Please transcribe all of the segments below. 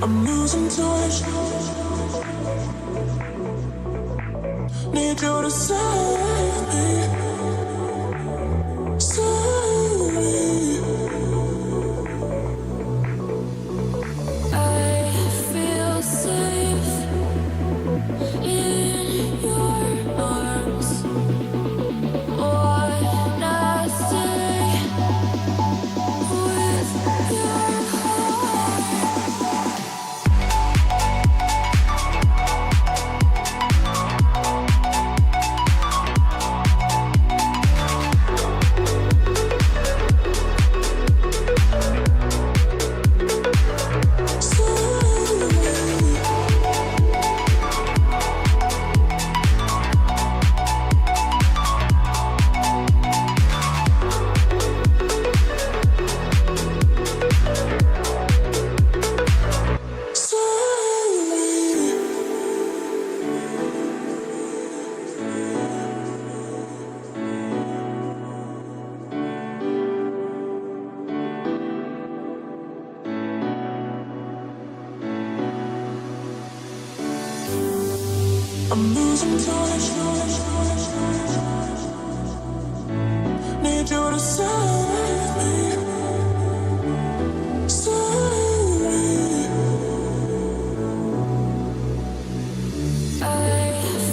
I'm losing touch. Need you to save me, save me. I feel safe in your arms. Wanna stay with your heart. I'm losing touch. Need you to save me, save me. I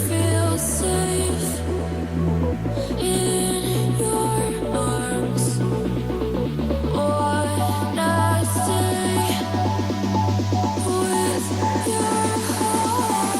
feel safe in your arms. Wanna stay with your heart.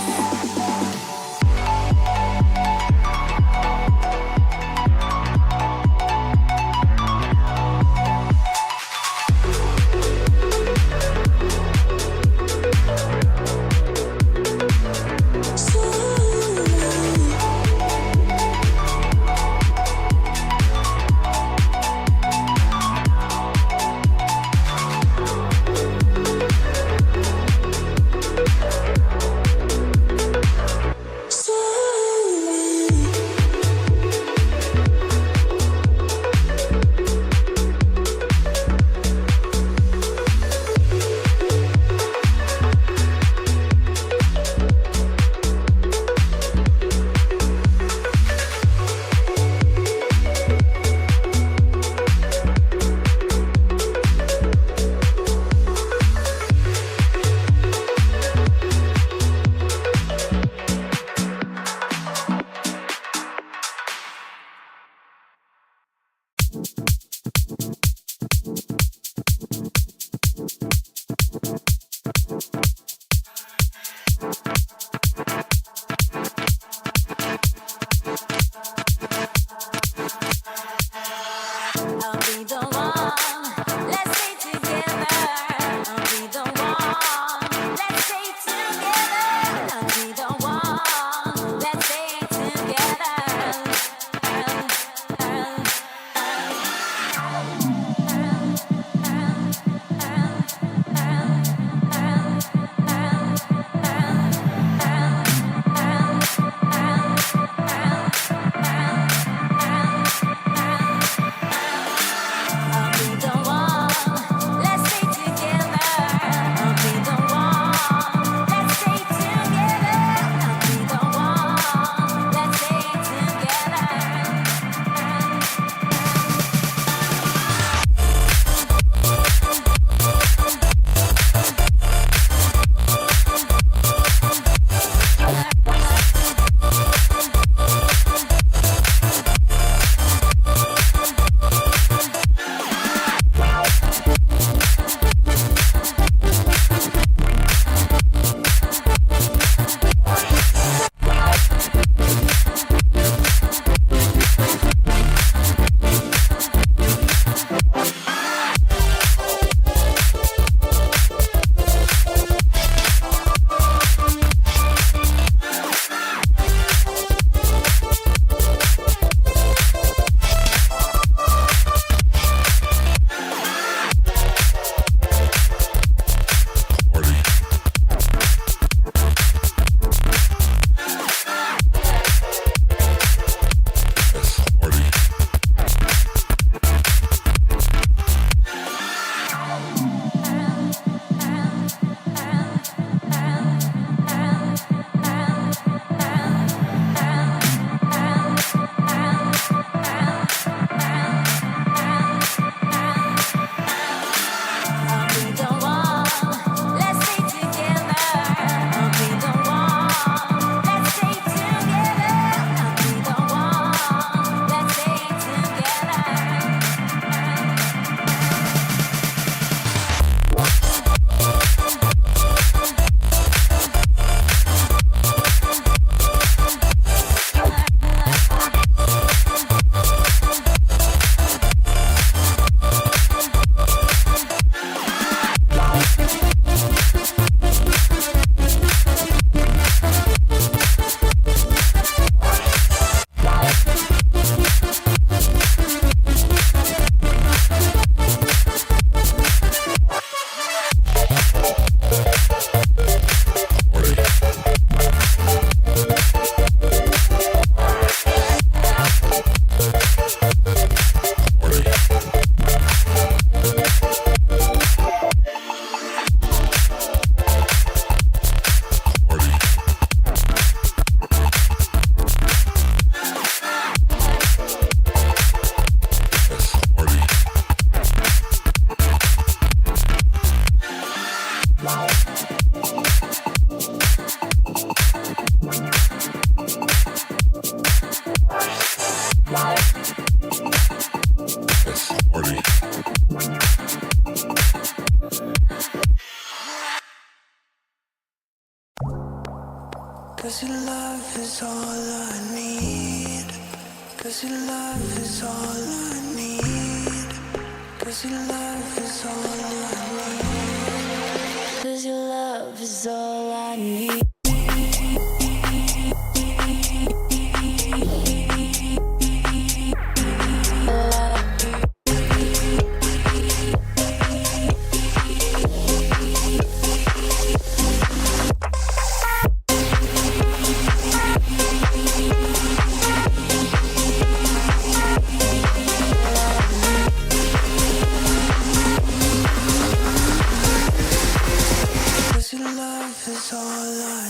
I need. 'Cause your love is all I need. 'Cause your love is all I need. 'Cause your love is all I need. Your love is all I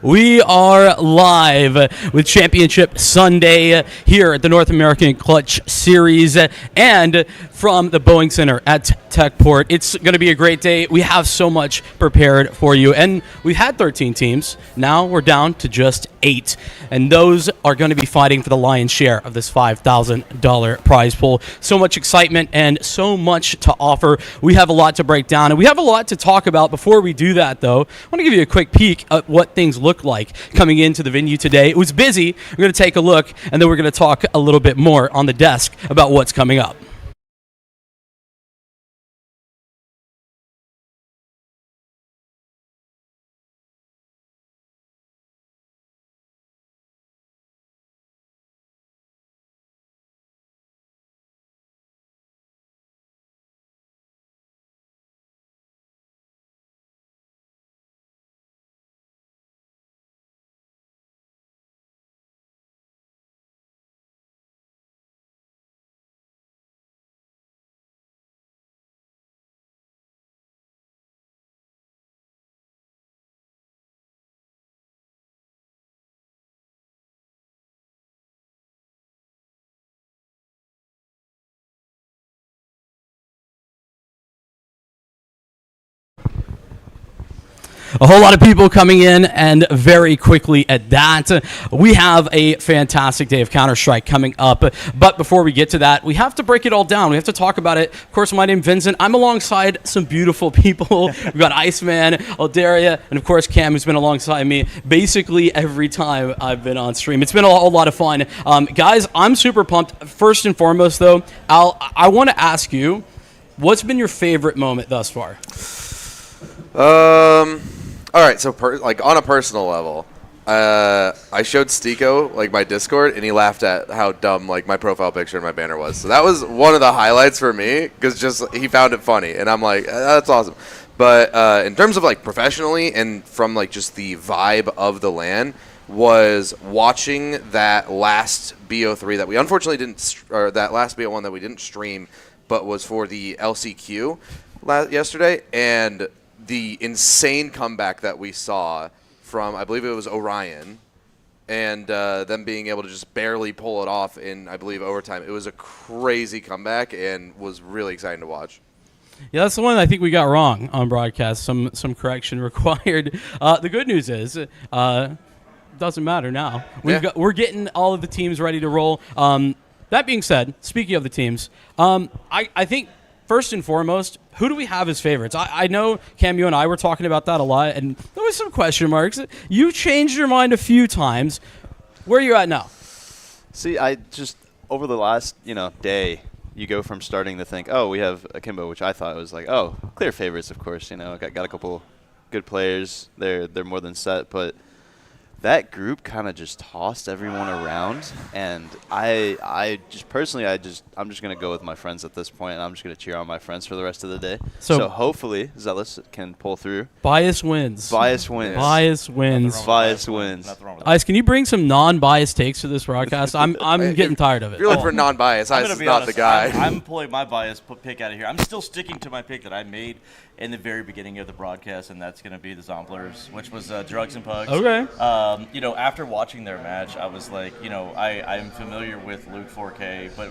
We are live with Championship Sunday here at the North American Clutch Series and from the Boeing Center at Techport. It's going to be a great day. We have so much prepared for you. And we've had 13 teams. Now we're down to just 8. And those are going to be fighting for the lion's share of this $5,000 prize pool. So much excitement and so much to offer. We have a lot to break down. And we have a lot to talk about. Before we do that, though, I want to give you a quick peek at what things look like coming into the venue today. It was busy. We're going to take a look, and then we're going to talk a little bit more on the desk about what's coming up. A whole lot of people coming in, and very quickly at that. We have a fantastic day of Counter-Strike coming up. But before we get to that, we have to break it all down. We have to talk about it. Of course, my name's Vincent. I'm alongside some beautiful people. We've got Iceman, Aldaria, and of course Cam, who's been alongside me basically every time I've been on stream. It's been a whole lot of fun. Guys, I'm super pumped. First and foremost, though, I want to ask you, what's been your favorite moment thus far? All right, so on a personal level, I showed Stiko my Discord, and he laughed at how dumb my profile picture and my banner was. So that was one of the highlights for me because just he found it funny, and I'm like, that's awesome. But in terms of professionally and from just the vibe of the LAN, was watching that last BO3 that we unfortunately didn't, or that last BO1 that we didn't stream, but was for the LCQ yesterday, and the insane comeback that we saw from, I believe it was Orion, and them being able to just barely pull it off in, I believe, overtime. It was a crazy comeback and was really exciting to watch. Yeah, that's the one I think we got wrong on broadcast. Some correction required. The good news is, doesn't matter now. We're getting all of the teams ready to roll. That being said, speaking of the teams, I think first and foremost, who do we have as favorites? I know, Cam, you and I were talking about that a lot, and there was some question marks. You changed your mind a few times. Where are you at now? See, I just, over the last, day, you go from starting to think, oh, we have Akimbo, which I thought was clear favorites, of course. Got a couple good players. They're more than set, but that group kind of just tossed everyone around, and I just personally, I'm just gonna go with my friends at this point, and I'm just gonna cheer on my friends for the rest of the day. So hopefully Zealous can pull through. Bias wins. Bias wins. Bias wins. Bias wins. Ice, can you bring some non-biased takes to this broadcast? I'm getting tired of it. If you're looking for non-bias, Ice is not the guy. I'm pulling my bias pick out of here. I'm still sticking to my pick that I made in the very beginning of the broadcast, and that's going to be the Zomplers, which was Drugs and Pugs. Okay. After watching their match, I was like, I'm familiar with Luke 4K, but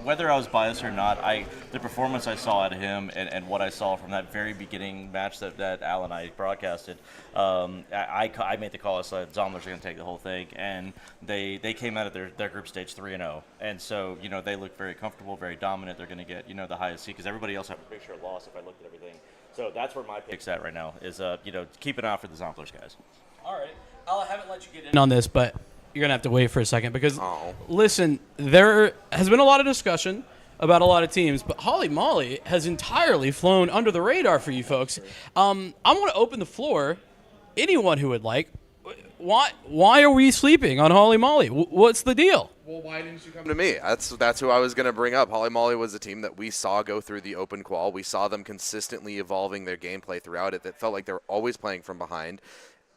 whether I was biased or not, the performance I saw out of him and what I saw from that very beginning match that Al and I broadcasted, I made the call. I said Zomplers are going to take the whole thing, and they came out of their group stage 3-0, and so they look very comfortable, very dominant. They're going to get the highest seed because everybody else have a pretty sure loss if I looked at everything. So that's where my pick's at right now is, keep an eye out for the Zomplers guys. All right. I haven't let you get in on this, but you're going to have to wait for a second because, listen, there has been a lot of discussion about a lot of teams, but Holly Molly has entirely flown under the radar for you folks. I want to open the floor. Anyone who would like, why are we sleeping on Holly Molly? What's the deal? Well, why didn't you come to me? That's who I was going to bring up. Holly Molly was a team that we saw go through the open qual. We saw them consistently evolving their gameplay throughout it. That felt like they were always playing from behind,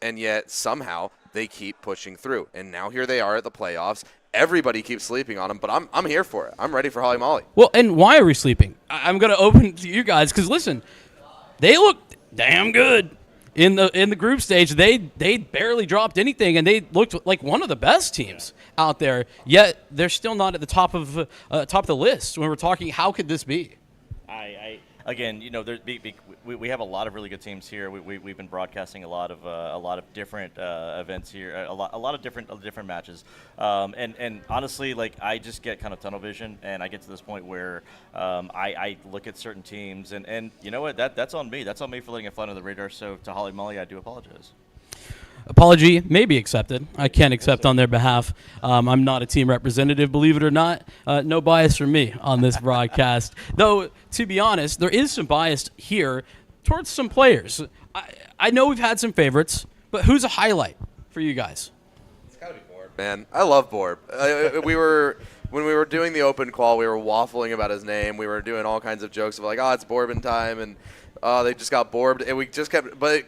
and yet somehow they keep pushing through. And now here they are at the playoffs. Everybody keeps sleeping on them, but I'm here for it. I'm ready for Holly Molly. Well, and why are we sleeping? I'm going to open to you guys because, listen, they look damn good. in the group stage, they barely dropped anything, and they looked like one of the best teams out there. Yet they're still not at the top of the list when we're talking. How could this be? Again, we have a lot of really good teams here. We've been broadcasting a lot of different events here, a lot of different matches, and honestly, like, I just get kind of tunnel vision, and I get to this point where I look at certain teams, and you know what, that's on me. That's on me for letting it fly under the radar. So to Holly Molly, I do apologize. Apology may be accepted. I can't accept on their behalf. I'm not a team representative, believe it or not. No bias from me on this broadcast. Though, to be honest, there is some bias here towards some players. I know we've had some favorites, but who's a highlight for you guys? It's got to be Borb, man. I love Borb. When we were doing the open qual, we were waffling about his name. We were doing all kinds of jokes of like, it's Borbin time, and they just got Borbed, and we just kept. But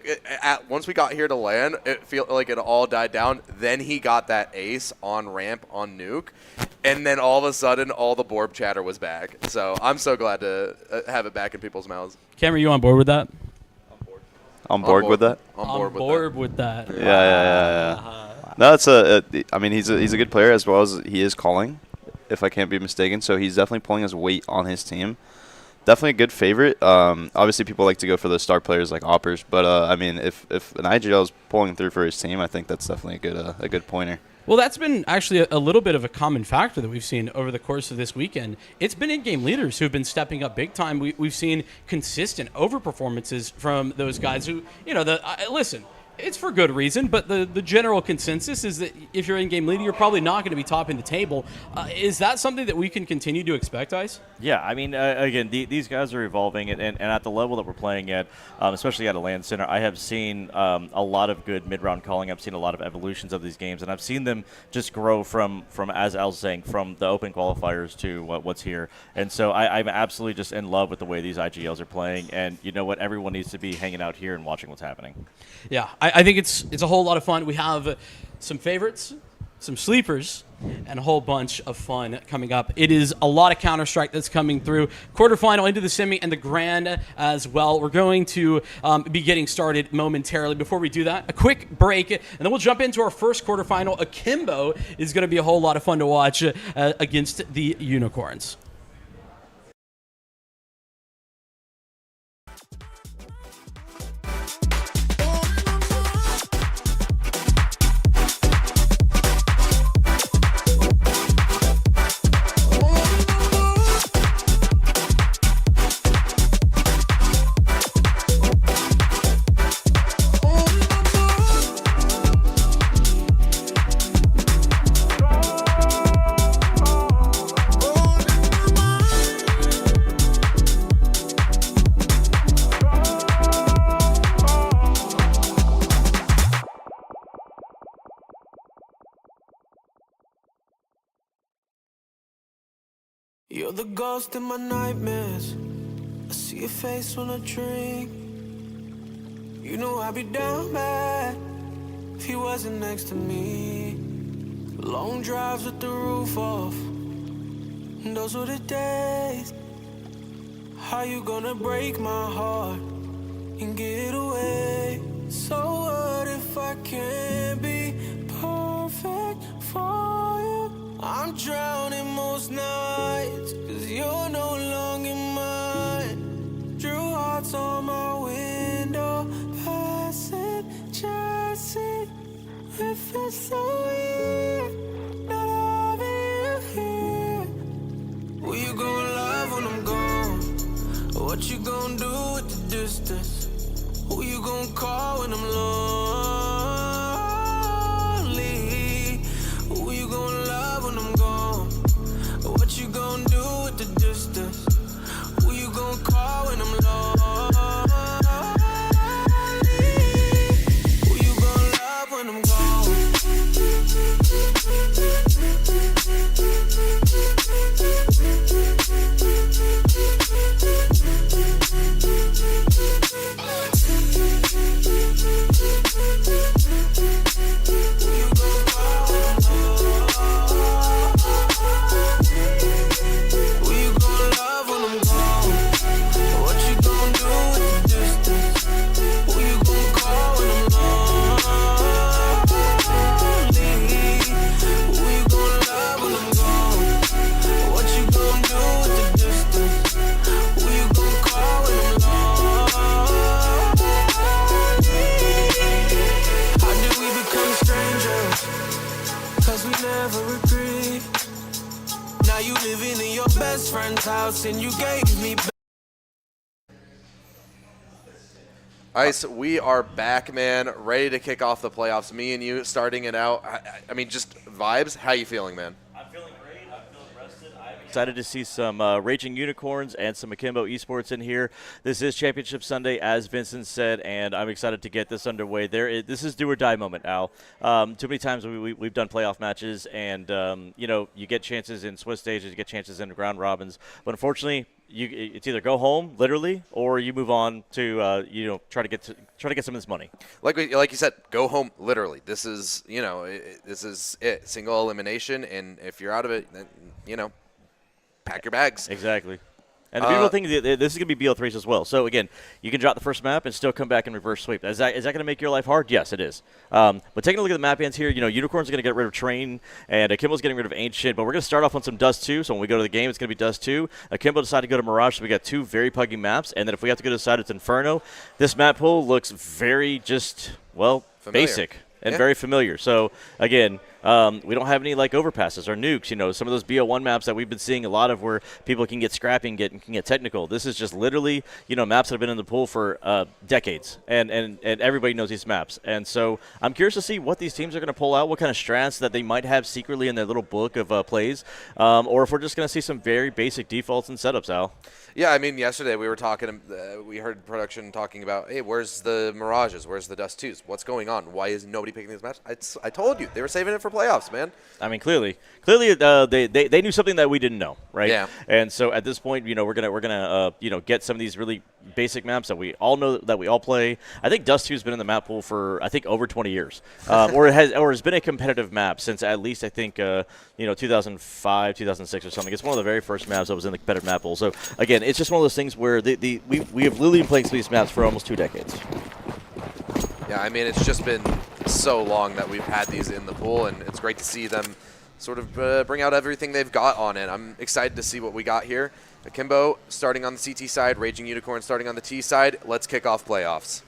once we got here to land, it felt like it all died down. Then he got that ace on ramp on Nuke, and then all of a sudden, all the Borb chatter was back. So I'm so glad to have it back in people's mouths. Cam, are you on board with that? On board with that? On board with that. Yeah. No, it's I mean, he's a good player as well as he is calling, if I can't be mistaken. So he's definitely pulling his weight on his team. Definitely a good favorite. Obviously, people like to go for those star players like Oppers, but I mean, if an IGL is pulling through for his team, I think that's definitely a good pointer. Well, that's been actually a little bit of a common factor that we've seen over the course of this weekend. It's been in-game leaders who've been stepping up big time. We've seen consistent overperformances from those guys who, listen, it's for good reason, but the general consensus is that if you're in-game leader, you're probably not going to be topping the table. Is that something that we can continue to expect, Ice? Yeah, I mean, again, these guys are evolving, and at the level that we're playing at, especially at a LAN center, I have seen a lot of good mid-round calling. I've seen a lot of evolutions of these games, and I've seen them just grow from as Al was saying, from the open qualifiers to what's here. And so I'm absolutely just in love with the way these IGLs are playing, and you know what? Everyone needs to be hanging out here and watching what's happening. Yeah, I think it's a whole lot of fun. We have some favorites, some sleepers, and a whole bunch of fun coming up. It is a lot of Counter-Strike that's coming through. Quarterfinal into the semi and the grand as well. We're going to be getting started momentarily. Before we do that, a quick break, and then we'll jump into our first quarterfinal. Akimbo is going to be a whole lot of fun to watch against the Unicorns. You're the ghost in my nightmares. I see your face when I drink. You know I'd be down bad if you wasn't next to me. Long drives with the roof off, and those were the days. How you gonna break my heart and get away? So what if I can't be perfect for you? I'm drowning most nights, 'cause you're no longer mine. Drew hearts on my window, passenger seat. It feels so weird not having you here. Who you gonna love when I'm gone? What you gonna do with the distance? Who you gonna call when I'm lonely? Who you gonna love when I'm gone? What you gonna do with the distance? Who you gonna call when I'm lonely? Who you gonna love when I'm gone? crib. Now you living in your best friend's house and you gave me. Ice, we are back, man. Ready to kick off the playoffs. Me and you starting it out. I mean, just vibes. How you feeling, man? I'm feeling great. I'm feeling rested. I'm excited to see some Raging Unicorns and some Akimbo Esports in here. This is Championship Sunday, as Vincent said, and I'm excited to get this underway. This is do or die moment, Al. Too many times we've done playoff matches, and you get chances in Swiss stages, you get chances in ground robins, but unfortunately, it's either go home literally or you move on to try to get some of this money. Like you said, go home literally. This is this is it. Single elimination, and if you're out of it, then pack your bags. Exactly. And the beautiful thing, this is going to be BL3s as well. So, again, you can drop the first map and still come back and reverse sweep. Is that going to make your life hard? Yes, it is. But taking a look at the map ends here, Unicorn's going to get rid of Train, and Akimbo's getting rid of Ancient. But we're going to start off on some Dust 2. So when we go to the game, it's going to be Dust 2. Akimbo decided to go to Mirage, so we got two very puggy maps. And then if we have to go to the side, it's Inferno. This map pool looks very Familiar. basic and very familiar. So, again, we don't have any overpasses or nukes. Some of those BO1 maps that we've been seeing a lot of where people can get scrappy and can get technical. This is just literally, maps that have been in the pool for decades, and everybody knows these maps. And so I'm curious to see what these teams are going to pull out, what kind of strats that they might have secretly in their little book of plays, or if we're just going to see some very basic defaults and setups, Al. Yeah, I mean, yesterday we were talking, we heard production talking about, hey, where's the Mirages? Where's the Dust 2s? What's going on? Why is nobody picking these maps? I told you. They were saving it for playoffs, man. I mean, clearly, they knew something that we didn't know, right? Yeah. And so at this point, we're gonna get some of these really basic maps that we all know that we all play. I think Dust 2 has been in the map pool for over 20 years, or has been a competitive map since at least I think 2005, 2006 or something. It's one of the very first maps that was in the competitive map pool. So again, it's just one of those things where we have literally been playing these maps for almost 2 decades. Yeah, I mean, it's just been so long that we've had these in the pool, and it's great to see them sort of bring out everything they've got on it. I'm excited to see what we got here. Akimbo starting on the CT side, Raging Unicorn starting on the T side. Let's kick off playoffs.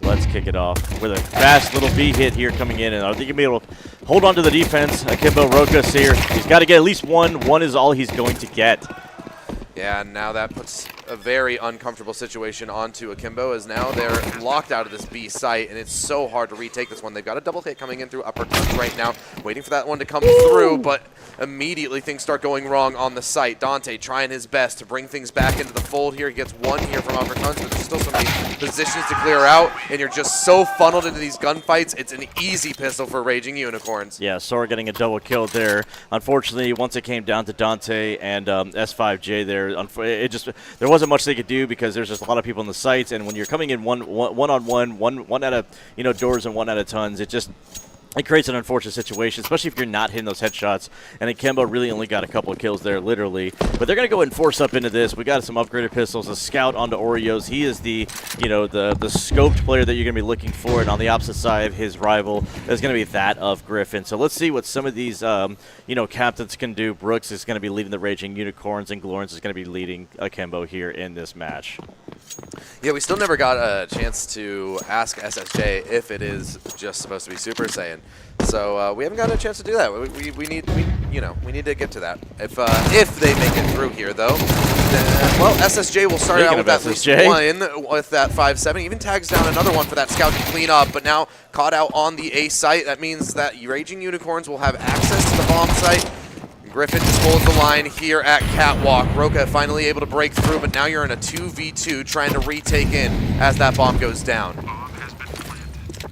Let's kick it off with a fast little B hit here coming in, and I think he'll be able to hold on to the defense. Akimbo Rokas here. He's got to get at least one. One is all he's going to get. Yeah, and now that puts a very uncomfortable situation onto Akimbo, as now they're locked out of this B site, and it's so hard to retake this one. They've got a double hit coming in through upper touch right now, waiting for that one to come through, but immediately things start going wrong on the site. Dante trying his best to bring things back into the fold here. He gets one here from upper touch, but there's still so many positions to clear out, and you're just so funneled into these gunfights. It's an easy pistol for Raging Unicorns. Yeah, Sora getting a double kill there. Unfortunately, once it came down to Dante and S5J there, there wasn't much they could do because there's just a lot of people in the sites, and when you're coming in one on one out of doors and one out of tons, it creates an unfortunate situation, especially if you're not hitting those headshots. And Akimbo really only got a couple of kills there, literally. But they're going to go and force up into this. We got some upgraded pistols. A scout onto Oreos. He is the scoped player that you're going to be looking for. And on the opposite side, his rival is going to be that of Griffin. So let's see what some of these captains can do. Brooks is going to be leading the Raging Unicorns, and Glorens is going to be leading Akimbo here in this match. Yeah, we still never got a chance to ask SSJ if it is just supposed to be Super Saiyan. So we haven't got a chance to do that. We need to get to that. If they make it through here, though, then, well, SSJ will start out with at least one with that 5-7. Even tags down another one for that scout to clean up, but now caught out on the A site. That means that Raging Unicorns will have access to the bomb site. Griffin just holds the line here at Catwalk. Roka finally able to break through, but now you're in a 2v2 trying to retake in as that bomb goes down.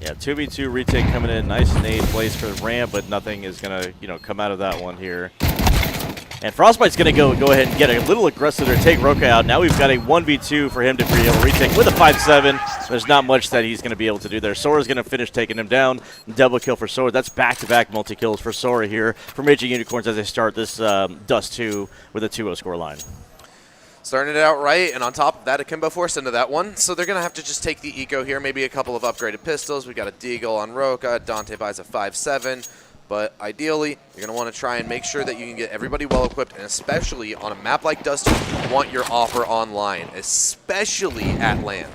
Yeah, 2v2 retake coming in. Nice nade place for the ramp, but nothing is going to come out of that one here. And Frostbite's going to go ahead and get a little aggressive to take Roka out. Now we've got a 1v2 for him to be able to retake with a 5-7. There's not much that he's going to be able to do there. Sora's going to finish taking him down. Double kill for Sora. That's back-to-back multi-kills for Sora here from Raging Unicorns as they start this Dust 2 with a 2-0 score line. Starting it out right, and on top of that, Akimbo forced into that one. So they're going to have to just take the eco here, maybe a couple of upgraded pistols. We got a Deagle on Roka. Dante buys a 5-7. But ideally, you're going to want to try and make sure that you can get everybody well-equipped, and especially on a map like Dust 2, you want your offer online, especially at LAN.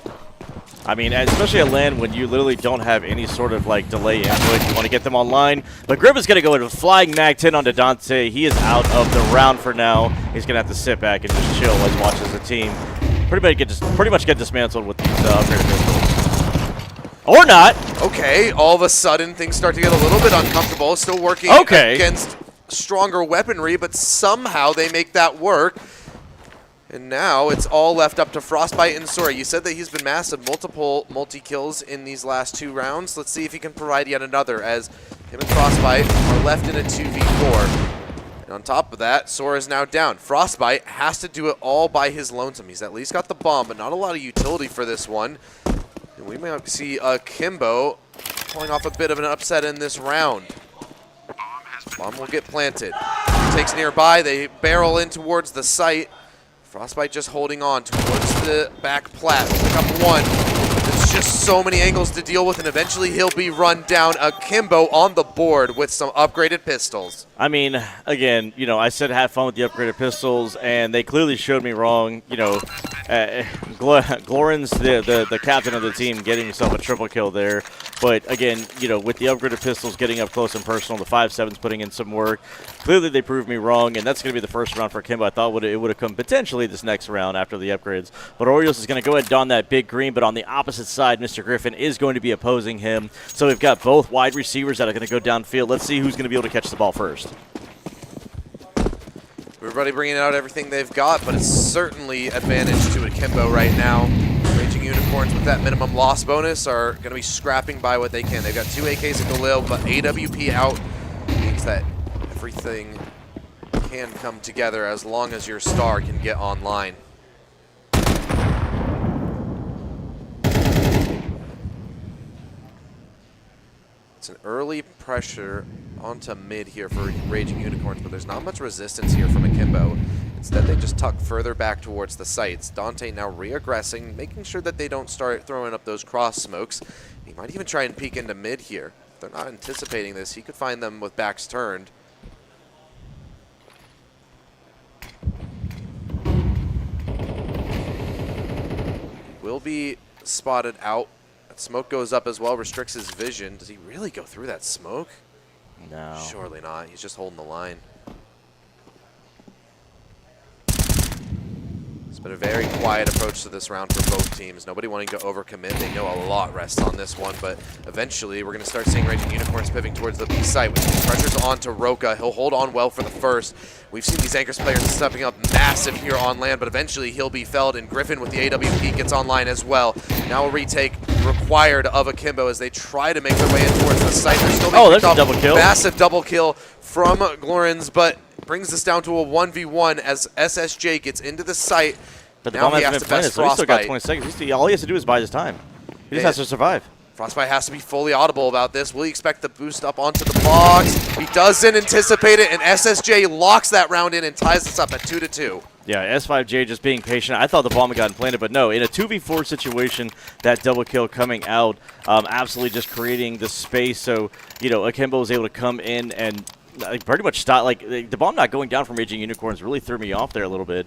I mean, especially at land when you literally don't have any sort of like delay input. You want to get them online. But Griffin's going to go into flying Mag 10 onto Dante. He is out of the round for now. He's going to have to sit back and just chill as watches the team pretty much get dismantled with these upgraded pistols. Or not. Okay, all of a sudden things start to get a little bit uncomfortable. Still working against stronger weaponry, but somehow they make that work. And now it's all left up to Frostbite and Sora. You said that he's been massive, multiple multi-kills in these last 2 rounds. Let's see if he can provide yet another, as him and Frostbite are left in a 2v4. And on top of that, Sora is now down. Frostbite has to do it all by his lonesome. He's at least got the bomb, but not a lot of utility for this one. And we might see Kimbo pulling off a bit of an upset in this round. Bomb will get planted. He takes nearby. They barrel in towards the site. Frostbite just holding on towards the back plat. Pick up one. There's just so many angles to deal with, and eventually he'll be run down. Akimbo on the board with some upgraded pistols. I mean, again, you know, I said have fun with the upgraded pistols, and they clearly showed me wrong. You know, Glorin's the captain of the team, getting himself a triple kill there. But again, you know, with the upgraded pistols getting up close and personal, the 5.7's putting in some work. Clearly, they proved me wrong, and that's going to be the first round for Kimbo. I thought it would have come potentially this next round after the upgrades. But Orioles is going to go ahead and don that big green, but on the opposite side, Mr. Griffin is going to be opposing him. So we've got both wide receivers that are going to go downfield. Let's see who's going to be able to catch the ball first. Everybody bringing out everything they've got, but it's certainly advantage to Akimbo right now. Raging Unicorns with that minimum loss bonus are going to be scrapping by what they can. They've got 2 AKs at Galil, but AWP out means that everything can come together as long as your star can get online. It's an early pressure onto mid here for Raging Unicorns, but there's not much resistance here from Akimbo. Instead, they just tuck further back towards the sites. Dante now re-aggressing, making sure that they don't start throwing up those cross smokes. He might even try and peek into mid here. If they're not anticipating this, he could find them with backs turned. Will be spotted out. That smoke goes up as well, restricts his vision. Does he really go through that smoke? No. Surely not. He's just holding the line. It's been a very quiet approach to this round for both teams. Nobody wanting to overcommit. They know a lot rests on this one, but eventually we're going to start seeing Raging Unicorns pivoting towards the B site. With these pressures on to Roka, he'll hold on well for the first. We've seen these Anchors players stepping up massive here on land, but eventually he'll be felled, and Griffin with the AWP gets online as well. Now a retake required of Akimbo as they try to make their way in towards the site. They're still being there's a double kill. Massive double kill from Glorins, but brings this down to a 1v1 as SSJ gets into the site. But the now bomb he hasn't has been to best planted, so he's still got Frostbite. 20 seconds. All he has to do is buy his time. He just has to survive. Frostbite has to be fully audible about this. Will he expect the boost up onto the box? He doesn't anticipate it, and SSJ locks that round in and ties this up at 2-2. Yeah, S5J just being patient. I thought the bomb had gotten planted, but no. In a 2v4 situation, that double kill coming out, absolutely just creating the space. So, you know, Akimbo was able to come in and pretty much stop. Like, the bomb not going down from Raging Unicorns really threw me off there a little bit.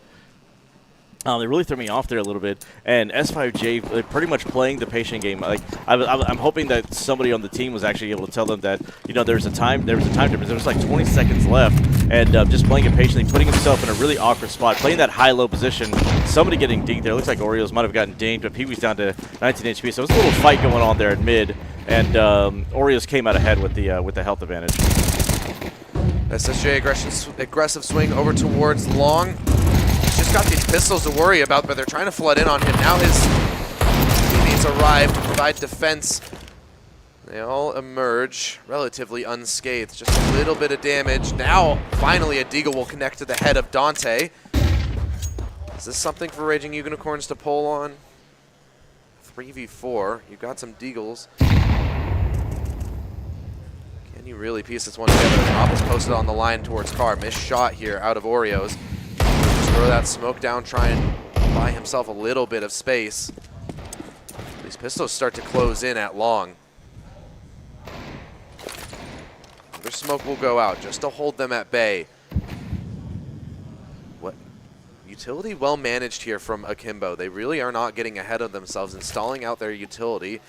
They really threw me off there a little bit, and S5J pretty much playing the patient game. Like I'm hoping that somebody on the team was actually able to tell them that, you know, there was a time difference. There was like 20 seconds left, and just playing it patiently, putting himself in a really awkward spot, playing that high-low position. Somebody getting dinged there. Looks like Oreos might have gotten dinged, but Pee-wee's down to 19 HP. So it was a little fight going on there at mid, and Oreos came out ahead with the health advantage. SSJ aggressive swing over towards Long. Just got these pistols to worry about, but they're trying to flood in on him. Now his teammates arrive to provide defense. They all emerge relatively unscathed. Just a little bit of damage. Now, finally, a deagle will connect to the head of Dante. Is this something for Raging Unicorns to pull on? 3v4. You've got some deagles. Can you really piece this one together? Rob is posted on the line towards Carr. Missed shot here out of Oreos. Throw that smoke down, try and buy himself a little bit of space. These pistols start to close in at Long. Their smoke will go out just to hold them at bay. What? Utility well managed here from Akimbo. They really are not getting ahead of themselves and stalling out their utility.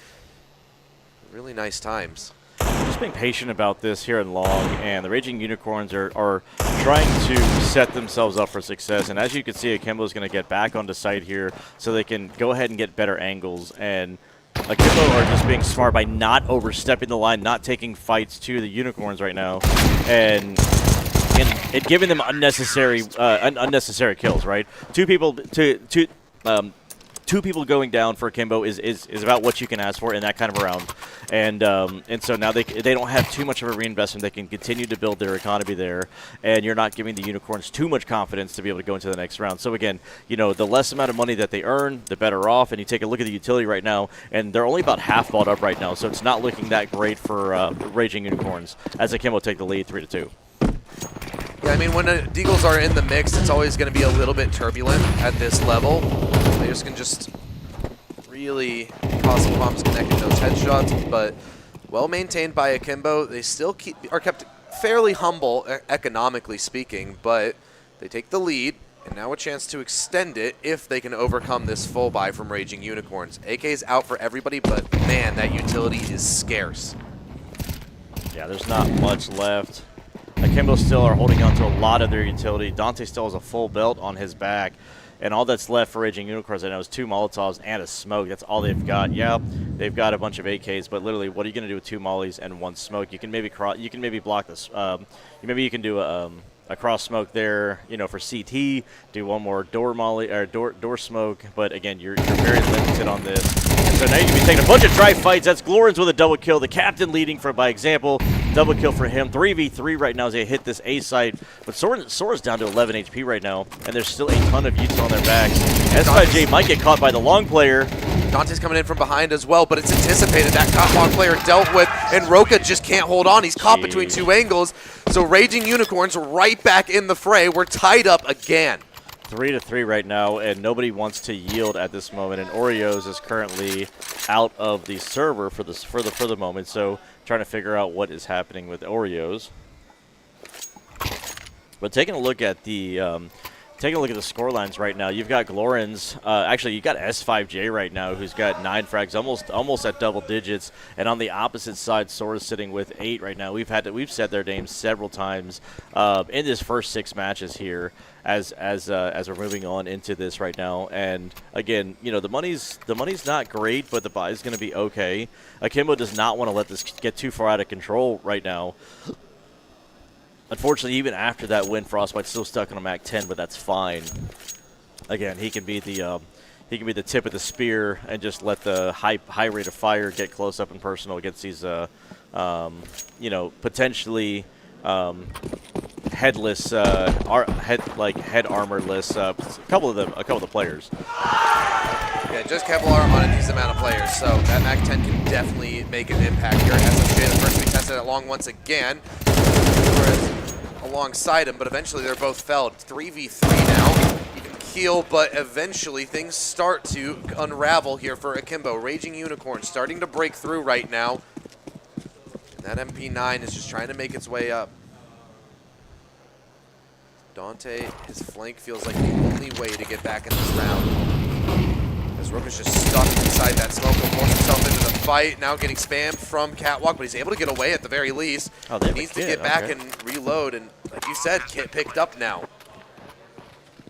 Really nice times. Just being patient about this here in long, and the Raging Unicorns are trying to set themselves up for success. And as you can see, Akimbo is going to get back onto site here so they can go ahead and get better angles. And Akimbo are just being smart by not overstepping the line, not taking fights to the Unicorns right now, and giving them unnecessary kills. Right, two people going down for Akimbo is about what you can ask for in that kind of a round, and so now they don't have too much of a reinvestment. They can continue to build their economy there, and you're not giving the Unicorns too much confidence to be able to go into the next round. So again, the less amount of money that they earn, the better off. And you take a look at the utility right now, and they're only about half bought up right now, so it's not looking that great for Raging Unicorns as Akimbo take the lead 3-2. Yeah, I mean, when the Deagles are in the mix, it's always going to be a little bit turbulent at this level. Players can just really cause some problems connecting those headshots, but well maintained by Akimbo. They still are kept fairly humble, economically speaking, but they take the lead, and now a chance to extend it if they can overcome this full buy from Raging Unicorns. AK's out for everybody, but man, that utility is scarce. Yeah, there's not much left. Akimbo still are holding on to a lot of their utility. Dante still has a full belt on his back. And all that's left for Raging Unicorns right now is 2 Molotovs and a smoke. That's all they've got. Yeah, they've got a bunch of AKs, but literally, what are you going to do with 2 mollies and 1 smoke? You can maybe block this. Maybe you can do a cross smoke there, for CT. Do one more door molly or door smoke. But again, you're very limited on this. And so now you can be taking a bunch of dry fights. That's Glorins with a double kill. The captain leading by example. Double kill for him. 3v3 right now as they hit this A site. But Sora's down to 11 HP right now, and there's still a ton of util on their backs. S5J might get caught by the long player. Dante's coming in from behind as well, but it's anticipated. That top player dealt with, and Roka just can't hold on. He's caught between 2 angles. So Raging Unicorns right back in the fray. We're tied up again. 3-3 right now, and nobody wants to yield at this moment. And Oreos is currently out of the server for the moment. So trying to figure out what is happening with Oreos. But taking a look at the score lines right now, you've got Glorins. Actually, you've got S5J right now, who's got 9 frags, almost at double digits. And on the opposite side, Sora's sitting with 8 right now. We've said their names several times in this first 6 matches here, as we're moving on into this right now. And again, the money's not great, but the buy is going to be okay. Akimbo does not want to let this get too far out of control right now. Unfortunately, even after that win, Frostbite's still stuck on a Mac 10, but that's fine. Again, he can be the tip of the spear and just let the high rate of fire get close up and personal against these potentially headless, head armorless, a couple of the players. Yeah, just Kevlar on a decent amount of players, so that Mac 10 can definitely make an impact here. SFJ, the first we tested it long once again. Alongside him, but eventually they're both felled. 3v3 now. You can kill, but eventually things start to unravel here for Akimbo. Raging Unicorn starting to break through right now. And that MP9 is just trying to make its way up. Dante, his flank feels like the only way to get back in this round. As Roka's just stuck inside that smoke, will force himself into the fight. Now getting spammed from Catwalk, but he's able to get away at the very least. Oh, he needs to get back and reload, and like you said, Kit picked up now.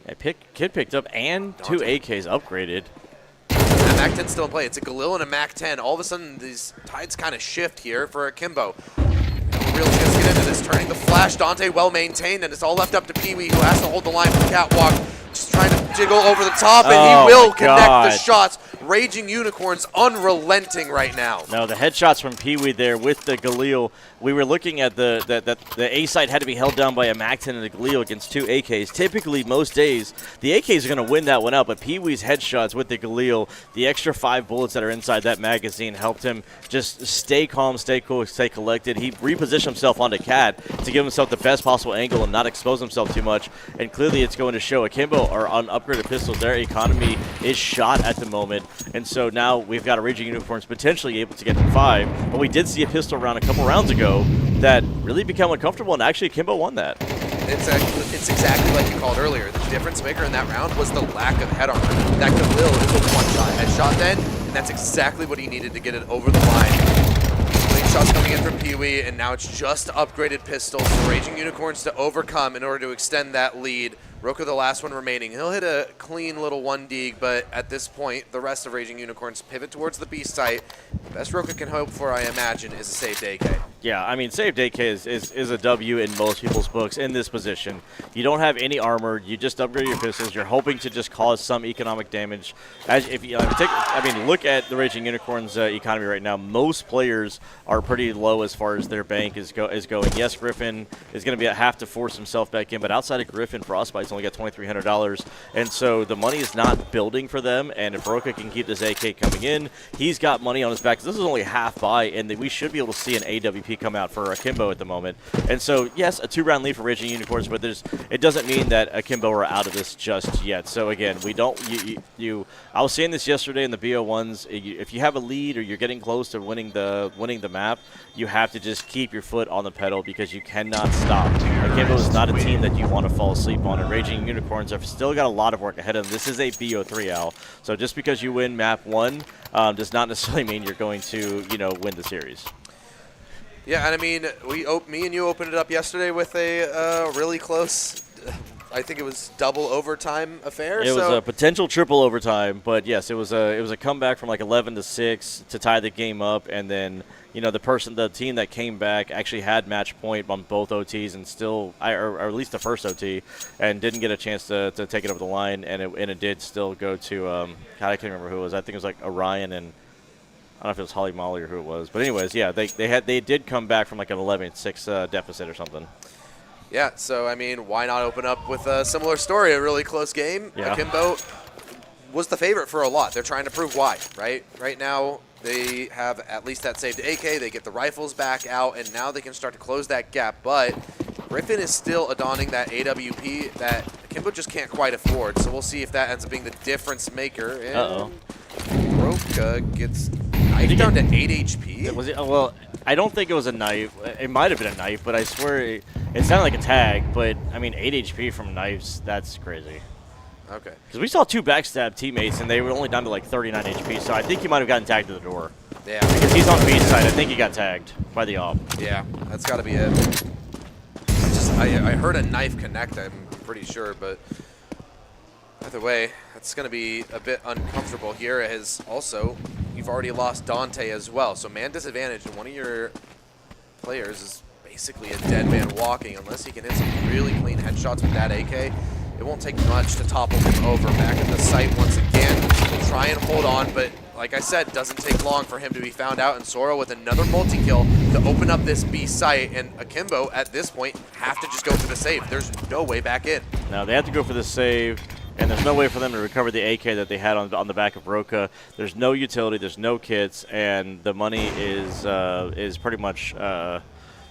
Yeah, Kid picked up and Dante. 2 AKs upgraded. That Mac 10 still in play. It's a Galil and a Mac 10. All of a sudden, these tides kind of shift here for Akimbo. Real chance to get into this. Turning the flash. Dante well maintained, and it's all left up to Pee-wee, who has to hold the line from Catwalk. Just trying to jiggle over the top, and he will connect the shots. Raging Unicorns unrelenting right now. No, the headshots from Pee-wee there with the Galil. We were looking at the A site had to be held down by a Mac 10 and a Galil against 2 AKs. Typically, most days, the AKs are going to win that one out, but Pee-wee's headshots with the Galil, the extra 5 bullets that are inside that magazine helped him just stay calm, stay cool, stay collected. He repositioned himself onto Cat to give himself the best possible angle and not expose himself too much, and clearly it's going to show. Akimbo are on upgraded pistols. Their economy is shot at the moment. And so now we've got a Raging Unicorns potentially able to get to 5, but we did see a pistol round a couple rounds ago that really became uncomfortable, and actually Akimbo won that. it's exactly like you called earlier. The difference maker in that round was the lack of head armor. That Khalil is a one-shot headshot then, and that's exactly what he needed to get it over the line. Lane shots coming in from Pee-wee, and now it's just upgraded pistols for Raging Unicorns to overcome in order to extend that lead. Roka, the last one remaining. He'll hit a clean little 1 dig, but at this point, the rest of Raging Unicorns pivot towards the B site. The best Roka can hope for, I imagine, is a saved AK. Yeah, I mean, saved AK is a W in most people's books in this position. You don't have any armor. You just upgrade your pistols. You're hoping to just cause some economic damage. As if you look at the Raging Unicorns economy right now. Most players are pretty low as far as their bank is going. Yes, Griffin is going to have to force himself back in, but outside of Griffin, Frostbite's only got $2,300, and so the money is not building for them. And if Roka can keep this AK coming in, he's got money on his back. This is only half buy, and we should be able to see an AWP come out for Akimbo at the moment. And so, yes, a 2-round lead for Raging Unicorns, but it doesn't mean that Akimbo are out of this just yet. So again, we don't. I was saying this yesterday in the BO1s. If you have a lead or you're getting close to winning the map, you have to just keep your foot on the pedal because you cannot stop. Akimbo is not a team that you want to fall asleep on, and Raging Unicorns have still got a lot of work ahead of them. This is a BO3, Al. So just because you win map 1 does not necessarily mean you're going to, win the series. Yeah, and I mean, me and you opened it up yesterday with a really close, I think it was double overtime affair. It was a potential triple overtime, but yes, it was a comeback from like 11-6 to tie the game up, and then the team that came back actually had match point on both OTs and still, or at least the first OT, and didn't get a chance to take it over the line, and it did still go to I can't remember who it was. I think it was like Orion and. I don't know if it was Holly Molly or who it was. But anyways, yeah, they did come back from like an 11-6 deficit or something. Yeah, so, I mean, why not open up with a similar story, a really close game? Yeah. Akimbo was the favorite for a lot. They're trying to prove why, right? Right now, they have at least that saved AK. They get the rifles back out, and now they can start to close that gap. But Griffin is still adorning that AWP that Akimbo just can't quite afford. So we'll see if that ends up being the difference maker. And Roka gets knifed down to 8 HP. Was it? Well, I don't think it was a knife. It might have been a knife, but I swear it sounded like a tag. But, I mean, 8 HP from knives, that's crazy. Okay. Because we saw 2 backstab teammates, and they were only down to like 39 HP, so I think he might have gotten tagged to the door. Yeah. Because he's on B side. I think he got tagged by the op. Yeah, that's got to be it. I heard a knife connect, I'm pretty sure, but either way, that's going to be a bit uncomfortable here. As also, you've already lost Dante as well, so man disadvantage, and one of your players is basically a dead man walking unless he can hit some really clean headshots with that AK. It won't take much to topple him over. Back at the site once again. He'll try and hold on, but like I said, doesn't take long for him to be found out. And Sora with another multi-kill to open up this B site. And Akimbo, at this point, have to just go for the save. There's no way back in. Now, they have to go for the save, and there's no way for them to recover the AK that they had on the back of Roka. There's no utility, there's no kits, and the money is pretty much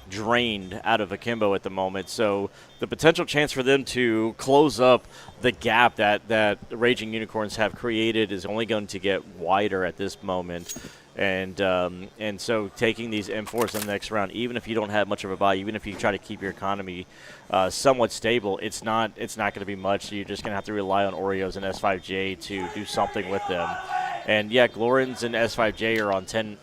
drained out of Akimbo at the moment. So the potential chance for them to close up the gap that Raging Unicorns have created is only going to get wider at this moment. And so taking these M4s in the next round, even if you don't have much of a buy, even if you try to keep your economy somewhat stable, it's not going to be much. So you're just going to have to rely on Oreos and S5J to do something with them. And yeah, Glorins and S5J are on 10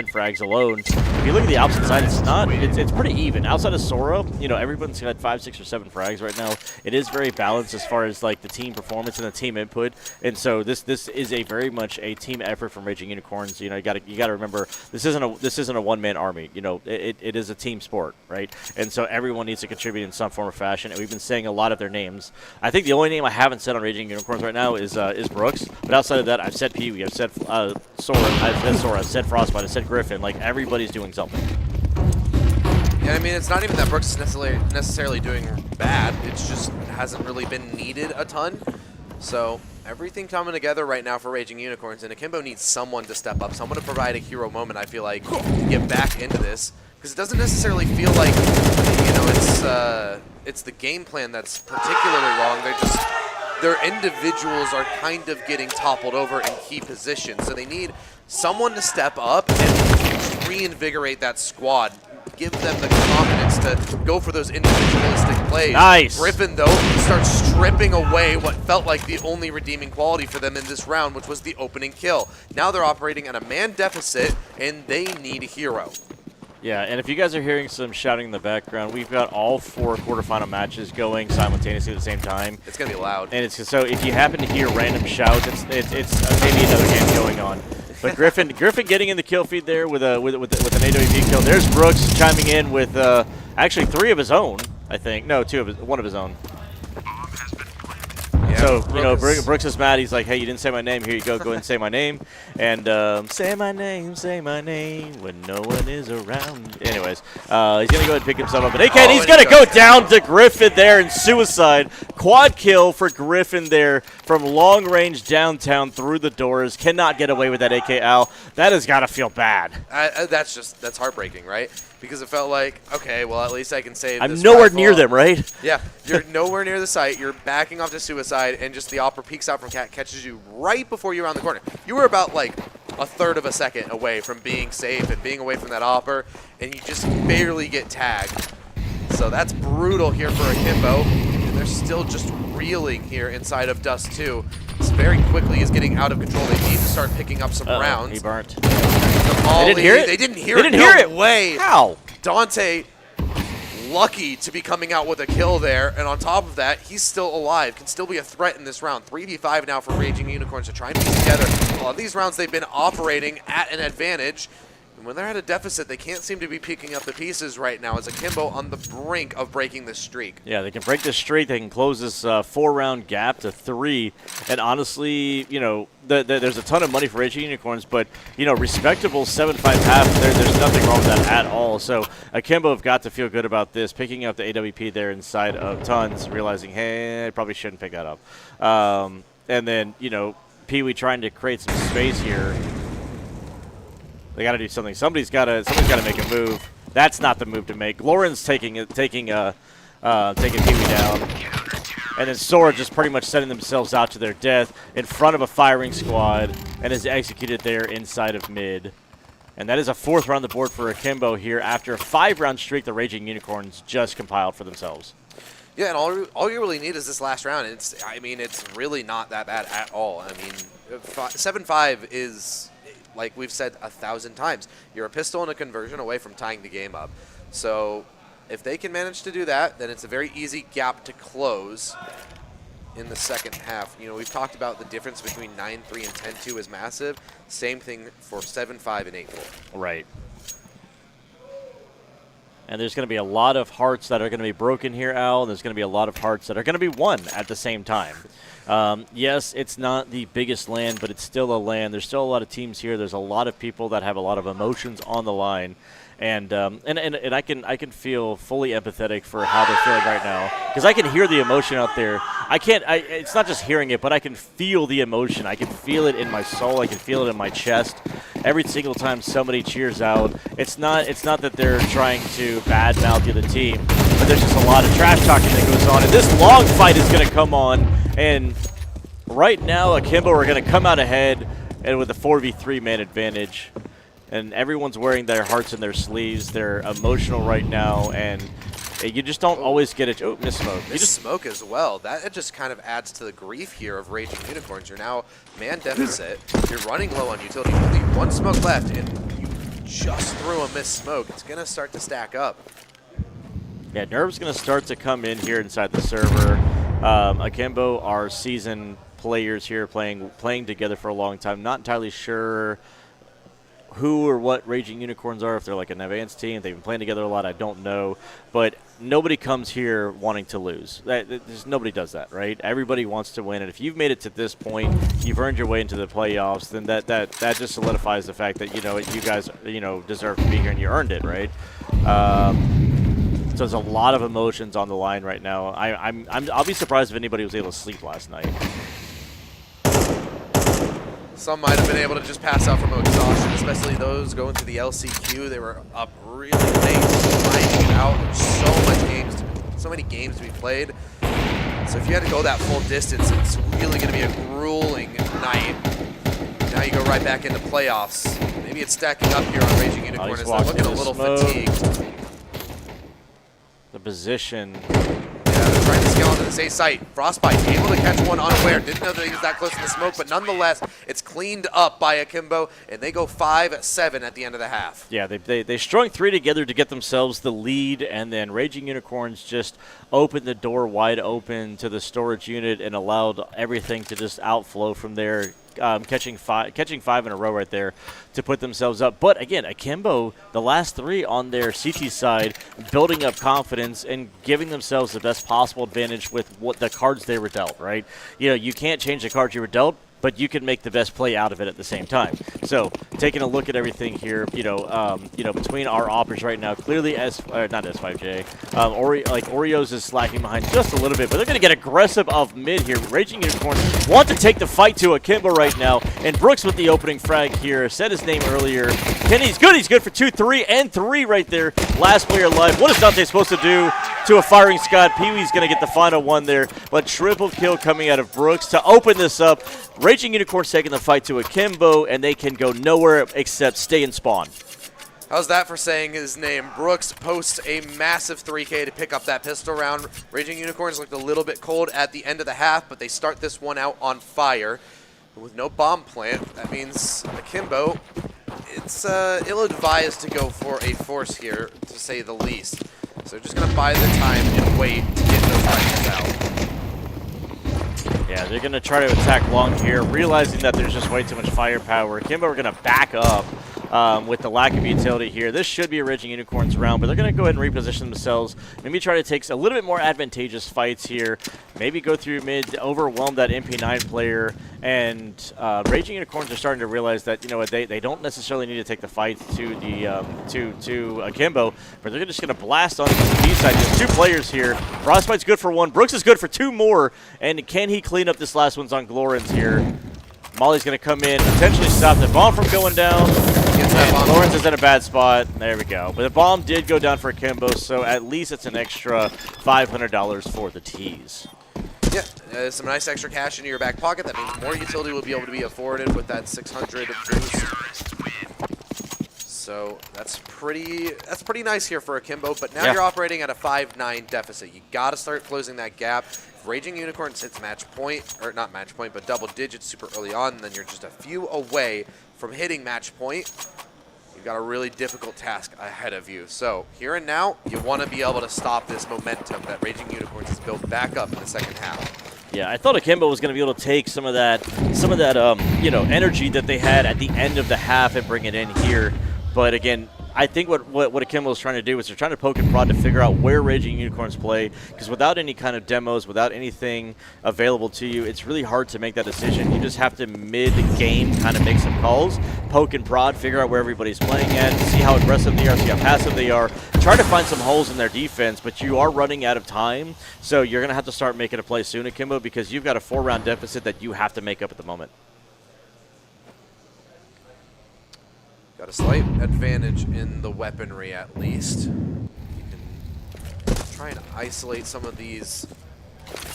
frags alone. If you look at the opposite side, it's pretty even. Outside of Sora, everyone's got 5, 6, or 7 frags right now. It is very balanced as far as like the team performance and the team input. And so this is a very much a team effort from Raging Unicorns. You got to remember this isn't a one-man army. It is a team sport, right? And so everyone needs to contribute in some form or fashion. And we've been saying a lot of their names. I think the only name I haven't said on Raging Unicorns right now is Brooks. But outside of that, I've said Pee-wee, I've said I've said Frostbite, I've said Griffin. Like everybody's doing something. Yeah, I mean, it's not even that Brooks is necessarily doing bad. It's just hasn't really been needed a ton. So everything coming together right now for Raging Unicorns, and Akimbo needs someone to step up, someone to provide a hero moment, I feel like, to get back into this. Because it doesn't necessarily feel like, it's the game plan that's particularly wrong. Their individuals are kind of getting toppled over in key positions. So they need someone to step up and reinvigorate that squad. Give them the confidence to go for those individualistic plays. Nice. Griffin, though, starts stripping away what felt like the only redeeming quality for them in this round, which was the opening kill. Now they're operating at a man deficit, and they need a hero. Yeah, and if you guys are hearing some shouting in the background, we've got all 4 quarterfinal matches going simultaneously at the same time. It's going to be loud. And it's so if you happen to hear random shouts, it's maybe another game going on. But Griffin getting in the kill feed there with an AWP kill. There's Brooks chiming in with actually 3 of his own, I think. No, 1 of his own. Yeah, So, you know, Brooks is mad. He's like, hey, you didn't say my name. Here you go. Go ahead and say my name. And say my name when no one is around. Anyways, he's going to go ahead and pick himself up. But AK, and he's going to go down to Griffin there in suicide. Quad kill for Griffin there from long range downtown through the doors. Cannot get away with that AK, Al. That has got to feel bad. That's heartbreaking, right? Because it felt like, okay, well, at least I can save I'm this nowhere rifle. near them, right? Yeah, you're nowhere near the site. You're backing off to suicide, and just the opera peeks out from Cat, catches you right before you're around the corner. You were about like a third of a second away from being safe and being away from that opera, and you just barely get tagged. So that's brutal here for Akimbo, and they're still just reeling here inside of Dust 2. This very quickly is getting out of control. They need to start picking up some rounds. He burnt. They didn't hear it? They didn't hear They it. didn't hear it. No way. How? Dante, lucky to be coming out with a kill there, and on top of that, he's still alive, can still be a threat in this round. 3v5 now for Raging Unicorns to try and piece together. A lot of these rounds they've been operating at an advantage, and when they're at a deficit, they can't seem to be picking up the pieces right now as Akimbo on the brink of breaking this streak. Yeah, they can break this streak. They can close this 4-round gap to 3. And honestly, you know, there's a ton of money for Raging Unicorns, but, you know, respectable 7-5 half, there's nothing wrong with that at all. So Akimbo have got to feel good about this, picking up the AWP there inside of Tons, realizing, hey, I probably shouldn't pick that up. And then, you know, Pee-wee trying to create some space here. They got to do something. Somebody's got to make a move. That's not the move to make. Lauren's taking Pee-wee down, and then Sora just pretty much setting themselves out to their death in front of a firing squad, and is executed there inside of mid. And that is a 4th round on the board for Akimbo here after a 5-round streak the Raging Unicorns just compiled for themselves. Yeah, and all you really need is this last round. It's really not that bad at all. I mean, 7-5 is, like we've said 1,000 times, you're a pistol and a conversion away from tying the game up. So if they can manage to do that, then it's a very easy gap to close in the second half. You know, we've talked about the difference between 9-3 and 10-2 is massive. Same thing for 7-5 and 8-4. Right. And there's going to be a lot of hearts that are going to be broken here, Al, and there's going to be a lot of hearts that are going to be won at the same time. Yes, it's not the biggest land, but it's still a land. There's still a lot of teams here. There's a lot of people that have a lot of emotions on the line. And I can feel fully empathetic for how they're feeling right now, because I can hear the emotion out there. It's not just hearing it, but I can feel the emotion. I can feel it in my soul. I can feel it in my chest. Every single time somebody cheers out, it's not that they're trying to badmouth the other team, but there's just a lot of trash talking that goes on. And this long fight is going to come on, and right now Akimbo are going to come out ahead and with a 4v3 man advantage. And everyone's wearing their hearts in their sleeves. They're emotional right now, and you just don't always get it. Oh, miss smoke. Miss smoke as well. That just kind of adds to the grief here of Raging Unicorns. You're now man deficit. You're running low on utility. Only 1 smoke left, and you just threw a miss smoke. It's going to start to stack up. Yeah, Nerve's going to start to come in here inside the server. Akimbo are seasoned players here playing together for a long time. Not entirely sure who or what Raging Unicorns are, if they're like an advanced team, they've been playing together a lot, I don't know. But nobody comes here wanting to lose. Nobody does that, right? Everybody wants to win, and if you've made it to this point, you've earned your way into the playoffs, then that just solidifies the fact that, you know, you guys, you know, deserve to be here and you earned it, right? So there's a lot of emotions on the line right now. I'll be surprised if anybody was able to sleep last night. Some might have been able to just pass out from exhaustion, especially those going through the LCQ. They were up really late, finding it out. There's so many games to be played. So if you had to go that full distance, it's really going to be a grueling night. Now you go right back into playoffs. Maybe it's stacking up here on Raging Unicorn as they're looking a little fatigued. The position scale onto the safe site. Frostbite able to catch one unaware. Didn't know that he was that close in the smoke, but nonetheless, it's cleaned up by Akimbo, and they go 5-7 at the end of the half. Yeah, they strung 3 together to get themselves the lead, and then Raging Unicorns just opened the door wide open to the storage unit and allowed everything to just outflow from there. Catching five in a row right there to put themselves up. But again, Akimbo, the last 3 on their CT side, building up confidence and giving themselves the best possible advantage with what the cards they were dealt, right? You know, you can't change the cards you were dealt, but you can make the best play out of it at the same time. So, taking a look at everything here, between our operators right now, clearly not S5J, Oreos is slacking behind just a little bit, but they're going to get aggressive off mid here. Raging Unicorns want to take the fight to Akimbo right now, and Brooks with the opening frag here. Said his name earlier. Kenny's good. He's good for 2, 3, and 3 right there. Last player alive. What is Dante supposed to do to a firing Scott? Pee-wee's going to get the final one there, but triple kill coming out of Brooks to open this up. Raging Unicorns taking the fight to Akimbo, and they can go nowhere except stay and spawn. How's that for saying his name? Brooks posts a massive 3K to pick up that pistol round. Raging Unicorns looked a little bit cold at the end of the half, but they start this one out on fire. With no bomb plant, that means Akimbo, it's ill-advised to go for a force here, to say the least. So they're just going to buy the time and wait to get those rifles out. Yeah, they're going to try to attack long here, realizing that there's just way too much firepower. Akimbo are going to back up with the lack of utility here. This should be a Raging Unicorns round, but they're going to go ahead and reposition themselves. Maybe try to take a little bit more advantageous fights here. Maybe go through mid, overwhelm that MP9 player. And Raging Unicorns are starting to realize that, you know what, they don't necessarily need to take the fight to the to Akimbo, but they're just going to blast on the B side. There's 2 players here. Frostbite's good for 1. Brooks is good for 2 more. And can he clean up this last one's on Glorans here? Molly's going to come in, potentially stop the bomb from going down. Lawrence is in a bad spot. There we go. But the bomb did go down for Akimbo, so at least it's an extra $500 for the tees. Yeah, some nice extra cash into your back pocket. That means more utility will be able to be afforded with that 600 boost. So that's pretty nice here for Akimbo. But now you're operating at a 5-9 deficit. You got to start closing that gap. If Raging Unicorns hits match point, or not match point, but double digits super early on, then you're just a few away from hitting match point. You've got a really difficult task ahead of you. So here and now, you want to be able to stop this momentum that Raging Unicorns has built back up in the second half. Yeah, I thought Akimbo was going to be able to take some of that energy that they had at the end of the half and bring it in here. But again, I think what Akimbo is trying to do is they're trying to poke and prod to figure out where Raging Unicorns play, because without any kind of demos, without anything available to you, it's really hard to make that decision. You just have to mid-game kind of make some calls, poke and prod, figure out where everybody's playing at, see how aggressive they are, see how passive they are, try to find some holes in their defense, but you are running out of time, so you're going to have to start making a play soon, Akimbo, because you've got a 4-round deficit that you have to make up at the moment. Got a slight advantage in the weaponry, at least. You can try and isolate some of these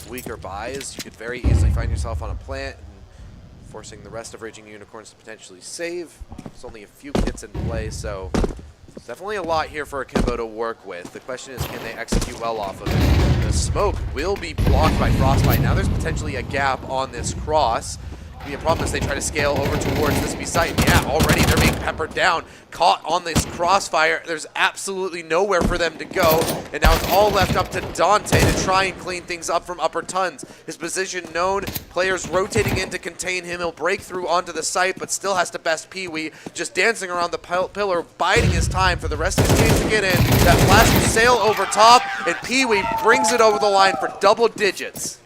weaker buys. You could very easily find yourself on a plant and forcing the rest of Raging Unicorns to potentially save. There's only a few kits in play, so there's definitely a lot here for Akimbo to work with. The question is, can they execute well off of it? The smoke will be blocked by Frostbite. Now there's potentially a gap on this cross. Be a problem as they try to scale over towards this B site. Yeah, already they're being peppered down, caught on this crossfire. There's absolutely nowhere for them to go, and now it's all left up to Dante to try and clean things up from upper tons. His position known, players rotating in to contain him. He'll break through onto the site, but still has to best Pee-wee, just dancing around the pillar, biding his time for the rest of his team to get in. That flash will sail over top, and Pee-wee brings it over the line for double digits.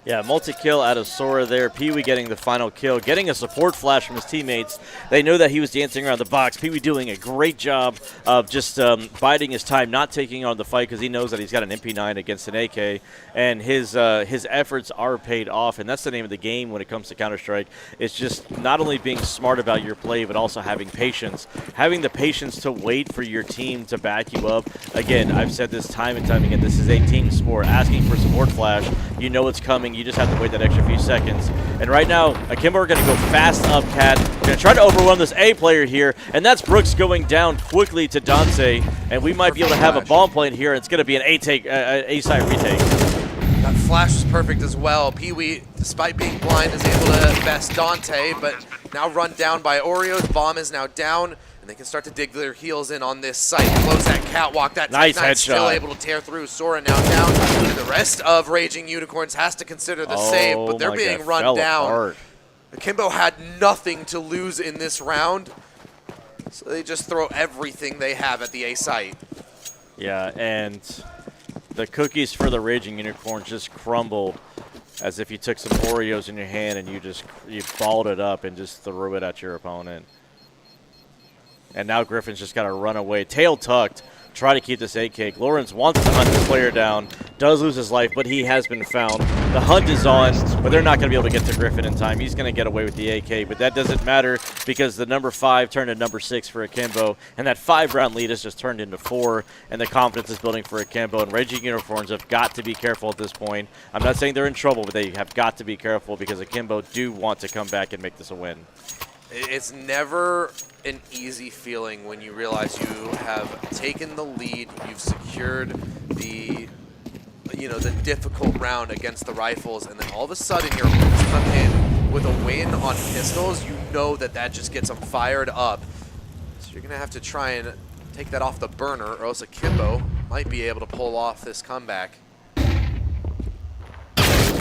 Yeah, multi-kill out of Sora there. Pee-wee getting the final kill, getting a support flash from his teammates. They know that he was dancing around the box. Pee-wee doing a great job of just biding his time, not taking on the fight because he knows that he's got an MP9 against an AK, and his efforts are paid off, and that's the name of the game when it comes to Counter-Strike. It's just not only being smart about your play, but also having patience. Having the patience to wait for your team to back you up. Again, I've said this time and time again, this is a team sport. Asking for support flash, you know it's coming. You just have to wait that extra few seconds. And right now, Akimbo are going to go fast up, Cat. Going to try to overwhelm this A player here, and that's Brooks going down quickly to Dante. And we might be able to have a bomb plant here, and it's going to be an A-side retake. flash was perfect as well. Pee-wee, despite being blind, is able to best Dante, but now run down by Oreos. Bomb is now down, and they can start to dig their heels in on this site. Close that catwalk. That Nice Tech Knight's headshot. still able to tear through. Sora now down, and the rest of Raging Unicorns has to consider the save, but they're my being God, run fell down. apart. Akimbo had nothing to lose in this round, so they just throw everything they have at the A site. Yeah, and the cookies for the Raging Unicorns just crumbled as if you took some Oreos in your hand and you balled it up and just threw it at your opponent. And now Griffin's just got to run away, tail tucked, try to keep this A-cake. Lawrence wants to hunt this player down, does lose his life, but he has been found. The hunt is on, but they're not going to be able to get to Griffin in time. He's going to get away with the AK, but that doesn't matter because the number 5 turned to number 6 for Akimbo, and that 5-round lead has just turned into 4, and the confidence is building for Akimbo, and Raging Unicorns have got to be careful at this point. I'm not saying they're in trouble, but they have got to be careful because Akimbo do want to come back and make this a win. It's never an easy feeling when you realize you have taken the lead, you've secured the difficult round against the Rifles, and then all of a sudden your opponents come in with a win on pistols. You know that just gets them fired up. So you're going to have to try and take that off the burner, or else Akimbo might be able to pull off this comeback.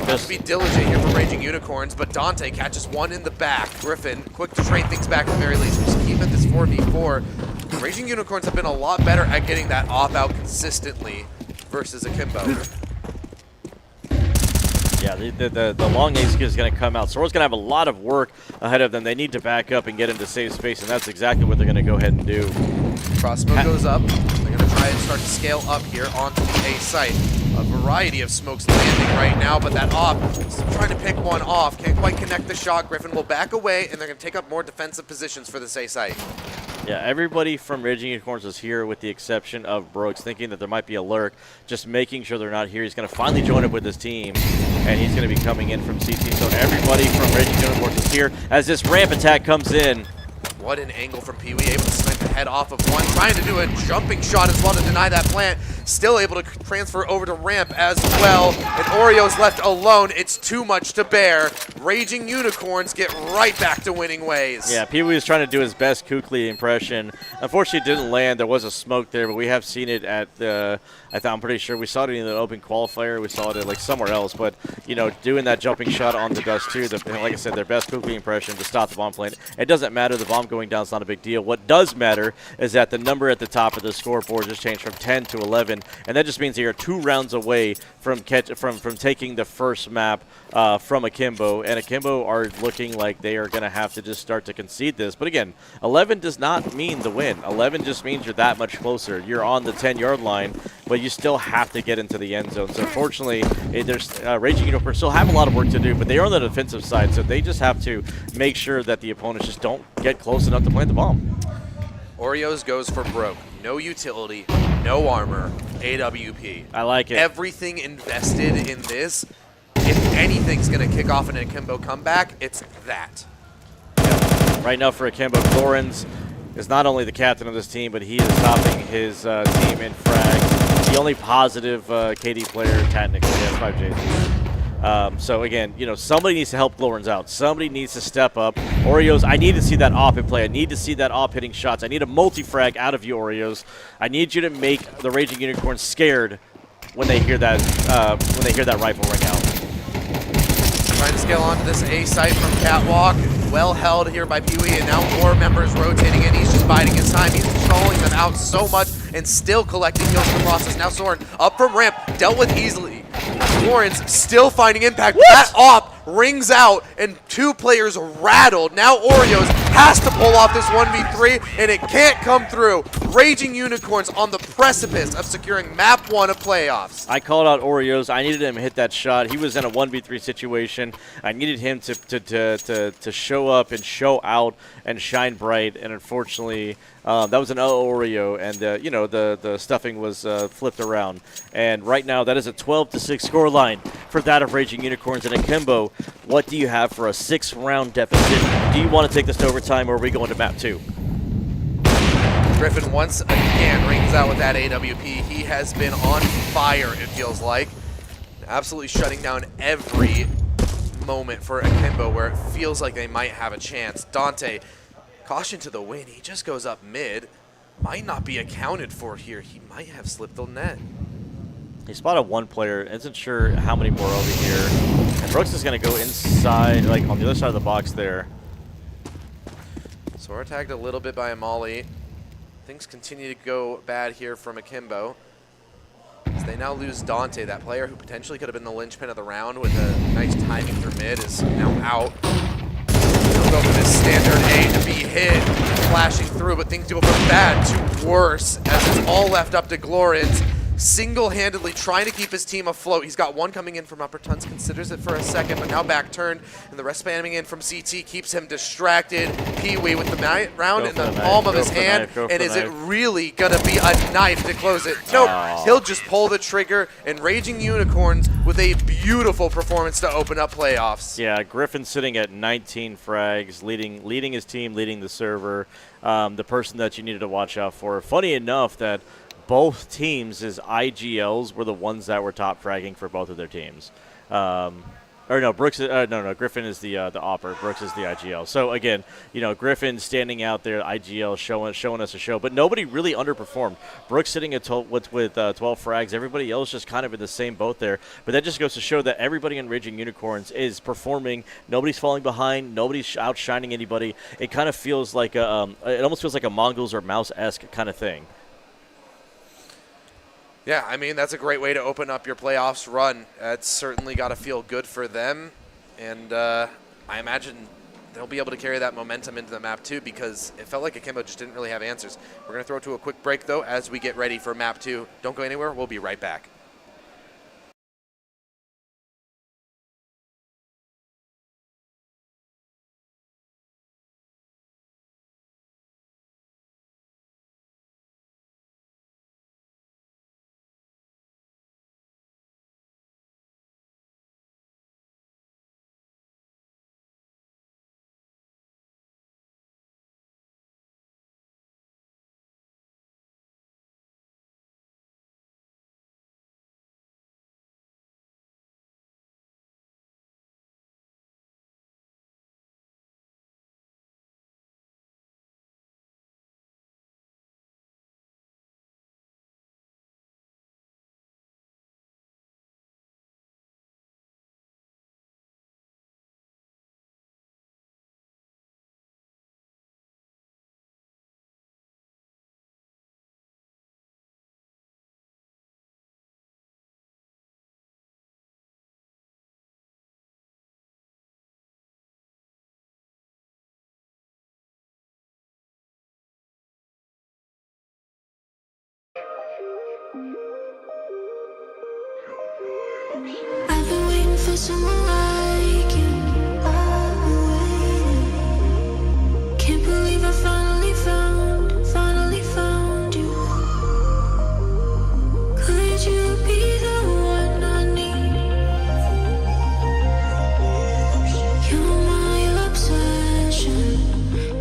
Must be diligent here from Raging Unicorns, but Dante catches one in the back. Griffin, quick to trade things back at the very least. We just keep it this 4v4. Raging Unicorns have been a lot better at getting that off out consistently versus Akimbo. Yeah, the long ace is going to come out. Sora's going to have a lot of work ahead of them. They need to back up and get into safe space, and that's exactly what they're going to go ahead and do. Cross smoke goes up. They're going to try and start to scale up here onto the A site. A variety of smokes landing right now, but that op is trying to pick one off. Can't quite connect the shot. Griffin will back away, and they're going to take up more defensive positions for this A site. Yeah, everybody from Raging Unicorns is here with the exception of Brooks, thinking that there might be a lurk, just making sure they're not here. He's going to finally join up with his team, and he's going to be coming in from CT. So everybody from Raging Unicorns is here as this ramp attack comes in. What an angle from Pee-wee, able to snipe the head off of one, trying to do a jumping shot as well to deny that plant. Still able to transfer over to ramp as well, and Oreo's left alone. It's too much to bear. Raging Unicorns get right back to winning ways. Yeah, Pee-wee was trying to do his best Kukli impression. Unfortunately, it didn't land. There was a smoke there, but we have seen it at the, I'm pretty sure we saw it in the open qualifier. We saw it at, like, somewhere else, but, you know, doing that jumping shot on the dust too, like I said, their best Kukli impression to stop the bomb plant. It doesn't matter. The bomb going down is not a big deal. What does matter is that the number at the top of the scoreboard just changed from 10 to 11, and that just means that you're 2 rounds away from taking the first map from Akimbo, and Akimbo are looking like they are going to have to just start to concede this. But again, 11 does not mean the win. 11 just means you're that much closer. You're on the 10-yard line, but you still have to get into the end zone. So unfortunately, there's Raging Unicorns still have a lot of work to do, but they are on the defensive side, so they just have to make sure that the opponents just don't get close enough to plant the bomb. Oreos goes for broke. No utility, no armor, AWP. I like it. Everything invested in this. If anything's going to kick off an Akimbo comeback, it's that. Right now for Akimbo, Lawrence is not only the captain of this team, but he is topping his team in frag. The only positive KD player technically has 5 J's. So again, you know, somebody needs to help Lawrence out. Somebody needs to step up. Oreos, I need to see that op in play. I need to see that op hitting shots. I need a multi-frag out of you, Oreos. I need you to make the Raging Unicorns scared when they hear that rifle ring out. Trying to scale onto this A site from Catwalk. Well held here by Pee-wee, and now more members rotating in. He's just biding his time. He's controlling them out so much and still collecting kills in the process. Now Soren up from ramp, dealt with easily. Lawrence still finding impact. What? That op rings out and 2 players rattled. Now Oreos has to pull off this 1v3 and it can't come through. Raging Unicorns on the precipice of securing map 1 of playoffs. I called out Oreos. I needed him to hit that shot. He was in a 1v3 situation. I needed him to show up and show out and shine bright, and unfortunately that was an Oreo, and the stuffing was flipped around. And right now that is a 12-6 score line for that of Raging Unicorns. And Akimbo, what do you have for a 6-round deficit? Do you want to take this to overtime, or are we going to map 2? Griffin once again rings out with that AWP. He has been on fire, it feels like. absolutely shutting down every moment for Akimbo where it feels like they might have a chance. Dante, caution to the wind. He just goes up mid. Might not be accounted for here. He might have slipped the net. He spotted one player. Isn't sure how many more over here. And Brooks is going to go inside, like on the other side of the box there. Sora tagged a little bit by Amali. Things continue to go bad here from Akimbo. As they now lose Dante, that player who potentially could have been the linchpin of the round with a nice timing through mid is now out. He'll go for this standard A to be hit, flashing through, but things go from bad to worse as it's all left up to Glorins. Single-handedly trying to keep his team afloat. He's got one coming in from upper tuns, considers it for a second, but now back turned, and the rest spamming in from CT keeps him distracted. Pee-wee with the round in the palm of his hand, and is it really going to be a knife to close it? Nope, he'll just pull the trigger, and Raging Unicorns with a beautiful performance to open up playoffs. Yeah, Griffin sitting at 19 frags, leading his team, leading the server, the person that you needed to watch out for. Funny enough that both teams' IGLs were the ones that were top fragging for both of their teams. Or no, Brooks. No. Griffin is the opper. Brooks is the IGL. So again, Griffin standing out there, IGL showing us a show, but nobody really underperformed. Brooks sitting at with 12 frags. Everybody else just kind of in the same boat there. But that just goes to show that everybody in Raging Unicorns is performing. Nobody's falling behind. Nobody's outshining anybody. It kind of feels like it almost feels like a Mongols or Mouse-esque kind of thing. Yeah, I mean, that's a great way to open up your playoffs run. It's certainly got to feel good for them, and I imagine they'll be able to carry that momentum into the map too, because it felt like Akimbo just didn't really have answers. We're going to throw it to a quick break, though, as we get ready for map 2. Don't go anywhere. We'll be right back. I've been waiting for someone like you. I've been waiting. Can't believe I finally found you. Could you be the one I need? You're my obsession.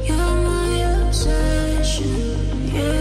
You're my obsession. Yeah.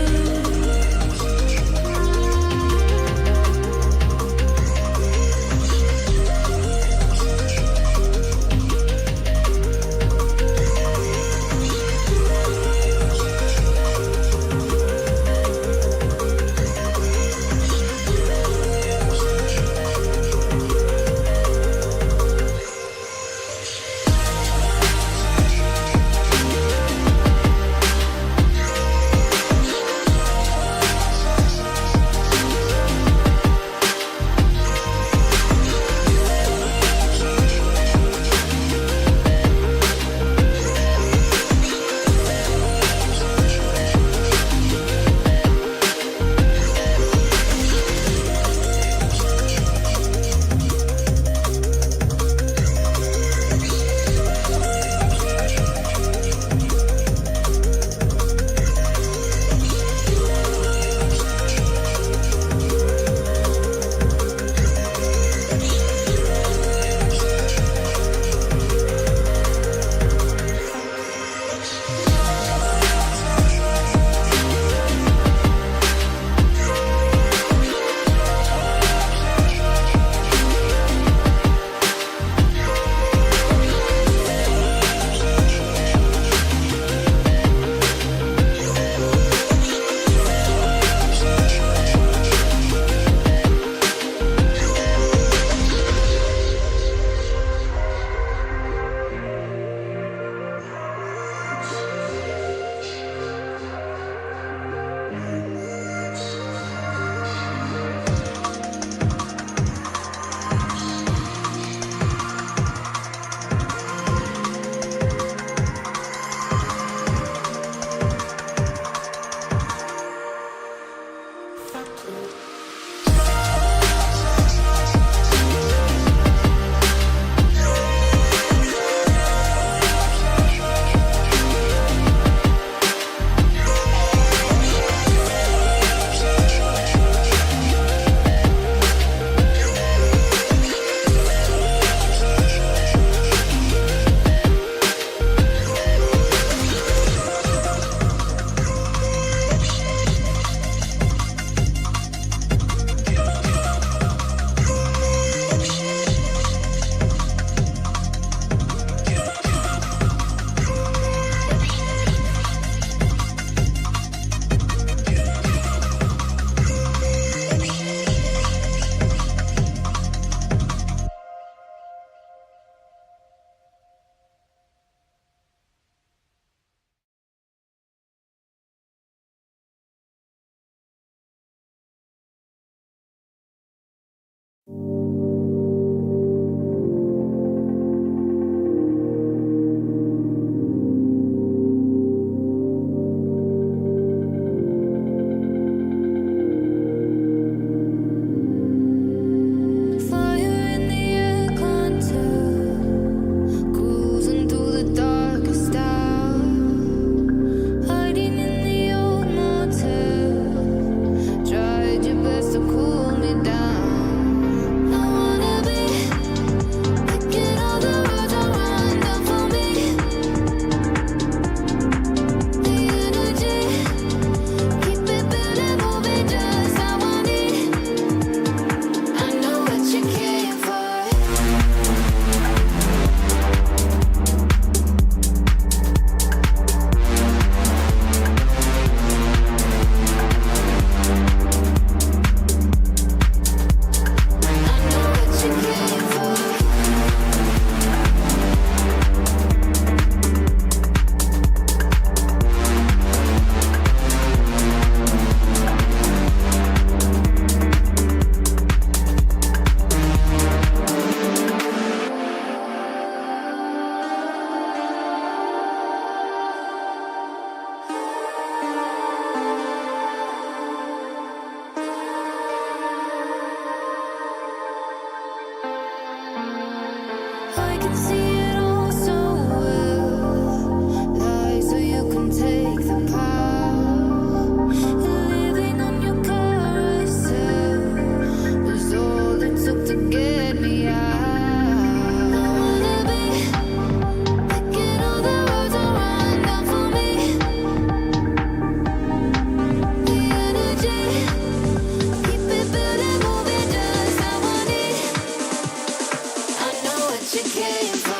what you came for.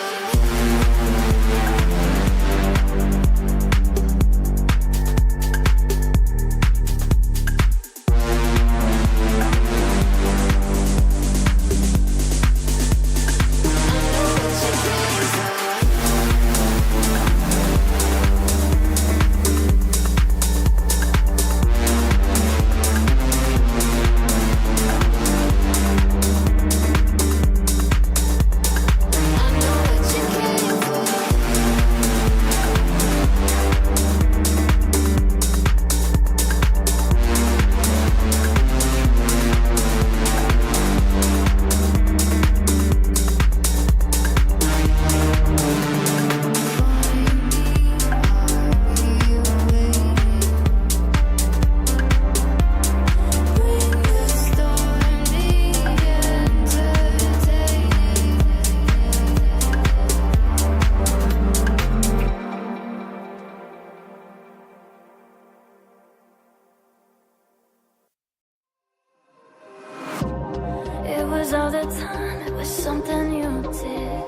It was all the time, it was something you did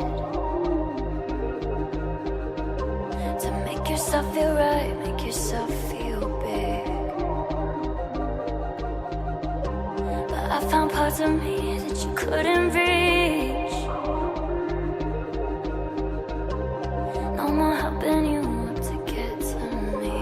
to make yourself feel right, make yourself feel big. But I found parts of me that you couldn't reach. No more helping you up to get to me.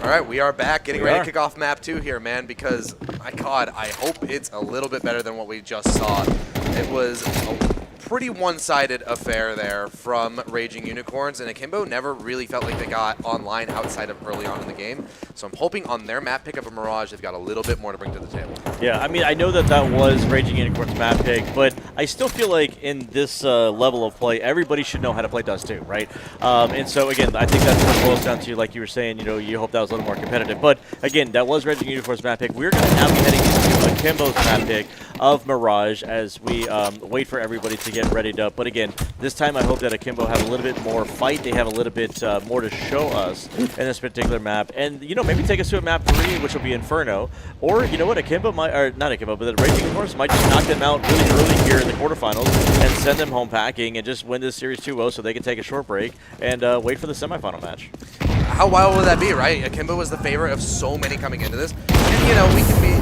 All right, we are back, getting ready to kick off map 2 here, man, because, my God, I hope it's a little bit better than what we just saw. It was a pretty one-sided affair there from Raging Unicorns, and Akimbo never really felt like they got online outside of early on in the game. So I'm hoping on their map pick of a Mirage, they've got a little bit more to bring to the table. Yeah, I mean, I know that that was Raging Unicorn's map pick, but I still feel like in this level of play, everybody should know how to play Dust 2, right? And so, again, I think that's what it boils down to, like you were saying, you know, you hope that was a little more competitive. But, again, that was Raging Unicorn's map pick. We're going to now be heading into Akimbo's map pick of Mirage as we wait for everybody to get readied up. But, again, this time I hope that Akimbo have a little bit more fight. They have a little bit more to show us in this particular map. And, you know, maybe take us to a map 3, which will be Inferno. Or, you know what, Akimbo might, or not Akimbo, but the Raging Unicorns might just knock them out really early here in the quarterfinals and send them home packing and just win this series 2-0 so they can take a short break and wait for the semifinal match. How wild would that be, right? Akimbo was the favorite of so many coming into this. And, you know,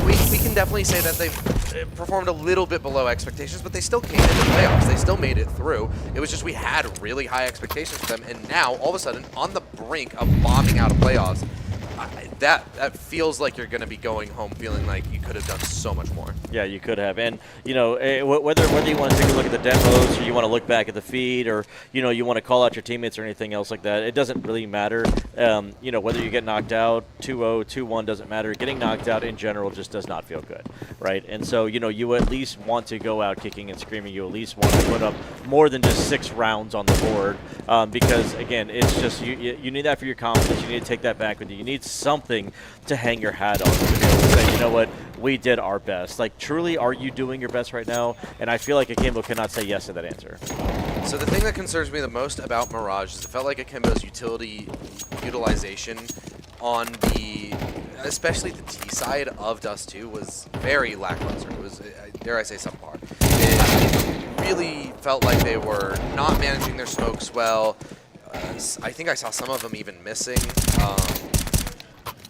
we can definitely say that they've performed a little bit below expectations, but they still came into the playoffs. They still made it through. It was just we had really high expectations for them, and now, all of a sudden, on the brink of bombing out of playoffs, that feels like you're going to be going home feeling like you could have done so much more. Yeah, you could have. And, you know, whether you want to take a look at the demos or you want to look back at the feed or, you know, you want to call out your teammates or anything else like that, it doesn't really matter. You know, whether you get knocked out 2-0, 2-1 doesn't matter. Getting knocked out in general just does not feel good, right? And so, you know, you at least want to go out kicking and screaming. You at least want to put up more than just 6 rounds on the board because, again, it's just you need that for your confidence. You need to take that back with you. You need something to hang your hat on to be able to say, you know what, we did our best. Like, truly, are you doing your best right now? And I feel like Akimbo cannot say yes to that answer. So the thing that concerns me the most about Mirage is it felt like Akimbo's utilization on the, especially the T side of Dust 2 was very lackluster. It was, dare I say, subpar. It really felt like they were not managing their smokes well. I think I saw some of them even missing.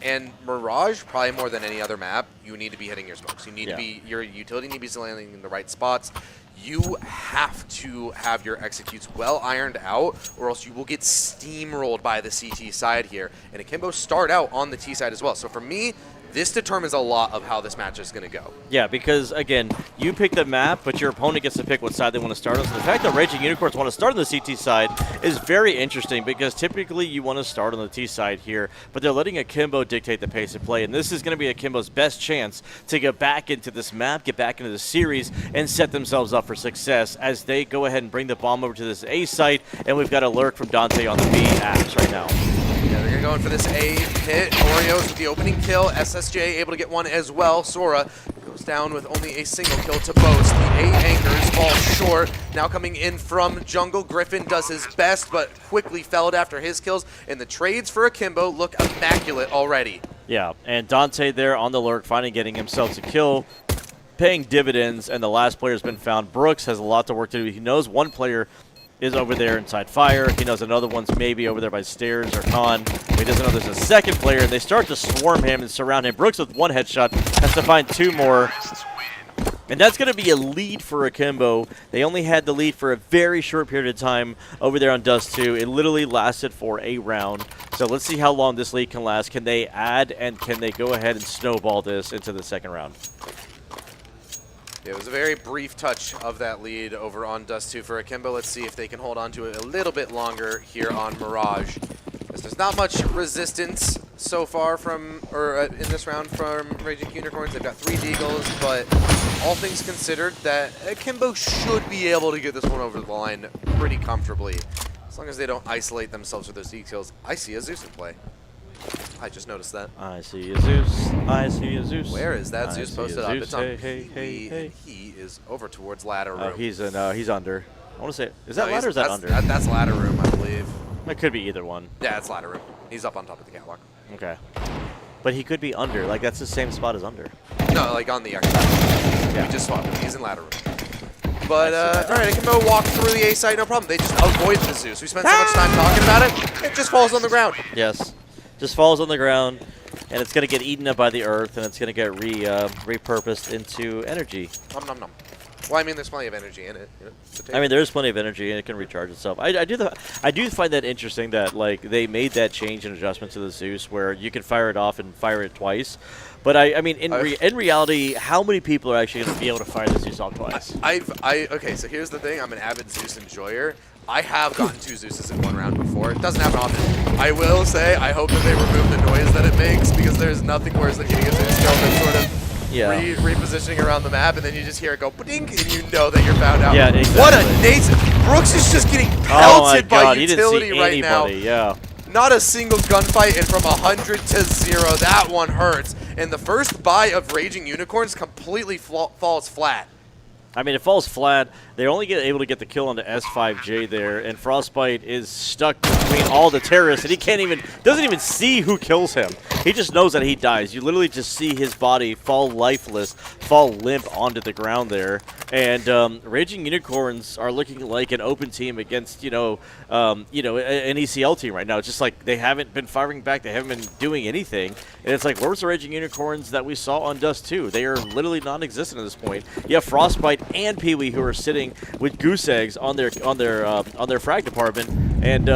And Mirage, probably more than any other map, you need to be hitting your smokes. You need to be, your utility need to be landing in the right spots. You have to have your executes well ironed out, or else you will get steamrolled by the CT side here. And Akimbo start out on the T side as well. So for me, this determines a lot of how this match is going to go. Yeah, because, again, you pick the map, but your opponent gets to pick what side they want to start on. So the fact that Raging Unicorns want to start on the CT side is very interesting because typically you want to start on the T side here, but they're letting Akimbo dictate the pace of play. And this is going to be Akimbo's best chance to get back into this map, get back into the series, and set themselves up for success as they go ahead and bring the bomb over to this A site. And we've got a lurk from Dante on the B apps right now. Yeah, they're going to go in for this A hit. Oreos with the opening kill. SSJ able to get one as well. Sora goes down with only a single kill to boast. The A anchors fall short. Now coming in from Jungle. Griffin does his best, but quickly felled after his kills. And the trades for Akimbo look immaculate already. Yeah, and Dante there on the lurk, finally getting himself a kill. paying dividends, and the last player has been found. Brooks has a lot to work to do. He knows one player is over there inside fire. He knows another one's maybe over there by stairs or con. He doesn't know there's a second player, and they start to swarm him and surround him. Brooks with one headshot has to find 2 more. And that's going to be a lead for Akimbo. They only had the lead for a very short period of time over there on Dust 2. It literally lasted for a round. So let's see how long this lead can last. Can they add, and can they go ahead and snowball this into the second round? It was a very brief touch of that lead over on Dust 2 for Akimbo. Let's see if they can hold on to it a little bit longer here on Mirage. As there's not much resistance so far from, in this round from Raging Unicorns. They've got 3 Deagles, but all things considered, that Akimbo should be able to get this one over the line pretty comfortably. As long as they don't isolate themselves with those details. I see a Zeus in play. I just noticed that. I see a Zeus. I see a Zeus. Where is that I Zeus see posted a up? Zeus. It's on Hey, hey. He is over towards ladder room. Oh, he's under. I want to say, is that No, ladder or is that under? That's ladder room, I believe. It could be either one. Yeah, it's ladder room. He's up on top of the catwalk. Okay. But he could be under. Like, that's the same spot as under. No, like on the X. Yeah. We just swapped him. He's in ladder room. But, alright, Akimbo walk through the A site, no problem. They just avoid the Zeus. We spent so much time talking about it, it just falls on the ground. Yes. Just falls on the ground, and it's going to get eaten up by the earth, and it's going to get repurposed into energy. Nom nom nom. Well, I mean, there's plenty of energy in it. You know, I mean, there's plenty of energy, and it can recharge itself. I do find that interesting that, like, they made that change and adjustment to the Zeus where you can fire it off and fire it twice. But, I mean, in reality, how many people are actually going to be able to fire the Zeus off twice? Okay, so here's the thing. I'm an avid Zeus enjoyer. I have gotten 2 Zeuses in 1 round before. It doesn't happen often. I will say, I hope that they remove the noise that it makes, because there's nothing worse than getting a Zeus kill that's sort of repositioning around the map, and then you just hear it go ba-dink, and you know that you're found out. Yeah, exactly. What a Nate! Brooks is just getting pelted by utility right now. Yeah. Not a single gunfight, and from 100 to 0, that one hurts. And the first buy of Raging Unicorns completely falls flat. I mean, it falls flat. They're only able to get the kill onto S5J there, and Frostbite is stuck between all the terrorists, and he doesn't even see who kills him. He just knows that he dies. You literally just see his body fall lifeless, fall limp onto the ground there. And Raging Unicorns are looking like an open team against, an ECL team right now. It's just like they haven't been firing back. They haven't been doing anything. And it's like, where's the Raging Unicorns that we saw on Dust 2? They are literally non-existent at this point. You have Frostbite and Pee-wee who are sitting with goose eggs on their frag department, and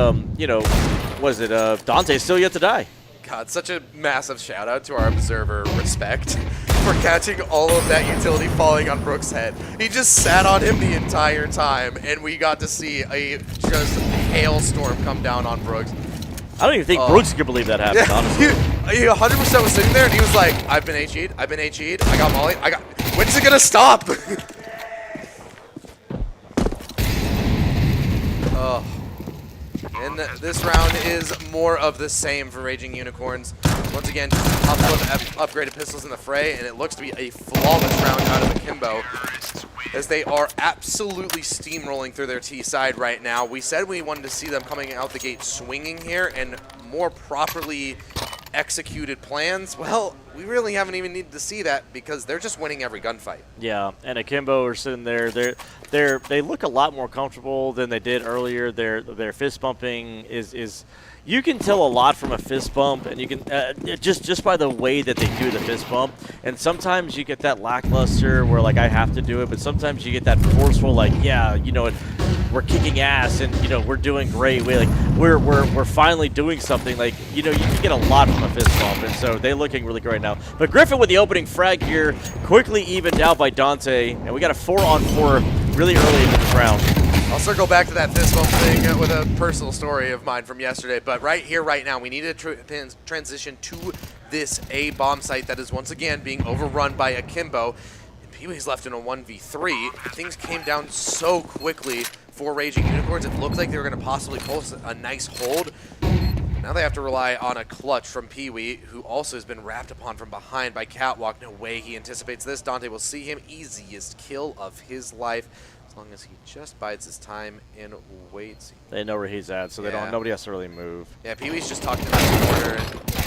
was it Dante's still yet to die? God, such a massive shout out to our observer Respect for catching all of that utility falling on Brooks' head. He just sat on him the entire time, and we got to see a just hailstorm come down on Brooks. I don't even think Brooks could believe that happened, honestly. He 100% was sitting there, and he was like, I've been HE'd, I got Molly, when's it gonna stop? And this round is more of the same for Raging Unicorns. Once again, just a couple of upgraded pistols in the fray, and it looks to be a flawless round out of Akimbo, as they are absolutely steamrolling through their T side right now. We said we wanted to see them coming out the gate swinging here and more properly executed plans. Well, we really haven't even needed to see that because they're just winning every gunfight. Yeah, and Akimbo are sitting there. They look a lot more comfortable than they did earlier. Their fist bumping is you can tell a lot from a fist bump, and you can just by the way that they do the fist bump. And sometimes you get that lackluster where like I have to do it, but sometimes you get that forceful like we're kicking ass and we're doing great. We're finally doing something. Like you can get a lot from a fist bump, and so they're looking really great now. But Griffin with the opening frag here, quickly evened out by Dante, and we got a 4-on-4 really early in this round. I'll circle back to that fist bump thing with a personal story of mine from yesterday, but right here, right now, we need to transition to this A bomb site that is once again being overrun by Akimbo. And Pee-wee's left in a 1v3. Things came down so quickly for Raging Unicorns. It looked like they were going to possibly pull a nice hold. Now they have to rely on a clutch from Pee-wee, who also has been wrapped upon from behind by Catwalk. No way he anticipates this. Dante will see him. Easiest kill of his life. As long as he just bides his time and waits. They know where he's at, so nobody has to really move. Yeah, Pee-wee's just tucked in that corner,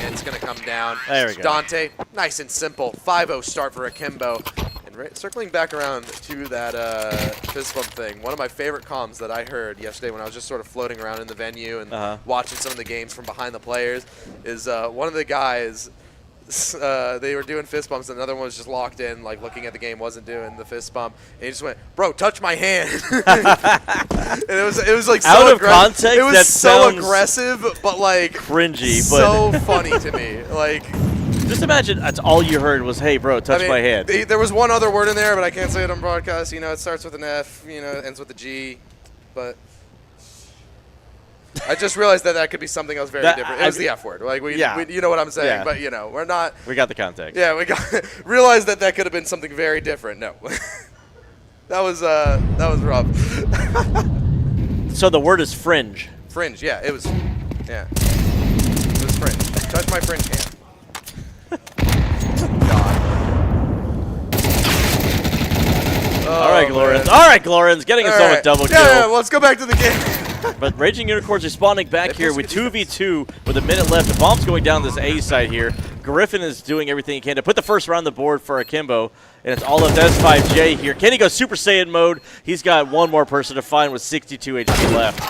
and it's going to come down. There we go. Dante, nice and simple. 5-0 start for Akimbo. And And circling back around to that fist bump thing, one of my favorite comms that I heard yesterday when I was just sort of floating around in the venue and watching some of the games from behind the players is one of the guys, they were doing fist bumps and another one was just locked in, like looking at the game, wasn't doing the fist bump. And he just went, "Bro, touch my hand." And it was like out so of context. It was that so sounds aggressive, but like cringy, so funny to me. Like, just imagine that's all you heard was, "Hey, bro, touch my hand." There was one other word in there, but I can't say it on broadcast. You know, it starts with an F. You know, it ends with a G. But I just realized that could be something else very different. It was the F word. Like we, you know what I'm saying. Yeah. But you know, we're not. We got the context. Yeah, we got realized that could have been something very different. No, that was rough. So the word is fringe. Fringe. Yeah, it was. Yeah, it was fringe. Touch my fringe hand. All right, Glorens. All right, Glorens, getting himself a double kill. Yeah, let's go back to the game. But Raging Unicorns responding back here with 2v2 with a minute left. The bomb's going down this A side here. Griffin is doing everything he can to put the first round on the board for Akimbo. And it's all up to S5J here. Can he go Super Saiyan mode? He's got one more person to find with 62 HP left.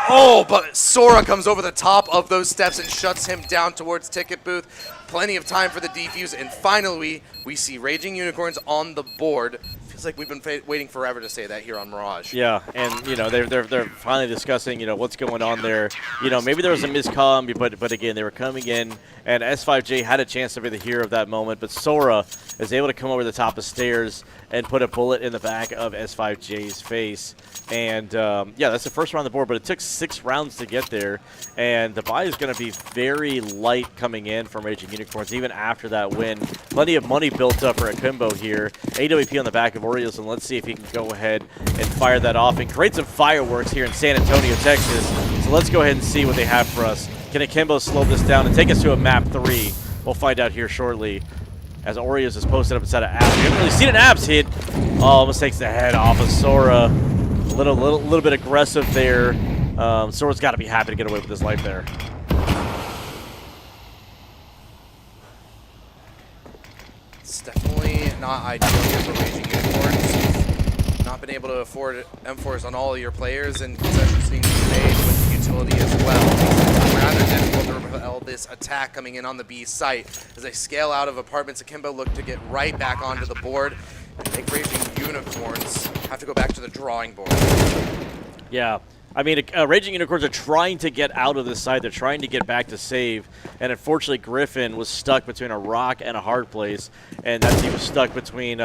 Oh, but Sora comes over the top of those steps and shuts him down towards Ticket Booth. Plenty of time for the defuse. And finally, we see Raging Unicorns on the board. Feels like we've been waiting forever to say that here on Mirage. Yeah, and you know they're finally discussing what's going on there. Maybe there was a miscomm, but again they were coming in, and S5J had a chance to be the hero of that moment, but Sora is able to come over the top of stairs and put a bullet in the back of S5J's face. And yeah, that's the first round on the board, but it took 6 rounds to get there, and the buy is going to be very light coming in from Raging Unicorns even after that win. Plenty of money built up for Akimbo here. AWP on the back of Orioles, and let's see if he can go ahead and fire that off and create some fireworks here in San Antonio, Texas. So let's go ahead and see what they have for us. Can Akimbo slow this down and take us to a map 3? We'll find out here shortly. As Oreos is posted up inside of Abs. We haven't really seen an Abs hit. Oh, almost takes the head off of Sora. A little bit aggressive there. Sora's got to be happy to get away with his life there. It's definitely not ideal here for Raging Unicorns. Not been able to afford M4s on all of your players, and concessions being made with the utility as well. Rather difficult to repel this attack coming in on the B site. As they scale out of apartments, Akimbo look to get right back onto the board and make Raging Unicorns have to go back to the drawing board. Yeah. I mean, Raging Unicorns are trying to get out of this side. They're trying to get back to save. And unfortunately, Griffin was stuck between a rock and a hard place. And he was stuck between,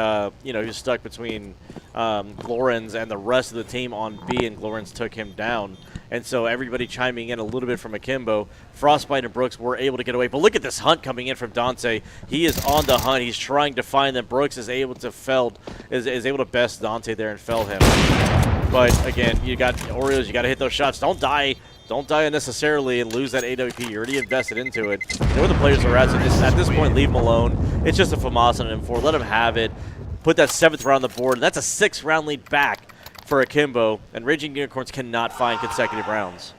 Glorens and the rest of the team on B, and Glorens took him down. And so everybody chiming in a little bit from Akimbo. Frostbite and Brooks were able to get away. But look at this hunt coming in from Dante. He is on the hunt. He's trying to find them. Brooks is able to is able to best Dante there and fell him. But again, you got Oreos. You got to hit those shots. Don't die. Don't die unnecessarily and lose that AWP. You already invested into it. You know where the players are at. So just at this point, leave them alone. It's just a FAMAS and an M4. Let them have it. Put that 7th round on the board. And that's a 6-round lead back for Akimbo, and Raging Unicorns cannot find consecutive rounds.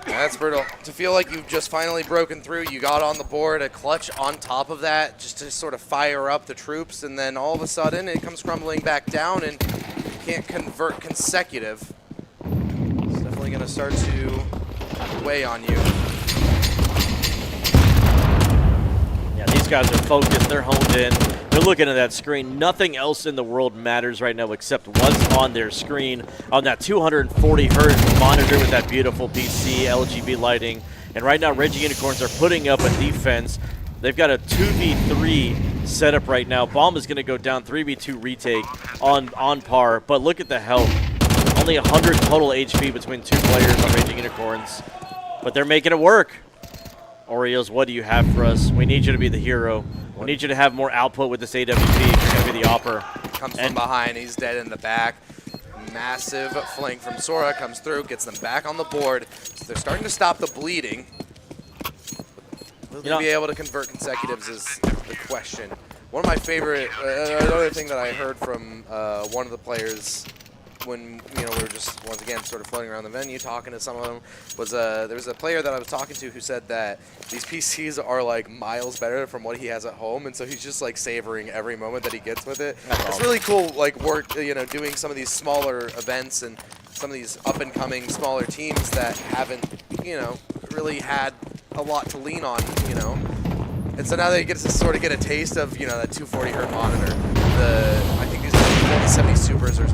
That's brutal. To feel like you've just finally broken through, you got on the board, a clutch on top of that, just to sort of fire up the troops, and then all of a sudden it comes crumbling back down, and you can't convert consecutive. It's definitely going to start to weigh on you. Yeah, these guys are focused. They're honed in. They're looking at that screen. Nothing else in the world matters right now except what's on their screen on that 240 hertz monitor with that beautiful PC LGB lighting. And right now, Raging Unicorns are putting up a defense. They've got a 2v3 setup right now. Bomb is going to go down 3v2 retake on par. But look at the health. Only 100 total HP between 2 players on Raging Unicorns. But they're making it work. Oreos, what do you have for us? We need you to be the hero. We need you to have more output with this AWP if you're going to be the opper. Comes from behind. He's dead in the back. Massive fling from Sora comes through, gets them back on the board. So they're starting to stop the bleeding. Will they be able to convert consecutives is the question. One of my favorite, another thing that I heard from one of the players when we were just once again sort of floating around the venue talking to some of them was there was a player that I was talking to who said that these PCs are like miles better from what he has at home, and so he's just like savoring every moment that he gets with it. It's really cool, like work doing some of these smaller events and some of these up and coming smaller teams that haven't really had a lot to lean on, And so now that he gets to sort of get a taste of, that 240 hertz monitor, I think these are 4070 Supers or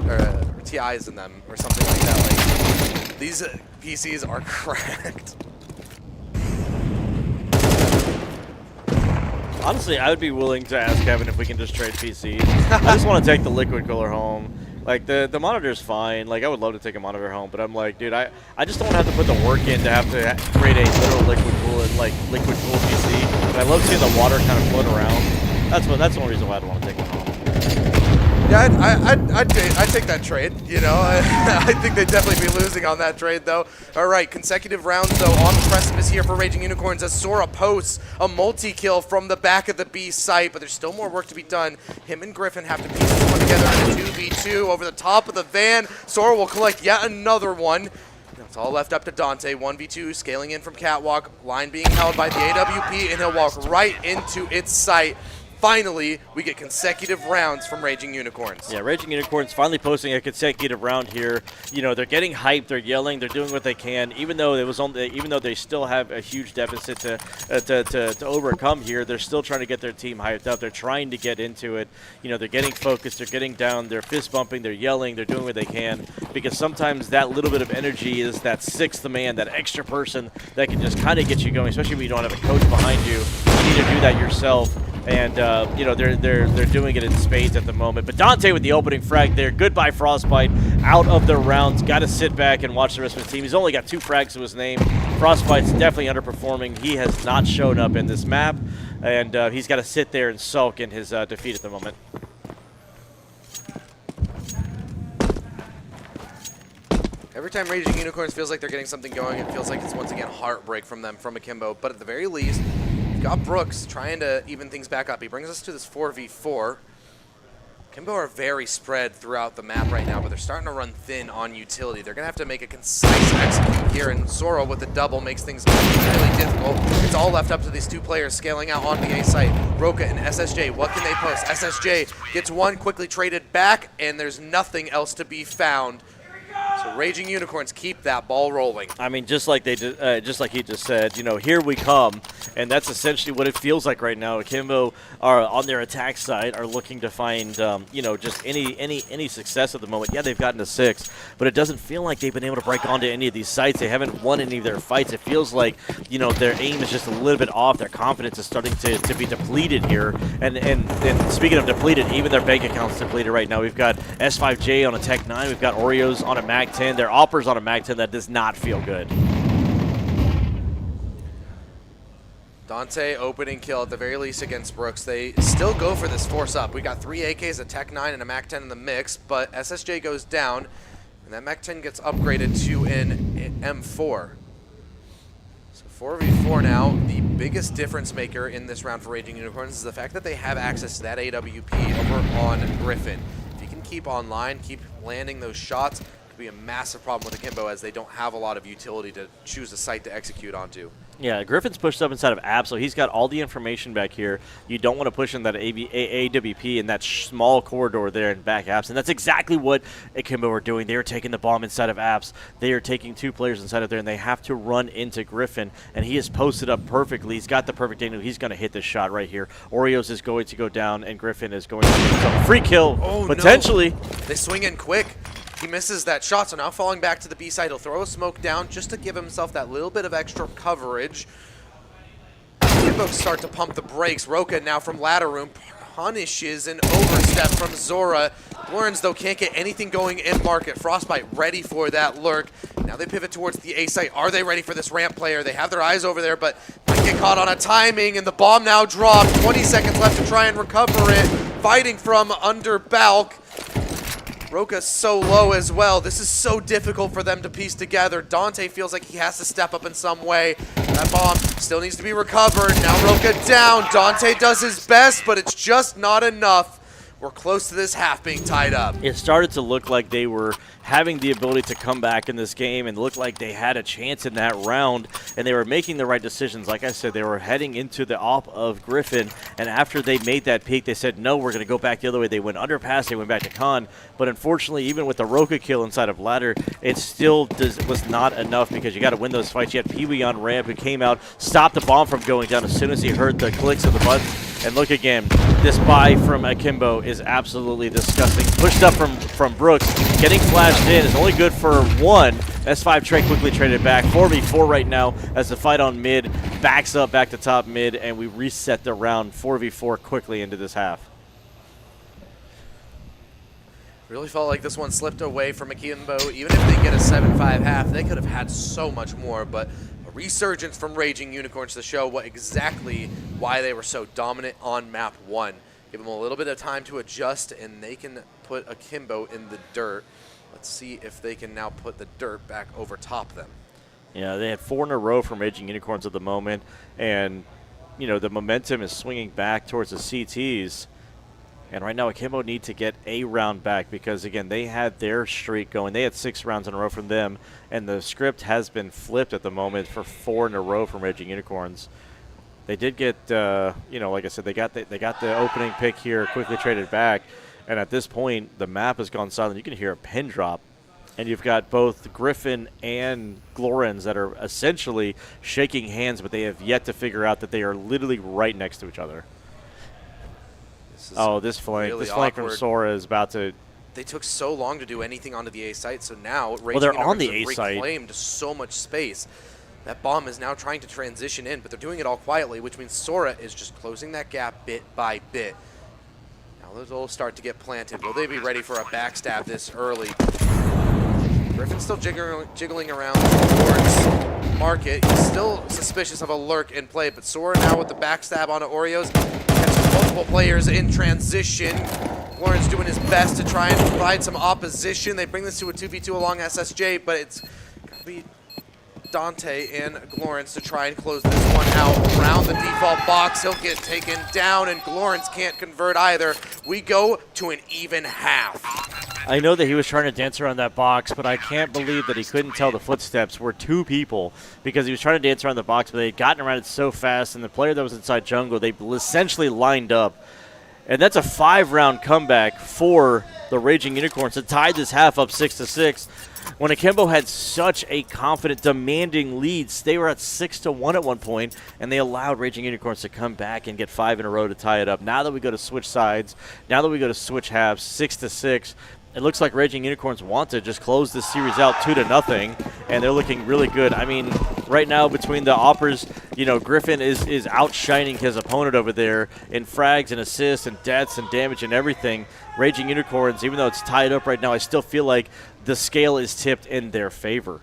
TIs in them or something like that. Like, these PCs are cracked. Honestly, I would be willing to ask Kevin if we can just trade PCs. I just want to take the liquid cooler home. Like, the monitor's fine. Like, I would love to take a monitor home, but I'm like, dude, I just don't have to put the work in to have to create a literal liquid cool PC. But I love seeing the water kind of float around. That's the only reason why I'd want to take it home. Yeah, I'd take that trade, I think they'd definitely be losing on that trade, though. All right, consecutive rounds, though, on the precipice here for Raging Unicorns as Sora posts a multi-kill from the back of the B site, but there's still more work to be done. Him and Griffin have to piece this one together in a 2v2 over the top of the van. Sora will collect yet another one. It's all left up to Dante. 1v2 scaling in from Catwalk. Line being held by the AWP, and he'll walk right into its site. Finally, we get consecutive rounds from Raging Unicorns. Yeah, Raging Unicorns finally posting a consecutive round here. They're getting hyped, they're yelling, they're doing what they can. Even though they still have a huge deficit to overcome here, they're still trying to get their team hyped up. They're trying to get into it. They're getting focused, they're getting down, they're fist bumping, they're yelling, they're doing what they can. Because sometimes that little bit of energy is that sixth man, that extra person that can just kind of get you going, especially when you don't have a coach behind you. You need to do that yourself. And they're doing it in spades at the moment. But Dante with the opening frag there. Goodbye Frostbite, out of the rounds. Got to sit back and watch the rest of his team. He's only got 2 frags to his name. Frostbite's definitely underperforming. He has not shown up in this map, and he's got to sit there and sulk in his defeat at the moment. Every time Raging Unicorns feels like they're getting something going, it feels like it's once again heartbreak from them, from Akimbo. But at the very least, got Brooks trying to even things back up. He brings us to this 4v4. Akimbo are very spread throughout the map right now, but they're starting to run thin on utility. They're going to have to make a concise execute here, and Sora with the double makes things really difficult. It's all left up to these 2 players scaling out onto the A site. Roka and SSJ, what can they post? SSJ gets one, quickly traded back, and there's nothing else to be found. So Raging Unicorns keep that ball rolling. I mean, just like he just said, here we come, and that's essentially what it feels like right now. Akimbo are on their attack side, are looking to find, just any success at the moment. Yeah, they've gotten to 6, but it doesn't feel like they've been able to break onto any of these sites. They haven't won any of their fights. It feels like, their aim is just a little bit off. Their confidence is starting to be depleted here. And speaking of depleted, even their bank account's depleted right now. We've got S5J on a Tech 9. We've got Oreos on a Mac 10. Their Oppers on a Mac 10 that does not feel good. Dante opening kill at the very least against Brooks. They still go for this force up. We got 3 AKs, a Tech 9, and a Mac 10 in the mix, but SSJ goes down, and that Mac 10 gets upgraded to an M4. So 4v4 now. The biggest difference maker in this round for Raging Unicorns is the fact that they have access to that AWP over on Griffin. If you can keep online, keep landing those shots, it could be a massive problem with Akimbo as they don't have a lot of utility to choose a site to execute onto. Yeah, Griffin's pushed up inside of App, so he's got all the information back here. You don't want to push in that AWP in that small corridor there in back Apps, and that's exactly what Akimbo are doing. They are taking the bomb inside of Apps. They are taking 2 players inside of there, and they have to run into Griffin, and he is posted up perfectly. He's got the perfect angle. He's going to hit this shot right here. Oreos is going to go down, and Griffin is going to get himself a free kill, potentially. No. They swing in quick. He misses that shot, so now falling back to the B side. He'll throw a smoke down just to give himself that little bit of extra coverage. Akimbo start to pump the brakes. Roka now from ladder room punishes an overstep from Zora. Learns, though, can't get anything going in market. Frostbite ready for that lurk. Now they pivot towards the A site. Are they ready for this ramp player? They have their eyes over there, but might get caught on a timing, and the bomb now dropped. 20 seconds left to try and recover it. Fighting from under Balk. Roka's so low as well. This is so difficult for them to piece together. Dante feels like he has to step up in some way. That bomb still needs to be recovered. Now Roka down. Dante does his best, but it's just not enough. we're close to this half being tied up. It started to look like they were having the ability to come back in this game and looked like they had a chance in that round, and they were making the right decisions. Like I said, they were heading into the op of Griffin, and after they made that peak, they said, no, we're going to go back the other way. They went underpass, they went back to Khan, but unfortunately, even with the Roka kill inside of Ladder, it still was not enough because you got to win those fights. You had Pee-wee on ramp who came out, stopped the bomb from going down as soon as he heard the clicks of the button. And look again, this buy from Akimbo is absolutely disgusting. Pushed up from Brooks, getting flashed in is only good for one. S5 Trey quickly traded back. 4v4 right now as the fight on mid backs up back to top mid, and we reset the round 4v4 quickly into this half. Really felt like this one slipped away from Akimbo. Even if they get a 7-5 half, they could have had so much more, but a resurgence from Raging Unicorns to show what exactly why they were so dominant on map 1. Give them a little bit of time to adjust, and they can put Akimbo in the dirt. Let's see if they can now put the dirt back over top them. Yeah, they had 4 in a row from Raging Unicorns at the moment, and you know the momentum is swinging back towards the CTs. And right now, Akimbo need to get a round back because, again, they had their streak going. They had 6 rounds in a row from them, and the script has been flipped at the moment for 4 in a row from Raging Unicorns. They did get, you know, like I said, they got the opening pick here, quickly traded back, and at this point, the map has gone silent. You can hear a pin drop, and you've got both Griffin and Glorens that are essentially shaking hands, but they have yet to figure out that they are literally right next to each other. This flank. Really this flank from Sora is about to. They took so long to do anything onto the A site, so now they're on the A site. Reclaimed so much space. That bomb is now trying to transition in, but they're doing it all quietly, which means Sora is just closing that gap bit by bit. Now those will start to get planted. Will they be ready for a backstab this early? Griffin's still jiggling around towards Market. He's still suspicious of a lurk in play, but Sora now with the backstab onto Oreos. Catches multiple players in transition. Lawrence doing his best to try and provide some opposition. They bring this to a 2v2 along SSJ, but it's going to be Dante and Glorens to try and close this one out. Around the default box, he'll get taken down, and Glorens can't convert either. We go to an even half. I know that he was trying to dance around that box, but I can't believe that he couldn't tell the footsteps were 2 people because he was trying to dance around the box, but they had gotten around it so fast, and the player that was inside jungle, they essentially lined up. And that's a 5-round comeback for the Raging Unicorns to tie this half up 6-6. When Akimbo had such a confident, demanding leads, they were at 6-1 at one point, and they allowed Raging Unicorns to come back and get 5 in a row to tie it up. Now that we go to switch sides, now that we go to switch halves, 6-6, it looks like Raging Unicorns want to just close this series out 2-0, and they're looking really good. I mean, right now between the offers, you know, Griffin is outshining his opponent over there in frags and assists and deaths and damage and everything. Raging Unicorns, even though it's tied up right now, I still feel like the scale is tipped in their favor.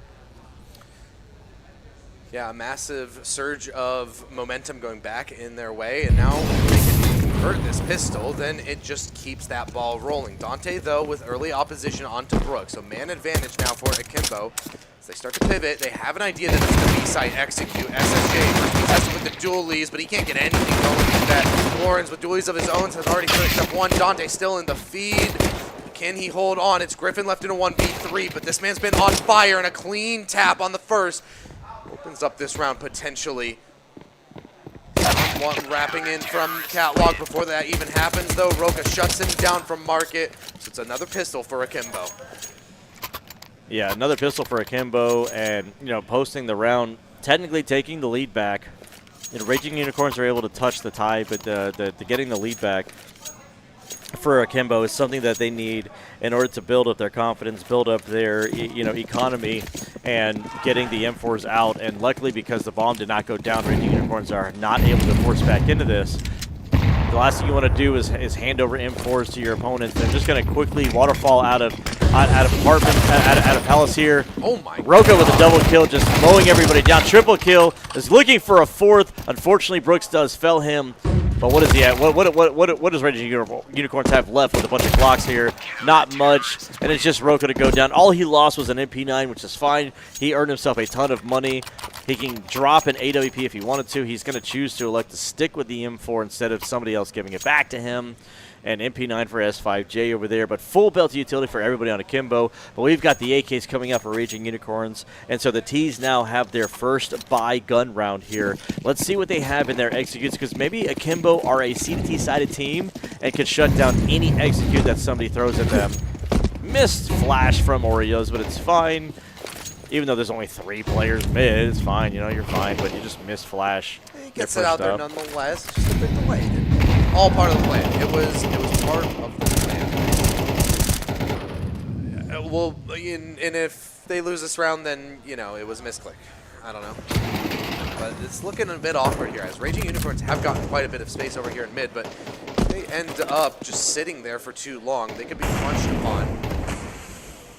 Yeah, a massive surge of momentum going back in their way, and now they can convert this pistol, then it just keeps that ball rolling. Dante, though, with early opposition onto Brooks, so man advantage now for Akimbo. As they start to pivot, they have an idea that it's the B-side execute. SSJ tested with the dualies, but he can't get anything going with that. Lawrence with dualies of his own has already finished up one. Dante still in the feed. Can he hold on? It's Griffin left in a 1v3, but this man's been on fire, and a clean tap on the first opens up this round potentially. One wrapping in from Catwalk before that even happens, though. Roka shuts him down from Market, so it's another pistol for Akimbo. Yeah, another pistol for Akimbo, and, you know, posting the round, technically taking the lead back. You know, Raging Unicorns are able to touch the tie, but the getting the lead back for Akimbo is something that they need in order to build up their confidence, build up their economy, and getting the M4s out. And luckily, because the bomb did not go down, Raging Unicorns are not able to force back into this. The last thing you want to do is hand over M4s to your opponents. They're just going to quickly waterfall out of apartment, out of Palace here. Oh my! Roka with a double kill, just mowing everybody down. Triple kill, is looking for a 4th. Unfortunately, Brooks does fell him. But what is he at? What does Raging Unicorns have left with a bunch of clocks here? Not much, and it's just Roka to go down. All he lost was an MP9, which is fine. He earned himself a ton of money. He can drop an AWP if he wanted to. He's going to choose to elect to stick with the M4 instead of somebody else giving it back to him. And MP9 for S5J over there, but full belt utility for everybody on Akimbo. But we've got the AKs coming up for Raging Unicorns, and so the T's now have their first buy gun round here. Let's see what they have in their executes, because maybe Akimbo are a C2T sided team and can shut down any execute that somebody throws at them. Missed flash from Oreos, but it's fine. Even though there's only 3 players mid, it's fine. You know, you're fine, but you just missed flash. He gets it out there nonetheless, just a bit delayed. All part of the plan. It was part of the plan. Well, and if they lose this round, then, you know, it was a misclick. I don't know. But it's looking a bit awkward here, as Raging Unicorns have gotten quite a bit of space over here in mid, but they end up just sitting there for too long. They could be crunched upon.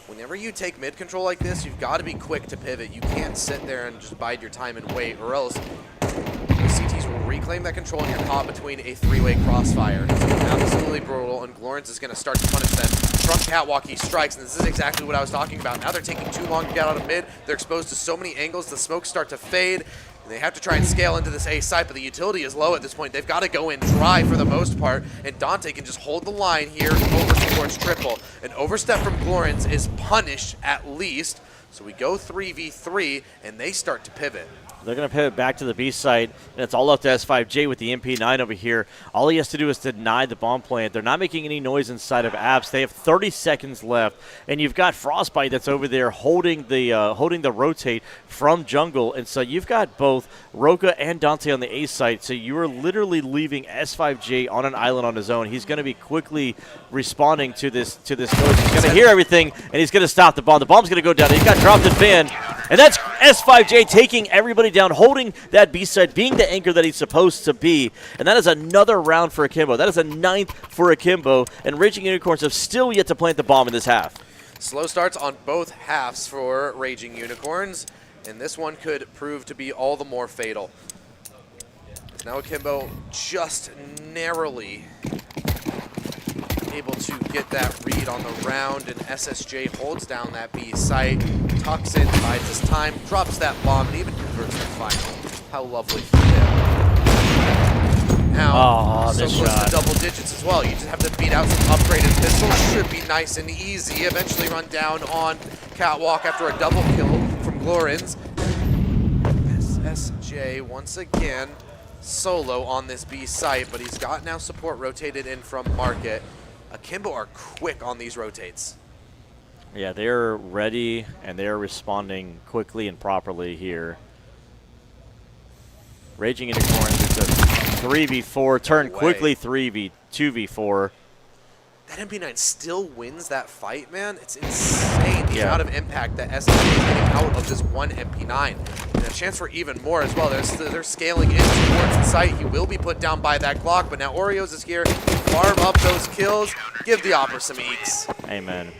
Whenever you take mid control like this, you've got to be quick to pivot. You can't sit there and just bide your time and wait, or else CTs will reclaim that control and you're caught between a 3-way crossfire. Absolutely brutal, and Glorence is going to start to punish them. From Catwalk, he strikes, and this is exactly what I was talking about. Now they're taking too long to get out of mid. They're exposed to so many angles, the smokes start to fade. They have to try and scale into this A site, but the utility is low at this point. They've got to go in dry for the most part, and Dante can just hold the line here over towards triple. An overstep from Glorence is punished at least, so we go 3v3, and they start to pivot. They're going to pivot back to the B site, and it's all up to S5J with the MP9 over here. All he has to do is deny the bomb plant. They're not making any noise inside of apps. They have 30 seconds left, and you've got Frostbite that's over there holding the rotate from jungle, and so you've got both Roka and Dante on the A site, so you are literally leaving S5J on an island on his own. He's going to be quickly responding to this noise. He's going to hear everything, and he's going to stop the bomb. The bomb's going to go down. He's got dropped in van, and that's S5J taking everybody down, holding that B side, being the anchor that he's supposed to be. And that is another round for Akimbo. That is a 9th for Akimbo. And Raging Unicorns have still yet to plant the bomb in this half. Slow starts on both halves for Raging Unicorns, and this one could prove to be all the more fatal. Now Akimbo just narrowly able to get that read on the round, and SSJ holds down that B site, tucks in, bides his time, drops that bomb, and even converts the final. How lovely for him. Now, so close to double digits as well. You just have to beat out some upgraded pistols. Should be nice and easy. Eventually run down on Catwalk after a double kill from Glorens. SSJ once again solo on this B site, but he's got now support rotated in from Market. Akimbo are quick on these rotates. Yeah, they're ready, and they're responding quickly and properly here. Raging Unicorns, it's a 3v4, turn quickly 2v4. That MP9 still wins that fight, man. It's insane the amount of impact that SSJ is getting out of this one MP9. And a chance for even more as well. They're scaling in towards the site. He will be put down by that Glock, but now Oreos is here to farm up those kills. Give the Opera some eeks. Amen.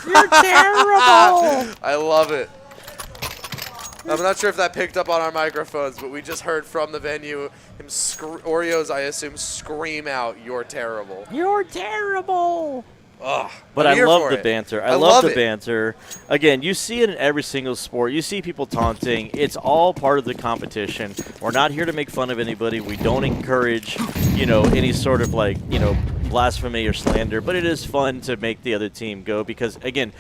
You're terrible! I love it. I'm not sure if that picked up on our microphones, but we just heard from the venue him Oreos, I assume, scream out, "You're terrible." You're terrible! Ugh, but I love the banter. I love the banter. Again, you see it in every single sport. You see people taunting. It's all part of the competition. We're not here to make fun of anybody. We don't encourage, any sort of blasphemy or slander, but it is fun to make the other team go because, again,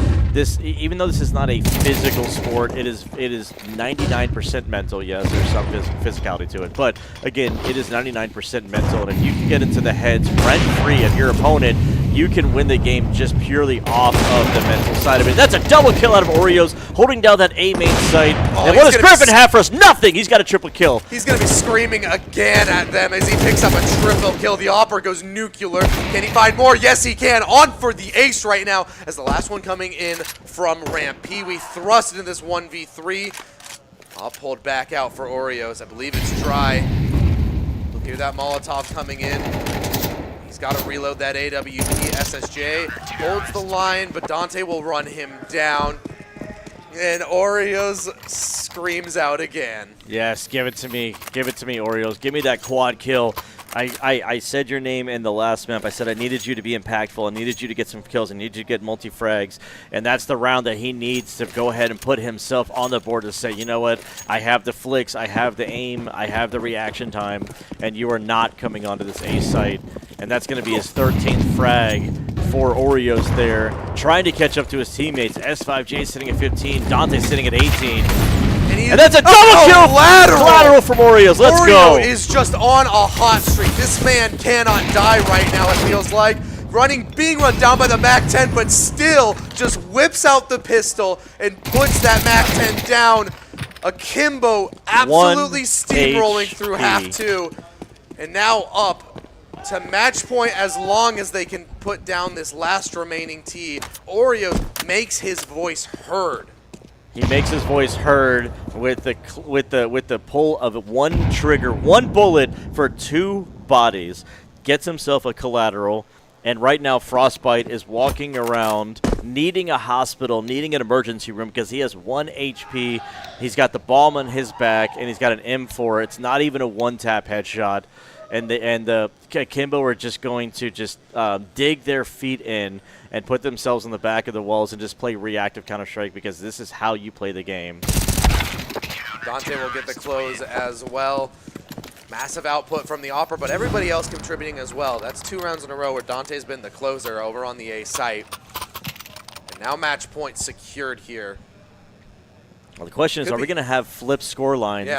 even though this is not a physical sport, it is 99% mental. Yes, there's some physicality to it, but again, it is 99% mental, and if you can get into the heads rent-free of your opponent, you can win the game just purely off of the mental side of it. That's a double kill out of Oreos, holding down that A main site. And what does Griffin have for us? Nothing! He's got a triple kill. He's going to be screaming again at them as he picks up a triple kill. The Opera goes nuclear. Can he find more? Yes, he can. On for the ace right now as the last one coming in from ramp. Pee-wee thrust into this 1v3. I'll pulled back out for Oreos. I believe it's dry. Look, hear that Molotov coming in. He's got to reload that AWP. SSJ holds the line, but Dante will run him down. And Oreos screams out again. Yes, give it to me. Give it to me, Oreos. Give me that quad kill. I said your name in the last map. I said I needed you to be impactful. I needed you to get some kills. I needed you to get multi-frags. And that's the round that he needs to go ahead and put himself on the board to say, you know what, I have the flicks, I have the aim, I have the reaction time, and you are not coming onto this A site. And that's going to be his 13th frag for Oreos there, trying to catch up to his teammates. S5J sitting at 15, Dante sitting at 18. And that's a double kill! Collateral from Oreos. Let's go. Oreo is just on a hot streak. This man cannot die right now, it feels like. Being run down by the MAC-10, but still just whips out the pistol and puts that MAC-10 down. Akimbo absolutely steamrolling through half two. And now up to match point as long as they can put down this last remaining T. Oreo makes his voice heard. He makes his voice heard with the pull of one trigger, one bullet for two bodies. Gets himself a collateral, and right now Frostbite is walking around needing a hospital, needing an emergency room because he has 1 HP. He's got the bomb on his back, and he's got an M4. It's not even a one-tap headshot. And the Akimbo are just going to just dig their feet in and put themselves on the back of the walls and just play reactive Counter-Strike because this is how you play the game. Dante will get the close as well. Massive output from the Opera, but everybody else contributing as well. That's 2 rounds in a row where Dante's been the closer over on the A site. And now match point secured here. Well, the question is, are we going to have flip score lines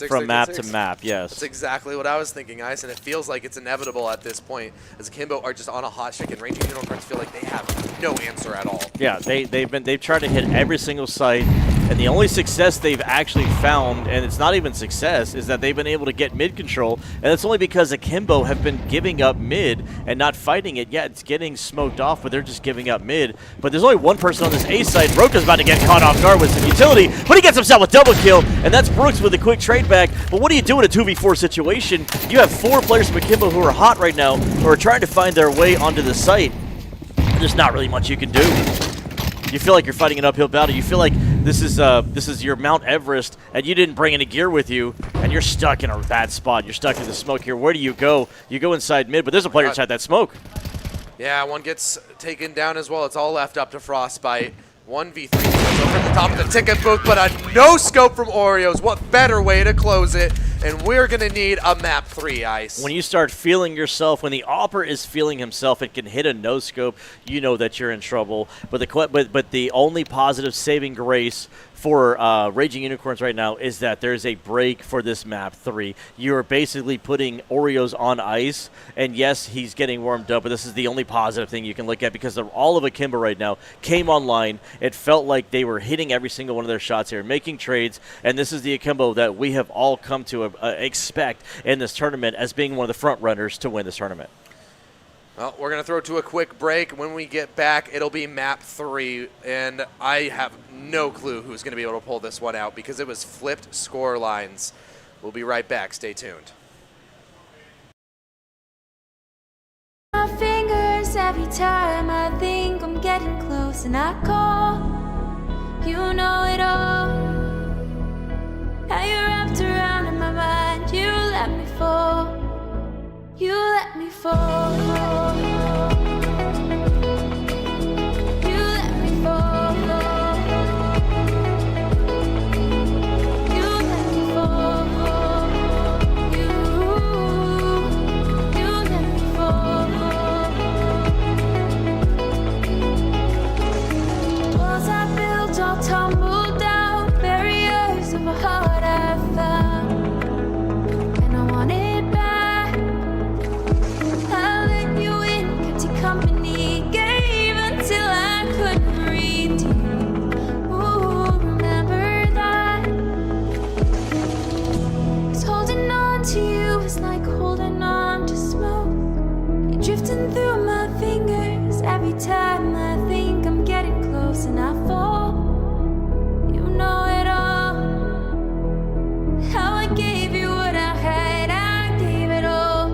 from map to map? Yes. That's exactly what I was thinking, Ice, and it feels like it's inevitable at this point as Akimbo are just on a hot streak, and Raging Unicorns feel like they have no answer at all. Yeah, they've tried to hit every single site, and the only success they've actually found, and it's not even success, is that they've been able to get mid control, and it's only because Akimbo have been giving up mid and not fighting it. Yeah, it's getting smoked off, but they're just giving up mid. But there's only one person on this A side. Roka's about to get caught off guard with some utility, but he gets himself a double kill, and that's Brooks with a quick trade back. But what do you do in a 2v4 situation? You have 4 players from Akimbo who are hot right now, who are trying to find their way onto the site. There's not really much you can do. You feel like you're fighting an uphill battle. You feel like this is your Mount Everest, and you didn't bring any gear with you, and you're stuck in a bad spot. You're stuck in the smoke here. Where do you go? You go inside mid, but there's a player inside that smoke. Yeah, one gets taken down as well. It's all left up to Frostbite. 1v3 goes over the top of the ticket booth, but a no-scope from Oreos. What better way to close it? And we're going to need a map 3, Ice. When you start feeling yourself, when the Opera is feeling himself and can hit a no-scope, you know that you're in trouble. But the only positive saving grace for Raging Unicorns right now is that there's a break for this map 3. You're basically putting Oreos on ice, and yes, he's getting warmed up, but this is the only positive thing you can look at because all of Akimbo right now came online. It felt like they were hitting every single one of their shots here, making trades, and this is the Akimbo that we have all come to expect in this tournament as being one of the front runners to win this tournament. Well, we're going to throw to a quick break. When we get back, it'll be map 3, and I have no clue who's going to be able to pull this one out because it was flipped score lines. We'll be right back. Stay tuned. My fingers every time I think I'm getting close and I call. You know it all. How you wrapped around in my mind. You let me fall. You let me fall. You let me fall. You let me fall. You let me fall. Walls I built all tumble down, barriers of a heart I found, and I want it back. I let you in, kept you company, gave until I couldn't breathe. Ooh, remember that? 'Cause holding on to you is like holding on to smoke. You're drifting through my fingers every time I think I'm getting close and I fall. You know it all. How I gave you what I had, I gave it all.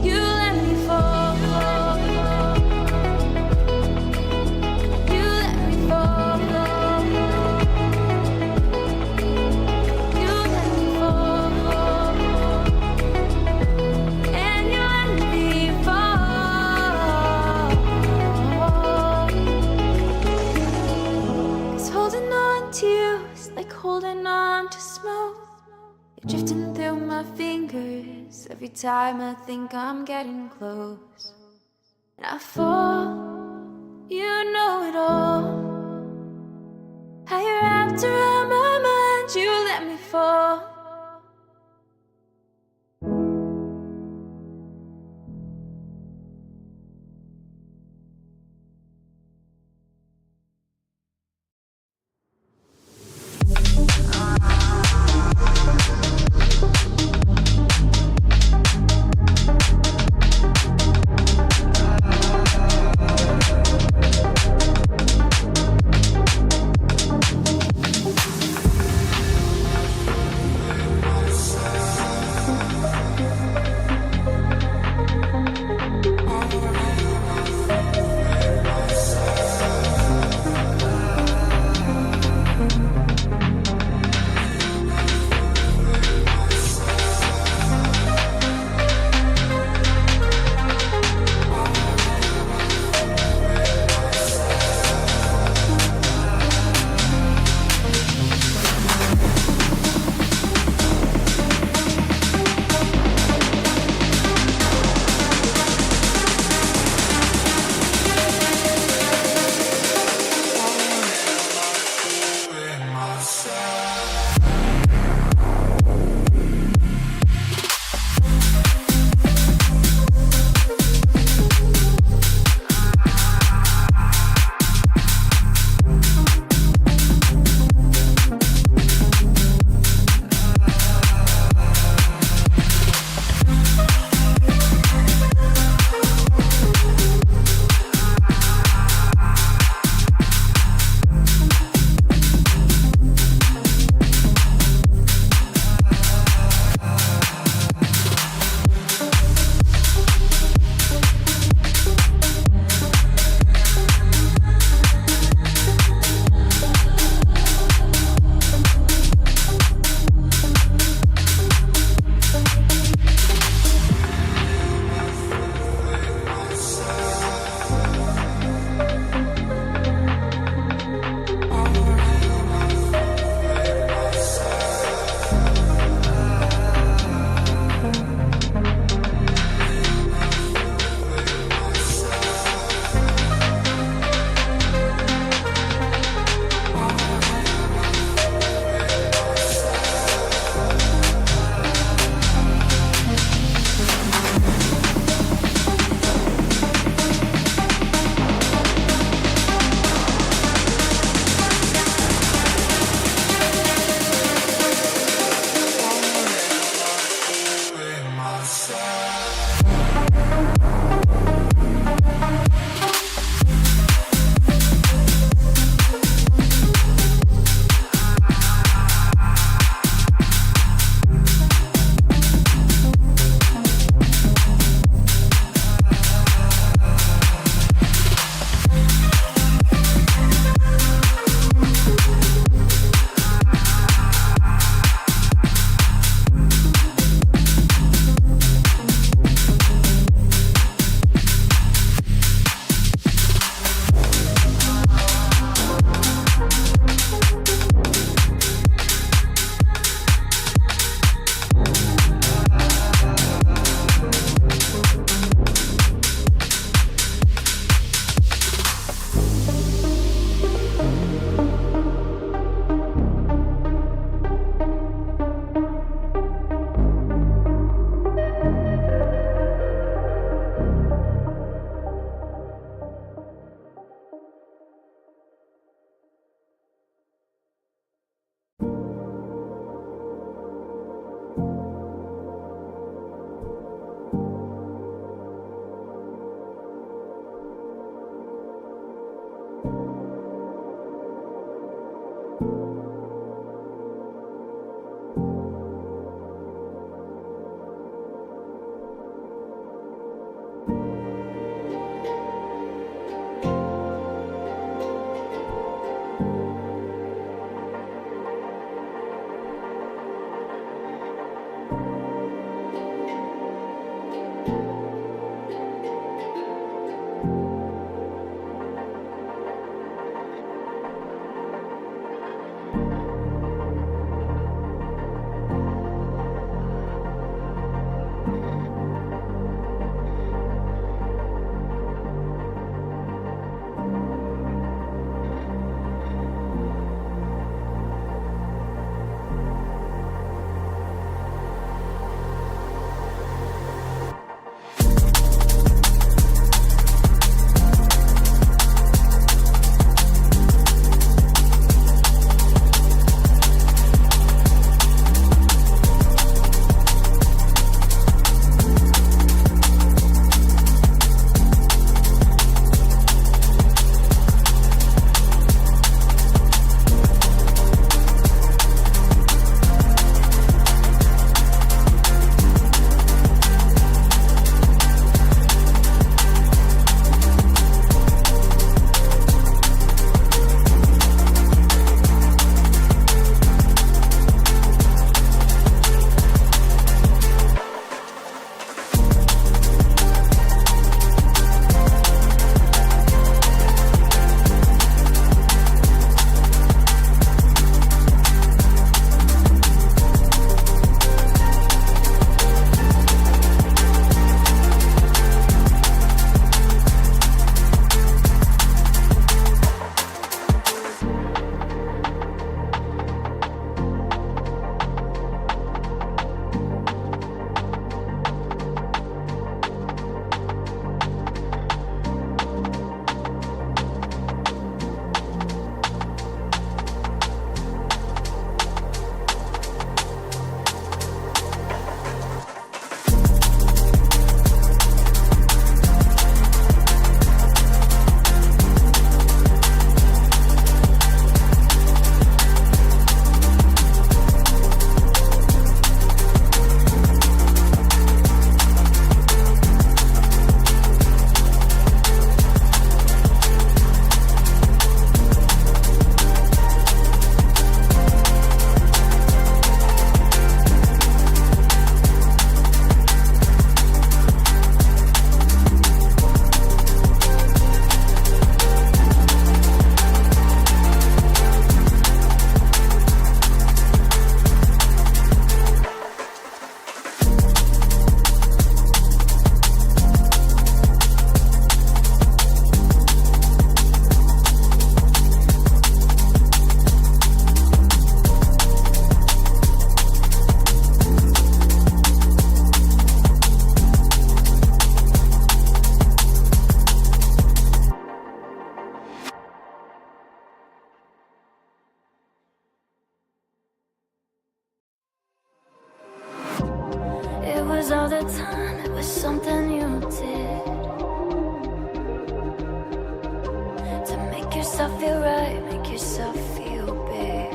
You let me fall. You let me fall. You let me fall. You're drifting through my fingers every time I think I'm getting close. And I fall, you know it all. How you wrapped around my mind, you let me fall. yourself feel right, make yourself feel big.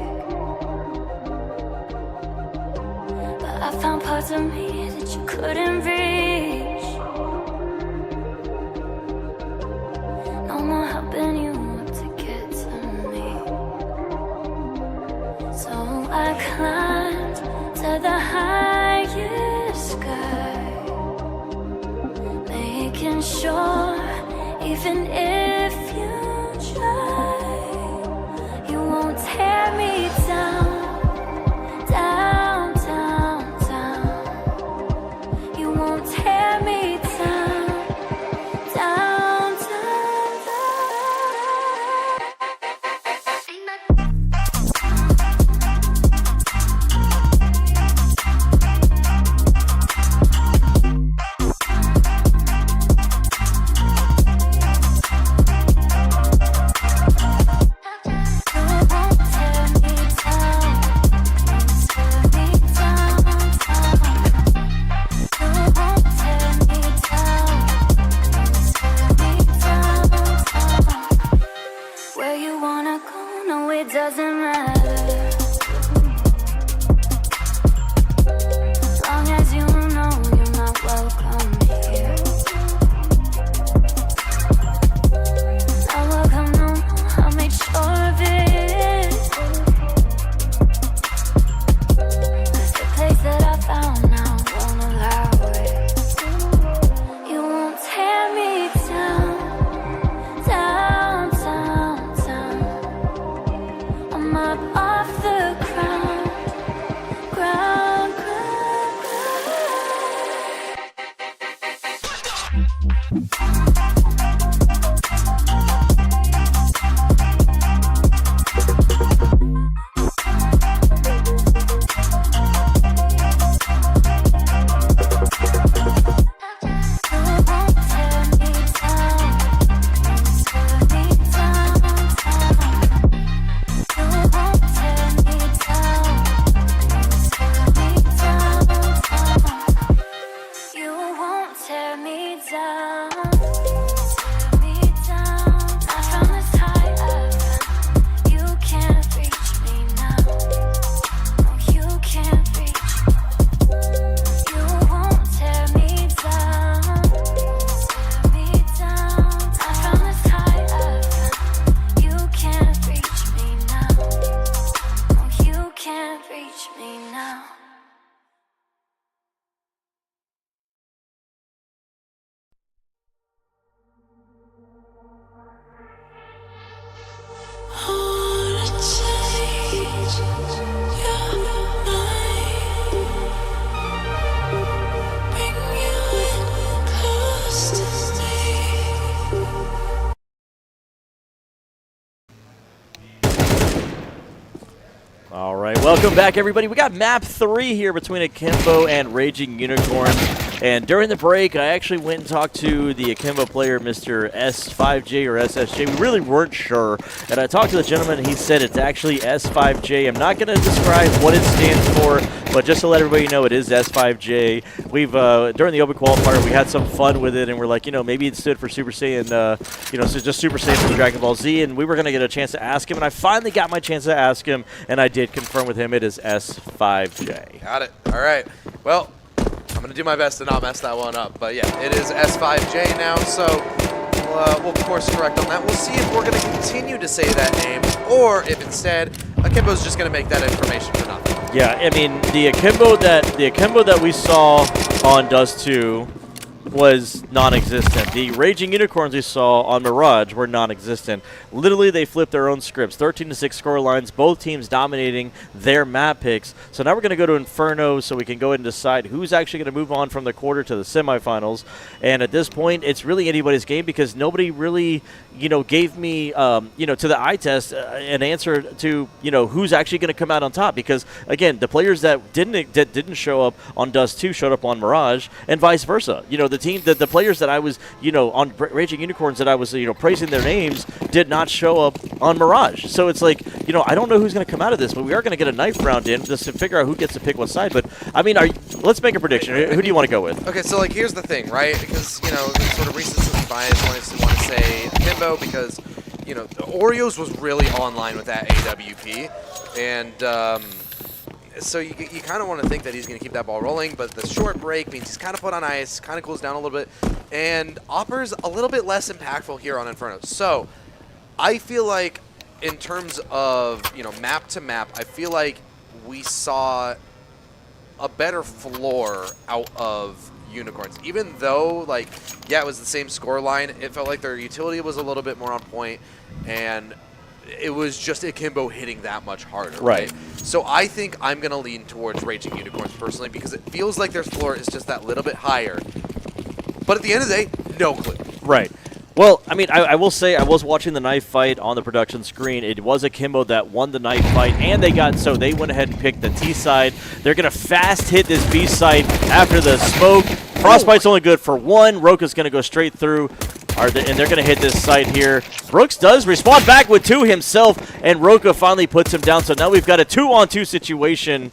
But I found parts of me that you couldn't reach. No more helping you up to get to me. So I climbed to the highest sky, making sure even if you try, you won't tear me down, down, down, down. You won't tear me down, down, down, where you wanna go, no, it doesn't matter. As long as you know you're not welcome here. Not welcome no more, I'll make sure of it. 'Cause the place that I found now won't allow it. You won't tear me down, down, down, down. I'm up off the ground, ground, ground, All right, welcome back, everybody. We got map 3 here between Akimbo and Raging Unicorns. And during the break, I actually went and talked to the Akimbo player, Mr. S5J or SSJ. We really weren't sure. And I talked to the gentleman, and he said it's actually S5J. I'm not going to describe what it stands for, but just to let everybody know, it is S5J. We've, during the open qualifier, we had some fun with it, and we're like, maybe it stood for Super Saiyan, so just Super Saiyan from Dragon Ball Z, and we were going to get a chance to ask him, and I finally got my chance to ask him, and I did confirm with him it is S5J. Got it. All right. Well, I'm going to do my best to not mess that one up. But yeah, it is S5J now, so we'll course correct on that. We'll see if we're going to continue to say that name or if instead Akimbo's just going to make that information for nothing. Yeah, I mean, the Akimbo that we saw on Dust 2 was non-existent. The Raging Unicorns we saw on Mirage were non-existent. Literally, they flipped their own scripts. 13-6 score lines, both teams dominating their map picks. So now we're going to go to Inferno so we can go ahead and decide who's actually going to move on from the quarter to the semifinals. And at this point, it's really anybody's game because nobody really, gave me, to the eye test an answer to, who's actually going to come out on top. Because, again, the players that didn't show up on Dust 2 showed up on Mirage and vice versa. The players that I was, on Raging Unicorns that I was, praising their names did not show up on Mirage. So it's like, I don't know who's going to come out of this, but we are going to get a knife round in just to figure out who gets to pick what side. But, I mean, let's make a prediction. Who do you want to go with? Okay, so, here's the thing, right? Because, the sort of recency bias want to say Akimbo because, you know, Oreos was really online with that AWP, and so you kind of want to think that he's going to keep that ball rolling, but the short break means he's kind of put on ice, kind of cools down a little bit, and Opper's a little bit less impactful here on Inferno. So I feel like in terms of, you know, map to map, I feel like we saw a better floor out of Unicorns. Even though, like, yeah, it was the same score line, it felt like their utility was a little bit more on point, and it was just Akimbo hitting that much harder, right? So I think I'm going to lean towards Raging Unicorns personally because it feels like their floor is just that little bit higher. But at the end of the day, no clue. Right. Well, I mean, I will say I was watching the knife fight on the production screen. It was Akimbo that won the knife fight, and they went ahead and picked the T side. They're going to fast hit this B side after the smoke. Frostbite's only good for one. Roka's going to go straight through, and they're going to hit this side here. Brooks does respond back with 2 himself, and Roka finally puts him down. So now we've got a 2-on-2 situation,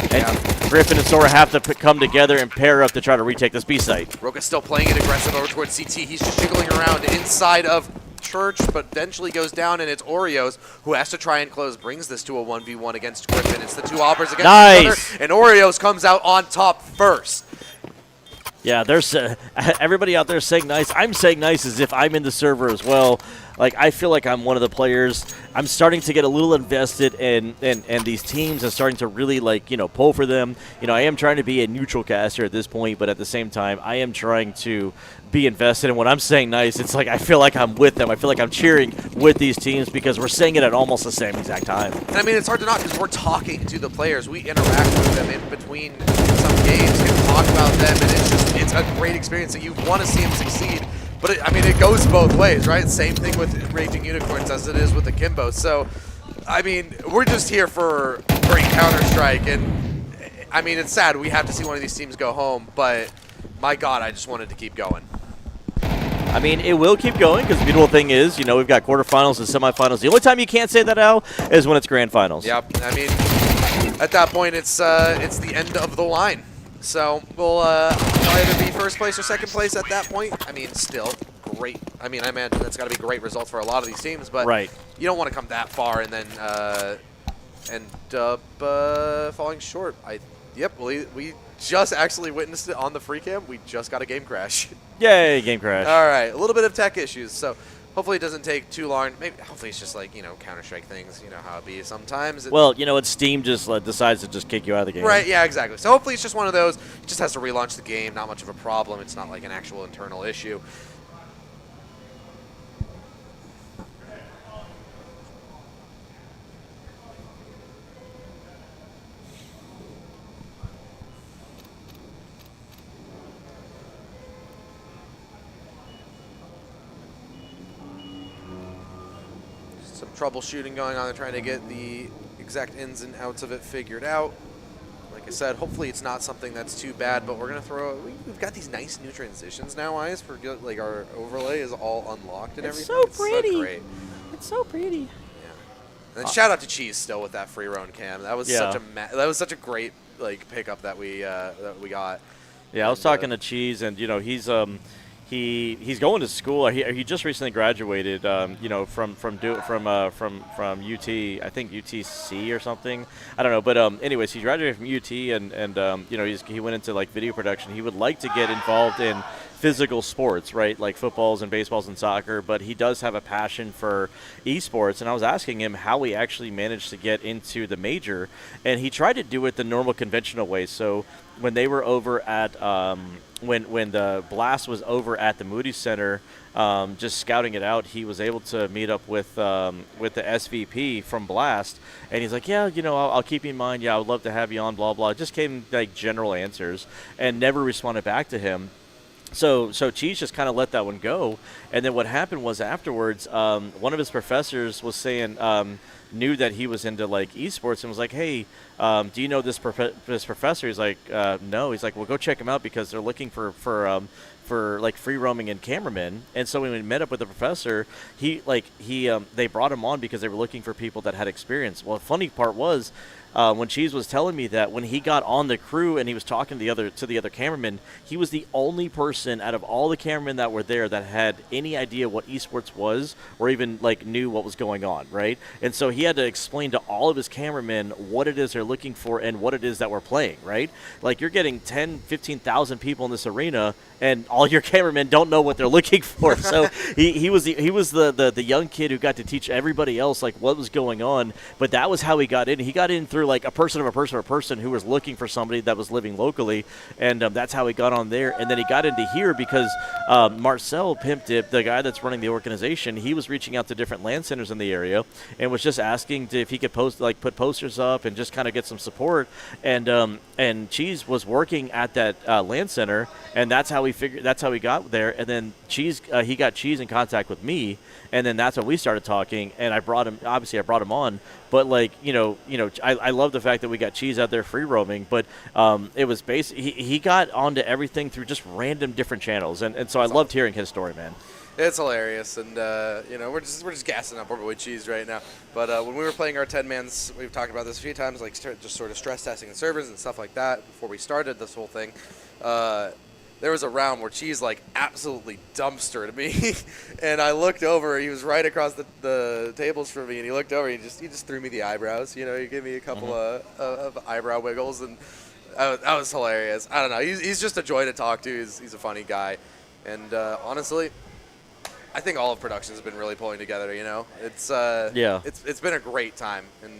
and Griffin and Sora have to come together and pair up to try to retake this B site. Roka's still playing it aggressive over towards CT. He's just jiggling around inside of Church, but eventually goes down, and it's Oreos who has to try and close, brings this to a 1v1 against Griffin. It's the 2 Oppers against each other, and Oreos comes out on top first. Yeah, there's everybody out there saying nice. I'm saying nice as if I'm in the server as well. Like, I feel like I'm one of the players. I'm starting to get a little invested in these teams and starting to really, like, you know, pull for them. You know, I am trying to be a neutral caster at this point, but at the same time, I am trying to be invested. And when I'm saying nice, it's like I feel like I'm with them. I feel like I'm cheering with these teams because we're saying it at almost the same exact time. And I mean, it's hard to not because we're talking to the players. We interact with them in between some games and talk about them, and it's a great experience that you want to see them succeed. But I mean, it goes both ways, right? Same thing with Raging Unicorns as it is with Akimbo. So, I mean, we're just here for great Counter-Strike, and I mean, it's sad we have to see one of these teams go home, but my God, I just wanted to keep going. I mean, it will keep going because the beautiful thing is, you know, we've got quarterfinals and semifinals. The only time you can't say that, Al, is when it's grand finals. Yep. I mean, at that point, it's the end of the line. So we'll either be first place or second place at that point. I mean, still great. I mean, I imagine that's got to be great results for a lot of these teams, but you don't want to come that far and then end up falling short. Yep, we just actually witnessed it on the free cam. We just got a game crash. Yay, game crash. All right, a little bit of tech issues. So hopefully it doesn't take too long. Hopefully it's just like, you know, Counter-Strike things. You know how it be sometimes. Well, you know what? Steam just decides to just kick you out of the game. Right, yeah, exactly. So hopefully it's just one of those. It just has to relaunch the game. Not much of a problem. It's not like an actual internal issue. Some troubleshooting going on. They're trying to get the exact ins and outs of it figured out. Like I said, hopefully it's not something that's too bad, but we're going to throw... We've got these nice new transitions now, Eyes, for like our overlay is all unlocked and everything. So pretty. It's so great. It's so pretty. Yeah. And shout out to Cheese still with that free roam cam. That was such a great like pickup that we got. Yeah, I was talking to Cheese, and you know he's going to school. He just recently graduated, you know, from UT. I think UTC or something. I don't know, but anyways, he graduated from UT, and you know, he went into like video production. He would like to get involved in physical sports, right, like footballs and baseballs and soccer, but he does have a passion for esports. And I was asking him how he actually managed to get into the major, and he tried to do it the normal conventional way. So when they were over at when the Blast was over at the Moody Center, just scouting it out, he was able to meet up with the SVP from Blast, and he's like, yeah, you know, I'll keep you in mind. Yeah, I would love to have you on, blah, blah. It just came like general answers and never responded back to him. So Cheese just kind of let that one go. And then what happened was afterwards, one of his professors was saying, knew that he was into like esports and was like, hey, do you know this professor? He's like, no. He's like, well, go check him out because they're looking for like free roaming and cameramen. And so when we met up with the professor, they brought him on because they were looking for people that had experience. Well, the funny part was when Cheese was telling me that when he got on the crew and he was talking to the other cameraman, he was the only person out of all the cameramen that were there that had any idea what esports was or even like knew what was going on, right? And so he had to explain to all of his cameramen what it is they're looking for and what it is that we're playing, right? Like you're getting 10, 15,000 people in this arena and all your cameramen don't know what they're looking for. So he was the young kid who got to teach everybody else like what was going on, but that was how he got in. He got in through like a person who was looking for somebody that was living locally, and that's how he got on there. And then he got into here because Marcel Pimp Dip, the guy that's running the organization, he was reaching out to different LAN centers in the area and was just asking if he could put posters up and just kind of get some support. And Cheese was working at that LAN center, and that's how he got there. And then Cheese, he got Cheese in contact with me, and then that's when we started talking. And I brought him on. But like I love the fact that we got Cheese out there free roaming. But it was he got onto everything through just random different channels, and so I loved hearing his story, man. It's hilarious, and we're just gassing up over with Cheese right now. But when we were playing our 10-mans, we've talked about this a few times, like just sort of stress testing the servers and stuff like that before we started this whole thing. There was a round where Cheese like absolutely dumpstered me, and I looked over. He was right across the tables from me, and he looked over. He just threw me the eyebrows. He gave me a couple of eyebrow wiggles, and that was hilarious. I don't know. He's just a joy to talk to. He's a funny guy, and honestly, I think all of production has been really pulling together. It's been a great time, and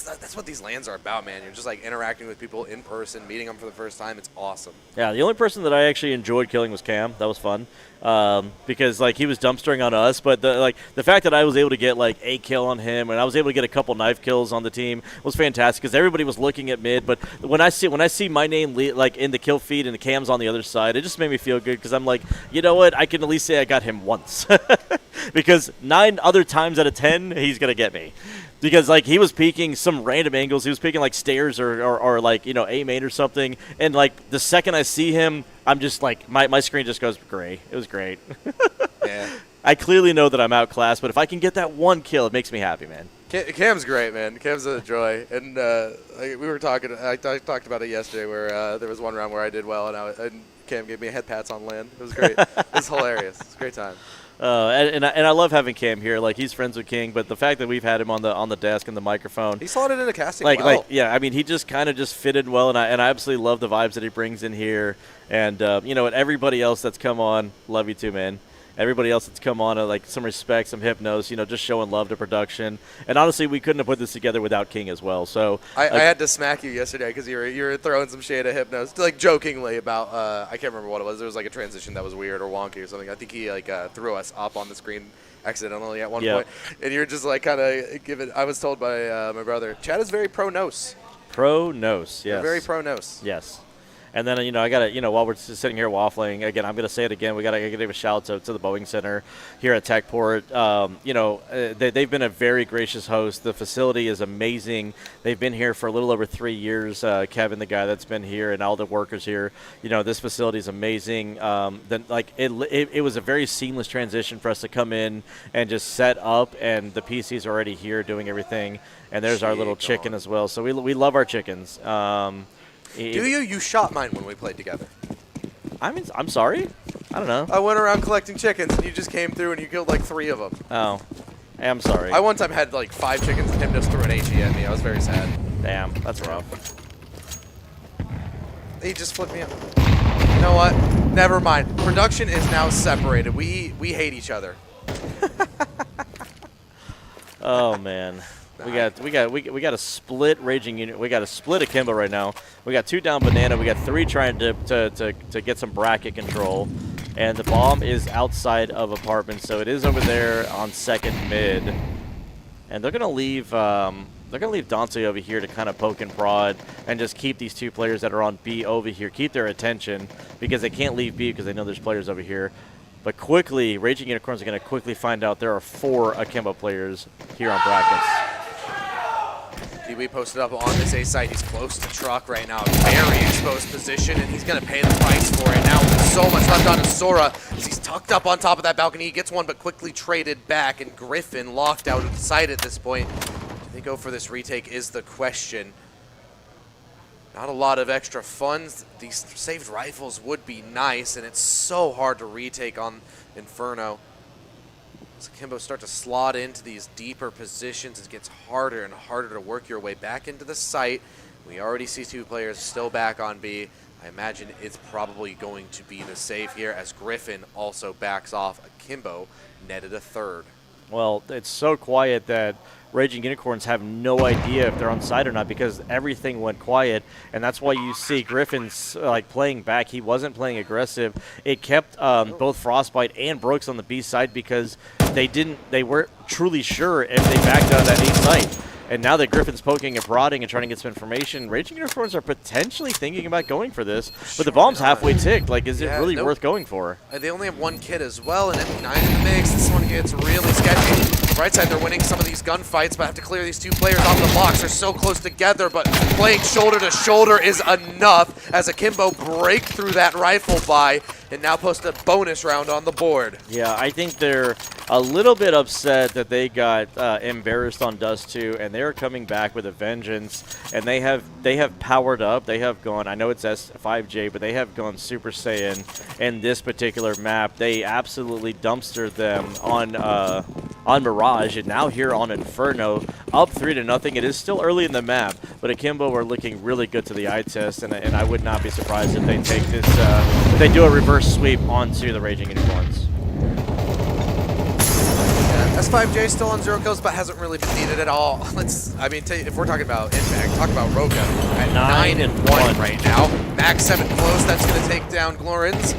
that's what these LANs are about, man. You're just like interacting with people in person, meeting them for the first time. It's awesome. Yeah, the only person that I actually enjoyed killing was Cam. That was fun because like he was dumpstering on us, but the fact that I was able to get like a kill on him and I was able to get a couple knife kills on the team was fantastic because everybody was looking at mid. But when I see my name like in the kill feed and the Cam's on the other side, it just made me feel good because I'm like, you know what? I can at least say I got him once because 9 other times out of 10 he's gonna get me. Because like he was peeking some random angles, he was peeking like stairs or like A main or something, and like the second I see him, I'm just like my screen just goes gray. It was great. Yeah. I clearly know that I'm outclassed, but if I can get that one kill, it makes me happy, man. Cam's great, man. Cam's a joy, and we were talking. I talked about it yesterday, where there was one round where I did well, and Cam gave me head pats on land. It was great. It was hilarious. It was a great time. And I love having Cam here. Like he's friends with King, but the fact that we've had him on the desk and the microphone, he slotted into casting yeah. I mean, he just kind of just fitted well, and I absolutely love the vibes that he brings in here. And and everybody else that's come on, love you too, man. Everybody else that's come on, like some respect, some hypnos, just showing love to production. And honestly, we couldn't have put this together without King as well. So I had to smack you yesterday because you were throwing some shade at hypnos, like jokingly about I can't remember what it was. There was like a transition that was weird or wonky or something. I think he like threw us up on the screen accidentally at one point, and you're just like kind of giving. I was told by my brother, Chad is very pro nose. Pro nose, yes. Very pro nose. Yes. And then, I got to, while we're sitting here waffling, again, I'm going to say it again. We got to give a shout out to the Boeing Center here at Techport. They've been a very gracious host. The facility is amazing. They've been here for a little over 3 years. Kevin, the guy that's been here, and all the workers here. This facility is amazing. It was a very seamless transition for us to come in and just set up, and the PC's already here doing everything. And there's our little chicken as well. So we love our chickens. Do you? You shot mine when we played together. I mean, I'm sorry. I don't know. I went around collecting chickens, and you just came through and you killed like 3 of them. Oh. Hey, I'm sorry. I one time had like 5 chickens, and him just threw an HE at me. I was very sad. Damn, that's rough. He just flipped me up. You know what? Never mind. Production is now separated. We hate each other. Oh man. We got a split raging unit. We got a split akimbo right now. We got 2 down banana. We got 3 trying to get some bracket control, and the bomb is outside of apartment, so it is over there on second mid, and they're gonna leave. They're gonna leave Dante over here to kind of poke and prod and just keep these 2 players that are on B over here, keep their attention because they can't leave B because they know there's players over here. But quickly, Raging Unicorns are going to quickly find out there are 4 Akimbo players here on brackets. DB posted up on this A site. He's close to truck right now. Very exposed position, and he's going to pay the price for it. Now with so much left on his Sora, as he's tucked up on top of that balcony. He gets one, but quickly traded back, and Griffin locked out of the site at this point. They go for this retake is the question. Not a lot of extra funds. These saved rifles would be nice, and it's so hard to retake on Inferno. As Akimbo start to slot into these deeper positions, it gets harder and harder to work your way back into the site. We already see 2 players still back on B. I imagine it's probably going to be the save here as Griffin also backs off. Akimbo netted a third. Well, it's so quiet that Raging Unicorns have no idea if they're on site or not because everything went quiet, and that's why you see Griffin's like playing back. He wasn't playing aggressive. It kept both Frostbite and Brooks on the B side because they weren't truly sure if they backed out of that A site. And now that Griffin's poking and prodding and trying to get some information, Raging Unicorns are potentially thinking about going for this. But the bomb's halfway ticked. Like, is it really worth going for? They only have 1 kit as well, and MP9 in the mix. This one gets really sketchy. Right side, they're winning some of these gunfights, but have to clear these 2 players off the box. They're so close together, but playing shoulder to shoulder is enough as Akimbo break through that rifle buy and now post a bonus round on the board. Yeah, I think they're a little bit upset that they got embarrassed on Dust 2, and they're coming back with a vengeance. And they have powered up. They have gone. I know it's S5J, but they have gone Super Saiyan in this particular map. They absolutely dumpstered them on Mirage, and now here on Inferno, up 3-0. It is still early in the map, but Akimbo are looking really good to the eye test, and I would not be surprised if they take this, if they do a reverse sweep onto the Raging Unicorns. S5J still on 0 kills, but hasn't really been needed at all. If we're talking about impact, talk about Roka at 9-1 right now. Max 7 close, that's going to take down Glorins.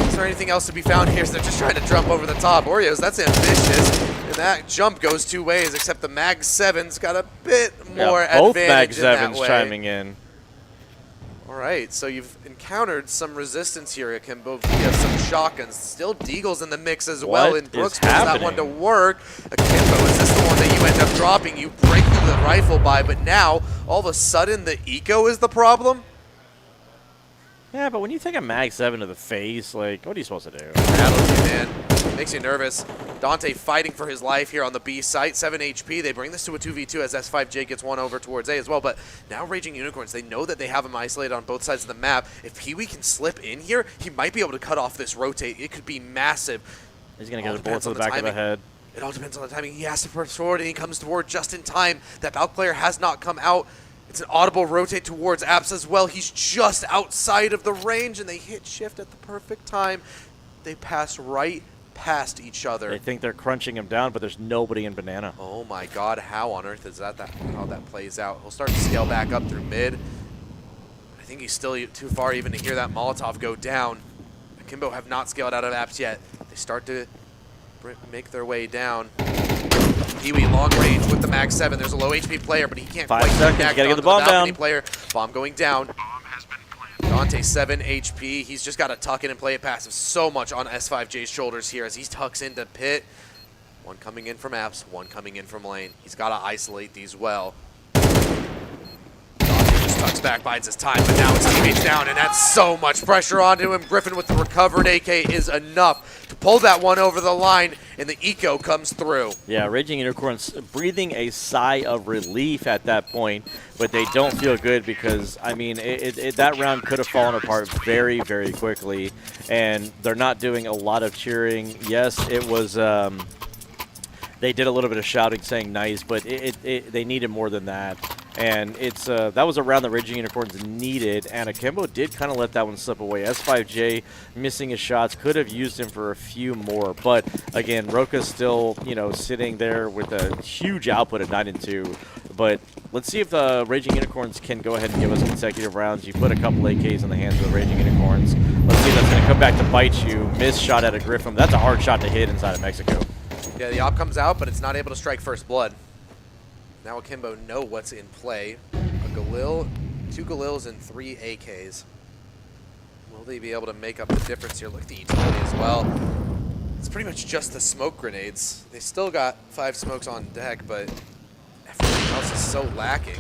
Is there anything else to be found here? So they're just trying to jump over the top. Oreos, that's ambitious. And that jump goes 2 ways, except the Mag 7's got a bit more both advantage Mag in that 7s way. chiming in. All right, so you've encountered some resistance here, Akimbo, via some shotguns. Still Deagle's in the mix as well, What and Brooks is pulls that one to work. Akimbo, is this the one that you end up dropping? You break through the rifle buy, but now, all of a sudden, the eco is the problem? Yeah, but when you take a Mag 7 to the face, like, what are you supposed to do? Rattles you, man. Makes you nervous. Dante fighting for his life here on the B site. 7 HP. They bring this to a 2v2 as S5J gets one over towards A as well. But now Raging Unicorns, they know that they have him isolated on both sides of the map. If Pee-wee can slip in here, he might be able to cut off this rotate. It could be massive. He's going to get a bullet to the back of the head. It all depends on the timing. He has to press forward, and he comes forward just in time. That Valk player has not come out. It's an audible rotate towards Apps as well. He's just outside of the range, and they hit shift at the perfect time. They pass right past each other. They think they're crunching him down, but there's nobody in Banana. Oh my god, how on earth is that how that plays out? He'll start to scale back up through mid. I think he's still too far even to hear that Molotov go down. Akimbo have not scaled out of Apps yet. They start to make their way down. Pee-wee long range with the Mag 7. There's a low HP player, but he can't 5 quite seconds, connect gotta get onto the bomb balcony down. player. Bomb going down. Dante 7 HP. He's just got to tuck in and play it passive so much on S5J's shoulders here as he tucks into pit. One coming in from Apps, one coming in from lane. He's got to isolate these well. Dante just tucks back, bides his time, but now his teammate's down, and that's so much pressure onto him. Griffin with the recovered AK is enough to pull that one over the line, and the eco comes through. Yeah, Raging Unicorns breathing a sigh of relief at that point, but they don't feel good because, I mean, that round could have fallen apart very, very quickly, and they're not doing a lot of cheering. Yes, it was, they did a little bit of shouting saying nice, but they needed more than that. And that was a round that Raging Unicorns needed, and Akimbo did kind of let that one slip away. S5J missing his shots, could have used him for a few more, but again, Roka's still, sitting there with a huge output at 9-2. But let's see if the Raging Unicorns can go ahead and give us consecutive rounds. You put a couple AKs in the hands of the Raging Unicorns. Let's see if that's going to come back to bite you. Missed shot at a Griffin. That's a hard shot to hit inside of Mexico. Yeah, the op comes out, but it's not able to strike first blood. Now Akimbo know what's in play. A Galil, 2 Galils, and 3 AKs. Will they be able to make up the difference here? Look at the utility as well. It's pretty much just the smoke grenades. They still got 5 smokes on deck, but everything else is so lacking.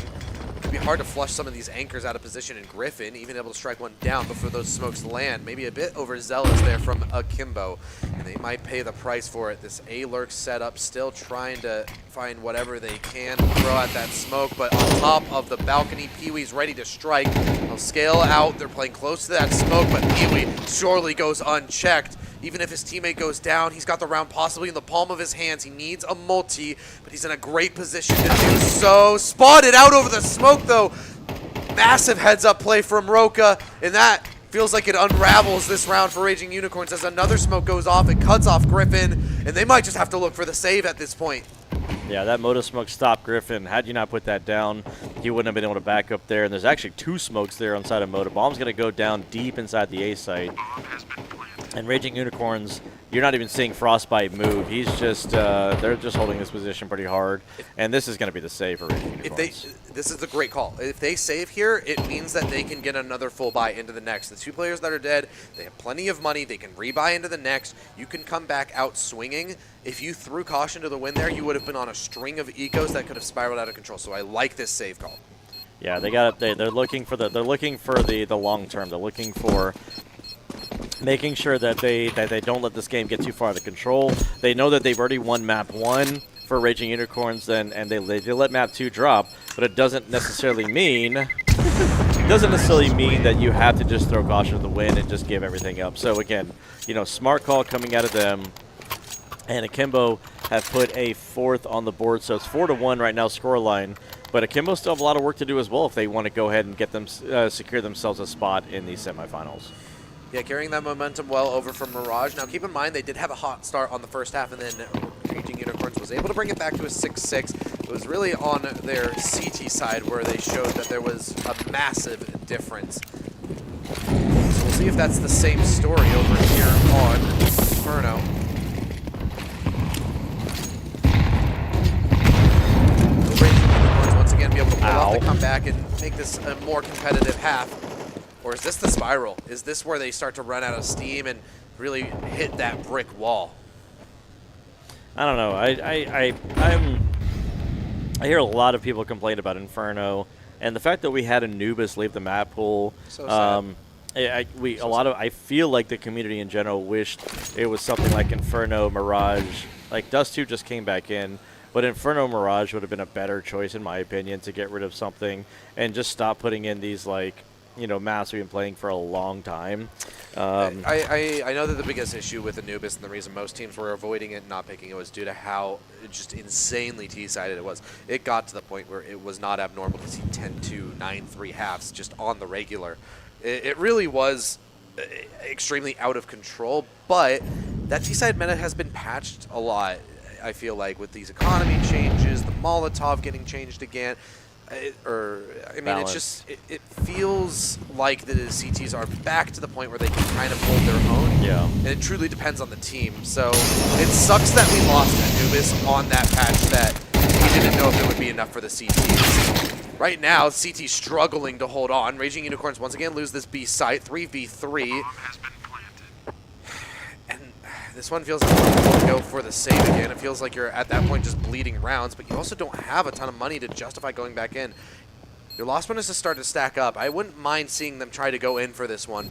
could be hard to flush some of these anchors out of position, and Griffin even able to strike one down before those smokes land. Maybe a bit overzealous there from Akimbo, and they might pay the price for it. This A-Lurk setup still trying to find whatever they can to throw at that smoke, but on top of the balcony, Pee-wee's ready to strike. They'll scale out. They're playing close to that smoke, but Pee-wee surely goes unchecked. Even if his teammate goes down, he's got the round possibly in the palm of his hands. He needs a multi, but he's in a great position to do so. Spotted out over the smoke, though. Massive heads-up play from Roka, and that feels like it unravels this round for Raging Unicorns as another smoke goes off. It cuts off Griffin, and they might just have to look for the save at this point. Yeah, that Moto smoke stopped Griffin. Had you not put that down, he wouldn't have been able to back up there. And there's actually 2 smokes there on side of Moto. Bomb's going to go down deep inside the A site. And Raging Unicorns, you're not even seeing Frostbite move. He's just, they're just holding this position pretty hard. And this is going to be the save for Raging Unicorns. This is a great call. If they save here, it means that they can get another full buy into the next. The 2 players that are dead, they have plenty of money. They can rebuy into the next. You can come back out swinging. If you threw caution to the wind there, you would have been on a string of ecos that could have spiraled out of control. So I like this save call. Yeah, they got it. They're looking for the long term. They're looking for making sure that they don't let this game get too far out of control. They know that they've already won map 1 for Raging Unicorns, and they let map 2 drop, but it doesn't necessarily mean that you have to just throw caution to the wind and just give everything up. So again, smart call coming out of them. And Akimbo have put a 4th on the board, so it's 4-1 right now scoreline. But Akimbo still have a lot of work to do as well if they want to go ahead and get them secure themselves a spot in these semifinals. Yeah, carrying that momentum well over from Mirage. Now, keep in mind, they did have a hot start on the first half, and then Raging Unicorns was able to bring it back to a 6-6. It was really on their CT side where they showed that there was a massive difference. So we'll see if that's the same story over here on Inferno. Will Raging Unicorns once again be able to pull off the comeback and make this a more competitive half? Or is this the spiral? Is this where they start to run out of steam and really hit that brick wall? I don't know. I hear a lot of people complain about Inferno, and the fact that we had Anubis leave the map pool. So sad. I feel like the community in general wished it was something like Inferno, Mirage. Like Dust 2 just came back in, but Inferno Mirage would have been a better choice in my opinion to get rid of something and just stop putting in these maps we've been playing for a long time. I know that the biggest issue with Anubis and the reason most teams were avoiding it and not picking it was due to how just insanely T-sided it was. It got to the point where it was not abnormal to see 10-2, 9-3 halves just on the regular. It really was extremely out of control, but that T-side meta has been patched a lot, I feel like, with these economy changes, the Molotov getting changed again. Balance. It feels like the CTs are back to the point where they can kind of hold their own. Yeah. And it truly depends on the team. So it sucks that we lost Anubis on that patch that we didn't know if it would be enough for the CTs. Right now, CT's struggling to hold on. Raging Unicorns once again lose this B site, 3v3. This one feels like you're to go for the save again. It feels like you're at that point just bleeding rounds, but you also don't have a ton of money to justify going back in. Your lost bonus has started to stack up. I wouldn't mind seeing them try to go in for this one,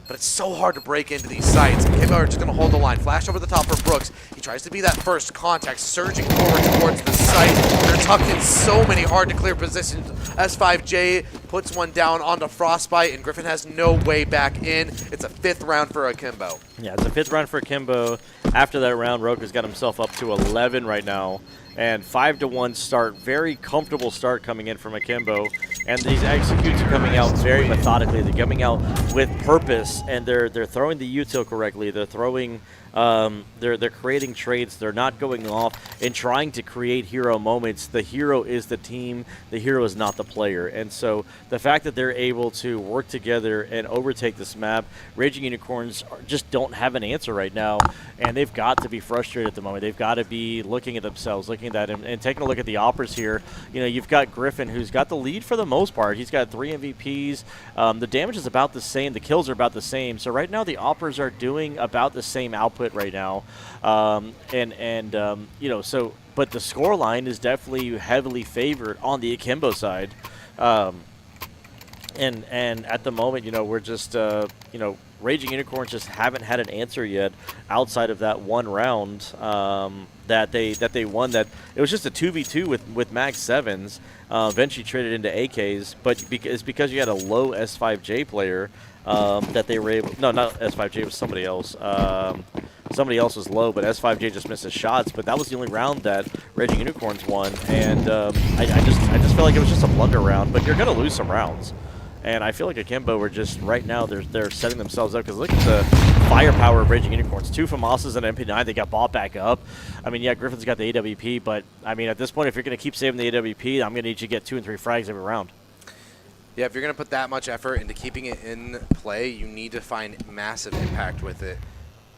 but it's so hard to break into these sites. Kimbo are just going to hold the line. Flash over the top for Brooks. He tries to be that first contact, surging forward towards the site. They're tucked in so many hard-to-clear positions. S5J puts one down onto Frostbite, and Griffin has no way back in. It's a 5th round for Akimbo. Yeah, it's a 5th round for Akimbo. After that round, Roka's got himself up to 11 right now. And 5-1 start, very comfortable start coming in from Akimbo. And these executes are coming out very methodically. They're coming out with purpose, and they're throwing the util correctly. They're throwing, they're creating trades. They're not going off and trying to create hero moments. The hero is the team. The hero is not the player. And so the fact that they're able to work together and overtake this map, Raging Unicorns just don't have an answer right now, and they've got to be frustrated at the moment. They've got to be looking at themselves, looking at that, and taking a look at the operas here. You've got Griffin, who's got the lead for the most part. He's got 3 MVPs. The damage is about the same. The kills are about the same. So right now the operas are doing about the same output right now. But the score line is definitely heavily favored on the Akimbo side. And at the moment, we're just Raging Unicorns just haven't had an answer yet outside of that one round that they won. That it was just a 2v2 with Mag 7s. Eventually traded into AKs, but it's because you had a low S5J player that they were able. No, not S5J. It was somebody else. Somebody else was low, but S5J just missed his shots. But that was the only round that Raging Unicorns won, and I just feel like it was just a blunder round. But you're gonna lose some rounds. And I feel like Akimbo were just right now they're setting themselves up, because look at the firepower of Raging Unicorns. 2 FAMASas and an MP9. They got bought back up. I mean, yeah, Griffin's got the AWP, but I mean, at this point, if you're going to keep saving the AWP, I'm going to need you to get 2 and 3 frags every round. Yeah, if you're going to put that much effort into keeping it in play, you need to find massive impact with it.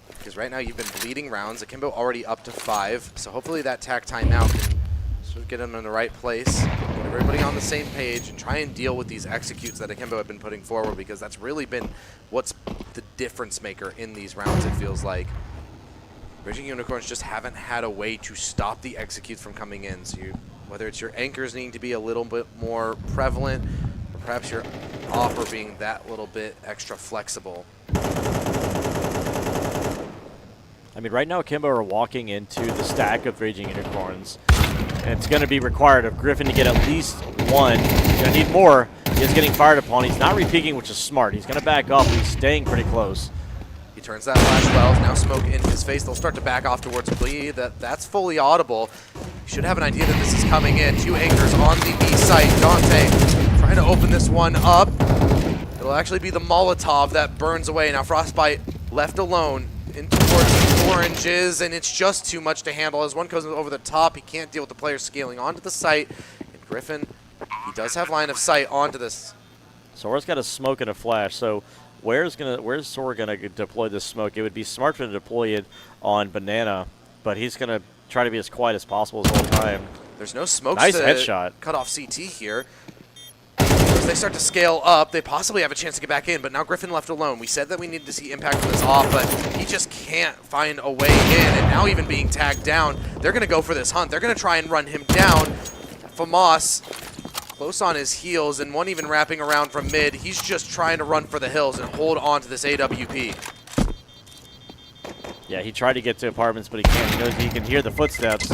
Because right now you've been bleeding rounds. Akimbo already up to 5, so hopefully that tack timeout can sort of get them in the right place, get everybody on the same page, and try and deal with these executes that Akimbo have been putting forward, because that's really been what's the difference maker in these rounds, it feels like. Raging Unicorns just haven't had a way to stop the executes from coming in. So whether it's your anchors needing to be a little bit more prevalent, or perhaps your offer being that little bit extra flexible. I mean, right now Akimbo are walking into the stack of Raging Unicorns. And it's going to be required of Griffin to get at least 1. He's going to need more. He's getting fired upon. He's not repeaking, which is smart. He's going to back off. He's staying pretty close. He turns that flash well. Now smoke in his face. They'll start to back off towards B. That's fully audible. You should have an idea that this is coming in. 2 anchors on the B site. Dante trying to open this one up. It'll actually be the Molotov that burns away. Now Frostbite left alone in towards the oranges, and it's just too much to handle. As one goes over the top, he can't deal with the players scaling onto the site. And Griffin, he does have line of sight onto this. Sora's got a smoke and a flash, so where's Sora gonna deploy this smoke? It would be smart for him to deploy it on Banana, but he's gonna try to be as quiet as possible the whole time. There's no smokes nice to headshot. Cut off CT here. As they start to scale up, they possibly have a chance to get back in, but now Griffin left alone. We said that we needed to see impact from this off, but he just can't find a way in, and now even being tagged down, they're going to go for this hunt. They're going to try and run him down. FAMAS close on his heels, and one even wrapping around from mid. He's just trying to run for the hills and hold on to this AWP. Yeah, he tried to get to apartments, but he can't. He knows he can hear the footsteps.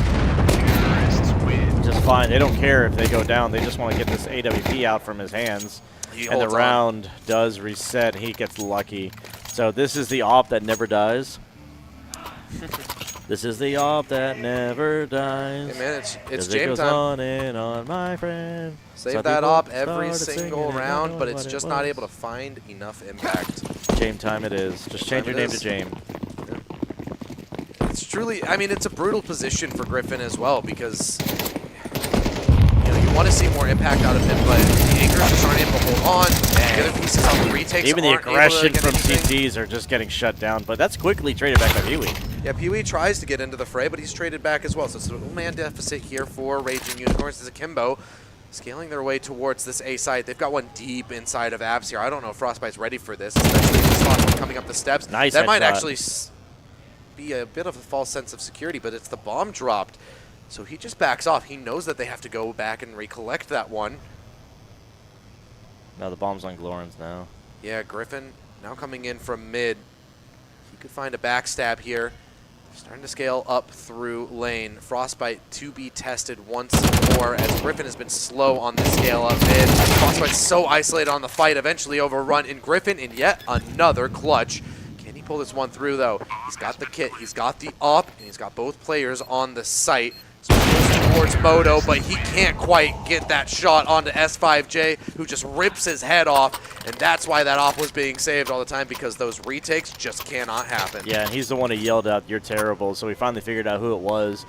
Just fine. They don't care if they go down. They just want to get this AWP out from his hands. And the round does reset. He gets lucky. So this is the op that never dies. This is the op that never dies. Hey man, it's it jam goes time. On and on, my friend. Save Some that people op every started single singing, round, but it's what just it not was. able to find enough impact. Jame time it is. Just change your name to Jame. It's truly, I mean, it's a brutal position for Griffin as well, because you want to see more impact out of him, but the anchors just aren't able to hold on. The other pieces on the retakes Even the aren't able to aggression get from anything. CTs are just getting shut down, but that's quickly traded back by Pee-wee. Yeah, Pee-wee tries to get into the fray, but he's traded back as well. So it's a little man deficit here for Raging Unicorns. This is Akimbo scaling their way towards this A site. They've got one deep inside of Abs here. I don't know if Frostbite's ready for this, especially if Slot coming up the steps. Nice that might headshot. actually be a bit of a false sense of security, but it's the bomb dropped. So he just backs off. He knows that they have to go back and recollect that one. No, the bomb's on Glorans now. Yeah, Griffin now coming in from mid. He could find a backstab here. Starting to scale up through lane. Frostbite to be tested once more, as Griffin has been slow on the scale up mid. Frostbite's so isolated on the fight, eventually overrun in Griffin in yet another clutch. Can he pull this one through though? He's got the kit, he's got the up, and he's got both players on the site. So he goes towards Moto, but he can't quite get that shot onto S5J, who just rips his head off, and that's why that op was being saved all the time, because those retakes just cannot happen. Yeah, and he's the one who yelled out, "You're terrible," so we finally figured out who it was.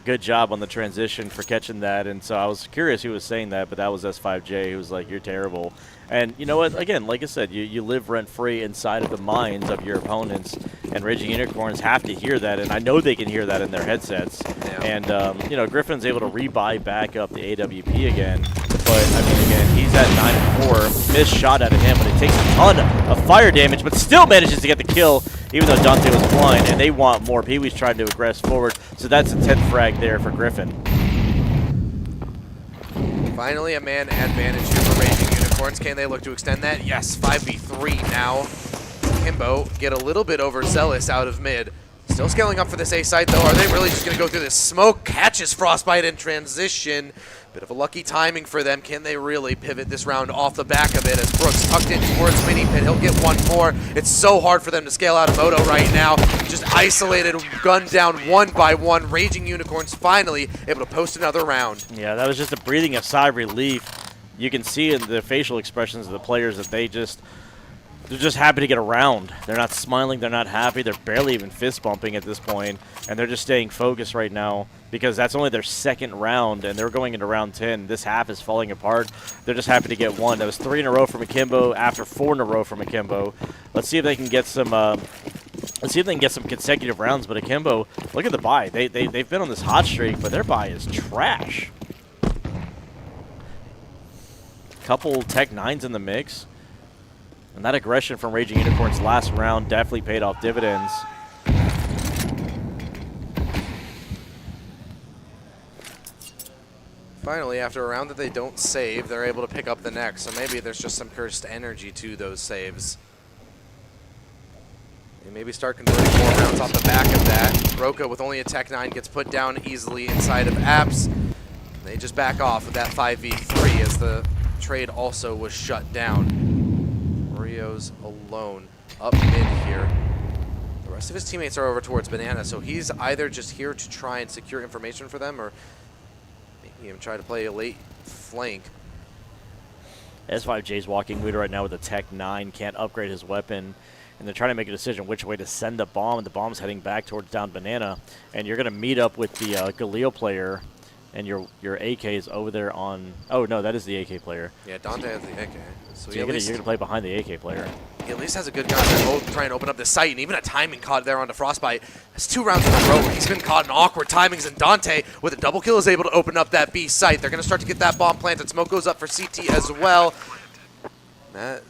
Good job on the transition for catching that, and so I was curious who was saying that, but that was S5J, who was like, "You're terrible." And you know what? Again, like I said, you live rent-free inside of the minds of your opponents, and Raging Unicorns have to hear that, and I know they can hear that in their headsets. Yeah. And, you know, Griffin's able to rebuy back up the AWP again, but, I mean, again, he's at 9-4, missed shot out of him, but it takes a ton of fire damage, but still manages to get the kill, even though Dante was blind, and they want more. Pee-wee's trying to aggress forward, so that's a 10th frag there for Griffin. Finally, a man advantage here for Raging Unicorns. Can they look to extend that? Yes, 5v3 now. Kimbo get a little bit overzealous out of mid. Still scaling up for this A site, though. Are they really just going to go through this smoke? Catches Frostbite in transition. Bit of a lucky timing for them. Can they really pivot this round off the back of it as Brooks tucked in towards Mini Pit? He'll get one more. It's so hard for them to scale out of Moto right now. Just isolated, gunned down one by one. Raging Unicorns finally able to post another round. Yeah, that was just a breathing of sigh of relief. You can see in the facial expressions of the players that they're just happy to get around. They're not smiling, they're not happy, they're barely even fist bumping at this point, and they're just staying focused right now because that's only their second round, and they're going into round 10. This half is falling apart. They're just happy to get one. That was 3 in a row from Akimbo after 4 in a row from Akimbo. Let's see if they can get some. Let's see if they can get some consecutive rounds. But Akimbo, look at the buy. They've been on this hot streak, but their buy is trash. Couple Tech 9s in the mix. And that aggression from Raging Unicorns last round definitely paid off dividends. Finally, after a round that they don't save, they're able to pick up the next. So maybe there's just some cursed energy to those saves. They maybe start converting more rounds off the back of that. Roka with only a Tech 9 gets put down easily inside of Apps. They just back off with that 5v3 as the trade also was shut down. Oreo's alone up mid here. The rest of his teammates are over towards Banana, so he's either just here to try and secure information for them or maybe even try to play a late flank. S5J's walking leader right now with a Tech 9, can't upgrade his weapon, and they're trying to make a decision which way to send the bomb, and the bomb's heading back towards down Banana, and you're going to meet up with the Galil player, and your AK is over there on... Oh, no, that is the AK player. Yeah, Dante has the AK. So you're going to play behind the AK player. He at least has a good gun. They're both trying to open up the site, and even a timing caught there onto Frostbite. That's 2 rounds in a row where he's been caught in awkward timings, and Dante, with a double kill, is able to open up that B site. They're going to start to get that bomb planted. Smoke goes up for CT as well. That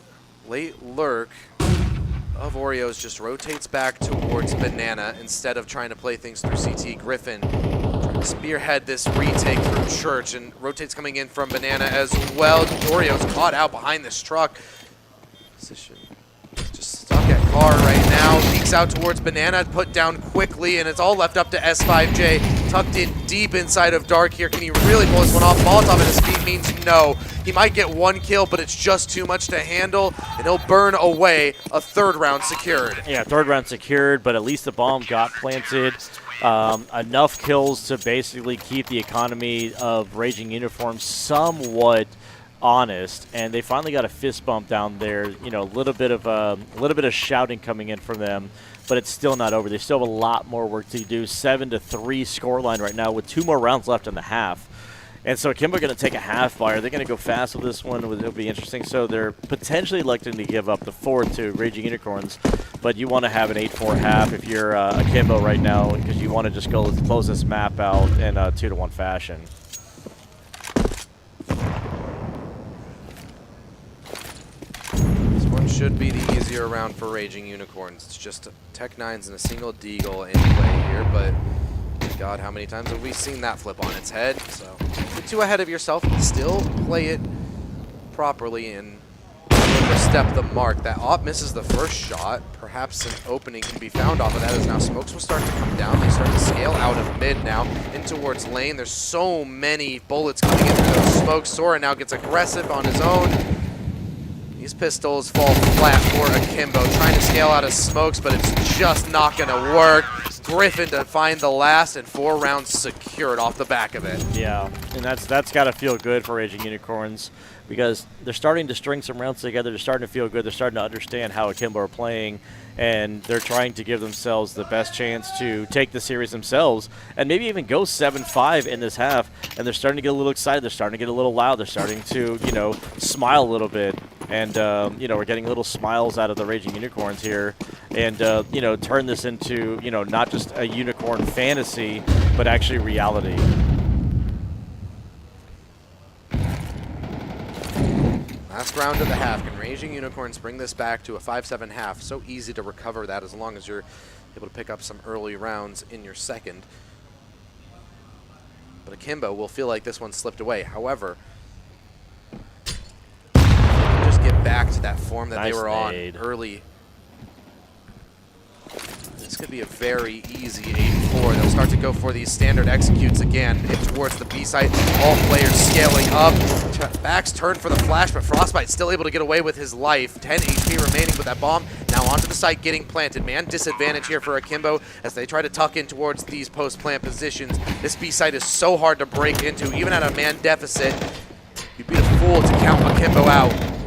late lurk of Oreos just rotates back towards Banana instead of trying to play things through CT. Griffin trying to spearhead this retake through Church, and rotates coming in from Banana as well. Oreos caught out behind this truck. Position just stuck at car right now. Peeks out towards Banana, put down quickly, and it's all left up to S5J. Tucked in deep inside of Dark here. Can he really pull this one off? Molotov at his feet means no. He might get 1 kill, but it's just too much to handle, and he'll burn away a 3rd round secured. Yeah, 3rd round secured, but at least the bomb got planted. Enough kills to basically keep the economy of Raging Uniforms somewhat honest, and they finally got a fist bump down there. You know, a little bit of shouting coming in from them, but it's still not over. They still have a lot more work to do. 7-3 scoreline right now with 2 more rounds left in the half. And so Kimbo going to take a half buy. Are they going to go fast with this one? It'll be interesting. So they're potentially electing to give up the 4 to Raging Unicorns, but you want to have an 8-4 half if you're Akimbo right now, because you want to just go close this map out in a 2-1 fashion. This one should be the easier round for Raging Unicorns. It's just Tech 9s and a single Deagle in play here, but God, how many times have we seen that flip on its head? So get too ahead of yourself, still play it properly and overstep the mark. That op misses the first shot. Perhaps an opening can be found off of that as now smokes will start to come down. They start to scale out of mid now in towards lane. There's so many bullets coming in through those smokes. Sora now gets aggressive on his own. These pistols fall flat for Akimbo, trying to scale out of smokes, but it's just not going to work. Griffin to find the last, and 4 rounds secured off the back of it. Yeah, and that's got to feel good for Raging Unicorns, because they're starting to string some rounds together. They're starting to feel good. They're starting to understand how Akimbo are playing, and they're trying to give themselves the best chance to take the series themselves and maybe even go 7-5 in this half. And they're starting to get a little excited. They're starting to get a little loud. They're starting to, you know, smile a little bit. And, you know, we're getting little smiles out of the Raging Unicorns here. And, you know, turn this into, you know, not just a unicorn fantasy, but actually reality. Last round of the half. Can Raging Unicorns bring this back to a 5-7 half? So easy to recover that as long as you're able to pick up some early rounds in your second. But Akimbo will feel like this one slipped away. However, back to that form that they Nice were nade. on early. This could be a very easy 8-4. They'll start to go for these standard executes again. In towards the B site. All players scaling up. Backs turn for the flash, but Frostbite still able to get away with his life. 10 HP remaining with that bomb. Now onto the site getting planted. Man disadvantage here for Akimbo as they try to tuck in towards these post-plant positions. This B site is so hard to break into, even at a man deficit. You'd be a fool to count Akimbo out.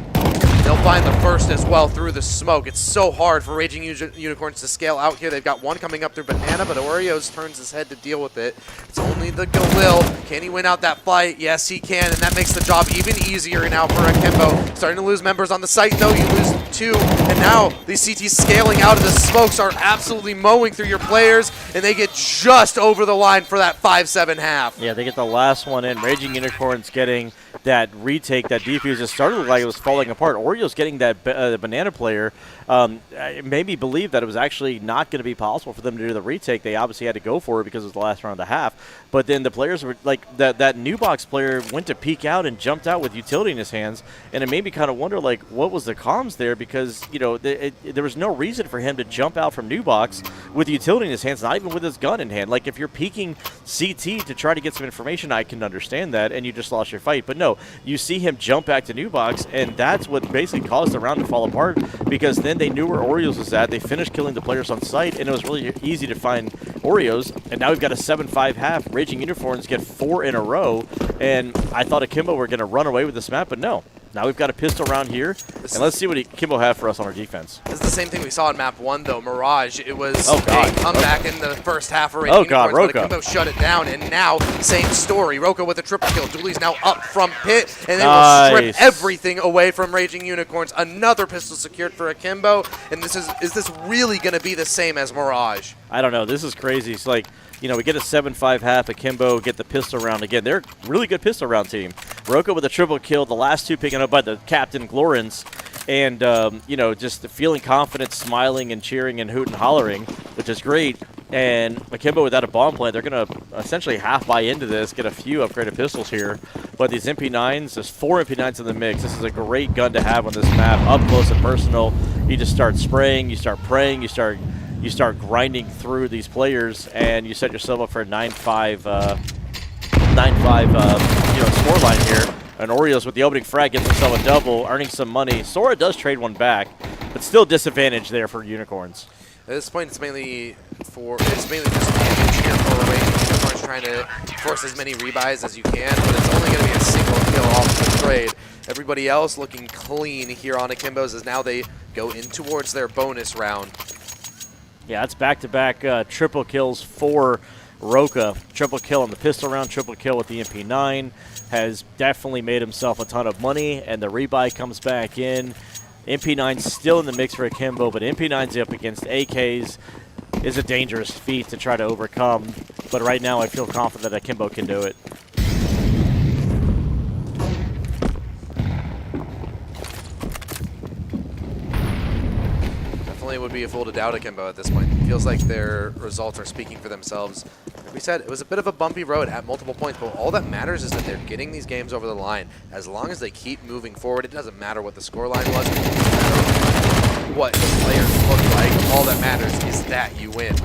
They'll find the first as well through the smoke. It's so hard for Raging Unicorns to scale out here. They've got one coming up through Banana, but Oreos turns his head to deal with it. It's only the Galil. Can he win out that fight? Yes, he can, and that makes the job even easier now for Akimbo. Starting to lose members on the site, though. You lose 2, and now these CTs scaling out of the smokes are absolutely mowing through your players, and they get just over the line for that 5-7 half. Yeah, they get the last one in. Raging Unicorns getting that retake, that defuse. It started like it was falling apart. Oreos getting that Banana player made me believe that it was actually not going to be possible for them to do the retake. They obviously had to go for it because it was the last round of the half. But then the players were like, that new box player went to peek out and jumped out with utility in his hands. And it made me kind of wonder, like, what was the comms there? Because, you know, there was no reason for him to jump out from new box with utility in his hands, not even with his gun in hand. Like, if you're peeking CT to try to get some information, I can understand that, and you just lost your fight. But no, you see him jump back to new box, and that's what basically caused the round to fall apart, because then they knew where Oreos was at. They finished killing the players on site, and it was really easy to find Oreos. And now we've got a 7-5 half. Raging Unicorns get 4 in a row, and I thought Akimbo were going to run away with this map, but no. Now we've got a pistol round here, and let's see what Akimbo have for us on our defense. This is the same thing we saw in map 1, though. Mirage, it was a comeback in the first half for Raging Unicorns, Roka. but Akimbo shut it down, and now, same story. Roka with a triple kill. Dooley's now up from pit, and they will strip everything away from Raging Unicorns. Another pistol secured for Akimbo, and is this really going to be the same as Mirage? I don't know. This is crazy. It's like, you know, we get a 7-5 half. Akimbo get the pistol round again. They're a really good pistol round team. Roka with a triple kill. The last 2 picking up by the captain, Glorens. And, you know, just feeling confident, smiling and cheering and hooting and hollering, which is great. And Akimbo without a bomb plant, they're going to essentially half buy into this, get a few upgraded pistols here. But these MP9s, there's 4 MP9s in the mix. This is a great gun to have on this map, up close and personal. You just start spraying, you start praying, you start grinding through these players, and you set yourself up for a 9-5 scoreline here. And Oreos with the opening frag gets himself a double, earning some money. Sora does trade one back, but still disadvantage there for Unicorns. At this point, it's mainly just advantage here for Raging Unicorns, trying to force as many rebuys as you can, but it's only going to be a single kill off the trade. Everybody else looking clean here on Akimbo's as now they go in towards their bonus round. Yeah, it's back-to-back triple kills for Roka. Triple kill on the pistol round, triple kill with the MP9. Has definitely made himself a ton of money, and the rebuy comes back in. MP9's still in the mix for Akimbo, but MP9's up against AKs is a dangerous feat to try to overcome. But right now, I feel confident that Akimbo can do it. Definitely would be a fool to doubt Akimbo at this point. It feels like their results are speaking for themselves. Like we said, it was a bit of a bumpy road at multiple points, but all that matters is that they're getting these games over the line. As long as they keep moving forward, it doesn't matter what the scoreline was, it doesn't matter what the players look like. All that matters is that you win.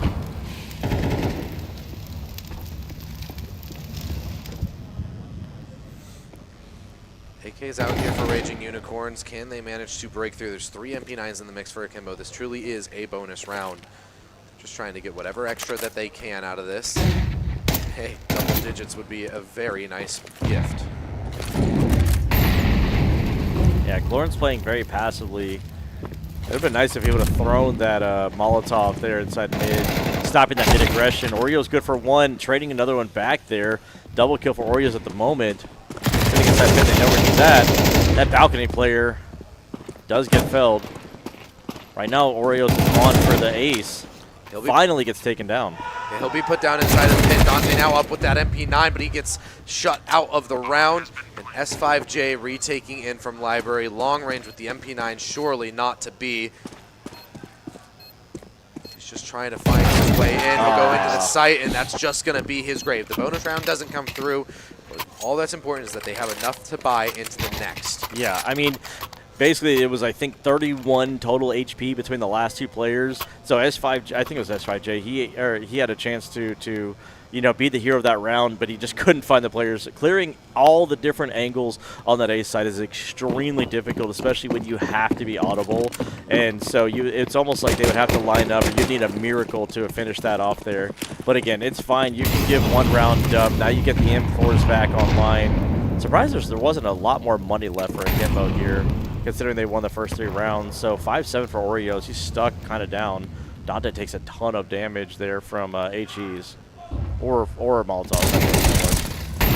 AK's out here for Raging Unicorns. Can they manage to break through? There's 3 MP9s in the mix for Akimbo. This truly is a bonus round. Just trying to get whatever extra that they can out of this. Hey, double digits would be a very nice gift. Yeah, Glorin's playing very passively. It would have been nice if he would have thrown that Molotov there inside mid, stopping that mid aggression. Oreo's good for 1, trading another one back there. Double kill for Oreos at the moment. Against that mid, they know where he's at. That balcony player does get felled. Right now, Oreos is on for the ace. Finally gets taken down. Yeah, he'll be put down inside of the pit. Dante now up with that MP9, but he gets shut out of the round. And S5J retaking in from Library. Long range with the MP9, surely not to be. He's just trying to find his way in. He'll go into the site, and that's just going to be his grave. The bonus round doesn't come through. But all that's important is that they have enough to buy into the next. Yeah, I mean, basically, it was, I think, 31 total HP between the last two players. So S5, I think it was S5J. He had a chance to be the hero of that round, but he just couldn't find the players. Clearing all the different angles on that A side is extremely difficult, especially when you have to be audible. And so it's almost like they would have to line up, or you need a miracle to finish that off there. But again, it's fine. You can give one round dub. Now you get the M4s back online. Surprised there wasn't a lot more money left for Akimbo here, considering they won the first 3 rounds. So 5-7 for Oreos. He's stuck kind of down. Dante takes a ton of damage there from HEs or Molotov.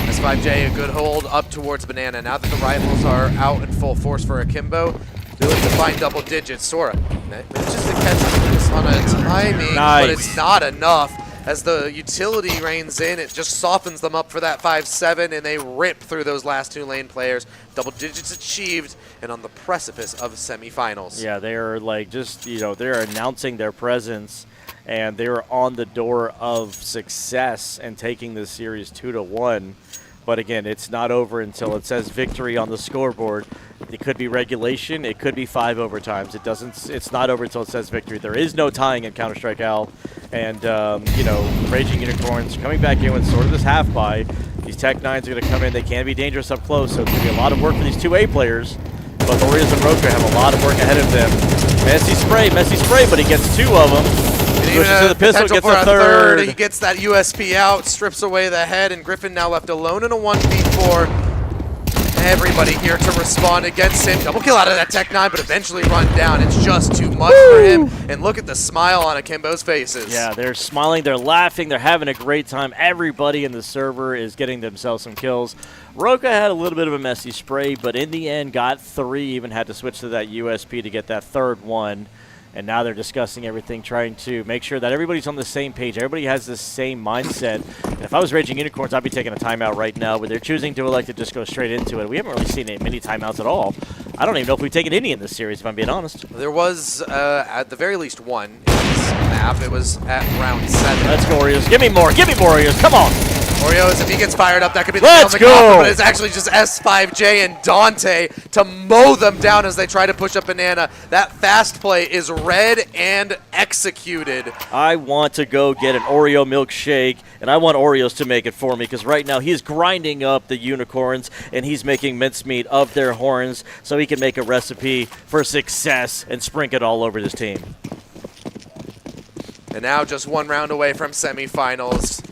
S5J, a good hold up towards Banana. Now that the rifles are out in full force for Akimbo, they look to find double digits. Sora manages to catch this on a timing, but it's not enough. As the utility reigns in, it just softens them up for that 5-7, and they rip through those last 2 lane players. Double digits achieved, and on the precipice of semifinals. Yeah, they're like they're announcing their presence, and they're on the door of success and taking this series 2-1. But again, it's not over until it says victory on the scoreboard. It could be regulation. It could be 5 overtimes. It's not over until it says victory. There is no tying in Counter-Strike Al. And, Raging Unicorns coming back in with sort of this half-buy. These Tech-9s are going to come in. They can be dangerous up close, so it's going to be a lot of work for these 2A players. But Oreos and Roka have a lot of work ahead of them. Messy spray, but he gets 2 of them. Pushes to the pistol, gets a third. He gets that USP out, strips away the head, and Griffin now left alone in a 1v4. Everybody here to respond against him. Double kill out of that Tech-9, but eventually run down. It's just too much for him. And look at the smile on Akimbo's faces. Yeah, they're smiling, they're laughing, they're having a great time. Everybody in the server is getting themselves some kills. Roka had a little bit of a messy spray, but in the end got 3, even had to switch to that USP to get that 3rd one. And now they're discussing everything, trying to make sure that everybody's on the same page. Everybody has the same mindset. And if I was Raging Unicorns, I'd be taking a timeout right now, but they're choosing to elect to just go straight into it. We haven't really seen many timeouts at all. I don't even know if we've taken any in this series, if I'm being honest. There was, at the very least, one in this map. It was at round 7. Let's go, Oreos. Give me more, Oreos. Come on. Oreos, if he gets fired up, that could be the Let's nail in the coffin, go. but it's actually just S5J and Dante to mow them down as they try to push up Banana. That fast play is read and executed. I want to go get an Oreo milkshake, and I want Oreos to make it for me, because right now he's grinding up the unicorns, and he's making mincemeat of their horns so he can make a recipe for success and sprinkle it all over his team. And now just 1 round away from semifinals.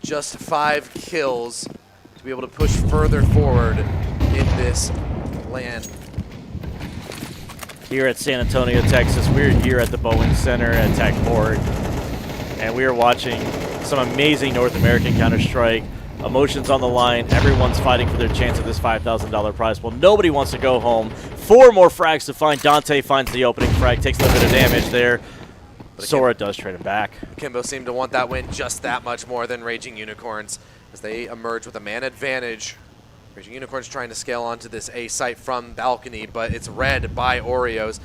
Just 5 kills to be able to push further forward in this land. Here at San Antonio, Texas, we're here at the Boeing Center at Techport, and we are watching some amazing North American Counter-Strike. Emotions on the line. Everyone's fighting for their chance at this $5,000 prize. Well, nobody wants to go home. 4 more frags to find. Dante finds the opening frag, takes a little bit of damage there. Sora does trade him back. Akimbo seemed to want that win just that much more than Raging Unicorns as they emerge with a man advantage. Raging Unicorns trying to scale onto this A site from balcony, but it's read by Oreos.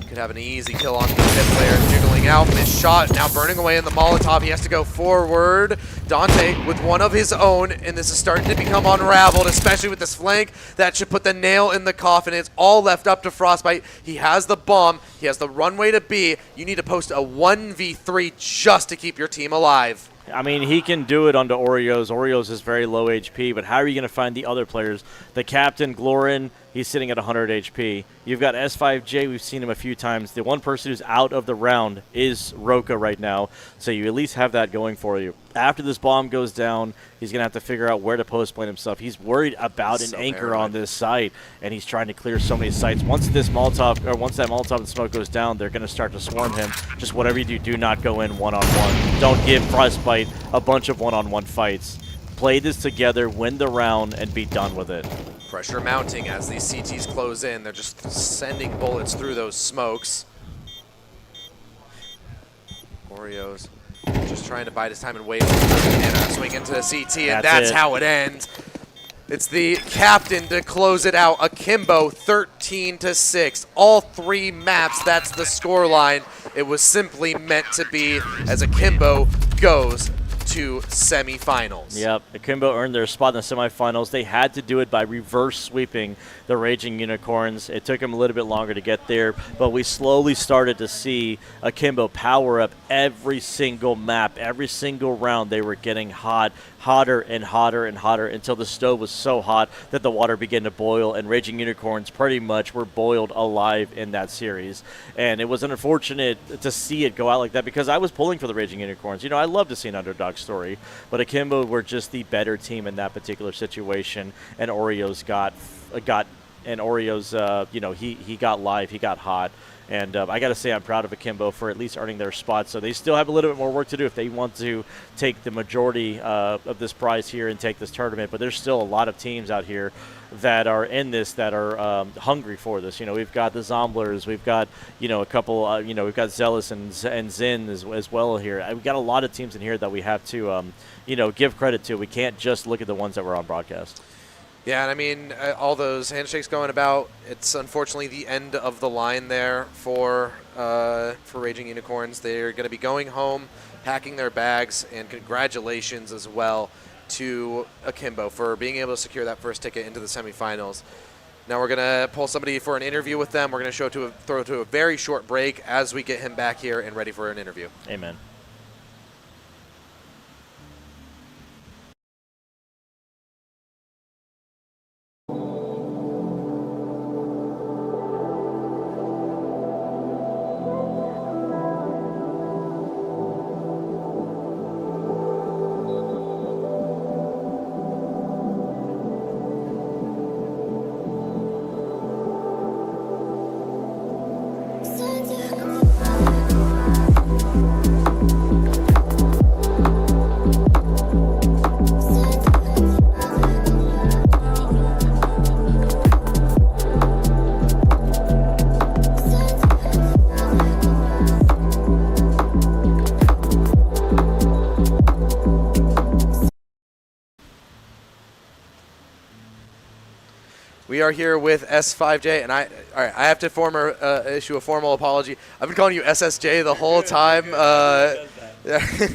Could have an easy kill on the pit player, jiggling out, missed shot, now burning away in the Molotov. He has to go forward. Dante with one of his own, and this is starting to become unraveled, especially with this flank. That should put the nail in the coffin. It's all left up to Frostbite. He has the bomb. He has the runway to B. You need to post a 1v3 just to keep your team alive. I mean, he can do it onto Oreos. Oreos is very low HP, but how are you going to find the other players? The captain, Glorin, he's sitting at 100 HP. You've got S5J, we've seen him a few times. The one person who's out of the round is Roka right now, so you at least have that going for you. After this bomb goes down, he's going to have to figure out where to post-plane himself. He's worried about an anchor on this site, and he's trying to clear so many sites. Once that Molotov and smoke goes down, they're going to start to swarm him. Just whatever you do, do not go in one-on-one. Don't give Frostbite a bunch of one-on-one fights. Play this together, win the round, and be done with it. Pressure mounting as these CTs close in. They're just sending bullets through those smokes. Oreos just trying to bide his time and wait for Banana to swing into the CT, and that's how it ends. It's the captain to close it out. Akimbo 13-6. All 3 maps, that's the scoreline. It was simply meant to be as Akimbo goes to semifinals. Yep, Akimbo earned their spot in the semifinals. They had to do it by reverse sweeping the Raging Unicorns. It took them a little bit longer to get there, but we slowly started to see Akimbo power up every single map, every single round. They were getting hotter and hotter and hotter until the stove was so hot that the water began to boil, and Raging Unicorns pretty much were boiled alive in that series. And it was unfortunate to see it go out like that because I was pulling for the Raging Unicorns. You know, I love to see an underdog story, but Akimbo were just the better team in that particular situation, and Oreos he got live, he got hot. And I got to say I'm proud of Akimbo for at least earning their spot. So they still have a little bit more work to do if they want to take the majority of this prize here and take this tournament. But there's still a lot of teams out here that are in this that are hungry for this. You know, we've got the Zomblers, we've got, a couple, we've got Zealous and Zin as well here. We've got a lot of teams in here that we have to, give credit to. We can't just look at the ones that were on broadcast. Yeah, and I mean, all those handshakes going about, it's unfortunately the end of the line there for Raging Unicorns. They're going to be going home, packing their bags, and congratulations as well to Akimbo for being able to secure that first ticket into the semifinals. Now we're going to pull somebody for an interview with them. We're going to throw to a very short break as we get him back here and ready for an interview. Amen. We are here with S5J, and I have to issue a formal apology. I've been calling you SSJ the whole time.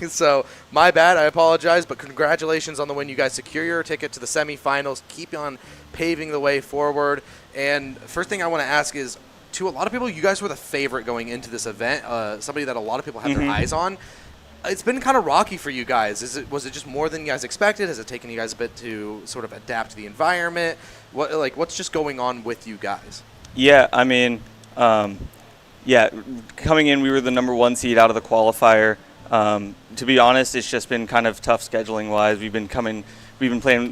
So my bad. I apologize, but congratulations on the win. You guys secure your ticket to the semifinals. Keep on paving the way forward. And first thing I want to ask is, to a lot of people, you guys were the favorite going into this event. Somebody that a lot of people have their eyes on. It's been kind of rocky for you guys. Was it just more than you guys expected? Has it taken you guys a bit to sort of adapt to the environment? What's just going on with you guys? Yeah, I mean, coming in, we were the number 1 seed out of the qualifier. To be honest, it's just been kind of tough scheduling wise. We've been playing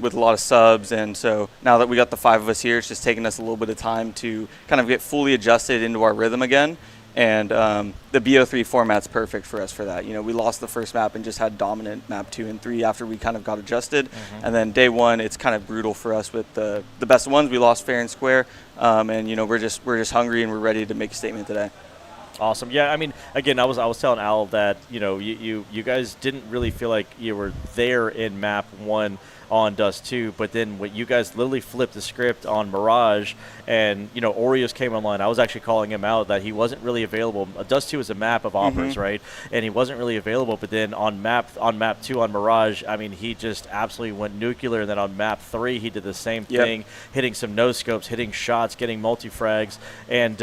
with a lot of subs, and so now that we got the 5 of us here, it's just taking us a little bit of time to kind of get fully adjusted into our rhythm again. And the BO3 format's perfect for us for that. You know, we lost the first map and just had dominant map 2 and 3 after we kind of got adjusted. And then day 1, it's kind of brutal for us with the best ones. We lost fair and square, and we're just hungry and we're ready to make a statement today. Awesome. Yeah, I mean, again, I was telling Al that you guys didn't really feel like you were there in map 1 on Dust 2, but then when you guys literally flipped the script on Mirage, and Oreos came online. I was actually calling him out that he wasn't really available. Dust 2 is a map of offers, right? And he wasn't really available. But then on map 2 on Mirage, I mean, he just absolutely went nuclear. And then on map 3, he did the same thing, hitting some no scopes, hitting shots, getting multi frags. And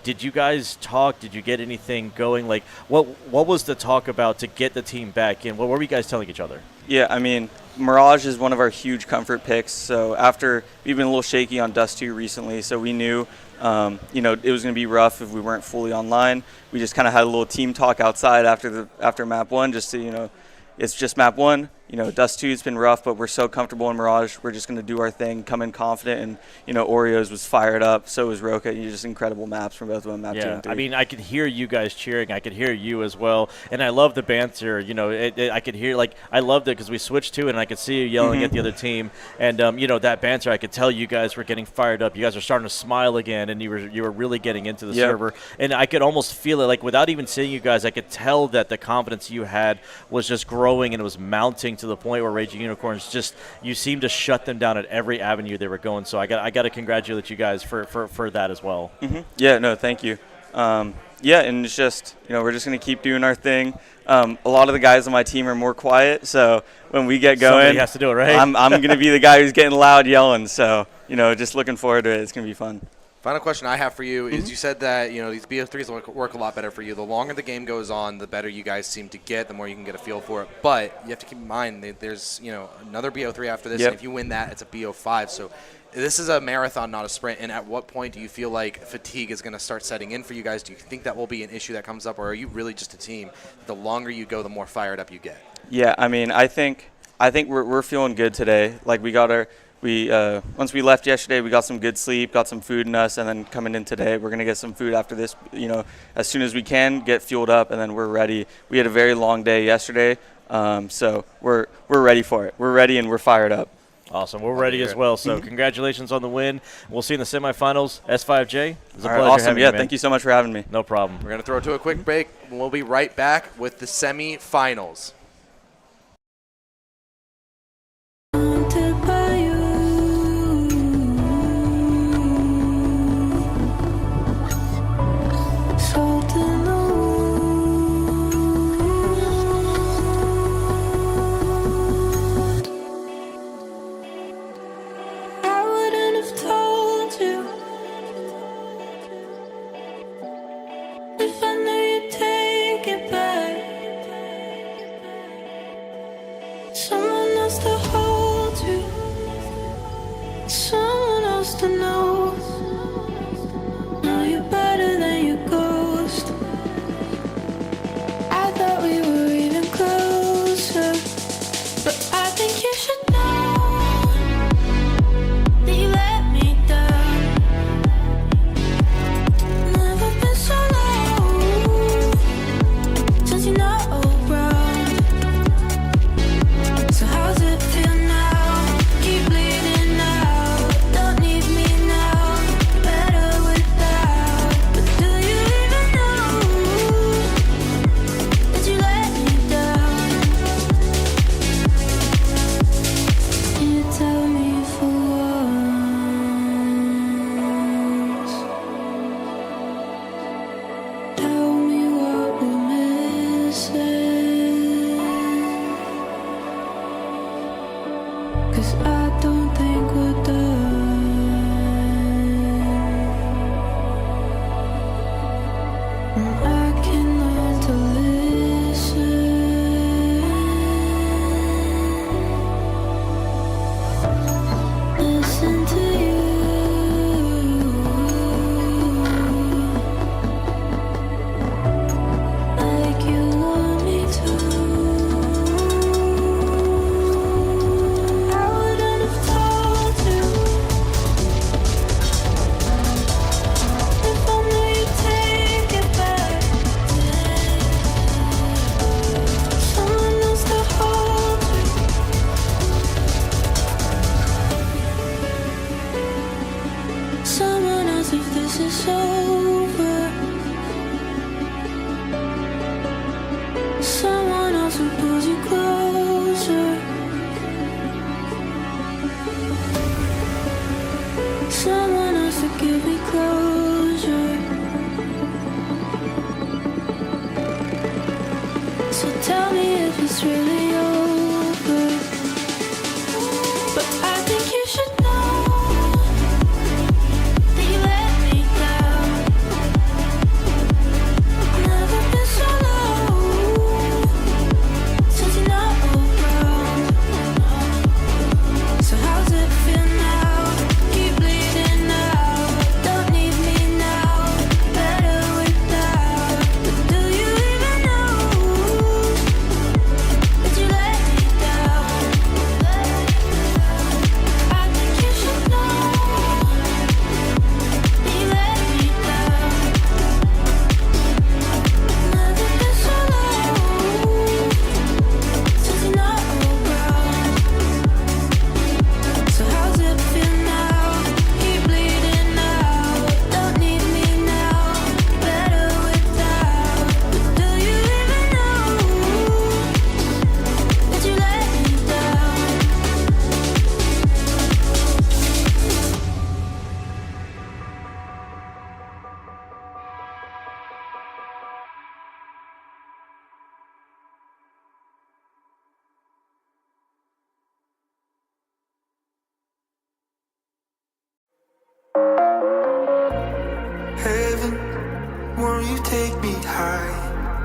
did you guys talk? Did you get anything going? Like, what was the talk about to get the team back in? What were you guys telling each other? Yeah, I mean, Mirage is one of our huge comfort picks. So after we've been a little shaky on Dust 2 recently, so we knew, it was going to be rough if we weren't fully online. We just kind of had a little team talk outside after map 1, just to, it's just map 1. Dust 2 has been rough, but we're so comfortable in Mirage. We're just going to do our thing, come in confident, and Oreos was fired up. So was Roka. Just incredible maps from both of them, map 2 and 3. I mean, I could hear you guys cheering. I could hear you as well, and I love the banter. I could hear I loved it because we switched to it, and I could see you yelling at the other team, and that banter. I could tell you guys were getting fired up. You guys are starting to smile again, and you were really getting into the server, and I could almost feel it. Like without even seeing you guys, I could tell that the confidence you had was just growing and it was mounting to the point where Raging Unicorns you seemed to shut them down at every avenue they were going. So I got to congratulate you guys for that as well. Yeah, no, thank you. Yeah, and it's just, we're just going to keep doing our thing. A lot of the guys on my team are more quiet, so when we get going, somebody has to do it, right? I'm going to be the guy who's getting loud yelling. So, just looking forward to it. It's going to be fun. Final question I have for you is you said that, these BO3s work a lot better for you. The longer the game goes on, the better you guys seem to get, the more you can get a feel for it. But you have to keep in mind that there's, another BO3 after this. Yep. And if you win that, it's a BO5. So this is a marathon, not a sprint. And at what point do you feel like fatigue is going to start setting in for you guys? Do you think that will be an issue that comes up, or are you really just a team? The longer you go, the more fired up you get. Yeah, I mean, I think we're feeling good today. Like once we left yesterday, we got some good sleep, got some food in us, and then coming in today, we're gonna get some food after this. As soon as we can, get fueled up, and then we're ready. We had a very long day yesterday, so we're ready for it. We're ready and we're fired up. Awesome. We're ready as well. So congratulations on the win. We'll see you in the semifinals. S5J, it's a All right, pleasure awesome. having Yeah, you, man. thank you so much for having me. No problem. We're going to throw it to a quick break. We'll be right back with the semifinals. Haunted by you. Salt in the wound. I wouldn't have told you if I knew you'd take it back. Someone else to hold you, someone else to know. Know you better than your ghost. I thought we were even closer, but I think you should know that you let me down. Never been so low since you're not around. So how's it feel now? Keep bleeding out. Don't need me now. Better without. But do you even know that you let me down? You tell me for once. Tell me what we're missing. 'Cause I don't think we're done. And I can learn to listen to you, like you want me to. I wouldn't have told you if I knew you'd take it back. Someone else to hold you, someone else if this is over. Someone else who pulls you closer. Someone else to give me closure. So tell me if it's really over. But I think you should know that you let me down. Never been so low since you're not around. So how's it feel now? Keep bleeding out. Don't need me now. Better without. But do you even know that you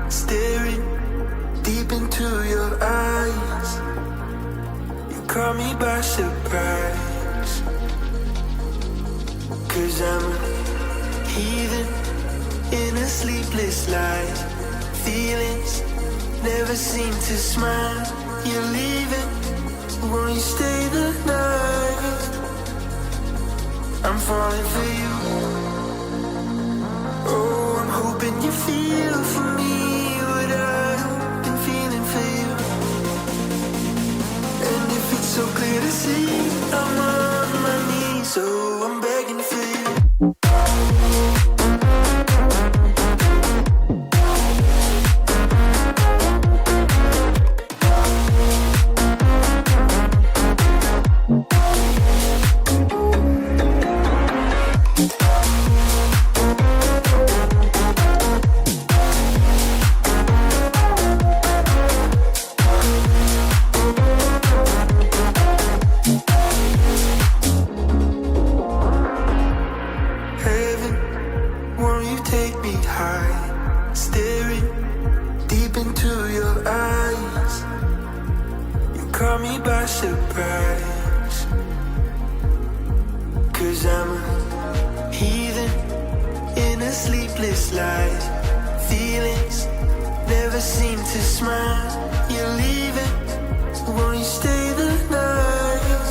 staring deep into your eyes. You caught me by surprise. 'Cause I'm a heathen in a sleepless life. Feelings never seem to smile. You're leaving, won't you stay the night? I'm falling for you. Oh, I'm hoping you feel for me what I've been feeling for you. And if it's so clear to see, I'm on my knees, so I'm begging for you. Heaven, won't you take me high? Staring deep into your eyes. You caught me by surprise. 'Cause I'm a heathen in a sleepless life. Feelings never seem to smile. You're leaving, won't you stay the night?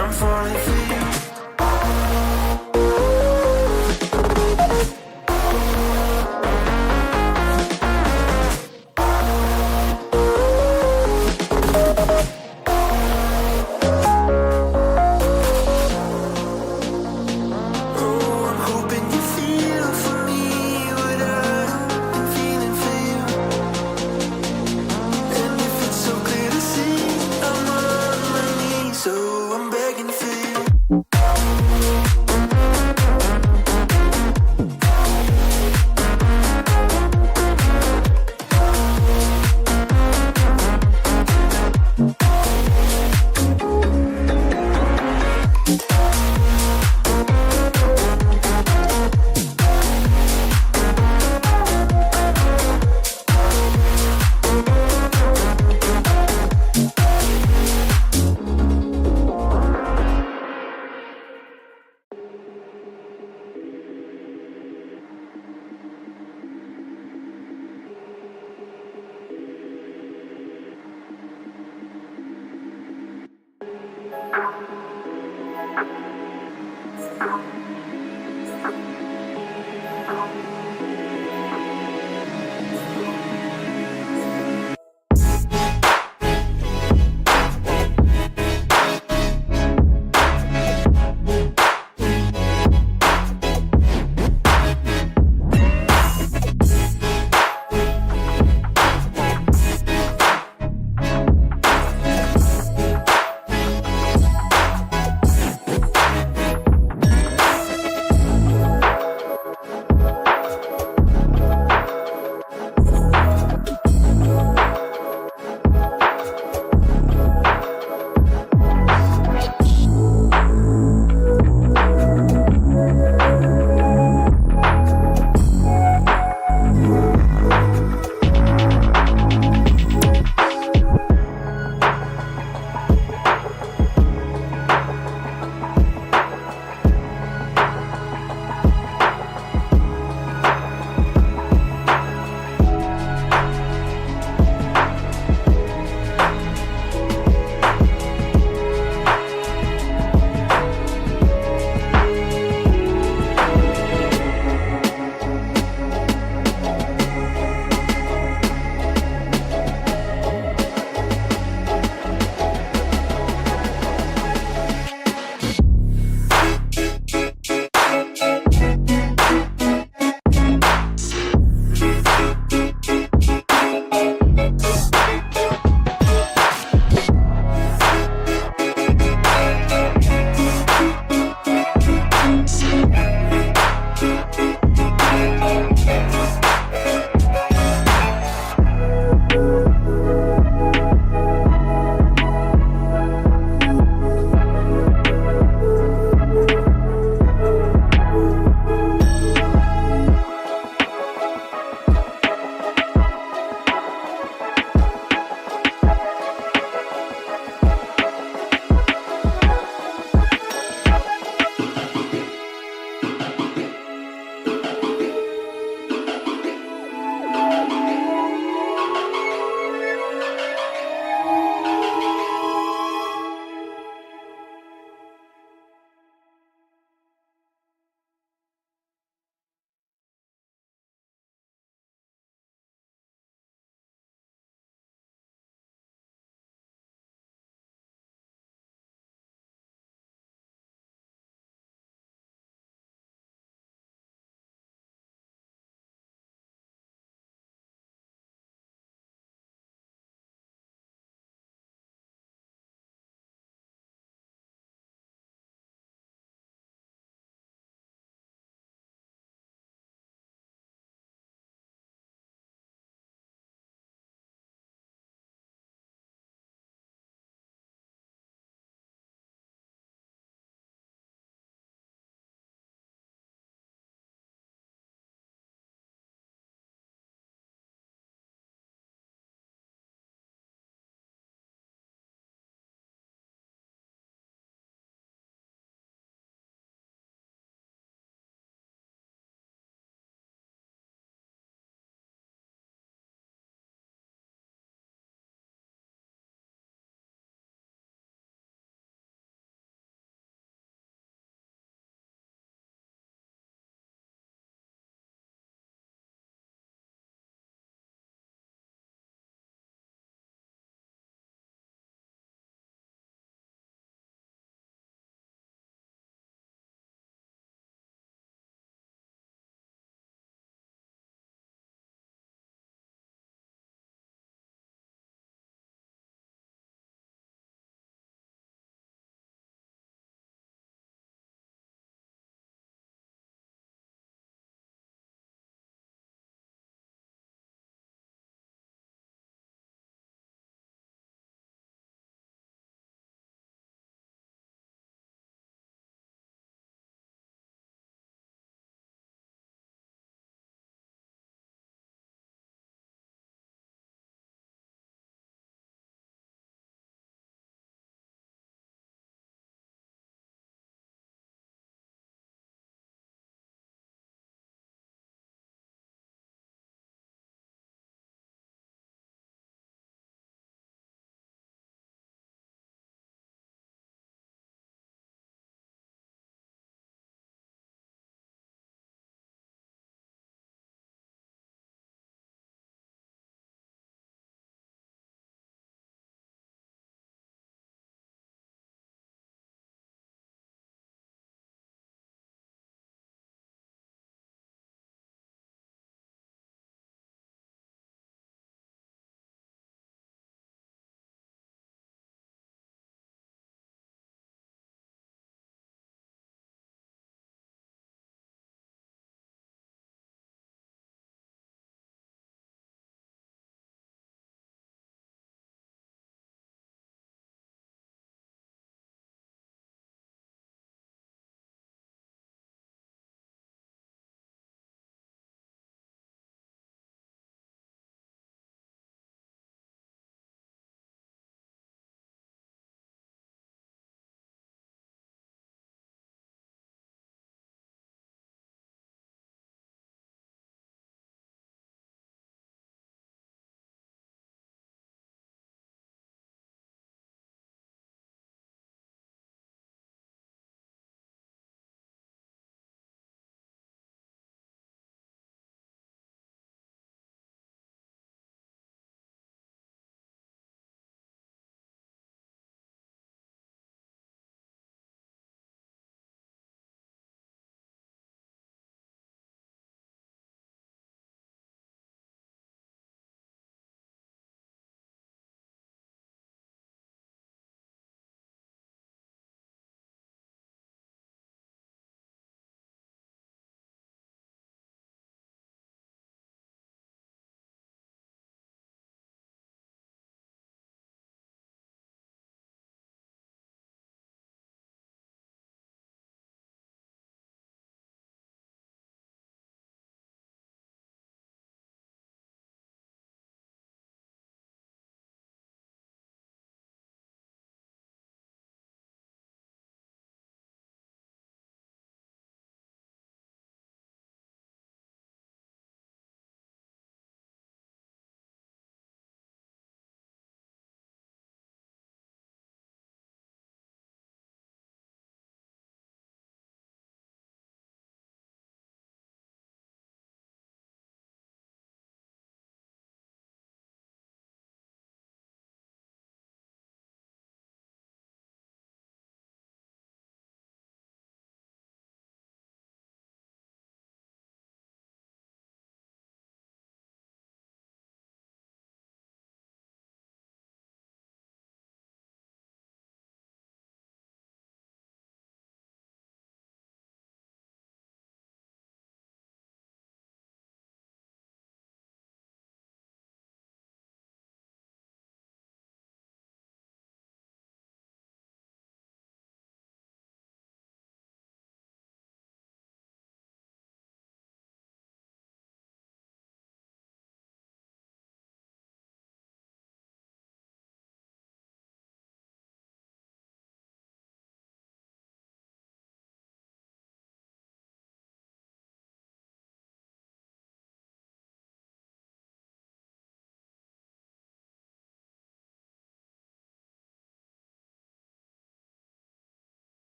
I'm falling for you. Oh, I'm hoping you feel for me what I've been feeling for you. And if it's so clear to see, I'm on my knees, so I'm begging for you.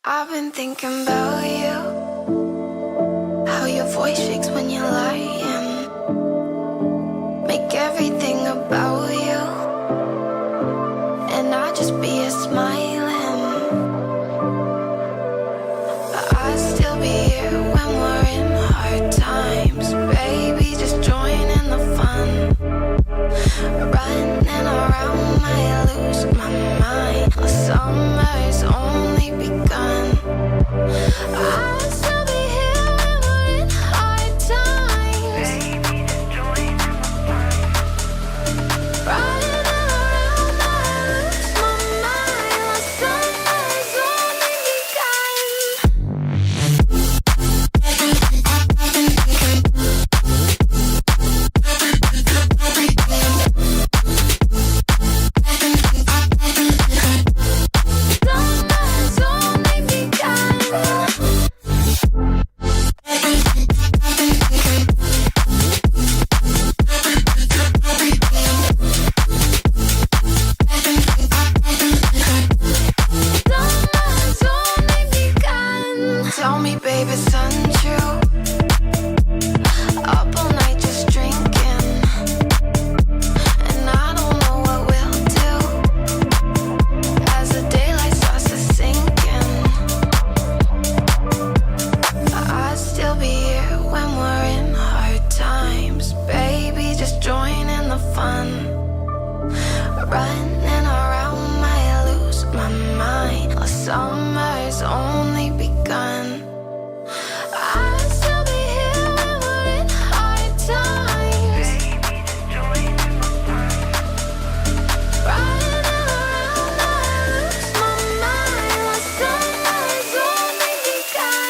I've been thinking about you, how your voice shakes when you're lying, make everything about you, and I just be a smiling. But I'd still be here when we're in hard times, baby, just join in the fun. Running around, might lose my mind. The summer's only begun. I'll still be here when we're in hard times. Baby, just join in the fun. Running around, might lose my mind. The summer's only tell me, babe, it's untrue. Up all night just drinking, and I don't know what we'll do as the daylight starts to sink in. But I'd still be here when we're in hard times, baby, just join in the fun. Running around, might lose my mind. The summer's only begun. I'll still be here when we're in hard times. Baby, just join in the fun. Running around, might lose my mind. The summer's only begun.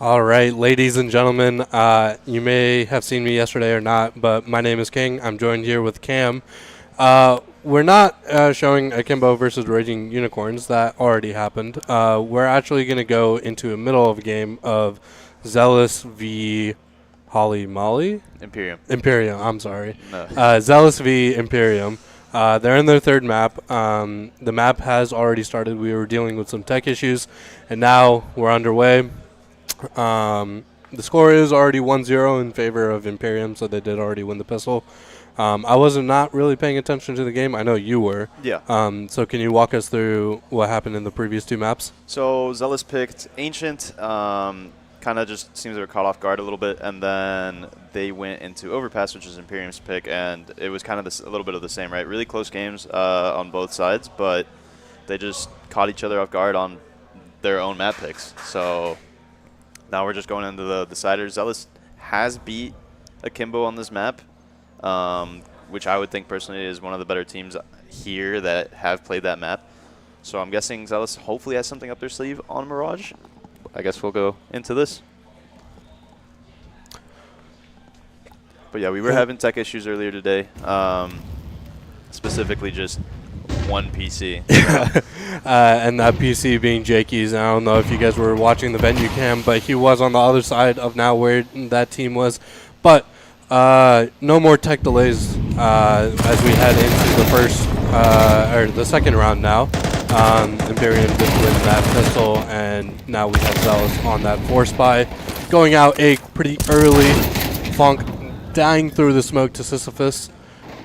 All right, ladies and gentlemen, you may have seen me yesterday or not, but my name is King. I'm joined here with Cam. We're not showing Akimbo versus Raging Unicorns. That already happened. We're actually going to go into the middle of a game of Zealous v. Holly Molly? Imperium, I'm sorry. No. Zealous v. Imperium. They're in their third map. The map has already started. We were dealing with some tech issues, and now we're underway. The score is already 1-0 in favor of Imperium, so they did already win the pistol. I wasn't not really paying attention to the game. I know you were. Yeah. So can you walk us through what happened in the previous two maps? So Zealous picked Ancient. Kind of just seems they were caught off guard a little bit, and then they went into Overpass, which is Imperium's pick, and it was kind of a little bit of the same, right? Really close games on both sides, but they just caught each other off guard on their own map picks. So now we're just going into the deciders. Zealous has beat Akimbo on this map, which I would think personally is one of the better teams here that have played that map. So I'm guessing Zealous hopefully has something up their sleeve on Mirage. I guess we'll go into this. But yeah, we were having tech issues earlier today, specifically just one PC. And that PC being Jakey's. I don't know if you guys were watching the venue cam, but he was on the other side of now where that team was. But no more tech delays as we head into the first or the second round now. Imperium did win that pistol, and now we have Zealous on that force buy. Going out a pretty early. Funk dying through the smoke to Sisyphus.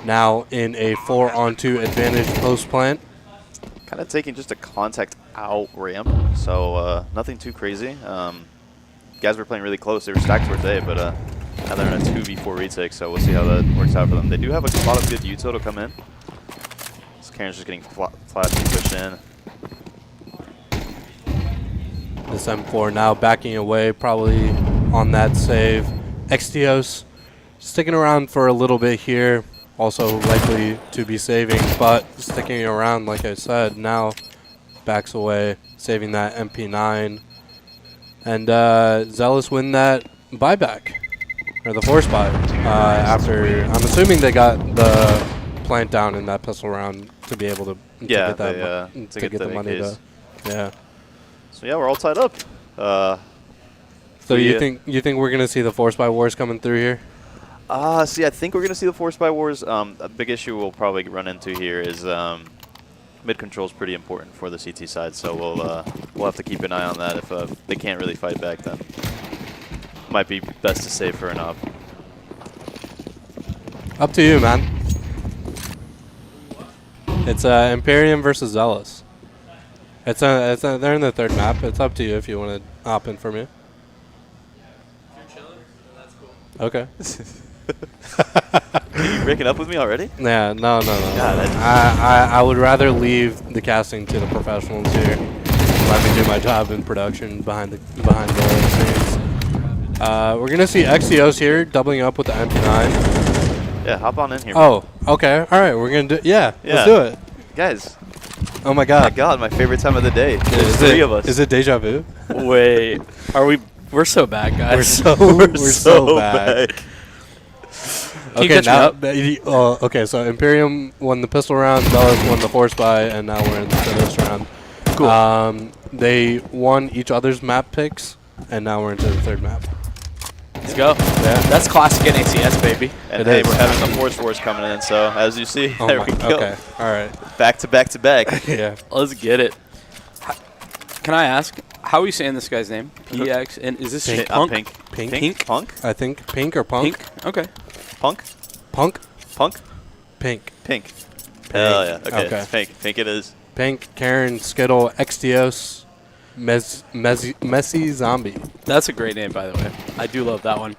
Now in a 4-on-2 advantage post plant. Kind of taking just a contact out ramp, so nothing too crazy. Guys were playing really close. They were stacked towards A, but now they're in a 2v4 retake, so we'll see how that works out for them. They do have a lot of good util to come in. So Karen's just getting flat pushed in. This M4 now backing away, probably on that save. Xtios sticking around for a little bit here. Also likely to be saving, but sticking around, like I said, now backs away, saving that MP9. And Zealous win that buyback, or the force buy, after, I'm assuming they got the plant down in that pistol round to be able to get that to get the money to, yeah. So yeah, we're all tied up. So you think we're gonna see the force buy wars coming through here? See, I think we're going to see the force buy wars. A big issue we'll probably run into here is mid control is pretty important for the CT side, so we'll have to keep an eye on that. If they can't really fight back, then might be best to save for an op. Up to you, man. It's Imperium versus Zealous. They're in the third map. It's up to you if you want to op in for me. If you're chilling, then that's cool. Okay. Are you breaking up with me already? Yeah, no. God, I would rather leave the casting to the professionals here. Let me do my job in production behind the scenes. We're gonna see Xtios here doubling up with the MP9. Yeah, hop on in here. Oh, okay. All right, we're gonna do. Yeah, let's do it, guys. Oh my God. My favorite time of the day. There's Is three of us. Is it deja vu? Wait, are we? We're so bad, guys. We're so bad. Can you Okay, catch me now, up? okay, so Imperium won the pistol round, Zealous won the force buy, and now we're in this round. Cool. They won each other's map picks, and now we're into the third map. Let's go. Yeah. That's classic NACS, baby. And It hey, is. we're having the force wars coming in, so as you see, Oh there my- we go. Okay, all right. Back to back to back. Yeah. Let's get it. Can I ask, how are you saying this guy's name? PX, and is this Pink. Punk? Pink. Pink? Pink? Punk? I think Pink or Punk? Pink? Okay. Punk? Punk? Punk? Pink. Pink. Hell yeah. Okay. Okay. It's pink. Pink it is. Pink, Karen, Skittle, Xtios, Messy Zombie. That's a great name, by the way. I do love that one.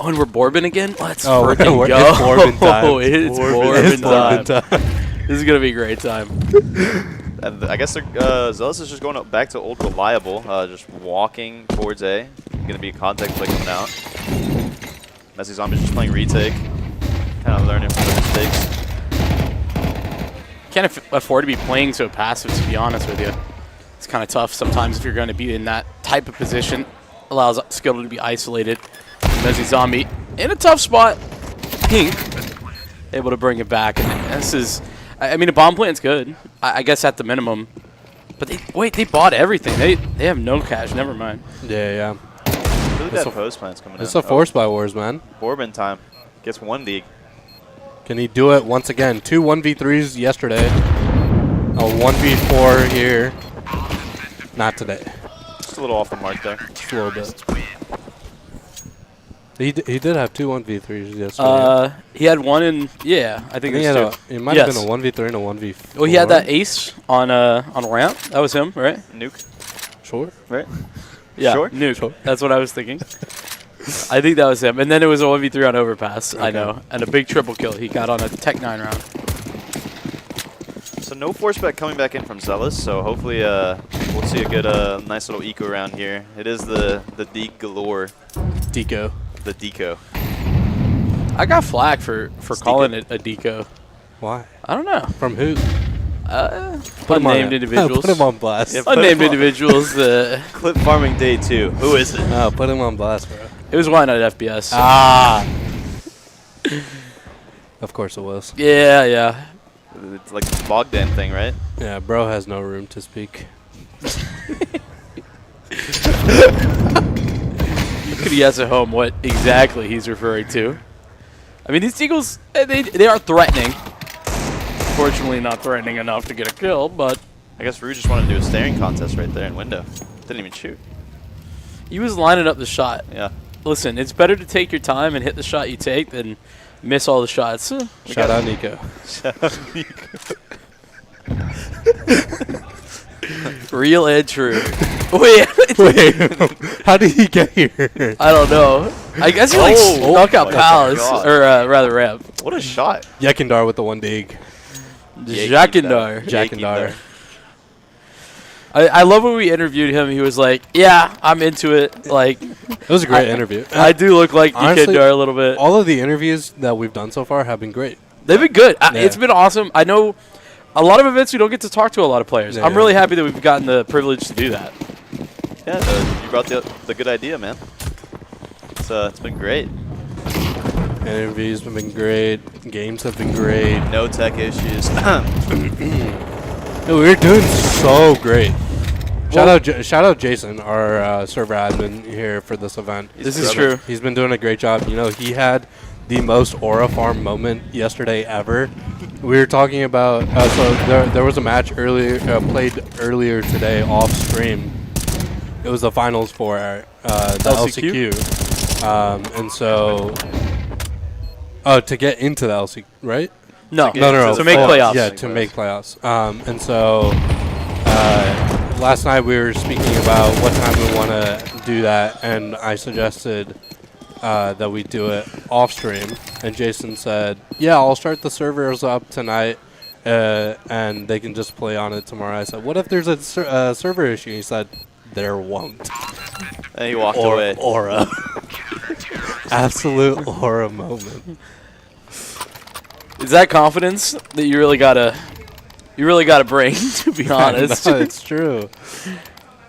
Oh, and we're Bourbon again? Let's Oh, we're- freaking we're- go. it's Bourbon time. It's It's Bourbon Bourbon time. This is going to be a great time. And I guess Zealous is just going back to old reliable, just walking towards A. Going to be a contact play coming out. Messy Zombie's just playing retake, kind of learning from the mistakes. Can't afford to be playing so passive, to be honest with you. It's kind of tough sometimes if you're going to be in that type of position. Allows Skittle to be isolated. Messy Zombie in a tough spot. Pink able to bring it back. And this is, I mean, a bomb plant's good. I guess at the minimum. But they bought everything. They have no cash. Never mind. Yeah. Really It's bad a- post plans coming in. It's a force buy wars, man. Bourbon time. Gets one league. Can he do it once again? 2 1v3s yesterday. A 1v4 here. Not today. Just a little off the mark there. Just a little bit. He did have 2 1v3s yesterday. He had one in, yeah, I think he it had was two. it might have been a 1v3 and a 1v4. Well, he had that ace on a ramp. That was him, right? Nuke. Sure. Right? Yeah, Sure? nuke. Sure. That's what I was thinking. I think that was him. And then it was a 1v3 on overpass, I know. And a big triple kill he got on a Tech 9 round. So no force back coming back in from Zealous, so hopefully we'll see a good, nice little eco round here. It is the Deke galore. Deco. The Deco. I got flack for calling it a deco. Why? I don't know. From who? Put him on Unnamed it. individuals. Put him on blast. Yeah, put Unnamed him on. individuals. Clip farming day 2. Who is it? Oh, put him on blast, bro. It was Why Not FBS. Ah. Of course it was. Yeah. It's like the Bogdan thing, right? Yeah, bro has no room to speak. Could he ask at home what exactly he's referring to? I mean, these Eagles, they are threatening. Fortunately, not threatening enough to get a kill, but I guess Rue just wanted to do a staring contest right there in window. Didn't even shoot. He was lining up the shot. Yeah. Listen, it's better to take your time and hit the shot you take than miss all the shots. Shout out Nico. Real and true. Wait, How did he get here? I don't know. I guess he like snuck out my Palace, God. or rather Ramp. What a shot. Yekindar with the one dig. Jakindar. Jakindar. I love when we interviewed him. He was like, "Yeah, I'm into it." Like, It was a great interview. I do look like Honestly, Jakindar a little bit. All of the interviews that we've done so far have been great. They've been good. Yeah. It's been awesome. I know a lot of events we don't get to talk to a lot of players. Yeah. I'm really happy that we've gotten the privilege to do that. Yeah, you brought the good idea, man. It's been great. Interviews have been great. Games have been great. No tech issues. We're doing so great. Shout out Jason, our server admin here for this event. This is true. He's been doing a great job. You know, he had the most aura farm moment yesterday ever. We were talking about so there was a match played earlier today off stream. It was the finals for the LCQ. And so to get into the LCQ, right? No. No. To make playoffs. Yeah, to make playoffs. And so last night we were speaking about what time we want to do that, and I suggested that we do it off stream. And Jason said, "Yeah, I'll start the servers up tonight, and they can just play on it tomorrow." I said, "What if there's a server issue?" He said, "There won't." And he walked away. Aura. Absolute aura moment. Is that confidence that you really gotta bring? To be honest, No, it's true.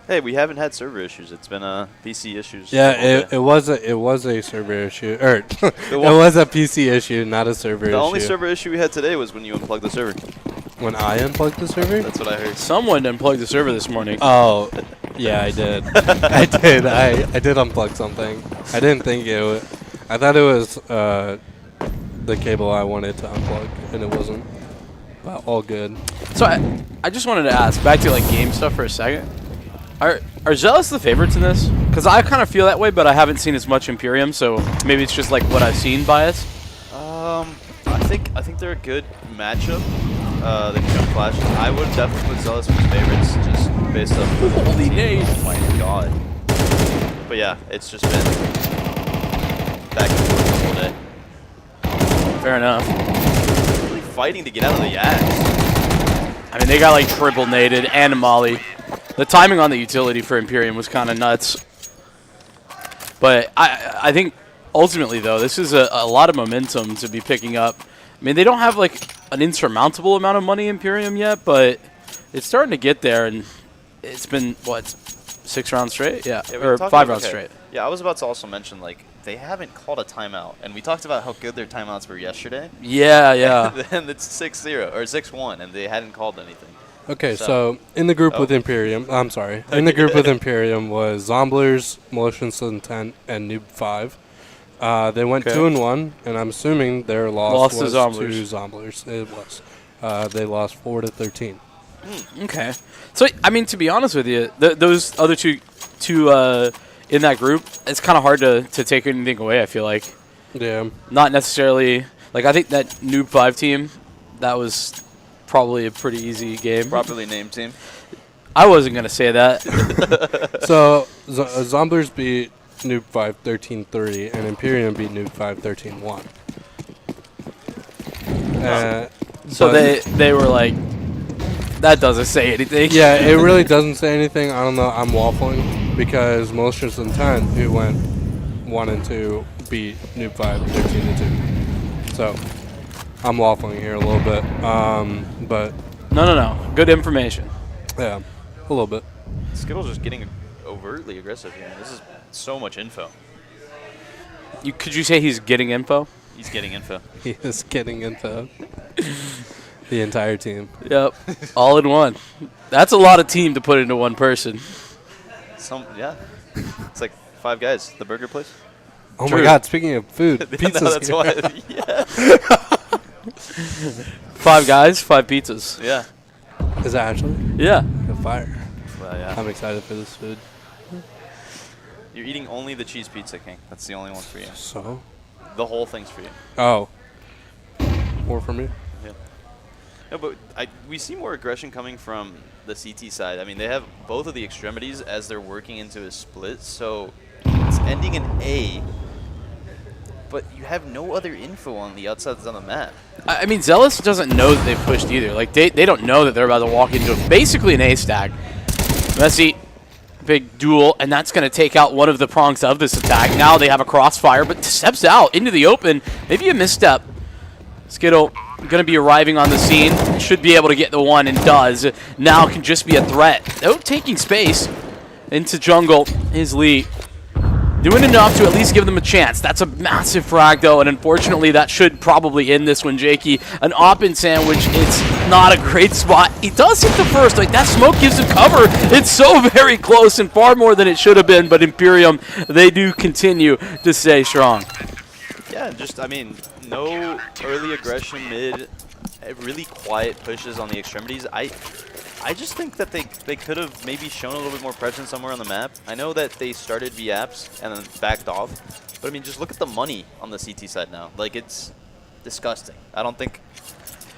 Hey, we haven't had server issues. It's been PC issues. Yeah, it was a server issue, or it was a PC issue, not a server issue. The only server issue we had today was when you unplugged the server. When I unplugged the server? That's what I heard. someone unplugged the server this morning. Oh, yeah, I did. I did. I did unplug something. I didn't think it would. I thought it was the cable I wanted to unplug, and it wasn't. But all good. So I just wanted to ask, back to like game stuff for a second. Are Zealous the favorites in this? Because I kind of feel that way, but I haven't seen as much Imperium, so maybe it's just like what I've seen bias. I think they're a good matchup. They've shown flashes. I would definitely put Zealous as favorites just based off. Holy nade. Oh my god. But yeah, it's just been back and forth this whole day. Fair enough. Really fighting to get out of the axe. I mean, they got like triple naded and a molly. The timing on the utility for Imperium was kind of nuts. But I think ultimately, though, this is a lot of momentum to be picking up. I mean, they don't have like an insurmountable amount of money Imperium yet, but it's starting to get there, and it's been, what, 6 rounds straight? Yeah, we or talked 5 about- rounds okay. straight. Yeah, I was about to also mention, like, they haven't called a timeout. And we talked about how good their timeouts were yesterday. Yeah, yeah. And it's 6-0 or 6-1, and they hadn't called anything. Okay, so in the group with Imperium, I'm sorry. In the group with Imperium was Zomblers, Malicious Intent, and Noob 5. They went 2-1, and I'm assuming their loss Lost to was Zomblers. to Zomblers. It was. They lost 4-13. Okay. So, I mean, to be honest with you, those other two in that group, it's kind of hard to take anything away, I feel like. Yeah. Not necessarily. Like, I think that Noob 5 team, that was probably a pretty easy game. Properly named team. I wasn't going to say that. So, Zomblers beat Noob 5 13-3, and Imperium beat Noob 5 13-1. So they were like, that doesn't say anything. Yeah, it really doesn't say anything. I don't know. I'm waffling because Malicious Intent, who went 1-2, beat Noob 5 13-2. So I'm waffling here a little bit. But No. Good information. yeah, a little bit. Skittle's just getting overtly aggressive here. This is so much info. Could you say he's getting info? He's getting info. He is getting into the entire team. Yep. All in one. That's a lot of team to put into one person. Yeah. It's like 5 guys. The burger place. Oh True. my God! Speaking of food, No, pizza's that's here. why. Yeah. 5 guys, 5 pizzas. Yeah. Is that actually? Yeah. Good fire. Well, yeah. I'm excited for this food. You're eating only the cheese pizza, King. That's the only one for you. So? The whole thing's for you. Oh. More for me? Yeah. No, but we see more aggression coming from the CT side. I mean, they have both of the extremities as they're working into a split, so it's ending in A, but you have no other info on the outsides on the map. I mean, Zealous doesn't know that they've pushed either. Like, they don't know that they're about to walk into basically an A stack. Messi, big duel, and that's going to take out one of the prongs of this attack. Now they have a crossfire, but steps out into the open. Maybe a misstep. Skittle going to be arriving on the scene. Should be able to get the one and does. Now can just be a threat. Oh, taking space into jungle is Lee. Doing enough to at least give them a chance. That's a massive frag, though, and unfortunately that should probably end this one, Jakey. An op-in sandwich, it's not a great spot. He does hit the first. Like, that smoke gives him cover. It's so very close and far more than it should have been, but Imperium, they do continue to stay strong. Yeah, just, I mean, no early aggression mid, really quiet pushes on the extremities. I just think that they could have maybe shown a little bit more presence somewhere on the map. I know that they started VAPs and then backed off, but I mean, just look at the money on the CT side now. Like, it's disgusting. I don't think...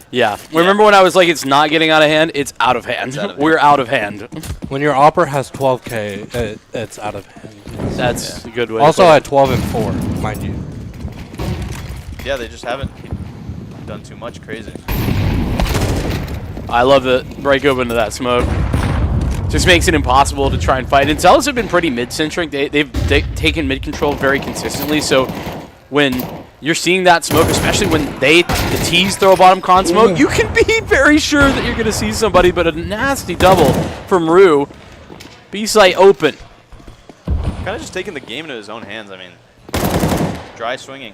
Yeah. Remember when I was like, it's not getting out of hand? It's out of hand. We're out of hand. When your opera has 12K, it's out of hand. That's a good way Also to put at 12 and 4, mind you. Yeah, they just haven't done too much crazy. I love the break open to that smoke. Just makes it impossible to try and fight. And Zealous have been pretty mid-centric. They've taken mid-control very consistently. So when you're seeing that smoke, especially when the T's throw a bottom con smoke, you can be very sure that you're going to see somebody. But a nasty double from Rue. B-site open. Kind of just taking the game into his own hands. I mean, dry swinging.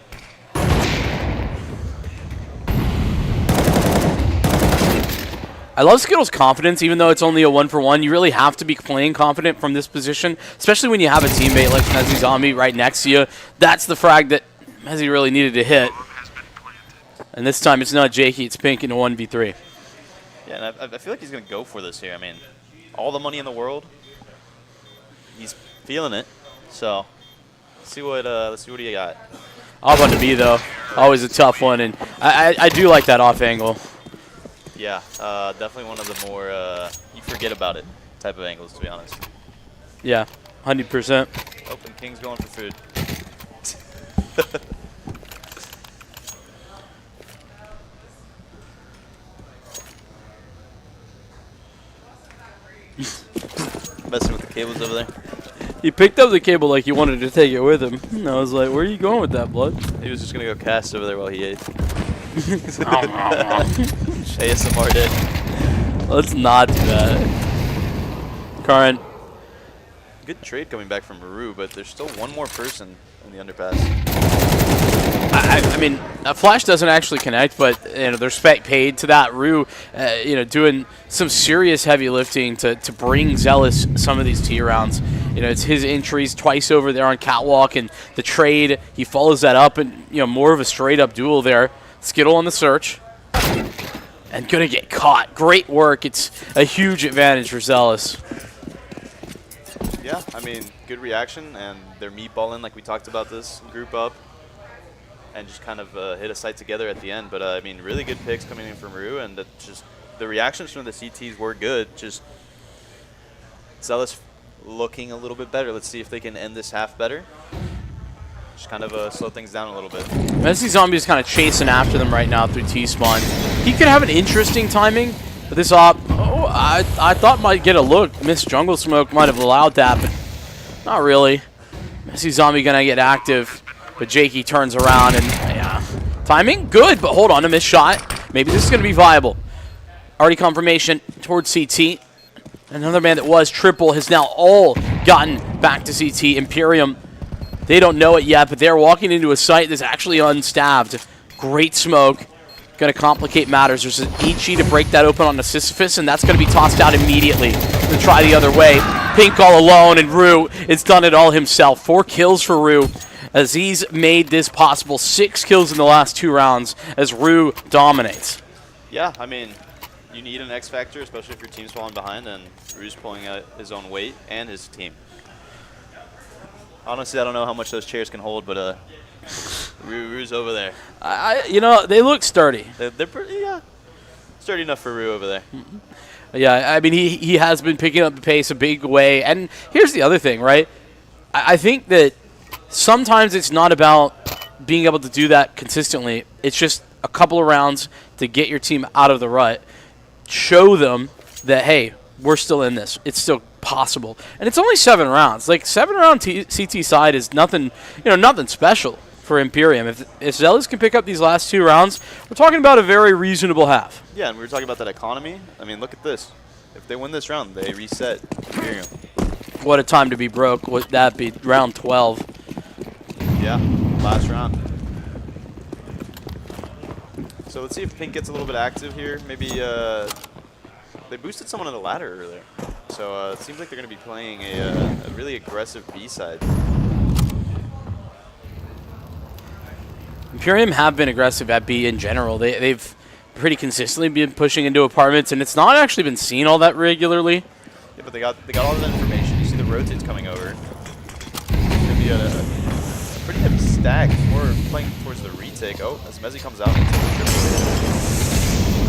I love Skittle's confidence, even though it's only a 1-for-1. You really have to be playing confident from this position, especially when you have a teammate like Mezzy Zombie right next to you. That's the frag that Mezzy really needed to hit. And this time it's not Jakey, it's Pink in a 1v3. Yeah, and I feel like he's going to go for this here. I mean, all the money in the world, he's feeling it. So, let's see what he got. Off on to B, though. Always a tough one, and I do like that off angle. Yeah, definitely one of the more you forget about it type of angles, to be honest. Yeah, 100%. Open King's going for food. Messing with the cables over there. He picked up the cable like he wanted to take it with him. And I was like, where are you going with that, blood? He was just going to go cast over there while he ate. ASMR did. Let's not do that. Current. Good trade coming back from Maru, but there's still one more person in the underpass. I mean, Flash doesn't actually connect, but there's spec paid to that. Rue, doing some serious heavy lifting to bring Zealous some of these T rounds. It's his entries twice over there on Catwalk, and the trade, he follows that up, and more of a straight up duel there. Skittle on the search. And gonna get caught. Great work. It's a huge advantage for Zealous. Yeah, I mean, good reaction, and they're meatballing like we talked about this group up. And just kind of hit a sight together at the end. But, I mean, really good picks coming in from Rue, and just the reactions from the CTs were good. Just Zealous looking a little bit better. Let's see if they can end this half better. Just kind of slow things down a little bit. Messi Zombie is kind of chasing after them right now through T-spawn. He could have an interesting timing, but this op, I thought might get a look. Miss Jungle Smoke might have allowed that, but not really. Messi Zombie gonna get active, but Jakey turns around and timing good, but hold on, a missed shot. Maybe this is gonna be viable. Already confirmation towards CT. Another man that was triple has now all gotten back to CT. Imperium. They don't know it yet, but they're walking into a site that's actually unstaffed. Great smoke. Going to complicate matters. There's an Ichi to break that open on the Sisyphus, and that's going to be tossed out immediately to try the other way. Pink all alone, and Rue has done it all himself. 4 kills for Rue as he's made this possible. 6 kills in the last 2 rounds as Rue dominates. Yeah, I mean, you need an X factor, especially if your team's falling behind, and Rue's pulling out his own weight and his team. Honestly, I don't know how much those chairs can hold, but Rue's over there. They look sturdy. They're pretty, sturdy enough for Rue over there. Yeah, I mean, he has been picking up the pace a big way. And here's the other thing, right? I think that sometimes it's not about being able to do that consistently. It's just a couple of rounds to get your team out of the rut. Show them that, hey, we're still in this. It's still possible. And it's only 7 rounds. Like, 7-round CT side is nothing special for Imperium. If Zealous can pick up these last 2 rounds, we're talking about a very reasonable half. Yeah, and we were talking about that economy. I mean, look at this. If they win this round, they reset Imperium. What a time to be broke. Would that be round 12? Yeah, last round. So let's see if Pink gets a little bit active here. Maybe they boosted someone on the ladder earlier. So it seems like they're going to be playing a really aggressive B side. Imperium have been aggressive at B in general. They've pretty consistently been pushing into apartments, and it's not actually been seen all that regularly. Yeah, but they got all that information. You see the rotates coming over. It's going to be a pretty heavy stack. More playing towards the retake. Oh, as Mezzi comes out.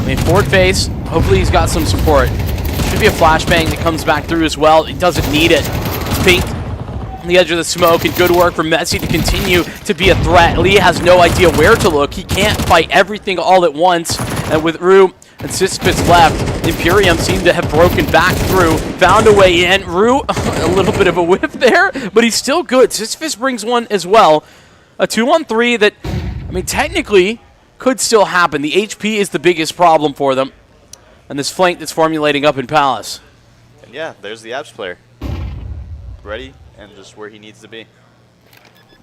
I mean, forward face. Hopefully he's got some support. Should be a flashbang that comes back through as well. He doesn't need it. Pink on the edge of the smoke, and good work from Messi to continue to be a threat. Lee has no idea where to look. He can't fight everything all at once. And with Rue and Sisyphus left, Imperium seemed to have broken back through, found a way in. Rue, a little bit of a whiff there, but he's still good. Sisyphus brings one as well. A 2-on-3 that, I mean, technically could still happen. The HP is the biggest problem for them. And this flank that's formulating up in Palace. And yeah, there's the Abs player. Ready and just where he needs to be.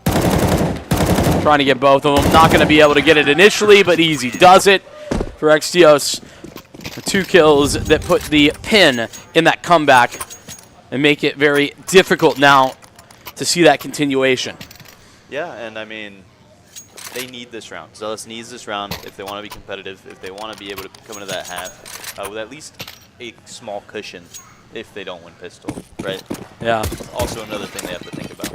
Trying to get both of them. Not going to be able to get it initially, but Easy does it for Extios. 2 kills that put the pin in that comeback and make it very difficult now to see that continuation. Yeah, and I mean, they need this round. Zealous needs this round if they want to be competitive, if they want to be able to come into that half with at least a small cushion if they don't win pistol, right? Yeah. Also another thing they have to think about.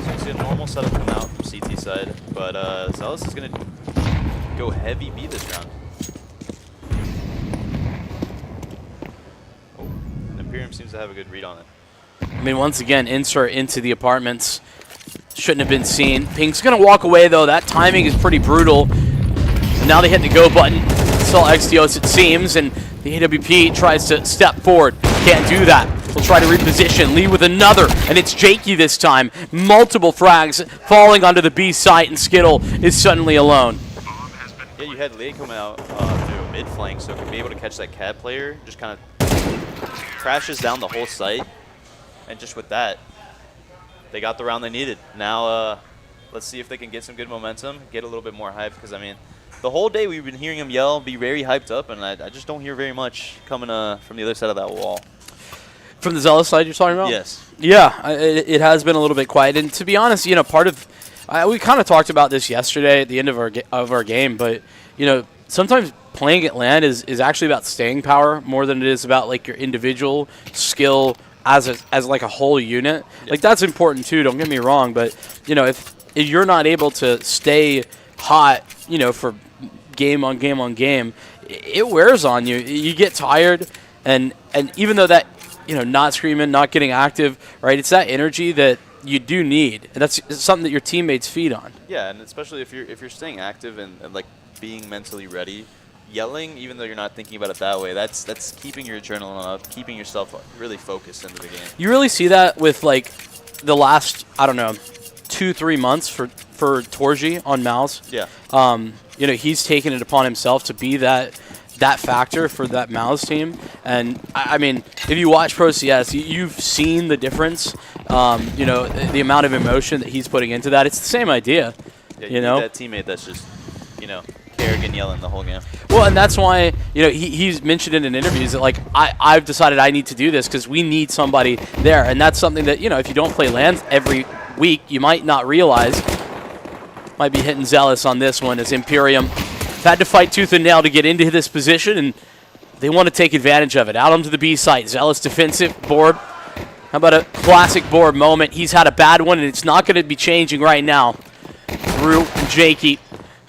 So you see a normal setup come out from CT side, but Zealous is going to go heavy B this round. Oh, and Imperium seems to have a good read on it. I mean, once again, insert into the apartments. Shouldn't have been seen. Pink's going to walk away, though. That timing is pretty brutal. So now they hit the go button. Still Extios, it seems, and the AWP tries to step forward. Can't do that. We'll try to reposition. Lee with another, and it's Jakey this time. Multiple frags falling onto the B site, and Skittle is suddenly alone. Yeah, you had Lee coming out through a mid flank, so to be able to catch that cat player, just kind of crashes down the whole site. And just with that, they got the round they needed. Now, let's see if they can get some good momentum, get a little bit more hype, because, I mean, the whole day we've been hearing him yell, be very hyped up, and I just don't hear very much coming from the other side of that wall. From the Zealous side you're talking about? Yes. Yeah, it has been a little bit quiet. And to be honest, part of we kind of talked about this yesterday at the end of our game, but, sometimes playing at LAN is actually about staying power more than it is about, like, your individual skill as like a whole unit. Yep. Like, that's important too, don't get me wrong, but if you're not able to stay hot, for game on game on game, it wears on you. You get tired, and even though that, not screaming, not getting active, right, it's that energy that you do need, and that's something that your teammates feed on. Yeah, and especially if you're staying active and like being mentally ready, yelling, even though you're not thinking about it that way, that's keeping your adrenaline up, keeping yourself really focused into the game. You really see that with, like, the last, 2-3 months for Torji on Mouse. Yeah. He's taken it upon himself to be that factor for that Mouse team. And, I mean, if you watch Pro CS, you've seen the difference, the amount of emotion that he's putting into that. It's the same idea, Yeah, you need that teammate that's just, arrogant yelling the whole game. Well, and that's why, he's mentioned in interviews that, like, I've decided I need to do this because we need somebody there. And that's something that, if you don't play LAN every week, you might not realize. Might be hitting Zealous on this one as Imperium had to fight tooth and nail to get into this position, and they want to take advantage of it. Out onto the B site. Zealous defensive board. How about a classic board moment? He's had a bad one, and it's not going to be changing right now. Drew and Jakey,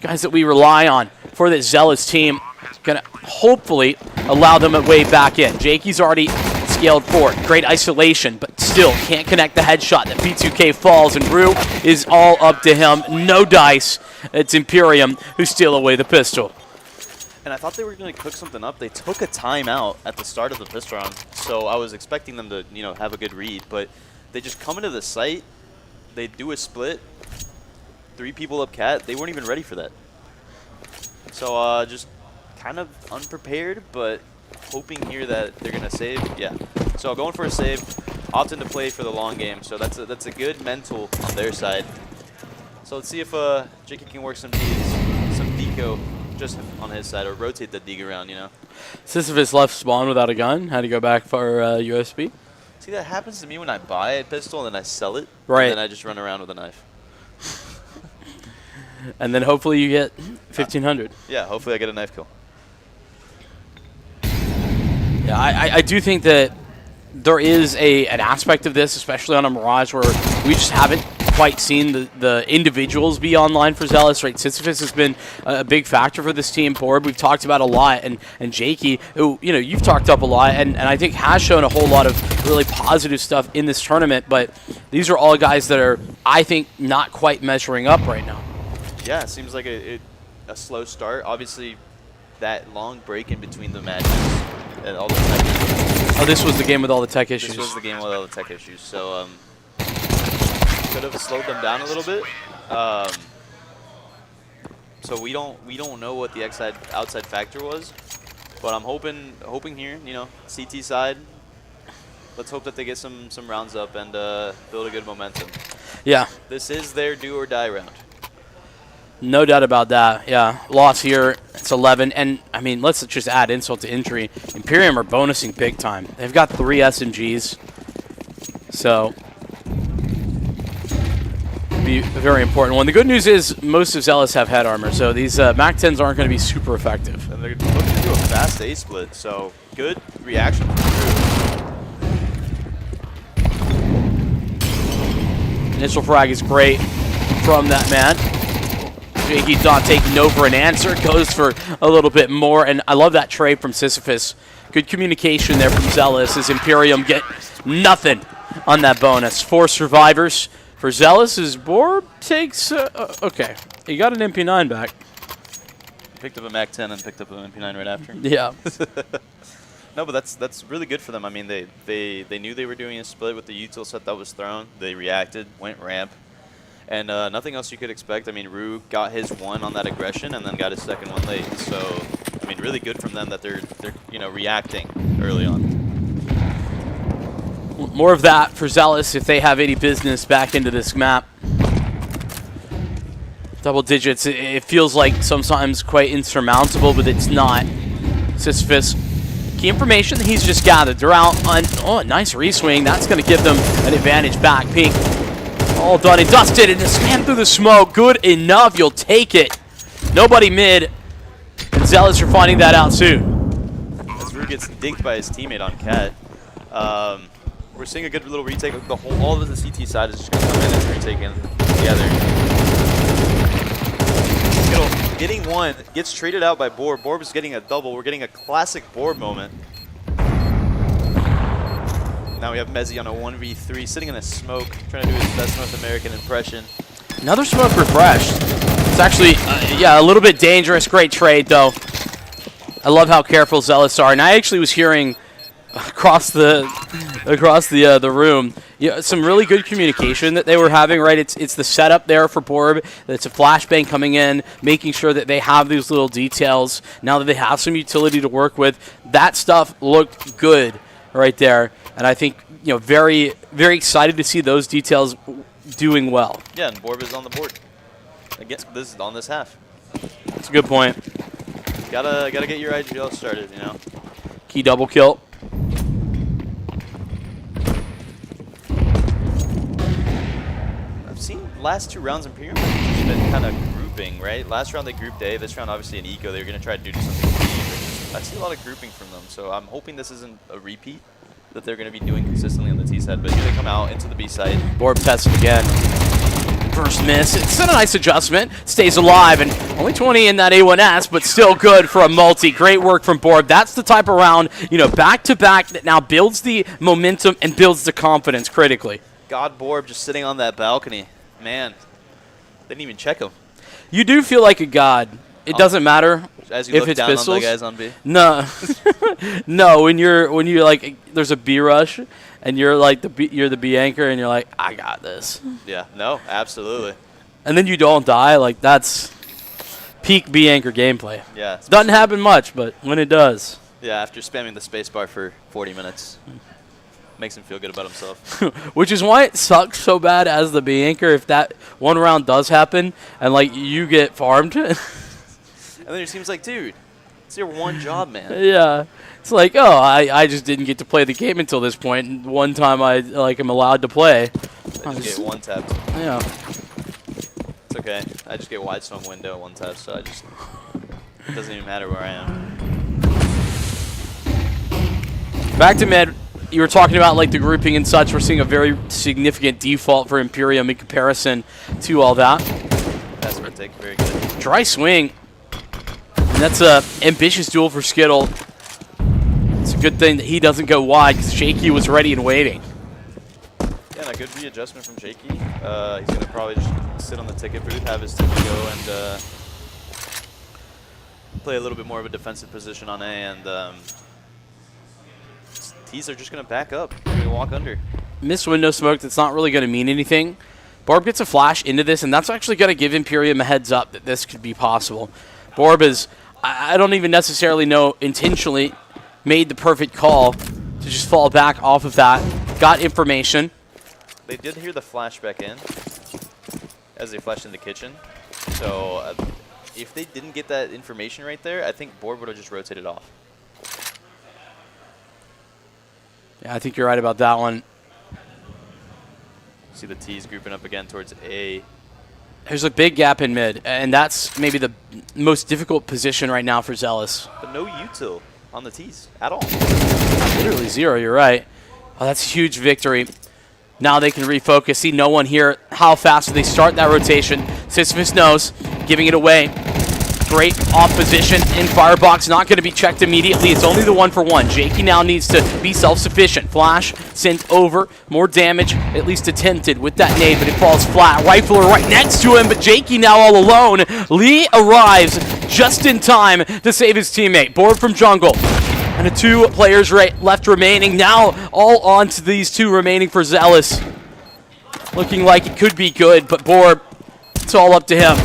guys that we rely on for this Zealous team, going to hopefully allow them a way back in. Jakey's already scaled forward. Great isolation, but still can't connect the headshot. The P2K falls, and Rue is all up to him. No dice. It's Imperium who steal away the pistol. And I thought they were going to cook something up. They took a timeout at the start of the pistol round, so I was expecting them to, have a good read. But they just come into the site, they do a split, 3 people up cat. They weren't even ready for that. So just kind of unprepared, but hoping here that they're going to save. Yeah. So going for a save, opting to play for the long game. So that's a good mental on their side. So let's see if Jakey can work some deco just on his side, or rotate the dig around, Sisyphus left spawn without a gun. Had to go back for USB. See, that happens to me when I buy a pistol and then I sell it. Right. And then I just run around with a knife. And then hopefully you get 1,500. Yeah, hopefully I get a knife kill. Yeah, I do think that there is an aspect of this, especially on a Mirage, where we just haven't quite seen the individuals be online for Zealous, right? Sisyphus has been a big factor for this team. Board we've talked about a lot, and Jakey, who you've talked up a lot, and I think has shown a whole lot of really positive stuff in this tournament. But these are all guys that are, I think, not quite measuring up right now. Yeah, it seems like a slow start. Obviously, that long break in between the matches and all the tech issues. Oh, this was the game with all the tech issues. This was the game with all the tech issues. So could have slowed them down a little bit. So we don't know what the outside factor was, but I'm hoping here, CT side. Let's hope that they get some rounds up and build a good momentum. Yeah. This is their do or die round. No doubt about that. Yeah, loss here. It's 11, and I mean, let's just add insult to injury. Imperium are bonusing big time. They've got 3 SMGs, so be a very important one. The good news is most of Zealous have head armor, so these MAC-10s aren't going to be super effective. And they're looking to do a fast A split, so good reaction from Drew. Initial frag is great from that man. Jakey not taking no for an answer, goes for a little bit more, and I love that trade from Sisyphus. Good communication there from Zealous as Imperium get nothing on that bonus. 4 survivors for Zealous as Borb takes, okay, he got an MP9 back. Picked up a MAC-10 and picked up an MP9 right after. Yeah. No, but that's really good for them. I mean, they knew they were doing a split with the util set that was thrown. They reacted, went ramp. And nothing else you could expect. I mean, Rue got his 1 on that aggression and then got his second 1 late. So, I mean, really good from them that they're reacting early on. More of that for Zealous if they have any business back into this map. Double digits, it feels like sometimes quite insurmountable, but it's not. Sisyphus, key information that he's just gathered. They're out on, a nice reswing. That's going to give them an advantage back. Pink. All done and dusted, and just slammed through the smoke. Good enough, you'll take it. Nobody mid, and Zealous are finding that out soon. As Rue gets dinked by his teammate on Cat, we're seeing a good little retake. All of the CT side is just going to come in and retake in together. Getting 1, gets traded out by Borb. Borb is getting a double. We're getting a classic Borb moment. Now we have Mezzi on a 1v3, sitting in a smoke, trying to do his best North American impression. Another smoke refreshed. It's actually, yeah, a little bit dangerous. Great trade, though. I love how careful Zealous are. And I actually was hearing across the room, some really good communication that they were having. Right, it's the setup there for Borb. It's a flashbang coming in, making sure that they have these little details. Now that they have some utility to work with, that stuff looked good right there. And I think, very, very excited to see those details doing well. Yeah, and Borb is on the board. Again, this is on this half. That's a good point. Gotta get your IGL started, Key double kill. I've seen last 2 rounds Imperium have been kind of group grouping, right? Last round they grouped A. This round, obviously, in Eco, they were going to try to do something B. But I see a lot of grouping from them, so I'm hoping this isn't a repeat that they're going to be doing consistently on the T side. But here they come out into the B side. Borb tests it again. First miss. It's a nice adjustment. Stays alive, and only 20 in that A1S, but still good for a multi. Great work from Borb. That's the type of round, back-to-back that now builds the momentum and builds the confidence critically. God Borb just sitting on that balcony. Man, didn't even check him. You do feel like a god. It doesn't matter As you if look it's down pistols. on the guys on B. No, no. When you're like, there's a B rush, and you're like you're the B anchor, and you're like, I got this. Yeah, no, absolutely. And then you don't die. Like, that's peak B anchor gameplay. Yeah. Doesn't happen much, but when it does. Yeah, after spamming the spacebar for 40 minutes. Makes him feel good about himself. Which is why it sucks so bad as the B anchor if that one round does happen and, like, you get farmed. And then it seems like, dude, it's your one job, man. Yeah. It's like, oh, I just didn't get to play the game until this point. And one time I, am allowed to play. I just get one tapped. Yeah. It's okay. I just get wide swung window one tap, so it doesn't even matter where I am. Back to mid. You were talking about, like, the grouping and such. We're seeing a very significant default for Imperium in comparison to all that. That's what I take. Very good. Dry swing. And that's a ambitious duel for Skittle. It's a good thing that he doesn't go wide because Shaky was ready and waiting. Yeah, and a good readjustment from Shaky. He's going to probably just sit on the ticket booth, have his team go, and play a little bit more of a defensive position on A, and T's are just going to back up. They're going to walk under. Missed window smoke, that's not really going to mean anything. Borb gets a flash into this, and that's actually going to give Imperium a heads up that this could be possible. Borb is, I don't even necessarily know, intentionally made the perfect call to just fall back off of that. Got information. They did hear the flashback in as they flashed in the kitchen. So if they didn't get that information right there, I think Borb would have just rotated off. Yeah, I think you're right about that one. See the T's grouping up again towards A. There's a big gap in mid, and that's maybe the most difficult position right now for Zealous. But no util on the T's at all. Literally zero, you're right. Oh, that's a huge victory. Now they can refocus. See no one here. How fast do they start that rotation? Sisyphus knows, giving it away. Great off position in Firebox, not going to be checked immediately. It's only the 1-for-1. Jakey now needs to be self-sufficient. Flash sent over, more damage, at least attempted with that nade, but it falls flat. Rifler right next to him, but Jakey now all alone. Lee arrives just in time to save his teammate. Borb from jungle. And the 2 players left remaining. Now all on to these 2 remaining for Zealous. Looking like it could be good, but Borb, it's all up to him.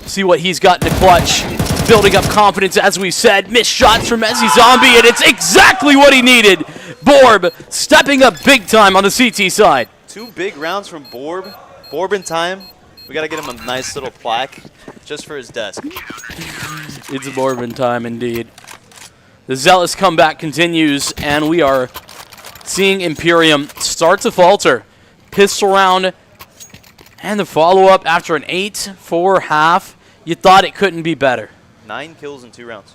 See what he's got in the clutch. Building up confidence, as we said. Missed shots from Messi Zombie, and it's exactly what he needed. Borb stepping up big time on the CT side. 2 big rounds from Borb. Borb in time. We got to get him a nice little plaque just for his desk. It's Borb in time, indeed. The Zealous comeback continues, and we are seeing Imperium start to falter. Pistol round. And the follow-up after an 8-4 half, you thought it couldn't be better. 9 kills in 2 rounds.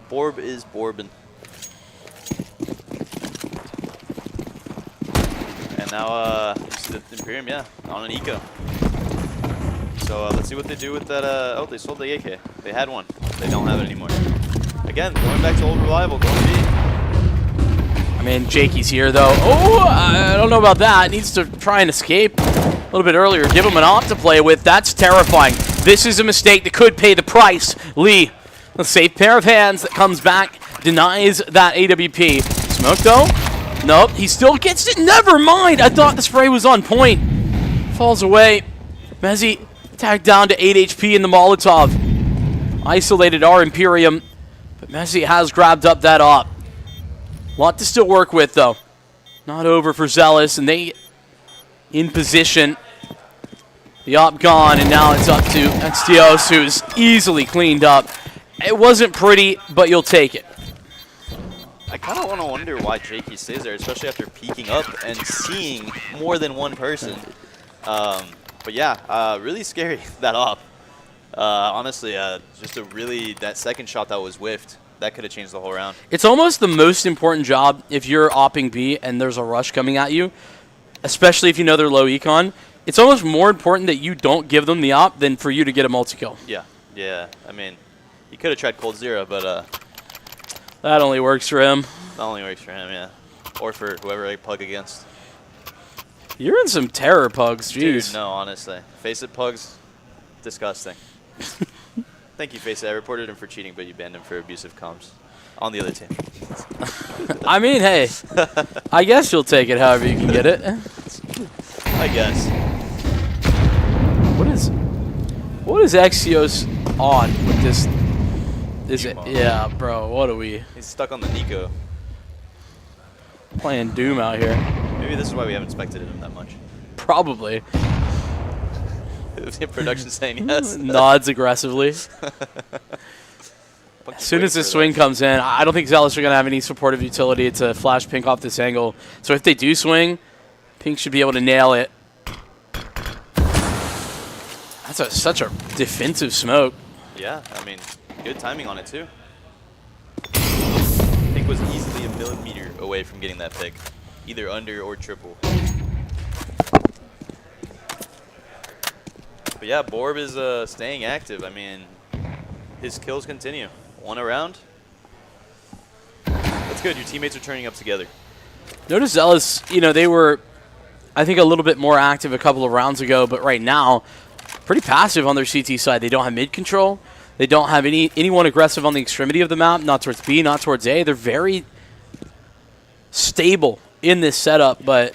Borb is Borbin. And now, you see the Imperium, yeah, on an eco. So let's see what they do with that. Oh, they sold the AK. They had one. They don't have it anymore. Again, going back to old reliable, going B. I mean, Jakey's here, though. Oh, I don't know about that. Needs to try and escape a little bit earlier. Give him an op to play with. That's terrifying. This is a mistake that could pay the price. Lee, a safe pair of hands that comes back, denies that AWP. Smoke, though? Nope, he still gets it. Never mind. I thought the spray was on point. Falls away. Mezzi tagged down to 8 HP in the Molotov. Isolated our Imperium, but Mezzi has grabbed up that op. Lot to still work with, though. Not over for Zealous, and they in position. The op gone, and now it's up to XTOS, who's easily cleaned up. It wasn't pretty, but you'll take it. I kind of want to wonder why Jakey stays there, especially after peeking up and seeing more than one person. But But yeah, really scary that op. Honestly, just that second shot that was whiffed, that could have changed the whole round. It's almost the most important job if you're opping B and there's a rush coming at you, especially if you know they're low econ. It's almost more important that you don't give them the op than for you to get a multi-kill. Yeah. I mean, he could have tried cold zero, but That only works for him. that only works for him, yeah. Or for whoever I plug against. You're in some terror, Pugs. Jeez. Dude, no, honestly. Face it, Pugs. Disgusting. Thank you, Face it. I reported him for cheating, but you banned him for abusive comms on the other team. I mean, hey, I guess you'll take it however you can get it. I guess. What is Axios on with this? Is it? Doom on. Yeah, bro. What are we He's stuck on the Nico. playing Doom out here? Maybe this is why we haven't spectated him that much. Probably. Production saying yes. Nods aggressively. As soon as this swing comes in, I don't think Zealous are going to have any supportive utility to flash Pink off this angle. So if they do swing, Pink should be able to nail it. That's such a defensive smoke. Yeah, I mean, good timing on it, too. Pink was easily a millimeter away from getting that pick, either under or triple. But yeah, Borb is staying active. I mean, his kills continue. One around. That's good. Your teammates are turning up together. Notice Zealous, they were, I think, a little bit more active a couple of rounds ago, but right now, pretty passive on their CT side. They don't have mid control. They don't have anyone aggressive on the extremity of the map, not towards B, not towards A. They're very stable in this setup, but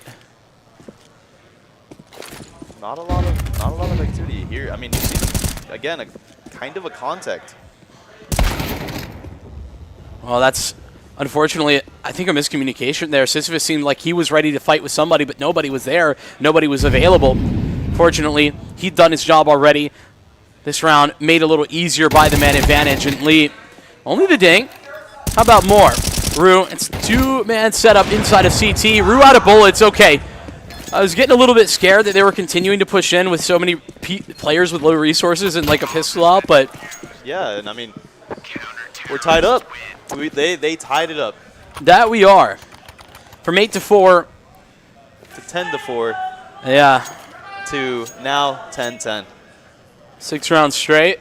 Not a lot of activity here. I mean, you see, again, kind of a contact. well, that's unfortunately, I think, a miscommunication there. Sisyphus seemed like he was ready to fight with somebody, but nobody was there. Nobody was available. Fortunately, he'd done his job already. This round made a little easier by the man advantage, and Lee, only the ding. How about more? Rue, it's two-man setup inside of CT. Rue out of bullets, okay. I was getting a little bit scared that they were continuing to push in with so many players with low resources and like a pistol out, but Yeah, and I mean, we're tied up. They tied it up that we are. From 8-4. to 10-4 Yeah. to now 10-10. 6 rounds straight.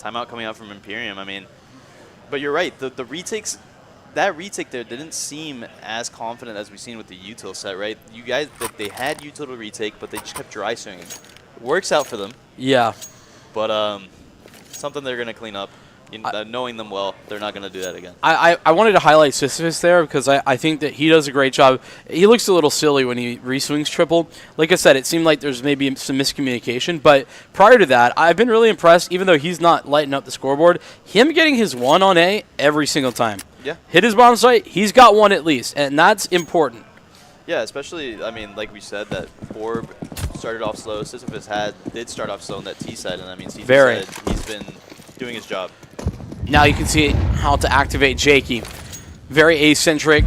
Timeout coming out from Imperium. I mean, but you're right. The retakes, that retake there didn't seem as confident as we've seen with the util set, right? You guys, they had util to retake, but they just kept dry swinging. Works out for them, Yeah. but something they're gonna clean up. Knowing them well, they're not gonna do that again. I wanted to highlight Sisyphus there because I think that he does a great job. He looks a little silly when he re-swings triple. Like I said, it seemed like there's maybe some miscommunication. But prior to that, I've been really impressed, even though he's not lighting up the scoreboard, him getting his one on A every single time. Yeah. Hit his bomb site, he's got one at least, and that's important. Yeah, especially, I mean, like we said, that Orb started off slow. Sisyphus did start off slow on that T side, and I mean, Very. he's been doing his job. Now you can see how to activate Jakey. Very eccentric.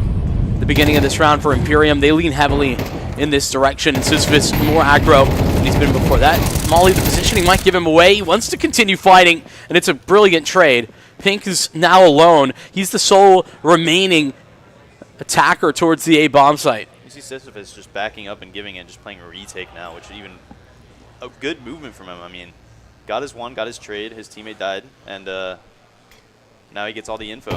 The beginning of this round for Imperium, they lean heavily in this direction, and Sisyphus more aggro than he's been before that. Molly, the positioning might give him away. He wants to continue fighting, and it's a brilliant trade. Pink is now alone. He's the sole remaining attacker towards the A bomb site. You see Sisyphus just backing up and giving it, just playing a retake now, which is even a good movement from him. I mean, got his one, got his trade, his teammate died, and now he gets all the info.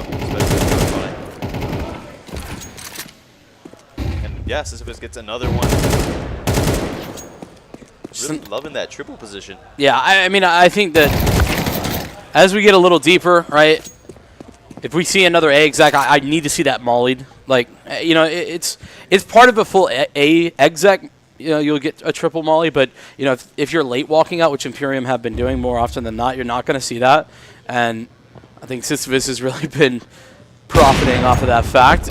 And yeah, Sisyphus gets another one. Really loving that triple position. Yeah, I mean, I think that as we get a little deeper, right, if we see another A exec, I need to see that mollied. Like, it's part of a full A exec. You'll get a triple molly, but if you're late walking out, which Imperium have been doing more often than not, you're not going to see that. And I think Sisyphus has really been profiting off of that fact.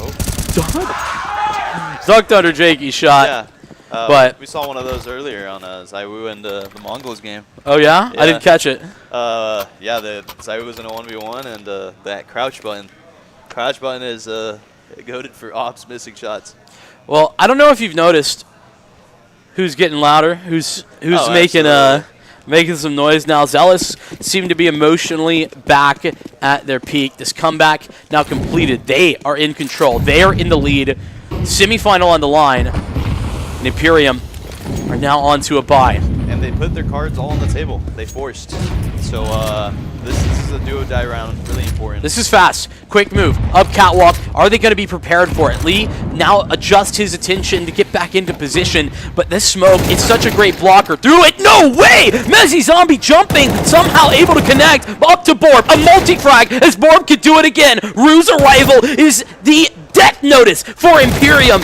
Ducked under Jakey's shot. Yeah. But we saw one of those earlier on Zaiwu and the Mongols game. Oh, yeah? I didn't catch it. Yeah, the Zaiwu was in a 1v1, and that crouch button. Crouch button is goated for ops missing shots. Well, I don't know if you've noticed, Who's getting louder? Who's Oh, making absolutely. making some noise now? Zealous seem to be emotionally back at their peak. This comeback now completed. They are in control. They are in the lead. Semifinal on the line. And Imperium are now on to a bye. And they put their cards all on the table. They forced. So this is a do-or-die round. Really important. This is fast. Quick move. Up catwalk. Are they going to be prepared for it? Lee now adjusts his attention to get back into position. But this smoke, it's such a great blocker. Through it. No way! Mezzy Zombie jumping. Somehow able to connect. Up to Borb. A multi-frag as Borb could do it again. Rue's arrival is the death notice for Imperium.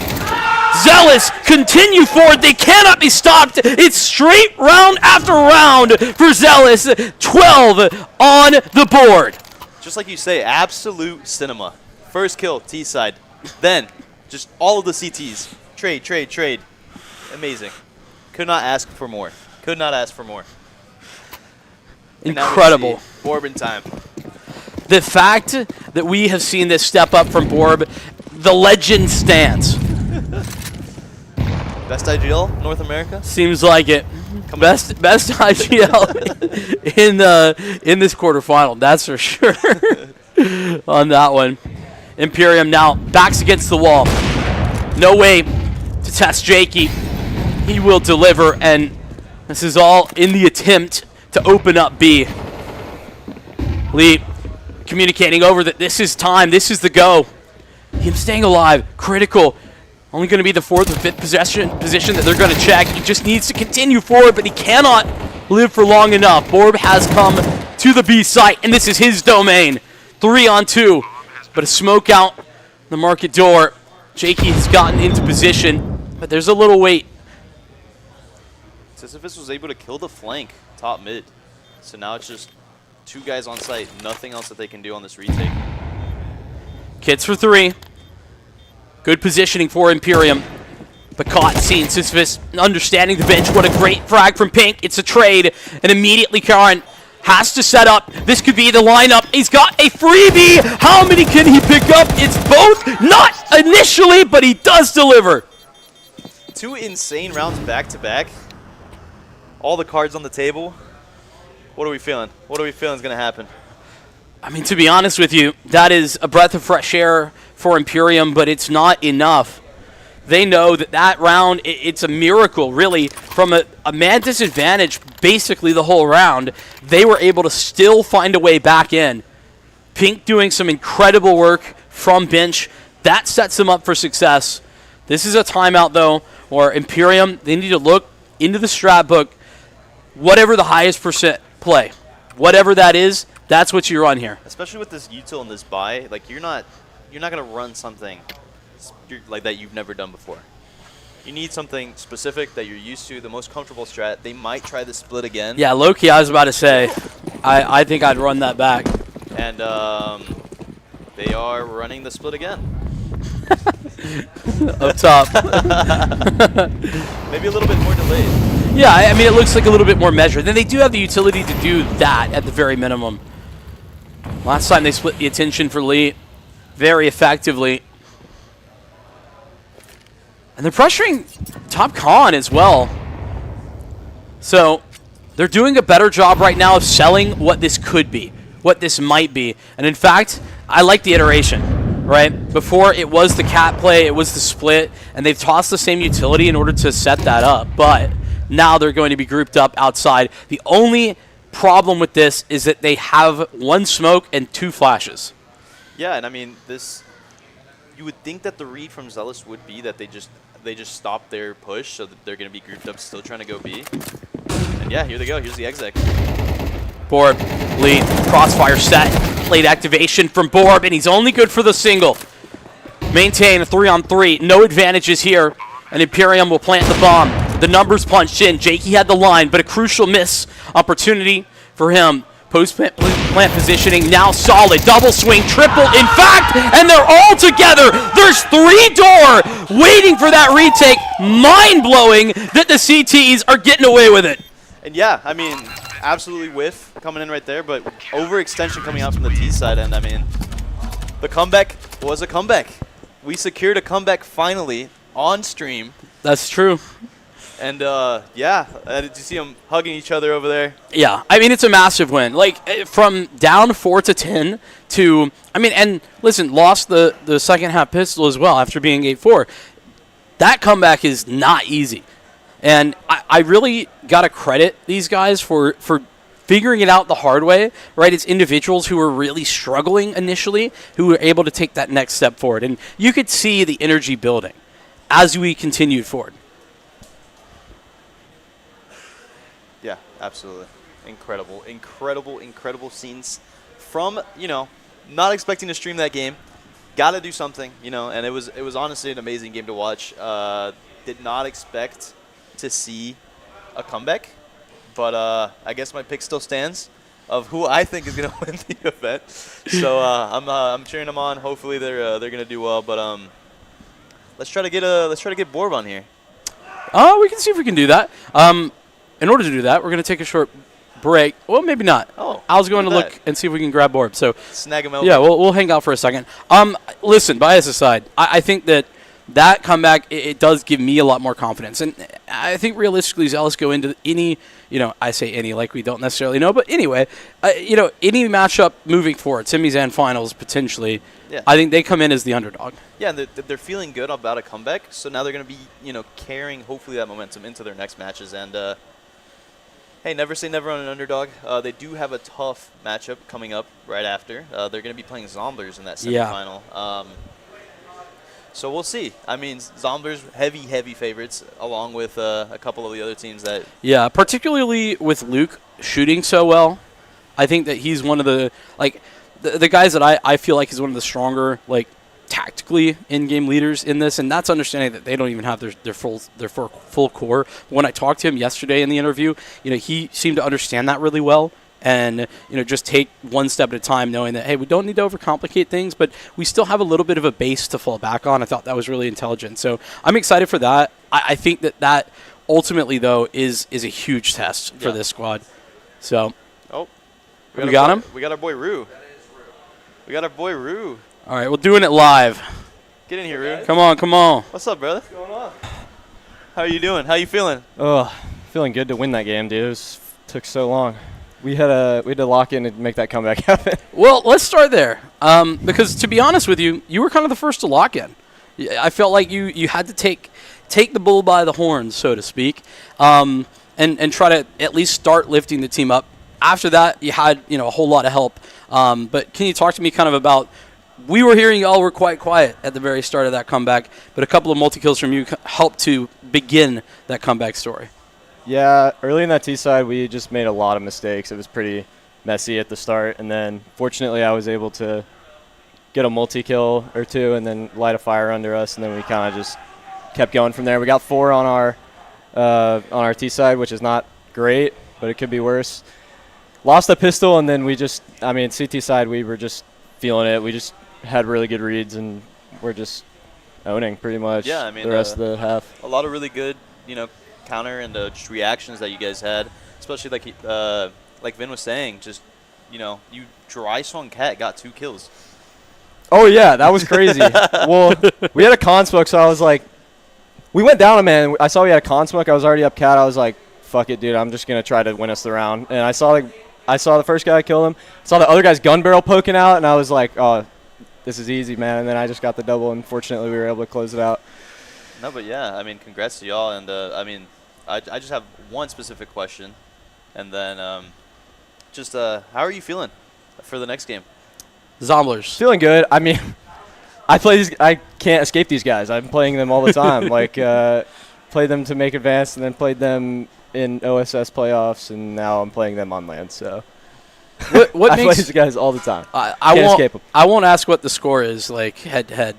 Zealous continue forward. They cannot be stopped. It's straight round after round for Zealous. 12 on the board. Just like you say, absolute cinema. First kill, T-side. Then, just all of the CTs. Trade, trade, trade. Amazing. Could not ask for more. Could not ask for more. And now we Incredible. see Borb in time. The fact that we have seen this step up from Borb, the legend stands. Best IGL, North America? Seems like it. Best IGL in this quarterfinal, that's for sure. On that one. Imperium now backs against the wall. No way to test Jakey. He will deliver, and this is all in the attempt to open up B. Lee communicating over that this is time, this is the go. Him staying alive, critical. Only going to be the 4th or 5th position that they're going to check. He just needs to continue forward, but he cannot live for long enough. Borb has come to the B site, and this is his domain. 3 on 2, but a smoke out the market door. Jakey has gotten into position, but there's a little wait. Sisyphus was able to kill the flank, top mid. So now it's just 2 guys on site. Nothing else that they can do on this retake. Kits for 3. Good positioning for Imperium. But caught, seeing Sisyphus understanding the bench. What a great frag from Pink. It's a trade. And immediately Karan has to set up. This could be the lineup. He's got a freebie. How many can he pick up? It's both. Not initially, but he does deliver. 2 insane rounds back to back. All the cards on the table. What are we feeling? What are we feeling is going to happen? I mean, to be honest with you, that is a breath of fresh air for Imperium, but it's not enough. They know that that round, it's a miracle, really. From a man disadvantage, basically the whole round, they were able to still find a way back in. Pink doing some incredible work from bench. That sets them up for success. This is a timeout, though, where Imperium, they need to look into the strat book, whatever the highest percent play. Whatever that is, that's what you run here. Especially with this util and this buy, like you're not going to run something like that you've never done before. You need something specific that you're used to, the most comfortable strat. They might try the split again. Yeah, low-key, I was about to say, I think I'd run that back. And they are running the split again. Up top. Maybe a little bit more delayed. Yeah, I mean, it looks like a little bit more measured. Then they do have the utility to do that at the very minimum. Last time they split the attention for Lee very effectively. And they're pressuring top con as well. So they're doing a better job right now of selling what this could be, what this might be. And in fact, I like the iteration, right? Before it was the cat play, it was the split, and they've tossed the same utility in order to set that up. But now they're going to be grouped up outside. The only problem with this is that they have 1 smoke and 2 flashes. Yeah, and I mean, this, you would think that the read from Zealous would be that they just stop their push, so that they're going to be grouped up, still trying to go B. And yeah, here they go. Here's the exec. Borb, lead, crossfire set, late activation from Borb, and he's only good for the single. Maintain a 3-on-3, no advantages here, and Imperium will plant the bomb. The numbers punched in. Jakey had the line, but a crucial miss opportunity for him. Post-plant positioning now solid. Double swing, triple, in fact, and they're all together. There's 3 door waiting for that retake. Mind-blowing that the CTs are getting away with it. And yeah, I mean, absolutely whiff coming in right there, but overextension coming out from the T side, and I mean, the comeback was a comeback. We secured a comeback finally on stream. That's true. And yeah, did you see them hugging each other over there? Yeah, I mean, it's a massive win. Like, from down 4-10 to, I mean, and listen, lost the second half pistol as well after being 8-4. That comeback is not easy. And I really got to credit these guys for figuring it out the hard way, right? It's individuals who were really struggling initially who were able to take that next step forward. And you could see the energy building as we continued forward. Yeah, absolutely. Incredible scenes from, not expecting to stream that game. Got to do something, and it was honestly an amazing game to watch. Did not expect to see a comeback, but I guess my pick still stands of who I think is going to win the event. So I'm cheering them on. Hopefully they're going to do well, but let's try to get Borb on here. Oh, we can see if we can do that. In order to do that, we're going to take a short break. Well, maybe not. Oh, I was going to look and see if we can grab Borb. So snag him out. Yeah, we'll hang out for a second. Listen, bias aside, I think that comeback, it does give me a lot more confidence. And I think realistically, Zealous go into any, I say any like we don't necessarily know. But anyway, any matchup moving forward, semis and finals potentially, yeah. I think they come in as the underdog. Yeah, and they're feeling good about a comeback. So now they're going to be, carrying hopefully that momentum into their next matches. And hey, never say never on an underdog. They do have a tough matchup coming up right after. They're going to be playing Zomblers in that semifinal. Yeah. So we'll see. I mean, Zomblers, heavy favorites, along with a couple of the other teams that... Yeah, particularly with Luke shooting so well. I think that he's one of the, the guys that I feel like is one of the stronger, tactically in-game leaders in this, and that's understanding that they don't even have their full core. When I talked to him yesterday in the interview, he seemed to understand that really well, and just take one step at a time, knowing that, hey, we don't need to overcomplicate things, but we still have a little bit of a base to fall back on. I thought that was really intelligent, so I'm excited for that. I think that ultimately, though, is a huge test for this squad. So, we got him. We got our boy Rue. We got our boy Rue. All right, we're doing it live. Get in here, Rue. Come on. What's up, brother? What's going on? How are you doing? How you feeling? Oh, feeling good to win that game, dude. It took so long. We had to lock in and make that comeback happen. Well, let's start there. Because to be honest with you, you were kind of the first to lock in. I felt like you had to take the bull by the horns, so to speak, and try to at least start lifting the team up. After that, you had a whole lot of help. But can you talk to me kind of about? We were hearing y'all were quite quiet at the very start of that comeback, but a couple of multi-kills from you helped to begin that comeback story. Yeah, early in that T side, we just made a lot of mistakes. It was pretty messy at the start, and then fortunately I was able to get a multi-kill or two and then light a fire under us, and then we kind of just kept going from there. We got 4 on our T side, which is not great, but it could be worse. Lost a pistol, and then CT side, we were just feeling it. We just had really good reads, and we're just owning pretty much the rest of the half. A lot of really good, counter and just reactions that you guys had, especially like Vin was saying, just, you dry swung Cat, got 2 kills. Oh, yeah, that was crazy. Well, we had a con smoke, so I was like, we went down a man. I saw we had a con smoke. I was already up Cat. I was like, fuck it, dude. I'm just going to try to win us the round. And I saw the first guy kill him. Saw the other guy's gun barrel poking out, and I was like, oh, this is easy, man. And then I just got the double, and fortunately we were able to close it out. No, but yeah, congrats to y'all. And I just have one specific question, and then how are you feeling for the next game? Zomblers. Feeling good. I can't escape these guys. I'm playing them all the time. Played them to make advance, and then played them in OSS playoffs, and now I'm playing them on land. So what I play these guys all the time. I can't escape them. I won't ask what the score is head to head,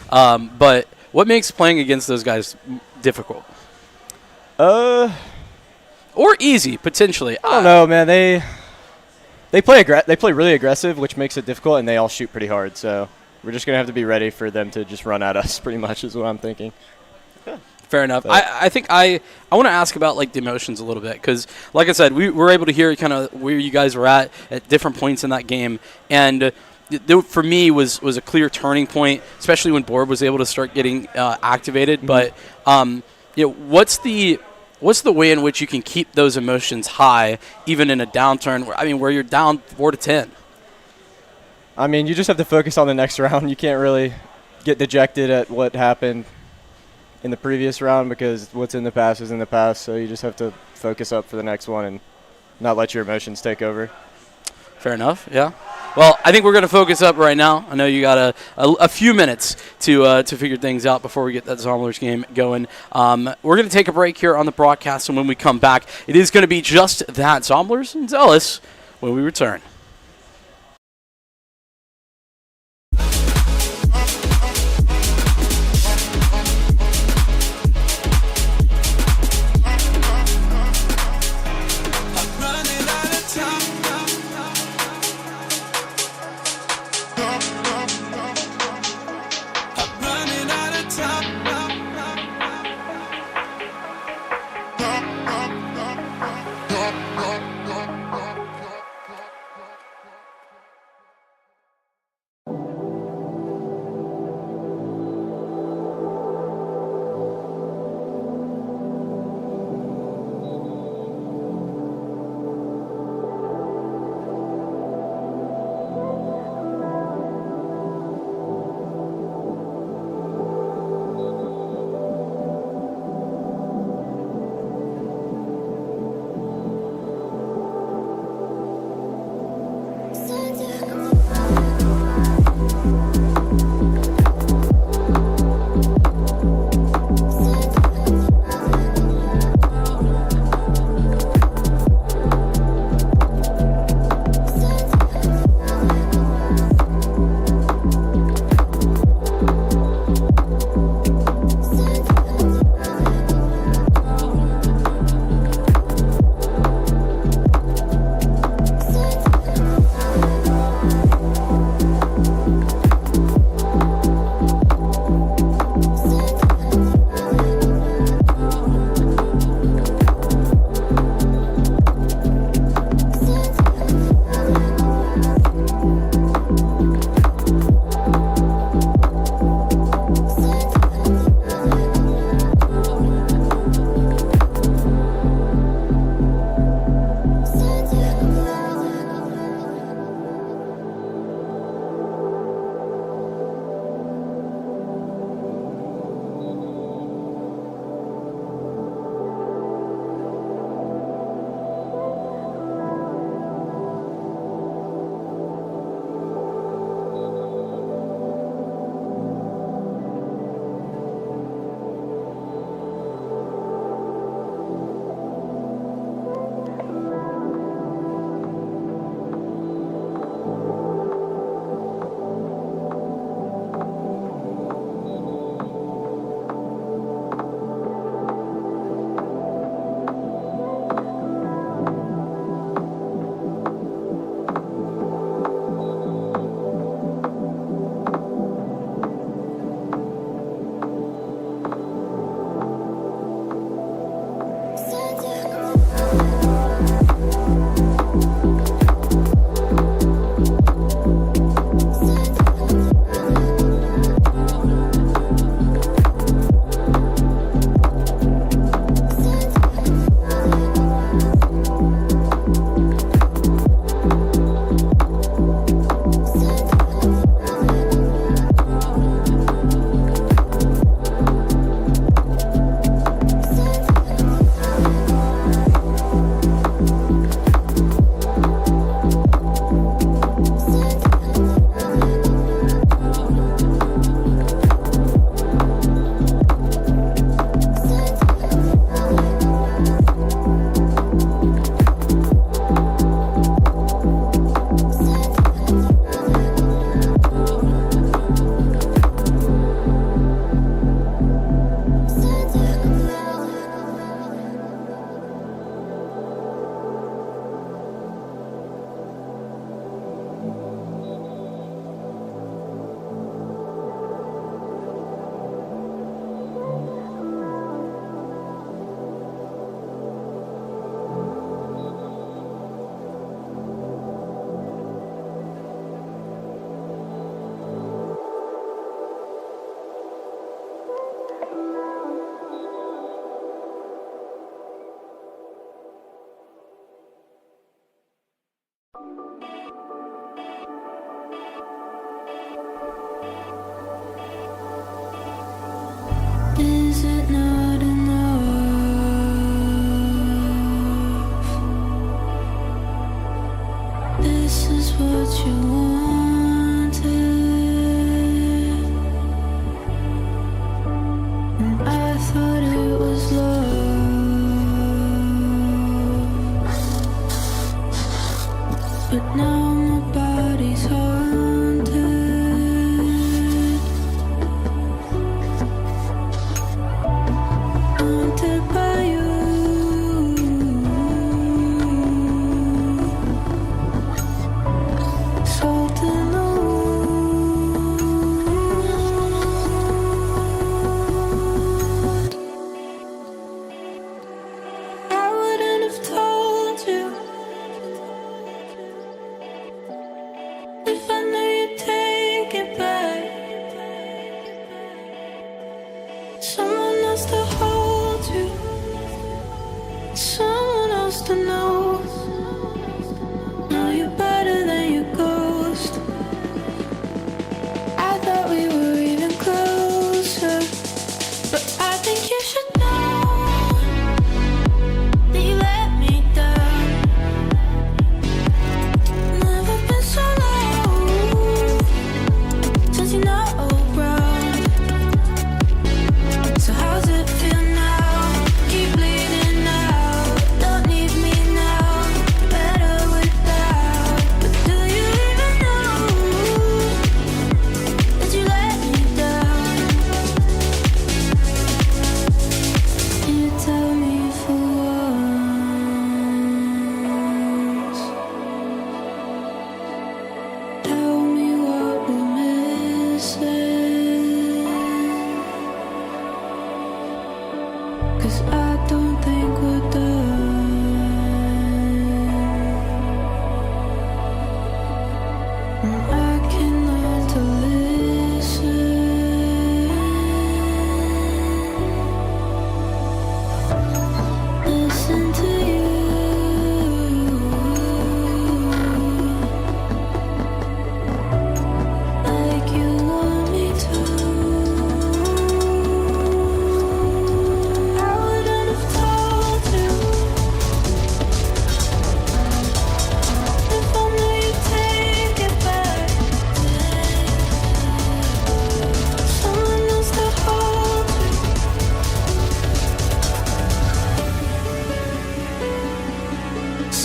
but what makes playing against those guys difficult? Or easy potentially. I don't know, man. They play really aggressive, which makes it difficult, and they all shoot pretty hard. So we're just gonna have to be ready for them to just run at us. Pretty much is what I'm thinking. Okay. Fair enough. I think I want to ask about the emotions a little bit, because like I said, we were able to hear kind of where you guys were at different points in that game, and for me was a clear turning point, especially when Borb was able to start getting activated. Mm-hmm. But what's What's the way in which you can keep those emotions high, even in a downturn? Where you're down 4-10. I mean, you just have to focus on the next round. You can't really get dejected at what happened in the previous round because what's in the past is in the past. So you just have to focus up for the next one and not let your emotions take over. Fair enough, yeah. Well, I think we're going to focus up right now. I know you got a few minutes to figure things out before we get that Zomblers game going. We're going to take a break here on the broadcast, and when we come back, it is going to be just that, Zomblers and Zealous, when we return. Is it not enough? This is what you wanted, and I thought it was love, but now my body's haunted, haunted by you. Salt in the wound. I wouldn't have told you if I knew you'd take it back. Someone else to hold you, someone else to know. Know you better than your ghost. I thought we were even closer, but I think you should know that you let me down. Never been so low since you're not around. So how's it feel now? Keep bleeding out. Don't need me now. Better without. But do you even know that you let me down? You tell me for once. Tell me what we're missing. 'Cause I don't think we're done. And I can learn to listen. Listen to you. Like you want me to. I wouldn't have told you if I knew you'd take it back. Someone else to hold you,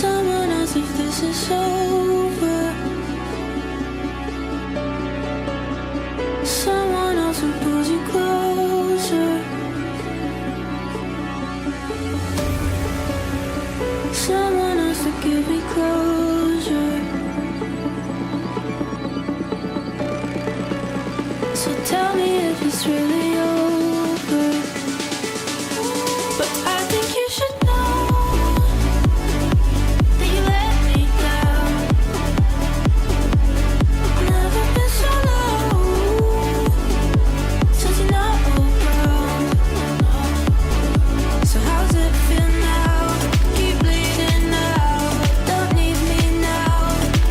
someone else if this is over. Someone else who pulls you closer. Someone else to give me closure. So tell me if it's really over. But I think you should know that you let me down. Never been so low since you're not around. So how's it feel now? Keep bleeding out. Don't need me now.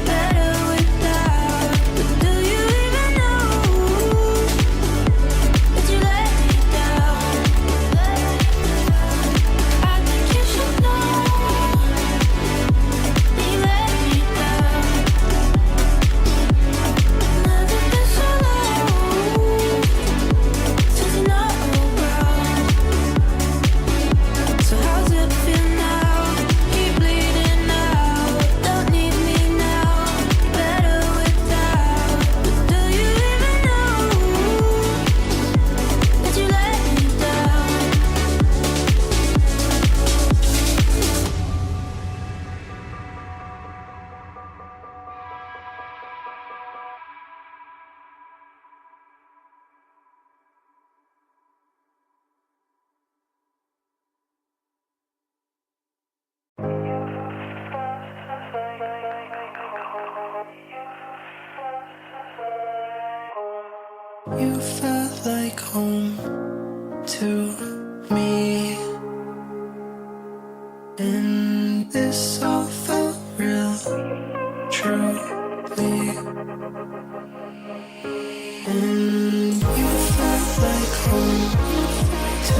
Better without. But do you even know that you let me down? I think you should know that you let me down. Never been so low since you're not around. So how's it feel now? Keep bleeding out. Don't need me now. Better without. But do you even know that you let me down? You felt like home to me, and this all felt real, truly. And you felt like home to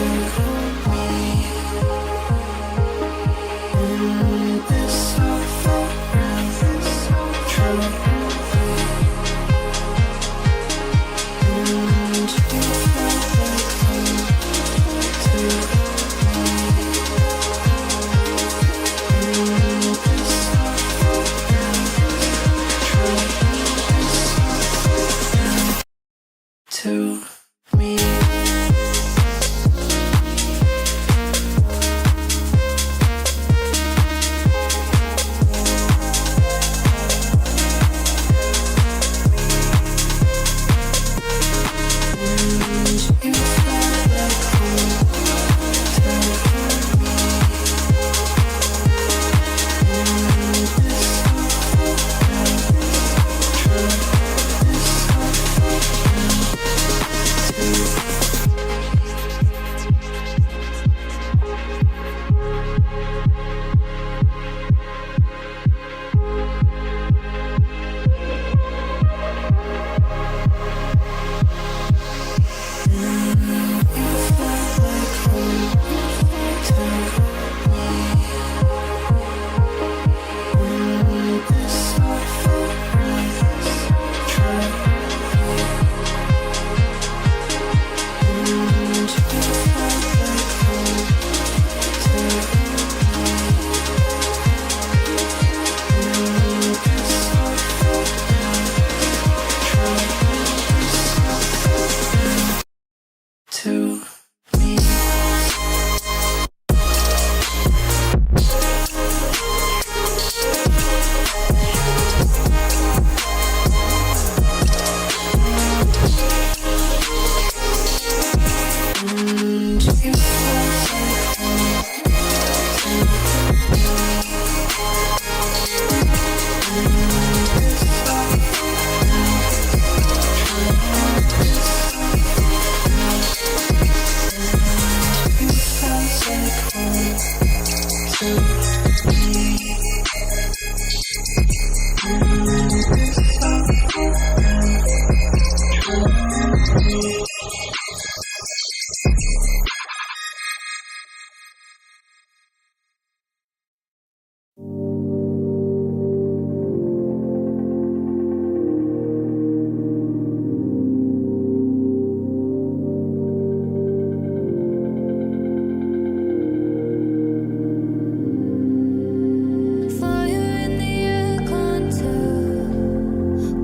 To me. To me.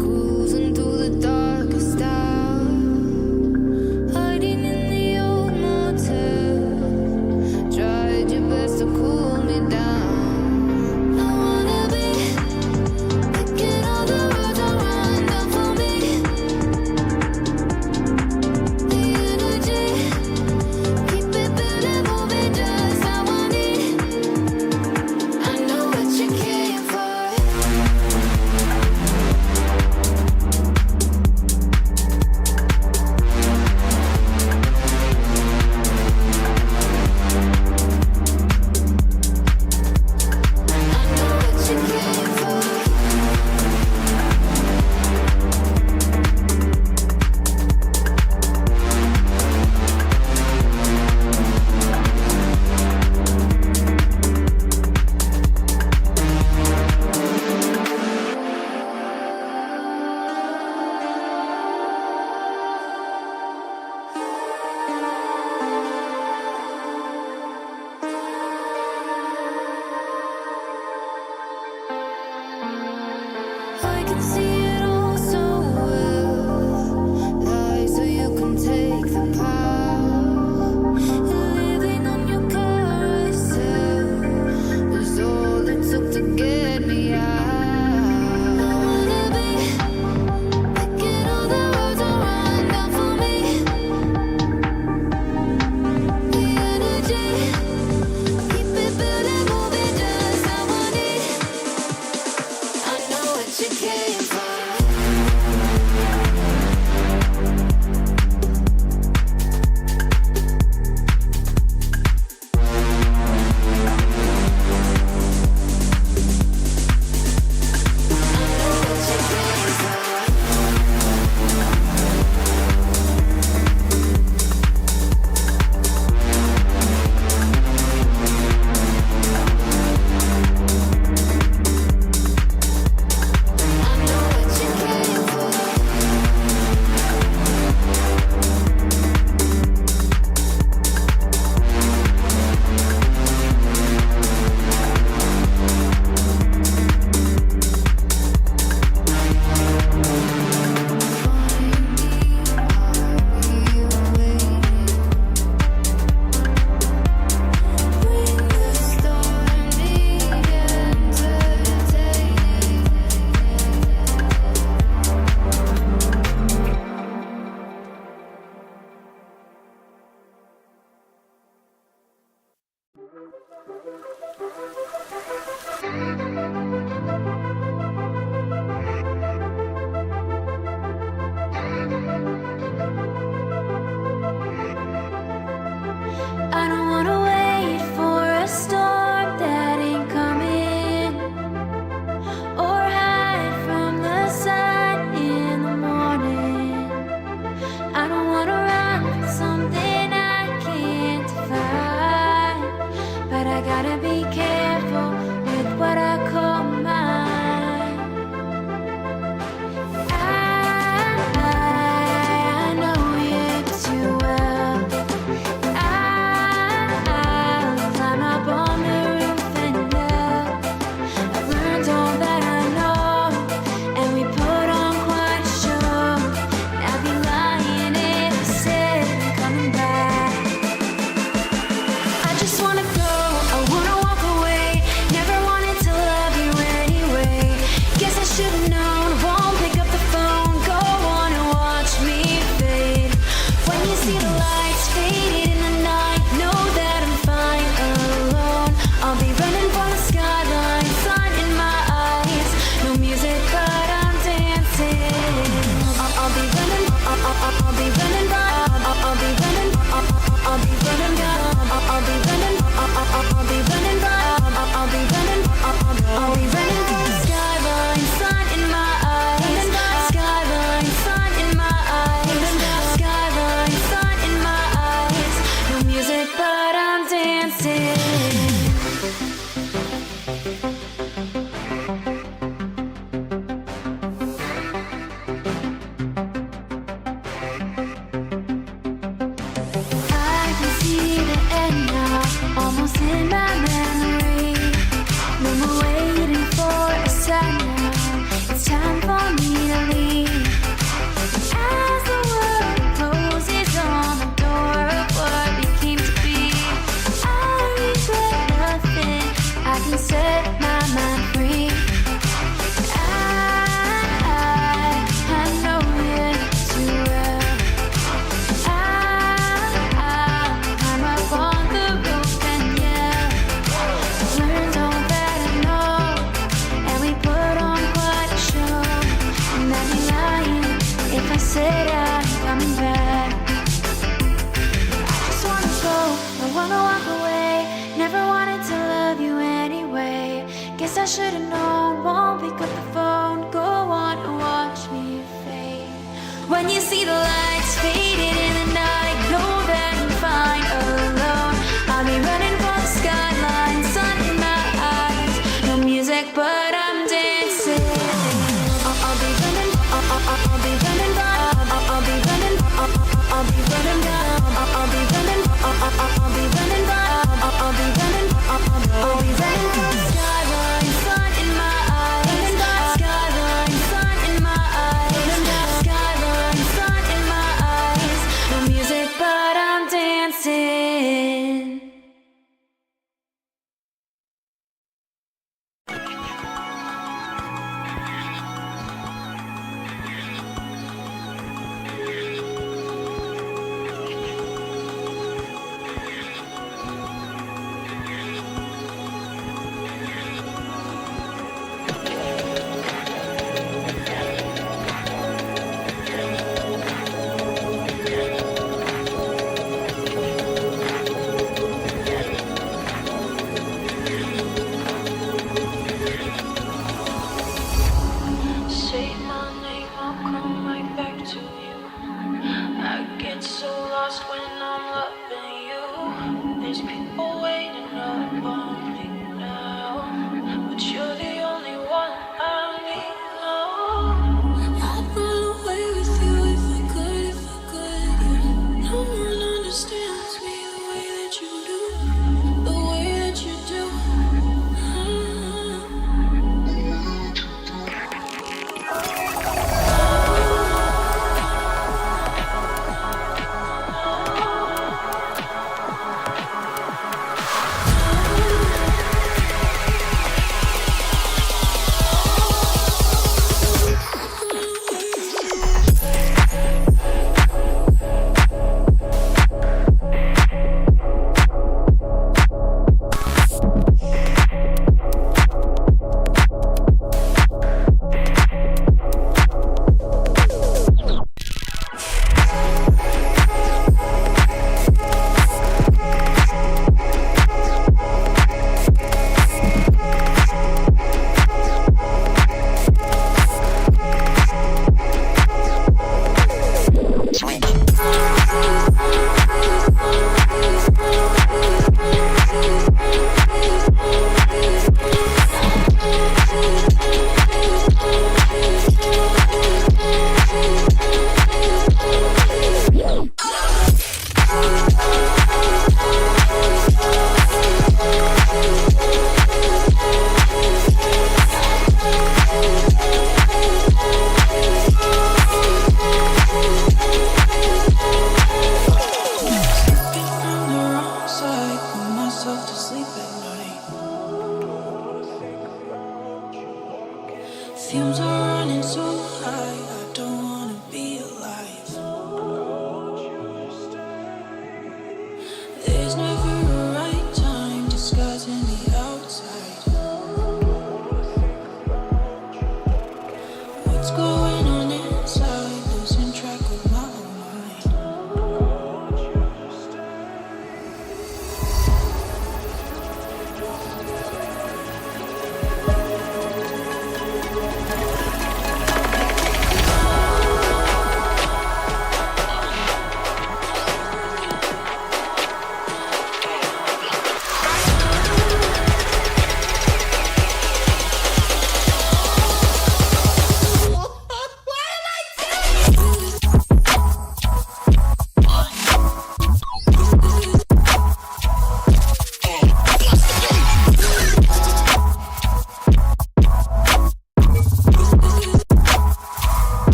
Cruising through the darkest hour.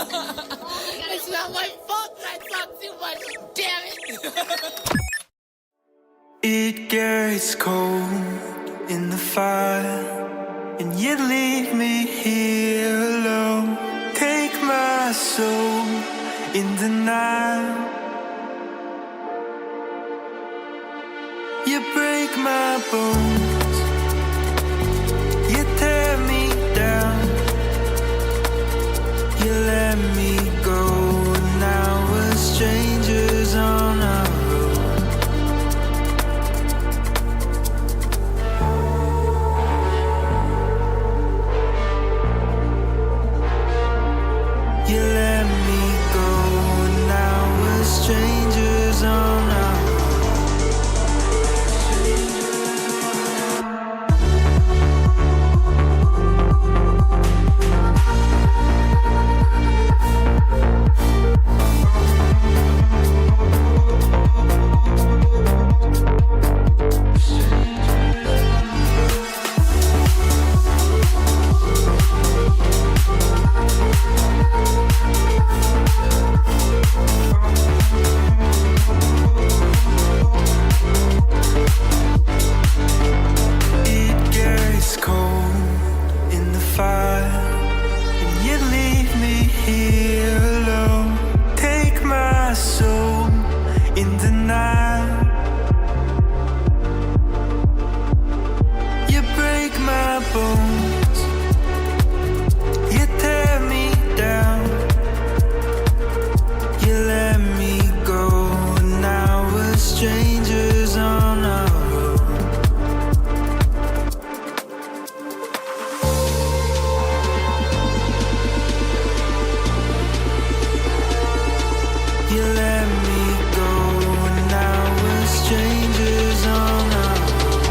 It's not my fault that I talk too much. Damn it. It gets cold in the fire, and you leave me here alone. Take my soul in denial. You break my bones, you tear me down, you let me go. Now we're strangers on our road. You let me go. Now we're strangers on our road. It gets cold in the fire, and you leave me here alone. Take my soul in denial. You break my bones, you tear me down, you let me go. Now we're strangers on our road. You let me go. Now we're strangers on our road.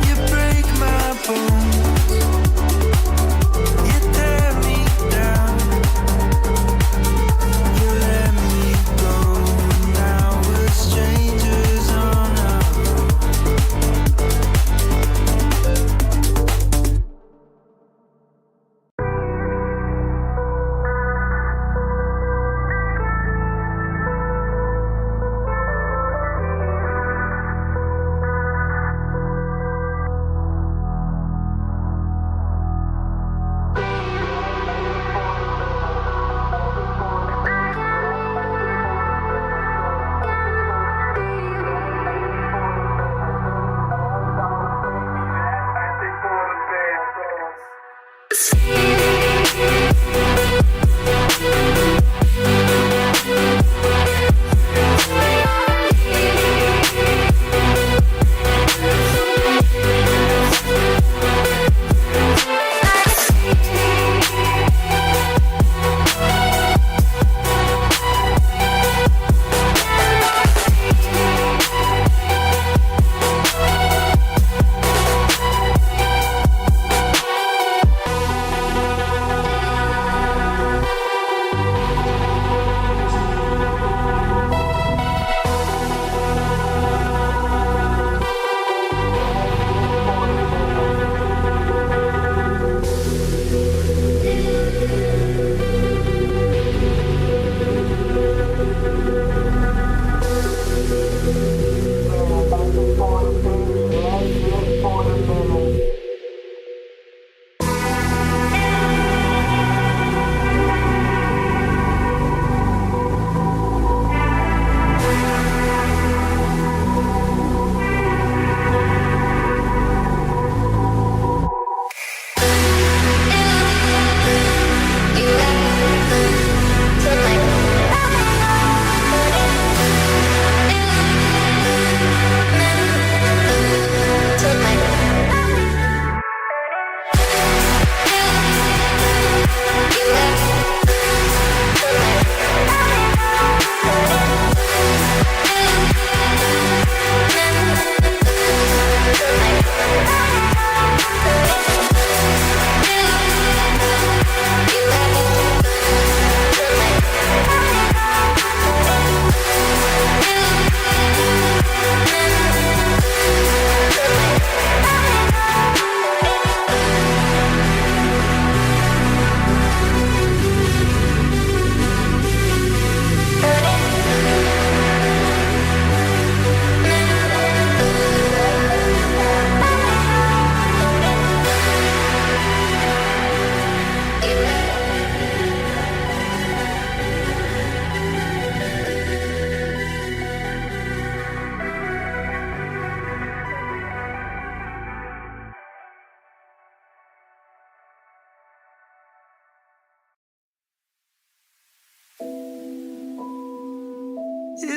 You break my bones, you tear me down, you let me go. Now we're strangers on our road.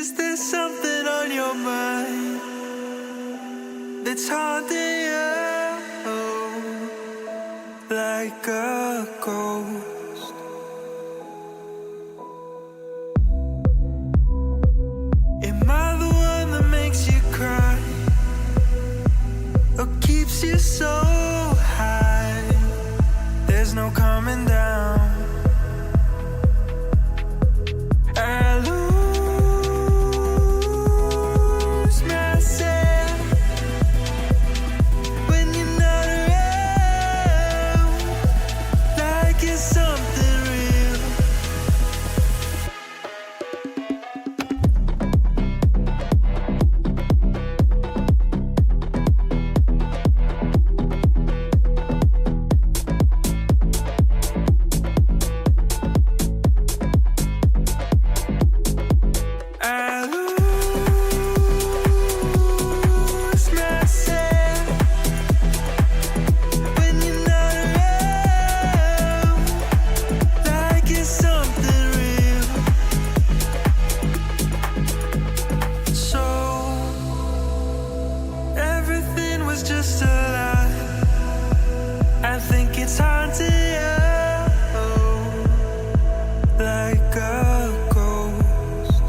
Is there something on your mind that's haunting you like a ghost? Am I the one that makes you cry or keeps you so high? There's no coming down. I lose myself when you're not around, like it's something real. I lose myself when you're not around, like it's something real. So everything was just a lie. I think it's haunting you like a ghost.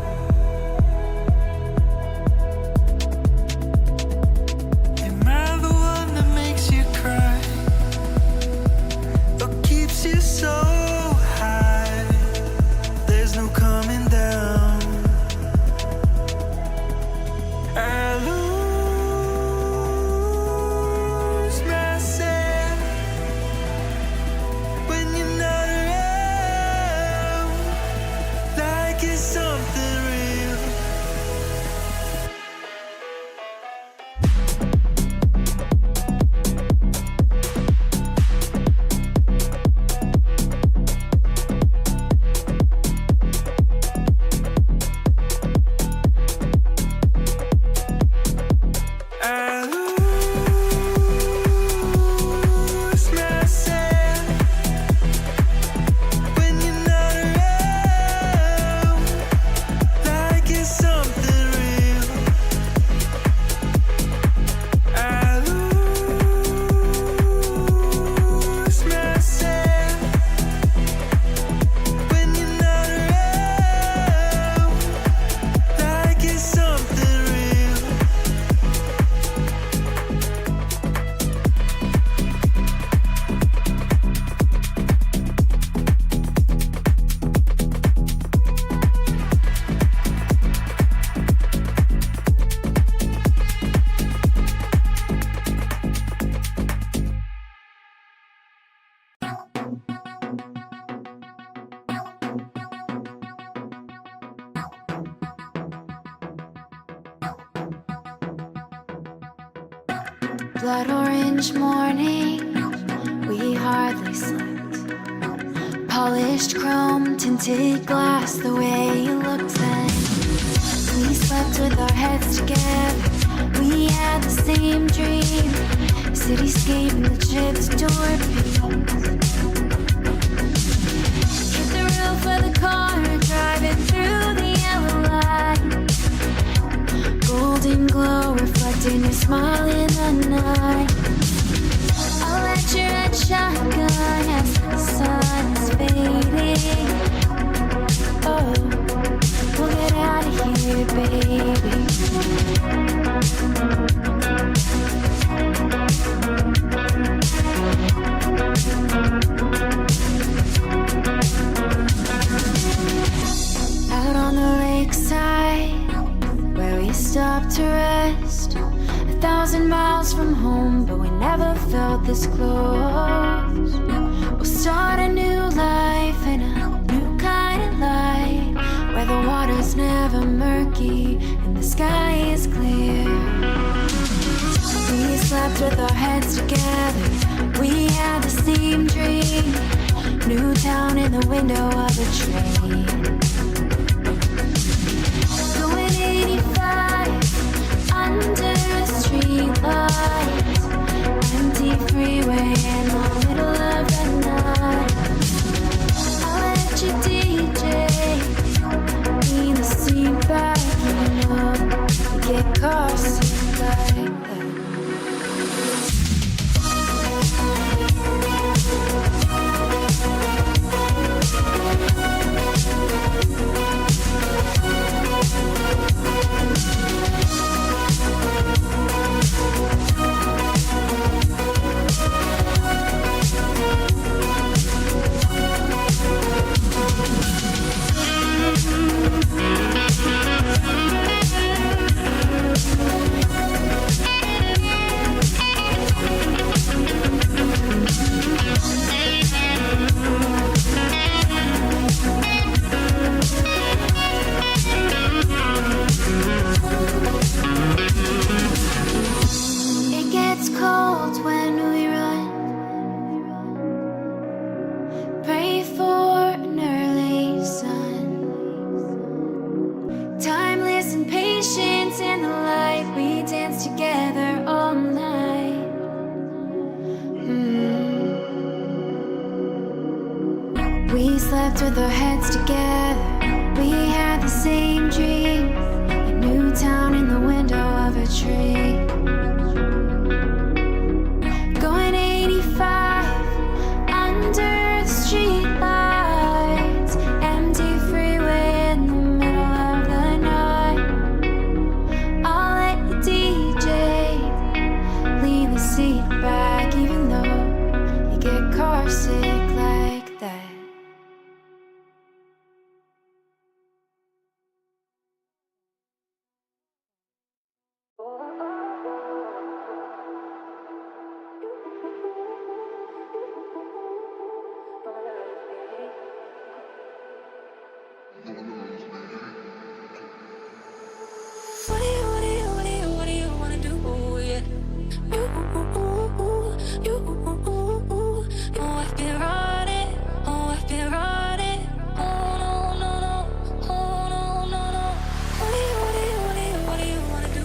Am I the one that makes you cry or keeps you so high? There's no coming down. I lose myself when you're not around, like it's something real. I lose myself when you're not around, like it's something real. I lose myself when you're not around, like it's something real. Blood orange morning, we hardly slept. Polished chrome, tinted glass, the way you looked then. We slept with our heads together, we had the same dream. Cityscape and the chips door piece. Hit the roof of the car, driving through the yellow light. Golden glow reflecting your smile in the night. I'll let your red shotgun as the sun is fading. Oh, we'll get out of here, baby. Out on the lakeside, where we stopped to rest, 1,000 miles from home, but we never felt this close. We'll start a new life in a new kind of light, where the water's never murky and the sky is clear. We slept with our heads together, we had the same dream. New town in the window of a train. Going 85 under a street light. Empty freeway in the middle of the night. I'll let you DJ, be the seat back. slept with our heads together. We had the same dream. A new town in the window of a tree. Going 85 under the street lights. Empty freeway in the middle of the night. I'll let the DJ lean the seat back, even though you get car sick like that. What do you wanna do? Yeah. You, oh, I've been running, oh, I've been running. Oh no, no, no, oh no, no, no. What do you wanna do?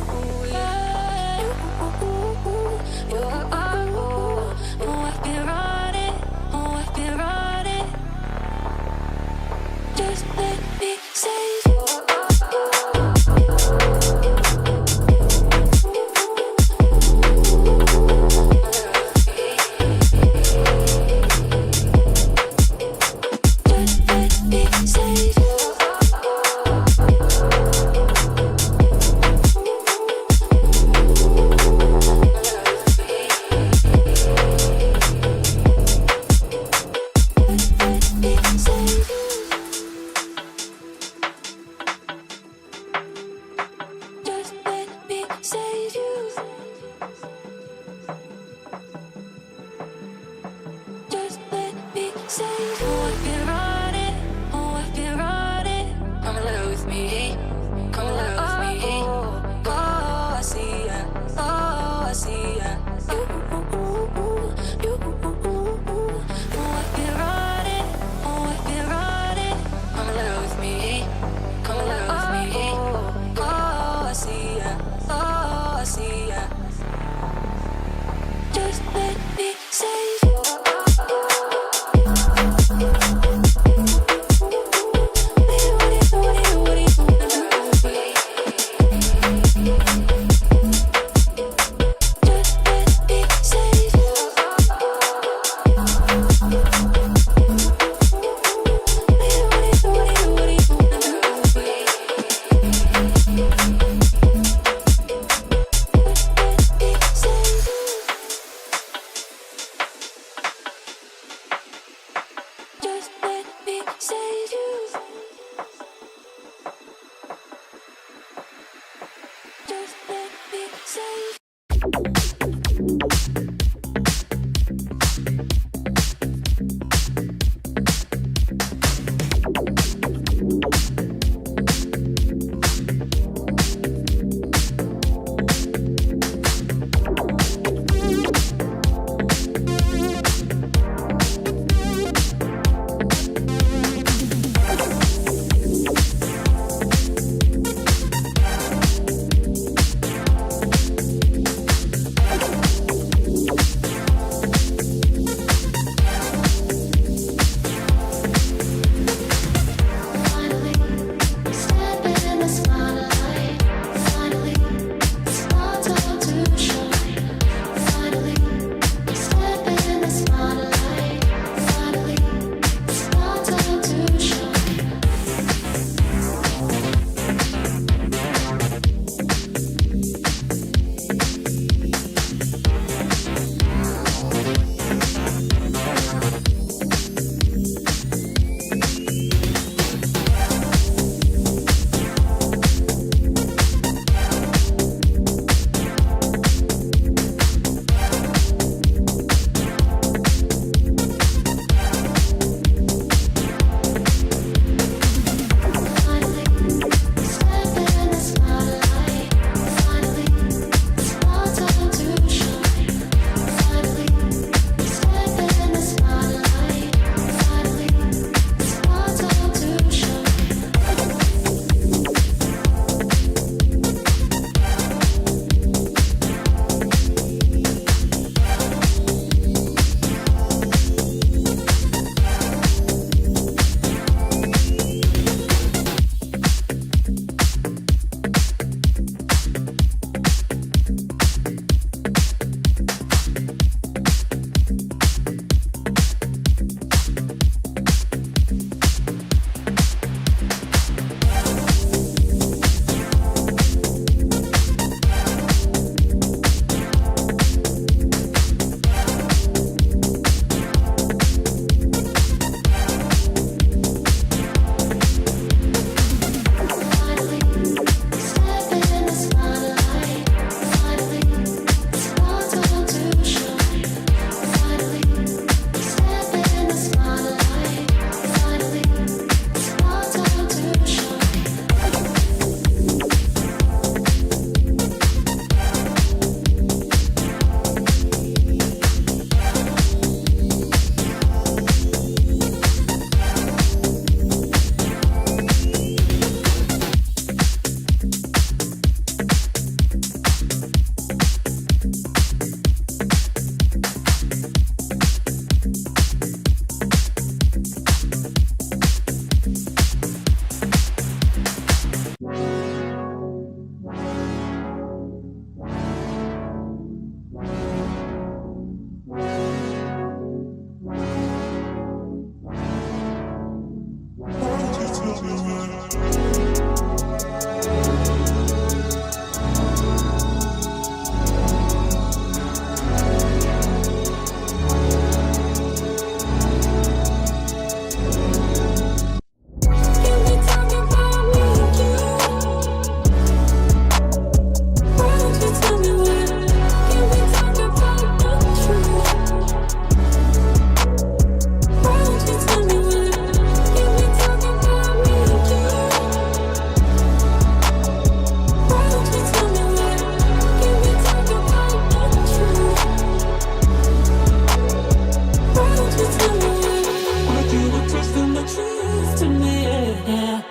Yeah. You, oh, I've been running, oh, I've been running. Just let me save you.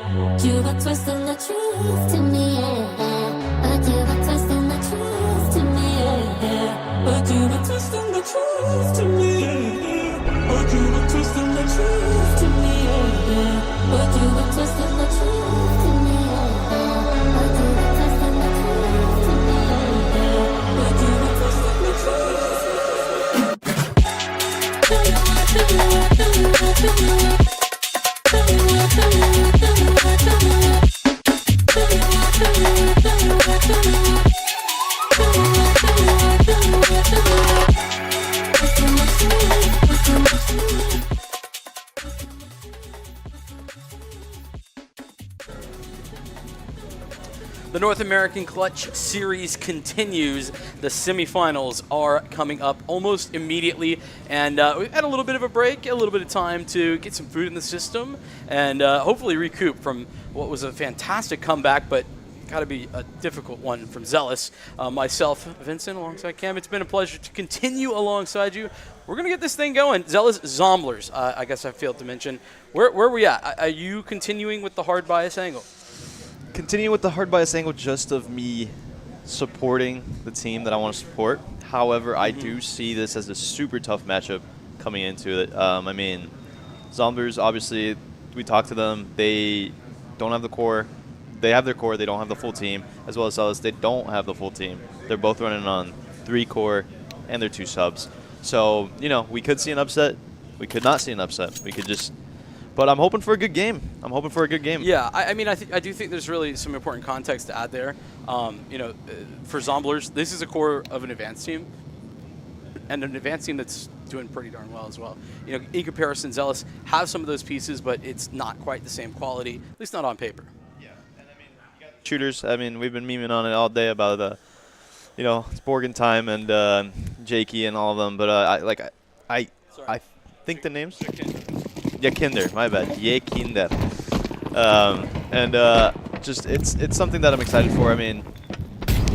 You were twisting the truth to me, yeah. But you were twisting the truth to me, yeah. But you were twisting the truth to me, yeah. But you were twisting the truth to me, yeah. But you were twisting the truth to me, yeah. But you were twisting the truth to me, yeah. But you were twisting the truth. The North American Clutch Series continues. The semifinals are coming up almost immediately, and we've had a little bit of a break, a little bit of time to get some food in the system, and hopefully recoup from what was a fantastic comeback, but got to be a difficult one from Zealous. Myself, Vincent, alongside Cam, it's been a pleasure to continue alongside you. We're going to get this thing going. Zealous Zomblers, I guess I failed to mention. Where are we at? Are you continuing with the hard bias angle? Continue with the hard bias angle just of me supporting the team that I want to support. However, I do see this as a super tough matchup coming into it. I mean, Zomblers, obviously, we talked to them. They don't have the core. They have their core. They don't have the full team. As well as Zealous, they don't have the full team. They're both running on 3 core and their 2 subs. So, you know, we could see an upset. We could not see an upset. We could just... But I'm hoping for a good game. Yeah, I mean, I do think there's really some important context to add there. You know, for Zomblers, this is a core of an advanced team, and an advanced team that's doing pretty darn well as well. You know, in comparison, Zealous have some of those pieces, but it's not quite the same quality, at least not on paper. Yeah, and I mean, you got shooters. I mean, we've been memeing on it all day about you know, it's Borgen time and Jakey and all of them. But I think the names. Yeah, Kinder, my bad. Yeah, Kinder. Just it's something that I'm excited for. I mean,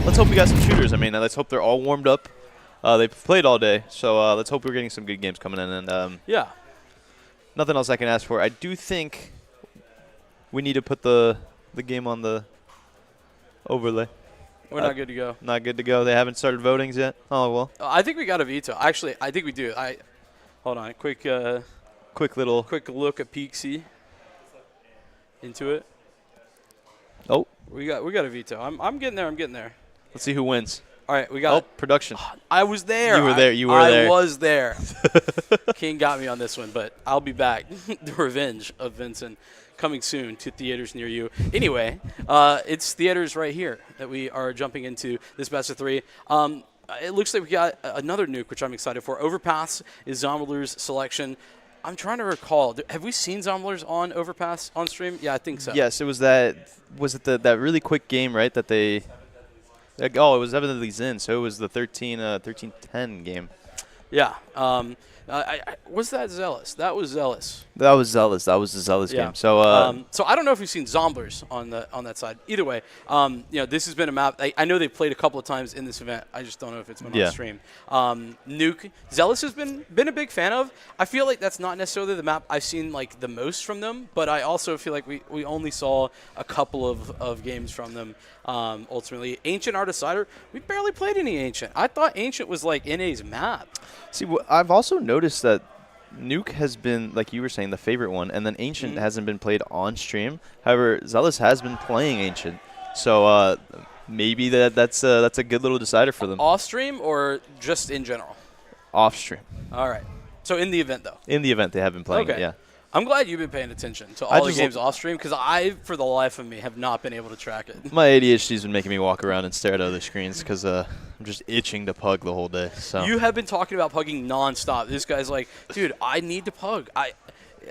let's hope we got some shooters. I mean, let's hope they're all warmed up. They've played all day, so let's hope we're getting some good games coming in. And yeah, nothing else I can ask for. I do think we need to put the game on the overlay. We're not good to go. Not good to go. They haven't started votings yet. Oh well. I think we got a veto. Actually, I think we do. Hold on, quick look at Peaksy into it. Oh, we got a veto. I'm getting there. Let's see who wins. All right, we got production. I was there. You were there. I was there. King got me on this one, but I'll be back. The Revenge of Vincent coming soon to theaters near you. Anyway, it's theaters right here that we are jumping into this best of 3. It looks like we got another nuke, which I'm excited for. Overpass is Zomblers' selection. I'm trying to recall. Have we seen Zomblers on Overpass on stream? Yeah, I think so. Yes, it was that. Was it that really quick game, right? That they. It was evidently Zen, so it was the 13-10 game. Yeah. Was that Zealous? That was Zealous. That was Zealous. That was the Zealous game. So, so I don't know if we've seen Zomblers on that side. Either way, you know, this has been a map. I know they've played a couple of times in this event. I just don't know if it's been on stream. Nuke, Zealous has been a big fan of. I feel like that's not necessarily the map I've seen like the most from them, but I also feel like we only saw a couple of games from them. Ultimately, Ancient Art Decider, we barely played any Ancient. I thought Ancient was like NA's map. See, I've also noticed that Nuke has been, like you were saying, the favorite one, and then Ancient hasn't been played on stream. However, Zealous has been playing Ancient, so maybe that's a good little decider for them. Off stream or just in general? Off stream. All right. So in the event, though? In the event, they have been playing it, yeah. I'm glad you've been paying attention to all the games off stream because I, for the life of me, have not been able to track it. My ADHD's been making me walk around and stare at other screens because I'm just itching to pug the whole day. So you have been talking about pugging nonstop. This guy's like, dude, I need to pug.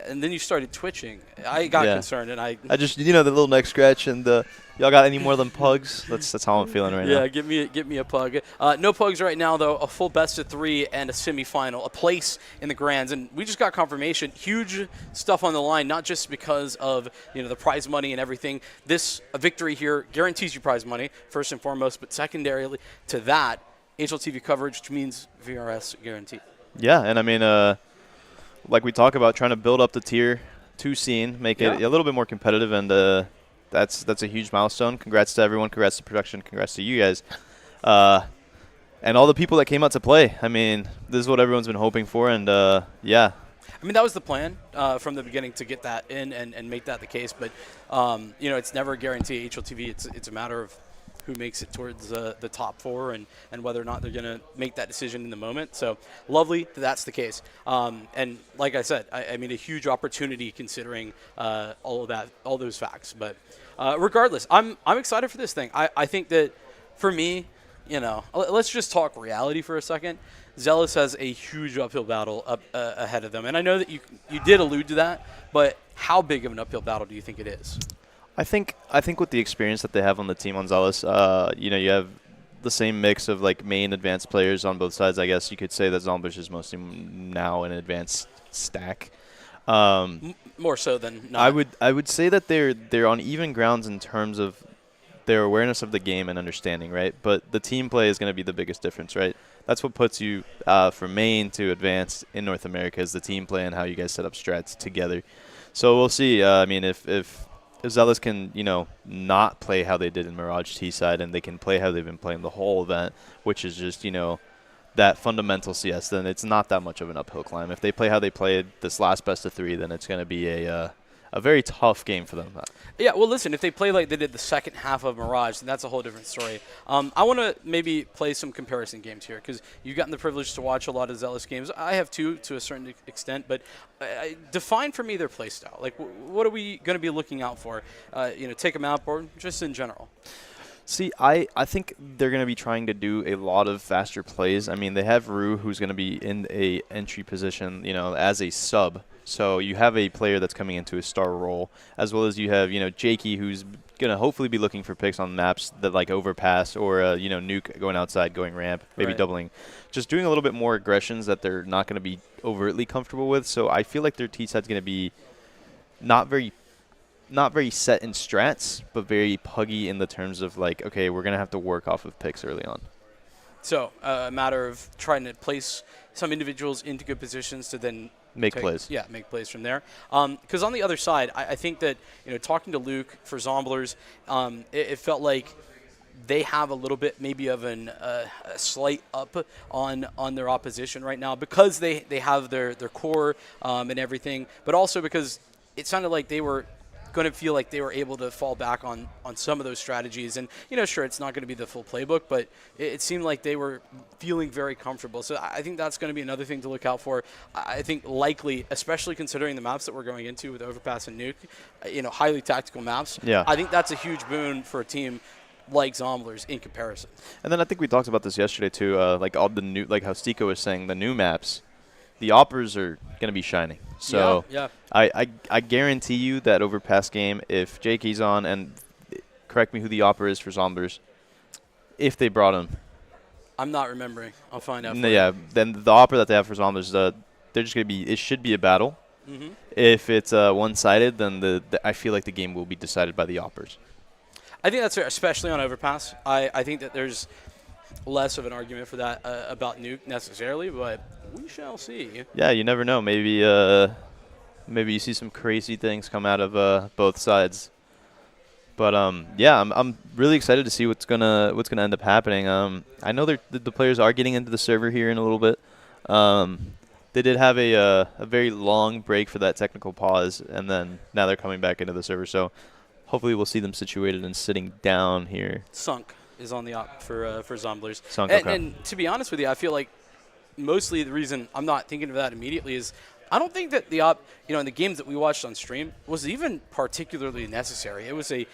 And then you started twitching. I got concerned, and I just, the little neck scratch, and y'all got any more of them pugs? That's how I'm feeling right now. Yeah, give me a pug. No pugs right now, though. A full best of 3 and a semifinal, a place in the grands, and we just got confirmation. Huge stuff on the line, not just because of the prize money and everything. A victory here guarantees you prize money first and foremost, but secondarily to that, HLTV coverage, which means VRS guaranteed. Yeah, and I mean. Like we talk about, trying to build up the tier 2 scene, make Yeah. it a little bit more competitive, and that's a huge milestone. Congrats to everyone. Congrats to production. Congrats to you guys. And all the people that came out to play. I mean, this is what everyone's been hoping for, and yeah. I mean, that was the plan from the beginning to get that in and make that the case. But, it's never a guarantee HLTV. It's a matter of who makes it towards the top 4 and whether or not they're going to make that decision in the moment. So lovely that that's the case. And like I said, I mean, a huge opportunity considering all those facts. But regardless, I'm excited for this thing. I think that for me, let's just talk reality for a second. Zealous has a huge uphill battle up ahead of them, and I know that you did allude to that. But how big of an uphill battle do you think it is? I think with the experience that they have on the team on Zealous, you have the same mix of like main advanced players on both sides. I guess you could say that Zombush is mostly now an advanced stack. More so than not. I would say that they're on even grounds in terms of their awareness of the game and understanding, right? But the team play is going to be the biggest difference, right? That's what puts you from main to advanced in North America is the team play and how you guys set up strats together. So we'll see. I mean, if Zealous can, not play how they did in Mirage T-side and they can play how they've been playing the whole event, which is just, that fundamental CS, then it's not that much of an uphill climb. If they play how they played this last best of 3, then it's going to be a very tough game for them. Yeah, well, listen, if they play like they did the second half of Mirage, then that's a whole different story. I want to maybe play some comparison games here because you've gotten the privilege to watch a lot of Zealous games. I have too, to a certain extent, but define for me their play style. Like, what are we going to be looking out for? Take them out or just in general? See, I think they're going to be trying to do a lot of faster plays. I mean, they have Rue, who's going to be in a entry position, as a sub. So you have a player that's coming into a star role, as well as you have, Jakey, who's going to hopefully be looking for picks on maps that like overpass or, nuke going outside, going ramp, maybe doubling. Just doing a little bit more aggressions that they're not going to be overtly comfortable with. So I feel like their T-side's going to be not very set in strats, but very puggy in the terms of like, okay, we're going to have to work off of picks early on. So a matter of trying to place some individuals into good positions to then make plays. Yeah, make plays from there. Because on the other side, I think that, talking to Luke for Zomblers, it felt like they have a little bit maybe of a slight up on their opposition right now because they have their core and everything, but also because it sounded like they were going to feel like they were able to fall back on some of those strategies. And, sure, it's not going to be the full playbook, but it seemed like they were feeling very comfortable. So I think that's going to be another thing to look out for. I think likely, especially considering the maps that we're going into with Overpass and Nuke, highly tactical maps. Yeah. I think that's a huge boon for a team like Zomblers in comparison. And then I think we talked about this yesterday too, like all the new, like how Stiko was saying, the new maps, the operas are going to be shining. So yeah. I guarantee you that Overpass game, if Jakey's on, and correct me who the opera is for Zomblers, if they brought him. I'm not remembering. I'll find out. Yeah, then the opera that they have for Zomblers, they're just going to be, it should be a battle. Mm-hmm. If it's one-sided, then I feel like the game will be decided by the operas. I think that's fair, especially on Overpass. I think that there's less of an argument for that about Nuke necessarily, but we shall see. Yeah, you never know. Maybe you see some crazy things come out of both sides. But yeah, I'm really excited to see what's gonna end up happening. I know the players are getting into the server here in a little bit. They did have a very long break for that technical pause, and then now they're coming back into the server. So hopefully we'll see them situated and sitting down here. Sunk is on the op for Zomblers. Sunk, and, okay. And to be honest with you, I feel like mostly the reason I'm not thinking of that immediately is I don't think that the op, in the games that we watched on stream was even particularly necessary. It was a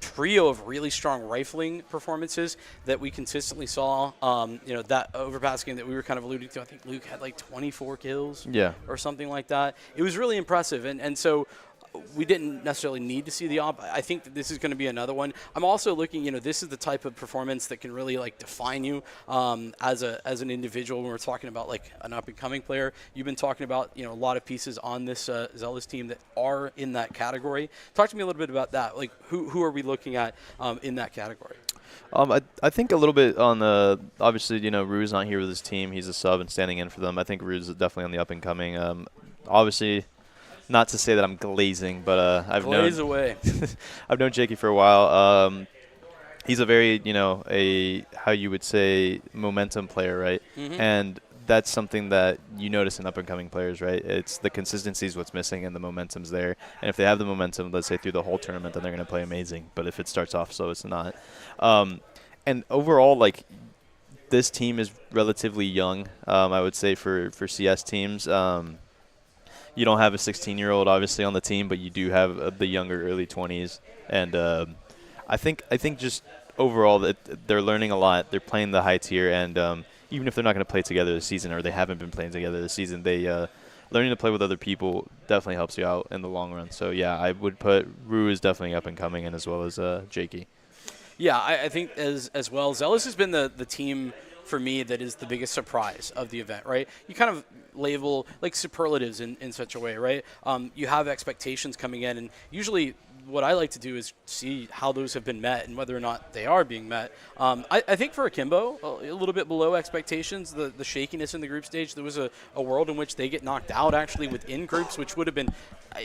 trio of really strong rifling performances that we consistently saw. That Overpass game that we were kind of alluding to, I think Luke had like 24 kills or something like that. It was really impressive. And so we didn't necessarily need to see the op. I think that this is going to be another one. I'm also looking, this is the type of performance that can really like define you as an individual when we're talking about like an up-and-coming player. You've been talking about, a lot of pieces on this Zealous team that are in that category. Talk to me a little bit about that. Like, who are we looking at in that category? I think a little bit on the, obviously, Rue's not here with his team. He's a sub and standing in for them. I think Rue's definitely on the up-and-coming. Obviously, not to say that I'm glazing, but Glaze away. I've known Jakey for a while. He's a very, how you would say, momentum player, right? Mhm. And that's something that you notice in up-and-coming players, right? It's the consistency is what's missing, and the momentum's there. And if they have the momentum, let's say through the whole tournament, then they're going to play amazing. But if it starts off slow, it's not. And overall, like, this team is relatively young, I would say, for CS teams. You don't have a 16-year-old, obviously, on the team, but you do have the younger early 20s. And I think just overall that they're learning a lot. They're playing the high tier, and even if they're not going to play together this season, or they haven't been playing together this season, they learning to play with other people definitely helps you out in the long run. So yeah, I would put Rue is definitely up and coming, and as well as Jakey. Yeah, I think as well, Zealous has been the team for me that is the biggest surprise of the event, right? You kind of label like superlatives in such a way, right? You have expectations coming in, and usually what I like to do is see how those have been met and whether or not they are being met. I think for Akimbo, a little bit below expectations, the shakiness in the group stage, there was a world in which they get knocked out actually within groups, which would have been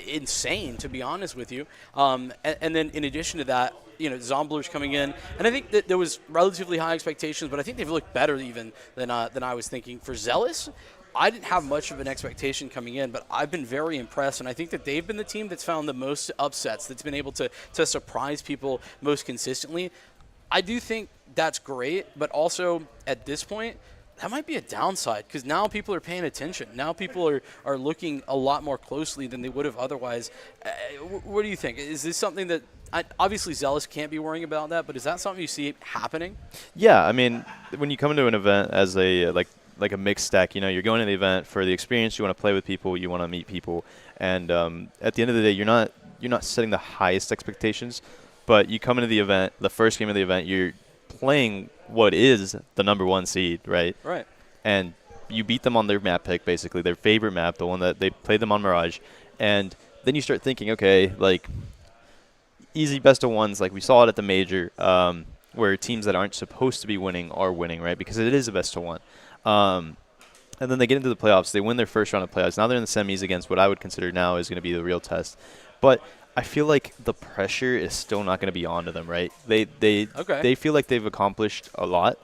insane, to be honest with you. And then in addition to that, Zombler's coming in, and I think that there was relatively high expectations, but I think they've looked better even than I was thinking. For Zealous, I didn't have much of an expectation coming in, but I've been very impressed, and I think that they've been the team that's found the most upsets, that's been able to surprise people most consistently. I do think that's great, but also at this point, that might be a downside because now people are paying attention. Now people are looking a lot more closely than they would have otherwise. What do you think? Is this something that obviously Zealous can't be worrying about that, but is that something you see happening? Yeah, I mean, when you come into an event as a like a mixed stack, you're going to the event for the experience. You want to play with people, you want to meet people, and at the end of the day, you're not setting the highest expectations, but you come into the event, the first game of the event, you're playing what is the number one seed, right? Right. And you beat them on their map pick, basically their favorite map, the one that they played them on Mirage, and then you start thinking, okay, like easy best of ones, like we saw it at the major, where teams that aren't supposed to be winning are winning, right? Because it is a best of one. And then they get into the playoffs. They win their first round of playoffs. Now they're in the semis against what I would consider now is going to be the real test. But I feel like the pressure is still not going to be on to them, right? They feel like they've accomplished a lot,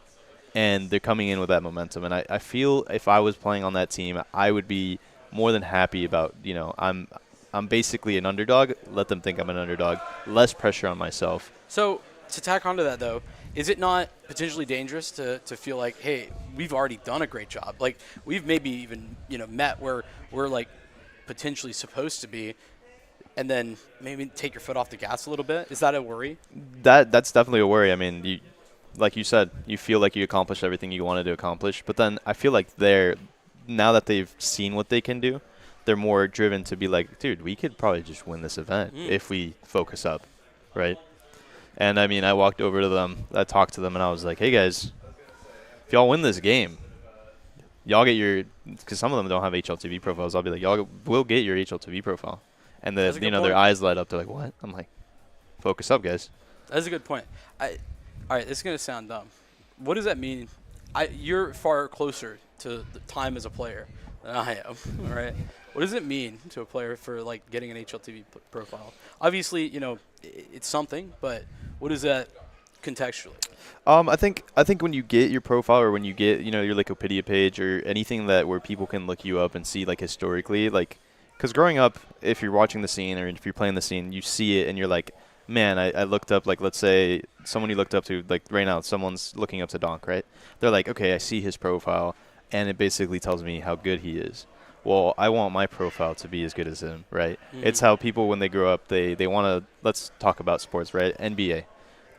and they're coming in with that momentum. And I feel if I was playing on that team, I would be more than happy about, I'm basically an underdog. Let them think I'm an underdog. Less pressure on myself. So to tack onto that, though, is it not potentially dangerous to feel like, hey, we've already done a great job? Like, we've maybe even, met where we're, like, potentially supposed to be, and then maybe take your foot off the gas a little bit? Is that a worry? That's definitely a worry. I mean, like you said, you feel like you accomplished everything you wanted to accomplish, but then I feel like now that they've seen what they can do, they're more driven to be like, dude, we could probably just win this event if we focus up, right? And, I mean, I walked over to them, I talked to them, and I was like, hey, guys, if y'all win this game, y'all get your – because some of them don't have HLTV profiles. I'll be like, y'all will get your HLTV profile. And then, their eyes light up. They're like, what? I'm like, focus up, guys. That's a good point. All right, this is going to sound dumb. What does that mean? You're far closer to the time as a player than I am, all right? What does it mean to a player for, like, getting an HLTV profile? Obviously, it's something, but what is that contextually? I think when you get your profile or when you get, your Wikipedia page or anything where people can look you up and see, like, historically, like, because growing up, if you're watching the scene or if you're playing the scene, you see it and you're like, man, I looked up, like, let's say someone you looked up to, like, right now, someone's looking up to Donk, right? They're like, okay, I see his profile, and it basically tells me how good he is. Well, I want my profile to be as good as him, right? Mm-hmm. It's how people, when they grow up, they want to, let's talk about sports, right? NBA.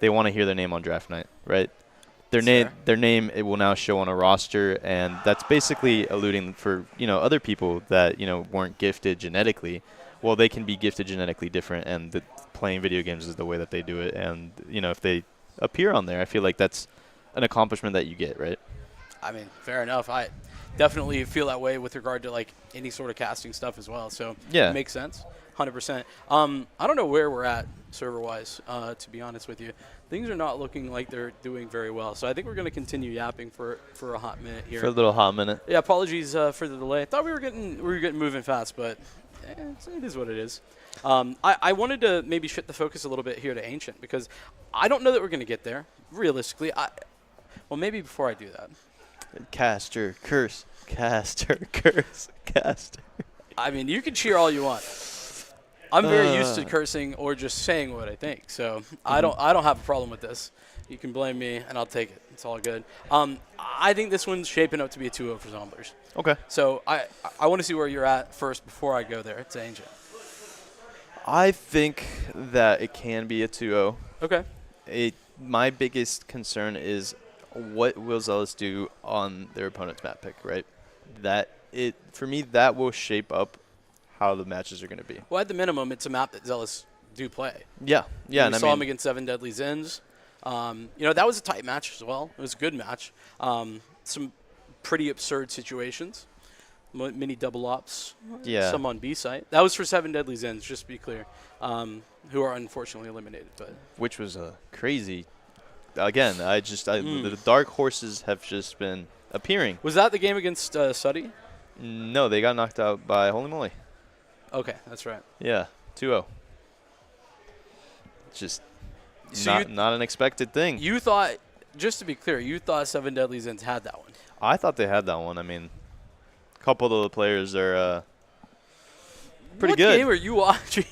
They want to hear their name on draft night, right? Their name, it will now show on a roster, and that's basically alluding for, other people that, weren't gifted genetically. Well, they can be gifted genetically different, and playing video games is the way that they do it. And, if they appear on there, I feel like that's an accomplishment that you get, right? I mean, fair enough. I definitely feel that way with regard to, like, any sort of casting stuff as well. So yeah, it makes sense, 100%. I don't know where we're at server-wise, to be honest with you. Things are not looking like they're doing very well. So I think we're going to continue yapping for a hot minute here. For a little hot minute. Yeah, apologies for the delay. I thought we were getting moving fast, but it is what it is. I wanted to maybe shift the focus a little bit here to Ancient because I don't know that we're going to get there, realistically. Well, maybe before I do that. Caster, curse, caster, curse, caster. I mean, you can cheer all you want. I'm very used to cursing or just saying what I think, so I don't have a problem with this. You can blame me, and I'll take it. It's all good. I think this one's shaping up to be a 2-0 for Zomblers. Okay. So I want to see where you're at first before I go there. It's Ancient. I think that it can be a 2-0. Okay. My biggest concern is what will Zealous do on their opponent's map pick, right? For me, that will shape up how the matches are going to be. Well, at the minimum, it's a map that Zealous do play. Yeah. We saw him against 7 Deadly Zins. That was a tight match as well. It was a good match. Some pretty absurd situations. Mini double ops. Yeah. Some on B site. That was for 7 Deadly Zins, just to be clear, who are unfortunately eliminated. But which was a crazy. Again, the dark horses have just been appearing. Was that the game against Suddy? No, they got knocked out by Holy Moly. Okay, that's right. Yeah, 2-0. Just not an expected thing. You thought, just to be clear, you thought 7 Deadly Zins had that one. I thought they had that one. I mean, a couple of the players are pretty good. What game are you watching?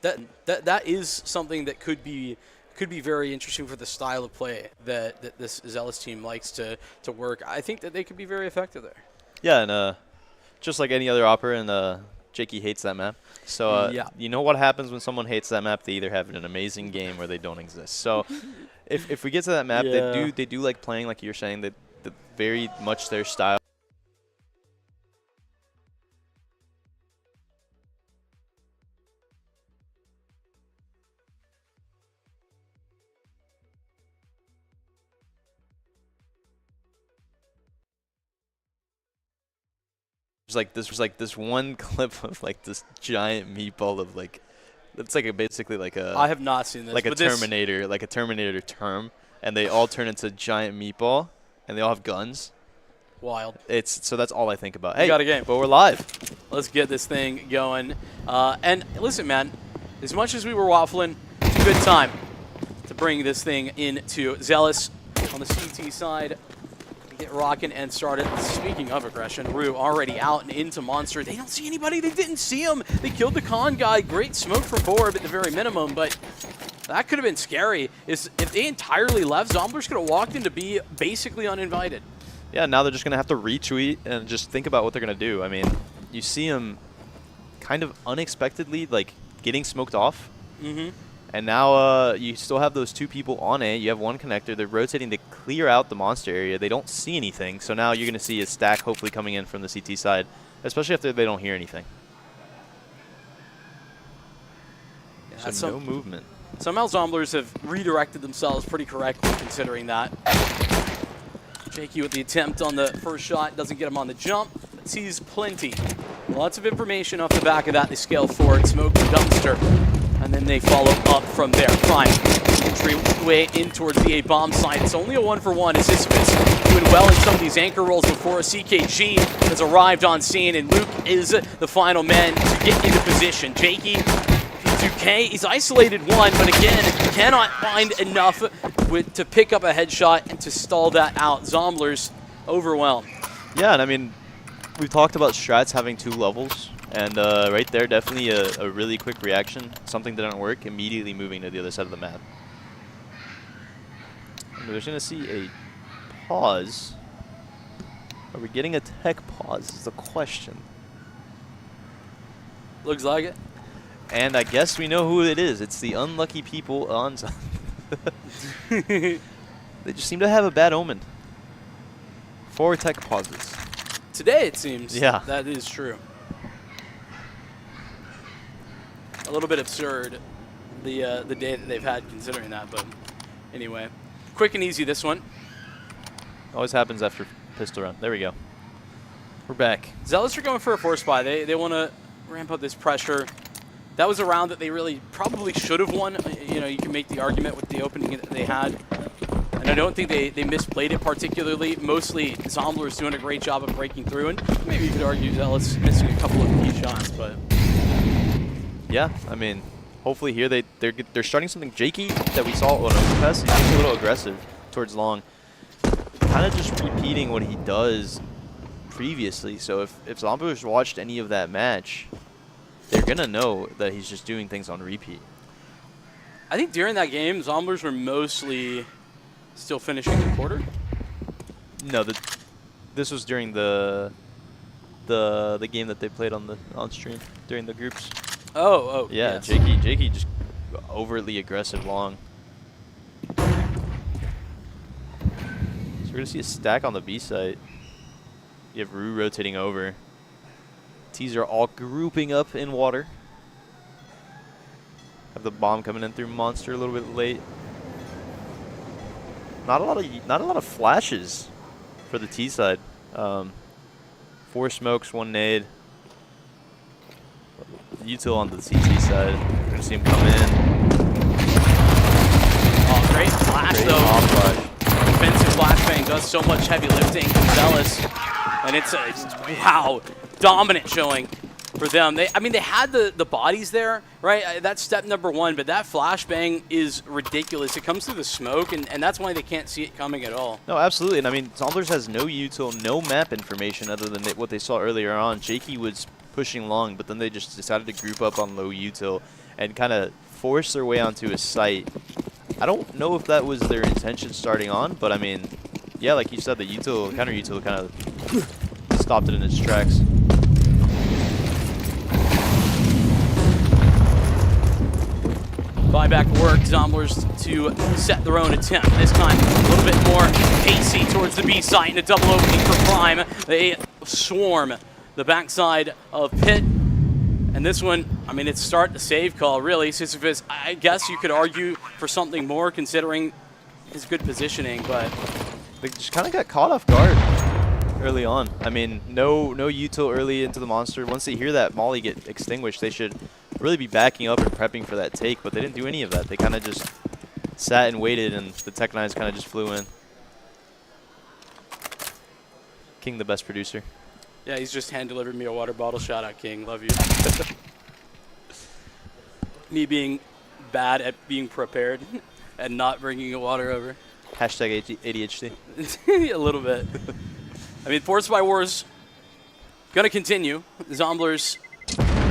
That is something that could be very interesting for the style of play that this Zealous team likes to work. I think that they could be very effective there. Yeah, and just like any other opera, and Jakey hates that map. So you know what happens when someone hates that map? They either have an amazing game or they don't exist. So if we get to that map, they do like playing, like you're saying, that very much their style. There's like this one clip of like this giant meatball of like, it's like basically like a. I have not seen this. Like a Terminator term, and they all turn into giant meatball, and they all have guns. Wild. So that's all I think about. Hey, got a game, but we're live. Let's get this thing going. And listen, man, as much as we were waffling, it's a good time to bring this thing into Zealous on the CT side. Get rocking and started. Speaking of aggression, Rue already out and into Monster. They don't see anybody. They didn't see him. They killed the con guy. Great smoke from Borb at the very minimum, but that could have been scary. If they entirely left, Zomblers could have walked into B basically uninvited. Yeah, now they're just going to have to retweet and just think about what they're going to do. I mean, you see him kind of unexpectedly, like, getting smoked off. Mm-hmm. And now you still have those two people on A. You have one connector. They're rotating to clear out the monster area. They don't see anything. So now you're going to see a stack hopefully coming in from the CT side, especially after they don't hear anything. Yeah, so no movement. Somehow Zomblers have redirected themselves pretty correctly considering that. Jakey with the attempt on the first shot. Doesn't get him on the jump, but sees plenty. Lots of information off the back of that. They scale forward, smoke the dumpster. And then they follow up from there. Prime entryway in towards the A bomb side. It's only a 1-for-1 as Sisyphus doing well in some of these anchor rolls before a CKG has arrived on scene, and Luke is the final man to get into position. Jakey, P2K, he's isolated one, but again, cannot find enough to pick up a headshot and to stall that out. Zomblers overwhelmed. Yeah, and I mean, we've talked about strats having 2 levels, and right there, definitely a really quick reaction. Something didn't work, immediately moving to the other side of the map. And we're going to see a pause. Are we getting a tech pause is the question. Looks like it. And I guess we know who it is. It's the unlucky people on They just seem to have a bad omen. 4 tech pauses. Today, it seems. Yeah. That is true. A little bit absurd, the day that they've had considering that, but anyway. Quick and easy, this one. Always happens after pistol round. There we go. We're back. Zealous are going for a force buy. They want to ramp up this pressure. That was a round that they really probably should have won. You know, you can make the argument with the opening that they had. And I don't think they misplayed it particularly. Mostly, Zombler's doing a great job of breaking through. And maybe you could argue Zealous missing a couple of key shots, but... Yeah, I mean, hopefully here they're starting something jakey that we saw on Overpass. He's getting a little aggressive towards long. Kind of just repeating what he does previously. So if Zombler's watched any of that match, they're going to know that he's just doing things on repeat. I think during that game, Zomblers were mostly still finishing the quarter. No, this was during the game that they played on stream during the groups. Oh, yeah, yes. Jakey just overtly aggressive long. So we're gonna see a stack on the B site. You have Rue rotating over. T's are all grouping up in water. Have the bomb coming in through Monster a little bit late. Not a lot of flashes for the T side. 4 smokes, 1 nade. Util on the CT side. We're gonna see him come in. Oh, great flash Great though. flash. Defensive flashbang does so much heavy lifting from Zealous, and it's wow, dominant showing for them. I mean, they had the bodies there, right? That's step number 1, but that flashbang is ridiculous. It comes through the smoke, and that's why they can't see it coming at all. No, absolutely. And I mean, Zomblers has no util, no map information other than what they saw earlier on. Jakey was pushing long, but then they just decided to group up on low util and kind of force their way onto a site. I don't know if that was their intention starting on, but I mean, yeah, like you said, the util, counter util kind of stopped it in its tracks. Buyback work, Zomblers to set their own attempt. This time a little bit more pacey towards the B site and a double opening for Prime. They swarm the backside of Pit. And this one, I mean, it's start the save call, really. Sisyphus, I guess you could argue for something more considering his good positioning, but... They just kind of got caught off guard early on. I mean, no util early into the Monster. Once they hear that Molly get extinguished, they should really be backing up and prepping for that take, but they didn't do any of that. They kind of just sat and waited, and the Tech-9s kind of just flew in. King, the best producer. Yeah, he's just hand-delivered me a water bottle. Shout out, King. Love you. Me being bad at being prepared and not bringing a water over. Hashtag ADHD. A little bit. I mean, Force by War's going to continue. The Zomblers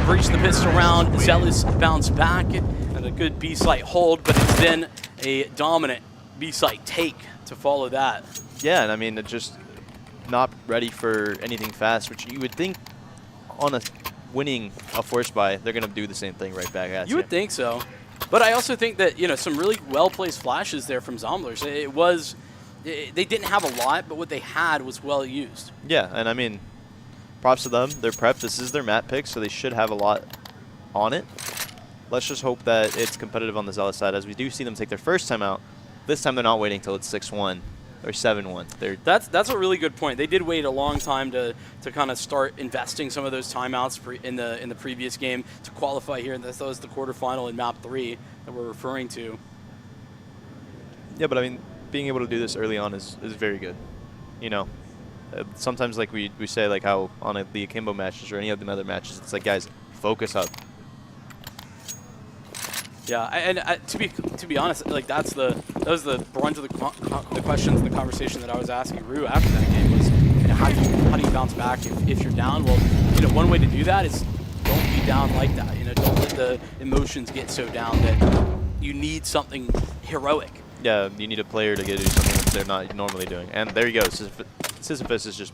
breach the pistol round. Zealous bounce back and a good B-site hold, but it's then a dominant B-site take to follow that. Yeah, and I mean, it just not ready for anything fast, which you would think on a winning a force buy, they're going to do the same thing right back at you. You would think so. But I also think that, you know, some really well-placed flashes there from Zomblers. They didn't have a lot, but what they had was well used. Yeah, and I mean, props to them. They're prepped. This is their map pick, so they should have a lot on it. Let's just hope that it's competitive on the Zealous side, as we do see them take their first time out. This time they're not waiting until it's 6-1. Or 7-1. That's a really good point. They did wait a long time to kind of start investing some of those timeouts in the previous game to qualify here. And that was the quarterfinal in Map 3 that we're referring to. Yeah, but I mean, being able to do this early on is very good. You know, sometimes like we say like how on the Akimbo matches or any of the other matches, it's like, guys, focus up. Yeah, and to be honest, like that was the brunt of the questions and the conversation that I was asking Rue after that game was, you know, how do you how do you bounce back if you're down? Well, one way to do that is don't be down like that. Don't let the emotions get so down that you need something heroic. Yeah, you need a player to do something that they're not normally doing. And there you go. Sisyphus is just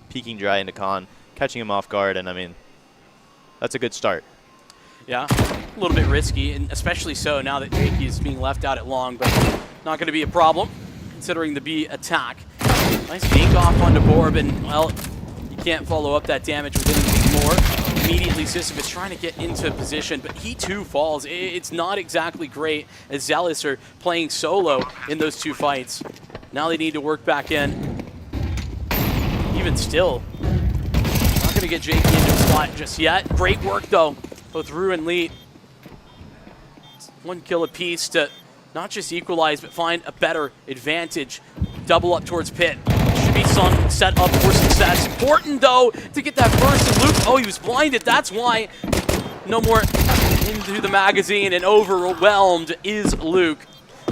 peeking dry into Khan, catching him off guard, and I mean, that's a good start. Yeah, a little bit risky, and especially so now that Jakey is being left out at long, but not going to be a problem considering the B attack. Nice dink off onto Borb, and well, you can't follow up that damage with anything more. Immediately, Sisyphus trying to get into position, but he too falls. It's not exactly great as Zealous are playing solo in those two fights. Now they need to work back in. Even still, not going to get Jakey into a slot just yet. Great work, though, both Rue and Lee. 1 kill apiece to not just equalize, but find a better advantage. Double up towards Pit. Should be some set up for success. Important, though, to get that first. And Luke, oh, he was blinded. That's why no more into the magazine, and overwhelmed is Luke.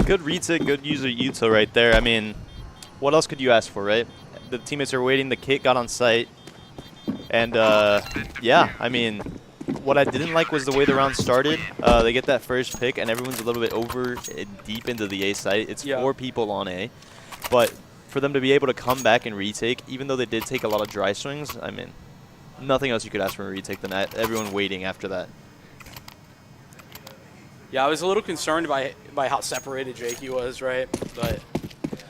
Good retake, good user util right there. I mean, what else could you ask for, right? The teammates are waiting. The kit got on site. And, yeah, I mean, what I didn't like was the way the round started. They get that first pick, and everyone's a little bit over deep into the A site. It's 4 people on A. But for them to be able to come back and retake, even though they did take a lot of dry swings, I mean, nothing else you could ask for a retake than that. Everyone waiting after that. Yeah, I was a little concerned by how separated Jakey was, right? But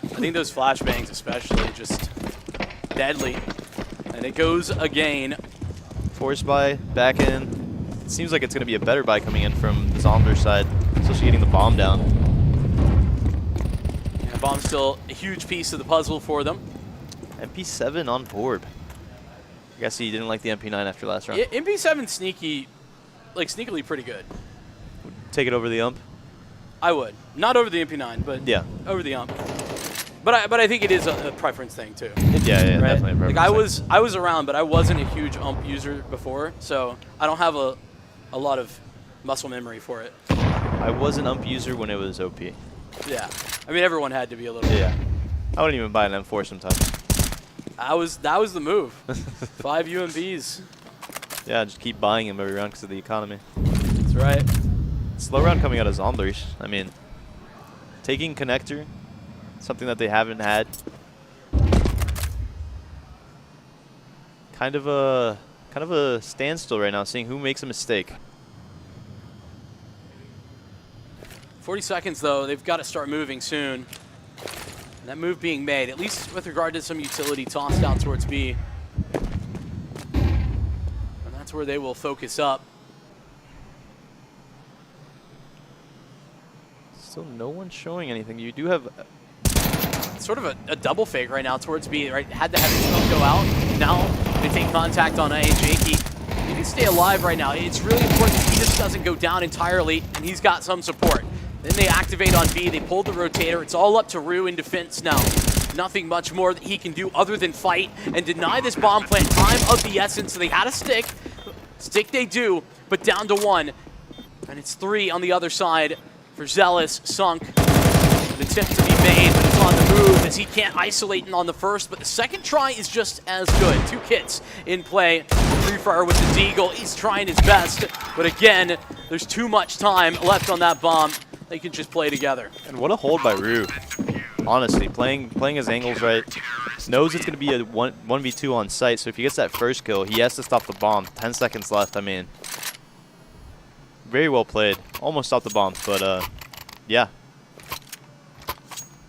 I think those flashbangs especially just deadly. And it goes again. Force buy back in. It seems like it's going to be a better buy coming in from the Zombler side, especially getting the bomb down. Yeah, bomb's still a huge piece of the puzzle for them. MP7 on board. I guess he didn't like the MP9 after last round. Yeah, MP7 sneakily pretty good. Take it over the ump? I would. Not over the MP9, but yeah, over the ump. But I think it is a preference thing too. Yeah, right? Definitely a preference thing. I was around, but I wasn't a huge ump user before, so I don't have a lot of muscle memory for it. I was an ump user when it was OP. Yeah, I mean everyone had to be a little. Yeah, I wouldn't even buy an M4 sometimes. That was the move. 5 UMBs. Yeah, just keep buying them every round because of the economy. That's right. Slow round coming out of Zomblers. I mean, taking connector, something that they haven't had. Kind of a standstill right now, seeing who makes a mistake. 40 seconds though, they've got to start moving soon. And that move being made, at least with regard to some utility tossed out towards B. And that's where they will focus up. Still no one showing anything. You do have sort of a double fake right now towards B, right? Had to have the smoke go out. Now they take contact on A. Jakey, he can stay alive right now. It's really important that he just doesn't go down entirely, and he's got some support. Then they activate on B. They pull the rotator. It's all up to Rue in defense now. Nothing much more that he can do other than fight and deny this bomb plant. Time of the essence, so they had a stick. Stick they do, but down to 1. And it's 3 on the other side for Zealous. Sunk. An attempt to be made, but it's on the move as he can't isolate on the first, but the second try is just as good. 2 kits in play. Free Fire with the Deagle. He's trying his best, but again, there's too much time left on that bomb. They can just play together. And what a hold by Rue. Honestly, playing his angles right. Knows it's going to be a 1v2 on site, so if he gets that first kill, he has to stop the bomb. 10 seconds left, I mean. Very well played. Almost stopped the bomb, but yeah.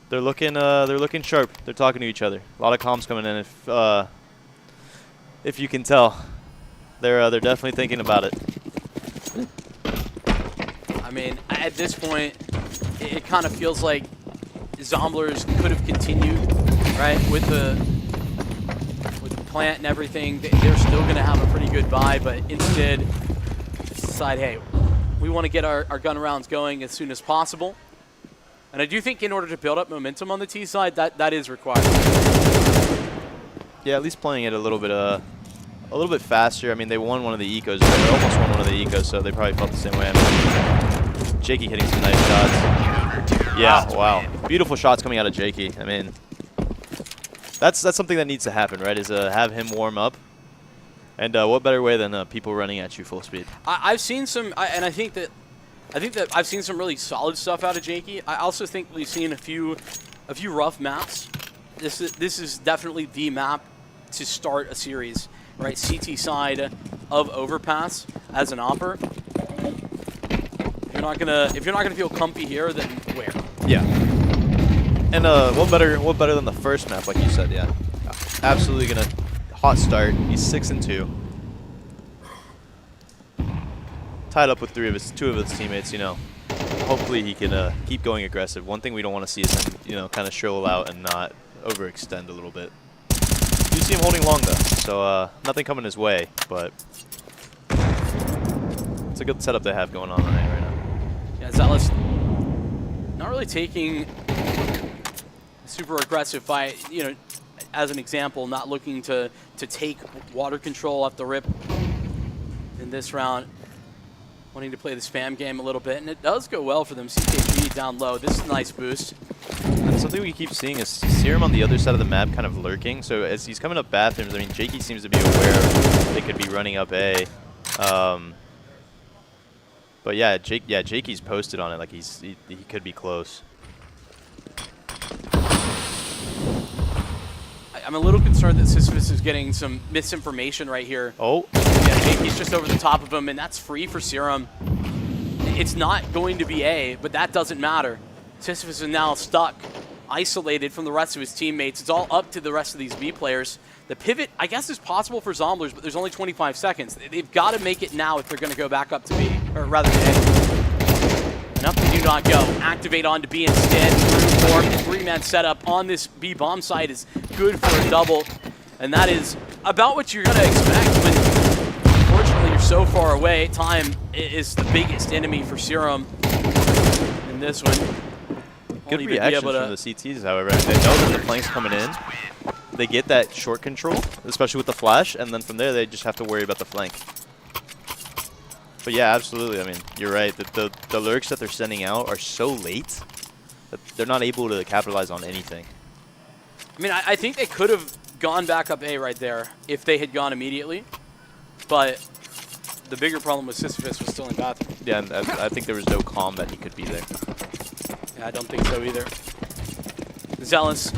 They're looking sharp. They're talking to each other. A lot of comms coming in if you can tell. They're definitely thinking about it. I mean, at this point, it kind of feels like Zomblers could have continued, right, with the plant and everything. They're still going to have a pretty good buy, but instead decide, hey, we want to get our gun rounds going as soon as possible. And I do think in order to build up momentum on the T side, that is required. Yeah, at least playing it a little bit faster. I mean, they won one of the ecos. They almost won one of the ecos, so they probably felt the same way. I mean, Jakey hitting some nice shots. Yeah, wow. Beautiful shots coming out of Jakey. I mean, that's something that needs to happen, right? Is have him warm up. And what better way than people running at you full speed? I've seen some, and I think that I've seen some really solid stuff out of Jakey. I also think we've seen a few rough maps. This is definitely the map to start a series, right? CT side of Overpass as an opper. If you're not gonna feel comfy here, then where? Yeah. And what better than the first map, like you said? Yeah. Absolutely gonna hot start. He's 6-2. Tied up with two of his teammates. You know, hopefully he can keep going aggressive. One thing we don't want to see is him, you know, kind of shrivel out and not overextend a little bit. You see him holding long though, so nothing coming his way. But it's a good setup they have going on right now. Yeah, Zealous not really taking a super aggressive fight. You know, as an example, not looking to take water control off the rip in this round. Wanting to play the spam game a little bit, and it does go well for them. CKG down low. This is a nice boost. And something we keep seeing is Serum on the other side of the map kind of lurking. So as he's coming up bathrooms, I mean, Jakey seems to be aware they could be running up A. But yeah, Jakey's posted on it like he could be close. I'm a little concerned that Sisyphus is getting some misinformation right here. Oh. Yeah, Jakey's just over the top of him, and that's free for Serum. It's not going to be A, but that doesn't matter. Sisyphus is now stuck, isolated from the rest of his teammates. It's all up to the rest of these B players. The pivot, I guess, is possible for Zomblers, but there's only 25 seconds. They've got to make it now if they're going to go back up to B, or rather to A. And up they do not go. Activate onto B instead. Three-man setup on this B bomb site is good for a double. And that is about what you're going to expect when, unfortunately, you're so far away. Time is the biggest enemy for Serum in this one. Good reactions from the CTs, however. They know that the flank's coming in. They get that short control, especially with the flash, and then from there they just have to worry about the flank. But yeah, absolutely. I mean, you're right. The lurks that they're sending out are so late that they're not able to capitalize on anything. I mean, I think they could have gone back up A right there if they had gone immediately. But the bigger problem was Sisyphus was still in bathroom. Yeah, and I think there was no calm that he could be there. Yeah, I don't think so either. Zealous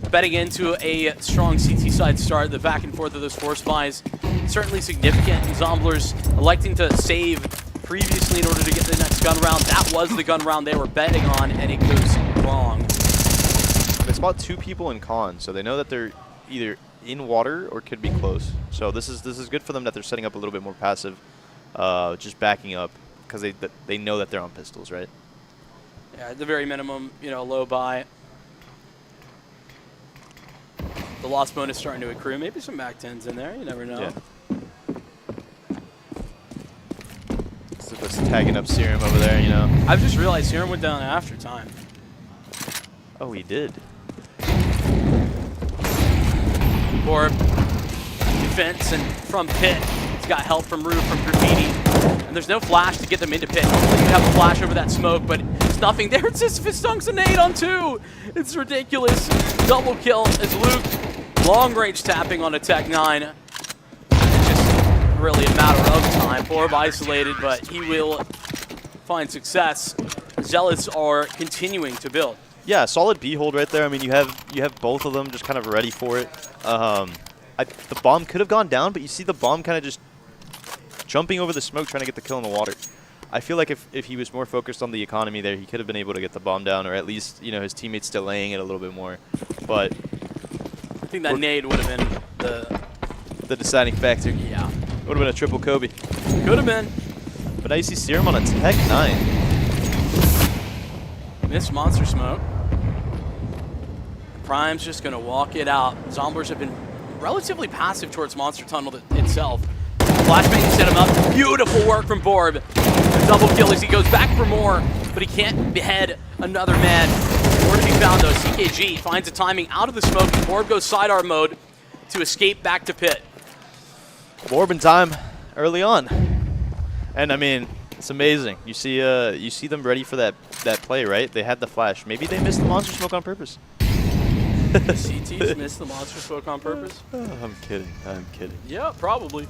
betting into a strong CT side start. The back and forth of those force buys certainly significant. Zomblers electing to save previously in order to get the next gun round. That was the gun round they were betting on, and it goes wrong. They spot two people in con, so they know that they're either in water or could be close. So this is good for them that they're setting up a little bit more passive, just backing up because they know that they're on pistols, right? Yeah, at the very minimum, you know, low buy. The loss bonus starting to accrue. Maybe some back tens in there. You never know. Yeah. Sisyphus tagging up Serum over there, you know. I've just realized Serum went down after time. Oh, he did. Or defense and from Pit. He's got help from Rue, from Graffiti. And there's no flash to get them into Pit. Hopefully you have a flash over that smoke, but there's nothing there. Sisyphus dunks an 8 on 2. It's ridiculous. Double kill as Luke. Long range tapping on a Tech 9. It's just really a matter of time. Orb isolated, but he will find success. Zealots are continuing to build. Yeah, solid B hold right there. I mean, you have both of them just kind of ready for it. The bomb could have gone down, but you see the bomb kind of just jumping over the smoke, trying to get the kill in the water. I feel like if he was more focused on the economy there, he could have been able to get the bomb down, or at least, you know, his teammates delaying it a little bit more. But I think that nade would have been the deciding factor. Yeah. Would have been a triple Kobe. Could have been. But now you see Serum on a Tech 9. Missed Monster Smoke. Prime's just going to walk it out. Zomblers have been relatively passive towards Monster Tunnel itself. Flashbang set him up. Beautiful work from Borb. The double kill as he goes back for more, but he can't behead another man. More to be found though. CKG finds a timing out of the smoke. Borb goes sidearm mode to escape back to Pit. Borb in time early on. And I mean, it's amazing. You see them ready for that play, right? They had the flash. Maybe they missed the Monster Smoke on purpose. CTs missed the monster smoke on purpose? I'm kidding. I'm kidding. Yeah, probably.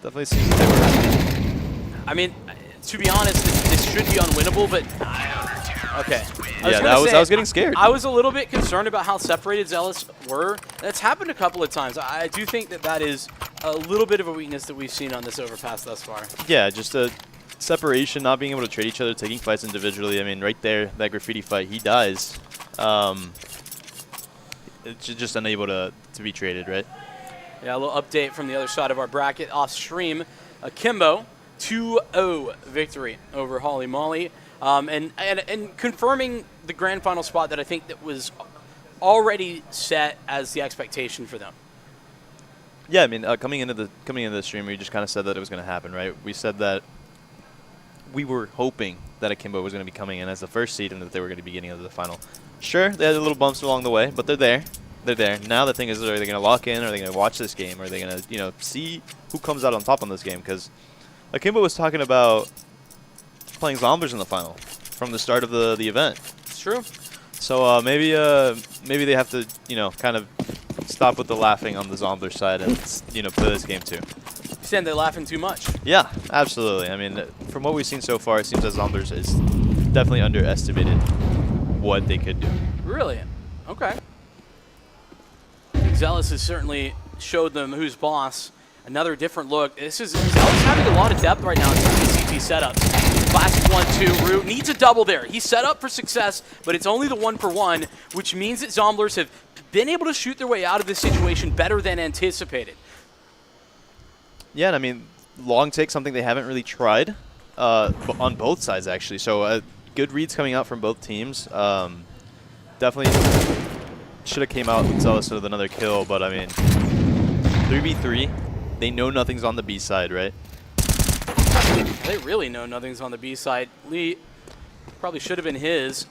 Definitely seems like they were. I mean, to be honest, this should be unwinnable, but okay. I was getting scared. I was a little bit concerned about how separated Zealous were. That's happened a couple of times. I do think that is a little bit of a weakness that we've seen on this overpass thus far. Yeah, just a separation, not being able to trade each other, taking fights individually. I mean, right there, that graffiti fight, he dies. It's just unable to be traded, right? Yeah, a little update from the other side of our bracket off stream. Kimbo, 2-0 victory over Holly Molly. And confirming the grand final spot that I think that was already set as the expectation for them. Yeah, I mean, coming into the stream, we just kind of said that it was going to happen, right? We said that we were hoping that Akimbo was going to be coming in as the first seed and that they were going to be getting into the final. Sure, they had little bumps along the way, but they're there. They're there. Now the thing is, are they going to lock in? Are they going to watch this game? Are they going to, see who comes out on top on this game? Because Akimbo was talking about playing Zombies in the final from the start of the event. It's true. So maybe they have to, kind of stop with the laughing on the Zombler side and, play this game too. You saying they're laughing too much? Yeah, absolutely. I mean, from what we've seen so far, it seems that Zomblers is definitely underestimated what they could do. Really? Okay. Zealous has certainly showed them who's boss. Another different look. Zealous having a lot of depth right now in CT setups. Classic 1-2 route. Needs a double there. He's set up for success, but it's only the 1-for-1, which means that Zomblers have been able to shoot their way out of this situation better than anticipated. Yeah, and I mean, long take, something they haven't really tried on both sides, actually. So good reads coming out from both teams. Definitely should have came out with Zealous with another kill, but I mean, 3v3, they know nothing's on the B side, right? They really know nothing's on the B side. Lee probably should have been his.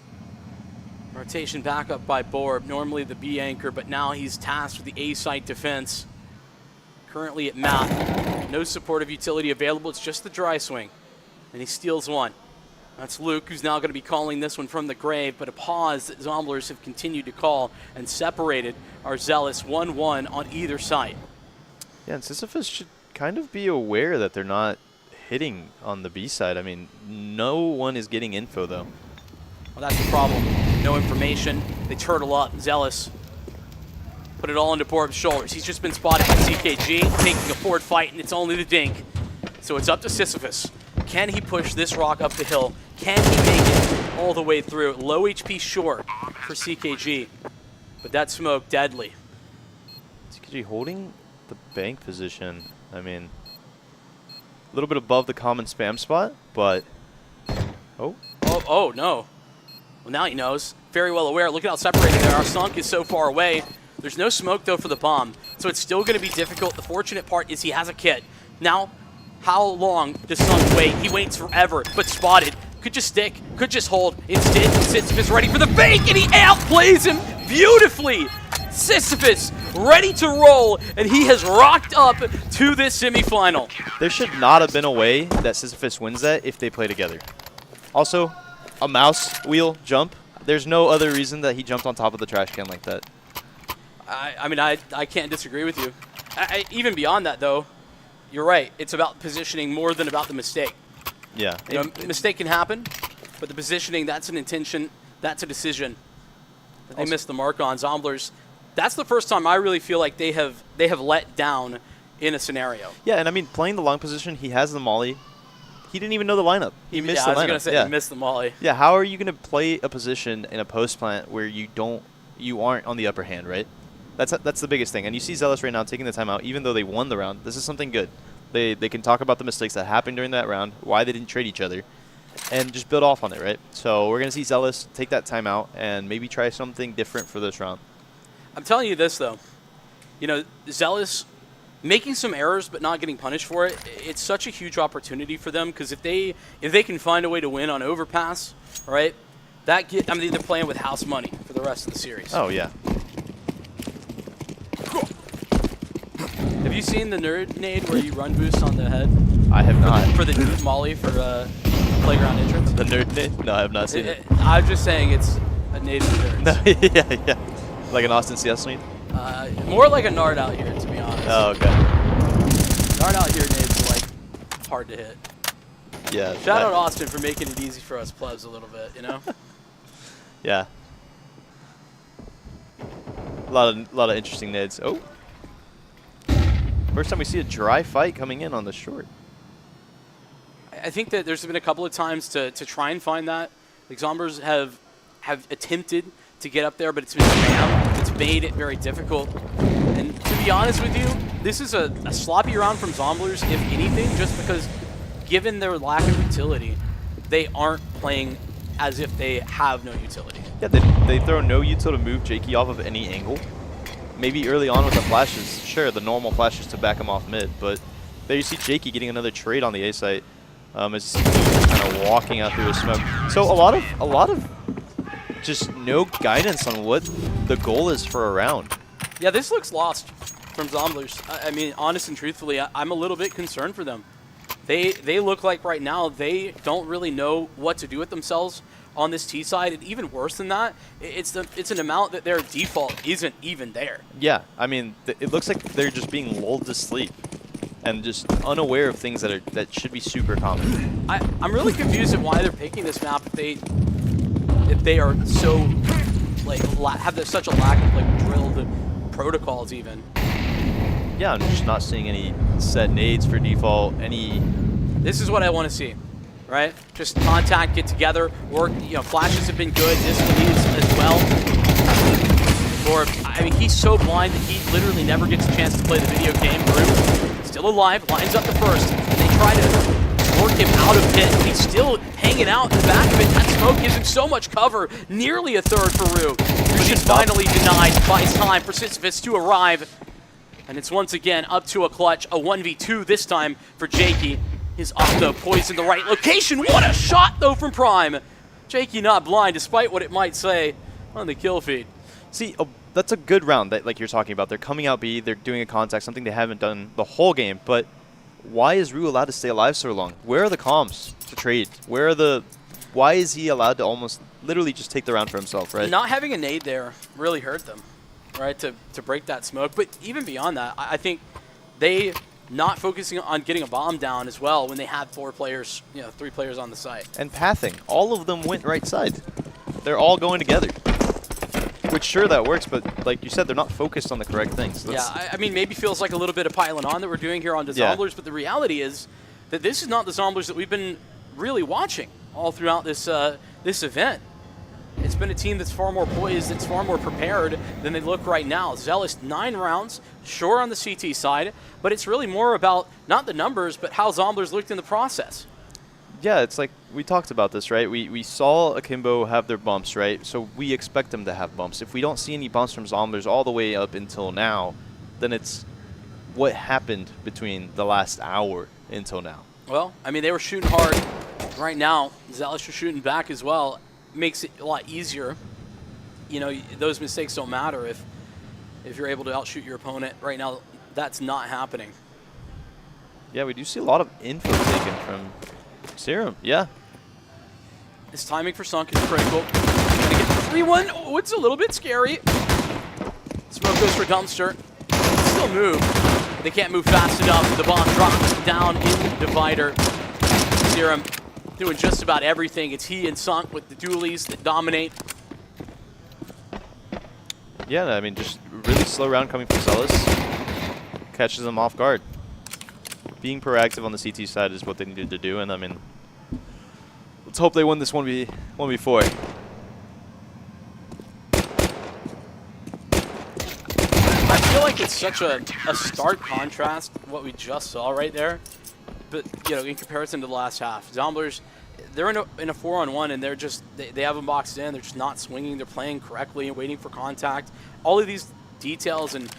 Rotation back up by Borb, normally the B anchor, but now he's tasked with the A site defense. Currently at map. No supportive utility available, it's just the dry swing. And he steals one. That's Luke, who's now going to be calling this one from the grave, but a pause that Zomblers have continued to call and separated our Zealous 1-1 on either side. Yeah, and Sisyphus should kind of be aware that they're not hitting on the B side. I mean, no one is getting info, though. Well, that's the problem. No information. They turtle up. Zealous put it all into Borb's shoulders. He's just been spotted by CKG, taking a forward fight, and it's only the dink. So it's up to Sisyphus. Can he push this rock up the hill? Can he make it all the way through? Low HP short for CKG, but that smoke deadly. CKG holding the bank position. I mean, a little bit above the common spam spot, but Oh no. Well, now he knows. Very well aware. Look at how separated they are. Sunk is so far away. There's no smoke, though, for the bomb, so it's still going to be difficult. The fortunate part is he has a kit. Now, how long does Sunk wait? He waits forever, but spotted. Could just stick, could just hold. Instead, Sisyphus ready for the fake, and he outplays him beautifully. Sisyphus ready to roll, and he has rocked up to this semifinal. There should not have been a way that Sisyphus wins that if they play together. Also, a mouse wheel jump. There's no other reason that he jumped on top of the trash can like that. I mean, I can't disagree with you. Even beyond that, though, you're right. It's about positioning more than about the mistake. Yeah. Mistake can happen, but the positioning, that's an intention, that's a decision. They missed the mark on. Zomblers, that's the first time I really feel like they have let down in a scenario. Yeah, and I mean, playing the long position, he has the molly. He didn't even know the lineup. He missed the lineup. I was going to say, he missed the molly. Yeah, how are you going to play a position in a post plant where you aren't on the upper hand, right? That's the biggest thing. And you see Zealous right now taking the timeout, even though they won the round. This is something good. They can talk about the mistakes that happened during that round, why they didn't trade each other, and just build off on it, right? So we're going to see Zealous take that timeout and maybe try something different for this round. I'm telling you this, though. Zealous making some errors but not getting punished for it, it's such a huge opportunity for them, because if they can find a way to win on overpass, right, they're playing with house money for the rest of the series. Oh, yeah. Have you seen the nerd nade where you run boost on the head? I have not. For the molly for playground entrance? The nerd nade? No, I have not seen it. I'm just saying a native appearance. No, yeah. Like an Austin CS need? More like a Nard out here, to be honest. Oh, okay. Nard out here nades are like hard to hit. Yeah. Shout out Austin for making it easy for us plebs a little bit, you know? Yeah. A lot of interesting nades. Oh. First time we see a dry fight coming in on the short. I think that there's been a couple of times to try and find that. Like Zombies have attempted to get up there, but it's been spam. It's made it very difficult. And to be honest with you, this is a sloppy round from Zomblers, if anything, just because given their lack of utility, they aren't playing as if they have no utility. Yeah, they throw no util to move Jakey off of any angle. Maybe early on with the flashes, sure, the normal flashes to back him off mid, but there you see Jakey getting another trade on the A site. As kind of walking out through his smoke. So a lot of just no guidance on what the goal is for a round. Yeah, this looks lost from Zomblers. I mean, honest and truthfully, I'm a little bit concerned for them. They look like right now they don't really know what to do with themselves on this T side, and even worse than that, it's an amount that their default isn't even there. Yeah, I mean, it looks like they're just being lulled to sleep and just unaware of things that should be super common. I'm really confused at why they're picking this map if they are so like have such a lack of like drilled protocols even. Yeah, I'm just not seeing any set nades for default. This is what I want to see, right? Just contact, get together, work. You know, flashes have been good. This one is as well. Or I mean, he's so blind that he literally never gets a chance to play the video game. Brew, still alive, lines up the first. And they try to work him out of pit. He's still hanging out in the back of it. That smoke gives him so much cover. Nearly a third for Rue. But he's finally denied. Buys time for Sisyphus to arrive. And it's once again up to a clutch, a 1v2 this time for Jakey. His Octo poised in the right location. What a shot, though, from Prime. Jakey not blind, despite what it might say on the kill feed. See, that's a good round that like you're talking about. They're coming out B, they're doing a contact, something they haven't done the whole game. But why is Rue allowed to stay alive so long? Where are the comms to trade? Why is he allowed to almost literally just take the round for himself, right? Not having a nade there really hurt them, right, to break that smoke. But even beyond that, I think they not focusing on getting a bomb down as well when they had 4 players, 3 players on the site. And pathing. All of them went right side. They're all going together. Which, sure, that works, but like you said, they're not focused on the correct things. Yeah, I mean, maybe feels like a little bit of piling on that we're doing here on the Zomblers, but the reality is that this is not the Zomblers that we've been really watching all throughout this this event. It's been a team that's far more poised, that's far more prepared than they look right now. Zealous 9 rounds, sure on the CT side, but it's really more about not the numbers, but how Zomblers looked in the process. Yeah, it's like we talked about this, right? We saw Akimbo have their bumps, right? So we expect them to have bumps. If we don't see any bumps from Zomblers all the way up until now, then it's what happened between the last hour until now. Well, I mean, they were shooting hard right now. Zealous are shooting back as well. Makes it a lot easier. You know, those mistakes don't matter if you're able to outshoot your opponent. Right now, that's not happening. Yeah, we do see a lot of info taken from Serum, yeah. This timing for Sunk is critical. Gonna get the 3-1. Oh, it's a little bit scary. Smoke goes for Dumpster. Still move. They can't move fast enough. The bomb drops down in the divider. Serum doing just about everything. It's he and Sunk with the dualies that dominate. Yeah, I mean, just really slow round coming from Zealous. Catches them off guard. Being proactive on the CT side is what they needed to do, and I mean, let's hope they win this 1v4. I feel like it's such a stark contrast what we just saw right there, but in comparison to the last half, Zomblers, they're in a 4-on-1 and they're just they have them boxed in. They're just not swinging. They're playing correctly and waiting for contact. All of these details and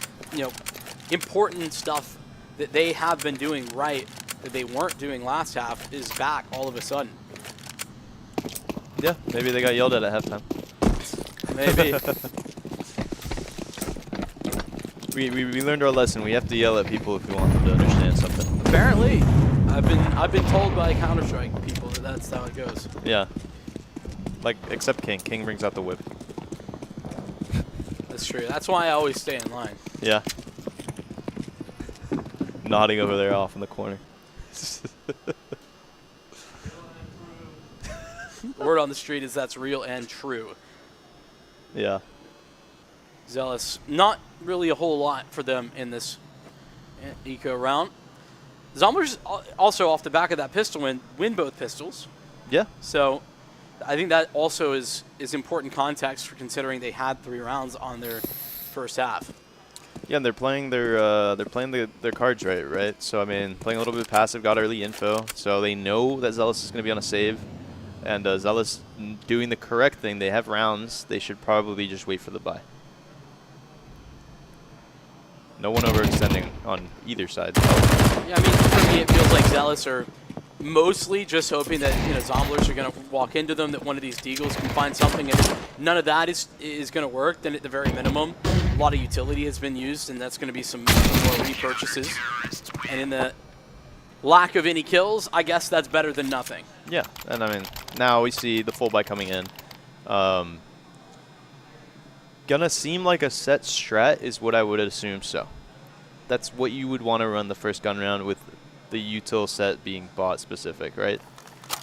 important stuff that they have been doing right that they weren't doing last half is back all of a sudden. Yeah, maybe they got yelled at halftime. Maybe. we learned our lesson. We have to yell at people if we want them to understand something. Apparently, I've been told by Counter-Strike people that that's how it goes. Yeah. Like except King. King brings out the whip. That's true. That's why I always stay in line. Yeah. Nodding over there off in the corner. Word on the street is that's real and true. Yeah. Zealous, not really a whole lot for them in this eco round. Zomblers also off the back of that pistol win both pistols. Yeah. So I think that also is important context for considering they had 3 rounds on their first half. Yeah, and they're playing their cards right? So I mean, playing a little bit passive, got early info, so they know that Zealous is going to be on a save, and Zealous doing the correct thing. They have rounds. They should probably just wait for the buy. No one overextending on either side. Yeah, I mean, for me, it feels like Zealous are mostly just hoping that Zomblers are going to walk into them, that one of these Deagles can find something, and if none of that is going to work, then at the very minimum, a lot of utility has been used, and that's going to be some more repurchases. And in the lack of any kills, I guess that's better than nothing. Yeah, and I mean, now we see the full buy coming in. Gonna seem like a set strat is what I would assume so. That's what you would want to run the first gun round with the util set being bot specific, right?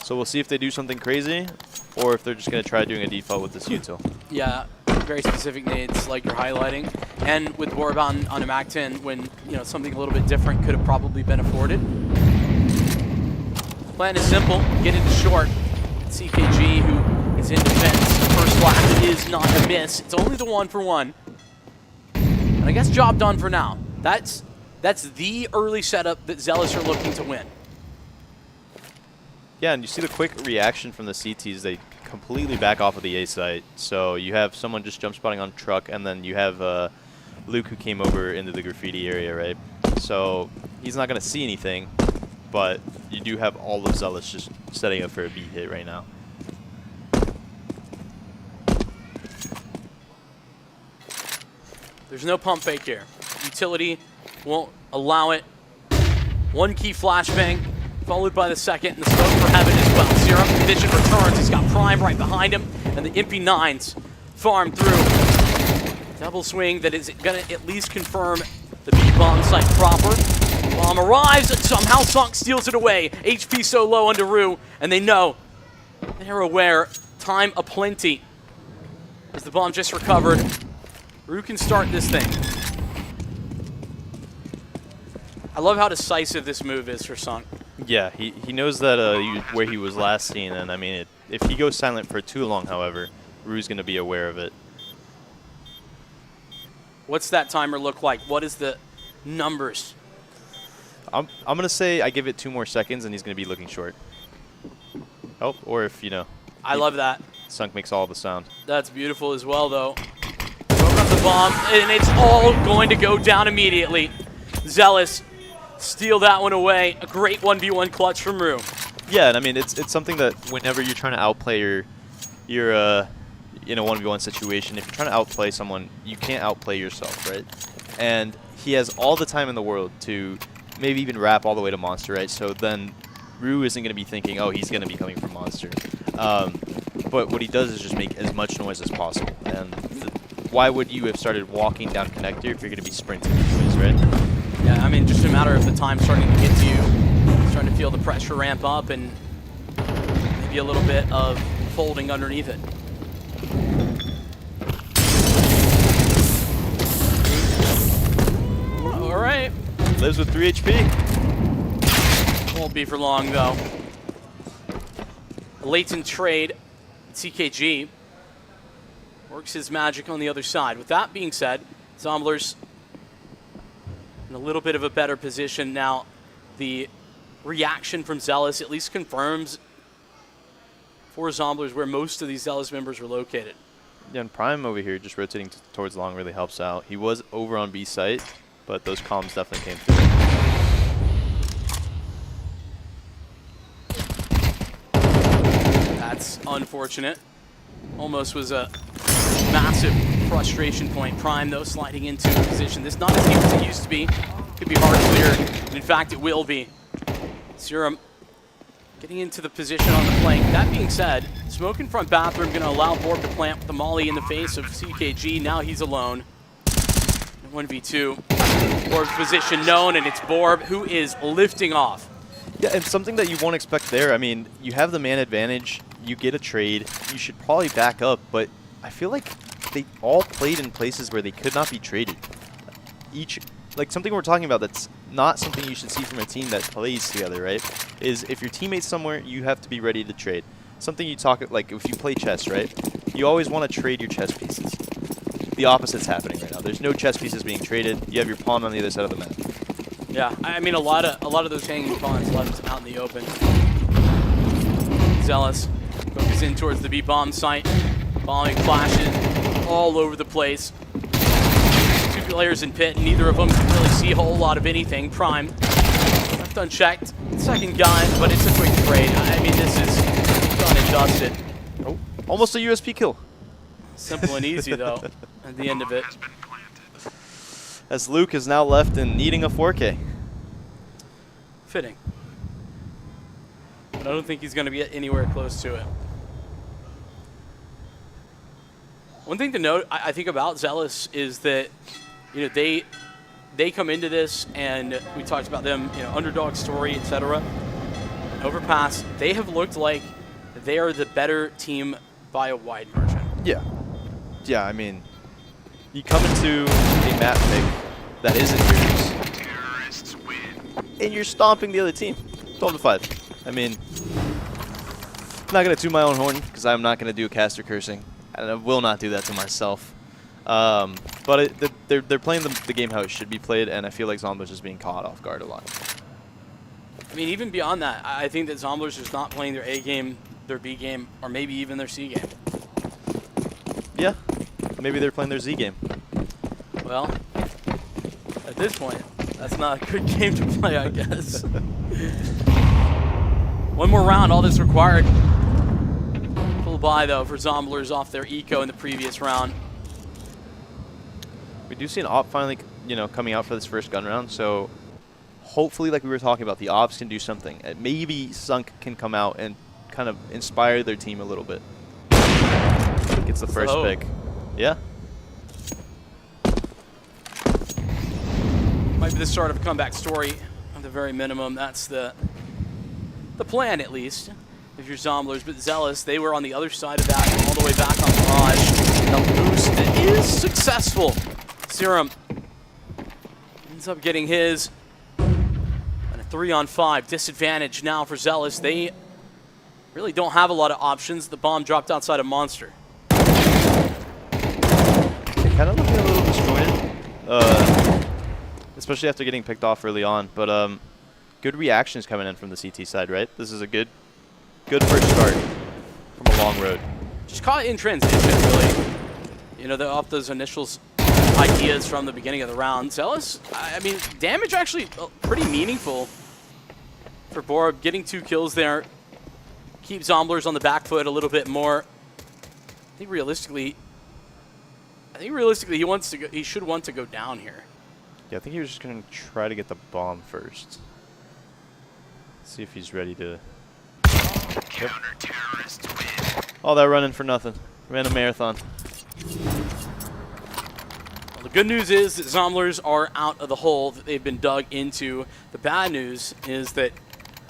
So we'll see if they do something crazy or if they're just going to try doing a default with this util. Yeah, very specific nades like you're highlighting. And with Warbound on a MAC-10 when something a little bit different could have probably been afforded. Plan is simple, get into short. CKG, who is in defense. First flash is not a miss. It's only the 1-for-1. And I guess job done for now. That's the early setup that Zealous are looking to win. Yeah, and you see the quick reaction from the CTs. They completely back off of the A site. So you have someone just jump spotting on truck, and then you have Luke who came over into the graffiti area, right? So he's not going to see anything, but you do have all of Zealous just setting up for a B hit right now. There's no pump fake here. Utility won't allow it. One key flashbang, followed by the second, and the smoke for heaven as well. Serum vision returns. He's got Prime right behind him, and the MP9s farm through. Double swing that is going to at least confirm the B-bomb site proper. Bomb arrives, somehow Sunk steals it away. HP so low under Rue, and they know, they're aware, time aplenty. As the bomb just recovered, Rue can start this thing. I love how decisive this move is for Sunk. Yeah, he knows that where he was last seen, and I mean, if he goes silent for too long, however, Rue's going to be aware of it. What's that timer look like? What is the numbers? I'm going to say I give it 2 more seconds, and he's going to be looking short. Oh, or if, I love that. Sunk makes all the sound. That's beautiful as well, though. Broke up the bomb, and it's all going to go down immediately. Zealous steal that one away. A great 1v1 clutch from Rue. Yeah, and I mean, it's something that whenever you're trying to outplay your in a 1v1 situation, if you're trying to outplay someone, you can't outplay yourself, right? And he has all the time in the world to maybe even wrap all the way to Monster, right? So then Rue isn't going to be thinking, oh, he's going to be coming from Monster. But what he does is just make as much noise as possible. And why would you have started walking down connector if you're going to be sprinting anyways, right? Yeah, I mean, just a matter of the time starting to get to you, starting to feel the pressure ramp up, and maybe a little bit of folding underneath it. All right. Lives with 3 HP. Won't be for long, though. Latent trade. CKG works his magic on the other side. With that being said, Zomblers in a little bit of a better position now. The reaction from Zealous at least confirms for Zomblers where most of these Zealous members were located. Yeah, and Prime over here just rotating towards long really helps out. He was over on B site, but those comms definitely came through. That's unfortunate. Almost was a massive frustration point. Prime, though, sliding into a position. This not as deep as it used to be. Could be hard cleared. In fact, it will be. Serum getting into the position on the flank. That being said, smoke in front bathroom going to allow Borb to plant with the molly in the face of CKG. Now he's alone. 1v2. Borb's position known, and it's Borb who is lifting off. Yeah, and something that you won't expect there. I mean, you have the man advantage. You get a trade. You should probably back up, but I feel like they all played in places where they could not be traded. Like something we're talking about that's not something you should see from a team that plays together, right? Is if your teammate's somewhere, you have to be ready to trade. Something you talk, like if you play chess, right? You always want to trade your chess pieces. The opposite's happening right now. There's no chess pieces being traded. You have your pawn on the other side of the map. Yeah, I mean a lot of those hanging pawns left out in the open. Zealous focus in towards the B-bomb site. Bombing flashes all over the place. Two players in pit, and neither of them can really see a whole lot of anything. Prime left unchecked. Second gun, but it's a quick trade. I mean, this is done and dusted. Oh, almost a USP kill. Simple and easy though. At the end of it. As Luke is now left and needing a 4K. Fitting. But I don't think he's going to be anywhere close to it. One thing to note, I think about Zealous is that, you know, they come into this, and we talked about them, you know, underdog story, etc. Overpass, they have looked like they are the better team by a wide margin. Yeah. Yeah, I mean, you come into a map pick that isn't yours, and you're stomping the other team, 12-5. I mean, I'm not gonna toot my own horn because I'm not gonna do caster cursing, and I will not do that to myself. But they're playing the game how it should be played, and I feel like Zomblers is being caught off guard a lot. I mean, even beyond that, I think that Zomblers is not playing their A game, their B game, or maybe even their C game. Yeah, maybe they're playing their Z game. Well, at this point, that's not a good game to play, I guess. One more round, all that's required. Full buy, though, for Zomblers off their eco in the previous round. We do see an op finally, you know, coming out for this first gun round, so hopefully, like we were talking about, the ops can do something. Maybe Sunk can come out and kind of inspire their team a little bit. Gets the first pick. Yeah. Might be the start of a comeback story at the very minimum. That's the plan, at least, if you're Zomblers. But Zealous, they were on the other side of that, all the way back on Mirage. The boost is successful. Serum ends up getting his. And a 3-on-5 disadvantage now for Zealous. They really don't have a lot of options. The bomb dropped outside of Monster. Kind of looking a little disjointed, especially after getting picked off early on. But good reactions coming in from the CT side, right? This is a good first start from a long road. Just caught in transition, really. You know, off those initial ideas from the beginning of the round. Zealous, I mean, damage actually pretty meaningful for Borb. Getting 2 kills there. Keep Zomblers on the back foot a little bit more. I think realistically he wants to go. He should want to go down here. Yeah, I think he was just going to try to get the bomb first. See if he's ready to. Yep. All that running for nothing. Ran a marathon. Well, the good news is that Zomblers are out of the hole that they've been dug into. The bad news is that,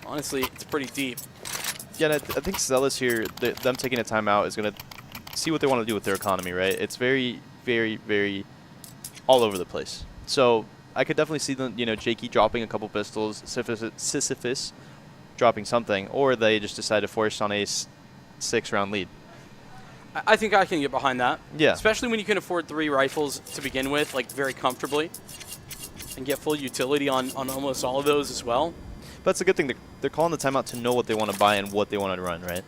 honestly, it's pretty deep. Yeah, and I think Zealous here, them taking a timeout is going to see what they want to do with their economy, right? It's very, very, very all over the place. So I could definitely see them, you know, Jakey dropping a couple pistols, Sisyphus dropping something, or they just decide to force on a 6-round lead. I think I can get behind that. Yeah. Especially when you can afford 3 rifles to begin with, like very comfortably, and get full utility on almost all of those as well. But that's a good thing. They're calling the timeout to know what they want to buy and what they want to run, right?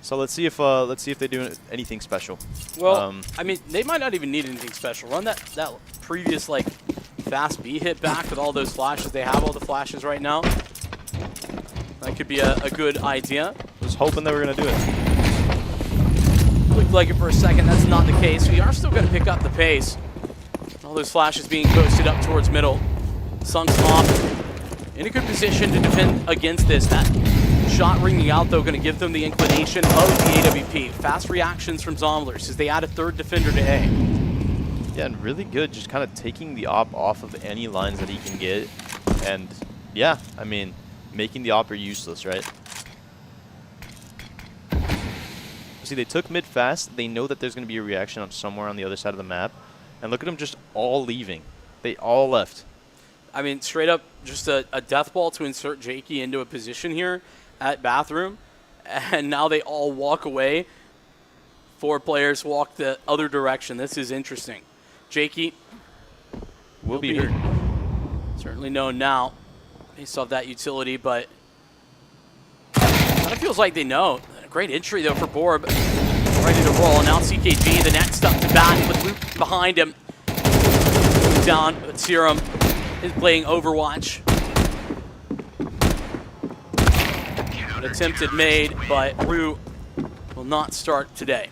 So let's see if they do anything special. Well, I mean, they might not even need anything special. Run that previous like fast B hit back with all those flashes. They have all the flashes right now. That could be a good idea. Was hoping they were gonna do it. Looked like it for a second. That's not the case. We are still going to pick up the pace. All those flashes being posted up towards middle. Sunk's off. In a good position to defend against this. That Shot ringing out, though, going to give them the inclination of the AWP. Fast reactions from Zomblers as they add a third defender to A. Yeah, and really good, just kind of taking the op off of any lines that he can get. And, yeah, I mean, making the opper useless, right? See, they took mid fast. They know that there's going to be a reaction on somewhere on the other side of the map. And look at them just all leaving. They all left. I mean, straight up, just a death ball to insert Jakey into a position here at Bathroom. And now they all walk away. 4 players walk the other direction. This is interesting. Jakey will be hurt. Certainly known now based off that utility, but kind of feels like they know. Great entry, though, for Borb. Ready to roll. Now CKG, the next up to bat with Luke behind him. Down, but Serum is playing Overwatch. An attempted made, but Rue will not start today.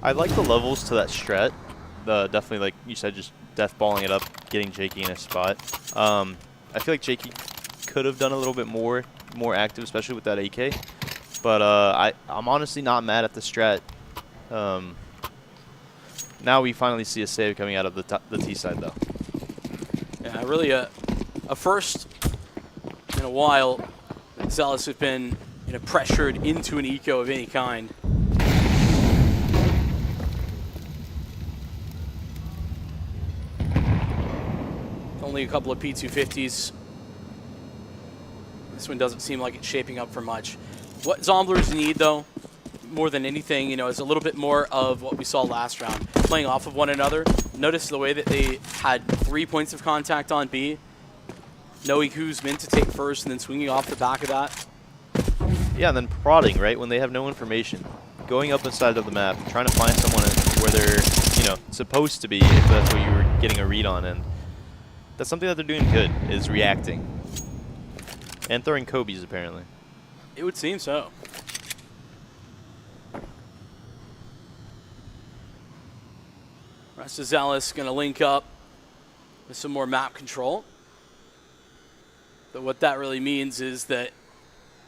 I like the levels to that strat. Definitely, like you said, just death balling it up, getting Jakey in a spot. I feel like Jakey could have done a little bit more active, especially with that AK. But I'm honestly not mad at the strat. Now we finally see a save coming out of the T side, though. Yeah, really a first in a while. Zealous have been pressured into an eco of any kind. Only a couple of P250s. This one doesn't seem like it's shaping up for much. What Zomblers need, though, more than anything, is a little bit more of what we saw last round. Playing off of one another. Notice the way that they had 3 points of contact on B. Knowing who's meant to take first and then swinging off the back of that. Yeah, and then prodding, right, when they have no information. Going up inside of the map, trying to find someone where they're, supposed to be, if that's what you were getting a read on. And that's something that they're doing good, is reacting. And throwing Kobe's, apparently. It would seem so. Rest of Zealous going to link up with some more map control. But what that really means is that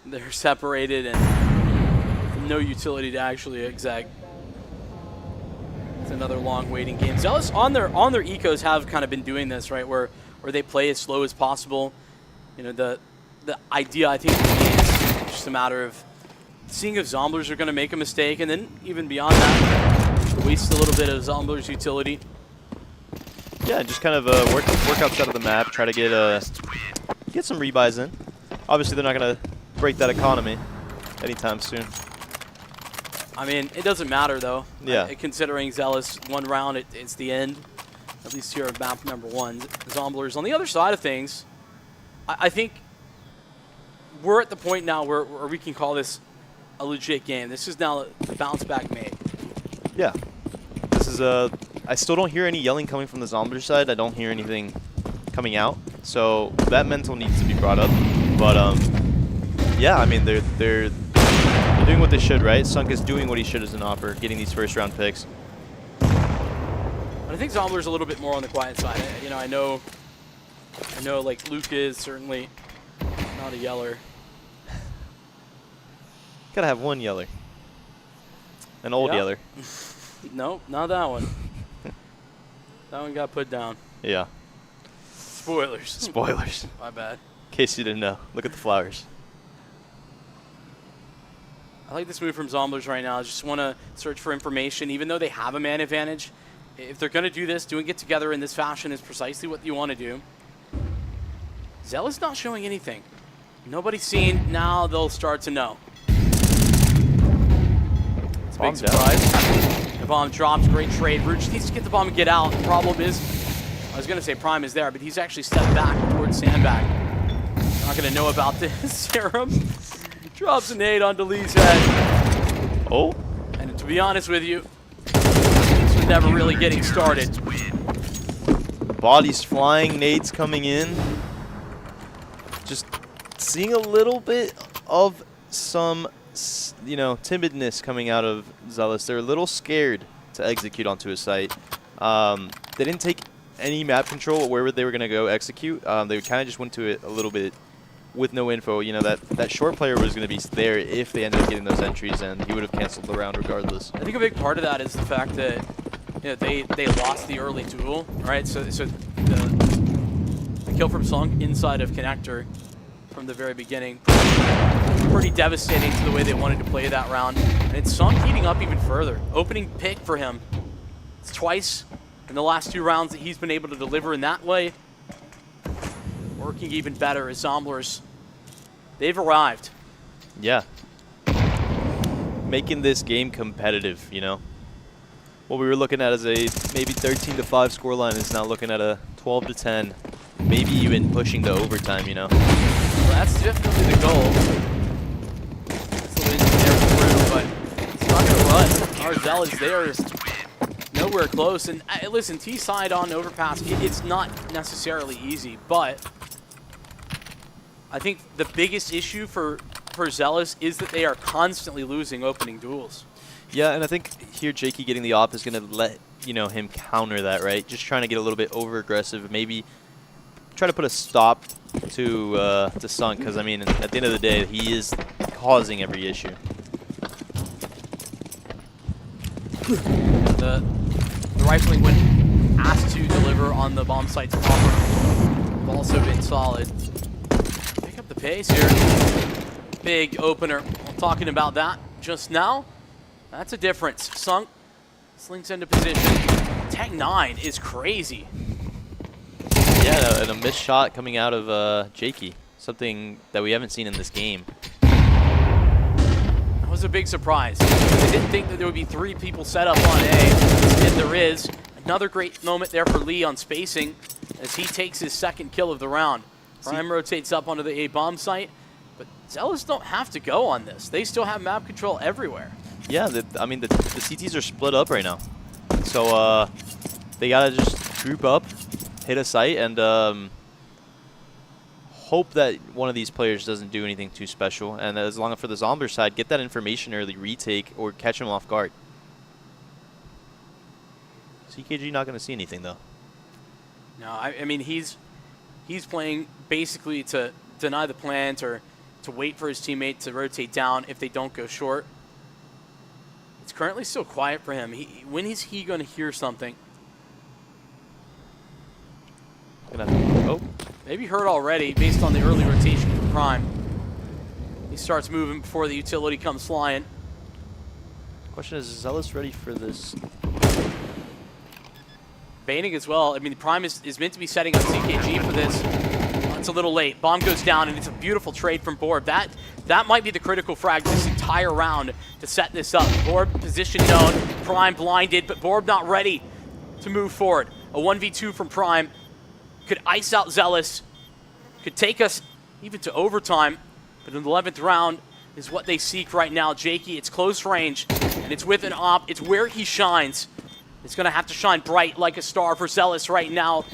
they're separated and no utility to actually exec. It's another long waiting game. Zealous on their ecos have kind of been doing this, right, where they play as slow as possible. The idea, I think, is just a matter of seeing if Zomblers are going to make a mistake, and then even beyond that, waste a little bit of Zomblers' utility. Yeah, just kind of work outside of the map, try to get some rebuys in. Obviously, they're not going to break that economy anytime soon. I mean, it doesn't matter, though. Yeah. Considering Zealous, one round, it's the end, at least here at map number 1. Zomblers, on the other side of things, I think we're at the point now where we can call this a legit game. This is now a bounce back made. Yeah. This is I still don't hear any yelling coming from the Zombler side. I don't hear anything coming out. So that mental needs to be brought up. But yeah, I mean they're doing what they should, right? Sunk is doing what he should as an opper, getting these first round picks. But I think Zombler's a little bit more on the quiet side. I know like Luke is certainly not a yeller. Gotta have one yeller. An old yeller. Nope, not that one. That one got put down. Yeah. Spoilers. Spoilers. My bad. In case you didn't know. Look at the flowers. I like this move from Zomblers right now. I just want to search for information. Even though they have a man advantage, if they're going to do this, doing it together in this fashion is precisely what you want to do. Zealous not showing anything. Nobody's seen. Now they'll start to know. It's a big surprise. The bomb drops. Great trade. Rue just needs to get the bomb and get out. The problem is, I was going to say Prime is there, but he's actually stepped back towards Sandbag. Not going to know about this. Serum drops a nade onto Lee's head. Oh. And to be honest with you, this was never really getting started. Bodies flying, nades coming in. Just seeing a little bit of some, timidness coming out of Zealous. They're a little scared to execute onto a site. They didn't take any map control where they were going to go execute. They kind of just went to it a little bit with no info, you know, that short player was going to be there if they ended up getting those entries, and he would have canceled the round regardless. I think a big part of that is the fact that they lost the early duel, right? So the kill from Sunk inside of Connector from the very beginning, pretty devastating to the way they wanted to play that round. And it's Sunk heating up even further. Opening pick for him. It's twice in the last 2 rounds that he's been able to deliver in that way. Working even better as Zomblers, they've arrived. Yeah. Making this game competitive, you know. What we were looking at as a maybe 13-5 scoreline is now looking at a 12-10, maybe even pushing to overtime, you know. Well, that's definitely the goal. That's the way they're through, but it's not going to run. Our Zealots, they are nowhere close. And listen, T-side on overpass, it's not necessarily easy, but I think the biggest issue for Zealous is that they are constantly losing opening duels. Yeah, and I think here Jakey getting the op is going to let, you know, him counter that, right? Just trying to get a little bit over-aggressive, maybe try to put a stop to Sunk, because, I mean, at the end of the day, he is causing every issue. The rifling, when asked to deliver on the bomb site's offer, have also been solid. Pick up the pace here. Big opener. I'm talking about that just now. That's a difference. Sunk slinks into position. Tech 9 is crazy. Yeah, and a missed shot coming out of Jakey. Something that we haven't seen in this game. That was a big surprise. I didn't think that there would be 3 people set up on A. Instead, there is. Another great moment there for Lee on spacing as he takes his 2nd kill of the round. Prime rotates up onto the A bomb site, but Zealous don't have to go on this. They still have map control everywhere. Yeah, I mean, the CTs are split up right now. So they got to just group up, hit a site, and hope that one of these players doesn't do anything too special. And as long as for the Zombler side, get that information early, retake, or catch him off guard. CKG not going to see anything, though. No, I mean, he's playing basically to deny the plant or to wait for his teammate to rotate down if they don't go short. It's currently still quiet for him. When is he going to hear something? Oh. Maybe heard already based on the early rotation from Prime. He starts moving before the utility comes flying. Question is Zealous ready for this? Baiting as well. I mean, Prime is meant to be setting up CKG for this. It's a little late. Bomb goes down, and it's a beautiful trade from Borb. That might be the critical frag this entire round to set this up. Borb position known. Prime blinded, but Borb not ready to move forward. A 1v2 from Prime could ice out Zealous, could take us even to overtime, but in the 11th round is what they seek right now. Jakey, it's close range, and it's with an op. It's where he shines. It's going to have to shine bright like a star for Zealous right now.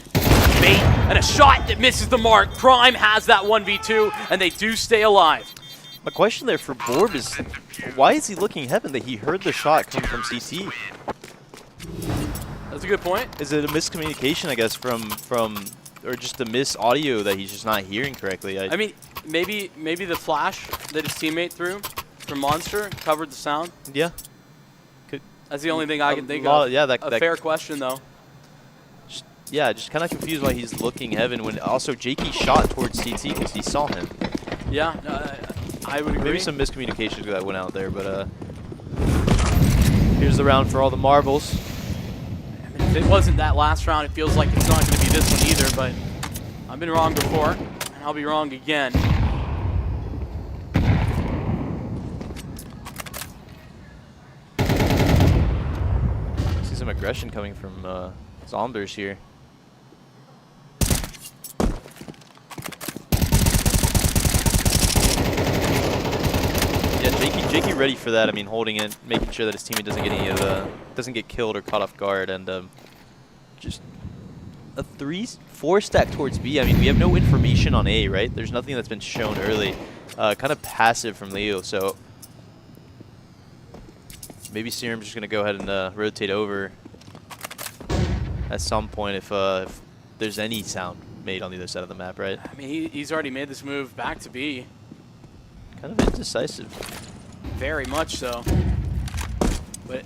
Bait, and a shot that misses the mark. Prime has that 1v2, and they do stay alive. My question there for Borb is, why is he looking heaven that he heard the shot come from CT? That's a good point. Is it a miscommunication, I guess, from or just a miss audio that he's just not hearing correctly? I mean, maybe the flash that his teammate threw from Monster covered the sound. Yeah. That's the only thing I can think of. Yeah, a fair question, though. Yeah, just kind of confused why he's looking heaven when also Jakey shot towards CT because he saw him. Yeah, I would agree. Maybe some miscommunication that went out there, but here's the round for all the marbles. I mean, if it wasn't that last round, it feels like it's not going to be this one either, but I've been wrong before, and I'll be wrong again. See some aggression coming from Zomblers here. Yeah, Jakey ready for that. I mean, holding it, making sure that his teammate doesn't get any of doesn't get killed or caught off guard, and just a 3-4 stack towards B. I mean, we have no information on A, right? There's nothing that's been shown early. Kind of passive from Leo, so maybe Serum's just gonna go ahead and rotate over at some point if there's any sound. made on the other side of the map, right? I mean, he's already made this move back to B. Kind of indecisive. Very much so. But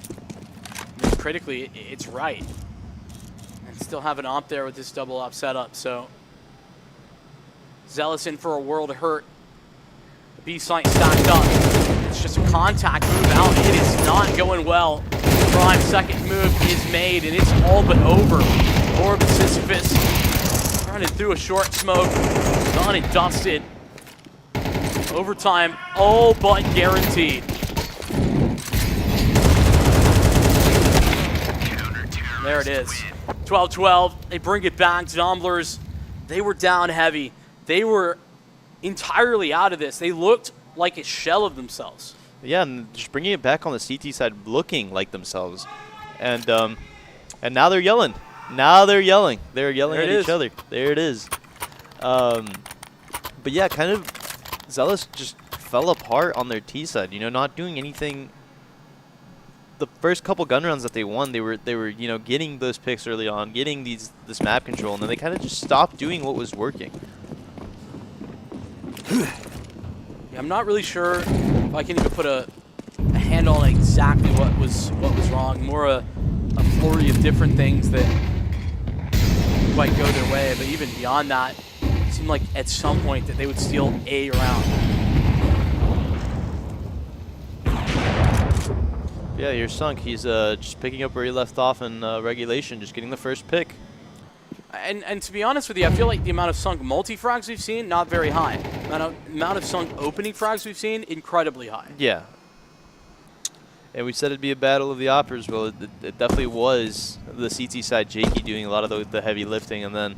critically, it's right. And still have an op there with this double op setup, so Zealous in for a world of hurt. The B site stacked up. It's just a contact move out. It is not going well. Prime second move is made, and it's all but over. Orb Sisyphus running through a short smoke. Done and dusted. Overtime, all but guaranteed. There it is. 12-12. They bring it back. Zomblers, they were down heavy. They were entirely out of this. They looked like a shell of themselves. Yeah, and just bringing it back on the CT side, looking like themselves. And now they're yelling. Now they're yelling. They're yelling at each other. There it is. But yeah, kind of Zealous just fell apart on their T side. You know, not doing anything. The first couple gun rounds that they won, they were you know, getting those picks early on, getting this map control, and then they kind of just stopped doing what was working. Yeah, I'm not really sure if I can even put a handle on exactly what was wrong. More a flurry of different things that didn't quite go their way, but even beyond that, it seemed like at some point that they would steal a round. Yeah, you're sunk. He's just picking up where he left off in regulation, just getting the first pick. And to be honest with you, I feel like the amount of sunk multi-frags we've seen, not very high. Amount of sunk opening frags we've seen, incredibly high. Yeah. And we said it'd be a battle of the operas. Well, it definitely was. The CT side, Jakey doing a lot of the heavy lifting, and then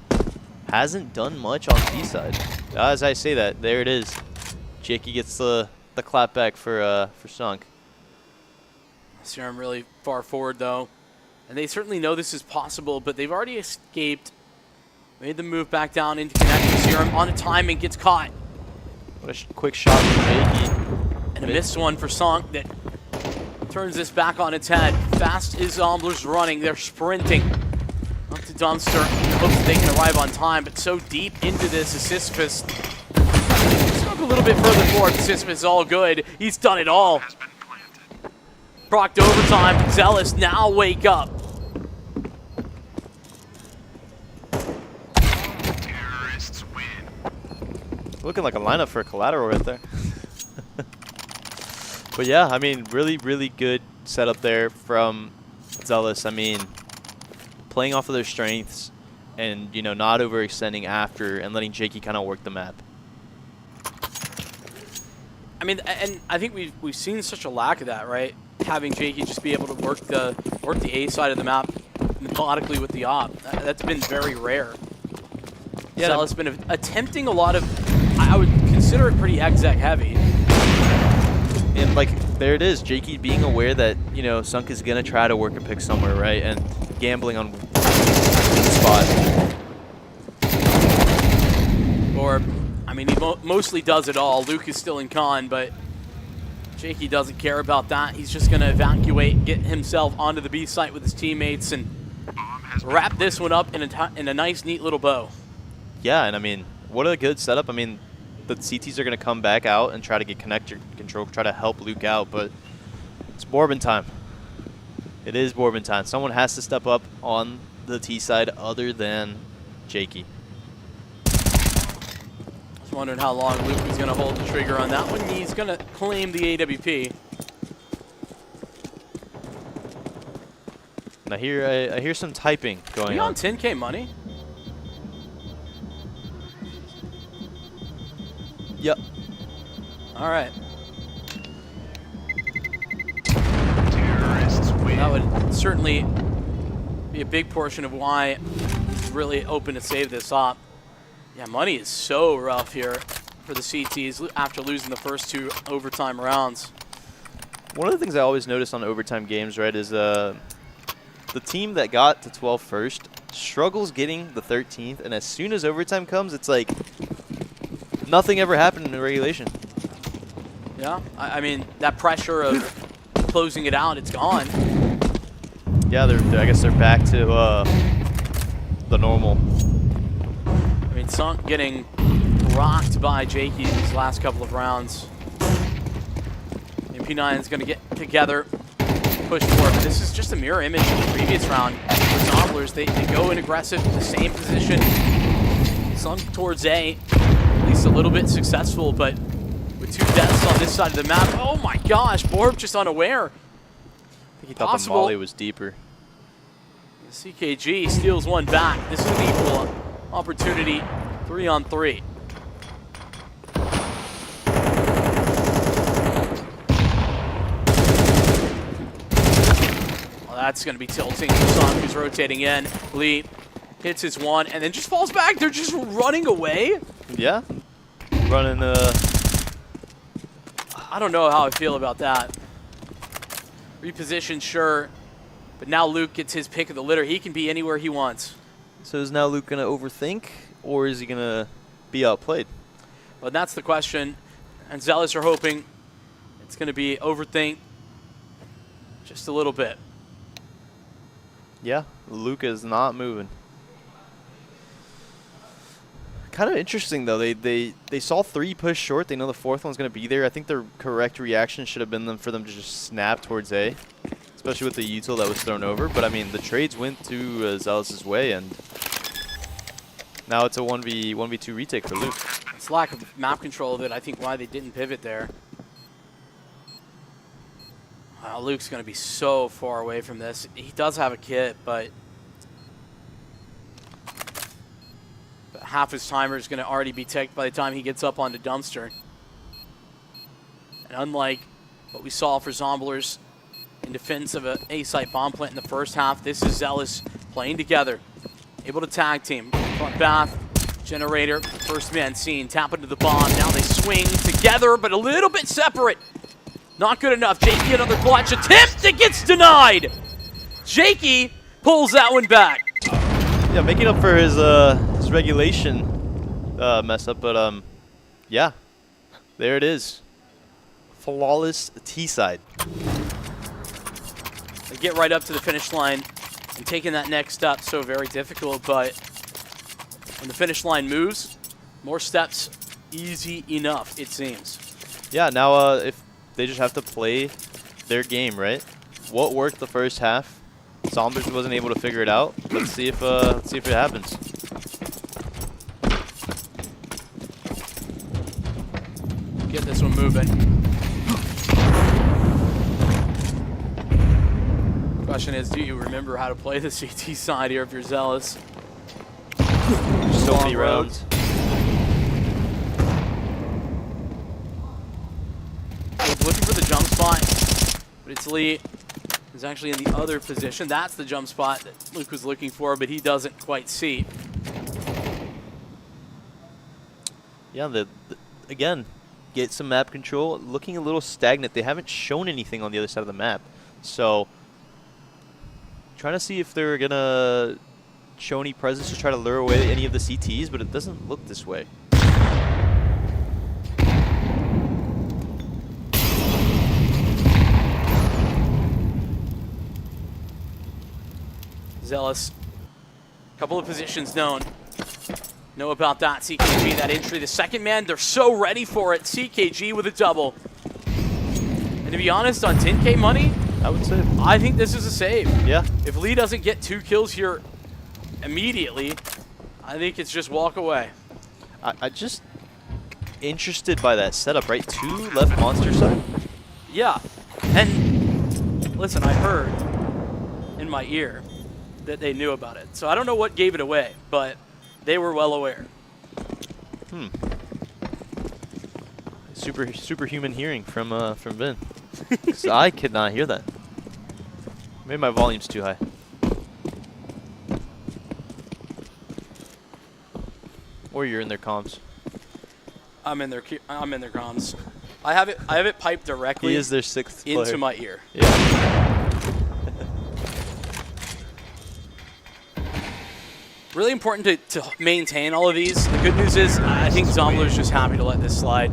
hasn't done much on T side. As I say that, there it is. Jakey gets the clap back for sunk. Serum really far forward, though. And they certainly know this is possible, but they've already escaped. Made the move back down into connection. Serum on a timing, gets caught. What a quick shot from Jakey. And a missed one for Sunk that turns this back on its head. Fast is Zomblers running. They're sprinting up to Dumpster. Hopes that they can arrive on time, but so deep into this is Sisyphus. Sunk a little bit further forward. Sisyphus is all good. He's done it all. Procced overtime. Zealous now wake up. Terrorists win. Looking like a lineup for a collateral right there. But yeah, I mean, really, really good setup there from Zealous. I mean, playing off of their strengths and, you know, not overextending after and letting Jakey kind of work the map. I mean, and I think we've seen such a lack of that, right? Having Jakey just be able to work the A side of the map methodically with the op. That's been very rare. Yeah, Zealous been attempting a lot of, I would consider it pretty exec heavy. And like, there it is, Jakey being aware that, you know, Sunk is gonna try to work a pick somewhere, right? And gambling on the spot. Or, I mean, he mostly does it all. Luke is still in con, but Jakey doesn't care about that. He's just going to evacuate, get himself onto the B site with his teammates, and wrap this one up in a nice, neat little bow. Yeah, and I mean, what a good setup. I mean, the CTs are going to come back out and try to get connector control, try to help Luke out, but it's Bourbon time. It is Bourbon time. Someone has to step up on the T side other than Jakey. Just wondering how long Luke is going to hold the trigger on that one. He's going to claim the AWP. And I hear some typing going Are we on. on 10K money? Yep. All right. That would certainly be a big portion of why he's really open to save this op. Yeah, money is so rough here for the CTs after losing the first two overtime rounds. One of the things I always notice on overtime games, right, is the team that got to 12 first struggles getting the 13th, and as soon as overtime comes, it's like nothing ever happened in regulation. Yeah, I mean, that pressure of closing it out, it's gone. Yeah, I guess they're back to the normal. I Sunk getting rocked by Jakey these last couple of rounds. And P9 is going to get together, push forward. But this is just a mirror image of the previous round. For Zomblers, they go in aggressive, the same position. Sunk towards A, at least a little bit successful, but with 2 deaths on this side of the map. Oh my gosh, Borb just unaware. I think he thought the molly was deeper. CKG steals one back. This is an equal opportunity, 3-on-3. Well, that's going to be tilting. Song who's rotating in. Lee hits his one and then just falls back. They're just running away. Yeah. Running I don't know how I feel about that. Reposition, sure. But now Luke gets his pick of the litter. He can be anywhere he wants. So is now Luke going to overthink, or is he going to be outplayed? Well, that's the question. And Zealous are hoping it's going to be overthink just a little bit. Yeah, Luke is not moving. Kind of interesting, though. They saw 3 push short. They know the 4th one's going to be there. I think the correct reaction should have been for them to just snap towards A, especially with the util that was thrown over. But, I mean, the trades went to Zealous' way, and now it's a 1v2 retake for Luke. It's lack of map control that I think why they didn't pivot there. Wow, Luke's going to be so far away from this. He does have a kit, but half his timer is going to already be ticked by the time he gets up onto Dumpster. And unlike what we saw for Zomblers in defense of an A-site bomb plant in the first half, this is Zealous playing together, able to tag team. Front bath, generator, first man seen, tap into the bomb. Now they swing together, but a little bit separate. Not good enough. Jakey, another clutch attempt that gets denied. Jakey pulls that one back. Yeah, making up for his regulation mess up, but yeah, there it is. Flawless T-side. They get right up to the finish line, and taking that next step so very difficult, but when the finish line moves, more steps easy enough, it seems. Yeah, now if they just have to play their game, right? What worked the first half? Zomblers wasn't able to figure it out. Let's see if it happens. Get this one moving. Question is, do you remember how to play the CT side here if you're Zealous? So many rounds. He's looking for the jump spot, but it's Lee. Is actually in the other position. That's the jump spot that Luke was looking for, but he doesn't quite see. Yeah, again, get some map control. Looking a little stagnant. They haven't shown anything on the other side of the map. So, trying to see if they're going to show any presence to try to lure away any of the CTs, but it doesn't look this way. Zealous, couple of positions known. Know about that, CKG, that entry. The second man, they're so ready for it. CKG with a double. And to be honest, on 10K money, I would say, I think this is a save. Yeah. If Lee doesn't get 2 kills here immediately, I think it's just walk away. I just interested by that setup, right? 2 left monster side. Yeah, and listen, I heard in my ear that they knew about it. So I don't know what gave it away, but they were well aware. Superhuman hearing from Vin. 'Cause I could not hear that. Maybe my volume's too high. Or you're in their comms. I'm in their comms. I have it piped directly. He is their 6th player. Into my ear. Yeah. Really important to maintain all of these. The good news is I think Zombler's just happy to let this slide.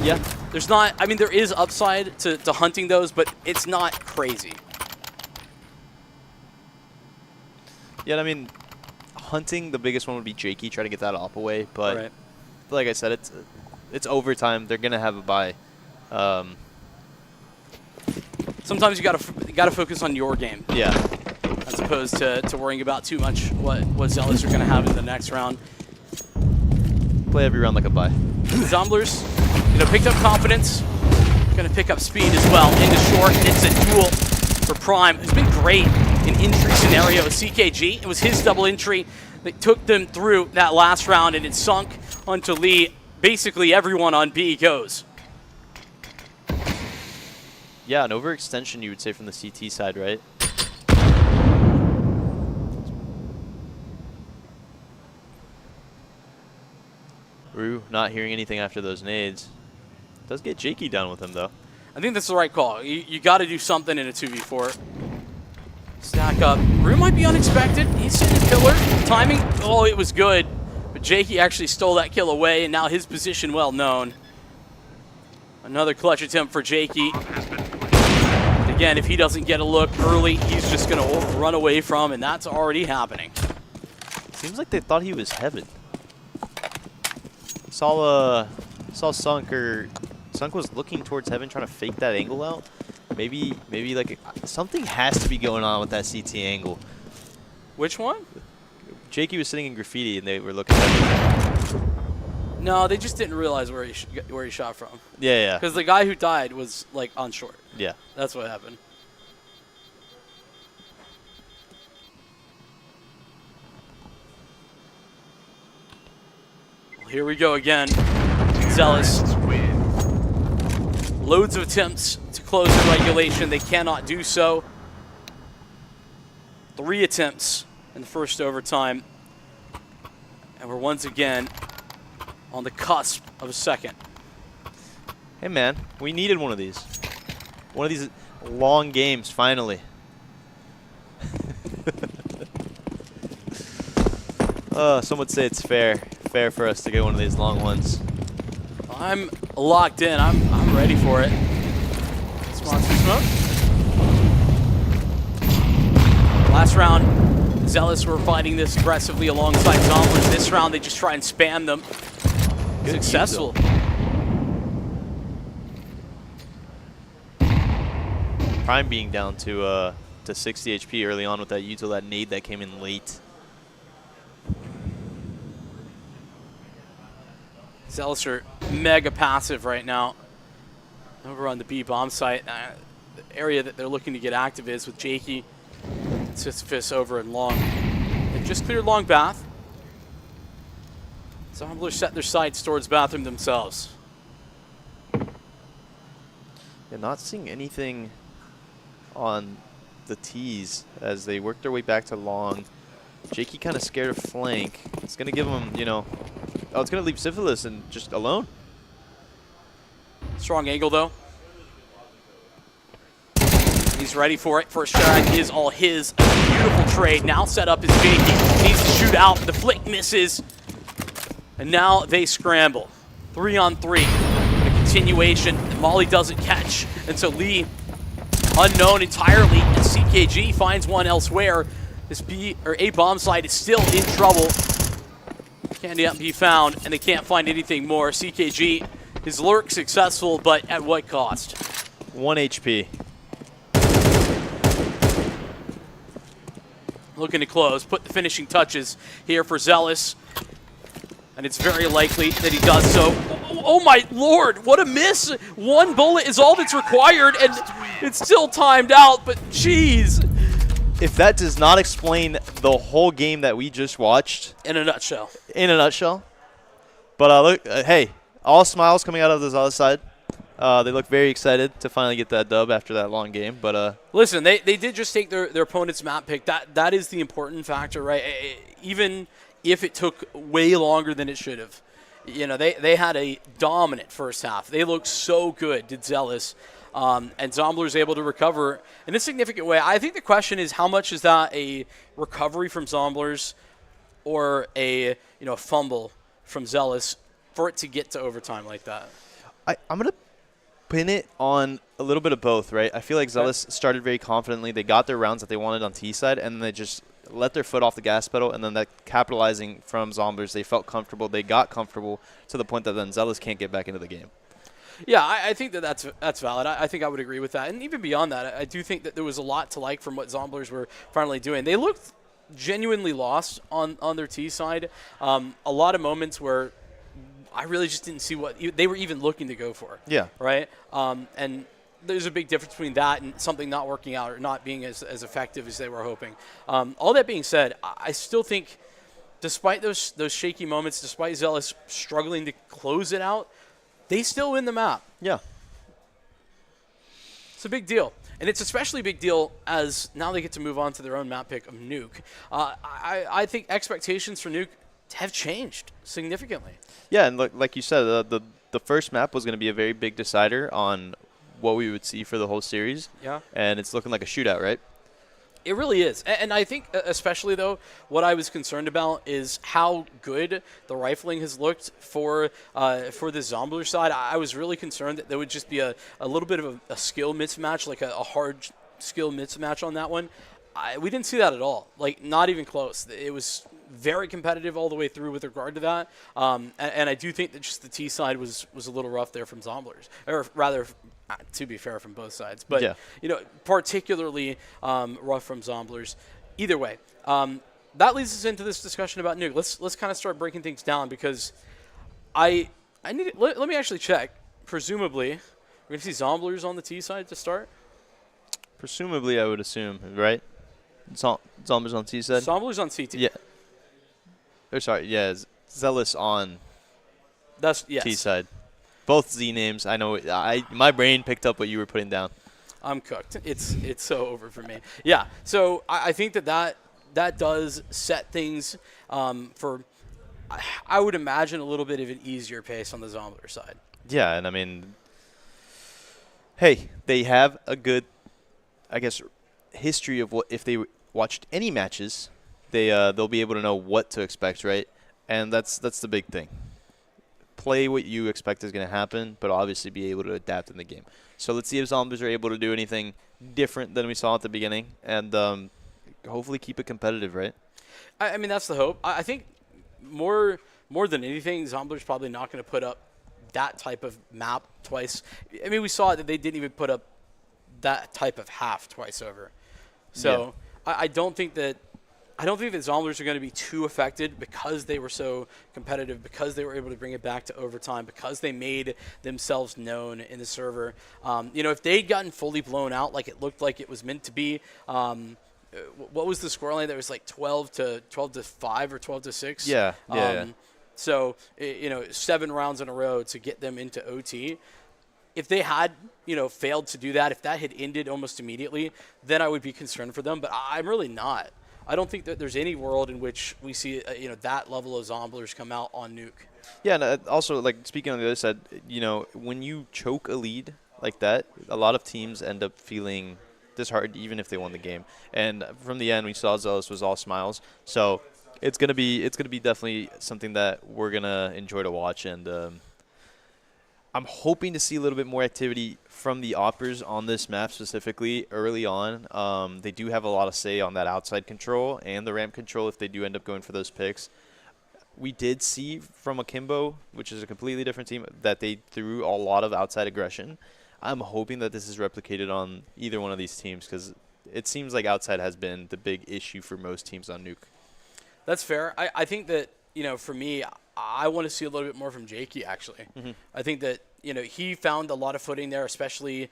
Yeah. There's not, I mean, there is upside to hunting those, but it's not crazy. Yeah, I mean, hunting, the biggest one would be Jakey, try to get that op away. But Right. like I said, it's overtime. They're gonna have a bye. Sometimes you gotta focus on your game. Yeah. As opposed to worrying about too much what Zealous are gonna have in the next round. Play every round like a bye. Zomblers, picked up confidence. Gonna pick up speed as well. Into short, and it's a duel for Prime. It's been great in entry scenario. CKG, it was his double entry that took them through that last round, and it sunk onto Lee. Basically, everyone on B goes. Yeah, an overextension, you would say, from the CT side, right? Rue not hearing anything after those nades. Does get Jakey down with him, though. I think that's the right call. You got to do something in a 2v4. Stack up. Rue might be unexpected. He's sitting pillar. Timing, oh, it was good. But Jakey actually stole that kill away, and now his position well known. Another clutch attempt for Jakey. Again, if he doesn't get a look early, he's just going to run away from, and that's already happening. Seems like they thought he was heaven. Saw Sunk was looking towards heaven, trying to fake that angle out. Maybe like something has to be going on with that CT angle. Which one? Jakey was sitting in graffiti, and they were looking at him. No, they just didn't realize where he shot from. Yeah. Because the guy who died was like on short. Yeah. That's what happened. Well, here we go again. Zealous. Loads of attempts to close in regulation. They cannot do so. 3 attempts in the first overtime. And we're once again on the cusp of a second. Hey, man, we needed one of these. One of these long games, finally. Some would say it's fair for us to get one of these long ones. I'm locked in. I'm ready for it. Monster Smoke. Last round, Zealous were fighting this aggressively alongside Zomblers. This round, they just try and spam them. Good Successful. Prime being down to 60 HP early on with that util, that nade that came in late. Zealous are mega passive right now. Over on the B bomb site, the area that they're looking to get active is with Jakey, Sisyphus over and Long. They've just cleared Long Bath. Zomblers set their sights towards Bathroom themselves. Yeah, not seeing anything on the T's as they work their way back to Long. Jakey kind of scared of flank. It's going to give him, it's going to leave Syphilis and just alone. Strong angle, though. He's ready for it. First strike is all his. A beautiful trade. Now set up is Jakey. Needs to shoot out. The flick misses. And now they scramble. 3-on-3. A continuation. Molly doesn't catch. And so Lee, unknown entirely. And CKG finds one elsewhere. This B or A bomb site is still in trouble. Can't yet be found, and they can't find anything more. CKG, his lurk successful, but at what cost? 1 HP. Looking to close, put the finishing touches here for Zealous. And it's very likely that he does so. Oh my lord, what a miss! 1 bullet is all that's required, and it's still timed out, but jeez. If that does not explain the whole game that we just watched. In a nutshell. In a nutshell. But look, hey, all smiles coming out of this other side. They look very excited to finally get that dub after that long game. But listen, they did just take their opponent's map pick. That is the important factor, right? Even if it took way longer than it should have. They had a dominant first half. They looked so good, did Zealous. And Zomblers able to recover in a significant way. I think the question is, how much is that a recovery from Zomblers or a fumble from Zealous for it to get to overtime like that? I'm going to pin it on a little bit of both, right? I feel like Zealous started very confidently. They got their rounds that they wanted on T side, and they just let their foot off the gas pedal, and then that capitalizing from Zombies, they felt comfortable. They got comfortable to the point that then Zealous can't get back into the game. Yeah, I think that's valid. I think I would agree with that. And even beyond that, I do think that there was a lot to like from what Zomblers were finally doing. They looked genuinely lost on their T side. A lot of moments where I really just didn't see what they were even looking to go for. Yeah. Right? And there's a big difference between that and something not working out or not being as effective as they were hoping. All that being said, I still think despite those shaky moments, despite Zealous struggling to close it out, they still win the map. Yeah. It's a big deal. And it's especially a big deal as now they get to move on to their own map pick of Nuke. I think expectations for Nuke have changed significantly. Yeah, and like you said, the first map was going to be a very big decider on what we would see for the whole series. Yeah. And it's looking like a shootout, right? It really is. And I think especially, though, what I was concerned about is how good the rifling has looked for the Zombler side. I was really concerned that there would just be a little bit of a skill mismatch, like a hard skill mismatch on that one. We didn't see that at all. Like, not even close. It was very competitive all the way through with regard to that. And I do think that just the T side was a little rough there from Zomblers. Or rather, to be fair, from both sides. But, yeah. Particularly rough from Zomblers. Either way, that leads us into this discussion about Nuke. Let's kind of start breaking things down because I need let me actually check. Presumably, we're going to see Zomblers on the T side to start. Presumably, I would assume, right? Zombies on T side? Zomblers on CT. Yeah. Or sorry, yeah, Zealous on Yes. T side. Both Z names. I know. My brain picked up what you were putting down. I'm cooked. It's so over for me. Yeah. So I think that does set things for, I would imagine, a little bit of an easier pace on the Zombler side. Yeah, and I mean, hey, they have a good, I guess, history of what if they watched any matches, they'll be able to know what to expect, right? And that's the big thing. Play what you expect is going to happen, but obviously be able to adapt in the game. So let's see if Zombies are able to do anything different than we saw at the beginning, and hopefully keep it competitive, right? I mean, that's the hope. I think more than anything, Zombies probably not going to put up that type of map twice. I mean, we saw that they didn't even put up that type of half twice over. So yeah. I don't think that Zomblers are going to be too affected because they were so competitive, because they were able to bring it back to overtime, because they made themselves known in the server. If they'd gotten fully blown out like it looked like it was meant to be, what was the scoreline? That was like 12 to 5 or 12 to 6. Yeah. So 7 rounds in a row to get them into OT. If they had, failed to do that, if that had ended almost immediately, then I would be concerned for them. But I'm really not. I don't think that there's any world in which we see, that level of Zomblers come out on Nuke. Yeah, and also, like, speaking on the other side, when you choke a lead like that, a lot of teams end up feeling disheartened even if they won the game. And from the end, we saw Zealous was all smiles. So it's gonna be definitely something that we're gonna enjoy to watch, and I'm hoping to see a little bit more activity from the Oppers on this map specifically early on. They do have a lot of say on that outside control and the ramp control if they do end up going for those picks. We did see from Akimbo, which is a completely different team, that they threw a lot of outside aggression. I'm hoping that this is replicated on either one of these teams because it seems like outside has been the big issue for most teams on Nuke. That's fair. I think that, for me, I want to see a little bit more from Jakey, actually. Mm-hmm. I think that, he found a lot of footing there, especially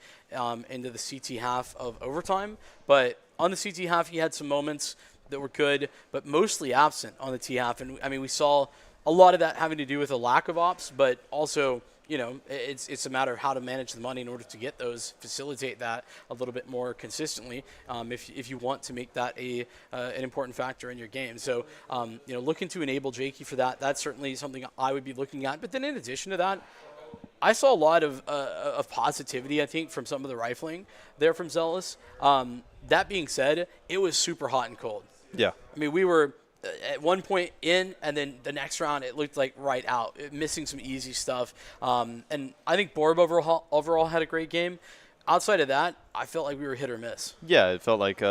into the CT half of overtime. But on the CT half, he had some moments that were good, but mostly absent on the T half. And, I mean, we saw a lot of that having to do with a lack of ops, but also, it's a matter of how to manage the money in order to get those, facilitate that a little bit more consistently if you want to make that an important factor in your game. So, looking to enable Jakey for that, that's certainly something I would be looking at. But then in addition to that, I saw a lot of positivity, I think, from some of the rifling there from Zealous. That being said, it was super hot and cold. Yeah. I mean, we were at one point in, and then the next round, it looked like right out, missing some easy stuff. And I think Borb overall had a great game. Outside of that, I felt like we were hit or miss. Yeah, it felt like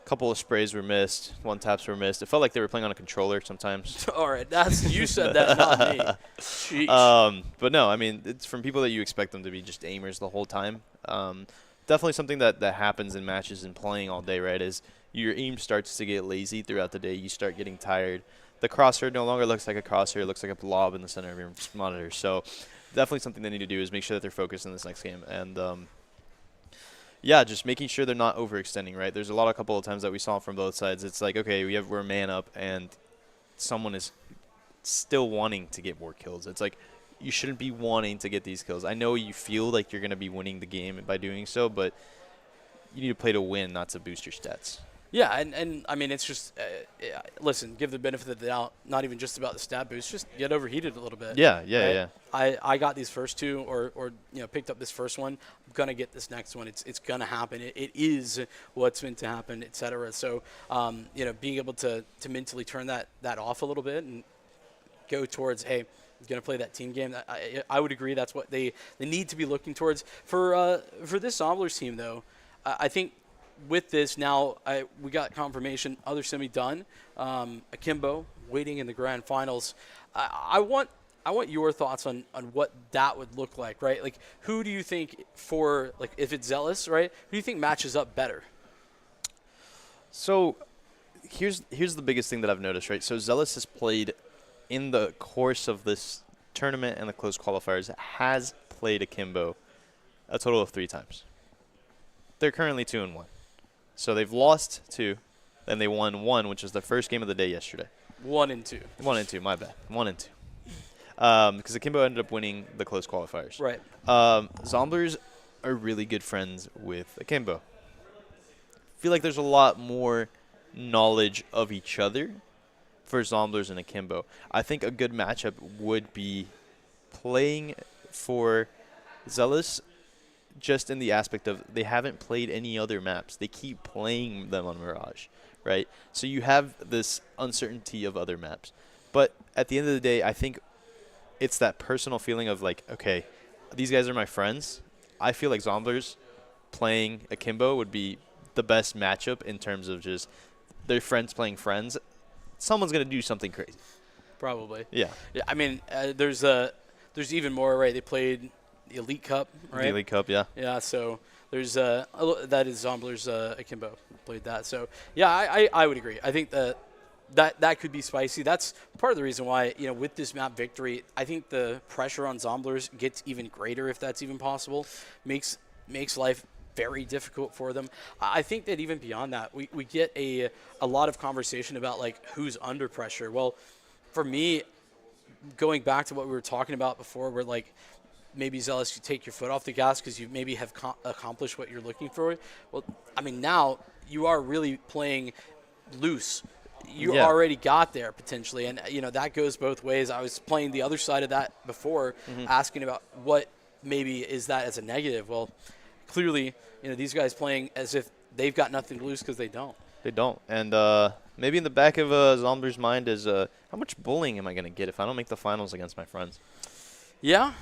couple of sprays were missed, one taps were missed. It felt like they were playing on a controller sometimes. All right, you said that, not me. Sheesh. But no, I mean, it's from people that you expect them to be just aimers the whole time. Definitely something that happens in matches and playing all day, right, is your aim starts to get lazy throughout the day. You start getting tired. The crosshair no longer looks like a crosshair. It looks like a blob in the center of your monitor. So definitely something they need to do is make sure that they're focused in this next game. And yeah, just making sure they're not overextending, right? There's a couple of times that we saw from both sides. It's like, okay, we're a man up, and someone is still wanting to get more kills. It's like, you shouldn't be wanting to get these kills. I know you feel like you're going to be winning the game by doing so, but you need to play to win, not to boost your stats. Yeah, and I mean, it's just, listen, give the benefit of the doubt, not even just about the stat boost, just get overheated a little bit. Yeah, right? I got these first two or picked up this first one. I'm going to get this next one. It's going to happen. It is what's meant to happen, et cetera. So, being able to mentally turn that off a little bit and go towards, hey, I'm going to play that team game. I would agree that's what they need to be looking towards. For this Zomblers team, though, I think with this now, we got confirmation, other semi done. Akimbo waiting in the grand finals. I want your thoughts on what that would look like, right? Like, who do you think if it's Zealous, right? Who do you think matches up better? So here's the biggest thing that I've noticed, right? So Zealous has played in the course of this tournament and the close qualifiers, has played Akimbo a total of 3 times. They're currently 2-1. So they've lost 2, then they won 1, which was the first game of the day yesterday. 1 and 2. 1 and 2, my bad. 1 and 2. Because Akimbo ended up winning the close qualifiers. Right. Zomblers are really good friends with Akimbo. I feel like there's a lot more knowledge of each other for Zomblers and Akimbo. I think a good matchup would be playing for Zealous, just in the aspect of they haven't played any other maps. They keep playing them on Mirage, right? So you have this uncertainty of other maps. But at the end of the day, I think it's that personal feeling of like, okay, these guys are my friends. I feel like Zomblers playing Akimbo would be the best matchup in terms of just their friends playing friends. Someone's going to do something crazy. Probably. Yeah. I mean, there's even more, right? They played the Elite Cup, right? The Elite Cup, yeah. Yeah, so there's that is Zomblers Akimbo played that. So, yeah, I would agree. I think that could be spicy. That's part of the reason why, with this map victory, I think the pressure on Zomblers gets even greater, if that's even possible. Makes life very difficult for them. I think that even beyond that, we get a lot of conversation about, like, who's under pressure. Well, for me, going back to what we were talking about before, where, like, maybe Zealous, you take your foot off the gas because you maybe have accomplished what you're looking for. Well, I mean, now you are really playing loose. You already got there potentially, and that goes both ways. I was playing the other side of that before, asking about what maybe is that as a negative. Well, clearly, these guys playing as if they've got nothing to lose because they don't. They don't, and maybe in the back of Zomblers' mind is how much bullying am I going to get if I don't make the finals against my friends? Yeah.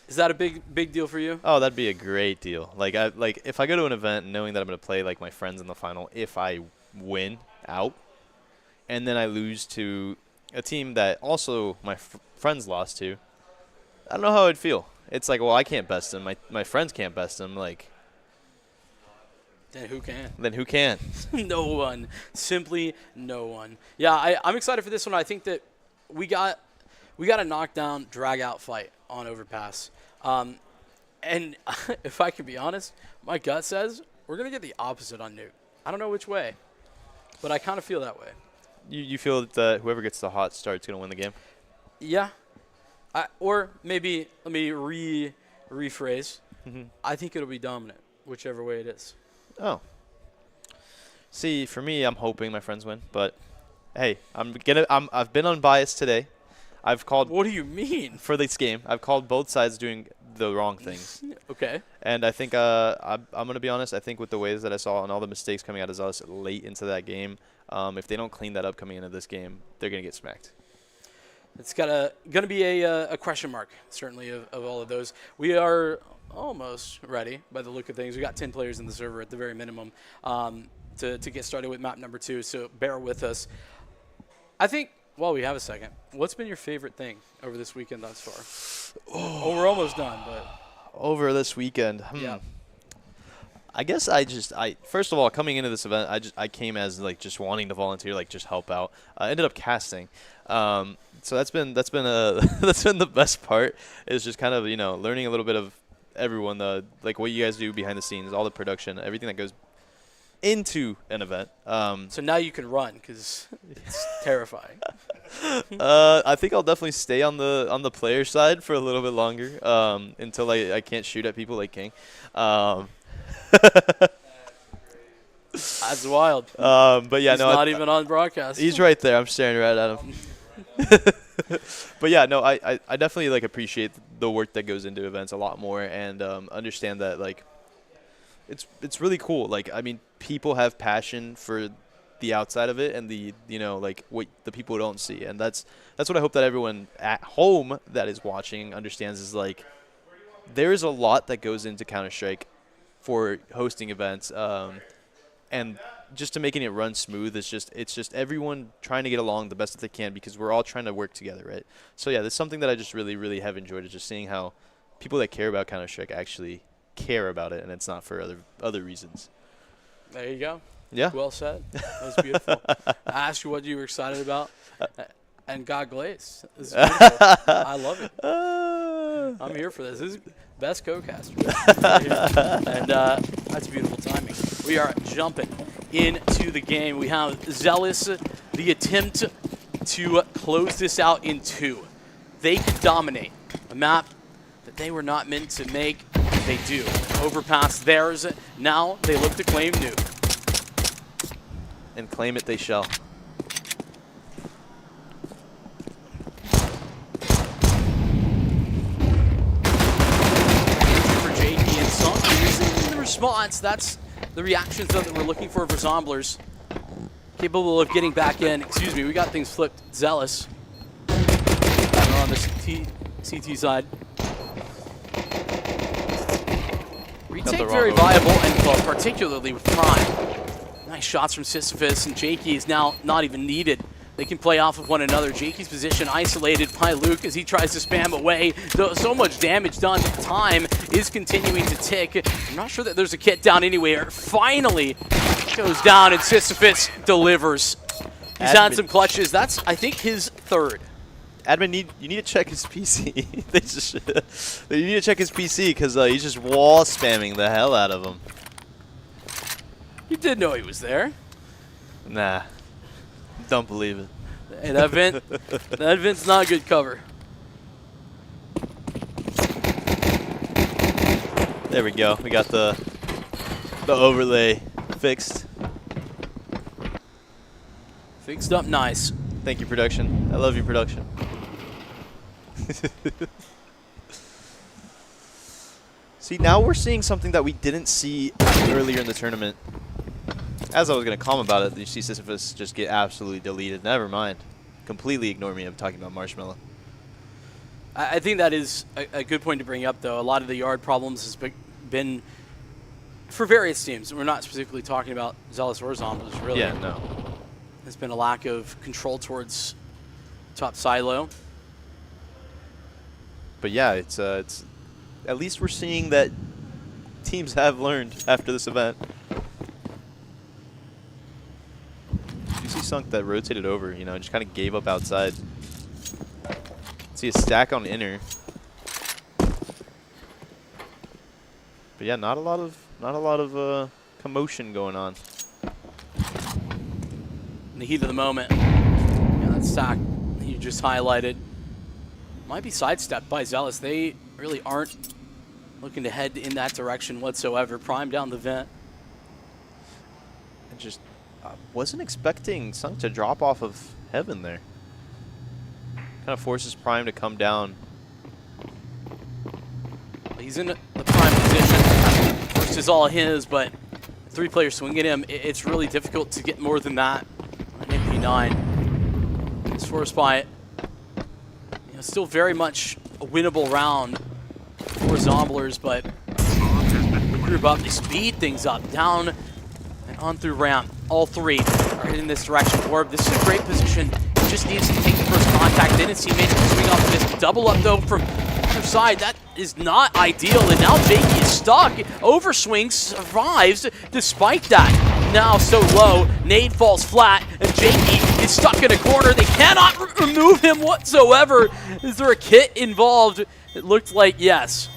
Is that a big deal for you? Oh, that'd be a great deal. Like if I go to an event knowing that I'm going to play like my friends in the final, if I win out, and then I lose to a team that also my friends lost to, I don't know how I'd feel. It's like, well, I can't best them. My friends can't best them. Like, then who can? Then who can? No one. Simply no one. Yeah, I'm excited for this one. I think that we got a knockdown, drag-out fight on Overpass. And if I can be honest, my gut says we're going to get the opposite on Nuke. I don't know which way, but I kind of feel that way. You feel that whoever gets the hot start is going to win the game? Yeah. Or maybe let me rephrase. I think it'll be dominant, whichever way it is. Oh. See, for me, I'm hoping my friends win, but hey, I've been unbiased today. I've called. What do you mean? For this game, I've called both sides doing the wrong things. Okay. And I think I'm going to be honest. I think with the ways that I saw and all the mistakes coming out of us late into that game, if they don't clean that up coming into this game, they're going to get smacked. It's going to be a question mark, certainly, of all of those. We are almost ready by the look of things. We got 10 players in the server at the very minimum. to get started with map number 2, so bear with us. I think, while we have a second, what's been your favorite thing over this weekend thus far? Oh, we're almost done, but. Over this weekend, Yeah. I guess first of all, coming into this event, I came as like just wanting to volunteer, like just help out. I ended up casting, so that's been that's been the best part. Is just kind of learning a little bit of everyone, like what you guys do behind the scenes, all the production, everything that goes into an event. So now you can run because it's terrifying. I think I'll definitely stay on the player side for a little bit longer until I can't shoot at people like King. That's wild. But yeah, he's not even on broadcast. He's right there. I'm staring right at him. But yeah, no, I definitely like appreciate the work that goes into events a lot more, and understand that like it's really cool. Like, I mean, people have passion for the outside of it, and the like what the people don't see, and that's what I hope that everyone at home that is watching understands, is like there is a lot that goes into Counter-Strike for hosting events, and just to making it run smooth. It's just everyone trying to get along the best that they can, because we're all trying to work together, right? So yeah, that's something that I just really have enjoyed, is just seeing how people that care about Counter-Strike actually care about it, and it's not for other reasons. There you go. Yeah. Well said. That was beautiful. I asked you what you were excited about, and got glazed. This is beautiful. I love it. I'm here for this. This is best co-caster. And that's beautiful timing. We are jumping into the game. We have Zealous, the attempt to close this out in 2. They could dominate a map that they were not meant to make. They do. Overpass theirs. Now they look to claim new. And claim it they shall. For JP and Sunk using the response. That's the reactions that we're looking for Zomblers. Capable of getting back in. Excuse me, we got things flipped. Zealous. On the CT side. Retake very viable, and well, particularly with Prime. Nice shots from Sisyphus, and Jakey is now not even needed. They can play off of one another. Jakey's position isolated by Luke as he tries to spam away. So much damage done. Time is continuing to tick. I'm not sure that there's a kit down anywhere. Finally goes down, and Sisyphus delivers. He's had some clutches. That's, I think, his 3rd. Admin, you need to check his PC. You need to check his PC, because he's just wall spamming the hell out of him. You did know he was there. Nah, don't believe it. Hey, that vent's not good cover. There we go. We got the overlay fixed. Fixed up nice. Thank you, production. I love you, production. See, now we're seeing something that we didn't see earlier in the tournament. As I was going to comment about it, you see Sisyphus just get absolutely deleted. Never mind. Completely ignore me. I'm talking about Marshmallow. I think that is a good point to bring up, though. A lot of the yard problems has been for various teams. We're not specifically talking about Zealous or Zombies, really. Yeah, no. There's been a lack of control towards top silo. But yeah, it's at least we're seeing that teams have learned after this event. You see Sunk that rotated over, just kind of gave up outside. See a stack on inner. But yeah, not a lot of commotion going on. In the heat of the moment, yeah, that stack you just highlighted might be sidestepped by Zealous. They really aren't looking to head in that direction whatsoever. Prime down the vent. And just wasn't expecting Sunk to drop off of heaven there. Kind of forces Prime to come down. He's in the prime position. First is all his, but 3 players swinging him. It's really difficult to get more than that on MP9. It's forced by still very much a winnable round for Zomblers, but they group up, they speed things up, down on through ramp. All three are in this direction. Orb, this is a great position. He just needs to take the first contact. Then his teammates can swing off this double up though from either side. That is not ideal. And now Jakey is stuck. Overswing survives despite that. Now so low, nade falls flat, and Jakey is stuck in a corner. They cannot remove him whatsoever. Is there a kit involved? It looked like yes.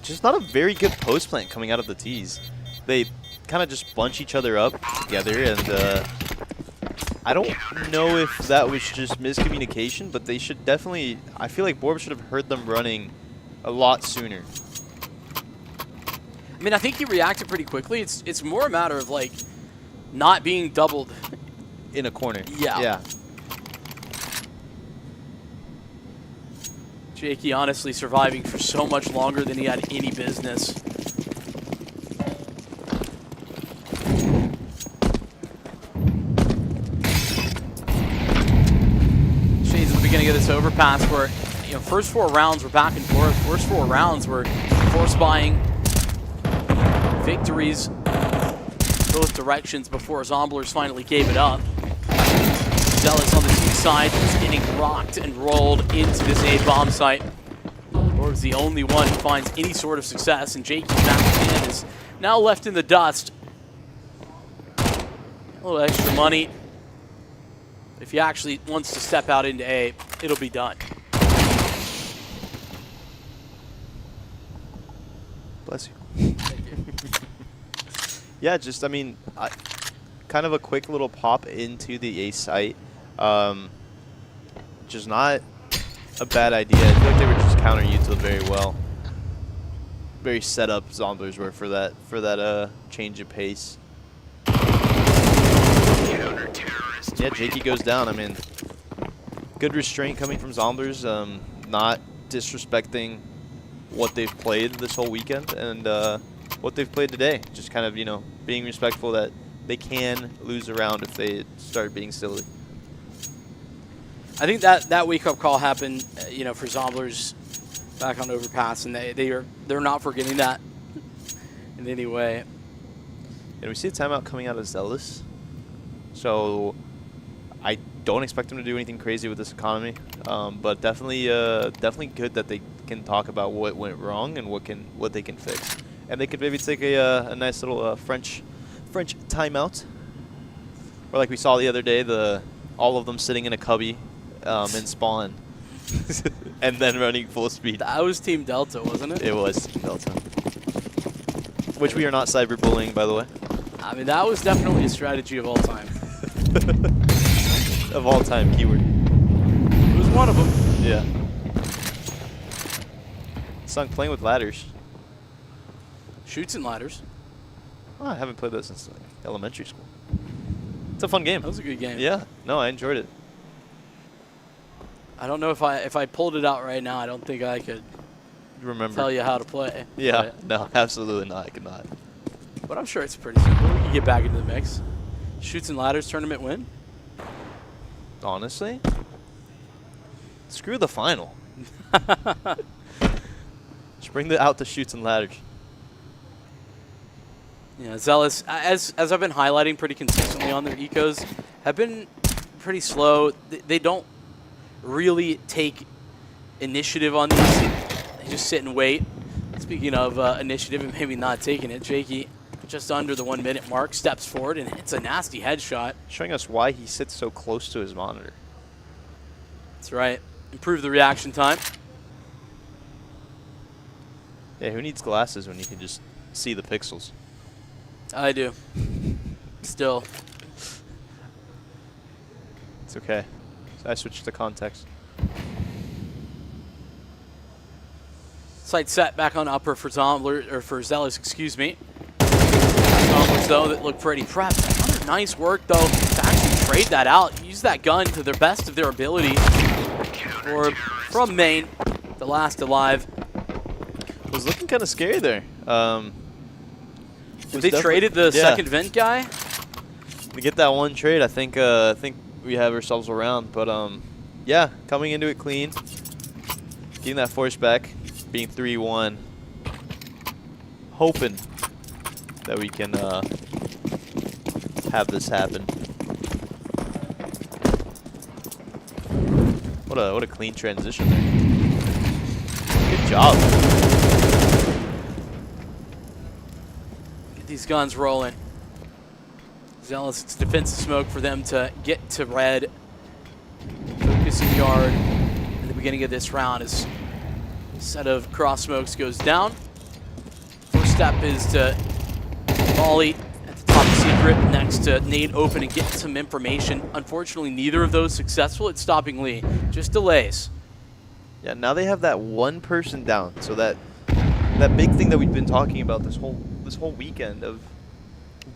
Just not a very good post plant coming out of the T's. They kind of just bunch each other up together, and I don't know if that was just miscommunication, but they should definitely, I feel like Borb should have heard them running a lot sooner. I mean, I think he reacted pretty quickly. It's more a matter of like not being doubled in a corner. Yeah. Yeah. Jakey honestly surviving for so much longer than he had any business. Shades at the beginning of this overpass where, you know, first 4 rounds were back and forth. First 4 rounds were force buying victories both directions before Zomblers finally gave it up. Zealous on the T side is getting rocked and rolled into this A bomb site. Orb's the only one who finds any sort of success, and Jakey back in is now left in the dust. A little extra money. If he actually wants to step out into A, it'll be done. Bless you. Yeah, just, I mean, kind of a quick little pop into the A site. Just not a bad idea. I feel like they were just counter-utiled very well. Very set up Zomblers were for that change of pace. Yeah, Jakey goes down. I mean, good restraint coming from Zomblers. Not disrespecting what they've played this whole weekend and what they've played today. Just kind of, you know, being respectful that they can lose a round if they start being silly. I think that wake-up call happened, you know, for Zomblers back on Overpass, and they're not forgetting that in any way. And we see a timeout coming out of Zealous, so I don't expect them to do anything crazy with this economy, but definitely good that they can talk about what went wrong and what they can fix, and they could maybe take a nice little French timeout, or like we saw the other day, all of them sitting in a cubby in spawn, and then running full speed. That was Team Delta, wasn't it? It was Team Delta, which we are not cyberbullying, by the way. I mean, that was definitely a strategy of all time. Of all time, keyword. It was one of them. Yeah. Sung playing with ladders. Shoots and ladders. Oh, I haven't played that since like, elementary school. It's a fun game. That was a good game. Yeah. No, I enjoyed it. I don't know if I pulled it out right now. I don't think I could remember tell you how to play. Yeah. No, absolutely not. I could not. But I'm sure it's pretty simple. We can get back into the mix. Shoots and ladders tournament win. Honestly, screw the final. Just bring out the shoots and ladders. Yeah, Zealous, as I've been highlighting pretty consistently on their ecos, have been pretty slow. They don't really take initiative on these. They just sit and wait. Speaking of initiative and maybe not taking it, Jakey, just under the 1 minute mark, steps forward and hits a nasty headshot. Showing us why he sits so close to his monitor. That's right. Improve the reaction time. Yeah, who needs glasses when you can just see the pixels? I do. Still. It's okay. I switched to context. Sight set back on upper for Zombler, or for Zealous, excuse me. Zomblers, though, that look pretty prepped. Another nice work, though, to actually trade that out. Use that gun to the best of their ability. Or from main, the last alive. Was looking kind of scary there. They traded the second vent guy? To get that one trade, I think we have ourselves around. But yeah, coming into it clean, getting that force back, being 3-1, hoping that we can have this happen. What a clean transition there. Good job. Get these guns rolling. Zealous, it's defensive smoke for them to get to red. Focusing yard at the beginning of this round as a set of cross smokes goes down. First step is to volley at the top of secret, next to nade open and get some information. Unfortunately, neither of those successful at stopping Lee. Just delays. Yeah, now they have that one person down. So that big thing that we've been talking about this whole weekend of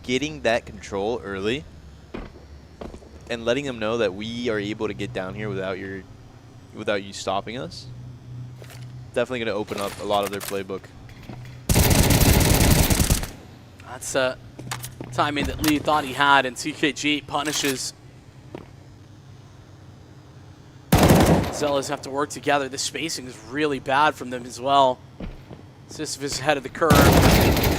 getting that control early and letting them know that we are able to get down here without you stopping us. Definitely going to open up a lot of their playbook. That's timing that Lee thought he had, and CKG punishes. Zealous have to work together. The spacing is really bad from them as well. Sisyphus ahead of the curve.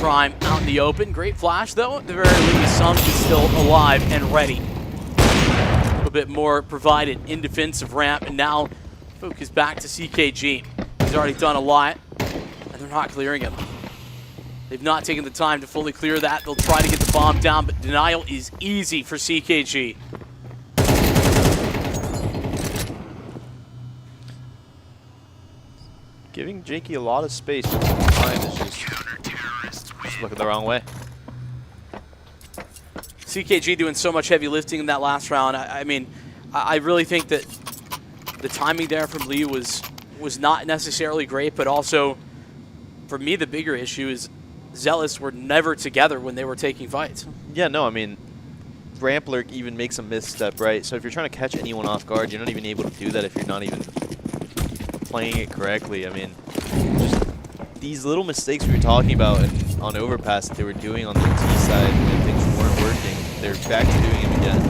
Prime out in the open. Great flash, though. At the very least, Sunk is still alive and ready. A little bit more provided in defensive ramp, and now focus back to CKG. He's already done a lot, and they're not clearing him. They've not taken the time to fully clear that. They'll try to get the bomb down, but denial is easy for CKG. Giving Jakey a lot of space. Time is just looking the wrong way. CKG doing so much heavy lifting in that last round. I mean, I really think that the timing there from Lee was not necessarily great, but also, for me, the bigger issue is Zealous were never together when they were taking fights. Yeah, no, I mean, Ramp Lurk even makes a misstep, right? So if you're trying to catch anyone off guard, you're not even able to do that if you're not even playing it correctly. I mean, just these little mistakes we were talking about on overpass that they were doing on the T side when things weren't working, they're back to doing them again.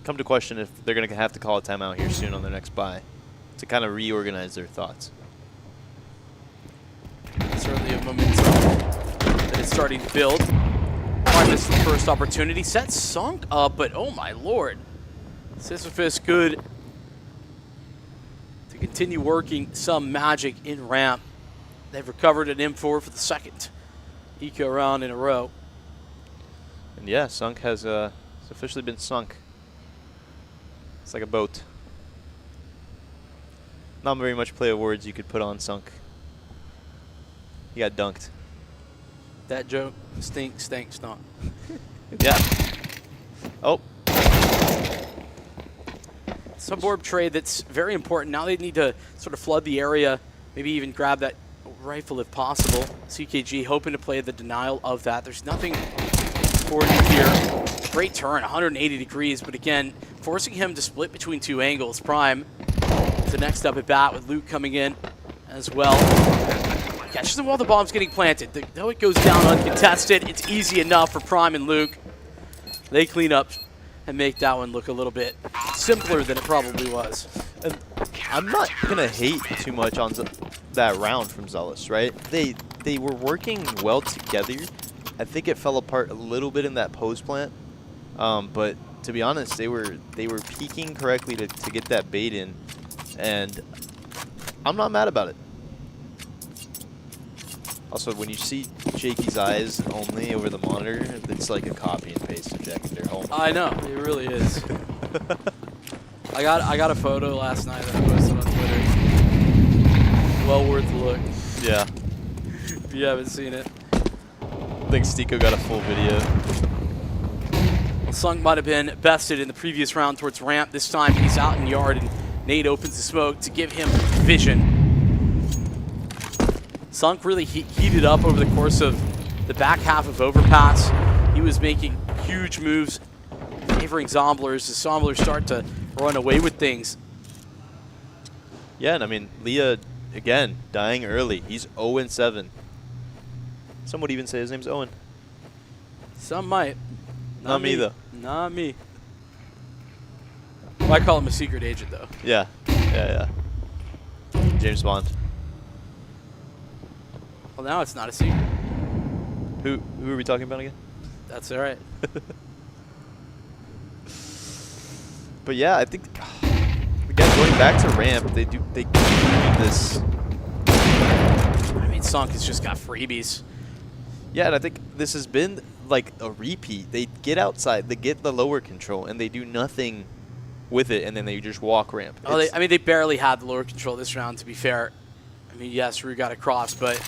Come to question if they're going to have to call a timeout here soon on their next bye to kind of reorganize their thoughts. Certainly a momentum that is starting to build. This first opportunity. Set Sunk up, but oh my lord. Sisyphus good to continue working some magic in ramp. They've recovered an M4 for the second eco round in a row. And yeah, Sunk has officially been sunk. It's like a boat. Not very much play of words you could put on Sunk. He got dunked. That joke stinks, not. Yeah. Oh. Suborb trade that's very important. Now they need to sort of flood the area, maybe even grab that rifle if possible. CKG hoping to play the denial of that. There's nothing important here. Great turn, 180 degrees, but again, forcing him to split between two angles. Prime, the next up at bat with Luke coming in as well. Catches him while the bomb's getting planted. Though it goes down uncontested, it's easy enough for Prime and Luke. They clean up and make that one look a little bit simpler than it probably was. And I'm not going to hate too much on that round from Zealous, right? They were working well together. I think it fell apart a little bit in that post plant. But to be honest, they were peaking correctly to get that bait in. And I'm not mad about it. Also, when you see Jakey's eyes only over the monitor, it's like a copy and paste objective. I know, it really is. I got a photo last night that I posted on Twitter. Well worth a look. Yeah. If you haven't seen it. I think Stiko got a full video. Well, Sunk might have been bested in the previous round towards ramp. This time he's out in yard and Nate opens the smoke to give him vision. Sunk really heated up over the course of the back half of overpass. He was making huge moves, favoring Zomblers as Zomblers start to run away with things. Yeah, and I mean, Leah, again, dying early. He's 0-7. Some would even say his name's Owen. Some might. Not me, though. Not me. Well, I call him a secret agent, though. Yeah. James Bond. Well, now it's not a secret. Who are we talking about again? That's all right. But yeah, I think again going back to ramp, they keep doing this. I mean, Sunk has just got freebies. Yeah, and I think this has been like a repeat. They get outside, they get the lower control, and they do nothing with it, and then they just walk ramp. Oh, they barely had the lower control this round, to be fair. I mean, yes, Rue got across, but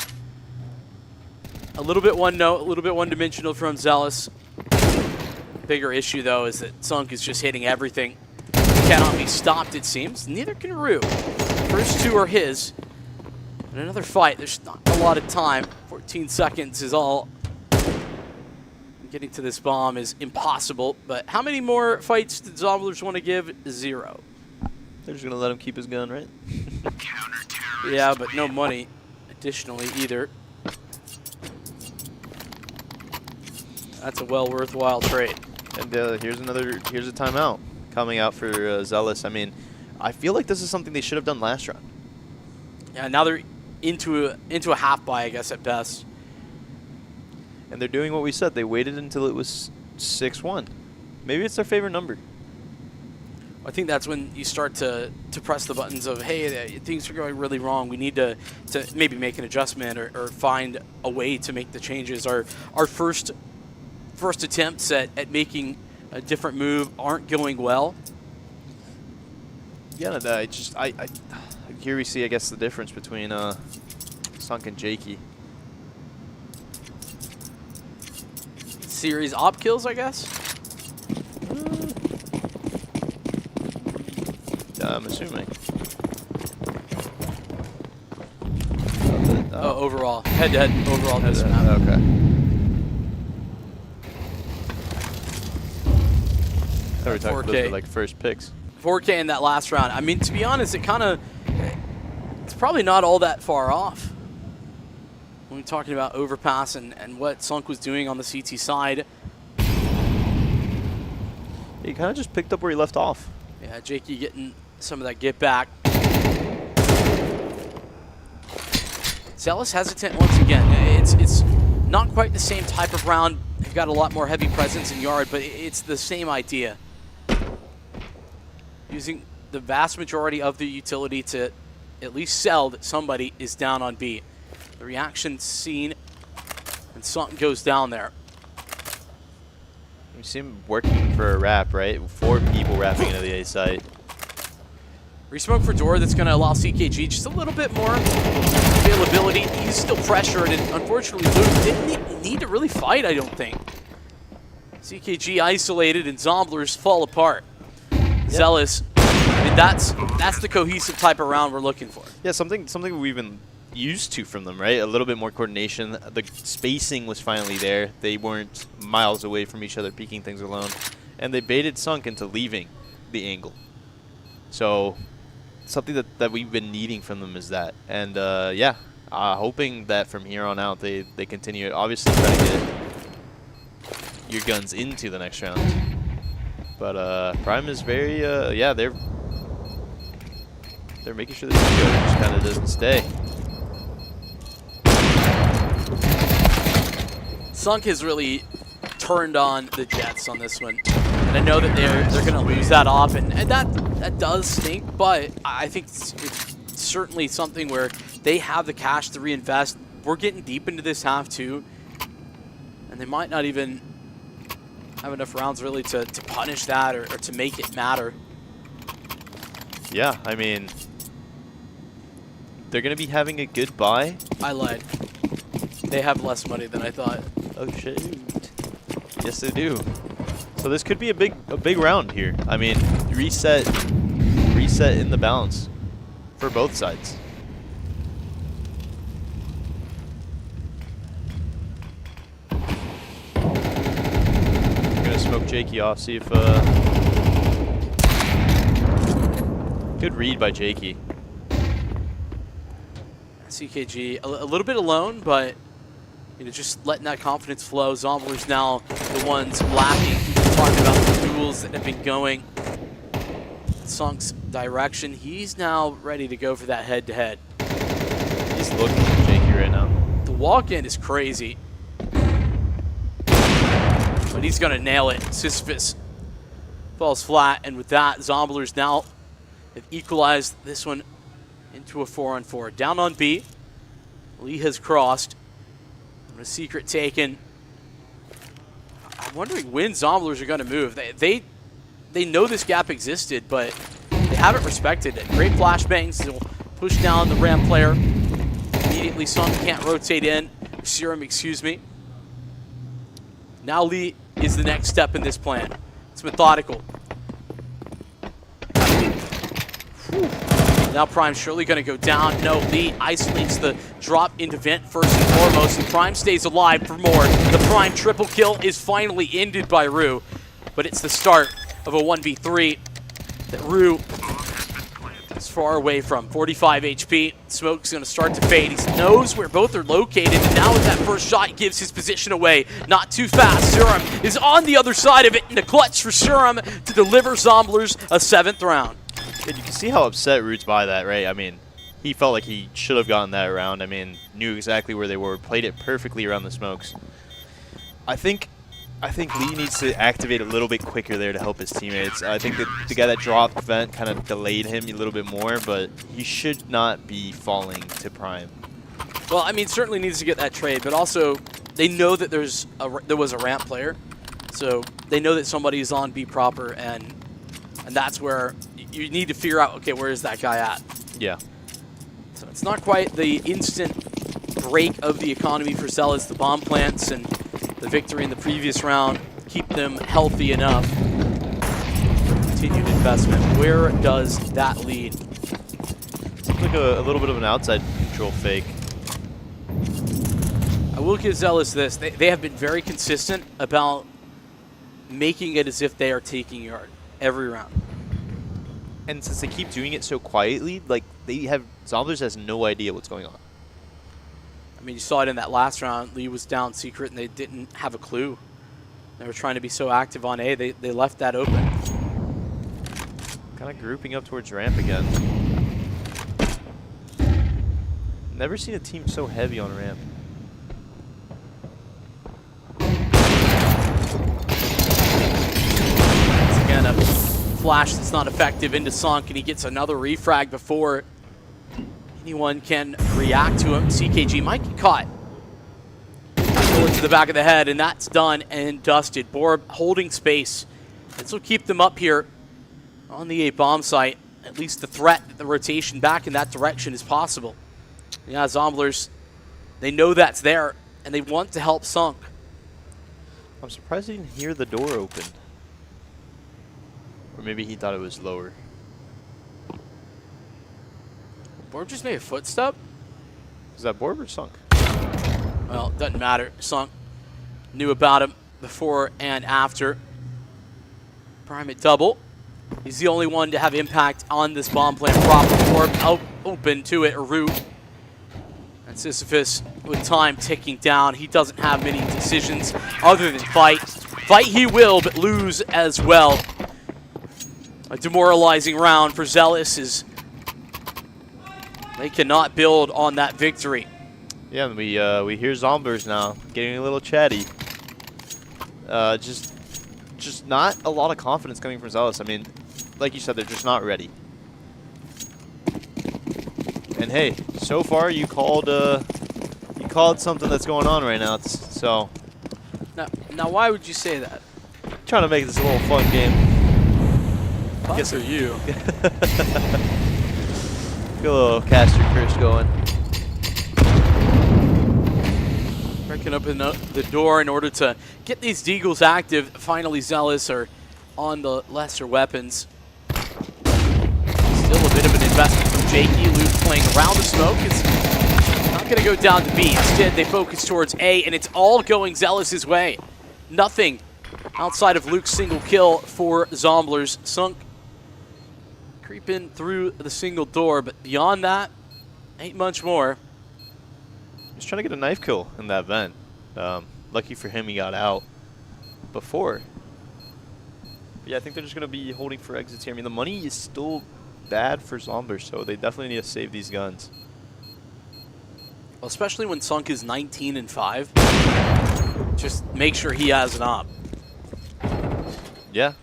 a little bit one note, a little bit one-dimensional from Zealous. Bigger issue, though, is that Sunk is just hitting everything. Cannot be stopped, it seems. Neither can Rue. First two are his. In another fight, there's not a lot of time. 14 seconds is all. Getting to this bomb is impossible, but how many more fights did Zomblers want to give? 0. They're just going to let him keep his gun, right? Yeah, but no money additionally either. That's a worthwhile trade. And here's a timeout coming out for Zealous. I mean, I feel like this is something they should have done last round. Yeah, now they're into a half buy, I guess, at best. And they're doing what we said. They waited until it was 6-1. Maybe it's their favorite number. I think that's when you start to press the buttons of, hey, things are going really wrong. We need to maybe make an adjustment or find a way to make the changes. Our first attempts at making a different move aren't going well. Yeah, and I here we see, I guess, the difference between Sunk and Jakey. Series op kills, I guess. I'm assuming. Overall, head-to-head overall this map. Okay. I thought we were talking about the, like, first picks. 4K in that last round. I mean, to be honest, it's probably not all that far off. When we're talking about overpass and what Sunk was doing on the CT side. He kind of just picked up where he left off. Yeah, Jakey getting some of that get back. Zealous hesitant once again. It's not quite the same type of round. They've got a lot more heavy presence in yard, but it's the same idea. Using the vast majority of the utility to at least sell that somebody is down on B. The reaction seen, and something goes down there. You see him working for a wrap, right? 4 people wrapping into the A site. Resmoke for door that's going to allow CKG just a little bit more availability. He's still pressured, and unfortunately, Luke didn't need to really fight, I don't think. CKG isolated, and Zomblers fall apart. Yep. Zealous, I mean, that's the cohesive type of round we're looking for. Yeah, something we've been used to from them, right? A little bit more coordination. The spacing was finally there. They weren't miles away from each other, peeking things alone. And they baited Sunk into leaving the angle. So something that we've been needing from them is that. And yeah, hoping that from here on out they continue it. Obviously try to get your guns into the next round. But Prime is very, yeah, they're making sure the Tico just kind of doesn't stay. Sunk has really turned on the Jets on this one, and I know that they're going to lose that off, and that does stink. But I think it's certainly something where they have the cash to reinvest. We're getting deep into this half too, and they might not even have enough rounds really to punish that or to make it matter. Yeah, I mean, they're going to be having a good buy. I lied. They have less money than I thought. Oh shit! Yes, they do. So this could be a big round here. I mean, reset in the balance for both sides. I'm gonna smoke Jakey off. See if good read by Jakey. CKG a little bit alone, but just letting that confidence flow. Zomblers now the ones lacking. We're talking about the duels that have been going Sunk's direction. He's now ready to go for that head-to-head. He's looking for Jakey right now. The walk-in is crazy. but he's going to nail it. Sisyphus falls flat, and with that, Zomblers now have equalized this one into a 4-on-4. Down on B, Lee has crossed. And a secret taken. I'm wondering when Zomblers are going to move. They know this gap existed, but they haven't respected it. Great flashbangs. They'll push down the ramp player. Immediately, Sung can't rotate in. Serum, excuse me. Now Lee is the next step in this plan. It's methodical. Whew. Now Prime surely going to go down. No, Lee isolates the drop into Vent first and foremost, and Prime stays alive for more. The Prime triple kill is finally ended by Rue, but it's the start of a 1v3 that Rue is far away from. 45 HP. Smoke's going to start to fade. He knows where both are located, and now with that first shot, he gives his position away. Not too fast. Serum is on the other side of it, and a clutch for Serum to deliver Zomblers a 7th round. And you can see how upset Roots by that, right? I mean, he felt like he should have gotten that round. I mean, knew exactly where they were, played it perfectly around the smokes. I think Lee needs to activate a little bit quicker there to help his teammates. I think that the guy that dropped Vent kind of delayed him a little bit more, but he should not be falling to Prime. Well, I mean, certainly needs to get that trade, but also they know that there was a ramp player, so they know that somebody is on B proper, and that's where you need to figure out, okay, where is that guy at? Yeah. So it's not quite the instant break of the economy for Zealous. The bomb plants and the victory in the previous round keep them healthy enough. Continued investment. Where does that lead? Seems like a little bit of an outside control fake. I will give Zealous this. They have been very consistent about making it as if they are taking yard every round. And since they keep doing it so quietly, like Zomblers has no idea what's going on. I mean, you saw it in that last round. Lee was down secret, and they didn't have a clue. They were trying to be so active on A, they left that open. Kind of grouping up towards ramp again. Never seen a team so heavy on ramp. Once again, a flash that's not effective into Sunk, and he gets another refrag before anyone can react to him. CKG might get caught. Bullet to the back of the head, and that's done and dusted. Borb holding space. This will keep them up here on the A bomb site. At least the threat, the rotation back in that direction is possible. Yeah, Zomblers, they know that's there, and they want to help Sunk. I'm surprised he didn't hear the door open. Or maybe he thought it was lower. Borb just made a footstep? Is that Borb or Sunk? Well, it doesn't matter. Sunk knew about him before and after. Prime at double. He's the only one to have impact on this bomb plant proper. Borb out open to it, Root. And Sisyphus with time ticking down. He doesn't have many decisions other than fight. Fight he will, but lose as well. A demoralizing round for Zealous is they cannot build on that victory. Yeah, and we hear Zomblers now getting a little chatty. Just not a lot of confidence coming from Zealous. I mean, like you said, they're just not ready. And hey, so far you called something that's going on right now. So now why would you say that? Trying to make this a little fun game. Guess for you. Get a little caster curse going. Breaking open the door in order to get these Deagles active. Finally, Zealous are on the lesser weapons. Still a bit of an investment from Jakey. Luke playing around the smoke. It's not going to go down to B. Instead, they focus towards A, and it's all going Zealous's way. Nothing outside of Luke's single kill for Zomblers. Sunk creeping through the single door, but beyond that, ain't much more. He's trying to get a knife kill in that vent. Lucky for him, he got out before. But yeah, I think they're just going to be holding for exits here. I mean, the money is still bad for Zomblers, so they definitely need to save these guns. Well, especially when Sunk is 19-5. Just make sure he has an op. Yeah.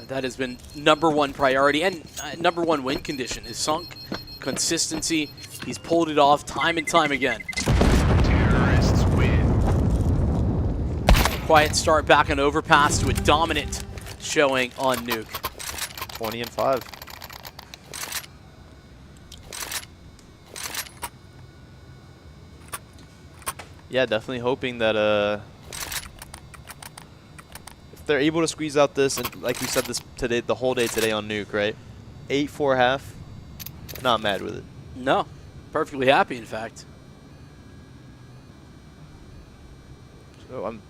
That has been #1 priority and #1 win condition is Sunk. Consistency. He's pulled it off time and time again. Terrorists win. Quiet start back on Overpass to a dominant showing on Nuke. 20-5. Yeah, definitely hoping that if they're able to squeeze out this, and like we said this today, the whole day today on Nuke, right? 8-4 half. Not mad with it. No, perfectly happy, in fact. So I'm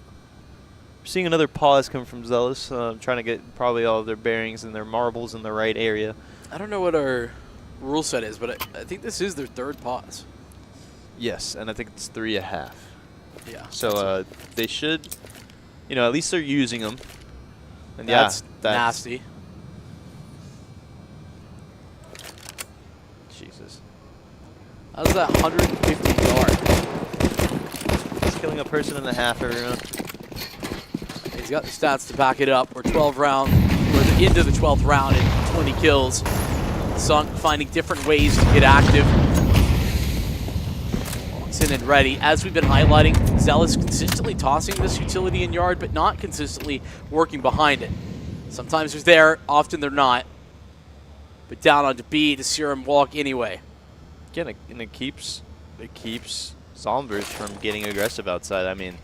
seeing another pause come from Zealous. Trying to get probably all of their bearings and their marbles in the right area. I don't know what our rule set is, but I think this is their 3rd pause. Yes, and I think it's 3.5. Yeah. So they should, at least they're using them. And That's that's nasty. Jesus. How's that 150 yard? He's killing a person and a half every round. He's got the stats to back it up. We're 12 round. We're into the 12th round and 20 kills. Sunk finding different ways to get active. Walks in and ready. As we've been highlighting, Zealous consistently tossing this utility in yard, but not consistently working behind it. Sometimes they're there, often they're not. But down onto B to Serum walk anyway. Again, and it keeps Zombies from getting aggressive outside. I mean,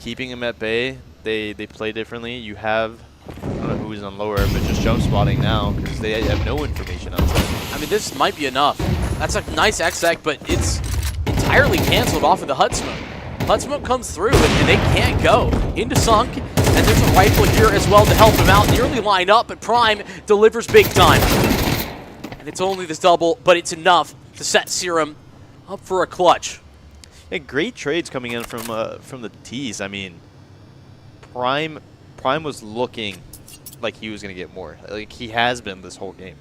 keeping him at bay, they play differently. You have, I don't know who's on lower, but just jump spotting now because they have no information outside. I mean, this might be enough. That's a nice exec, but it's entirely canceled off of the HUD smoke. HUD smoke comes through, and they can't go into Sunk. And there's a rifle here as well to help him out. Nearly lined up, but Prime delivers big time. And it's only this double, but it's enough to set Serum up for a clutch. Yeah, great trades coming in from the T's. I mean, Prime was looking like he was going to get more. Like he has been this whole game.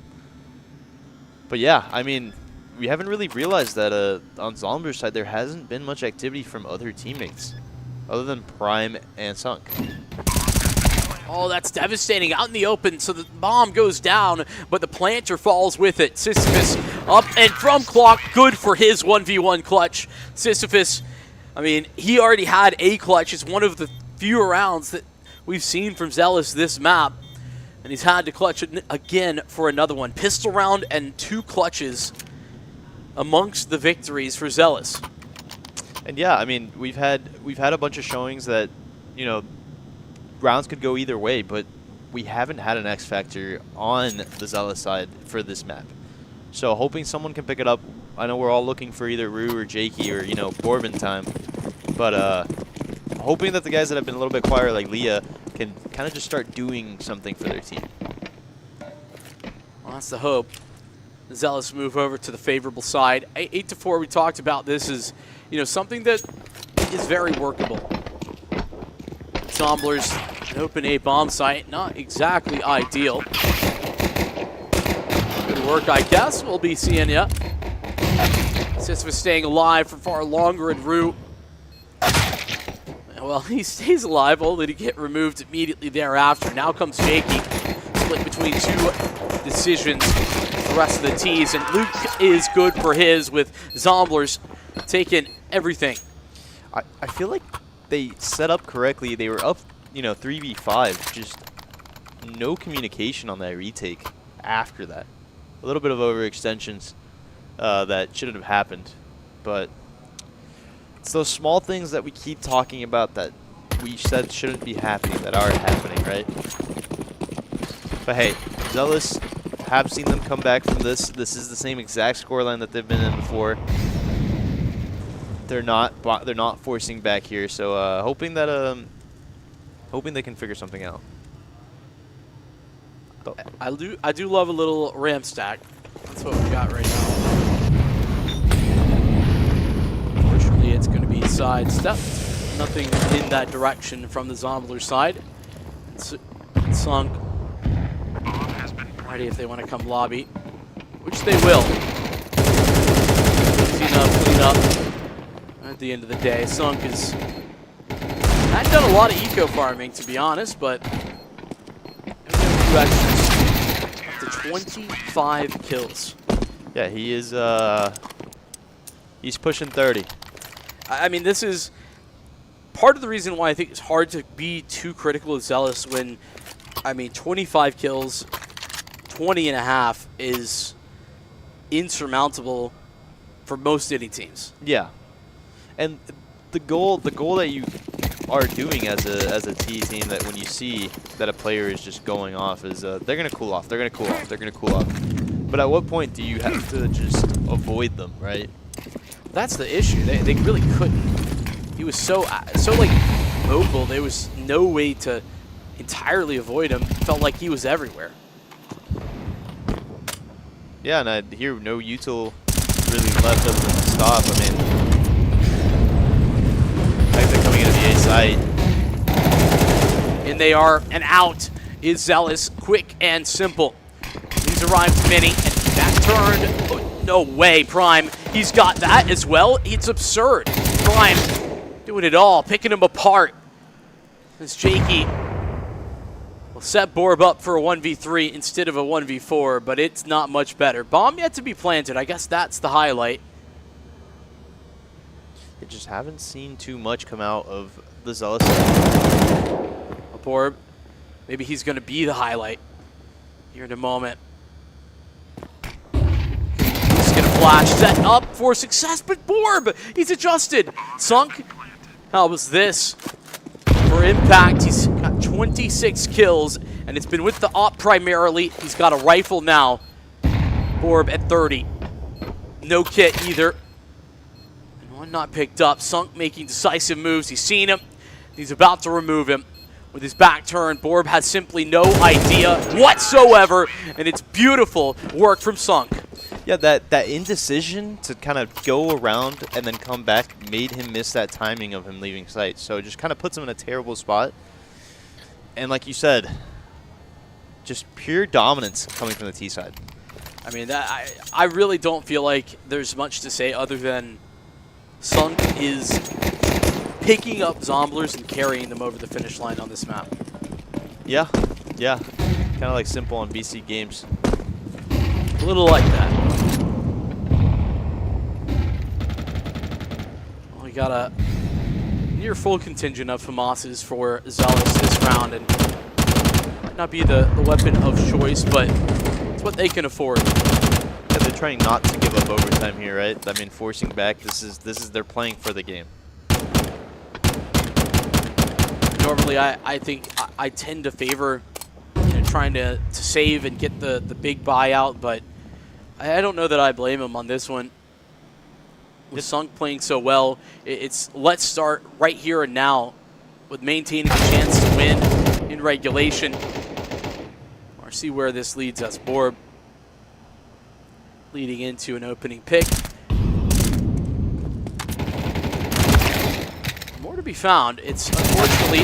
But yeah, I mean, we haven't really realized that on Zomber's side there hasn't been much activity from other teammates other than Prime and Sunk. Oh, that's devastating. Out in the open, so the bomb goes down, but the planter falls with it. Sisyphus up and from clock. Good for his 1v1 clutch. Sisyphus, I mean, he already had a clutch. It's one of the fewer rounds that we've seen from Zealous this map. And he's had to clutch it again for another one. Pistol round and 2 clutches amongst the victories for Zealous. And yeah, I mean, we've had a bunch of showings that, rounds could go either way, but we haven't had an X Factor on the Zealous side for this map. So hoping someone can pick it up. I know we're all looking for either Rue or Jakey or, Bourbon time. But hoping that the guys that have been a little bit quieter like Leah can kind of just start doing something for their team. Well, that's the hope. The Zealous move over to the favorable side. 8-4, we talked about this is, something that is very workable. Zomblers, an open A bomb site, not exactly ideal. Good work, I guess. We'll be seeing ya. Sisyphus staying alive for far longer, and Rue, well, he stays alive, only to get removed immediately thereafter. Now comes Jakey, split between 2 decisions. The rest of the T's, and Luke is good for his with Zomblers taking everything. I feel like they set up correctly. They were up, 3v5. Just no communication on that retake after that. A little bit of overextensions that shouldn't have happened. But it's those small things that we keep talking about that we said shouldn't be happening that are happening, right? But hey, Zealous, have seen them come back from this. This is the same exact scoreline that they've been in before. They're not forcing back here, so hoping they can figure something out. Oh. I do love a little ramp stack. That's what we got right now. Unfortunately, it's going to be sidestepped. Nothing in that direction from the Zombler side. It's Sunk. Ready if they want to come lobby, which they will. Clean up. At the end of the day, Sunk is I've done a lot of eco farming, to be honest, but to 25 kills. Yeah, he is. He's pushing 30. I mean, this is part of the reason why I think it's hard to be too critical of Zealous when, I mean, 25 kills, 20 and a half is insurmountable for most any teams. Yeah, and the goal that you are doing as a T team, that when you see that a player is just going off, is they're gonna cool off. They're gonna cool off. They're gonna cool off. But at what point do you have to just avoid them, right? That's the issue. They really couldn't. He was so like mobile. There was no way to entirely avoid him. Felt like he was everywhere. Yeah, and I hear no util really left of them to stop. I mean, like they're coming into the A site. And they are, and out is Zealous, quick and simple. These arrived many, and that turned. Oh, no way, Prime. He's got that as well. It's absurd. Prime doing it all, picking him apart. As Jakey will set Borb up for a 1v3 instead of a 1v4, but it's not much better. Bomb yet to be planted. I guess that's the highlight. They just haven't seen too much come out of the Zealous. Borb, maybe he's going to be the highlight here in a moment. He's going to flash, set up for success, but Borb, he's adjusted. Sunk, how was this? For impact, he's got 26 kills, and it's been with the op primarily. He's got a rifle now. Borb at 30. No kit either. And one not picked up. Sunk making decisive moves. He's seen him. He's about to remove him. With his back turned, Borb has simply no idea whatsoever, and it's beautiful work from Sunk. Yeah, that indecision to kind of go around and then come back made him miss that timing of him leaving site. So it just kind of puts him in a terrible spot. And like you said, just pure dominance coming from the T side. I mean, I really don't feel like there's much to say other than Sunk is picking up Zomblers and carrying them over the finish line on this map. Yeah, yeah. Kind of like simple on BC games. A little like that. Well, we got a near full contingent of FAMASs for Zealous this round, and might not be the weapon of choice, but it's what they can afford. Yeah, they're trying not to give up overtime here, right? I mean, forcing back. This is they're playing for the game. Normally, I think I tend to favor trying to save and get the big buyout, but I don't know that I blame him on this one. With Sunk playing so well, it's let's start right here and now with maintaining the chance to win in regulation. Or see where this leads us. Borb leading into an opening pick. More to be found. It's unfortunately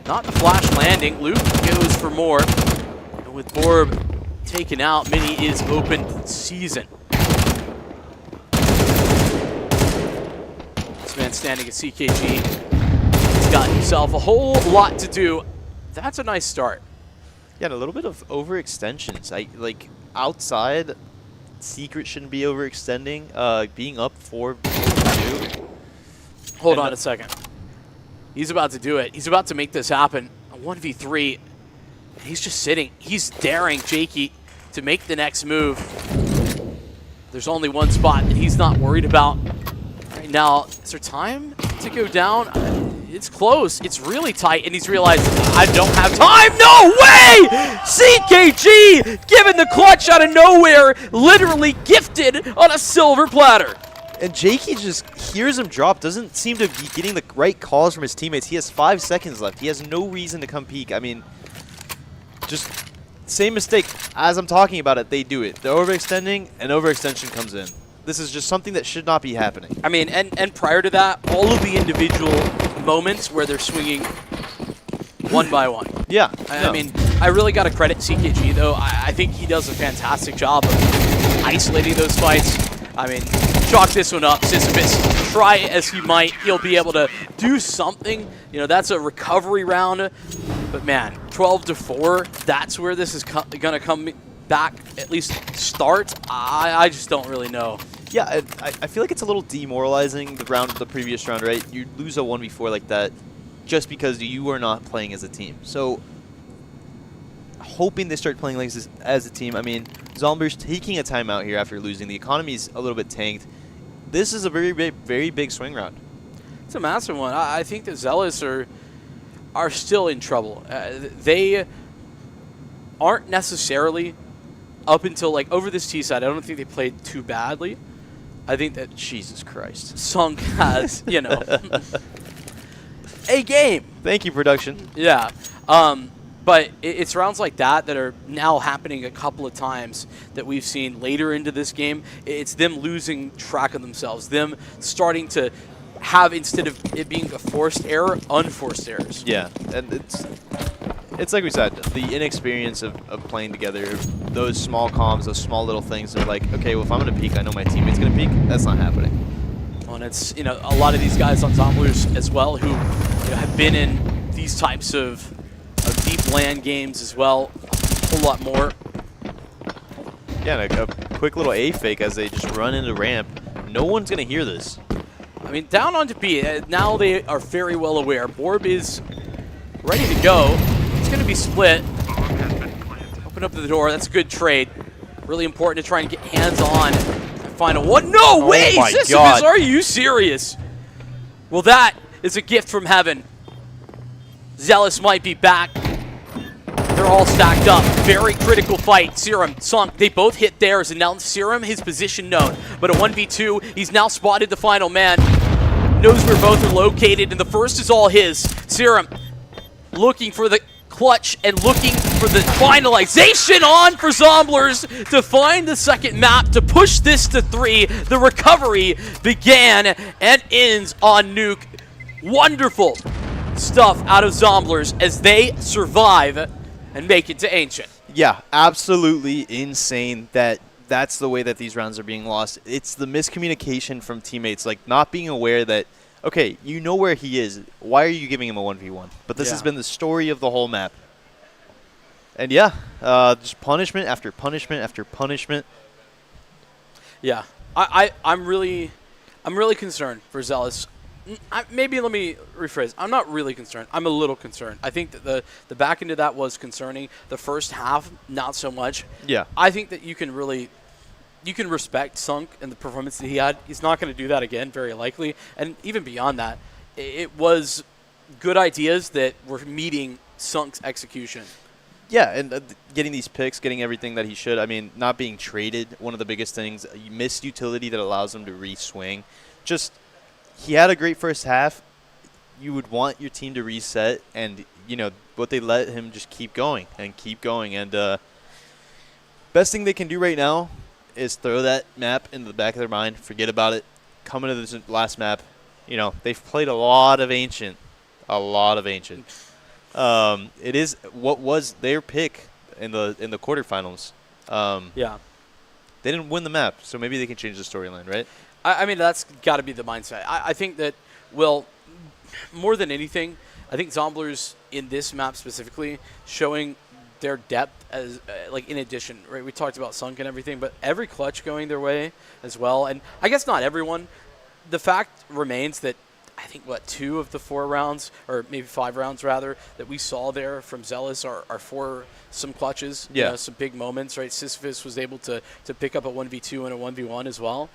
not the flash landing. Luke goes for more. And with Borb taken out, Mini is open season. This man standing at CKG. He's got himself a whole lot to do. That's a nice start. Yeah, and a little bit of overextensions. Like outside, Secret shouldn't be overextending. Being up 4-2. Hold on a second. He's about to do it. He's about to make this happen. A 1v3. He's just sitting. He's daring Jakey to make the next move. There's only one spot that he's not worried about right now. Is there time to go down? It's close. It's really tight, and he's realized, I don't have time. No way! CKG giving the clutch out of nowhere, literally gifted on a silver platter. And Jakey just hears him drop, doesn't seem to be getting the right calls from his teammates. He has 5 seconds left. He has no reason to come peek. I mean, just same mistake. As I'm talking about it, they do it. They're overextending, and overextension comes in. This is just something that should not be happening. I mean, and prior to that, all of the individual moments where they're swinging one by one. Yeah. I mean, I really got to credit CKG, though. I think he does a fantastic job of isolating those fights. I mean, chalk this one up. Sisyphus, try as he might, he'll be able to do something. You know, that's a recovery round. But man, 12-4, that's where this is going to come back, at least start. I just don't really know. Yeah, I feel like it's a little demoralizing, the previous round, right? You lose a 1v4 like that just because you are not playing as a team. So, hoping they start playing like this as a team. I mean, Zombies taking a timeout here after losing. The economy's a little bit tanked. This is a very big swing round. It's a massive one. I think the Zealous are still in trouble. They aren't necessarily, up until like over this T side, I don't think they played too badly. I think that Jesus Christ, Sunk has, you know, a game. Thank you, production. Yeah. But it's rounds like that are now happening a couple of times that we've seen later into this game. It's them losing track of themselves, them starting to have, instead of it being a forced error, unforced errors. Yeah, and it's like we said, the inexperience of playing together, those small comms, those small little things. They're like, okay, well, if I'm going to peek, I know my teammate's going to peek. That's not happening. Well, and it's, you know, a lot of these guys on Zomblers as well who, you know, have been in these types of deep LAN games as well, a whole lot more. Yeah, and a quick little A fake as they just run into ramp. No one's going to hear this. I mean, down onto B, now they are very well aware. Borb is ready to go. It's going to be split. Open up the door. That's a good trade. Really important to try and get hands on and find a one. No way! Oh my Sisyphus, God. are you serious? Well, that is a gift from heaven. Zealous might be back. They're all stacked up. Very critical fight. Serum, Sunk, they both hit theirs, and now Serum, his position known. But a 1v2, he's now spotted the final man. Knows where both are located, and the first is all his. Serum looking for the clutch and looking for the finalization on for Zomblers to find the second map to push this to 3. The recovery began and ends on Nuke. Wonderful stuff out of Zomblers as they survive and make it to Ancient. Yeah, absolutely insane that that's the way that these rounds are being lost. It's the miscommunication from teammates, like not being aware that, okay, you know where he is. Why are you giving him a 1v1? But this has been the story of the whole map. And yeah, just punishment after punishment after punishment. Yeah, I'm really concerned for Zealous. Maybe let me rephrase. I'm not really concerned. I'm a little concerned. I think that the back end of that was concerning. The first half, not so much. Yeah. I think that you can respect Sunk and the performance that he had. He's not going to do that again, very likely. And even beyond that, it was good ideas that were meeting Sunk's execution. Yeah, and getting these picks, getting everything that he should. I mean, not being traded, one of the biggest things. Missed utility that allows him to re-swing. Just, he had a great first half. You would want your team to reset, and, you know, what they let him just keep going and keep going. And best thing they can do right now is throw that map into the back of their mind, forget about it, come into this last map. You know, they've played a lot of Ancient. A lot of Ancient. It is what was their pick in the quarterfinals. Yeah. They didn't win the map, so maybe they can change the storyline, right? I mean, that's got to be the mindset. I think that, well, more than anything, I think Zomblers in this map specifically showing their depth as like in addition, right? We talked about Sunk and everything, but every clutch going their way as well. And I guess not everyone. The fact remains that I think, 2 of the 4 rounds, or maybe 5 rounds rather, that we saw there from Zealous are for some clutches, yeah, you know, some big moments, right? Sisyphus was able to pick up a 1v2 and a 1v1 as well.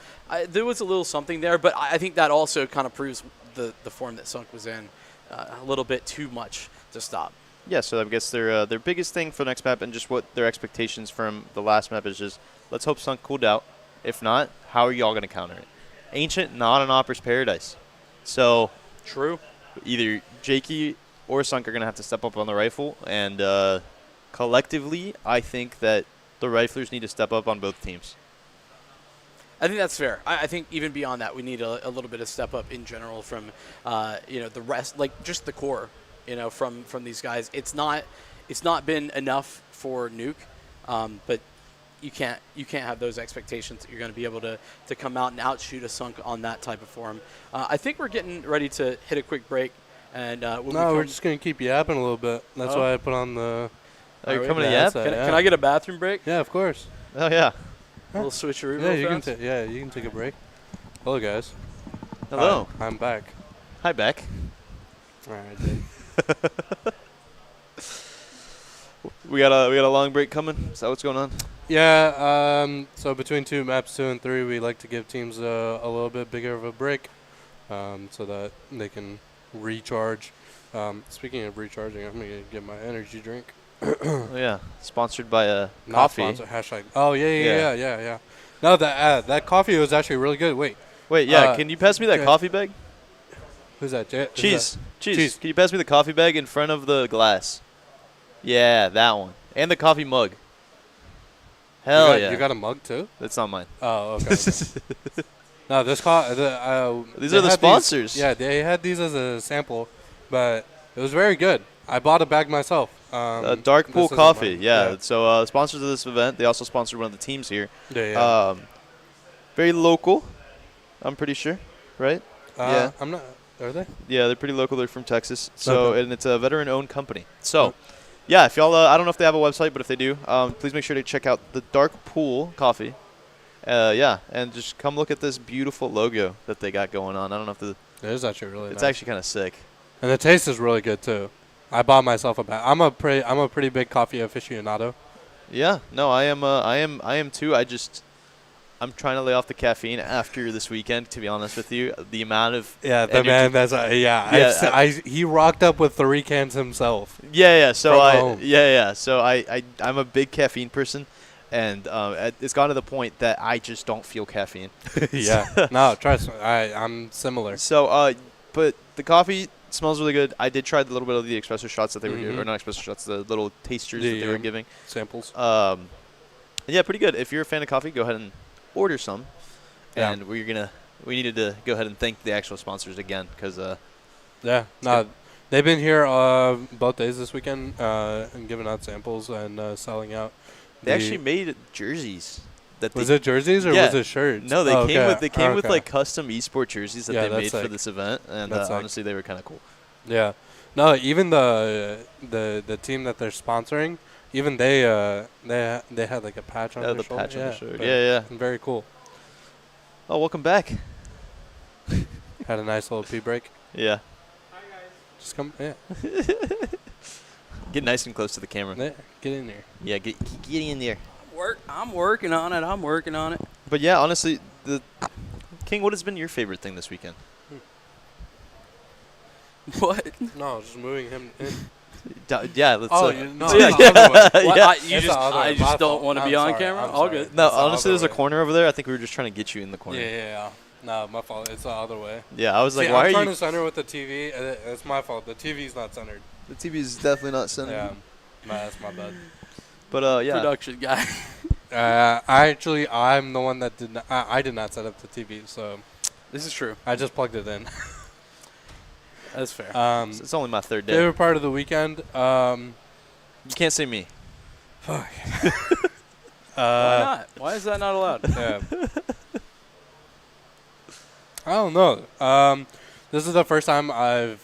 There was a little something there, but I think that also kind of proves the form that Sunk was in a little bit too much to stop. Yeah, so I guess their biggest thing for the next map and just what their expectations from the last map is just, let's hope Sunk cooled out. If not, how are y'all going to counter it? Ancient, not an Opera's Paradise. So true. Either Jakey or Sunk are going to have to step up on the rifle, and collectively, I think that the riflers need to step up on both teams. I think that's fair. I think even beyond that, we need a little bit of step up in general from, the rest, like just the core, from these guys. It's not been enough for Nuke, but you can't have those expectations that you're going to be able to come out and outshoot a Sunk on that type of form. I think we're getting ready to hit a quick break, and we're just gonna keep yapping a little bit. That's why I put on the. Are you coming to yap? Can I get a bathroom break? Yeah, of course. Oh yeah. A little switcheroo. Yeah, you fast? can. You can take a break. Hello, guys. Hello. Hi, I'm back. Hi, Beck. All right, dude. We got a long break coming. Is that what's going on? Yeah. So between maps 2 and 3, we like to give teams a little bit bigger of a break, so that they can recharge. Speaking of recharging, I'm gonna get my energy drink. Oh, yeah. Sponsored by Not coffee. Sponsor, hashtag. Oh yeah. No, that coffee was actually really good. Wait, yeah. Can you pass me that coffee bag? Who's that? Cheese. Cheese. Can you pass me the coffee bag in front of the glass? Yeah, that one. And the coffee mug. Hell yeah. You got a mug too? That's not mine. Oh, okay. No, this these are the sponsors. They had these as a sample, but it was very good. I bought a bag myself. Dark Pool Coffee. Yeah. So sponsors of this event. They also sponsored one of the teams here. Yeah. Very local, I'm pretty sure, right? Yeah. I'm not. Are they? Yeah, they're pretty local. They're from Texas. So and it's a veteran-owned company. So, yeah, if y'all, I don't know if they have a website, but if they do, please make sure to check out the Dark Pool Coffee. And just come look at this beautiful logo that they got going on. I don't know if it is actually really. It's nice. actually kind of sick. And the taste is really good too. I bought myself a bag. I'm a pretty big coffee aficionado. Yeah, no, I am too. I'm trying to lay off the caffeine after this weekend. To be honest with you, the amount of he rocked up with 3 cans himself. So I'm a big caffeine person, and it's gone to the point that I just don't feel caffeine. No, trust me, I'm similar. So but the coffee smells really good. I did try the little bit of the espresso shots that they were giving, or not espresso shots, the little tasters that they were giving. Samples. Yeah, pretty good. If you're a fan of coffee, go ahead and order some. And we needed to go ahead and thank the actual sponsors again, because they've been here both days this weekend and giving out samples and selling out. They actually made jerseys. Was it jerseys or was it shirts? No, they came with like custom esport jerseys that they made for this event, and honestly, they were kind of cool. Yeah, no, even the team that they're sponsoring, even they had like a patch on their shoulder. Patch on the shoulder. Yeah. Very cool. Oh, welcome back. Had a nice little pee break. Yeah. Hi guys. Just come. Yeah. Get nice and close to the camera. Yeah, get in there. Yeah, get in there. I'm working on it. But yeah, honestly, King, what has been your favorite thing this weekend? What? No, just moving him in. Yeah, let's. I just don't want to be on camera. All good. No, honestly, there's a corner over there. I think we were just trying to get you in the corner. Yeah. No, my fault. It's the other way. Yeah, I was like, why why are are trying you? to center with the TV? It's my fault. The TV's not centered. The TV is definitely not centered. Yeah, that's my bad. But yeah, production guy. I'm the one that did not. I did not set up the TV, so This is true. I just plugged it in. That's fair. It's only my third day. Favorite part of the weekend? You can't say me. Fuck. Why not? Why is that not allowed? Yeah. I don't know. This is the first time I've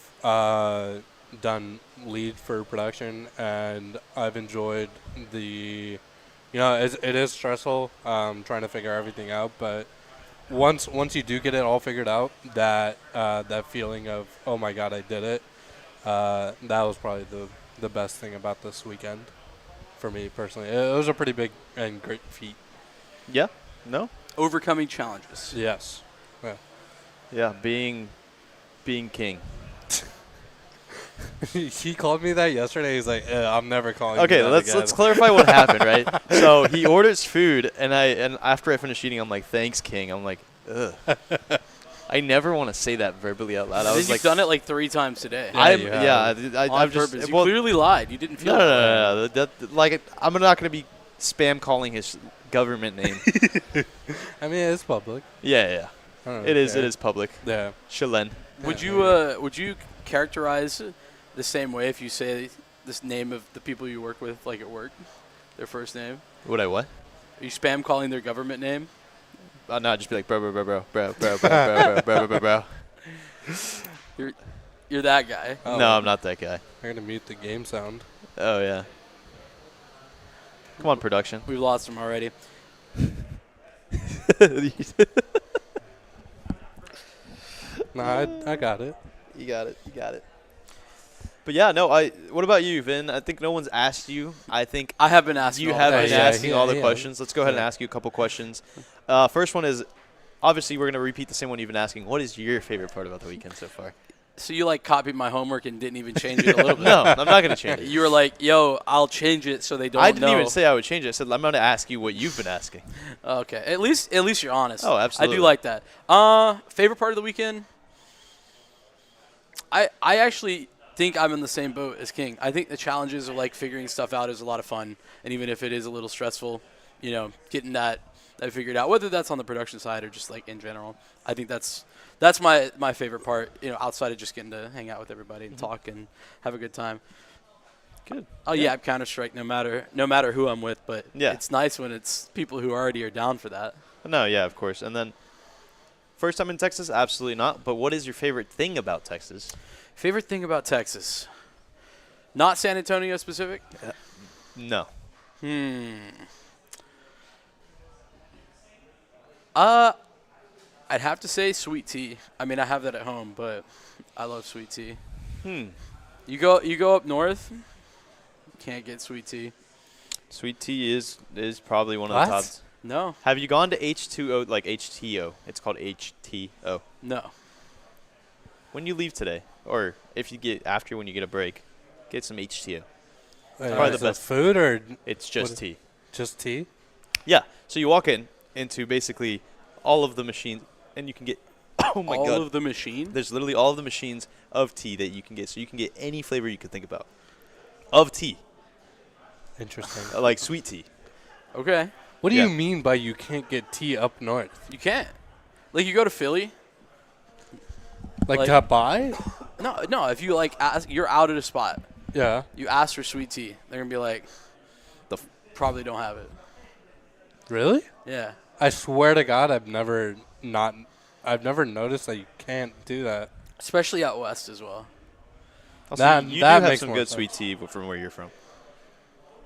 done lead for production, and I've enjoyed the. It is stressful trying to figure everything out, but once you do get it all figured out, that feeling of, oh my god, I did it, that was probably the best thing about this weekend for me personally. It was a pretty big and great feat. Yeah. No. Overcoming challenges. Yes. Yeah. Being king. He called me that yesterday. He's like, "I'm never calling." Okay, you that let's again. clarify what happened, right? So he orders food, and after I finish eating, I'm like, "Thanks, King." I'm like, "Ugh." I never want to say that verbally out loud. I was like, "You've done it like 3 times today." I've on just purpose. You clearly lied. You didn't feel. No. I'm not going to be spam calling his government name. I mean, it's public. Yeah. It is public. Yeah. Shalen. Would you characterize the same way if you say this name of the people you work with, like at work, their first name? Would I what? Are you spam calling their government name? No, just be like, bro, bro, bro, bro, bro, bro, bro, bro, bro, bro, bro. You're that guy. No, I'm not that guy. I'm gonna mute the game sound. Oh, yeah. Come on, production. We've lost him already. Nah, I got it. You got it. You got it. But yeah, no. What about you, Vin? I think no one's asked you. I think I have been asking. you all have the been questions. asking all the questions. Let's go ahead and ask you a couple questions. First one is, obviously, we're gonna repeat the same one you've been asking. What is your favorite part about the weekend so far? So you like copied my homework and didn't even change it a little bit? No, I'm not gonna change it. You were like, "Yo, I'll change it so they don't know." I didn't even say I would change it. I said I'm gonna ask you what you've been asking. Okay, at least you're honest. Oh, absolutely. I do like that. Favorite part of the weekend? I actually think I'm in the same boat as King. I think the challenges of like figuring stuff out is a lot of fun, and even if it is a little stressful, getting that figured out, whether that's on the production side or just like in general. I think that's my favorite part. Outside of just getting to hang out with everybody and talk and have a good time. Good. Oh yeah, Counter-Strike no matter who I'm with, but Yeah. it's nice when it's people who already are down for that. No, yeah, of course. And then, first time in Texas? Absolutely not. But what is your favorite thing about Texas? Favorite thing about Texas? Not San Antonio specific? No. I'd have to say sweet tea. I mean, I have that at home, but I love sweet tea. You go up north, can't get sweet tea. Sweet tea is probably one of the tops. No. Have you gone to H2O, like HTO? It's called HTO. No. When you leave today, or if you get after when you get a break, get some HTO. Probably the best food, or it's just tea. Just tea? Yeah. So you walk into basically all of the machines, and you can get. Oh my god! All of the machines? There's literally all of the machines of tea that you can get. So you can get any flavor you could think about of tea. Interesting. Like sweet tea. Okay. What do you mean by you can't get tea up north? You can't. Like you go to Philly. Like to buy? No. If you ask, you're out at a spot. Yeah. You ask for sweet tea, they're gonna be like, probably don't have it. Really? Yeah. I swear to God, I've never noticed that you can't do that. Especially out west as well. Also, that you that do have makes some more good sense. sweet tea from where you're from.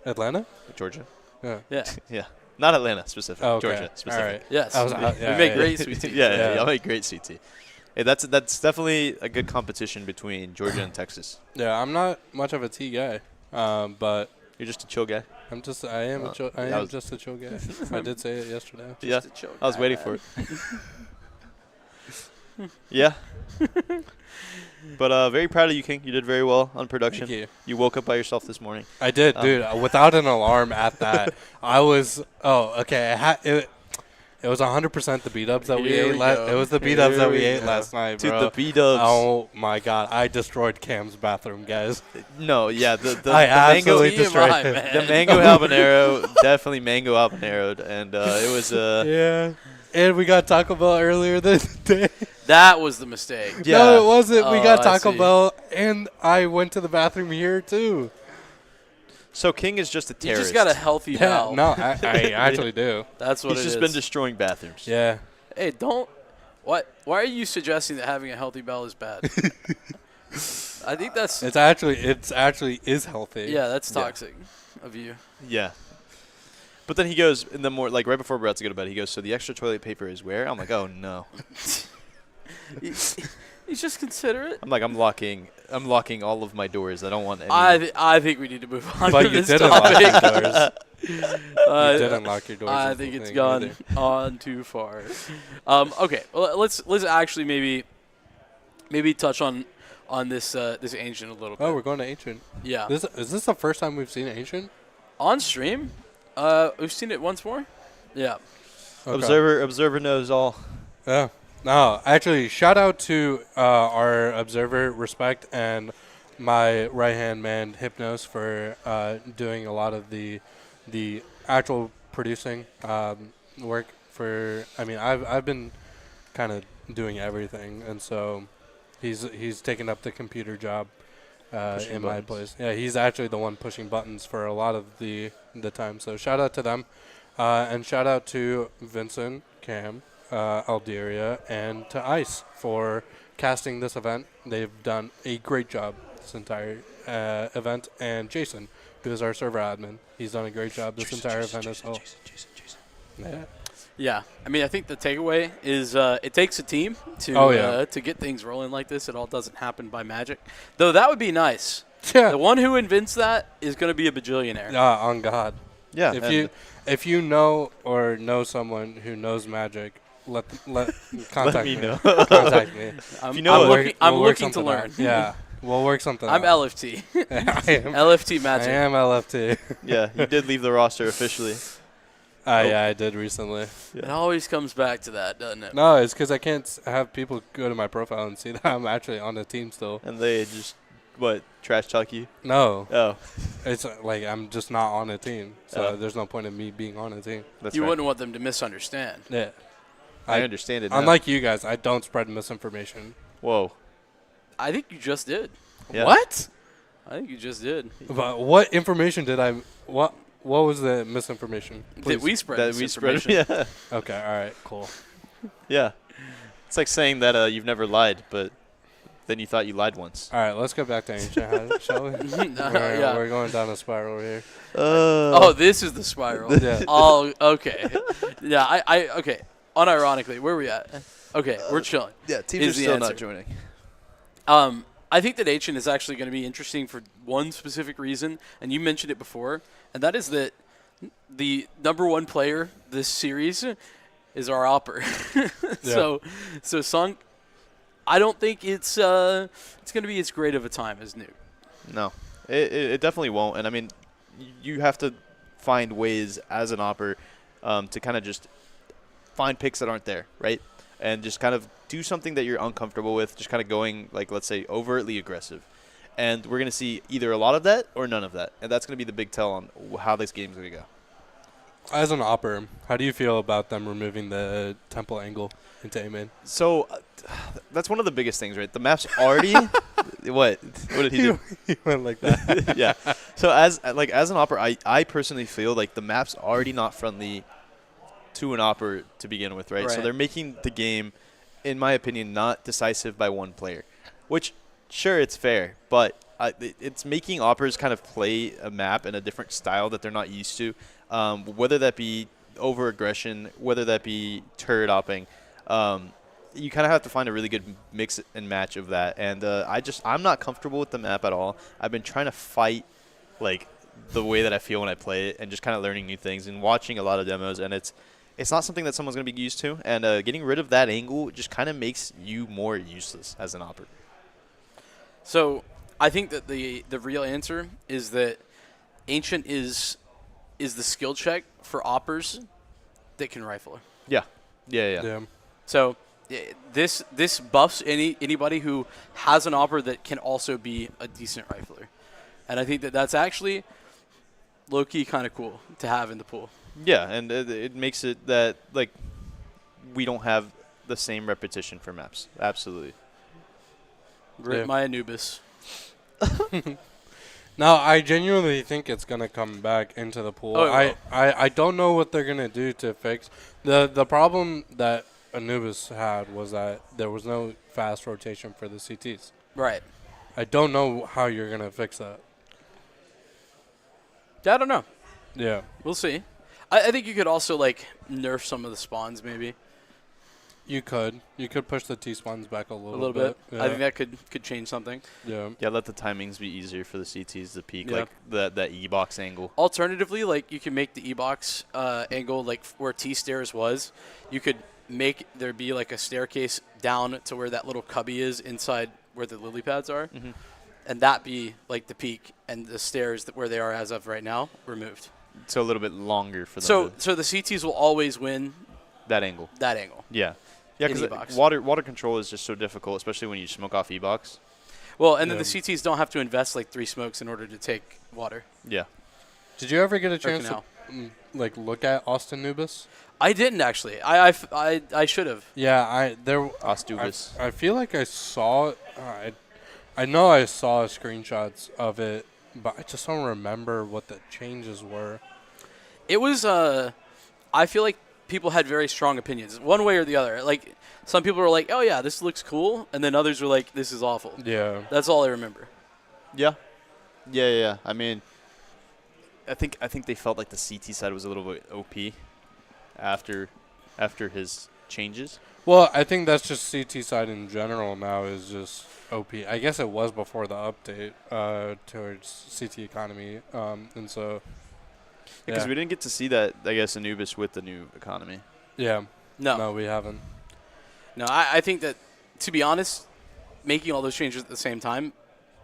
Atlanta? Georgia. Yeah. Yeah. Yeah. Not Atlanta specific. Oh, okay. Georgia specific. All right. Yes. Yeah, we make great sweet tea. Yeah, y'all make great sweet tea. Hey, that's definitely a good competition between Georgia and Texas. Yeah, I'm not much of a tea guy, but you're just a chill guy. I am just a chill guy. I did say it yesterday. Yeah, I was waiting for it. Yeah. But very proud of you, King. You did very well on production. Thank you. You woke up by yourself this morning. I did, dude. Without an alarm at that, I was. Oh, okay. It was 100% the B-dubs that we ate. It was the B-dubs that we ate last night, bro. Dude, the B-dubs. Oh, my God. I destroyed Cam's bathroom, guys. No, yeah. The I absolutely mango, destroyed it. the mango habanero, definitely mango habaneroed. And it was... yeah. And we got Taco Bell earlier this day. That was the mistake. Yeah. No, it wasn't. We got I Taco see. Bell, and I went to the bathroom here, too. So King is just a You terrorist. just got a healthy bowel. No, I actually do. That's what He's it just is. been destroying bathrooms. Yeah. Hey, don't. What? Why are you suggesting that having a healthy bowel is bad? I think that's. It's actually is healthy. Yeah, that's toxic of you. Yeah. But then he goes, in the more, like right before we're about to go to bed, he goes, so the extra toilet paper is where? I'm like, oh, no. He's just considerate. I'm like, I'm locking all of my doors. I don't want any. I think we need to move on But to you this didn't topic. lock your doors. You didn't lock your doors. I is think the it's thing gone either. on too far. Okay, well, let's actually maybe touch on this this ancient a little bit. Oh, we're going to Ancient. Yeah. Is this the first time we've seen Ancient? On stream, we've seen it once more. Yeah. Okay. Observer knows all. Yeah. No, actually, shout out to our observer, Respect, and my right-hand man, Hypnos, for doing a lot of the actual producing work for. I mean, I've been kind of doing everything, and so he's taken up the computer job in my place. Yeah, he's actually the one pushing buttons for a lot of the time. So shout out to them. And shout out to Vincent, Cam, Alderia, and to ICE for casting this event. They've done a great job this entire event. And Jason, who is our server admin, he's done a great job this entire event as well. Yeah. Yeah, I mean, I think the takeaway is it takes a team to to get things rolling like this. It all doesn't happen by magic, though. That would be nice. Yeah. The one who invents that is going to be a bajillionaire. On God. Yeah. If you know or know someone who knows magic, contact me know. Contact me. I'm looking to learn. Yeah, we'll work something I'm out. LFT. I am LFT magic. I am LFT. Yeah, you did leave the roster officially. Yeah, I did recently. It always comes back to that, doesn't it? No, it's because I can't have people go to my profile and see that I'm actually on the team still. And they just, trash talk you? No. Oh. It's like I'm just not on a team, so there's no point in me being on a team. You wouldn't want them to misunderstand. Yeah. I understand it now. Unlike you guys, I don't spread misinformation. Whoa. I think you just did. Yeah. What? I think you just did. But what information did I? What was the misinformation? That we spread That we spread. misinformation. Yeah. Okay. All right. Cool. Yeah. It's like saying that you've never lied, but then you thought you lied once. All right. Let's go back to ancient, shall we? We're going down a spiral here. Oh, this is the spiral. Yeah. Oh, okay. Yeah, okay. Unironically, where are we at? Okay, we're chilling. Yeah, teams are still not joining. I think that Ancient is actually going to be interesting for one specific reason, and you mentioned it before, and that is that the number one player this series is our Opper. So Sunk, I don't think it's going to be as great of a time as Nuke. No, it definitely won't. And I mean, you have to find ways as an Opper to kind of just find picks that aren't there, right? And just kind of do something that you're uncomfortable with, just kind of going, like, let's say, overtly aggressive. And we're going to see either a lot of that or none of that. And that's going to be the big tell on how this game's going to go. As an Opper, how do you feel about them removing the temple angle into A-main? So that's one of the biggest things, right? The map's already what did he do? He went like that. Yeah. So as an Opper, I personally feel like the map's already not friendly to an Opper to begin with, right? So they're making the game, in my opinion, not decisive by one player, which, sure, it's fair, but it's making Oppers kind of play a map in a different style that they're not used to, whether that be over-aggression, whether that be turret opping. You kind of have to find a really good mix and match of that, and I'm not comfortable with the map at all. I've been trying to fight, like, the way that I feel when I play it and just kind of learning new things and watching a lot of demos, and it's not something that someone's going to be used to, and getting rid of that angle just kind of makes you more useless as an Opper. So I think that the real answer is that Ancient is the skill check for Oppers that can rifle. Yeah. So this buffs anybody who has an Opper that can also be a decent rifler. And I think that that's actually low-key kind of cool to have in the pool. Yeah, and it makes it that, like, we don't have the same repetition for maps. Absolutely. Rip my Anubis. No, I genuinely think it's going to come back into the pool. I don't know what they're going to do to fix. The problem that Anubis had was that there was no fast rotation for the CTs. Right. I don't know how you're going to fix that. I don't know. Yeah. We'll see. I think you could also, like, nerf some of the spawns maybe. You could push the T-spawns back a little bit. Yeah. I think that could change something. Yeah. Yeah, let the timings be easier for the CTs to peak, Yeah. like that E-box angle. Alternatively, like, you can make the E-box angle, like, where T-stairs was. You could make there be, like, a staircase down to where that little cubby is inside where the lily pads are. Mm-hmm. And that be, like, the peak, and the stairs where they are as of right now removed. So a little bit longer for them. So the CTs will always win that angle. Yeah. Yeah, because water control is just so difficult, especially when you smoke off E-box. Well, and then the CTs don't have to invest like 3 smokes in order to take water. Yeah. Did you ever get a chance to like look at Austin Nubis? I didn't actually. I should have. Yeah, Ostubis. I feel like I saw it. I know I saw screenshots of it, but I just don't remember what the changes were. It was I feel like people had very strong opinions, one way or the other. Like, some people were like, "Oh yeah, this looks cool," and then others were like, "This is awful." Yeah. That's all I remember. Yeah. Yeah. I mean, I think they felt like the CT side was a little bit OP after his changes. Well, I think that's just CT side in general now is just OP. I guess it was before the update towards CT economy, and so. Because we didn't get to see that, I guess, Anubis with the new economy. Yeah. No. No, we haven't. No, I think that, to be honest, making all those changes at the same time,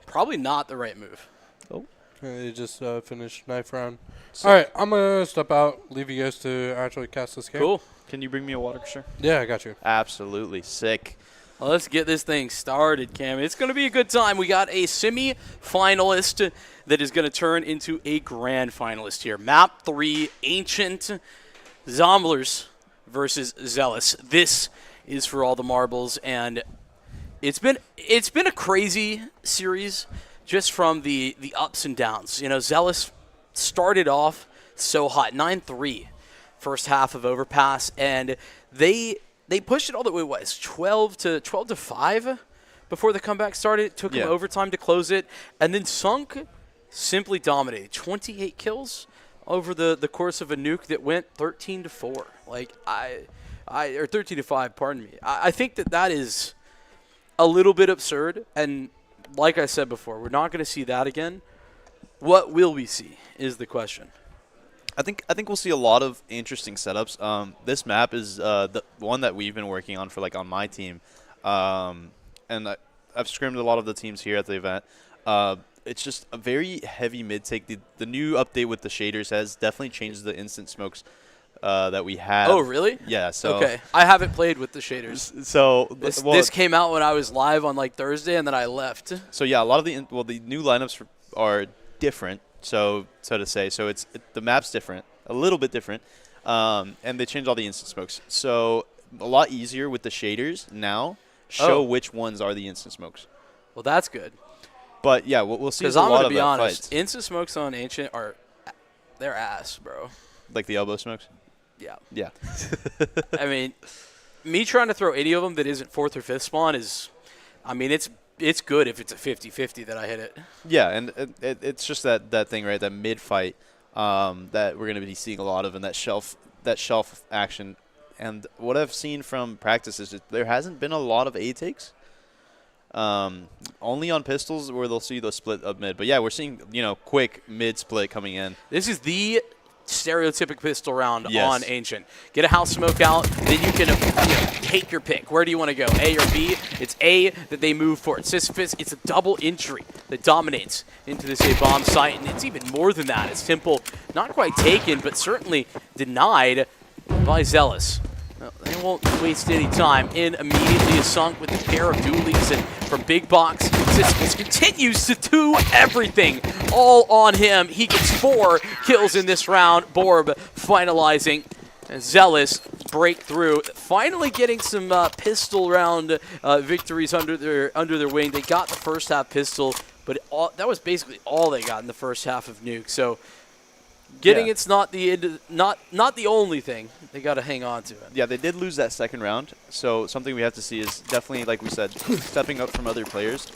probably not the right move. Oh. They just finished knife round. All right, I'm going to step out, leave you guys to actually cast this game. Cool. Can you bring me a water, sir? Yeah, I got you. Absolutely. Sick. Well, let's get this thing started, Cam. It's going to be a good time. We got a semi-finalist that is going to turn into a grand finalist here. Map 3, Ancient Zomblers versus Zealous. This is for all the marbles, and it's been a crazy series just from the ups and downs. You know, Zealous started off so hot, 9-3 first half of Overpass, and they pushed it all the way, what, 12 to 5 before the comeback started. It took them overtime to close it, and then Sunk simply dominated. 28 kills over the course of a nuke that went 13-4. Like, or 13-5, pardon me. I think that is a little bit absurd, and like I said before, we're not going to see that again. What will we see is the question. I think we'll see a lot of interesting setups. This map is the one that we've been working on for on my team, and I've scrimmed a lot of the teams here at the event. It's just a very heavy mid take. The new update with the shaders has definitely changed the instant smokes that we have. Oh, really? Yeah. So okay, I haven't played with the shaders. So this came out when I was live on Thursday, and then I left. So yeah, a lot of the new lineups are different. So to say, so the map's different, a little bit different, and they changed all the instant smokes. So a lot easier with the shaders now. Show which ones are the instant smokes. Well, that's good. But yeah, we'll see. Because I'm gonna be honest, instant smokes on Ancient they're ass, bro. Like the elbow smokes. Yeah. Yeah. I mean, me trying to throw any of them that isn't 4th or 5th spawn is, I mean, it's good if it's a 50-50 that I hit it. Yeah, and it's just that thing, right? That mid fight that we're going to be seeing a lot of in that shelf action. And what I've seen from practice is that there hasn't been a lot of A takes. Only on pistols where they'll see the split of mid. But yeah, we're seeing quick mid split coming in. This is the stereotypic pistol round on Ancient. Get a house smoke out, then you can take your pick. Where do you want to go, A or B? It's A that they move for. Sisyphus, it's a double entry that dominates into this bomb site, and it's even more than that. It's Temple not quite taken, but certainly denied by Zealous. No, they won't waste any time. In immediately is Sunk with a pair of dualies, and from Big Box, Sisyphus continues to do everything all on him. He gets 4 kills in this round. Borb finalizing. And Zealous break through, finally getting some pistol round victories under their wing. They got the first half pistol, but that was basically all they got in the first half of Nuke. So it's not the only thing. They got to hang on to it. Yeah, they did lose that second round. So something we have to see is definitely, like we said, stepping up from other players.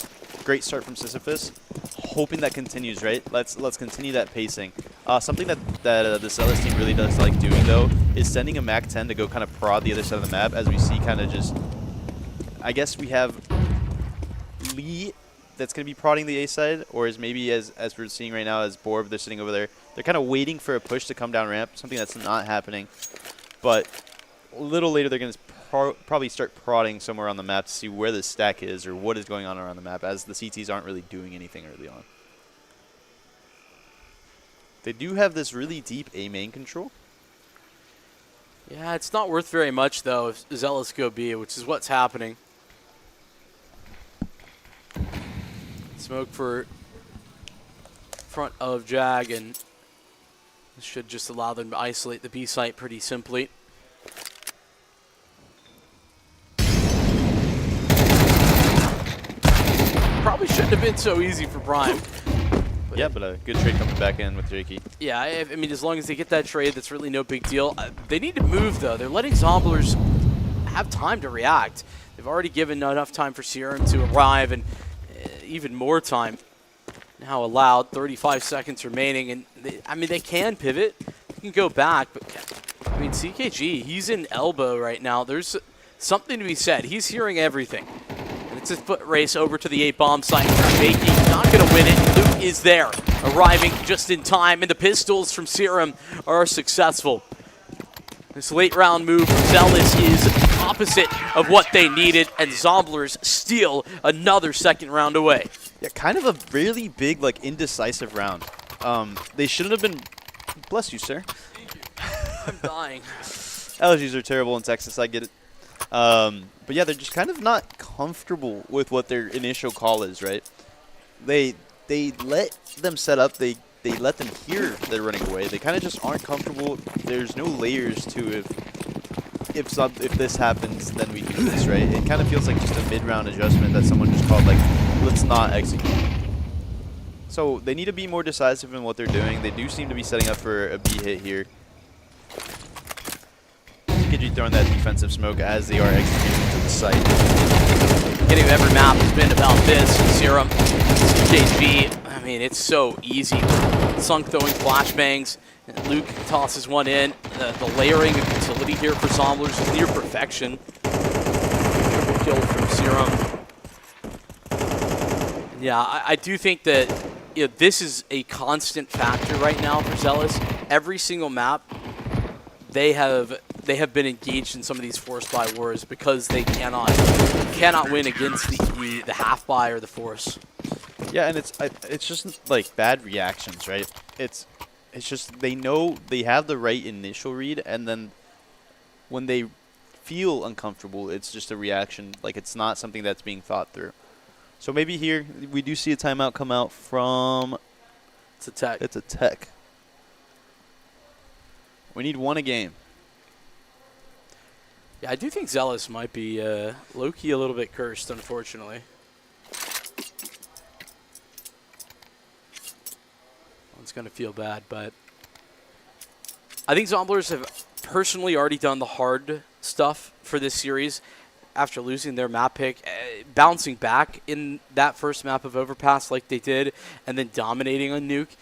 Great start from Sisyphus. Hoping that continues, right? Let's continue that pacing. Something that the Zealous team really does like doing, though, is sending a Mac 10 to go kind of prod the other side of the map, as we see kind of just, I guess we have Lee that's going to be prodding the A side, or is maybe, as we're seeing right now, as Borb, they're sitting over there. They're kind of waiting for a push to come down ramp, something that's not happening. But a little later, they're going to probably start prodding somewhere on the map to see where the stack is or what is going on around the map, as the CTs aren't really doing anything early on. They do have this really deep A main control. Yeah, it's not worth very much, though, if Zealous go B, which is what's happening. Smoke for front of Jag, and this should just allow them to isolate the B site pretty simply. Probably shouldn't have been so easy for Prime. Yeah, but a good trade coming back in with Jakey. Yeah, I mean, as long as they get that trade, that's really no big deal. They need to move, though. They're letting Zomblers have time to react. They've already given enough time for Serum to arrive, and even more time now allowed. 35 seconds remaining, and they can pivot. They can go back, but I mean, CKG, he's in elbow right now. There's something to be said. He's hearing everything. And it's a foot race over to the A-bomb site. Jakey not going to win it. Luke is there, arriving just in time, and the pistols from Serum are successful. This late round move from Zealous is opposite of what they needed, and Zomblers steal another second round away. Yeah, kind of a really big, indecisive round. They shouldn't have been... Bless you, sir. I'm dying. Allergies are terrible in Texas, I get it. But yeah, they're just kind of not comfortable with what their initial call is, right? They let them set up, they let them hear they're running away. They kind of just aren't comfortable. There's no layers to if this happens, then we do this, right? It kind of feels like just a mid-round adjustment that someone just called, let's not execute. So they need to be more decisive in what they're doing. They do seem to be setting up for a B hit here. CKG throwing that defensive smoke as they are executing to the site. Getting every map has been about this. Serum, CKG, I mean, it's so easy. Sunk throwing flashbangs. Luke tosses one in. The layering of utility here for Zomblers is near perfection. Triple kill from Serum. Yeah, I do think that this is a constant factor right now for Zealous. Every single map, they have been engaged in some of these force buy wars because they cannot win against the half buy or the force. Yeah, and it's just bad reactions, right? It's just they know they have the right initial read, and then when they feel uncomfortable, it's just a reaction. It's not something that's being thought through. So maybe here we do see a timeout come out from... It's a tech. It's a tech. We need one a game. Yeah, I do think Zealous might be low-key a little bit cursed, unfortunately. It's going to feel bad, but I think Zomblers have personally already done the hard stuff for this series after losing their map pick, bouncing back in that first map of Overpass like they did, and then dominating on Nuke.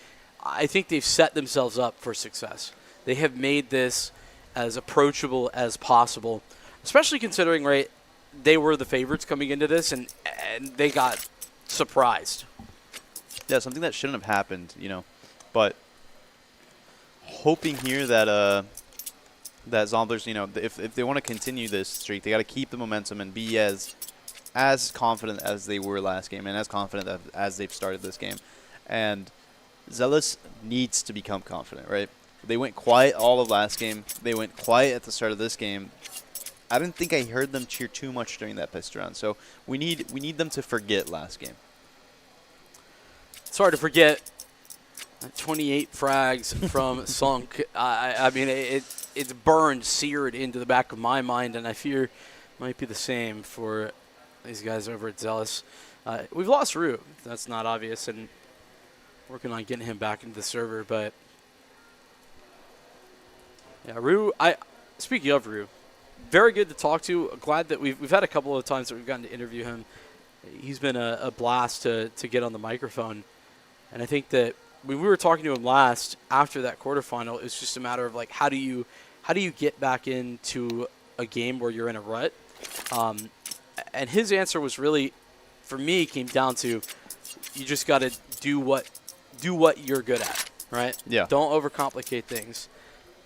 I think they've set themselves up for success. They have made this as approachable as possible, especially considering, right, they were the favorites coming into this, and they got surprised. Yeah, something that shouldn't have happened, but hoping here that that Zomblers, if they want to continue this streak, they got to keep the momentum and be as confident as they were last game and as confident as they've started this game. And Zealous needs to become confident, right? They went quiet all of last game. They went quiet at the start of this game. I didn't think I heard them cheer too much during that pistol round. So we need them to forget last game. It's hard to forget 28 frags from Sunk. I mean, it's burned, seared into the back of my mind, and I fear it might be the same for these guys over at Zealous. We've lost Rue. That's not obvious, and working on getting him back into the server. But yeah, Rue. Speaking of Rue, very good to talk to. Glad that we've had a couple of times that we've gotten to interview him. He's been a blast to get on the microphone, and I think that when we were talking to him last after that quarterfinal, it was just a matter of how do you get back into a game where you're in a rut, and his answer was really, for me, came down to you just got to do what you're good at, right? Yeah. Don't overcomplicate things.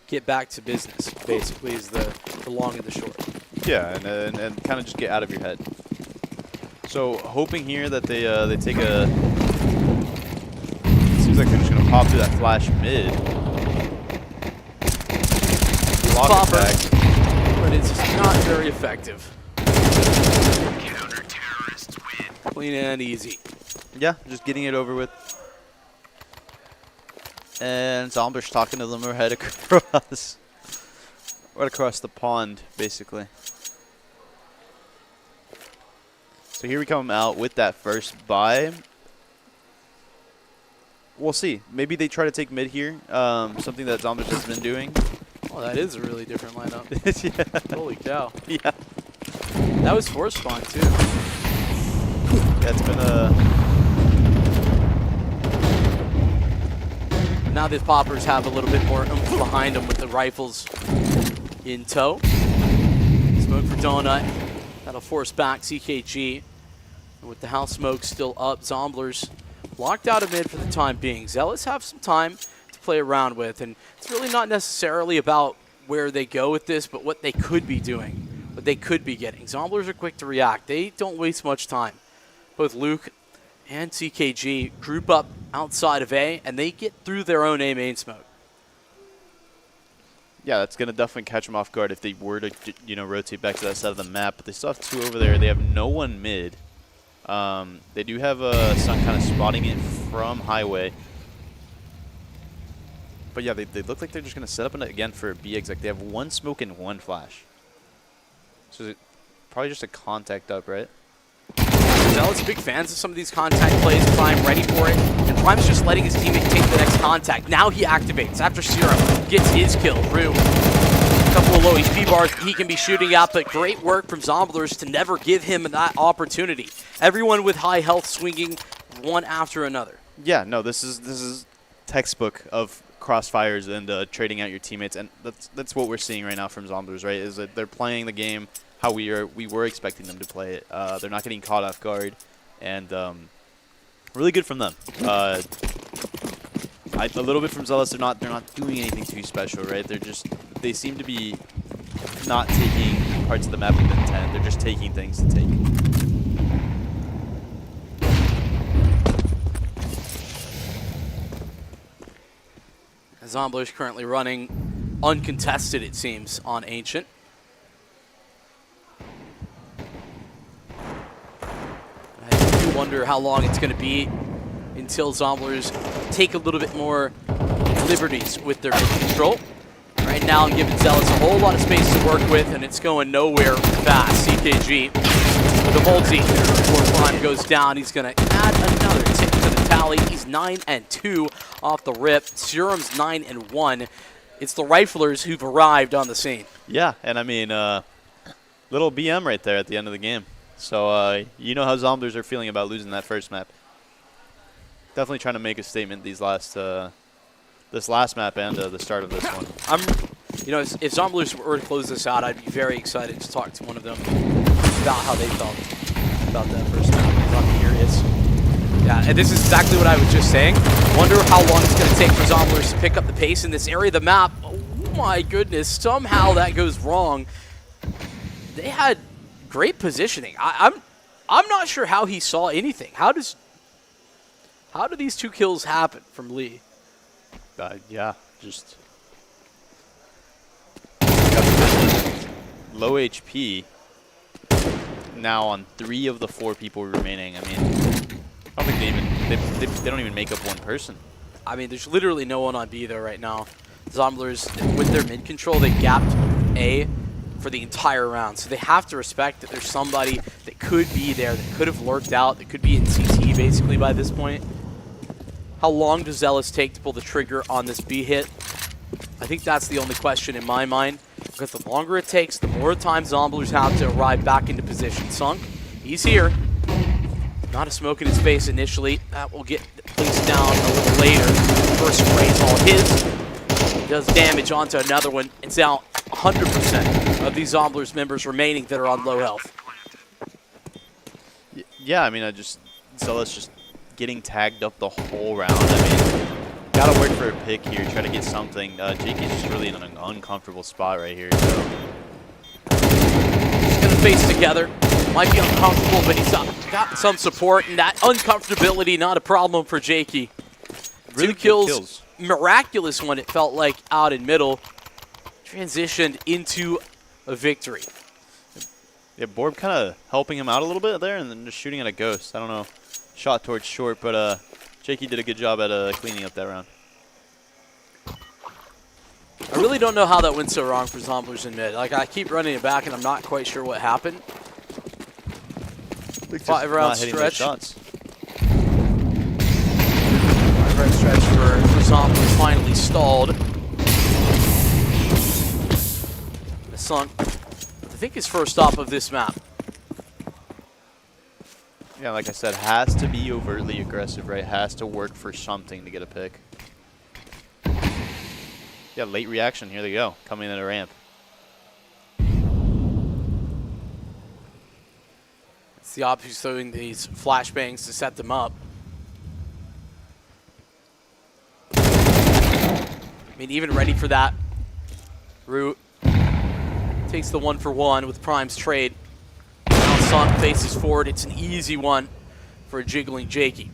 Get back to business, basically, is the long and the short. Yeah, and kind of just get out of your head. So hoping here that they take a. Seems like they're just gonna pop through that flash mid. Block attack, but it's not very effective. Clean and easy. Yeah, just getting it over with. And Zomblers talking to them right across the pond, basically. So here we come out with that first buy. We'll see. Maybe they try to take mid here, something that Zombies has been doing. Oh, that is a really different lineup. Yeah. Holy cow. Yeah. That was force spawn, too. Yeah, it's been a... Now the Poppers have a little bit more oomph behind them with the rifles in tow. Smoke for Donut. That'll force back CKG. And with the house smoke still up, Zomblers locked out of mid for the time being. Zealots have some time to play around with, and it's really not necessarily about where they go with this, but what they could be doing, what they could be getting. Zomblers are quick to react. They don't waste much time. Both Luke and CKG group up outside of A, and they get through their own A main smoke. Yeah, that's going to definitely catch them off guard if they were to, rotate back to that side of the map. But they still have 2 over there. They have no one mid. They do have Sun kind of spotting it from Highway. But yeah, they look like they're just going to set up again for a B exec. They have 1 smoke and 1 flash. So it's probably just a contact up, right? Zealots big fans of some of these contact plays. Prime ready for it. And Prime's just letting his teammate take the next contact. Now he activates after Serum gets his kill. Rue, a couple of low HP bars he can be shooting at, but great work from Zomblers to never give him that opportunity. Everyone with high health swinging one after another. Yeah, no, this is textbook of crossfires and trading out your teammates, and that's what we're seeing right now from Zomblers, right? Is that they're playing the game how we were expecting them to play it. They're not getting caught off guard, and really good from them. A little bit from Zealous. They're not doing anything too special, right? They seem to be not taking parts of the map with intent. They're just taking things to take. Zomblers currently running uncontested, it seems, on Ancient. I do wonder how long it's going to be until Zomblers take a little bit more liberties with their control. Right now, I'm giving Zealots a whole lot of space to work with, and it's going nowhere fast. CKG with a multi before Prime goes down. He's going to add another tick to the tally. He's 9-2 off the rip. Serum's 9-1. It's the Riflers who've arrived on the scene. Yeah, and I mean, little BM right there at the end of the game. So you know how Zomblers are feeling about losing that first map. Definitely trying to make a statement these this last map and the start of this one. If Zomblers were to close this out, I'd be very excited to talk to one of them about how they felt about that first map, because I'm curious. Yeah, and this is exactly what I was just saying. Wonder how long it's going to take for Zomblers to pick up the pace in this area of the map. Oh my goodness, somehow that goes wrong. They had great positioning. I'm not sure how he saw anything. How do these 2 kills happen from Lee? Yeah, just low HP now on 3 of the 4 people remaining. I mean, I don't think they don't even make up one person. I mean, there's literally no one on B though right now. Zomblers, with their mid control, they gapped A for the entire round. So they have to respect that there's somebody that could be there, that could have lurked out, that could be in CT basically by this point. How long does Zealous take to pull the trigger on this B hit? I think that's the only question in my mind, because the longer it takes, the more time Zomblers have to arrive back into position. Sunk, he's here. Not a smoke in his face initially. That will get placed down a little later. First spray's all his. Does damage onto another one. It's now 100% of these Zomblers members remaining that are on low health. Yeah, I mean, Zealous just getting tagged up the whole round. I mean, gotta work for a pick here, try to get something. Jakey's just really in an uncomfortable spot right here. So. He's gonna face together. Might be uncomfortable, but he's got some support, and that uncomfortability not a problem for Jakey. Really 2 kills. Miraculous one, it felt like, out in middle. Transitioned into a victory. Yeah, Borb kind of helping him out a little bit there, and then just shooting at a ghost. I don't know. Shot towards short, but Jakey did a good job at cleaning up that round. I really don't know how that went so wrong for Zomblers in mid. Like, I keep running it back, and I'm not quite sure what happened. 5-round stretch. 5-round stretch Zombies finally stalled. The Sunk, I think his first stop of this map. Yeah, like I said, has to be overtly aggressive, right? Has to work for something to get a pick. Yeah, late reaction. Here they go. Coming in at a ramp. It's the op who's throwing these flashbangs to set them up. I mean, even ready for that. Root takes the 1-for-1 with Prime's trade. Now Sunk faces forward. It's an easy one for a jiggling Jakey.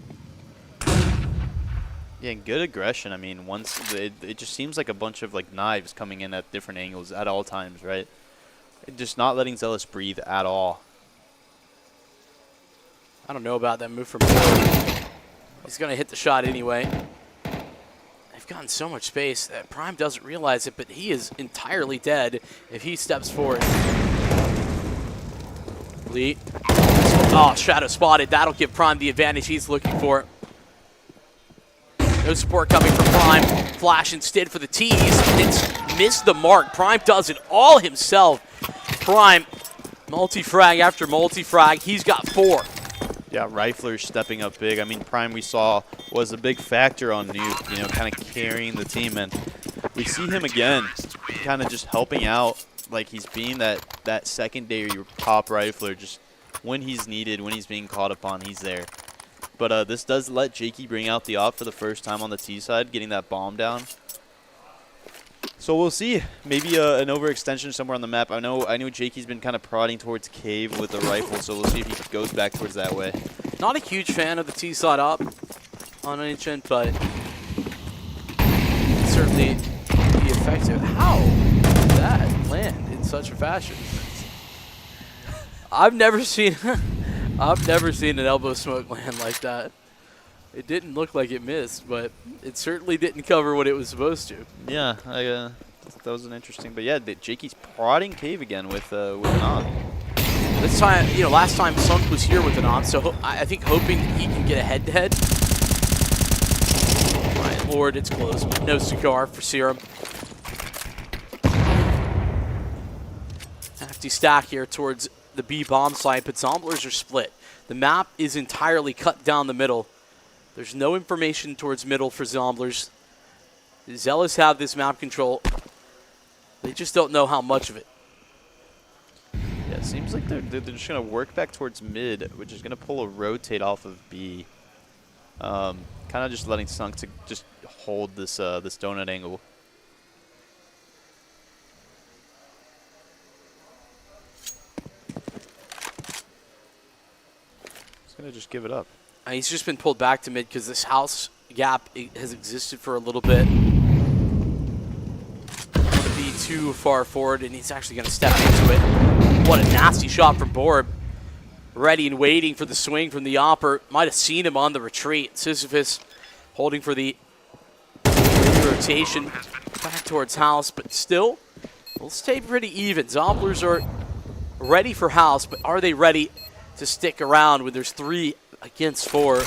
Yeah, and good aggression. I mean, once it just seems like a bunch of like knives coming in at different angles at all times, right? Just not letting Zealous breathe at all. I don't know about that move from Boeing. He's going to hit the shot anyway. They've gotten so much space that Prime doesn't realize it, but he is entirely dead if he steps forward. Lee. Oh, Shadow spotted. That'll give Prime the advantage he's looking for. No support coming from Prime. Flash instead for the tease. It's missed the mark. Prime does it all himself. Prime, multi-frag after multi-frag. He's got 4. Yeah, Rifler stepping up big. I mean, Prime we saw was a big factor on Nuke, you know, kind of carrying the team. And we see him again kind of just helping out. Like he's being that secondary top Rifler just when he's needed, when he's being caught upon, he's there. But this does let Jakey bring out the op for the first time on the T side, getting that bomb down. So we'll see. Maybe an overextension somewhere on the map. I know Jakey's been kind of prodding towards Cave with the rifle, so we'll see if he goes back towards that way. Not a huge fan of the T side op on Ancient, but certainly be effective. How did that land in such a fashion? I've never seen an elbow smoke land like that. It didn't look like it missed, but it certainly didn't cover what it was supposed to. Yeah, that was an interesting. But yeah, Jakey's prodding Cave again with an op. This time, you know, last time Sunk was here with an op, so I think hoping that he can get a head-to-head. My lord, it's close. No cigar for Serum. Hefty stack here towards the B bomb site, but Zomblers are split. The map is entirely cut down the middle. There's no information towards middle for Zomblers. Zealous have this map control. They just don't know how much of it. Yeah, it seems like they're just going to work back towards mid, which is going to pull a rotate off of B. Kind of just letting Sunk to just hold this this donut angle. He's going to just give it up. He's just been pulled back to mid because this house gap has existed for a little bit. Don't want to be too far forward, and he's actually going to step into it. What a nasty shot from Borb. Ready and waiting for the swing from the Opper. Might have seen him on the retreat. Sisyphus holding for the rotation back towards house, but still, we'll stay pretty even. Zomblers are ready for house, but are they ready to stick around when there's 3 against 4?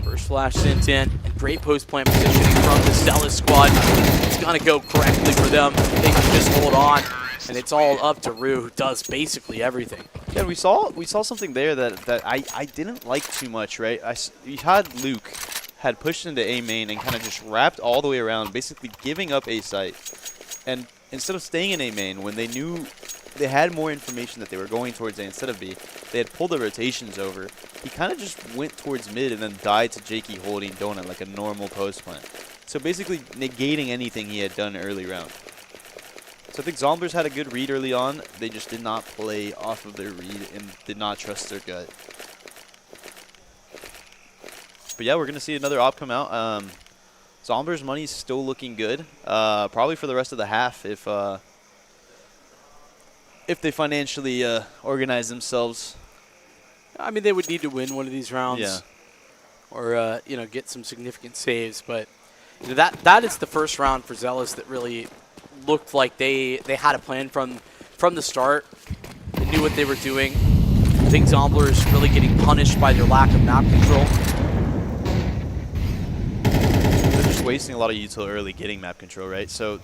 First flash sent in, and great post-plant positioning from the Zealous squad. It's going to go correctly for them. They can just hold on, and it's all up to Rue, who does basically everything. Yeah, we saw something there that I didn't like too much, right? You had Luke had pushed into A main and kind of just wrapped all the way around, basically giving up A site. And instead of staying in A main, when they knew they had more information that they were going towards A instead of B, they had pulled the rotations over. He kind of just went towards mid and then died to Jakey holding donut like a normal post plant. So basically negating anything he had done early round. So I think Zomblers had a good read early on. They just did not play off of their read and did not trust their gut. But yeah, we're going to see another op come out. Zomblers' money's still looking good. Probably for the rest of the half if they financially organize themselves. I mean, they would need to win one of these rounds. Yeah. Or, you know, get some significant saves. But you know, that is the first round for Zealous that really looked like they had a plan from the start. They knew what they were doing. I think Zomblers really getting punished by their lack of map control. wasting a lot of util early getting map control, right? So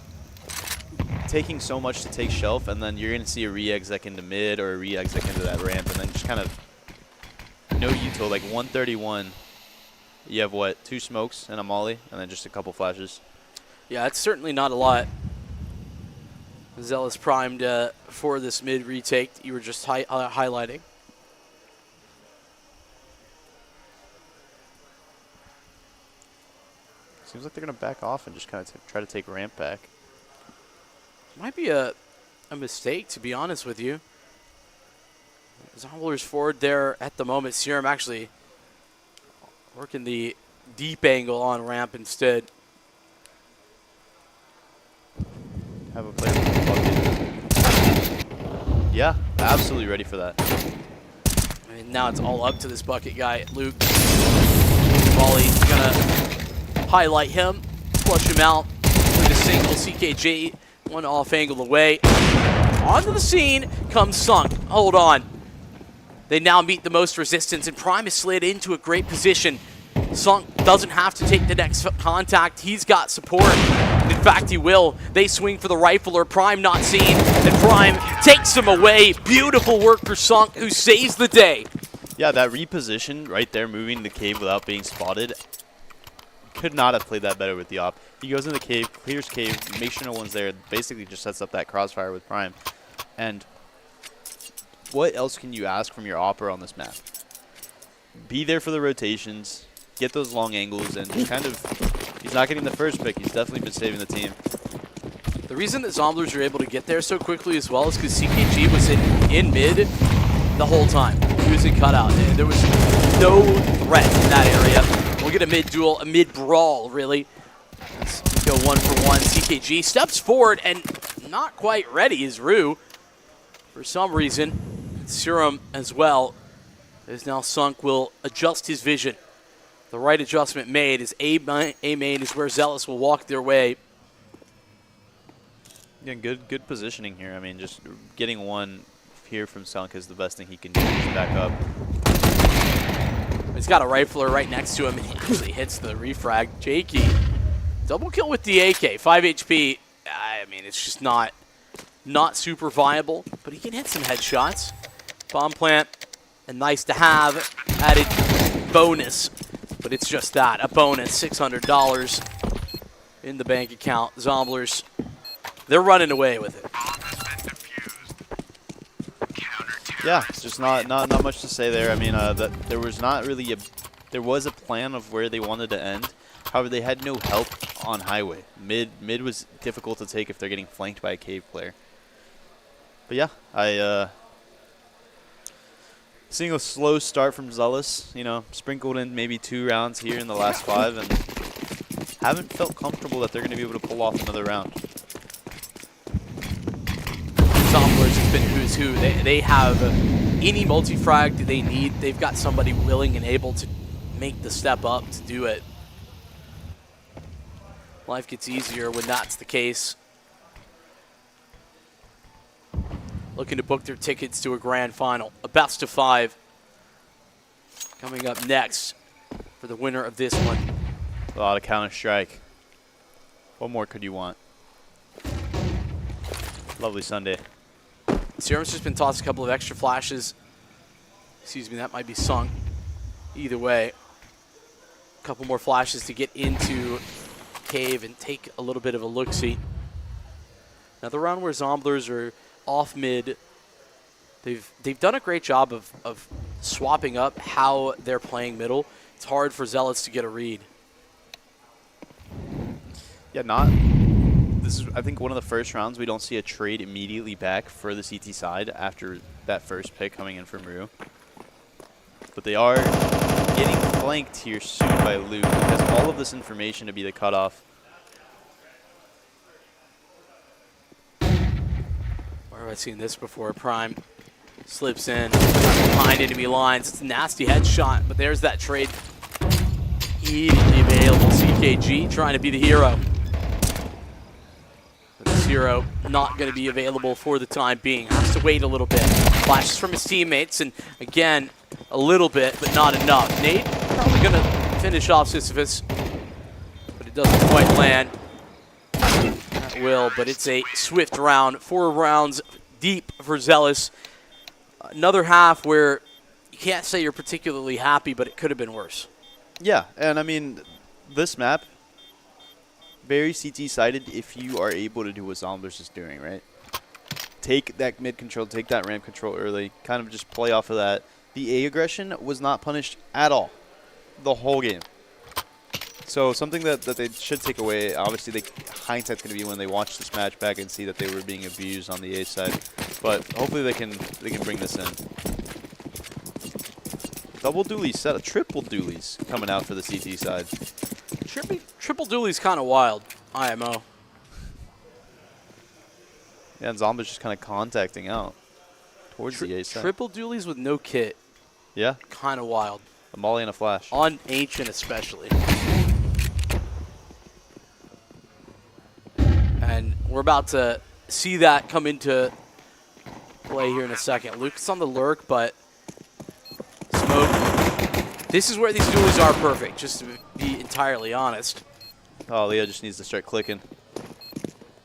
taking so much to take shelf, and then you're going to see a re-exec into mid or a re-exec into that ramp, and then just kind of no util, like 131. You have what, 2 smokes and a molly, and then just a couple flashes. Yeah, it's certainly not a lot. Zealous primed for this mid retake that you were just highlighting. Seems like they're going to back off and just kind of try to take ramp back. Might be a mistake, to be honest with you. Zombler's forward there at the moment. Serum actually working the deep angle on ramp instead. Have a player with the bucket. Yeah, absolutely ready for that. I mean, now it's all up to this bucket guy, Luke. Volley's gonna highlight him, flush him out with a single. CKG, one off angle away. Onto the scene comes Sunk. Hold on. They now meet the most resistance, and Prime is slid into a great position. Sunk doesn't have to take the next contact. He's got support. In fact, he will. They swing for the rifler. Prime not seen, and Prime takes him away. Beautiful work for Sunk, who saves the day. Yeah, that reposition right there, moving the cave without being spotted, could not have played that better with the op. He goes in the cave, clears cave, makes sure no one's there, basically just sets up that crossfire with Prime. And what else can you ask from your opera on this map? Be there for the rotations, get those long angles, and kind of, he's not getting the first pick. He's definitely been saving the team. The reason that Zomblers are able to get there so quickly as well is because CKG was in mid the whole time. He was in cutout. There was no threat in that area. We'll get a mid duel, a mid brawl, really. Let's go 1-for-1. CKG steps forward and not quite ready is Rue. For some reason, Serum as well. As now Sunk will adjust his vision. The right adjustment made is A main is where Zealous will walk their way. Yeah, good positioning here. I mean, just getting one here from Sunk is the best thing he can do. He's back up. He's got a rifler right next to him, and he actually hits the refrag. Jakey, double kill with the AK, 5 HP. I mean, it's just not super viable, but he can hit some headshots. Bomb plant, and nice to have, added bonus, but it's just that, a bonus, $600 in the bank account. Zomblers, they're running away with it. Yeah, it's just not much to say there. I mean, there was not really there was a plan of where they wanted to end. However, they had no help on highway. Mid was difficult to take if they're getting flanked by a cave player. But yeah, seeing a slow start from Zealous, you know, sprinkled in maybe 2 rounds here in the last 5, and haven't felt comfortable that they're going to be able to pull off another round. Zomblers has been who's who. They have any multi-frag they need. They've got somebody willing and able to make the step up to do it. Life gets easier when that's the case. Looking to book their tickets to a grand final, a best of 5. Coming up next for the winner of this one. A lot of Counter-Strike. What more could you want? Lovely Sunday. Serum's just been tossed a couple of extra flashes. Excuse me, that might be Sunk. Either way, a couple more flashes to get into cave and take a little bit of a look-see. Another round where Zomblers are off mid. They've done a great job of swapping up how they're playing middle. It's hard for Zealots to get a read. Yeah, this is, I think, one of the first rounds we don't see a trade immediately back for the CT side after that first pick coming in from Rue. But they are getting flanked here soon by Luke, who has all of this information to be the cutoff. Where have I seen this before? Prime slips in behind enemy lines. It's a nasty headshot, but there's that trade. Immediately available. CKG trying to be the hero. But Zero not going to be available for the time being. Has to wait a little bit. Flashes from his teammates, and again, a little bit, but not enough. Nate probably going to finish off Sisyphus, but it Doesn't quite land. That will, but it's a swift round. 4 rounds deep for Zealous. Another half where you can't say you're particularly happy, but it could have been worse. Yeah, and I mean, this map, very CT-sided if you are able to do what Zomblers is doing, right? Take that mid control, take that ramp control early, kind of just play off of that. The A aggression was not punished at all the whole game. So something that they should take away, obviously hindsight's going to be when they watch this match back and see that they were being abused on the A side. But hopefully they can bring this in. Double dualies set, a triple dualies coming out for the CT side. Triple dualies kind of wild, IMO. Yeah, and Zomba's just kind of contacting out towards the A side. Triple dualies with no kit. Yeah. Kind of wild. A molly and a flash. On Ancient especially. And we're about to see that come into play here in a second. Luke's on the lurk, but Smoke. This is where these dualies are perfect, just to be entirely honest. Oh, Leo just needs to start clicking.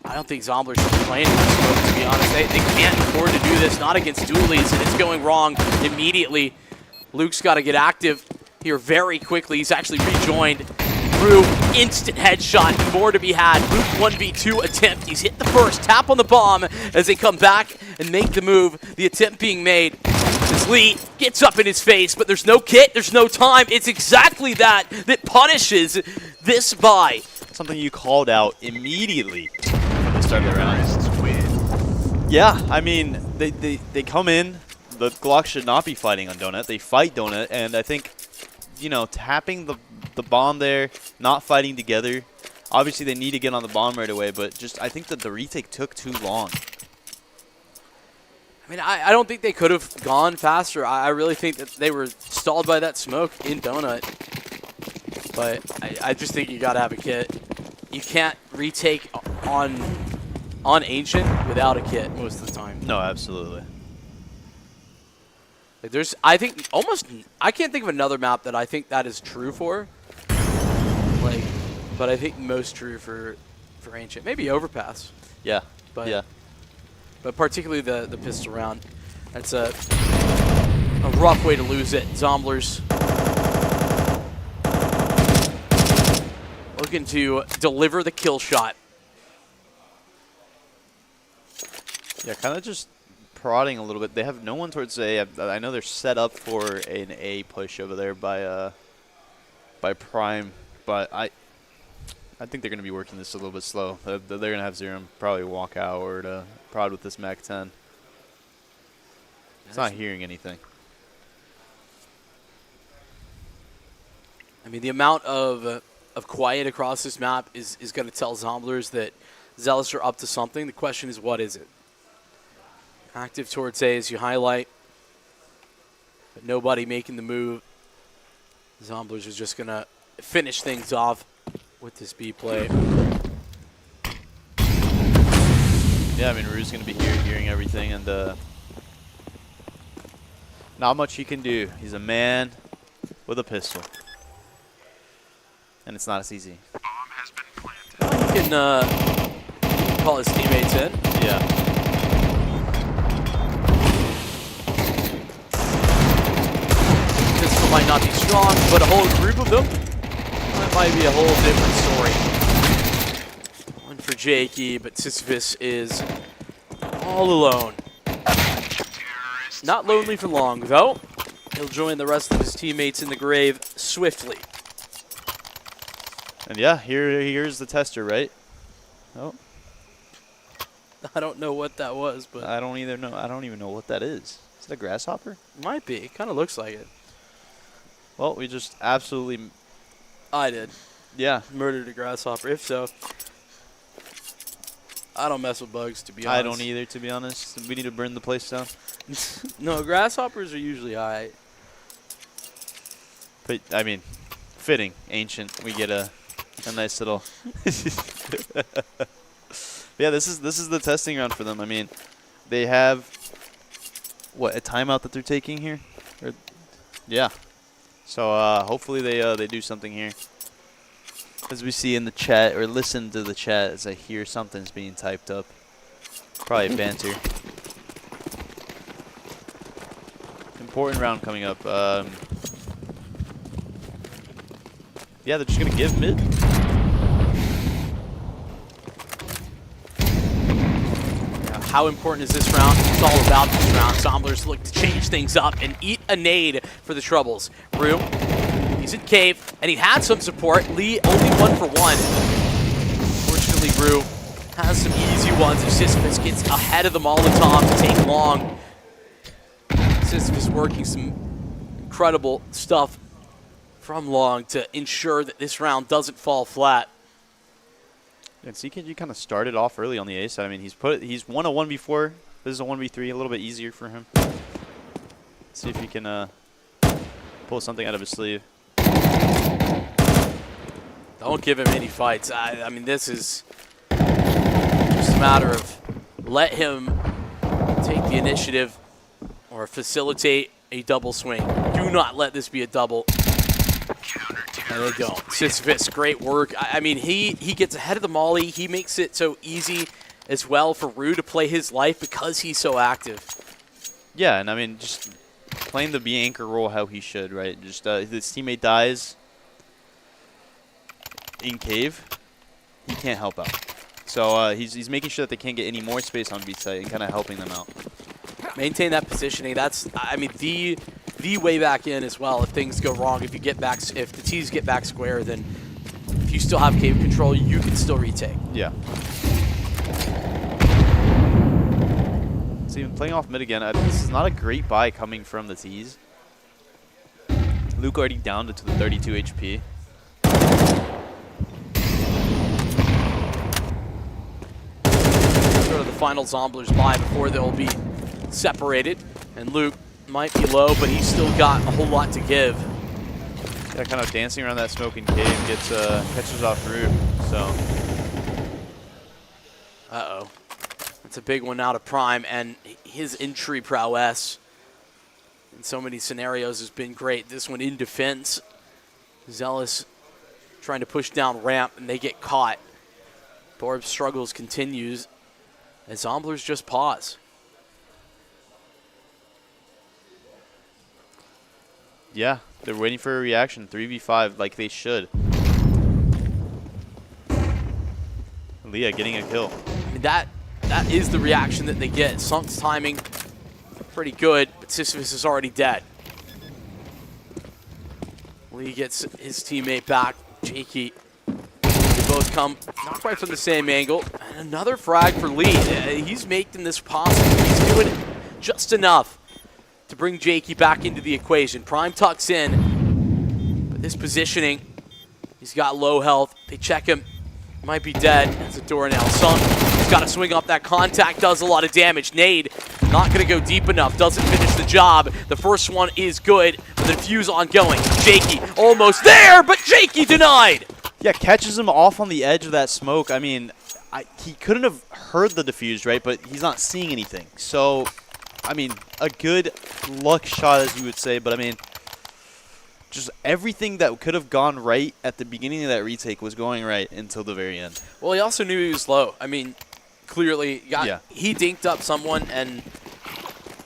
I don't think Zombler should be playing against Smoke, to be honest. They can't afford to do this, not against dualies, and it's going wrong immediately. Luke's got to get active here very quickly. He's actually rejoined. Brew, instant headshot, more to be had. Luke 1v2 attempt. He's hit the first, tap on the bomb as they come back and make the move. The attempt being made as Lee gets up in his face, but there's no kit, there's no time. It's exactly that punishes this buy. Something you called out immediately from the start of the round. Yeah, I mean, they come in. The Glock should not be fighting on Donut. They fight Donut, and I think, you know, tapping the bomb there, not fighting together. Obviously, they need to get on the bomb right away, but just I think that the retake took too long. I mean, I don't think they could have gone faster. I really think that they were stalled by that smoke in Donut. But I just think you got to have a kit. You can't retake on Ancient without a kit most of the time. No, absolutely. Like I think I can't think of another map that I think that is true for. Like, but I think most true for Ancient. Maybe Overpass. Yeah. But yeah. But particularly the pistol round. That's a rough way to lose it. Zomblers looking to deliver the kill shot. Yeah, kind of just prodding a little bit. They have no one towards A. I know they're set up for an A push over there by Prime, but I think they're going to be working this a little bit slow. They're going to have Zerum probably walk out or to prod with this Mac 10. It's not hearing anything. I mean, the amount of quiet across this map is going to tell Zomblers that Zealous are up to something. The question is, what is it? Active towards A as you highlight, but nobody making the move. Zomblers are just going to finish things off with this B play. Yeah, I mean, Rue's going to be hearing everything, and not much he can do. He's a man with a pistol, and it's not as easy. He can call his teammates in. Yeah. Pistol might not be strong, but a whole group of them, that might be a whole different story. One for Jakey, but Sisyphus is all alone. Not lonely for long, though. He'll join the rest of his teammates in the grave swiftly. And yeah, here's the tester, right? Oh. I don't know what that was, but I don't even know what that is. Is it a grasshopper? Might be. It kind of looks like it. Well, we just absolutely... I did. Yeah. Murdered a grasshopper. If so, I don't mess with bugs, to be honest. I don't either, to be honest. We need to burn the place down. No, grasshoppers are usually alright. But, I mean, fitting. Ancient. We get a nice little... Yeah, this is the testing round for them. I mean, they have, what, a timeout that they're taking here? Yeah. So hopefully they do something here. As we see in the chat, or listen to the chat as I hear something's being typed up. Probably banter. Important round coming up. Yeah, they're just going to give mid. How important is this round? It's all about this round. Zomblers look to change things up and eat a nade for the troubles. Rue, he's in cave, and he had some support. Lee only 1 for 1. Fortunately, Rue has some easy ones. If Sisyphus gets ahead of the Molotov to take long. Sisyphus working some incredible stuff from long to ensure that this round doesn't fall flat. And CKG kind of started off early on the A side. I mean, he's won a 1v4. This is a 1v3, a little bit easier for him. Let's see if he can pull something out of his sleeve. Don't give him any fights. I mean, this is just a matter of let him take the initiative or facilitate a double swing. Do not let this be a double. And they don't. Sisyphus, great work. I mean, he gets ahead of the molly. He makes it so easy as well for Rue to play his life because he's so active. Yeah, and I mean, just playing the B anchor role how he should, right? Just his teammate dies in cave, he can't help out. So he's making sure that they can't get any more space on B site and kind of helping them out. Maintain that positioning. That's, I mean, the way back in as well. If things go wrong, if the T's get back square, then if you still have cave control, you can still retake. Yeah. So even playing off mid again, this is not a great buy coming from the T's. Luke already down to the 32 HP. Sort of the final Zomblers buy before they'll be separated, and Luke might be low, but he's still got a whole lot to give. Yeah, kind of dancing around that smoking cave, gets catches off Rue. So. It's a big one out of Prime, and his entry prowess in so many scenarios has been great. This one in defense, Zealous trying to push down ramp, and they get caught. Borb's struggles continues as Zomblers just pause. Yeah, they're waiting for a reaction. 3v5 like they should. Leah getting a kill. I mean, that is the reaction that they get. Sunk's timing pretty good, but Sisyphus is already dead. Lee gets his teammate back. Jakey. They both come not quite from the same angle. And another frag for Lee. He's making this possible. He's doing just enough to bring Jakey back into the equation. Prime tucks in, but this positioning, he's got low health. They check him, might be dead. That's a door now. Sunk, he's got to swing up that contact, does a lot of damage. Nade, not going to go deep enough, doesn't finish the job. The first one is good, but the defuse ongoing. Jakey almost there, but Jakey denied. Yeah, catches him off on the edge of that smoke. I mean, he couldn't have heard the defuse, right? But he's not seeing anything. So, I mean, a good luck shot, as you would say. But, I mean, just everything that could have gone right at the beginning of that retake was going right until the very end. Well, he also knew he was low. I mean, clearly, he dinked up someone and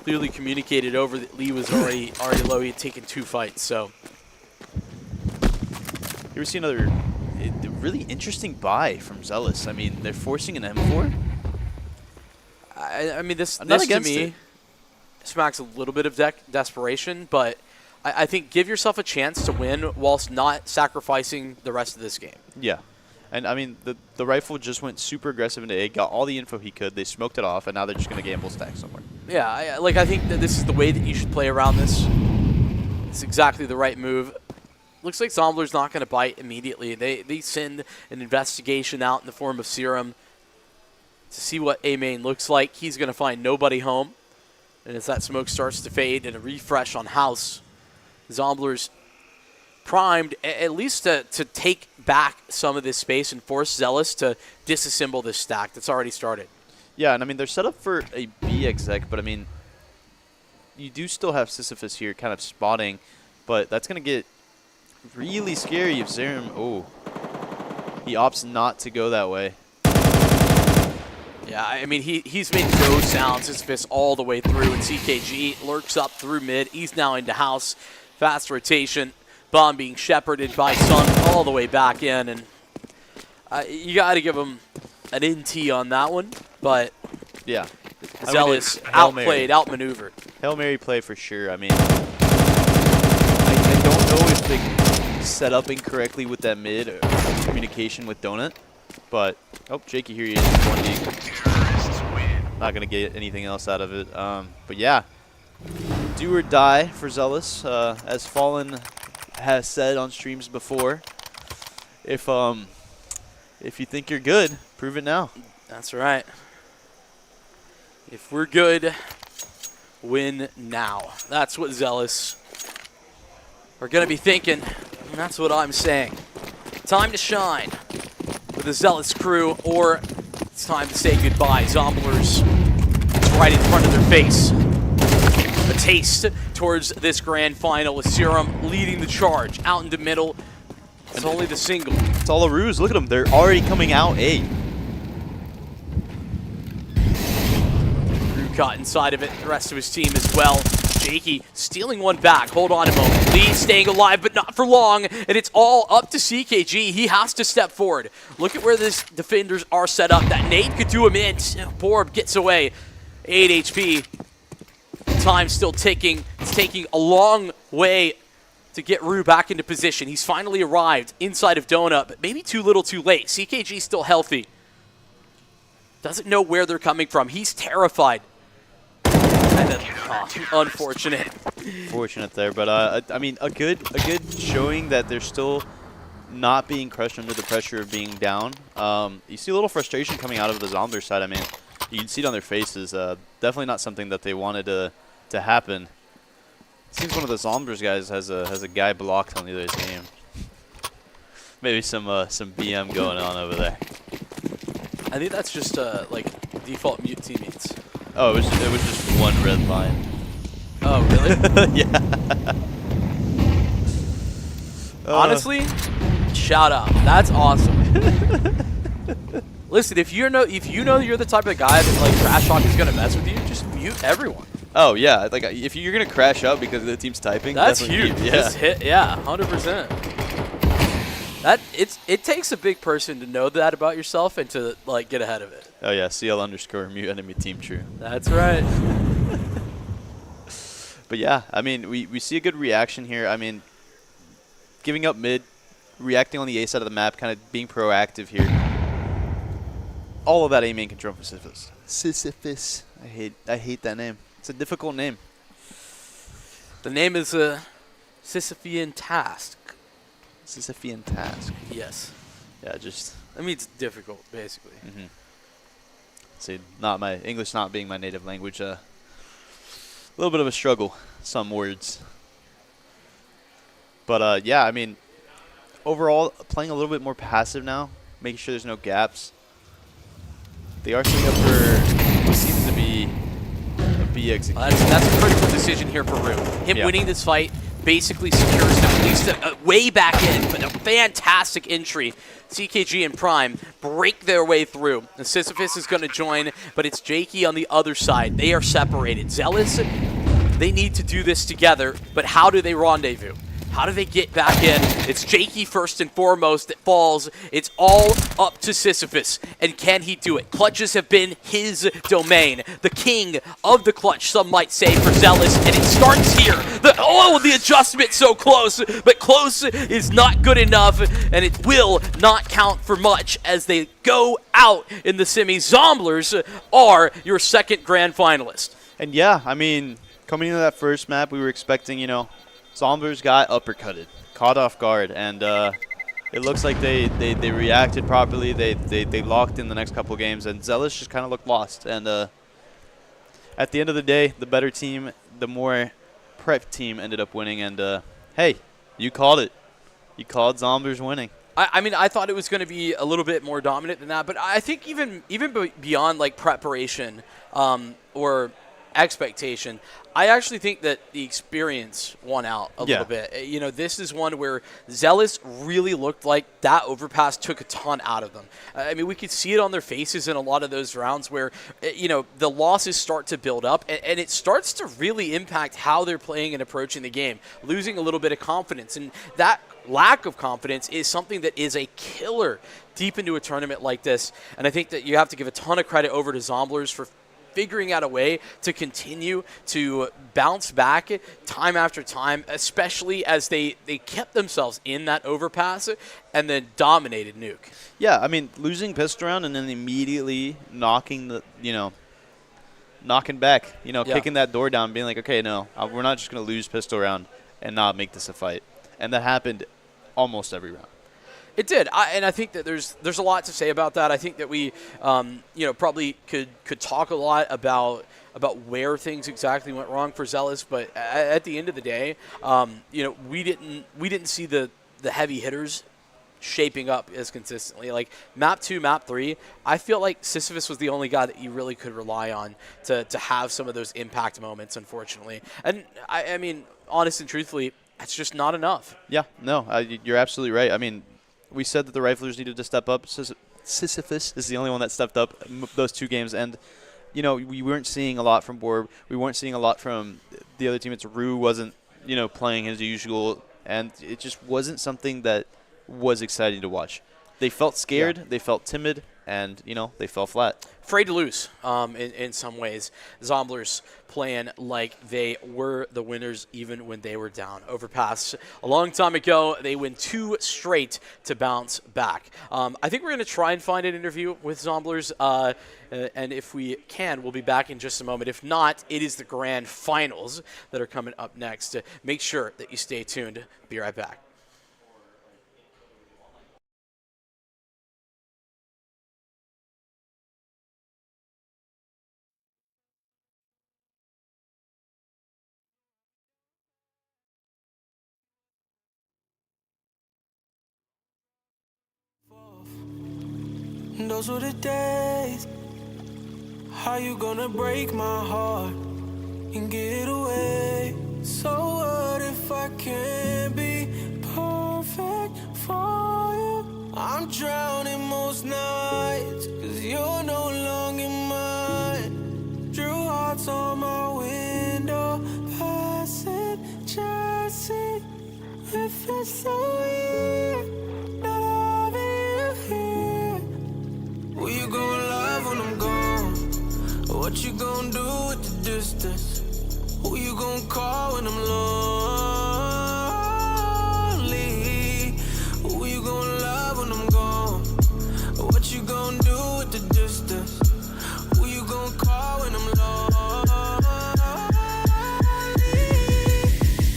clearly communicated over that Lee was already low. He had taken 2 fights, so. Here we see another really interesting buy from Zealous. I mean, they're forcing an M4. I mean, this to me smacks a little bit of desperation, but I think give yourself a chance to win whilst not sacrificing the rest of this game. Yeah. And, I mean, the rifle just went super aggressive into A, got all the info he could. They smoked it off, and now they're just going to gamble stack somewhere. Yeah, I think that this is the way that you should play around this. It's exactly the right move. Looks like Zombler's not going to bite immediately. They send an investigation out in the form of Serum to see what A main looks like. He's going to find nobody home. And as that smoke starts to fade and a refresh on house, Zombler's primed at least to take back some of this space and force Zealous to disassemble this stack that's already started. Yeah, and I mean, they're set up for a B exec, but I mean, you do still have Sisyphus here kind of spotting, but that's going to get really scary if Zerum... Oh. he opts not to go that way. Yeah, I mean, he's made no sounds. His fist all the way through, and CKG lurks up through mid. He's now into house. Fast rotation. Bomb being shepherded by Sun all the way back in, and you got to give him an NT on that one, but yeah, Zealous outplayed, outmaneuvered. Hail Mary play for sure. I mean, I don't know if they set up incorrectly with that mid or communication with Donut, but Jakey here he is, 1D. Not gonna get anything else out of it. But yeah, do or die for Zealous, as Fallen has said on streams before. If you think you're good, prove it now. That's right. If we're good, win now. That's what Zealous are going to be thinking, and that's what I'm saying. Time to shine with the Zealous crew, or it's time to say goodbye. Zomblers, it's right in front of their face. A taste towards this grand final with Serum leading the charge. Out into middle, it's only the single. It's all a ruse. Look at them. They're already coming out A. Drew caught inside of it. The rest of his team as well. Jakey stealing one back. Hold on a moment. Lee staying alive, but not for long. And it's all up to CKG. He has to step forward. Look at where these defenders are set up. That nade could do him in. Borb gets away. 8 HP. Time still ticking. It's taking a long way to get Rue back into position. He's finally arrived inside of Donut, but maybe too little too late. CKG still healthy. Doesn't know where they're coming from. He's terrified. And unfortunate. Fortunate there, but I mean, a good showing that they're still not being crushed under the pressure of being down. You see a little frustration coming out of the Zombler side. I mean, you can see it on their faces. Definitely not something that they wanted to happen. Seems one of the Zomblers guys has a guy blocked on the other team. Maybe some BM going on over there. I think that's just like default mute teammates. Oh, it was just one red line. Oh, really? Yeah. Honestly, shout out. That's awesome. Listen, if you know you're the type of guy that like trash talk is gonna mess with you, just mute everyone. Oh yeah, like if you're gonna crash out because the team's typing, that's huge. Yeah, just hit, yeah, 100%. It takes a big person to know that about yourself and to like get ahead of it. Oh yeah, CL_mute enemy team true. That's right. But yeah, I mean we see a good reaction here. I mean, giving up mid, reacting on the A side of the map, kind of being proactive here. All of that A main control for Sisyphus. Sisyphus. I hate that name. It's a difficult name. The name is a Sisyphean task. Sisyphean task. Yes. Yeah, just. I mean, it's difficult, basically. Mm-hmm. See, English not being my native language. A little bit of a struggle. Some words. But yeah, I mean, overall, playing a little bit more passive now, making sure there's no gaps. They are setting up for what seems to be a B execution. That's a critical decision here for Rue. Him winning this fight basically secures him at least way back in, but a fantastic entry. CKG and Prime break their way through. And Sisyphus is going to join, but it's Jakey on the other side. They are separated. Zealous, they need to do this together, but how do they rendezvous? How do they get back in? It's Jakey first and foremost that falls. It's all up to Sisyphus. And can he do it? Clutches have been his domain. The king of the clutch, some might say, for Zealous. And it starts here. The adjustment so close. But close is not good enough. And it will not count for much as they go out in the semi. Zomblers are your second grand finalist. And yeah, I mean, coming into that first map, we were expecting, Zomblers got uppercutted, caught off guard, and it looks like they reacted properly. They locked in the next couple games, and Zealous just kind of looked lost. And at the end of the day, the better team, the more prep team ended up winning. And hey, you called it. You called Zomblers winning. I mean, I thought it was going to be a little bit more dominant than that, but I think even beyond like preparation or expectation. I actually think that the experience won out a Yeah. little bit. You know, this is one where Zealous really looked like that overpass took a ton out of them. I mean, we could see it on their faces in a lot of those rounds where, you know, the losses start to build up, and it starts to really impact how they're playing and approaching the game, losing a little bit of confidence. And that lack of confidence is something that is a killer deep into a tournament like this. And I think that you have to give a ton of credit over to Zomblers for figuring out a way to continue to bounce back time after time, especially as they kept themselves in that overpass and then dominated Nuke. Yeah, I mean, losing pistol round and then immediately knocking back, kicking that door down, being like, okay, no, we're not just going to lose pistol round and not make this a fight. And that happened almost every round. It did, and I think that there's a lot to say about that. I think that we, probably could talk a lot about where things exactly went wrong for Zealous, but at the end of the day, we didn't see the heavy hitters shaping up as consistently. Like map 2, map 3, I feel like Sisyphus was the only guy that you really could rely on to have some of those impact moments, unfortunately. And I mean, honest and truthfully, that's just not enough. Yeah, no, you're absolutely right. I mean, we said that the riflers needed to step up. Sisyphus is the only one that stepped up those 2 games. And, we weren't seeing a lot from Borb. We weren't seeing a lot from the other teammates. Rue wasn't, playing as usual. And it just wasn't something that was exciting to watch. They felt scared. Yeah. They felt timid. And, they fell flat. Afraid to lose in some ways. Zomblers playing like they were the winners even when they were down. Overpass a long time ago. They win 2 straight to bounce back. I think we're going to try and find an interview with Zomblers. And if we can, we'll be back in just a moment. If not, it is the grand finals that are coming up next. Make sure that you stay tuned. Be right back. Those were the days. How you gonna break my heart and get away? So what if I can't be perfect for you? I'm drowning most nights, 'cause you're no longer mine. Drew hearts on my window, passing Jesse. It feels so weird not having you here. Who you gonna love when I'm gone? What you gonna do with the distance? Who you gonna call when I'm lonely? Who you gonna love when I'm gone? What you gonna do with the distance? Who you gonna call when I'm lonely?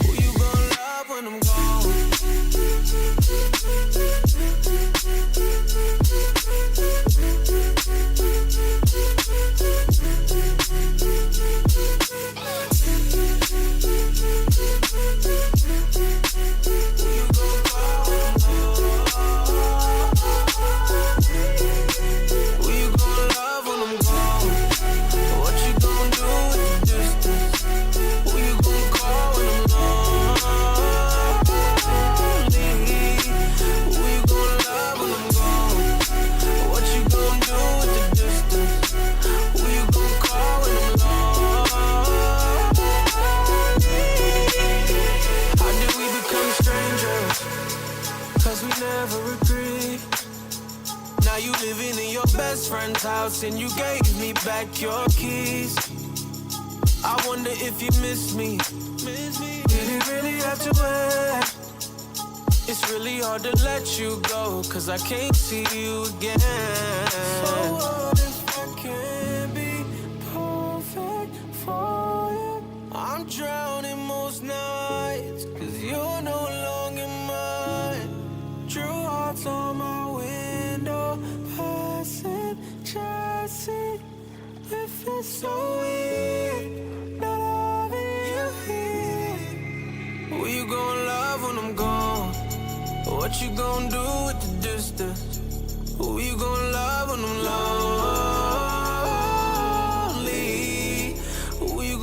Who you gonna love when I'm gone? Friend's house and you gave me back your keys. I wonder if you miss me. Did it really have to end? It's really hard to let you go, 'cause I can't see you again. So what if I can't be perfect for you? I'm drowning most nights, 'cause you're no longer mine. True hearts on my window, passing Jesse. It feels so weird not having you here. Who you gonna love when I'm gone? What you gonna do with the distance? Who you gonna love when I'm lonely? Who you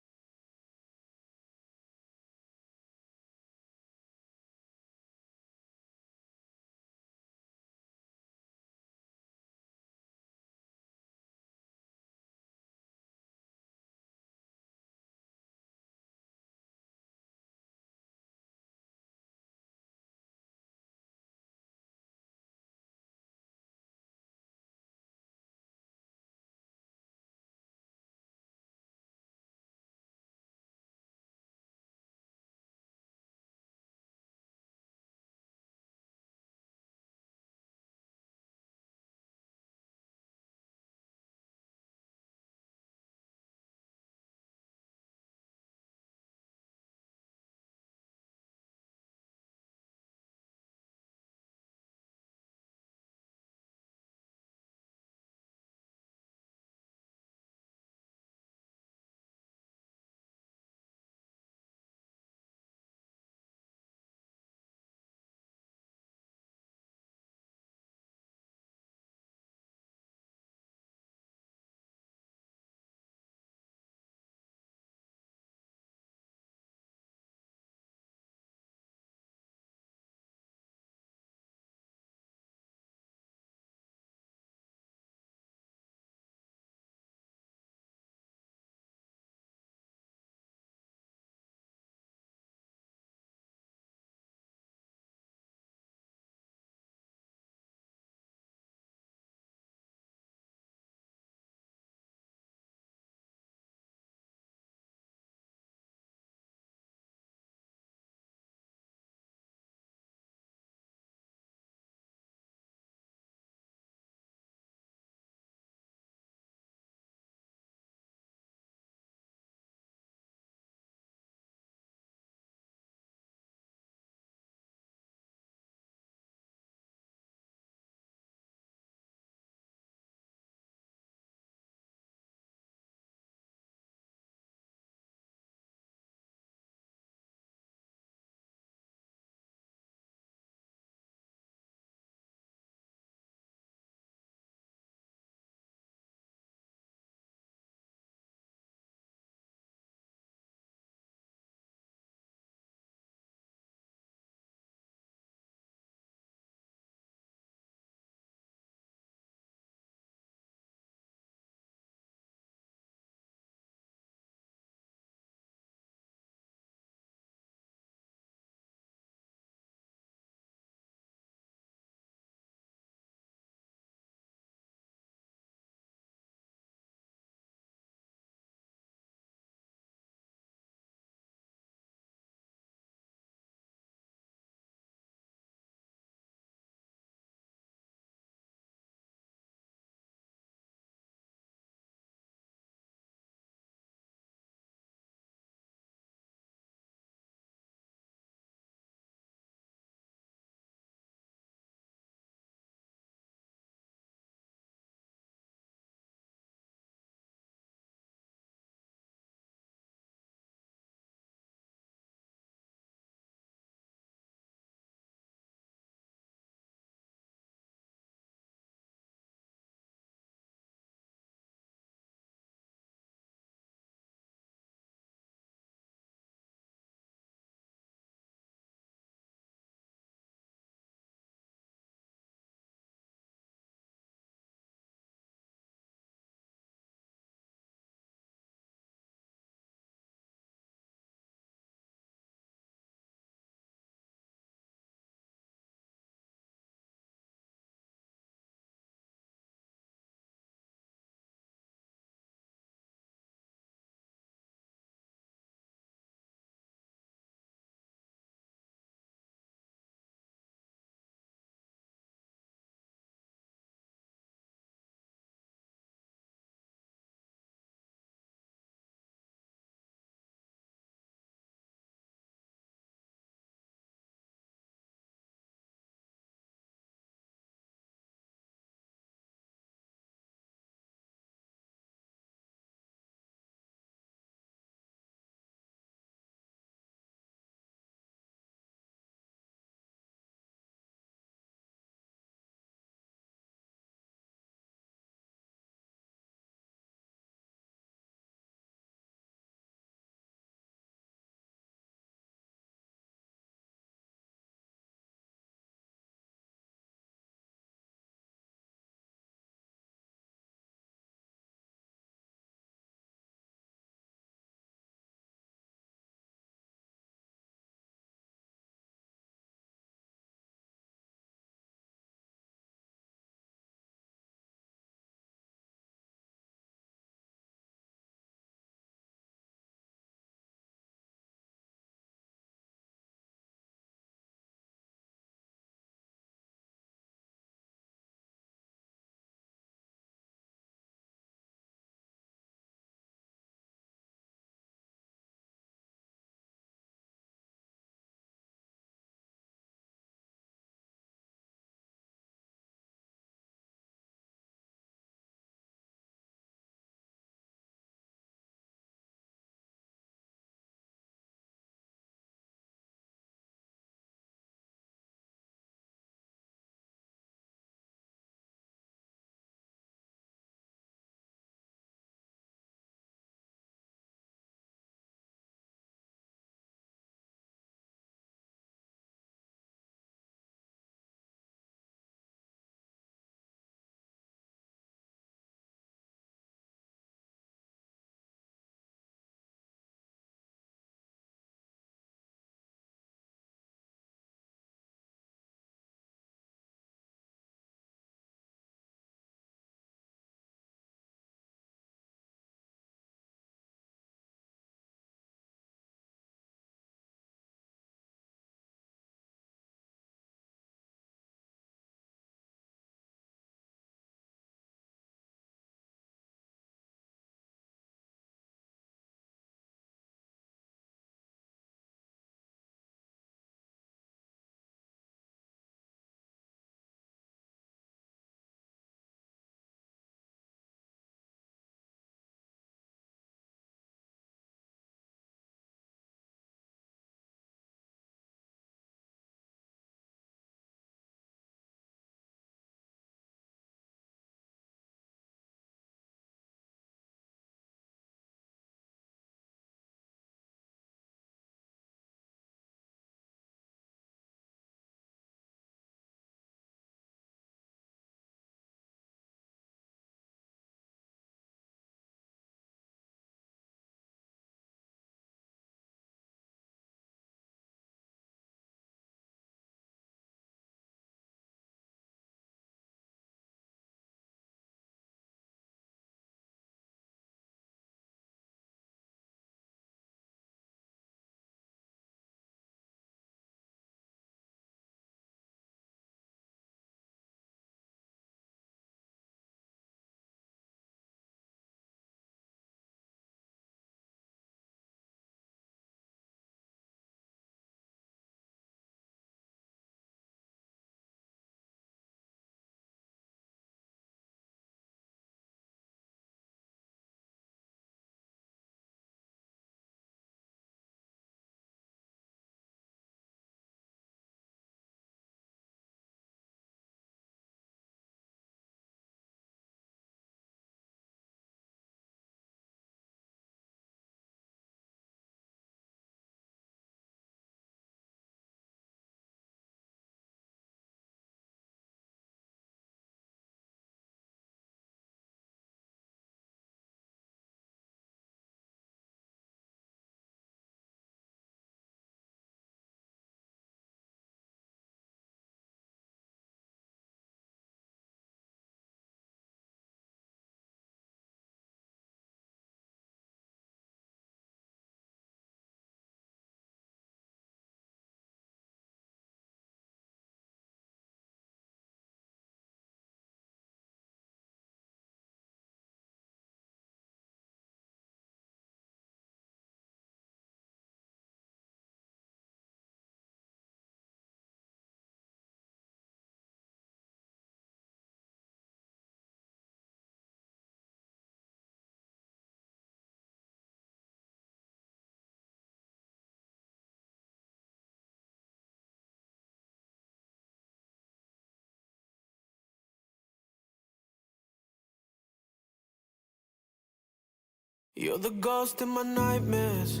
You're the ghost in my nightmares.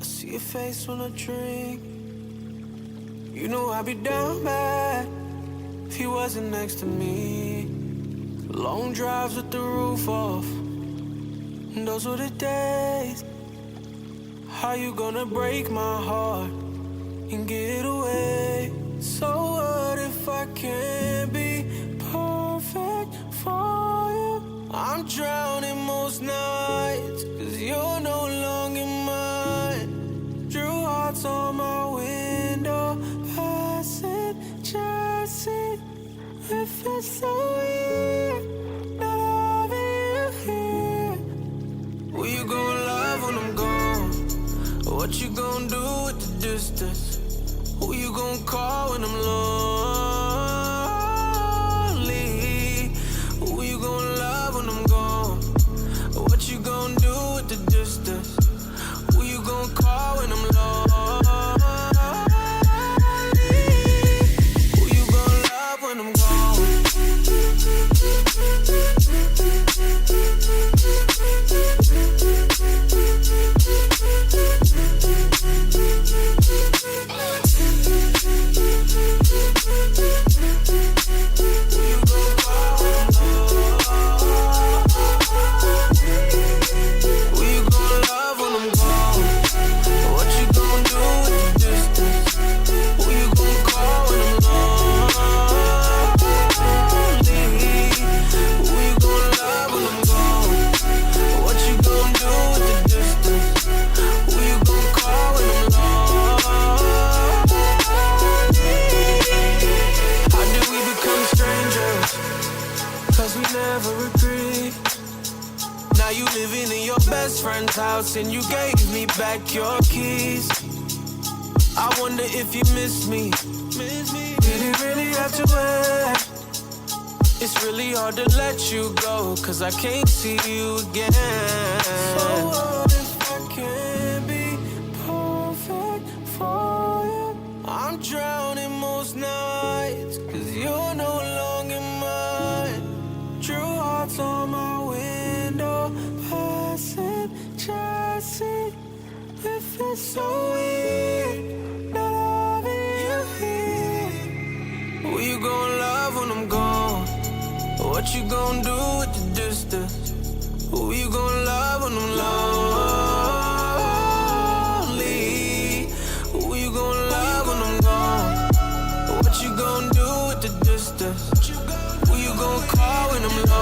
I see your face when I drink. You know I'd be down bad if he wasn't next to me. Long drives with the roof off, and those were the days. How you gonna break my heart and get away? So what if I can't be perfect for you? I'm drowning most nights, 'cause you're no longer mine. Drew hearts on my window, passenger seat. It feels so weird not having you here. Who you gonna love when I'm gone? What you gonna do with the distance? Who you gonna call when I'm lonely? Who you gonna love when I'm gone? What you gonna do with the distance? Who you gonna call when I'm lonely? Who you gonna love when I'm gone? Friend's house and you gave me back your keys. I wonder if you miss me. Did it really have to end? It's really hard to let you go, 'cause I can't see you again. So what if I can't be perfect for you? I'm drowning most nights, 'cause you're no longer mine. Drew hearts on my window, passenger seat. It feels so weird not having you here. Who you gonna love when I'm gone? What you gonna do with the distance? Who you gonna love when I'm lonely? Who you gonna love when I'm gone? What you gonna do with the distance? Who you gonna call when I'm lonely?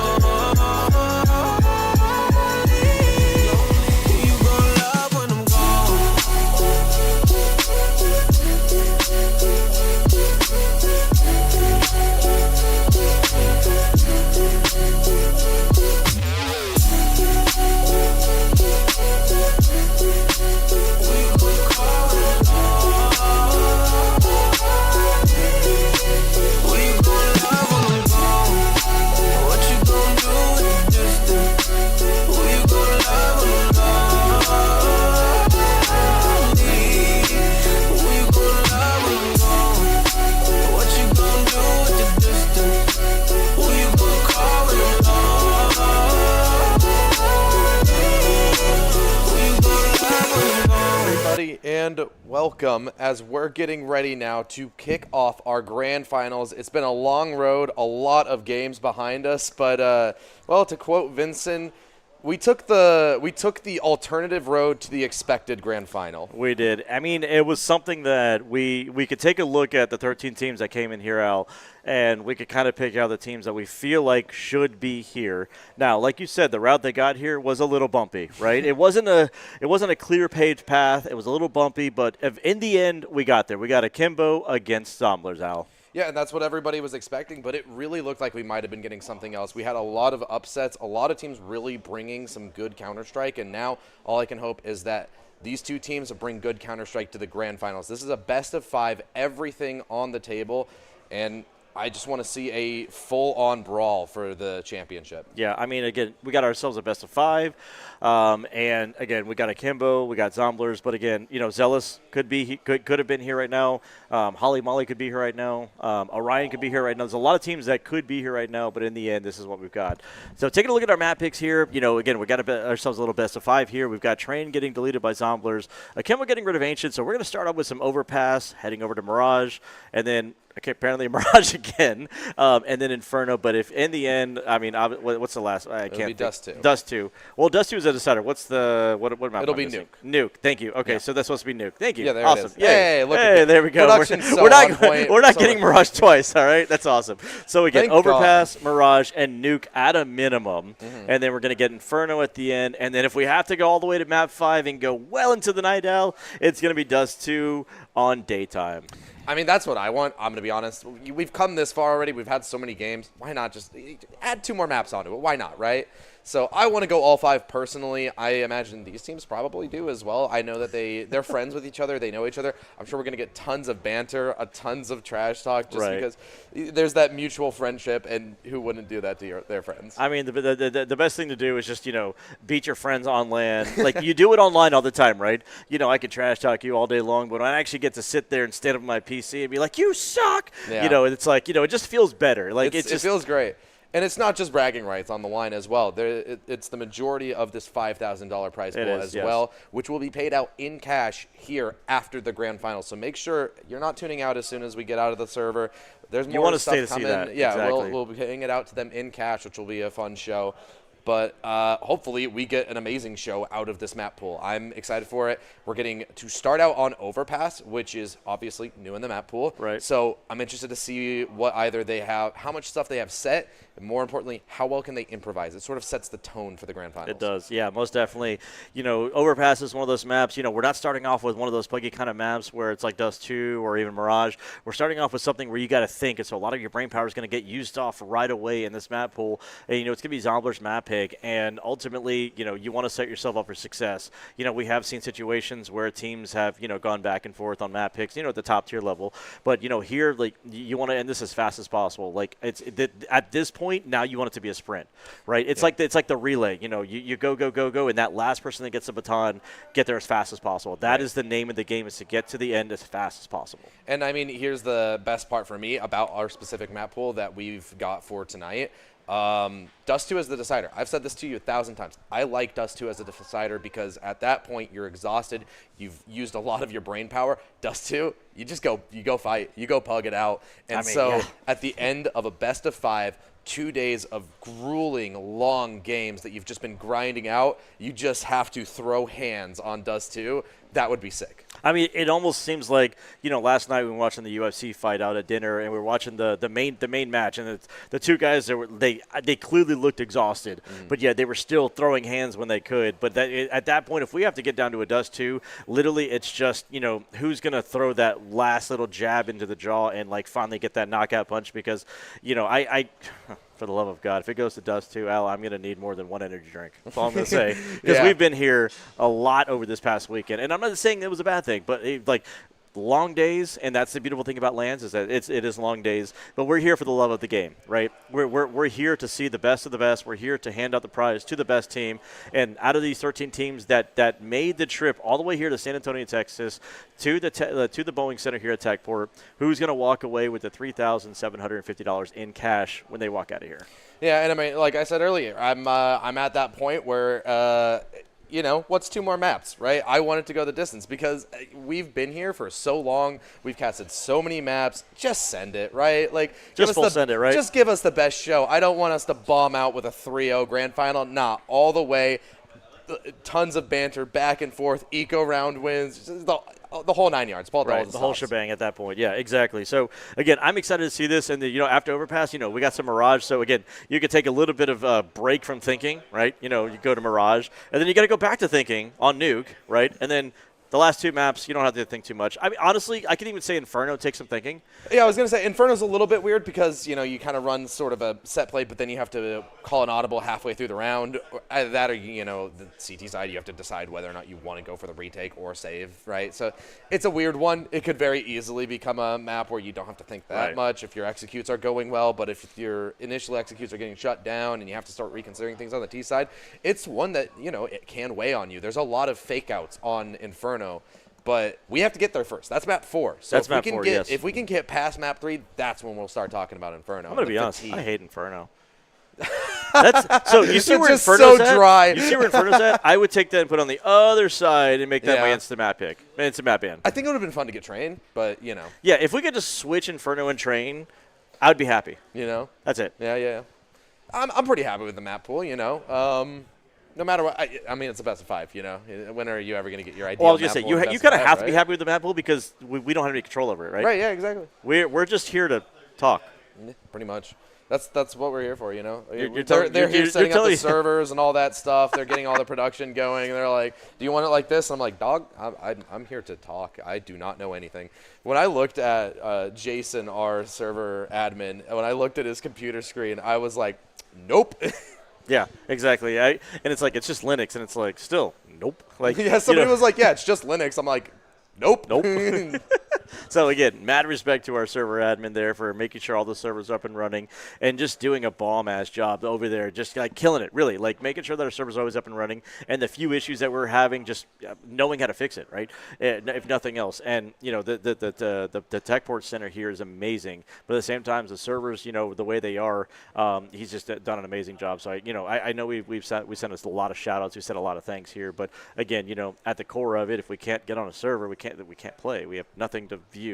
And welcome as we're getting ready now to kick off our grand finals. It's been a long road, a lot of games behind us, but well, to quote Vincent, we took the alternative road to the expected grand final. We did. I mean, it was something that we could take a look at the 13 teams that came in here, Al, and we could kind of pick out the teams that we feel like should be here. Now, like you said, the route they got here was a little bumpy, right? It wasn't a clear paved path. It was a little bumpy, but in the end, we got there. We got Akimbo against Zomblers, Al. Yeah, and that's what everybody was expecting, but it really looked like we might have been getting something else. We had a lot of upsets, a lot of teams really bringing some good Counter-Strike, and now all I can hope is that these two teams bring good Counter-Strike to the grand finals. This is a best of 5, everything on the table, and I just want to see a full-on brawl for the championship. Yeah, I mean, again, we got ourselves a best of 5. And, again, we got Akimbo, we got Zomblers. But, again, Zealous could have been here right now. Holly Molly could be here right now. Orion could be here right now. There's a lot of teams that could be here right now, but in the end, this is what we've got. So taking a look at our map picks here, again, we got ourselves a little best of 5 here. We've got Train getting deleted by Zomblers. Akimbo getting rid of Ancient. So we're going to start off with some Overpass, heading over to Mirage, and then apparently Mirage again, and then Inferno. But if in the end, I mean, what's the last? I can't. It'll be Dust 2. Dust 2. Well, Dust 2 is a decider. What's the what map? It'll be missing? Nuke. Nuke. Thank you. Okay, so that's supposed to be Nuke. Thank you. Yeah, there awesome. it is. Hey, look at there we go. Production's so we're not on point. we're not So getting much. Mirage twice. All right, that's awesome. So again, Thank Overpass, Mirage, and Nuke at a minimum, Mm-hmm. and then we're going to get Inferno at the end, and then if we have to go all the way to map 5 and go well into the Night Owl, it's going to be Dust 2 on daytime. I mean, that's what I want. I'm going to be honest. We've come this far already. We've had so many games. Why not just add 2 more maps onto it? Why not, right? So I want to go all 5 personally. I imagine these teams probably do as well. I know that they're friends with each other. They know each other. I'm sure we're going to get tons of banter, tons of trash talk, just because there's that mutual friendship, and who wouldn't do that to their friends? I mean, the best thing to do is just, beat your friends on land. Like, you do it online all the time, right? I could trash talk you all day long, but when I actually get to sit there and stand up on my PC and be like, you suck, Yeah. It's like, it just feels better. Like, it feels great. And it's not just bragging rights on the line as well. It's the majority of this $5,000 prize pool as well, which will be paid out in cash here after the grand final. So make sure you're not tuning out as soon as we get out of the server. There's more want to stuff stay to coming. see that. Yeah, Exactly. we'll be paying it out to them in cash, which will be a fun show. But hopefully we get an amazing show out of this map pool. I'm excited for it. We're getting to start out on Overpass, which is obviously new in the map pool. Right. So I'm interested to see what either they have, how much stuff they have set, and more importantly, how well can they improvise. It sort of sets the tone for the grand finals. It does, yeah, most definitely. Overpass is one of those maps. We're not starting off with one of those pluggy kind of maps where it's like Dust 2 or even Mirage. We're starting off with something where you got to think, and so a lot of your brain power is going to get used off right away in this map pool. And, it's going to be Zombler's map pick, and ultimately, you want to set yourself up for success. We have seen situations where teams have, gone back and forth on map picks, at the top tier level. But, here, like, you want to end this as fast as possible. Like, at this point, now you want it to be a sprint, right? It's like the relay. You go, and that last person that gets the baton, get there as fast as possible. That is the name of the game, is to get to the end as fast as possible. And, I mean, here's the best part for me about our specific map pool that we've got for tonight. Dust 2 as the decider. I've said this to you 1,000 times. I like Dust 2 as a decider because at that point you're exhausted. You've used a lot of your brain power. Dust 2, you go fight. You go pug it out. And at the end of a best of 5, 2 days of grueling, long games that you've just been grinding out, you just have to throw hands on Dust 2. That would be sick. I mean, it almost seems like, last night we were watching the UFC fight out at dinner, and we were watching the main match, and the two guys they clearly looked exhausted, but yeah, they were still throwing hands when they could. But at that point, if we have to get down to a Dust 2, literally it's just who's gonna throw that last little jab into the jaw and like finally get that knockout punch, because I for the love of God, if it goes to Dust 2, Al, I'm going to need more than one energy drink. That's all I'm going to say. Because we've been here a lot over this past weekend. And I'm not saying it was a bad thing, but long days, and that's the beautiful thing about LANs, is that it is long days. But we're here for the love of the game, right? We're here to see the best of the best. We're here to hand out the prize to the best team. And out of these 13 teams that made the trip all the way here to San Antonio, Texas, to the Boeing Center here at Techport, who's going to walk away with the $3,750 in cash when they walk out of here? Yeah, and I mean, like I said earlier, I'm at that point where what's 2 more maps, right? I wanted to go the distance because we've been here for so long. We've casted so many maps. Just send it, right? Like, send it, right? Just give us the best show. I don't want us to bomb out with a 3-0 grand final. Nah, all the way. Tons of banter, back and forth, eco round wins, just the whole 9 yards. Right, the whole shebang at that point. Yeah, exactly. So, again, I'm excited to see this. And, after Overpass, we got some Mirage. So, again, you could take a little bit of break from thinking, right? You go to Mirage. And then you got to go back to thinking on Nuke, right? And then The last 2 maps, you don't have to think too much. I mean, honestly, I can even say Inferno takes some thinking. Yeah, I was going to say Inferno's a little bit weird because, you kind of run sort of a set play, but then you have to call an audible halfway through the round. Either that or, the CT side, you have to decide whether or not you want to go for the retake or save, right? So it's a weird one. It could very easily become a map where you don't have to think that much if your executes are going well, but if your initial executes are getting shut down and you have to start reconsidering things on the T side, it's one that, it can weigh on you. There's a lot of fake outs on Inferno. But we have to get there first. That's map 4. So that's map 4, yes. If we can get past map 3, that's when we'll start talking about Inferno. I'm going to be honest. I hate Inferno. So you see where just Inferno's so at? dry. You see where Inferno's at? I would take that and put it on the other side and make that my instant map pick. Instant map in. I think it would have been fun to get Train, but, Yeah, if we could just switch Inferno and Train, I would be happy. That's it. Yeah. I'm pretty happy with the map pool, No matter what, I mean, it's the best of 5, When are you ever going to get your ideal Well, I was map going to pool say, in you best kind of of have 5, to be happy with the map pool because we don't have any control over it, right? Right, yeah, exactly. We're just here to talk. Yeah, pretty much. That's what we're here for, They're here setting up the servers and all that stuff. They're getting all the production going, and they're like, "Do you want it like this?" I'm like, "Dog, I'm here to talk. I do not know anything." When I looked at Jason, our server admin, when I looked at his computer screen, I was like, "Nope." Yeah, exactly. And it's like, it's just Linux, and it's like, still, nope. Like, yeah, somebody was like, "Yeah, it's just Linux." I'm like, Nope. So, again, mad respect to our server admin there for making sure all the servers are up and running and just doing a bomb-ass job over there, just like killing it, really, like making sure that our servers are always up and running and the few issues that we're having, just knowing how to fix it, right, if nothing else. And, the Techport Center here is amazing, but at the same time, the servers, the way they are, he's just done an amazing job. So, I know we sent us a lot of shout-outs. We said a lot of thanks here, but, again, at the core of it, if we can't get on a server, we can't play. We have nothing to view.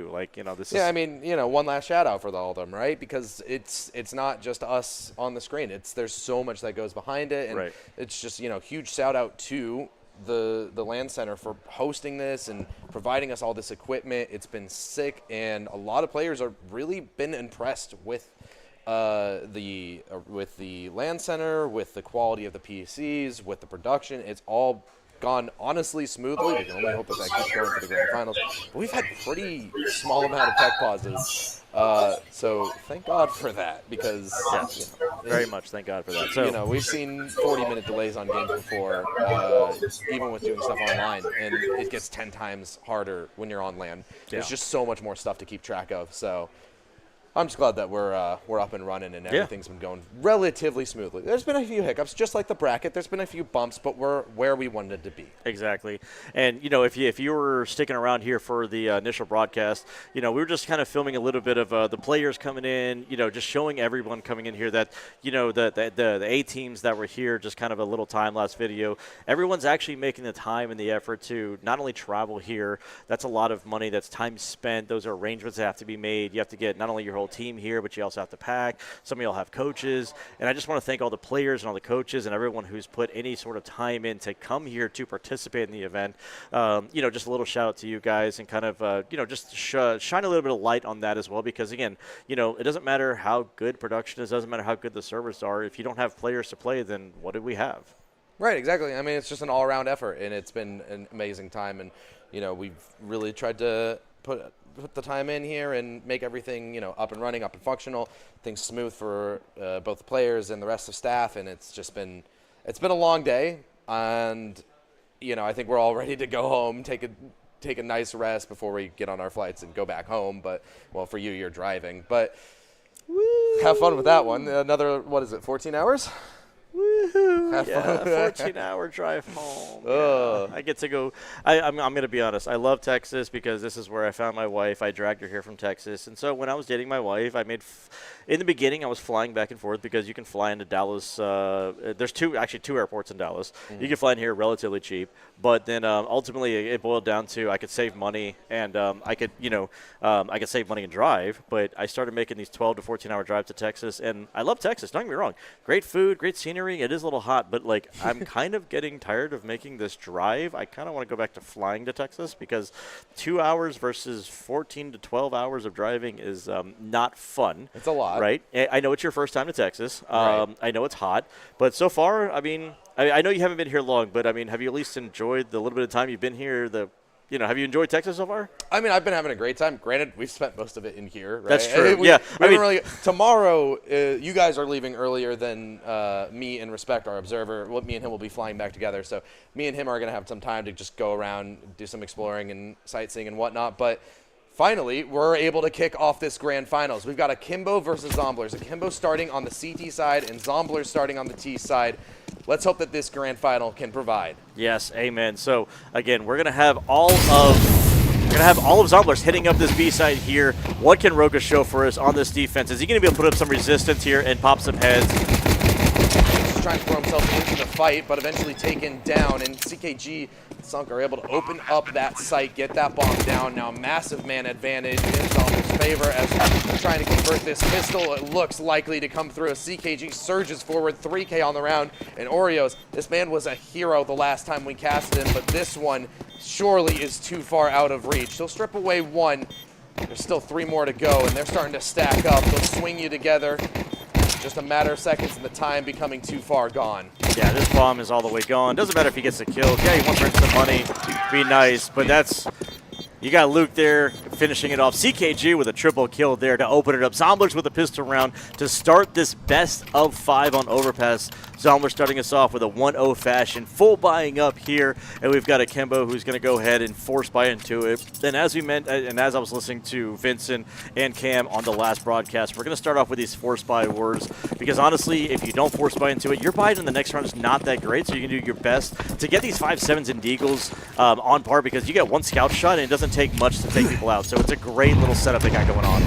This is. Yeah, I mean, one last shout out for all of them, right? Because it's not just us on the screen. There's so much that goes behind it, and it's just huge shout out to the LAN Center for hosting this and providing us all this equipment. It's been sick, and a lot of players are really been impressed with the LAN Center, with the quality of the PCs, with the production. It's all gone honestly smoothly. We can only hope that keeps going for the grand finals. But we've had pretty small amount of tech pauses, so thank God for that, because very much thank God for that. So we've seen 40-minute delays on games before, even with doing stuff online, and it gets 10 times harder when you're on LAN. There's just so much more stuff to keep track of. So I'm just glad that we're up and running and everything's been going relatively smoothly. There's been a few hiccups, just like the bracket. There's been a few bumps, but we're where we wanted to be. Exactly. And, if you were sticking around here for the initial broadcast, we were just kind of filming a little bit of the players coming in, just showing everyone coming in here that, the A teams that were here, just kind of a little time-lapse video. Everyone's actually making the time and the effort to not only travel here. That's a lot of money. That's time spent. Those are arrangements that have to be made. You have to get not only your whole team here, but you also have to pack. Some of y'all have coaches, and I just want to thank all the players and all the coaches and everyone who's put any sort of time in to come here to participate in the event. Just a little shout out to you guys, and kind of just shine a little bit of light on that as well, because again, it doesn't matter how good production is, doesn't matter how good the servers are. If you don't have players to play, then what do we have? Right, exactly. I mean, it's just an all-around effort, and it's been an amazing time, and we've really tried to put the time in here and make everything, up and running, up and functional, things smooth for both the players and the rest of staff. And it's been a long day, and I think we're all ready to go home, take a nice rest before we get on our flights and go back home. But well, for you, you're driving, but have fun with that one. Another 14 hours? Woohoo! Yeah, 14-hour drive home. Yeah. I get to go. I'm going to be honest. I love Texas because this is where I found my wife. I dragged her here from Texas. And so when I was dating my wife, in the beginning, I was flying back and forth because you can fly into Dallas. There's two airports in Dallas. Mm-hmm. You can fly in here relatively cheap. But then ultimately it boiled down to I could save money, and I could save money and drive. But I started making these 12 to 14-hour drives to Texas, and I love Texas. Don't get me wrong. Great food, great scenery. It is a little hot, but I'm kind of getting tired of making this drive. I kind of want to go back to flying to Texas, because 2 hours versus 14 to 12 hours of driving is not fun. It's a lot. Right? I know it's your first time to Texas. Right. I know it's hot, but so far, I know you haven't been here long, but have you at least enjoyed the little bit of time you've been here, the have you enjoyed Texas so far? I mean, I've been having a great time. Granted, we've spent most of it in here. Right? That's true. We Yeah. haven't really. Tomorrow, you guys are leaving earlier than me and Respect, our observer. Well, me and him will be flying back together. So me and him are going to have some time to just go around, do some exploring and sightseeing and whatnot. But finally, we're able to kick off this grand finals. We've got Akimbo versus Zomblers. Akimbo starting on the CT side and Zomblers starting on the T side. Let's hope that this grand final can provide. Yes, amen. So again, we're gonna have all of Zomblers hitting up this B side here. What can Roka show for us on this defense? Is he gonna be able to put up some resistance here and pop some heads? He's trying to throw himself into the fight, but eventually taken down. And CKG and Sunk are able to open up that site, get that bomb down. Now massive man advantage in Zomblers' favor as they're trying to convert this pistol. It looks likely to come through as CKG surges forward, 3K on the round. And Oreos, this man was a hero the last time we casted him, but this one surely is too far out of reach. He'll strip away one. There's still 3 more to go, and they're starting to stack up. They'll swing you together. Just a matter of seconds and the time becoming too far gone. Yeah, this bomb is all the way gone. Doesn't matter if he gets the kill. Yeah, he wants to earn some money. Be nice, but that's... You got Luke there finishing it off. CKG with a triple kill there to open it up. Zomblers with a pistol round to start this best of 5 on Overpass. Zomblers starting us off with a 1-0 fashion. Full buying up here. And we've got Akimbo who's going to go ahead and force buy into it. And as we meant, and as I was listening to Vincent and Cam on the last broadcast, we're going to start off with these force buy words. Because honestly, if you don't force buy into it, your buy in the next round is not that great. So you can do your best to get these 5-7s and Deagles on par because you get 1 scout shot and it doesn't take much to take people out. So it's a great little setup they got going on.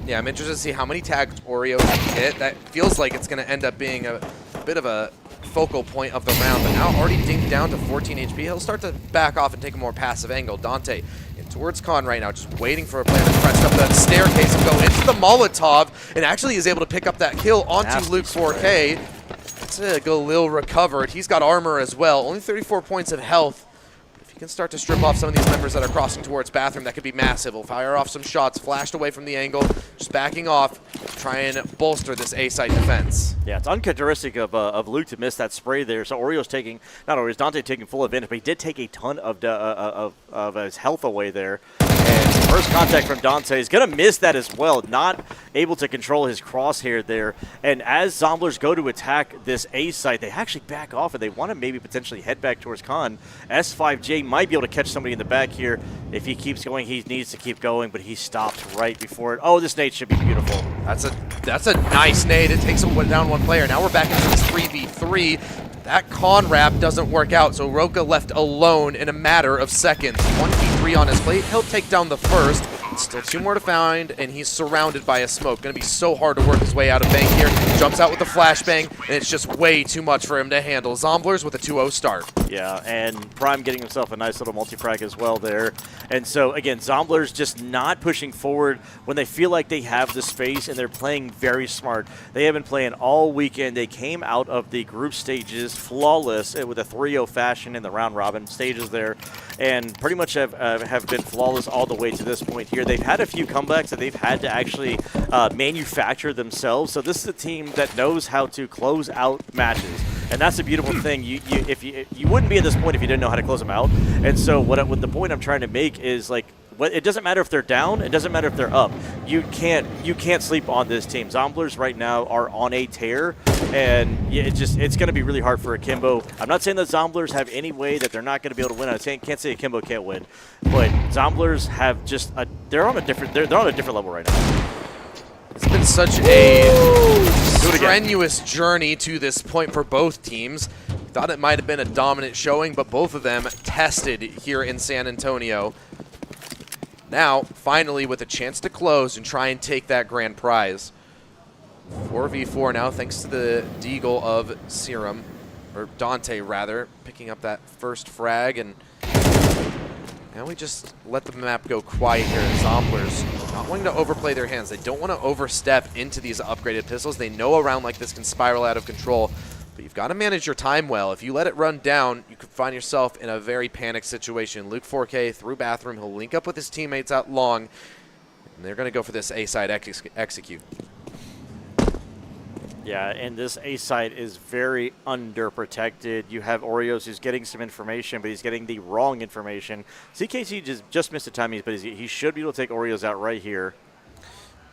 Yeah, I'm interested to see how many tags Oreo can hit. That feels like it's going to end up being a bit of a focal point of the round, but now already dinked down to 14 HP. He'll start to back off and take a more passive angle. Dante in towards Khan right now, just waiting for a player to press up that staircase and go into the Molotov, and actually is able to pick up that kill onto Nasty Luke 4K. That's a Galil recovered. He's got armor as well, only 34 points of health. You can start to strip off some of these members that are crossing towards bathroom. That could be massive. We'll fire off some shots, flashed away from the angle, just backing off, try and bolster this A-side defense. Yeah, it's uncharacteristic of Luke to miss that spray there. So Oreo's taking, not Oreo's, Dante taking full advantage, but he did take a ton of his health away there. And first contact from Dante is going to miss that as well, not able to control his crosshair there. And as Zomblers go to attack this A site, they actually back off and they want to maybe potentially head back towards Khan. S5J might be able to catch somebody in the back here. If he keeps going, he needs to keep going, but he stopped right before it. Oh, this nade should be beautiful. That's a nice nade. It takes down 1 player. Now we're back into this 3v3. That con wrap doesn't work out, so Roka left alone in a matter of seconds. 1v3 on his plate. He'll take down the first. Still 2 more to find, and he's surrounded by a smoke. Going to be so hard to work his way out of bank here. Jumps out with a flashbang, and it's just way too much for him to handle. Zomblers with a 2-0 start. Yeah, and Prime getting himself a nice little multi-frag as well there. And so, again, Zomblers just not pushing forward when they feel like they have the space, and they're playing very smart. They have been playing all weekend. They came out of the group stages flawless with a 3-0 fashion in the round-robin stages there, and pretty much have been flawless all the way to this point here. They've had a few comebacks that they've had to actually manufacture themselves. So this is a team that knows how to close out matches, and that's a beautiful thing. You wouldn't be at this point if you didn't know how to close them out. And so what the point I'm trying to make is like, it doesn't matter if they're down. It doesn't matter if they're up. You can't sleep on this team. Zomblers right now are on a tear, and it's going to be really hard for Akimbo. I'm not saying that Zomblers have any way that they're not going to be able to win. I can't say Akimbo can't win, but Zomblers have they're on a different level right now. It's been such a strenuous journey to this point for both teams. Thought it might have been a dominant showing, but both of them tested here in San Antonio. Now, finally, with a chance to close and try and take that grand prize. 4v4 now, thanks to the Deagle of Serum, or Dante rather, picking up that first frag, and now we just let the map go quiet here. Zomblers not wanting to overplay their hands. They don't want to overstep into these upgraded pistols. They know a round like this can spiral out of control, but you've got to manage your time well. If you let it run down, you could find yourself in a very panicked situation. Luke 4K through bathroom. He'll link up with his teammates out long, and they're going to go for this A-side execute. Yeah, and this A site is very underprotected. You have Oreos who's getting some information, but he's getting the wrong information. CKG just missed the timing, but he should be able to take Oreos out right here.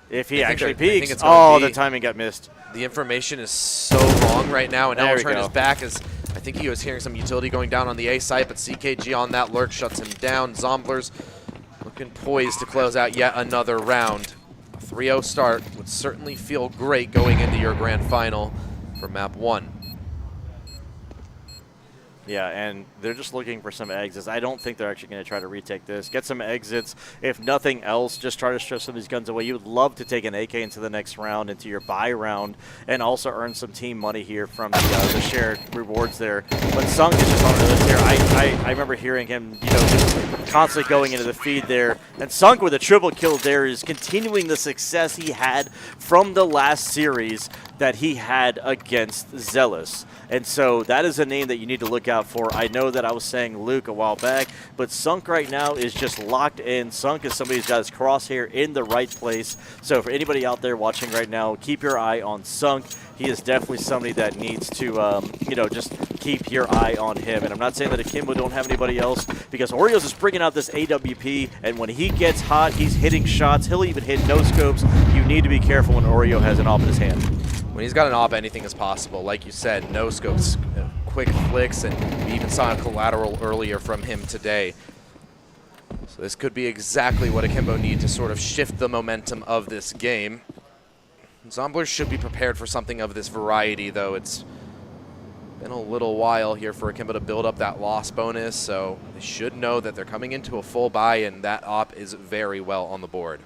If he actually peeks. Oh, the timing got missed. The information is so wrong right now, and now turn his back as I think he was hearing some utility going down on the A site, but CKG on that lurk shuts him down. Zomblers looking poised to close out yet another round. A 3-0 start would certainly feel great going into your grand final for map 1. Yeah, and they're just looking for some exits. I don't think they're actually going to try to retake this. Get some exits. If nothing else, just try to strip some of these guns away. You would love to take an AK into the next round, into your buy round, and also earn some team money here from the shared rewards there. But Sunk is just on the list here. I remember hearing him, just constantly going into the feed there. And Sunk with a triple kill there is continuing the success he had from the last series that he had against Zealous. And so that is a name that you need to look out for. I know that I was saying Luke a while back, but Sunk right now is just locked in. Sunk is somebody who's got his crosshair in the right place. So for anybody out there watching right now, keep your eye on Sunk. He is definitely somebody that needs to, just keep your eye on him. And I'm not saying that Akimbo don't have anybody else, because Oreos is bringing out this AWP, and when he gets hot, he's hitting shots. He'll even hit no scopes. You need to be careful when Oreo has an AWP in his hand. When he's got an AWP, anything is possible. Like you said, no scopes, quick flicks, and we even saw a collateral earlier from him today. So this could be exactly what Akimbo need to sort of shift the momentum of this game. Zomblers should be prepared for something of this variety, though. It's been a little while here for Akimbo to build up that loss bonus, so they should know that they're coming into a full buy, and that AWP is very well on the board.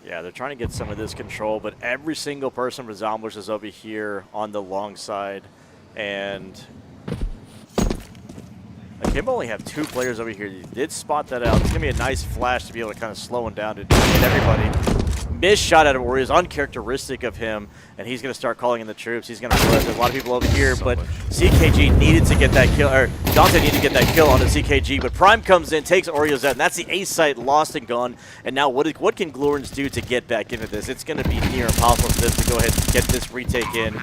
Yeah, they're trying to get some of this control, but every single person for Zomblers is over here on the long side. And Akimbo only have 2 players over here. He did spot that out. It's going to be a nice flash to be able to kind of slow him down to hit everybody. Missed shot out of Warriors, uncharacteristic of him, and he's going to start calling in the troops. He's going to realize there's a lot of people over here, but CKG needed to get that kill, or Dante needed to get that kill onto CKG, but Prime comes in, takes Oreos out, and that's the A site lost and gone. And now what can Glorans do to get back into this? It's going to be near impossible for them to go ahead and get this retake in.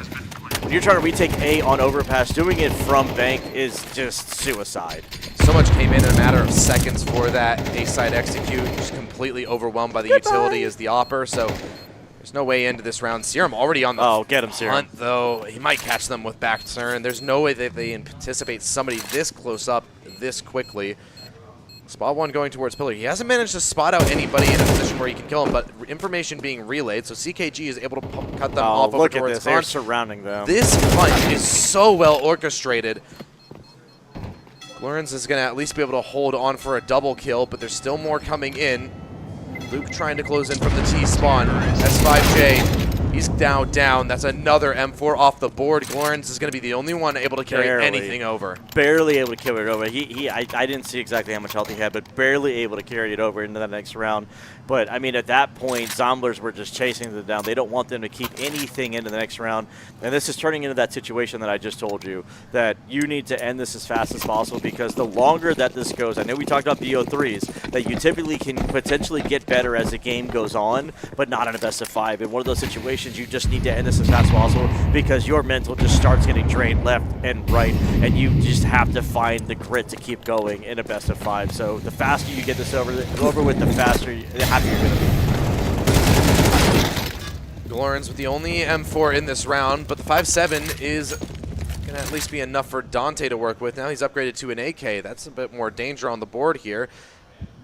When you're trying to retake A on overpass, doing it from bank is just suicide. So much came in a matter of seconds for that A-side execute. Just completely overwhelmed by the utility as the AWPer, so there's no way into this round. Serum already on the get him, Serum. hunt, though. He might catch them with back turn. There's no way that they anticipate somebody this close up this quickly. Spot 1 going towards Pillar. He hasn't managed to spot out anybody in a position where he can kill him, but information being relayed, so CKG is able to cut them off over look towards at this. Khan. They're surrounding them. This hunt is so well orchestrated. Glorans is going to at least be able to hold on for a double kill, but there's still more coming in. Luke trying to close in from the T-spawn. S5J, he's now down. That's another M4 off the board. Glorans is going to be the only one able to carry anything over. Barely able to carry it over. I didn't see exactly how much health he had, but barely able to carry it over into the next round. But, I mean, at that point, Zomblers were just chasing them down. They don't want them to keep anything into the next round. And this is turning into that situation that I just told you, that you need to end this as fast as possible, because the longer that this goes, I know we talked about BO3s, that you typically can potentially get better as the game goes on, but not in a best of 5. In one of those situations, you just need to end this as fast as possible, because your mental just starts getting drained left and right, and you just have to find the grit to keep going in a best of 5. So the faster you get this over with, the faster the happier you're going to be. Glorans with the only M4 in this round, but the 5.7 is going to at least be enough for Dante to work with. Now he's upgraded to an AK. That's a bit more danger on the board here,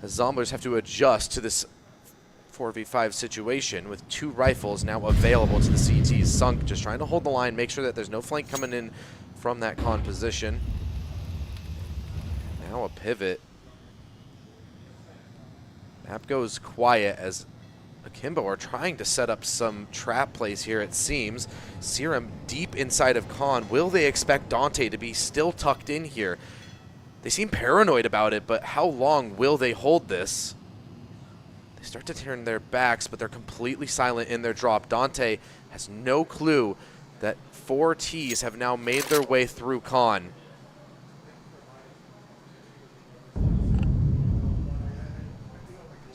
as Zomblers have to adjust to this 4v5 situation with 2 rifles now available to the CTs. Sunk just trying to hold the line, make sure that there's no flank coming in from that con position. Now a pivot. Map goes quiet as Akimbo are trying to set up some trap plays here, it seems. Serum deep inside of Con. Will they expect Dante to be still tucked in here? They seem paranoid about it, but how long will they hold this? They start to turn their backs, but they're completely silent in their drop. Dante has no clue that 4 Ts have now made their way through Con.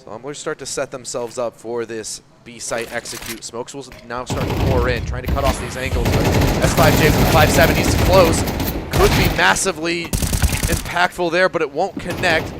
Zomblers start to set themselves up for this B site execute. Smokes will now start to pour in, trying to cut off these angles. But S5J with the 5-7 needs to close. Could be massively impactful there, but it won't connect.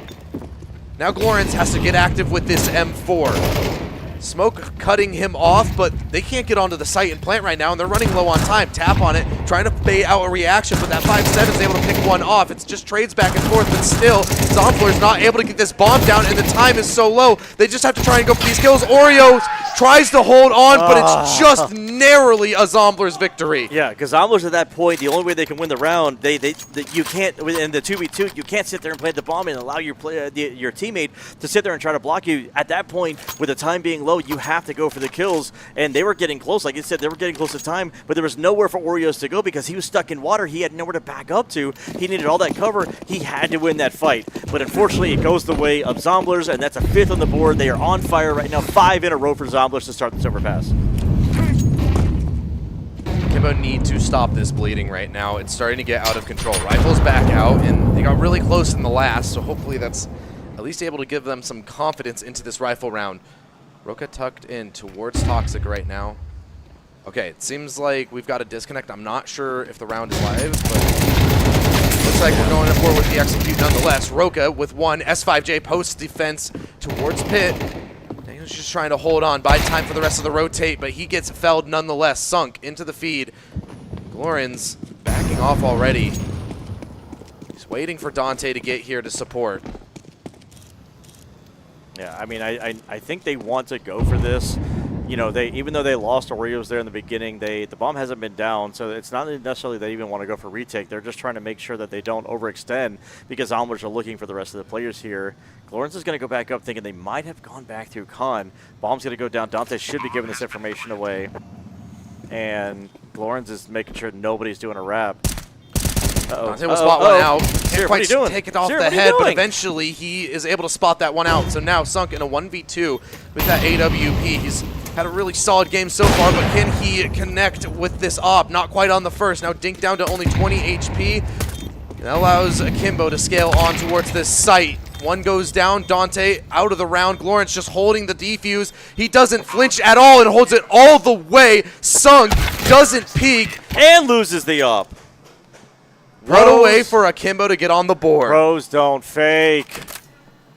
Now Glorens has to get active with this M4. Smoke cutting him off, but they can't get onto the site and plant right now, and they're running low on time. Tap on it, trying to bait out a reaction, but that 5-7 is able to pick one off. It's just trades back and forth, but still, Zombler's not able to get this bomb down, and the time is so low. They just have to try and go for these kills. Oreo tries to hold on, but it's just narrowly a Zombler's victory. Yeah, because Zombler's at that point, the only way they can win the round, you can't, in the 2v2, you can't sit there and plant the bomb and allow your teammate to sit there and try to block you. At that point, with the time being low, you have to go for the kills, and they were getting close. Like you said, they were getting close to time, but there was nowhere for Oreos to go because he was stuck in water. He had nowhere to back up to. He needed all that cover. He had to win that fight, but unfortunately, it goes the way of Zomblers, and that's a 5th on the board. They are on fire right now, 5 in a row for Zomblers to start this overpass. Kimbo need to stop this bleeding right now. It's starting to get out of control. Rifles back out, and they got really close in the last, so hopefully that's at least able to give them some confidence into this rifle round. Roka tucked in towards Toxic right now. Okay, it seems like we've got a disconnect. I'm not sure if the round is live, but looks like we're going forward with the execute nonetheless. Roka with one. S5J post defense towards Pit. He's just trying to hold on, buy time for the rest of the rotate, but he gets felled nonetheless. Sunk into the feed. Glorens backing off already. He's waiting for Dante to get here to support. Yeah, I mean, I think they want to go for this. You know, even though they lost Oreos there in the beginning, the bomb hasn't been down, so it's not necessarily they even want to go for retake. They're just trying to make sure that they don't overextend because Almers are looking for the rest of the players here. Glorens is going to go back up thinking they might have gone back through Khan. Bomb's going to go down. Dante should be giving this information away. And Glorens is making sure nobody's doing a wrap. Dante will spot one out. Can't quite doing? take it off the head, but eventually he is able to spot that one out. So now Sunk in a 1v2 with that AWP. He's had a really solid game so far, but can he connect with this op? Not quite on the first. Now Dink down to only 20 HP. That allows Akimbo to scale on towards this site. One goes down, Dante out of the round. Glorens just holding the defuse. He doesn't flinch at all and holds it all the way. Sunk doesn't peek. And loses the op. Run away for Akimbo to get on the board. Pros don't fake.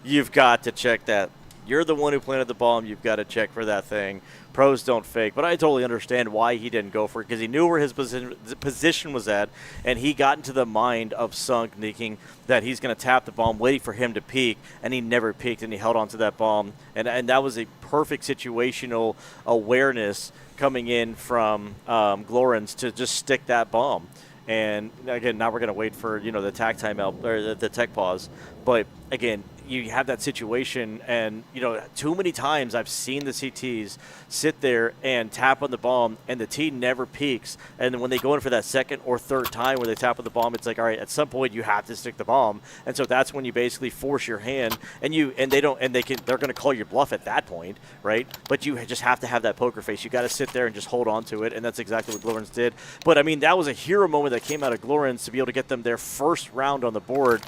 You've got to check that. You're the one who planted the bomb. You've got to check for that thing. Pros don't fake. But I totally understand why he didn't go for it because he knew where his position was at, and he got into the mind of Sunk thinking that he's going to tap the bomb, waiting for him to peek, and he never peeked, and he held onto that bomb. And that was a perfect situational awareness coming in from Glorens to just stick that bomb. And again, now we're going to wait for the tag timeout or the tech pause. But again, you have that situation, and too many times I've seen the CTs sit there and tap on the bomb, and the T never peaks. And then when they go in for that second or third time where they tap on the bomb, it's like, all right, at some point you have to stick the bomb. And so that's when you basically force your hand, and they're going to call your bluff at that point, right? But you just have to have that poker face. You got to sit there and just hold on to it, and that's exactly what Glorens did. But I mean, that was a hero moment that came out of Glorens to be able to get them their first round on the board.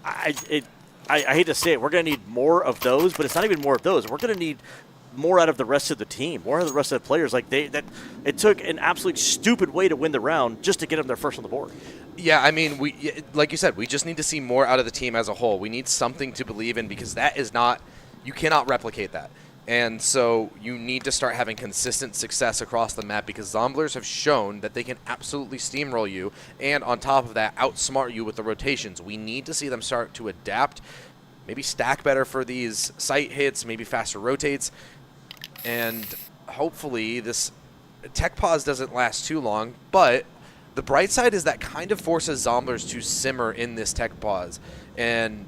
I hate to say it, we're going to need more of those, but it's not even more of those. We're going to need more out of the rest of the team, more out of the rest of the players. Like it took an absolute stupid way to win the round just to get them their first on the board. Yeah, I mean, like you said, we just need to see more out of the team as a whole. We need something to believe in because that is not, you cannot replicate that. And so you need to start having consistent success across the map because Zomblers have shown that they can absolutely steamroll you and on top of that, outsmart you with the rotations. We need to see them start to adapt, maybe stack better for these site hits, maybe faster rotates, and hopefully this tech pause doesn't last too long, but the bright side is that kind of forces Zomblers to simmer in this tech pause, and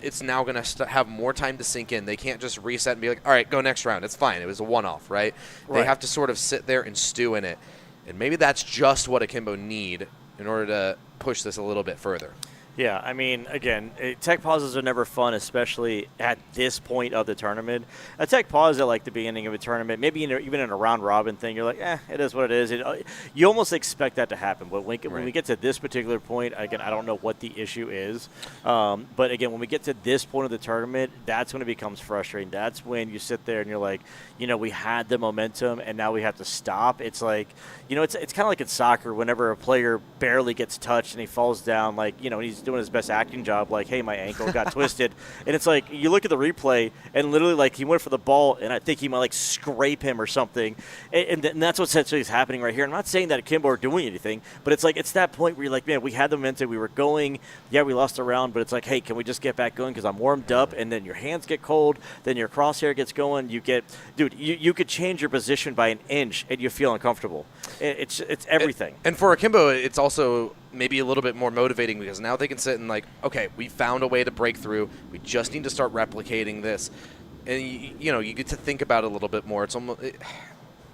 it's now going to have more time to sink in. They can't just reset and be like, all right, go next round. It's fine. It was a one-off, right? They have to sort of sit there and stew in it. And maybe that's just what Akimbo need in order to push this a little bit further. Yeah, I mean, again, tech pauses are never fun, especially at this point of the tournament. A tech pause at like the beginning of a tournament, maybe even in a round robin thing, you're like, it is what it is. You almost expect that to happen, but when we get to this particular point, again, I don't know what the issue is, but again, when we get to this point of the tournament, that's when it becomes frustrating. That's when you sit there and you're like, we had the momentum and now we have to stop. It's like, it's kind of like in soccer. Whenever a player barely gets touched and he falls down, like he's doing his best acting job, like, hey, my ankle got twisted, and it's like you look at the replay and literally like he went for the ball and I think he might like scrape him or something, and that's what essentially is happening right here. I'm not saying that Akimbo are doing anything, but it's like it's that point where you're like, man, we had the momentum, we were going, yeah, we lost a round, but it's like, hey, can we just get back going because I'm warmed up, and then your hands get cold, then your crosshair gets going, you could change your position by an inch and you feel uncomfortable. It's everything. And for Akimbo, it's also maybe a little bit more motivating because now they can sit and like, okay, we found a way to break through. We just need to start replicating this, and you get to think about it a little bit more. It's almost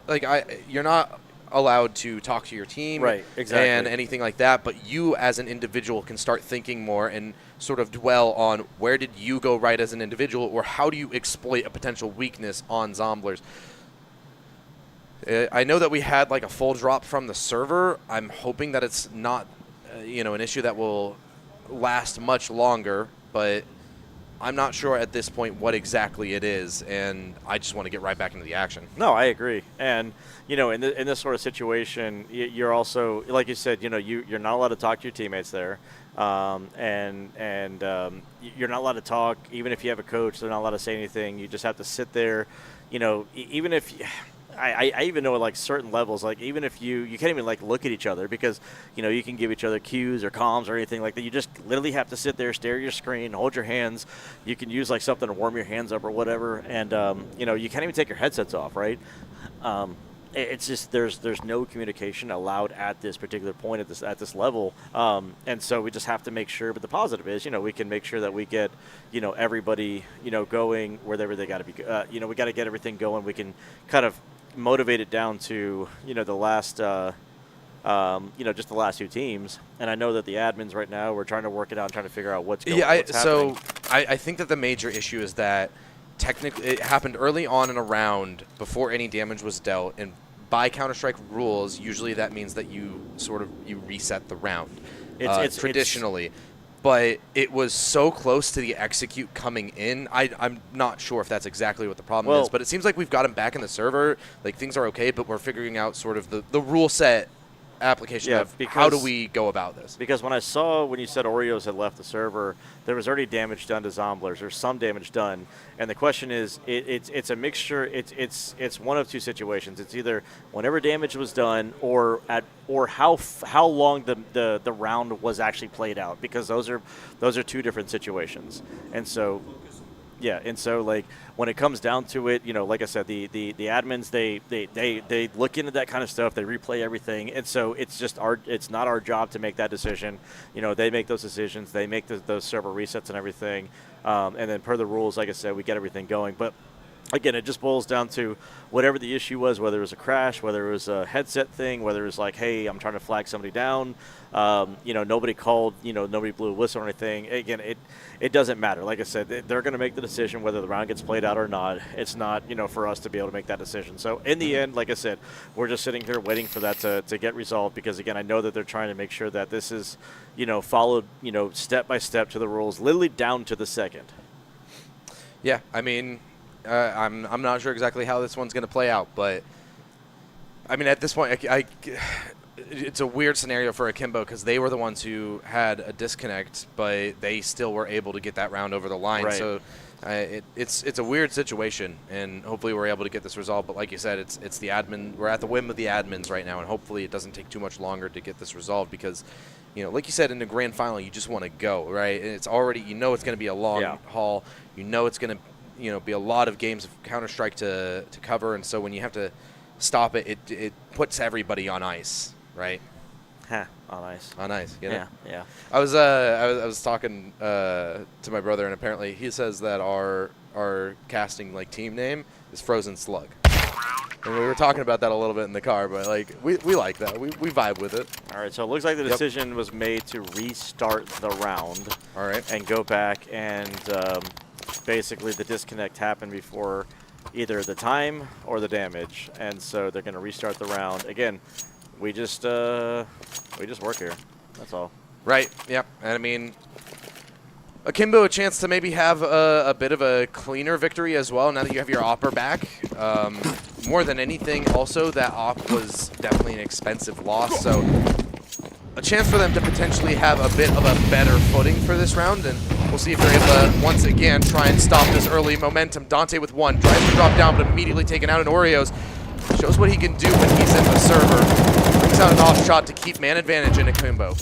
like you're not allowed to talk to your team, right? Exactly, and anything like that. But you, as an individual, can start thinking more and sort of dwell on where did you go right as an individual, or how do you exploit a potential weakness on Zomblers. I know that we had like a full drop from the server. I'm hoping that it's not, an issue that will last much longer, but I'm not sure at this point what exactly it is, and I just want to get right back into the action. No, I agree. And, in this sort of situation, you're also, like you said, you're not allowed to talk to your teammates there. And you're not allowed to talk. Even if you have a coach, they're not allowed to say anything. You just have to sit there, even if I even know at like certain levels, like even if you can't even like look at each other because, you can give each other cues or comms or anything like that. You just literally have to sit there, stare at your screen, hold your hands. You can use like something to warm your hands up or whatever. And, you can't even take your headsets off, right? It's just there's no communication allowed at this particular point at this level, and so we just have to make sure. But the positive is, we can make sure that we get, everybody, going wherever they got to be. We got to get everything going. We can kind of motivate it down to the last, just the last two teams. And I know that the admins right now we're trying to work it out, and trying to figure out what's going. What's happening. So I think that the major issue is that. Technically, it happened early on in a round before any damage was dealt, and by Counter-Strike rules, usually that means that you reset the round. It's traditionally, but it was so close to the execute coming in. I'm not sure if that's exactly what the problem is, but it seems like we've got him back in the server. Like things are okay, but we're figuring out sort of the rule set application of how do we go about this. Because when you said Oreos had left the server, there was already damage done to Zomblers. There's some damage done, and the question is, it's a mixture. It's one of two situations. It's either whenever damage was done, or how long the round was actually played out, because those are two different situations, and so. Yeah, and so like when it comes down to it, like I said, the admins they look into that kind of stuff, they replay everything, and so it's not our job to make that decision. They make those decisions, they make those server resets and everything, and then per the rules, like I said, we get everything going. But again, it just boils down to whatever the issue was, whether it was a crash, whether it was a headset thing, whether it was like, hey, I'm trying to flag somebody down, nobody called, nobody blew a whistle or anything. Again, it doesn't matter. Like I said, they're going to make the decision whether the round gets played out or not. It's not, for us to be able to make that decision. So in the end, like I said, we're just sitting here waiting for that to get resolved, because again, I know that they're trying to make sure that this is, followed, step by step to the rules, literally down to the second. Yeah, I mean, I'm not sure exactly how this one's going to play out, but I mean, at this point, it's a weird scenario for Akimbo because they were the ones who had a disconnect, but they still were able to get that round over the line. Right. So it's a weird situation, and hopefully we're able to get this resolved. But like you said, it's the admin. We're at the whim of the admins right now, and hopefully it doesn't take too much longer to get this resolved because, like you said, in the grand final, you just want to go, right? And it's already, it's going to be a long haul. It's going to be a lot of games of Counter-Strike to cover, and so when you have to stop it, it puts everybody on ice, right? On ice. On ice, yeah. I was talking to my brother, and apparently he says that our casting team name is Frozen Slug. And we were talking about that a little bit in the car, but like we like that. We vibe with it. All right, so it looks like the decision was made to restart the round. All right. And go back and basically the disconnect happened before either the time or the damage, and so they're going to restart the round. Again, we just work here. That's all. Right. Yep. And I mean, Akimbo a chance to maybe have a bit of a cleaner victory as well now that you have your opper back. More than anything, also, that op was definitely an expensive loss, so a chance for them to potentially have a bit of a better footing for this round, and we'll see if they're able to, once again, try and stop this early momentum. Dante with one, tries to drop down, but immediately taken out in Oreos. Shows what he can do when he's in the server. Brings out an off shot to keep man advantage in Akimbo.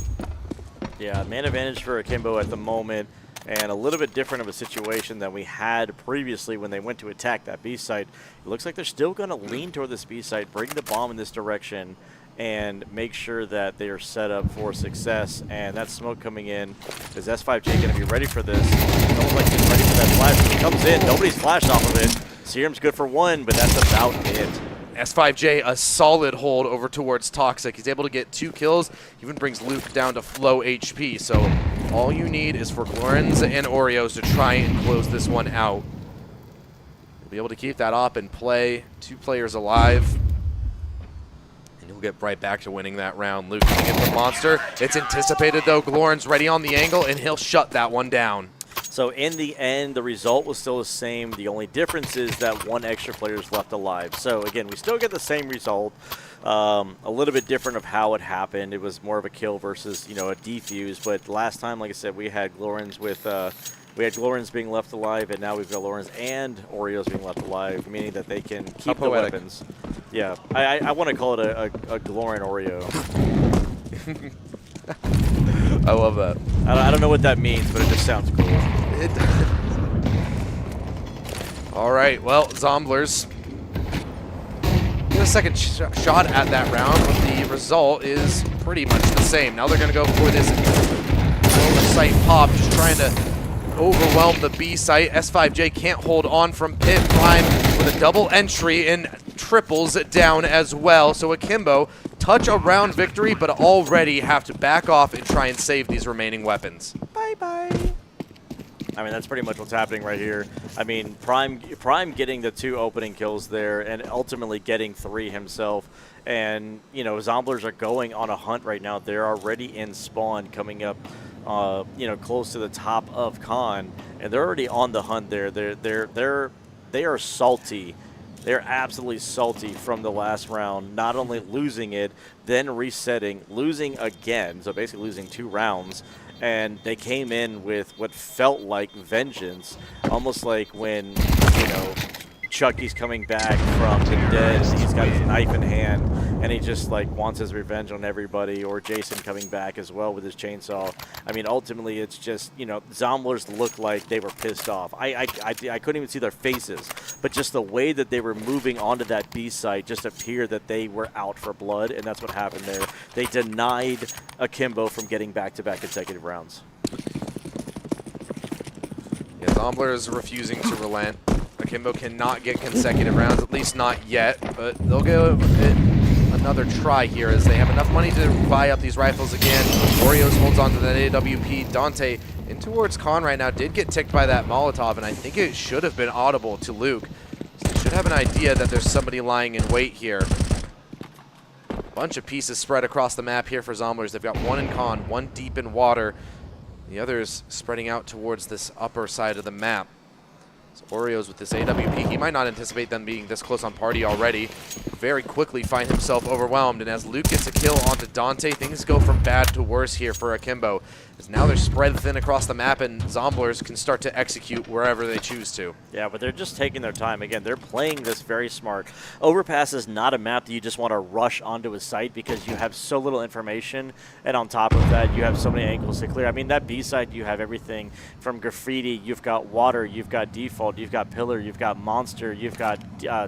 Yeah, man advantage for Akimbo at the moment, and a little bit different of a situation than we had previously when they went to attack that B site. It looks like they're still going to lean toward this B site, bring the bomb in this direction, and make sure that they are set up for success. And that smoke coming in. Is S5J going to be ready for this? It looks like he's ready for that flash. He comes in. Nobody's flashed off of it. Serum's good for one, but that's about it. S5J, a solid hold over towards Toxic. He's able to get 2 kills, even brings Luke down to low HP. So all you need is for Glorens and Oreos to try and close this one out. You'll be able to keep that op and play. 2 players alive. And you'll get right back to winning that round. Luke can get the monster. It's anticipated though. Glorens ready on the angle, and he'll shut that one down. So in the end, the result was still the same. The only difference is that 1 extra player is left alive. So again, we still get the same result. A little bit different of how it happened. It was more of a kill versus, you know, a defuse. But last time, like I said, we had Glorens with Glorens being left alive, and now we've got Glorens and Oreos being left alive, meaning that they can keep the weapons. Yeah, I want to call it a Glorin Oreo. I love that. I don't know what that means, but it just sounds cool. All right, well, Zomblers get a second shot at that round, but the result is pretty much the same. Now they're going to go for this site pop, just trying to overwhelm the B site. S5J can't hold on from Pit. Prime with a double entry and triples it down as well. So Akimbo, touch a round victory, but already have to back off and try and save these remaining weapons. Bye-bye. I mean, that's pretty much what's happening right here. I mean, Prime getting the 2 opening kills there and ultimately getting 3 himself. And, you know, Zomblers are going on a hunt right now. They're already in spawn coming up, you know, close to the top of Con. And they're already on the hunt there. They are salty. They're absolutely salty from the last round, not only losing it, then resetting, losing again, so basically losing 2 rounds. And they came in with what felt like vengeance, almost like when, you know, Chucky's coming back from the dead, he's got his knife in hand, and he just like wants his revenge on everybody, or Jason coming back as well with his chainsaw. I mean, ultimately, it's just, you know, Zomblers looked like they were pissed off. I couldn't even see their faces, but just the way that they were moving onto that B site just appeared that they were out for blood, and that's what happened there. They denied Akimbo from getting back-to-back consecutive rounds. Yeah, Zomblers refusing to relent. Akimbo cannot get consecutive rounds, at least not yet, but they'll give it another try here as they have enough money to buy up these rifles again. Oreos holds on to that AWP. Dante in towards Con right now did get ticked by that Molotov, and I think it should have been audible to Luke. So they should have an idea that there's somebody lying in wait here. Bunch of pieces spread across the map here for Zomblers. They've got 1 in Con, 1 deep in water. The others spreading out towards this upper side of the map. So Oreos with this AWP, he might not anticipate them being this close on party already. Very quickly find himself overwhelmed, and as Luke gets a kill onto Dante, things go from bad to worse here for Akimbo. As now they're spread thin across the map, and Zomblers can start to execute wherever they choose to. Yeah, but they're just taking their time. Again, they're playing this very smart. Overpass is not a map that you just want to rush onto a site because you have so little information, and on top of that, you have so many angles to clear. I mean, that B site, you have everything from graffiti, you've got water, you've got default. Default, you've got Pillar, you've got Monster, you've got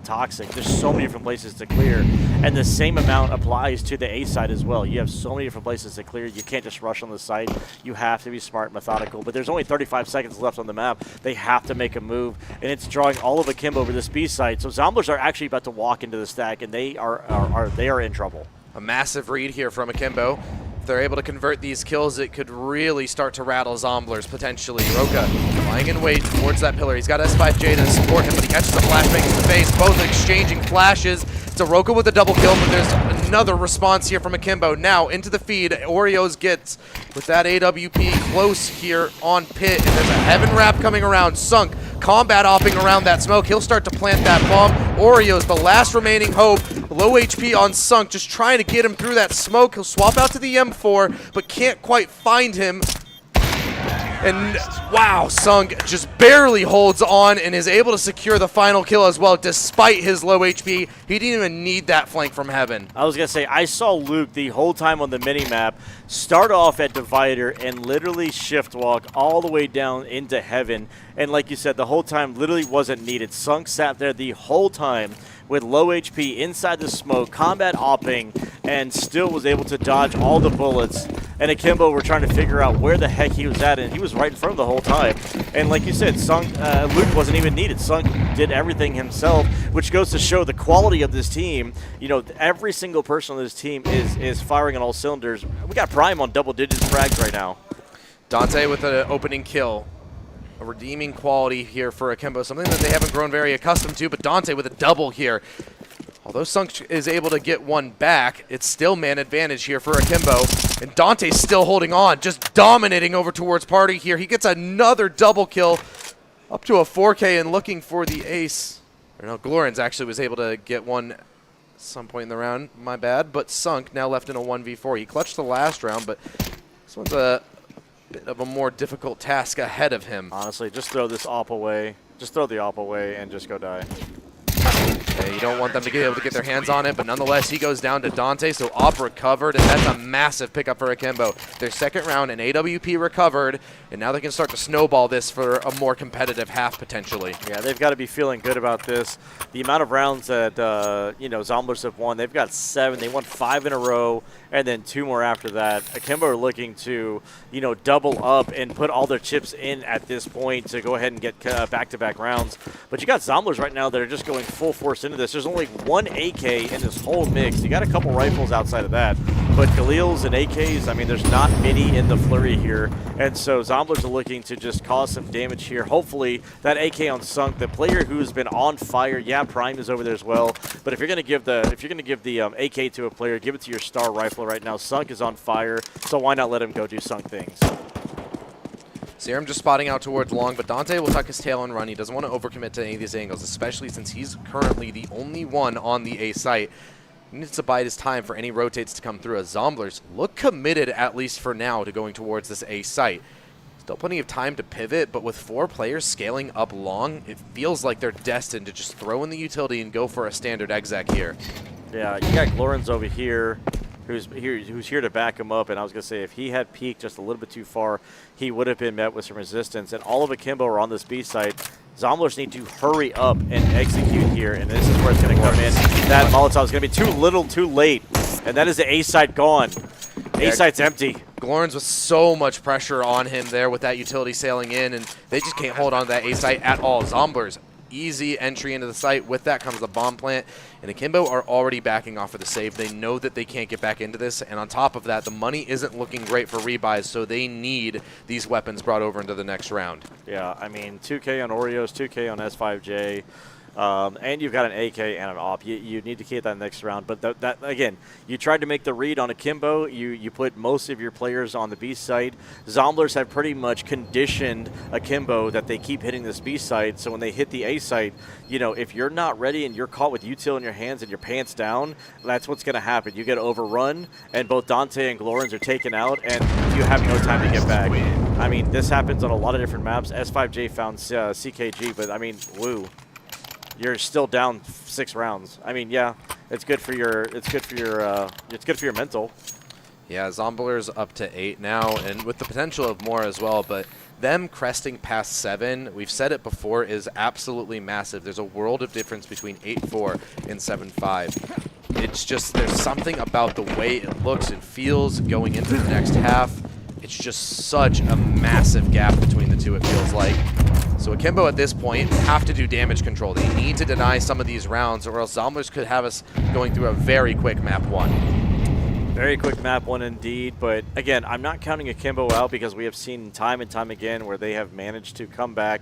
Toxic. There's so many different places to clear. And the same amount applies to the A side as well. You have so many different places to clear. You can't just rush on the site. You have to be smart, methodical. But there's only 35 seconds left on the map. They have to make a move, and it's drawing all of Akimbo over this B site. So Zomblers are actually about to walk into the stack, and they are in trouble. A massive read here from Akimbo. If they're able to convert these kills, it could really start to rattle Zomblers, potentially. Roka lying in wait towards that pillar. He's got S5J to support him, but he catches a flashbang in the face. Both exchanging flashes. It's a Roka with a double kill, but there's another response here from Akimbo. Now into the feed. Oreos gets with that AWP close here on Pit, and there's a Heaven Wrap coming around. Sunk combat hopping around that smoke. He'll start to plant that bomb. Oreos, the last remaining hope. Low HP on Sunk, just trying to get him through that smoke. He'll swap out to the M4, but can't quite find him. And wow, Sunk just barely holds on and is able to secure the final kill as well, despite his low HP. He didn't even need that flank from Heaven. I was going to say, I saw Luke the whole time on the mini-map start off at Divider and literally shift walk all the way down into Heaven. And like you said, the whole time literally wasn't needed. Sunk sat there the whole time with low HP inside the smoke, combat opping, and still was able to dodge all the bullets. And Akimbo were trying to figure out where the heck he was at, and he was right in front of the whole time. And like you said, Sunk, Luke wasn't even needed. Sunk did everything himself, which goes to show the quality of this team. You know, every single person on this team is firing on all cylinders. We got Prime on double-digit frags right now. Dante with an opening kill. A redeeming quality here for Akimbo, something that they haven't grown very accustomed to, but Dante with a double here. Although Sunk is able to get one back, it's still man advantage here for Akimbo. And Dante's still holding on, just dominating over towards Party here. He gets another double kill, up to a 4K and looking for the ace. Or no, Glorens actually was able to get one at some point in the round, my bad. But Sunk now left in a 1v4. He clutched the last round, but this one's a bit of a more difficult task ahead of him. Honestly, just throw this op away. Just throw the op away and just go die. Yeah, you don't want them to be able to get their hands on it, but nonetheless, he goes down to Dante, so op recovered, and that's a massive pickup for Akimbo. Their second round, and AWP recovered, and now they can start to snowball this for a more competitive half, potentially. Yeah, they've got to be feeling good about this. The amount of rounds that, Zomblers have won, they've got 7. They won 5 in a row, and then 2 more after that. Akimbo are looking to, double up and put all their chips in at this point to go ahead and get back-to-back rounds. But you got Zomblers right now that are just going full force into this. There's only one AK in this whole mix. You got a couple rifles outside of that. But Khalils and AKs, I mean, there's not many in the flurry here. And so Zomblers are looking to just cause some damage here. Hopefully, that AK on Sunk, the player who's been on fire, yeah, Prime is over there as well. But if you're going to give the AK to a player, give it to your star rifle right now. Sunk is on fire, so why not let him go do Sunk things? Serum just spotting out towards long, but Dante will tuck his tail and run. He doesn't want to overcommit to any of these angles, especially since he's currently the only one on the A site. He needs to bide his time for any rotates to come through, as Zomblers look committed, at least for now, to going towards this A site. Still plenty of time to pivot, but with 4 players scaling up long, it feels like they're destined to just throw in the utility and go for a standard exec here. Yeah, you got Glorens over here. Who's here to back him up, and I was going to say, if he had peeked just a little bit too far, he would have been met with some resistance, and all of Akimbo are on this B site. Zomblers need to hurry up and execute here, and this is where it's going to come in. That Molotov is going to be too little, too late, and that is the A site gone. A site's empty. Glorens with so much pressure on him there with that utility sailing in, and they just can't hold on to that A site at all. Zomblers, easy entry into the site. With that comes the bomb plant, and Akimbo are already backing off for the save. They know that they can't get back into this, and on top of that, the money isn't looking great for rebuys, so they need these weapons brought over into the next round. Yeah, I mean, 2K on Oreos, 2K on S5J. And you've got an AK and an op. You need to keep that next round. But that again, you tried to make the read on Akimbo. You put most of your players on the B site. Zomblers have pretty much conditioned Akimbo that they keep hitting this B site. So when they hit the A site, if you're not ready and you're caught with util in your hands and your pants down, that's what's going to happen. You get overrun, and both Dante and Glorens are taken out, and you have no time to get back. I mean, this happens on a lot of different maps. S5J found CKG, but I mean, woo. You're still down 6 rounds. I mean, yeah, it's good for your mental. Yeah, Zombler's up to 8 now, and with the potential of more as well, but them cresting past 7, we've said it before, is absolutely massive. There's a world of difference between 8-4 and 7-5. It's just, there's something about the way it looks and feels going into the next half. It's just such a massive gap between the two, it feels like. So Akimbo at this point have to do damage control. They need to deny some of these rounds, or else Zomblers could have us going through a very quick map 1. Very quick map 1 indeed, but again, I'm not counting Akimbo out because we have seen time and time again where they have managed to come back.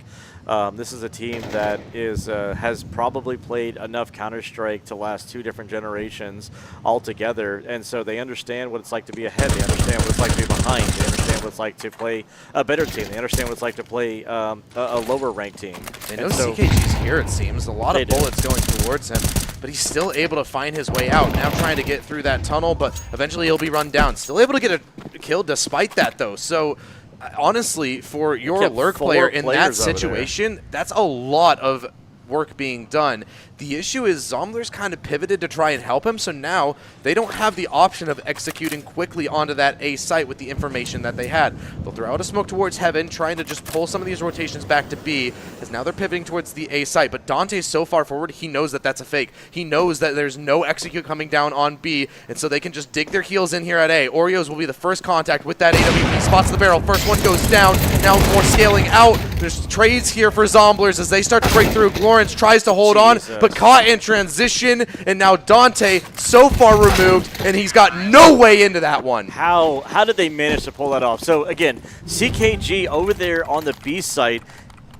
This is a team that has probably played enough Counter-Strike to last 2 different generations altogether, and so they understand what it's like to be ahead. They understand what it's like to be behind. They understand what it's like to play a better team. They understand what it's like to play a lower-ranked team. They know CKG's here, it seems. A lot of bullets going towards him, but he's still able to find his way out. Now trying to get through that tunnel, but eventually he'll be run down. Still able to get a kill despite that, though. So honestly, for your lurk player in that situation, that's a lot of work being done. The issue is Zomblers kind of pivoted to try and help him, so now they don't have the option of executing quickly onto that A site with the information that they had. They'll throw out a smoke towards Heaven, trying to just pull some of these rotations back to B, as now they're pivoting towards the A site. But Dante's so far forward, he knows that that's a fake. He knows that there's no execute coming down on B, and so they can just dig their heels in here at A. Oreos will be the first contact with that AWP, spots the barrel. First one goes down, now more scaling out. There's trades here for Zomblers as they start to break through. Glorence tries to hold on, but caught in transition, and now Dante so far removed, and he's got no way into that one. How did they manage to pull that off? So again, CKG over there on the B site,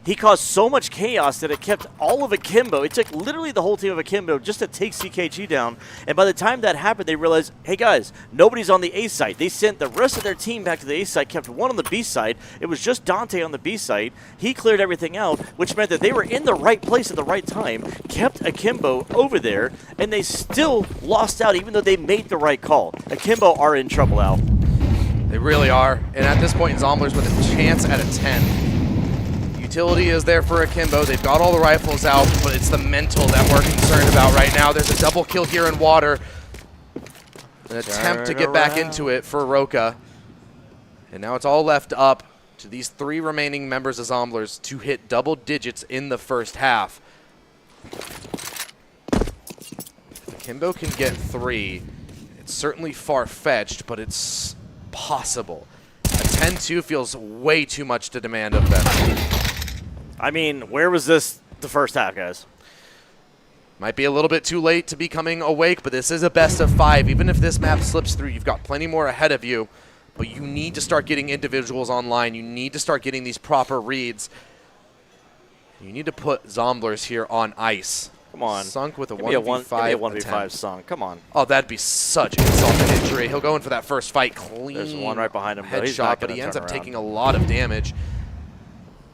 he caused so much chaos that it kept all of Akimbo. It took literally the whole team of Akimbo just to take CKG down. And by the time that happened, they realized, hey guys, nobody's on the A site. They sent the rest of their team back to the A site, kept one on the B site. It was just Dante on the B site. He cleared everything out, which meant that they were in the right place at the right time, kept Akimbo over there, and they still lost out even though they made the right call. Akimbo are in trouble, Al. They really are. And at this point, Zomblers with a chance at a 10. Utility is there for Akimbo. They've got all the rifles out, but it's the mental that we're concerned about right now. There's a double kill here in water. An attempt to get back into it for Roka. And now it's all left up to these 3 remaining members of Zomblers to hit double digits in the first half. If Akimbo can get 3, it's certainly far-fetched, but it's possible. A 10-2 feels way too much to demand of them. I mean, where was this the first half, guys? Might be a little bit too late to be coming awake, but this is a best of 5. Even if this map slips through, you've got plenty more ahead of you. But you need to start getting individuals online. You need to start getting these proper reads. You need to put Zomblers here on ice. Come on. Sunk with a 1v5 attempt. Sunk. Come on. Oh, that'd be such insult to injury. He'll go in for that first fight clean. There's one right behind him. Headshot, but he ends up taking a lot of damage.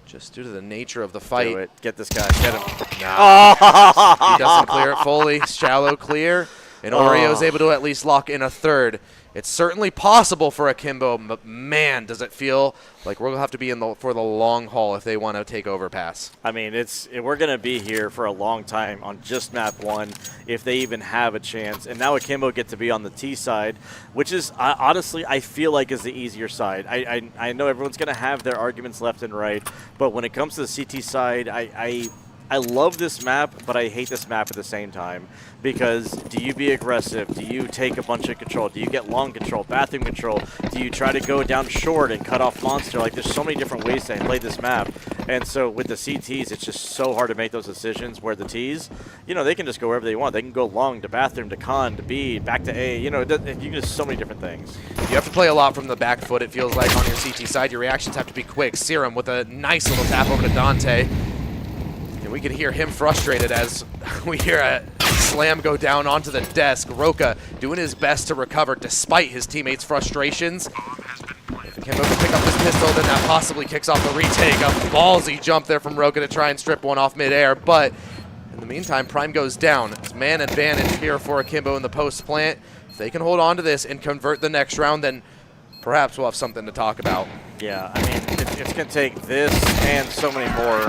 Just due to the nature of the fight. Do it. Get this guy. Get him. Nah. He doesn't clear it fully. Shallow clear. And Oreo's able to at least lock in a third. It's certainly possible for Akimbo, but man, does it feel like we're going to have to be in for the long haul if they want to take over pass. I mean, we're going to be here for a long time on just map 1 if they even have a chance. And now Akimbo get to be on the T side, which is honestly, I feel like is the easier side. I know everyone's going to have their arguments left and right, but when it comes to the CT side, I love this map, but I hate this map at the same time. Because do you be aggressive? Do you take a bunch of control? Do you get long control, bathroom control? Do you try to go down short and cut off monster? Like, there's so many different ways to play this map. And so with the CTs, it's just so hard to make those decisions, where the Ts, you know, they can just go wherever they want. They can go long to bathroom, to con, to B, back to A. You know, you can just so many different things. You have to play a lot from the back foot, it feels like, on your CT side. Your reactions have to be quick. Serum with a nice little tap over to Dante. And we can hear him frustrated as we hear a slam go down onto the desk. Roka doing his best to recover despite his teammates' frustrations. If Akimbo can pick up this pistol, then that possibly kicks off the retake. A ballsy jump there from Roka to try and strip one off midair, but in the meantime, Prime goes down. It's man advantage here for Akimbo in the post plant. If they can hold on to this and convert the next round, then perhaps we'll have something to talk about. Yeah, I mean, it's going to take this and so many more.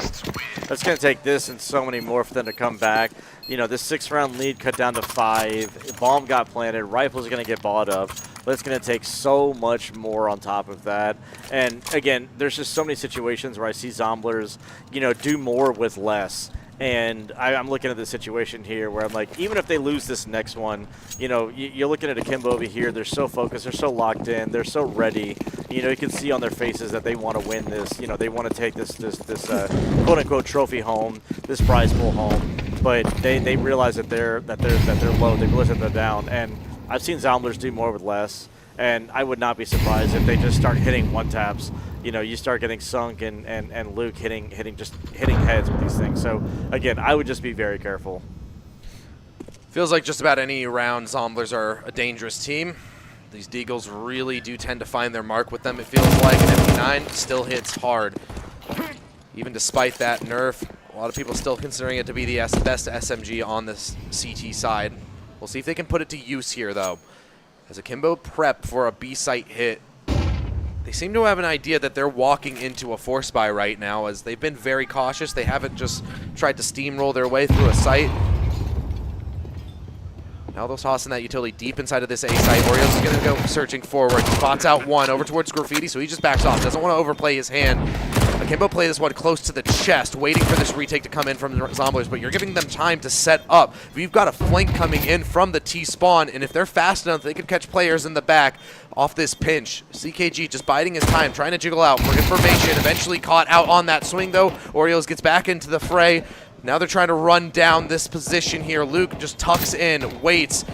It's going to take this and so many more for them to come back. You know, this 6-round lead cut down to 5. Bomb got planted. Rifles are going to get bought up. but it's going to take so much more on top of that. And again, there's just so many situations where I see Zomblers, do more with less. And I'm looking at the situation here where I'm like, even if they lose this next one, you're looking at Akimbo over here. They're so focused. They're so locked in. They're so ready. You can see on their faces that they want to win this. They want to take this quote-unquote trophy home, this prize pool home. But they realize that they're low. They realize that they're down. And I've seen Zomblers do more with less. And I would not be surprised if they just start hitting one-taps. You start getting Sunk and Luke hitting heads with these things. So, again, I would just be very careful. Feels like just about any round, Zomblers are a dangerous team. These Deagles really do tend to find their mark with them, it feels like. And MP9 still hits hard. Even despite that nerf, a lot of people still considering it to be the best SMG on this CT side. We'll see if they can put it to use here, though. As Akimbo prep for a B-site hit, they seem to have an idea that they're walking into a force buy right now, as they've been very cautious. They haven't just tried to steamroll their way through a site. Now they're tossing that utility deep inside of this A site. Oreos is going to go searching forward. Spots out one over towards Graffiti, so he just backs off. Doesn't want to overplay his hand. Akimbo play this one close to the chest, waiting for this retake to come in from the Zomblers, but you're giving them time to set up. We've got a flank coming in from the T-spawn, and if they're fast enough, they can catch players in the back off this pinch. CKG just biding his time, trying to jiggle out for information. Eventually caught out on that swing, though. Oreos gets back into the fray. Now they're trying to run down this position here. Luke just tucks in, waits.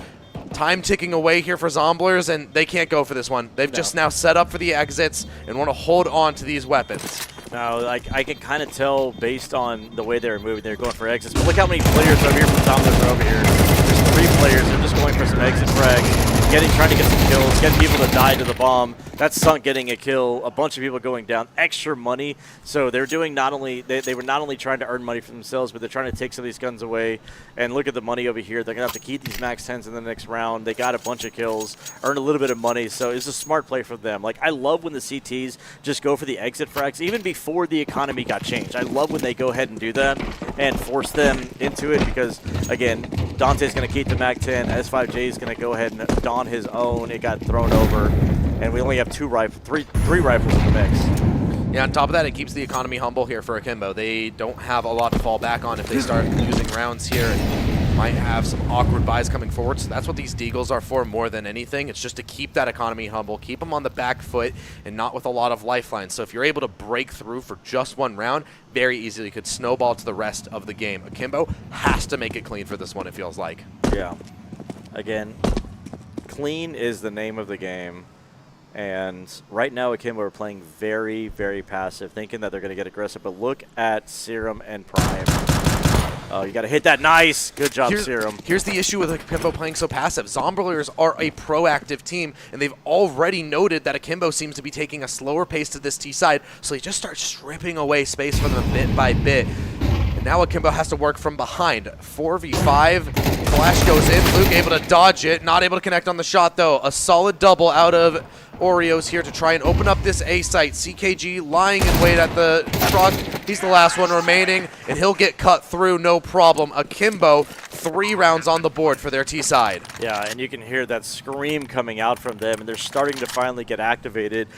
Time ticking away here for Zomblers, and they can't go for this one. They've just now set up for the exits and want to hold on to these weapons. Now, I can kind of tell based on the way they're moving, they're going for exits. But look how many players over here from Zomblers are over here. There's 3 players. They're just going for some exit frag, trying to get some kills, getting people to die to the bomb. That's Sunk getting a kill. A bunch of people going down. Extra money. So they're doing not only they were not only trying to earn money for themselves, but they're trying to take some of these guns away. And look at the money over here. They're gonna have to keep these max 10s in the next round. They got a bunch of kills, earned a little bit of money. So it's a smart play for them. Like, I love when the CTs just go for the exit frags, even before the economy got changed. I love when they go ahead and do that and force them into it, because again, Dante's gonna keep the Mac 10. S5J is gonna go ahead and don his own. It got thrown over, and we only have three rifles in the mix. Yeah, on top of that, it keeps the economy humble here for Akimbo. They don't have a lot to fall back on if they start losing rounds here, and might have some awkward buys coming forward. So that's what these Deagles are for more than anything. It's just to keep that economy humble, keep them on the back foot, and not with a lot of lifelines. So if you're able to break through for just one round, very easily could snowball to the rest of the game. Akimbo has to make it clean for this one, it feels like. Yeah. Again, clean is the name of the game. And right now, Akimbo are playing very, very passive, thinking that they're going to get aggressive. But look at Serum and Prime. Oh, you got to hit that. Nice. Good job, Serum. Here's the issue with Akimbo playing so passive. Zomblers are a proactive team, and they've already noted that Akimbo seems to be taking a slower pace to this T side, so they just start stripping away space from them bit by bit. And now Akimbo has to work from behind. 4v5. Flash goes in. Luke able to dodge it. Not able to connect on the shot, though. A solid double out of Oreos here to try and open up this A site. CKG lying in wait at the truck. He's the last one remaining, and he'll get cut through, no problem. Akimbo, 3 rounds on the board for their T side. Yeah, and you can hear that scream coming out from them, and they're starting to finally get activated.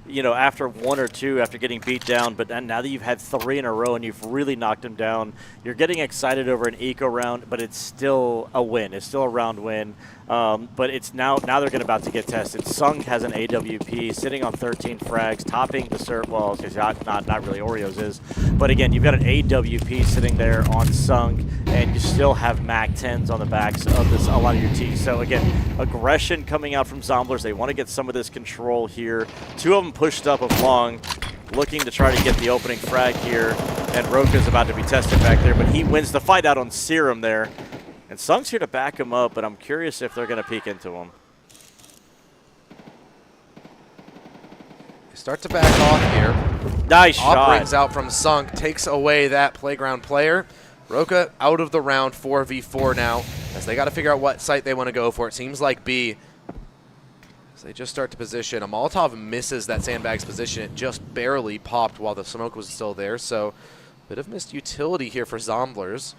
After 1 or 2, after getting beat down, but now that you've had 3 in a row and you've really knocked them down, you're getting excited over an eco round, but it's still a win. It's still a round win. But it's now they're about to get tested. Sung has an AWP sitting on 13 frags, topping the serve. Well, because not really Oreos is, but again, you've got an AWP sitting there on Sung, and you still have Mac 10s on the backs of a lot of your teams. So again, aggression coming out from Zomblers. They want to get some of this control here. 2 of them pushed up of long, looking to try to get the opening frag here, and Roka's about to be tested back there, but he wins the fight out on Serum there. And Sung's here to back him up, but I'm curious if they're going to peek into him. They start to back off here. Nice shot. Brings out from Sunk, takes away that playground player. Roka out of the round, 4v4 now, as they got to figure out what site they want to go for. It seems like B. As they just start to position. A Molotov misses that sandbag's position. It just barely popped while the smoke was still there, so a bit of missed utility here for Zomblers.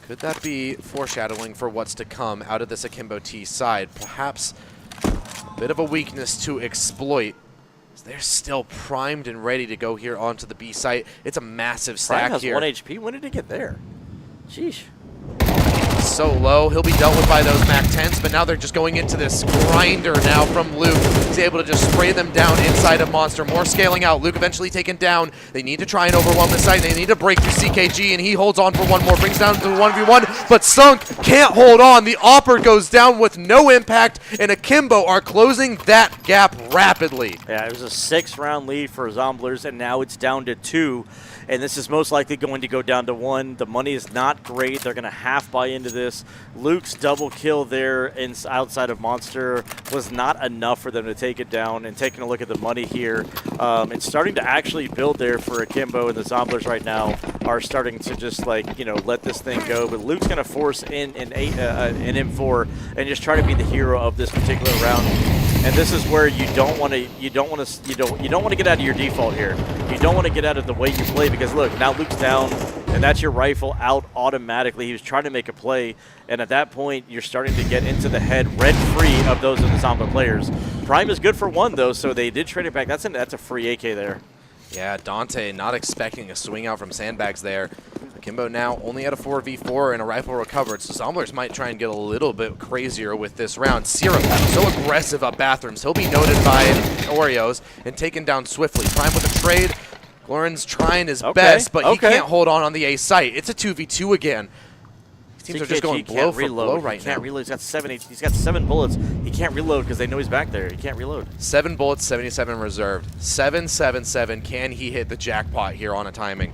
Could that be foreshadowing for what's to come out of this Akimbo T side? Perhaps Bit of a weakness to exploit. They're still primed and ready to go here onto the B site. It's a massive Prime stack has here. 1 HP. When did he get there? Sheesh. So low. He'll be dealt with by those Mac 10s, but now they're just going into this grinder now from Luke. He's able to just spray them down inside of Monster. More scaling out. Luke eventually taken down. They need to try and overwhelm the site. They need to break through CKG, and he holds on for one more. Brings down to the 1v1, but Sunk can't hold on. The Opper goes down with no impact, and Akimbo are closing that gap rapidly. Yeah, it was a 6-round lead for Zomblers, and now it's down to 2. And this is most likely going to go down to 1. The money is not great. They're going to half buy into this. Luke's double kill there outside of Monster was not enough for them to take it down. And taking a look at the money here, it's starting to actually build there for Akimbo, and the Zomblers right now are starting to just let this thing go. But Luke's going to force in an M4 and just try to be the hero of this particular round. And this is where you don't want to get out of your default here. You don't want to get out of the way you play, because look, now Luke's down, and that's your rifle out automatically. He was trying to make a play, and at that point, you're starting to get into the head rent-free of those of the Zombie players. Prime is good for 1 though, so they did trade it back. That's a free AK there. Yeah, Dante not expecting a swing out from Sandbags there. Akimbo now only at a 4v4 and a rifle recovered, so Zomblers might try and get a little bit crazier with this round. Serum, so aggressive up bathrooms. He'll be noted by Oreos and taken down swiftly. Prime with a trade. Glorin's trying his best, but he can't hold on the A site. It's a 2v2 again. These teams are just going blow for blow right now. He can't reload. He's got 7 bullets. He can't reload because they know he's back there. He can't reload. 7 bullets, 77 reserved. 777. Can he hit the jackpot here on a timing?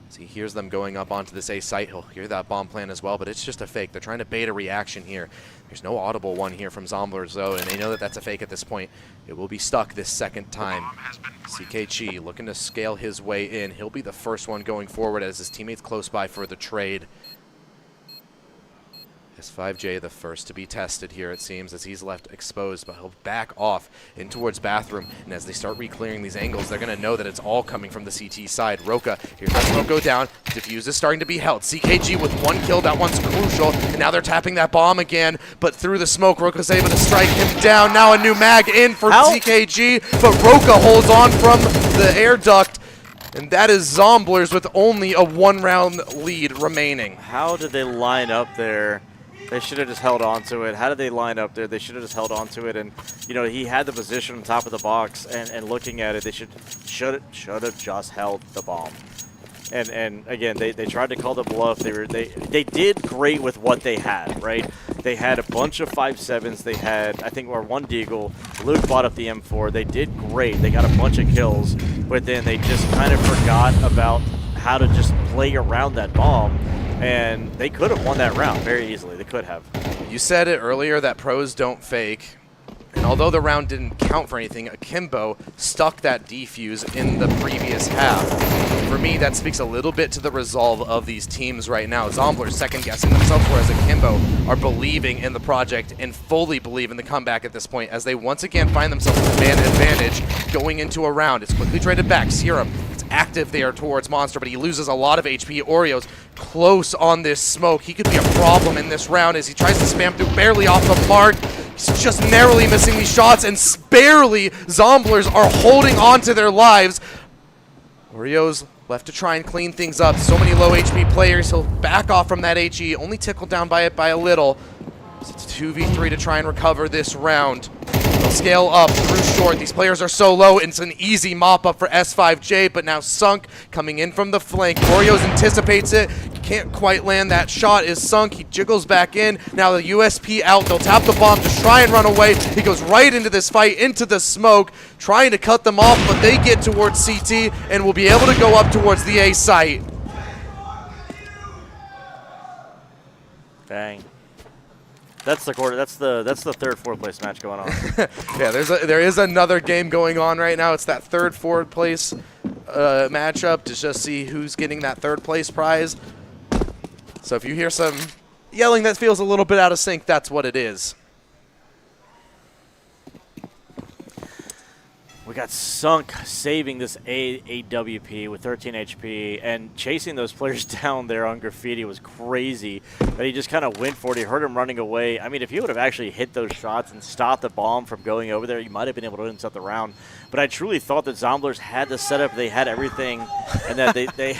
As he hears them going up onto this A site, he'll hear that bomb plan as well, but it's just a fake. They're trying to bait a reaction here. There's no audible one here from Zomblers, though, and they know that that's a fake at this point. It will be stuck this second time. CKG looking to scale his way in. He'll be the first one going forward as his teammates close by for the trade. S5J the first to be tested here, it seems, as he's left exposed, but he'll back off in towards bathroom, and as they start re-clearing these angles, they're going to know that it's all coming from the CT side. Roka, here's that smoke go down. Diffuse is starting to be held. CKG with 1 kill, that one's crucial, and now they're tapping that bomb again, but through the smoke, Roka's able to strike him down. Now a new mag in for CKG, but Roka holds on from the air duct, and that is Zomblers with only a 1-round lead remaining. How did they line up there? They should have just held on to it. How did they line up there? They should have just held on to it. And, he had the position on top of the box, and looking at it, they should have just held the bomb. And again, they tried to call the bluff. They did great with what they had, right? They had a bunch of 5.7s. They had, I think, 1 Deagle. Luke bought up the M4. They did great. They got a bunch of kills, but then they just kind of forgot about how to just play around that bomb. And they could have won that round very easily. They could have. You said it earlier that pros don't fake. And although the round didn't count for anything, Akimbo stuck that defuse in the previous half. For me, that speaks a little bit to the resolve of these teams right now. Zomblers second-guessing themselves, whereas Akimbo are believing in the project and fully believe in the comeback at this point, as they once again find themselves with an advantage going into a round. It's quickly traded back. Serum, it's active there towards Monster, but he loses a lot of HP. Oreos close on this smoke. He could be a problem in this round as he tries to spam through, barely off the mark. He's just narrowly missing these shots, and barely Zomblers are holding on to their lives. Oreos left to try and clean things up. So many low HP players. He'll back off from that HE, only tickled down by it by a little. It's 2v3 to try and recover this round. They'll scale up through short. These players are so low, it's an easy mop-up for S5J, but now Sunk coming in from the flank. Oreos anticipates it. Can't quite land that shot. Is Sunk. He jiggles back in. Now the USP out. They'll tap the bomb to try and run away. He goes right into this fight, into the smoke, trying to cut them off, but they get towards CT and will be able to go up towards the A site. Dang. That's the quarter. That's the third, 4th place match going on. Yeah, there is another game going on right now. It's that 3rd, 4th place matchup to just see who's getting that 3rd place prize. So if you hear some yelling that feels a little bit out of sync, that's what it is. We got Sunk saving this AWP with 13 HP, and chasing those players down there on Graffiti was crazy. that he just kind of went for it. He heard him running away. I mean, if he would have actually hit those shots and stopped the bomb from going over there, he might have been able to intercept the round. But I truly thought that Zomblers had the setup, they had everything, and that they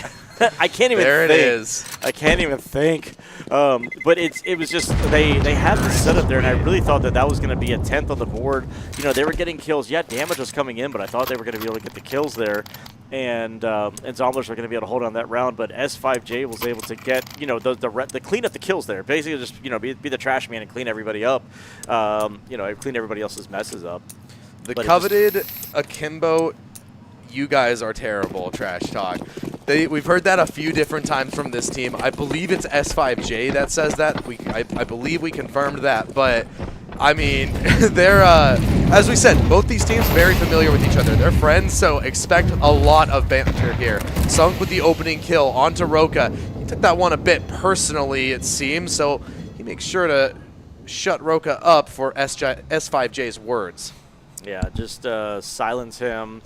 I can't even there think. It is. I can't even think. But it was just they had the setup there, and I really thought that was going to be a 10th on the board. You know, they were getting kills. Yeah, damage was coming in, but I thought they were going to be able to get the kills there. And Zomblers were going to be able to hold on that round, but S5J was able to get, you know, the clean up the kills there. Basically just, you know, be the trash man and clean everybody up. You know, clean everybody else's messes up. The But coveted Akimbo, you guys are terrible, trash talk. We've heard that a few different times from this team. I believe it's S5J that says that. I believe we confirmed that, but I mean, they're, as we said, both these teams very familiar with each other. They're friends, so expect a lot of banter here. Sunk with the opening kill onto Roka. He took that one a bit personally, it seems, so he makes sure to shut Roka up for S5J's words. Yeah, just silence him.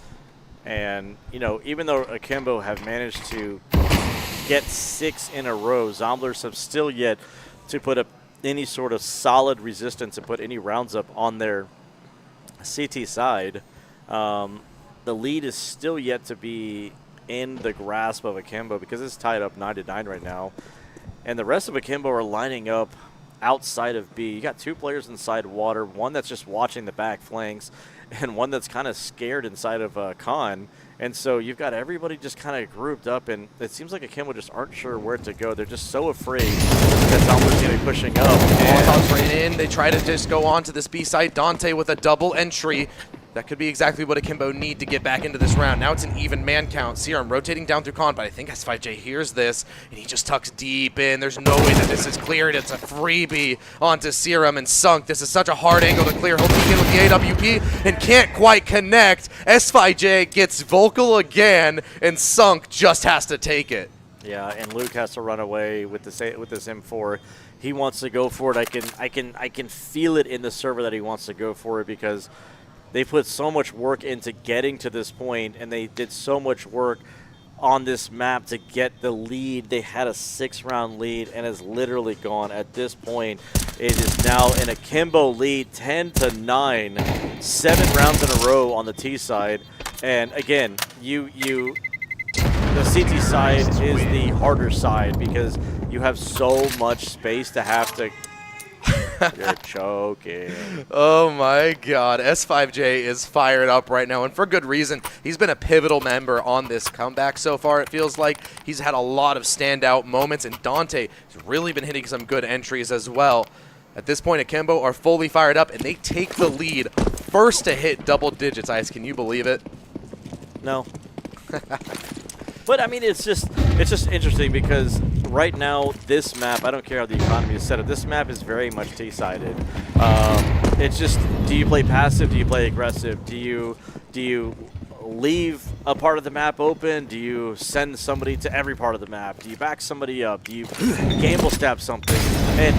And, you know, even though Akimbo have managed to get 6 in a row, Zomblers have still yet to put up any sort of solid resistance and put any rounds up on their CT side. The lead is still yet to be in the grasp of Akimbo because it's tied up 9-9 right now. And the rest of Akimbo are lining up outside of B. You got 2 players inside water, one that's just watching the back flanks, and one that's kind of scared inside of Khan. And so you've got everybody just kind of grouped up, and it seems like Akimbo just aren't sure where to go. They're just so afraid that Zomblers going to be pushing up. Molotovs rain in. They try to just go on to this B site. Dante with a double entry. That could be exactly what Akimbo need to get back into this round. Now it's an even man count. Serum rotating down through Khan, but I think S5J hears this, and he just tucks deep in. There's no way that this is cleared. It's a freebie onto Serum and Sunk. This is such a hard angle to clear. He'll peek in with the AWP and can't quite connect. S5J gets vocal again, and Sunk just has to take it. Yeah, and Luke has to run away with this M4. He wants to go for it. I can feel it in the server that he wants to go for it because they put so much work into getting to this point, and they did so much work on this map to get the lead. They had a 6-round lead, and it's literally gone. At this point, it is now an Akimbo lead, 10-9, 7 rounds in a row on the T side. And again, the CT side is the harder side because you have so much space to have to. You're choking. Oh my god. S5J is fired up right now, and for good reason. He's been a pivotal member on this comeback so far. It feels like he's had a lot of standout moments, and Dante has really been hitting some good entries as well. At this point, Akimbo are fully fired up, and they take the lead. First to hit double digits, Ice. Can you believe it? No. But I mean, it's just interesting because right now this map, I don't care how the economy is set up. This map is very much T-sided. It's just, do you play passive? Do you play aggressive? Do you leave a part of the map open? Do you send somebody to every part of the map? Do you back somebody up? Do you gamble stab something? And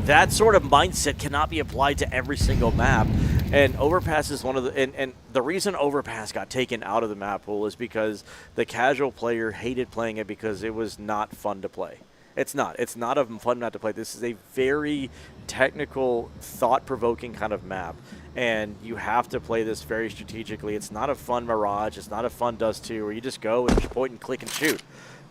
that sort of mindset cannot be applied to every single map. And Overpass is one of the and the reason Overpass got taken out of the map pool is because the casual player hated playing it because it was not fun to play. It's not a fun map to play. This is a very technical, thought-provoking kind of map, and you have to play this very strategically. It's not a fun Mirage. It's not a fun Dust 2 where you just go and point and click and shoot.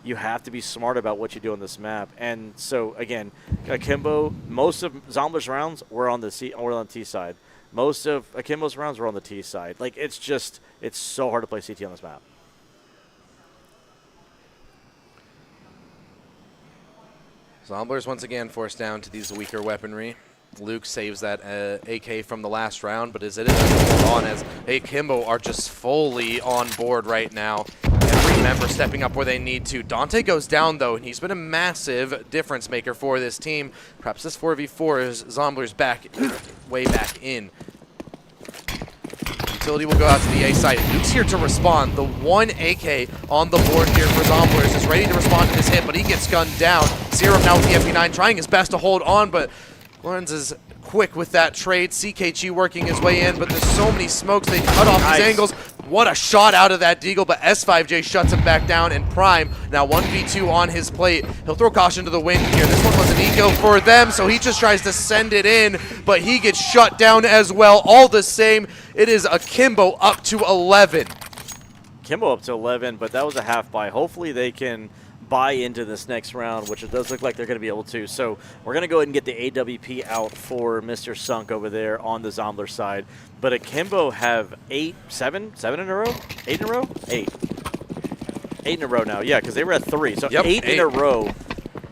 You have to be smart about what you do on this map. And so again, Akimbo, most of Zomblers rounds were on the T side. Most of Akimbo's rounds were on the T side. Like, it's so hard to play CT on this map. Zomblers once again forced down to these weaker weaponry. Luke saves that AK from the last round, but as it is on as Akimbo are just fully on board right now. Every member stepping up where they need to. Dante goes down, though, and he's been a massive difference maker for this team. Perhaps this 4v4 is Zomblers way back in. Utility will go out to the A site. Luke's here to respond. The one AK on the board here for Zomblers is ready to respond to this hit, but he gets gunned down. Serum now with the FP9 trying his best to hold on, but Lawrence is quick with that trade. CKG working his way in, but there's so many smokes. They cut off these angles. What a shot out of that Deagle, but S5J shuts him back down, and Prime now 1v2 on his plate. He'll throw caution to the wind here. This one was an eco for them, so he just tries to send it in, but he gets shut down as well. All the same, it is Akimbo up to 11. Kimbo up to 11, but that was a half buy. Hopefully they can buy into this next round, which it does look like they're going to be able to. So we're going to go ahead and get the AWP out for Mr. Sunk over there on the Zombler side. But Akimbo have 7 in a row? 8 in a row? 8 in a row now, yeah, because they were at 3. So yep, 8 in a row.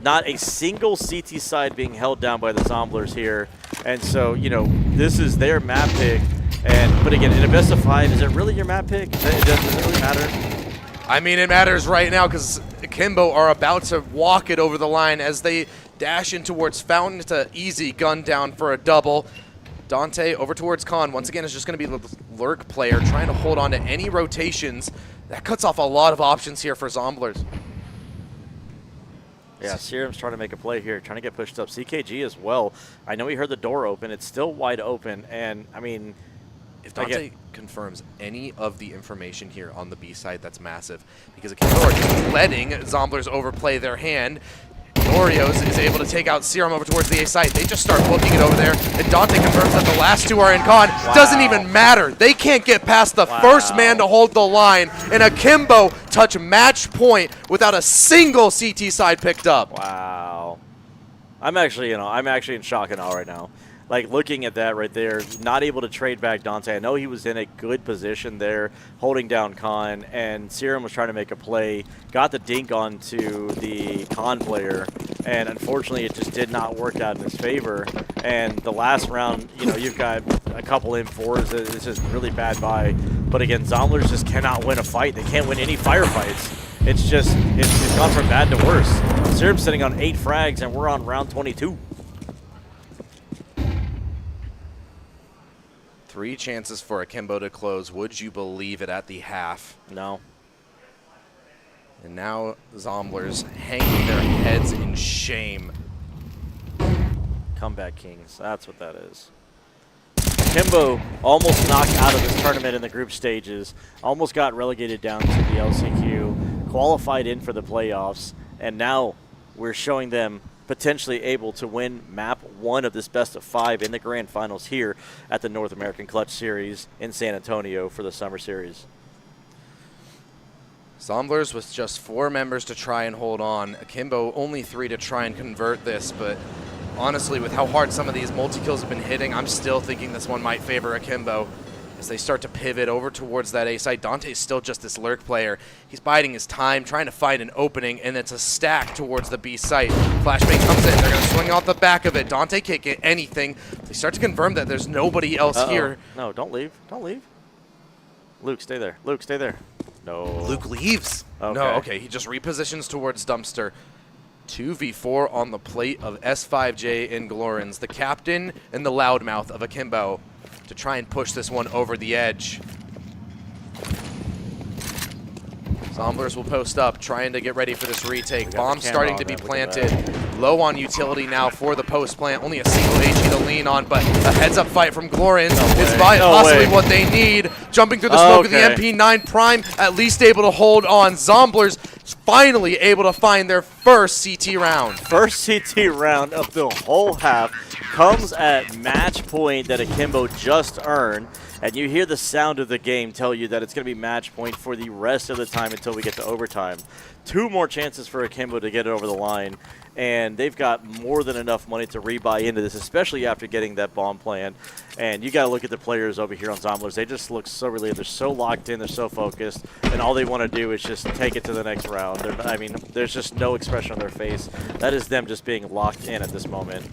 Not a single CT side being held down by the Zomblers here. And so, you know, this is their map pick. But again, in a best of 5, is it really your map pick? Does it really matter? I mean, it matters right now because Akimbo are about to walk it over the line as they dash in towards Fountain. It's an easy gun down for a double. Dante over towards Khan. Once again, is just going to be the lurk player trying to hold on to any rotations. That cuts off a lot of options here for Zomblers. Yeah, Serum's trying to make a play here, trying to get pushed up. CKG as well. I know he heard the door open. It's still wide open. And, I mean, if Dante confirms any of the information here on the B side, that's massive. Because Akimbo are just letting Zomblers overplay their hand. Oreos is able to take out Serum over towards the A side. They just start booking it over there. And Dante confirms that the last 2 are in con. Wow. Doesn't even matter. They can't get past the first man to hold the line. And Akimbo touch match point without a single CT side picked up. Wow. I'm actually in shock and awe right now. Like, looking at that right there, not able to trade back Dante. I know he was in a good position there, holding down Khan, and Serum was trying to make a play, got the dink onto the Khan player, and unfortunately it just did not work out in his favor. And the last round, you know, you've got a couple M4s. This is really bad buy. But again, Zomblers just cannot win a fight. They can't win any firefights. It's just, it's gone from bad to worse. Serum's sitting on 8 frags, and we're on round 22. 3 chances for Akimbo to close. Would you believe it at the half? No. And now Zomblers hanging their heads in shame. Comeback Kings. That's what that is. Akimbo almost knocked out of this tournament in the group stages. Almost got relegated down to the LCQ. Qualified in for the playoffs. And now we're showing them potentially able to win map 1 of this best of 5 in the grand finals here at the North American Clutch Series in San Antonio for the Summer Series. Zomblers with just 4 members to try and hold on. Akimbo only 3 to try and convert this, but honestly, with how hard some of these multi-kills have been hitting, I'm still thinking this one might favor Akimbo. As they start to pivot over towards that A side, Dante's still just this lurk player. He's biding his time, trying to find an opening, and it's a stack towards the B site. Flashbang comes in. They're going to swing off the back of it. Dante can't get anything. They start to confirm that there's nobody else here. No, don't leave. Don't leave. Luke, stay there. Luke, stay there. No. Luke leaves. Okay. No, okay. He just repositions towards Dumpster. 2v4 on the plate of S5J and Glorins, the captain and the loudmouth of Akimbo, to try and push this one over the edge. Zomblers will post up, trying to get ready for this retake. Bomb starting to be planted. Low on utility now for the post plant. Only a single HE to lean on, but a heads-up fight from Glorins is possibly what they need. Jumping through the smoke of the MP9 Prime, at least able to hold on. Zomblers finally able to find their first CT round. First CT round of the whole half comes at match point that Akimbo just earned. And you hear the sound of the game tell you that it's going to be match point for the rest of the time until we get to overtime. 2 more chances for Akimbo to get it over the line. And they've got more than enough money to rebuy into this, especially after getting that bomb plan. And you got to look at the players over here on Zomblers. They just look so relieved. They're so locked in. They're so focused. And all they want to do is just take it to the next round. I mean, there's just no expression on their face. That is them just being locked in at this moment.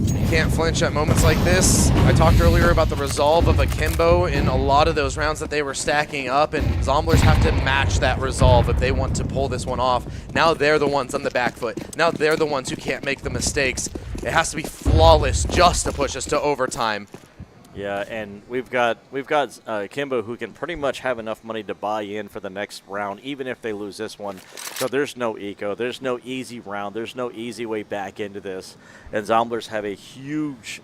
You can't flinch at moments like this. I talked earlier about the resolve of Akimbo in a lot of those rounds that they were stacking up, and Zomblers have to match that resolve if they want to pull this one off. Now they're the ones on the back foot. Now they're the ones who can't make the mistakes. It has to be flawless just to push us to overtime. Yeah, and we've got Akimbo who can pretty much have enough money to buy in for the next round, even if they lose this one. So there's no eco, there's no easy round, there's no easy way back into this. And Zomblers have a huge,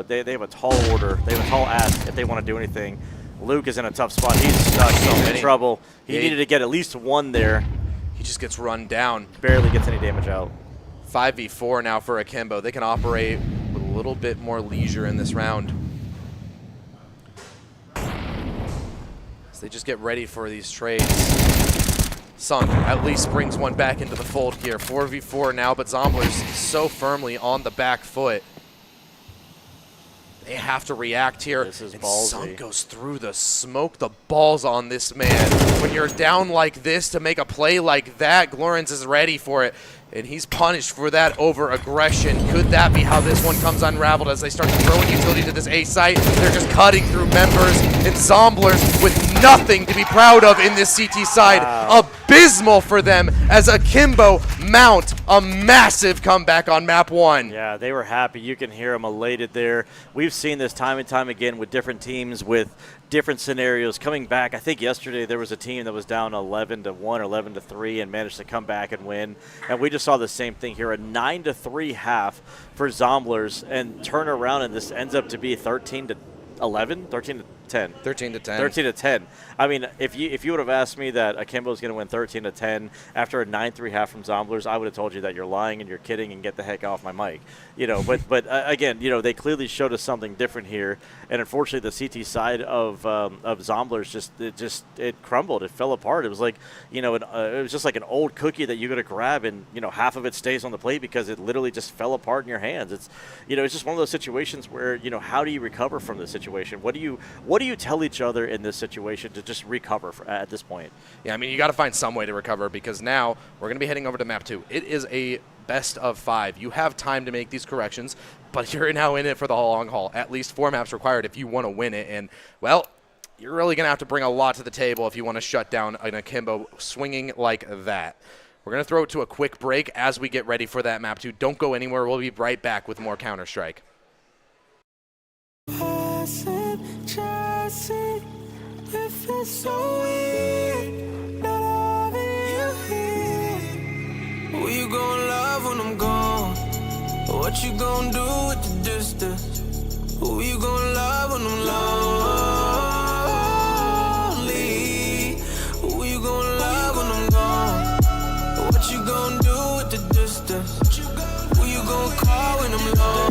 they have a tall order, they have a tall ask if they want to do anything. Luke is in a tough spot. He's stuck. He's in trouble. He needed to get at least one there. He just gets run down. Barely gets any damage out. 5v4 now for Akimbo. They can operate with a little bit more leisure in this round. As they just get ready for these trades. Sunk at least brings one back into the fold here. 4v4 now, but Zombler's so firmly on the back foot. They have to react here. This is and ballsy. Sunk goes through the smoke. The balls on this man. When you're down like this to make a play like that, Glorens is ready for it. And he's punished for that over-aggression. Could that be how this one comes unraveled as they start to throw in utility to this A site? They're just cutting through members and Zomblers with nothing to be proud of in this CT side. Wow. Abysmal for them as Akimbo mount a massive comeback on map 1. Yeah, they were happy. You can hear them elated there. We've seen this time and time again with different teams with different scenarios coming back. I think yesterday there was a team that was down 11-1 or 11-3 and managed to come back and win. And we just saw the same thing here, a 9-3 half for Zomblers, and turn around and this ends up to be 13-11, 13-10. 13-10. 13-10. I mean, if you would have asked me that Akimbo is going to win 13-10 after a 9-3 half from Zomblers, I would have told you that you're lying and you're kidding and get the heck off my mic. You know, but again, you know, they clearly showed us something different here, and unfortunately, the CT side of Zomblers it crumbled. It fell apart. It was like, you know, it was just like an old cookie that you're going to grab, and you know, half of it stays on the plate because it literally just fell apart in your hands. It's, you know, it's just one of those situations where, you know, how do you recover from this situation? What do you tell each other in this situation to just recover at this point? Yeah, I mean, you got to find some way to recover because now we're going to be heading over to map 2. It is a best of 5. You have time to make these corrections, but you're now in it for the long haul. At least 4 maps required if you want to win it. And, well, you're really going to have to bring a lot to the table if you want to shut down an Akimbo swinging like that. We're going to throw it to a quick break as we get ready for that map 2. Don't go anywhere. We'll be right back with more Counter-Strike. If it's so weird, not having you here. Who you gonna love when I'm gone? What you gonna do with the distance? Who you gonna love when I'm lonely? Who you gonna love when I'm gone? What you gonna do with the distance? Who you gonna call when I'm lonely?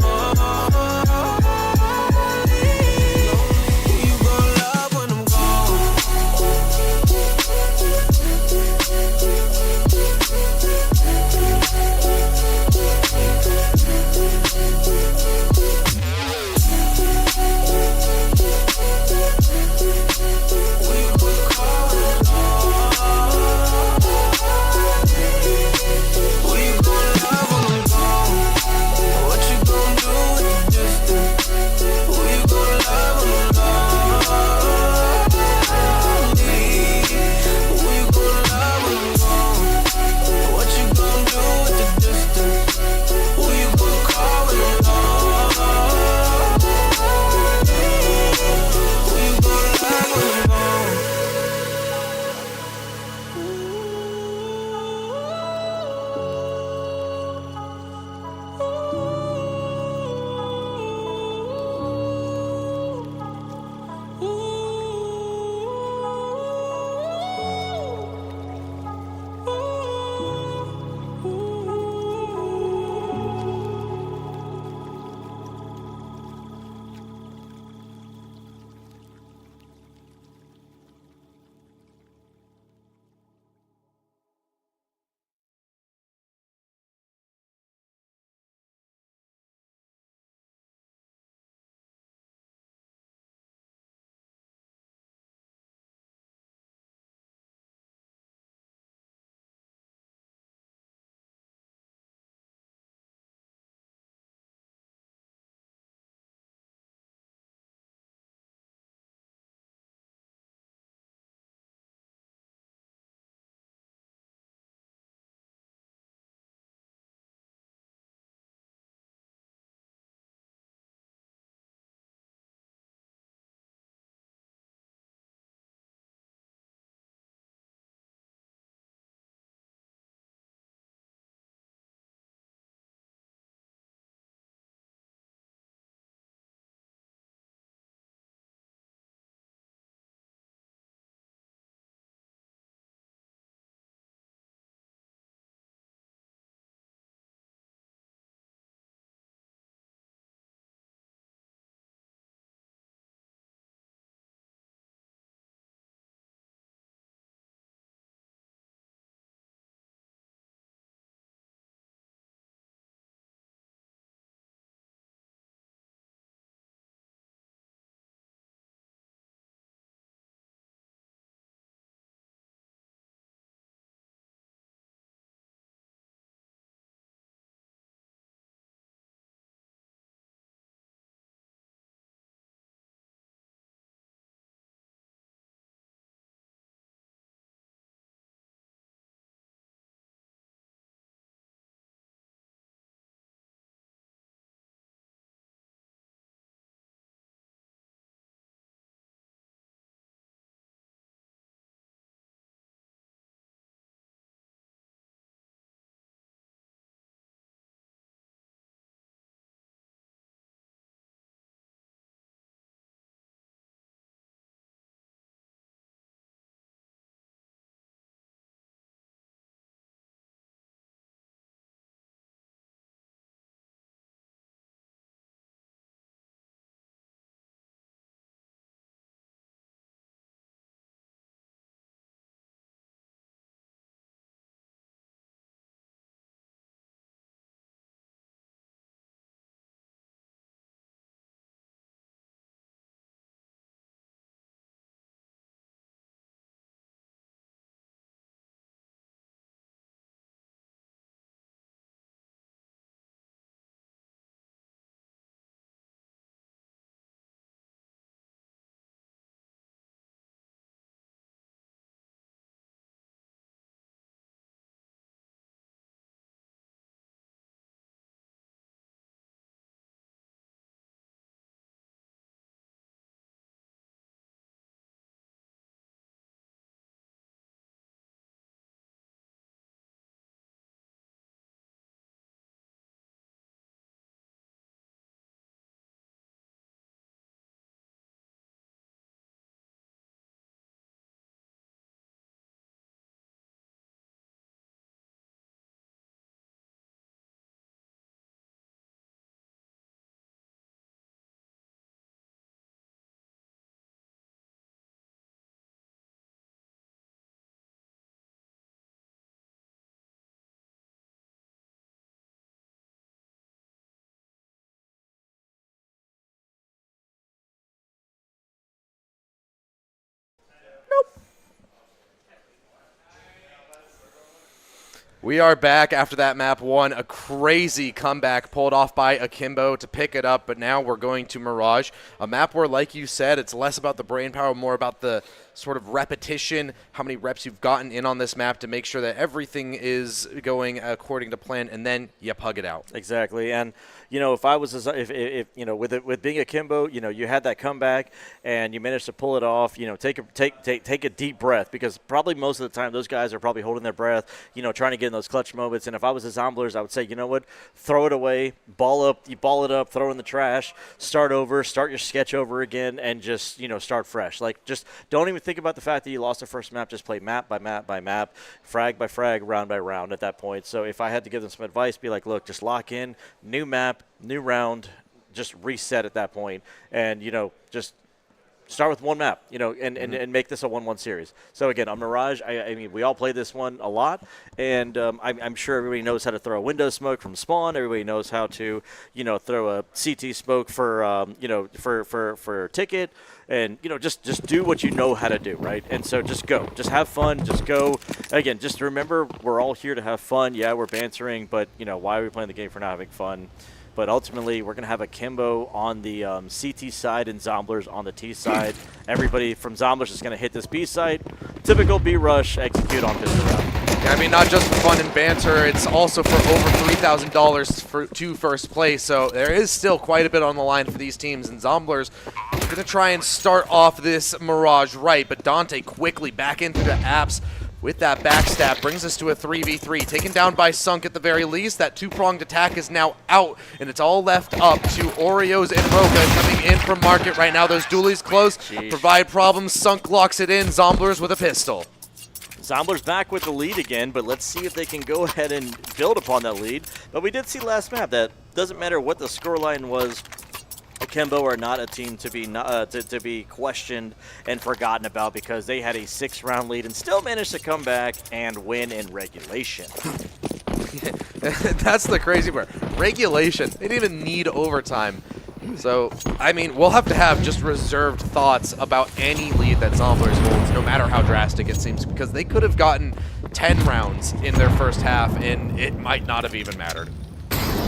We are back after that map 1. A crazy comeback pulled off by Akimbo to pick it up, but now we're going to Mirage, a map where, like you said, it's less about the brain power, more about the sort of repetition, how many reps you've gotten in on this map to make sure that everything is going according to plan, and then you pug it out. Exactly, and if I was, if with being Akimbo, you had that comeback and you managed to pull it off. Take a deep breath, because probably most of the time those guys are probably holding their breath, trying to get in those clutch moments. And if I was the Zomblers, I would say, you know what, throw it away, ball it up, throw it in the trash, start over, start your sketch over again, and just start fresh. Like, just don't even think about the fact that you lost the first map. Just play map by map by map, frag by frag, round by round at that point. So if I had to give them some advice, be like, look, just lock in, new map, new round, just reset at that point, and just start with one map, and make this a 1-1 series. So again, on Mirage, I mean, we all play this one a lot, and I'm sure everybody knows how to throw a window smoke from spawn. Everybody knows how to, throw a CT smoke for, for ticket, and just do what you know how to do, right? And so just go, just have fun, just go. Again, just remember, we're all here to have fun. Yeah, we're bantering, but why are we playing the game for not having fun? But ultimately, we're going to have Akimbo on the CT side and Zomblers on the T side. Everybody from Zomblers is going to hit this B side. Typical B rush, execute on pistol round. Yeah, I mean, not just for fun and banter, it's also for over $3,000 to first place. So there is still quite a bit on the line for these teams. And Zomblers going to try and start off this Mirage right. But Dante quickly back into the apps with that backstab, brings us to a 3v3. Taken down by Sunk at the very least. That two-pronged attack is now out, and it's all left up to Oreos and Roka coming in from market right now. Those dualies close, provide problems. Sunk locks it in. Zomblers with a pistol. Zomblers back with the lead again, but let's see if they can go ahead and build upon that lead. But we did see last map that doesn't matter what the scoreline was, Akimbo are not a team to be questioned and forgotten about, because they had a 6-round lead and still managed to come back and win in regulation. That's the crazy part. Regulation. They didn't even need overtime. So, I mean, we'll have to have just reserved thoughts about any lead that Zomblers holds, no matter how drastic it seems, because they could have gotten 10 rounds in their first half, and it might not have even mattered.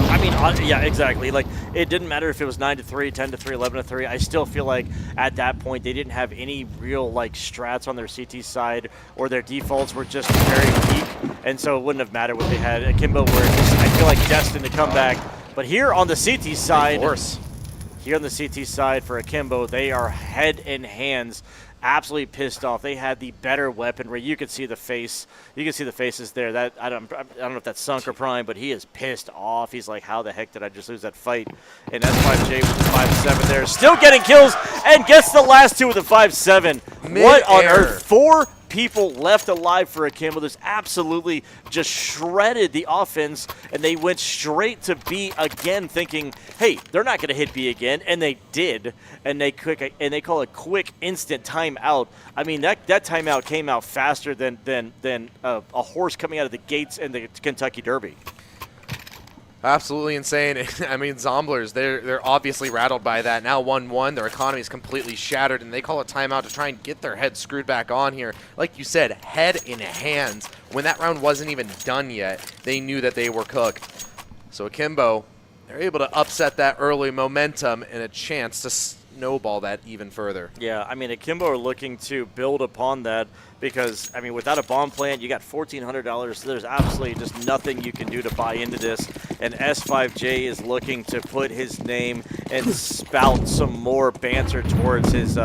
I mean, yeah, exactly. Like, it didn't matter if it was 9-3, 10-3, 11-3. I still feel like at that point they didn't have any real strats on their CT side, or their defaults were just very weak, and so it wouldn't have mattered what they had. Akimbo were just, I feel like, destined to come back. But here on the CT side, here on the CT side for Akimbo, they are head and hands, absolutely pissed off. They had the better weaponry. You could see the face. You can see the faces there. That I don't know if that's Sunk or Prime, but he is pissed off. He's like, how the heck did I just lose that fight? And S5J with the 5-7 there, still getting kills, and gets the last two with the 5-7. What on earth? 4 people left alive for Akimbo. This absolutely just shredded the offense, and they went straight to B again, thinking, hey, they're not going to hit B again, and they did, and they call a quick instant timeout. I mean, that timeout came out faster than a horse coming out of the gates in the Kentucky Derby. Absolutely insane. I mean, Zomblers, they're obviously rattled by that. Now 1-1, their economy is completely shattered, and they call a timeout to try and get their head screwed back on here. Like you said, head in hands. When that round wasn't even done yet, they knew that they were cooked. So Akimbo, they're able to upset that early momentum and a chance to snowball that even further. Yeah, I mean, Akimbo are looking to build upon that, because, I mean, without a bomb plant, you got $1,400. So there's absolutely just nothing you can do to buy into this. And S5J is looking to put his name and spout some more banter towards his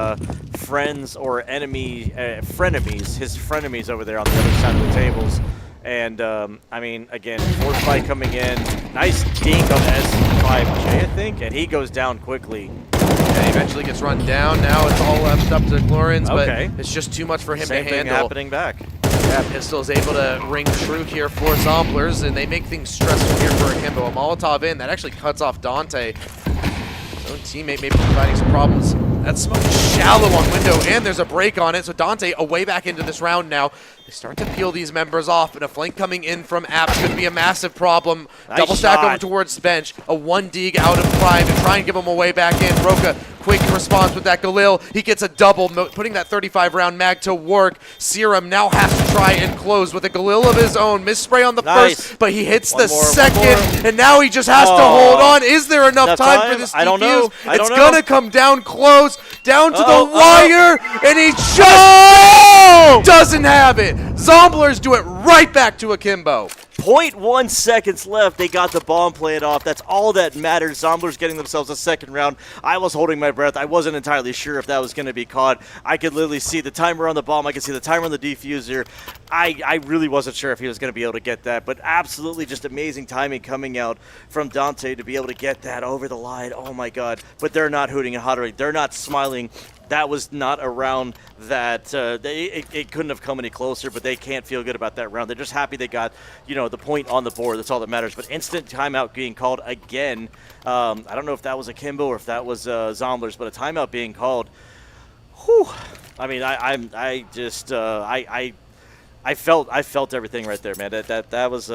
friends or frenemies, his frenemies over there on the other side of the tables. And, I mean, again, force fight coming in. Nice dink on S5J, I think, and he goes down quickly. Yeah, he eventually gets run down. Now it's all left up to Glorians, but it's just too much for him to handle. Same thing happening back. Yeah, Pistol is able to ring true here for Zomblers, and they make things stressful here for Akimbo. A Molotov in, that actually cuts off Dante. His own teammate maybe providing some problems. That smoke is shallow on window, and there's a break on it, so Dante away back into this round now. They start to peel these members off, and a flank coming in from Apps could be a massive problem. Nice Double stack shot. over towards bench. A 1 dig out of Prime to try and give him a way back in. Roka, quick response with that Galil. He gets a double, putting that 35-round mag to work. Serum now has to try and close with a Galil of his own. Misspray on the first, but he hits the second, and now he just has to hold on. Is there enough time for this defuse? I don't know. It's going to come down close, down to Uh-oh, the wire, and he just doesn't have it. Zomblers do it right back to Akimbo. 0.1 seconds left. They got the bomb played off. That's all that matters. Zomblers getting themselves a second round. I was holding my breath. I wasn't entirely sure if that was going to be caught. I could literally see the timer on the bomb. I could see the timer on the defuser. I really wasn't sure if he was going to be able to get that, but absolutely just amazing timing coming out from Dante to be able to get that over the line. Oh my God. But they're not hooting and hollering. They're not smiling. That was not a round that it couldn't have come any closer, but they can't feel good about that round. They're just happy they got, the point on the board. That's all that matters. But instant timeout being called again. I don't know if that was Akimbo or if that was Zomblers, but a timeout being called. Whew. I mean, I felt everything right there, man. That was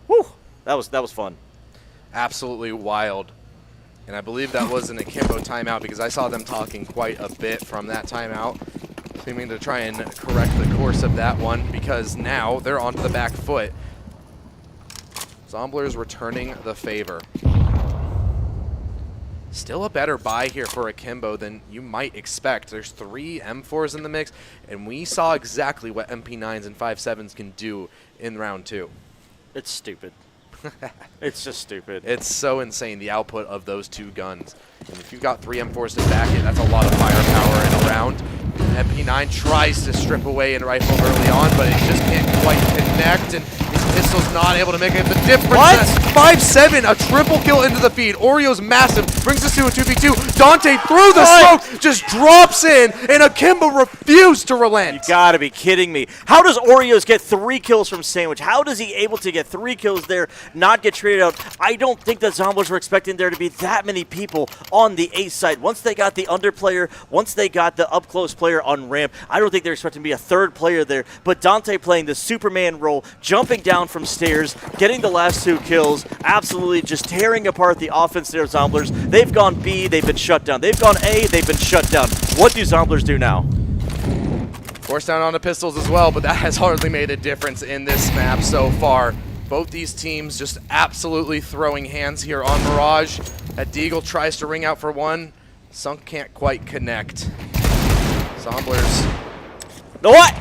whew. That was fun. Absolutely wild. And I believe that was an Akimbo timeout because I saw them talking quite a bit from that timeout, seeming to try and correct the course of that one because now they're onto the back foot. Zomblers returning the favor. Still a better buy here for Akimbo than you might expect. There's 3 M4s in the mix, and we saw exactly what MP9s and 5.7s can do in round 2. It's stupid. It's just stupid. It's so insane, the output of those 2 guns. And if you've got 3 M4s to back it, that's a lot of firepower in a round. MP9 tries to strip away and rifle early on, but it just can't quite connect, and his pistol's not able to make it the difference. What? 5-7, a triple kill into the feed. Oreo's massive, brings us to a 2v2. Dante through the smoke, just drops in, and Akimbo refused to relent. You gotta be kidding me. How does Oreos get 3 kills from Sandwich? How does he able to get 3 kills there, not get traded out? I don't think that Zomblers were expecting there to be that many people on the A side. Once they got the underplayer, once they got the up-close player on ramp, I don't think they're expecting to be a 3rd player there. But Dante playing the Superman role, jumping down from stairs, getting the last 2 kills, absolutely just tearing apart the offense there, Zomblers. They've gone B, they've been shut down. They've gone A, they've been shut down. What do Zomblers do now? Force down on the pistols as well, but that has hardly made a difference in this map so far. Both these teams just absolutely throwing hands here on Mirage. That Deagle tries to ring out for 1. Sunk can't quite connect. Zomblers. The what?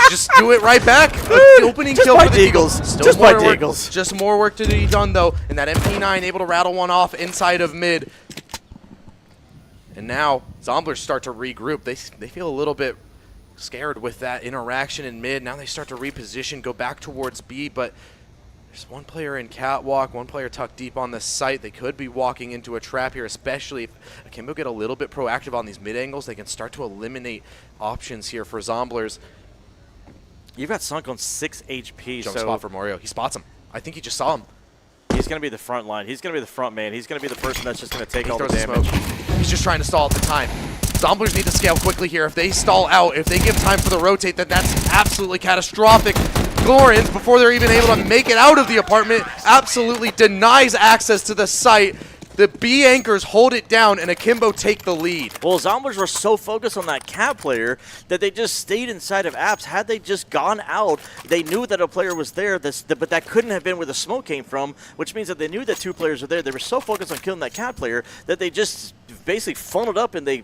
Just do it right back. Opening just kill by for the Deagles. Still Just by more work- Deagles. Just more work to be done though, and that MP9 able to rattle one off inside of mid. And now Zomblers start to regroup. They feel a little bit scared with that interaction in mid. Now they start to reposition, go back towards B, but there's 1 player in catwalk, 1 player tucked deep on the site. They could be walking into a trap here, especially if Akimbo get a little bit proactive on these mid angles. They can start to eliminate options here for Zomblers. You've got Sunk on 6 HP, Jump so spot for Mario. He spots him. I think he just saw him. he's going to be the front line. He's going to be the front man. He's going to be the person that's just going to take He all the throws damage. smoke. He's just trying to stall at the time. Zomblers need to scale quickly here. If they stall out, if they give time for the rotate, then that's absolutely catastrophic. Glorins, before they're even able to make it out of the apartment, absolutely denies access to the site. The B anchors hold it down, and Akimbo take the lead. Well, Zomblers were so focused on that cat player that they just stayed inside of apps. Had they just gone out, they knew that a player was there, but that couldn't have been where the smoke came from, which means that they knew that 2 players were there. They were so focused on killing that cat player that they just basically funneled up and they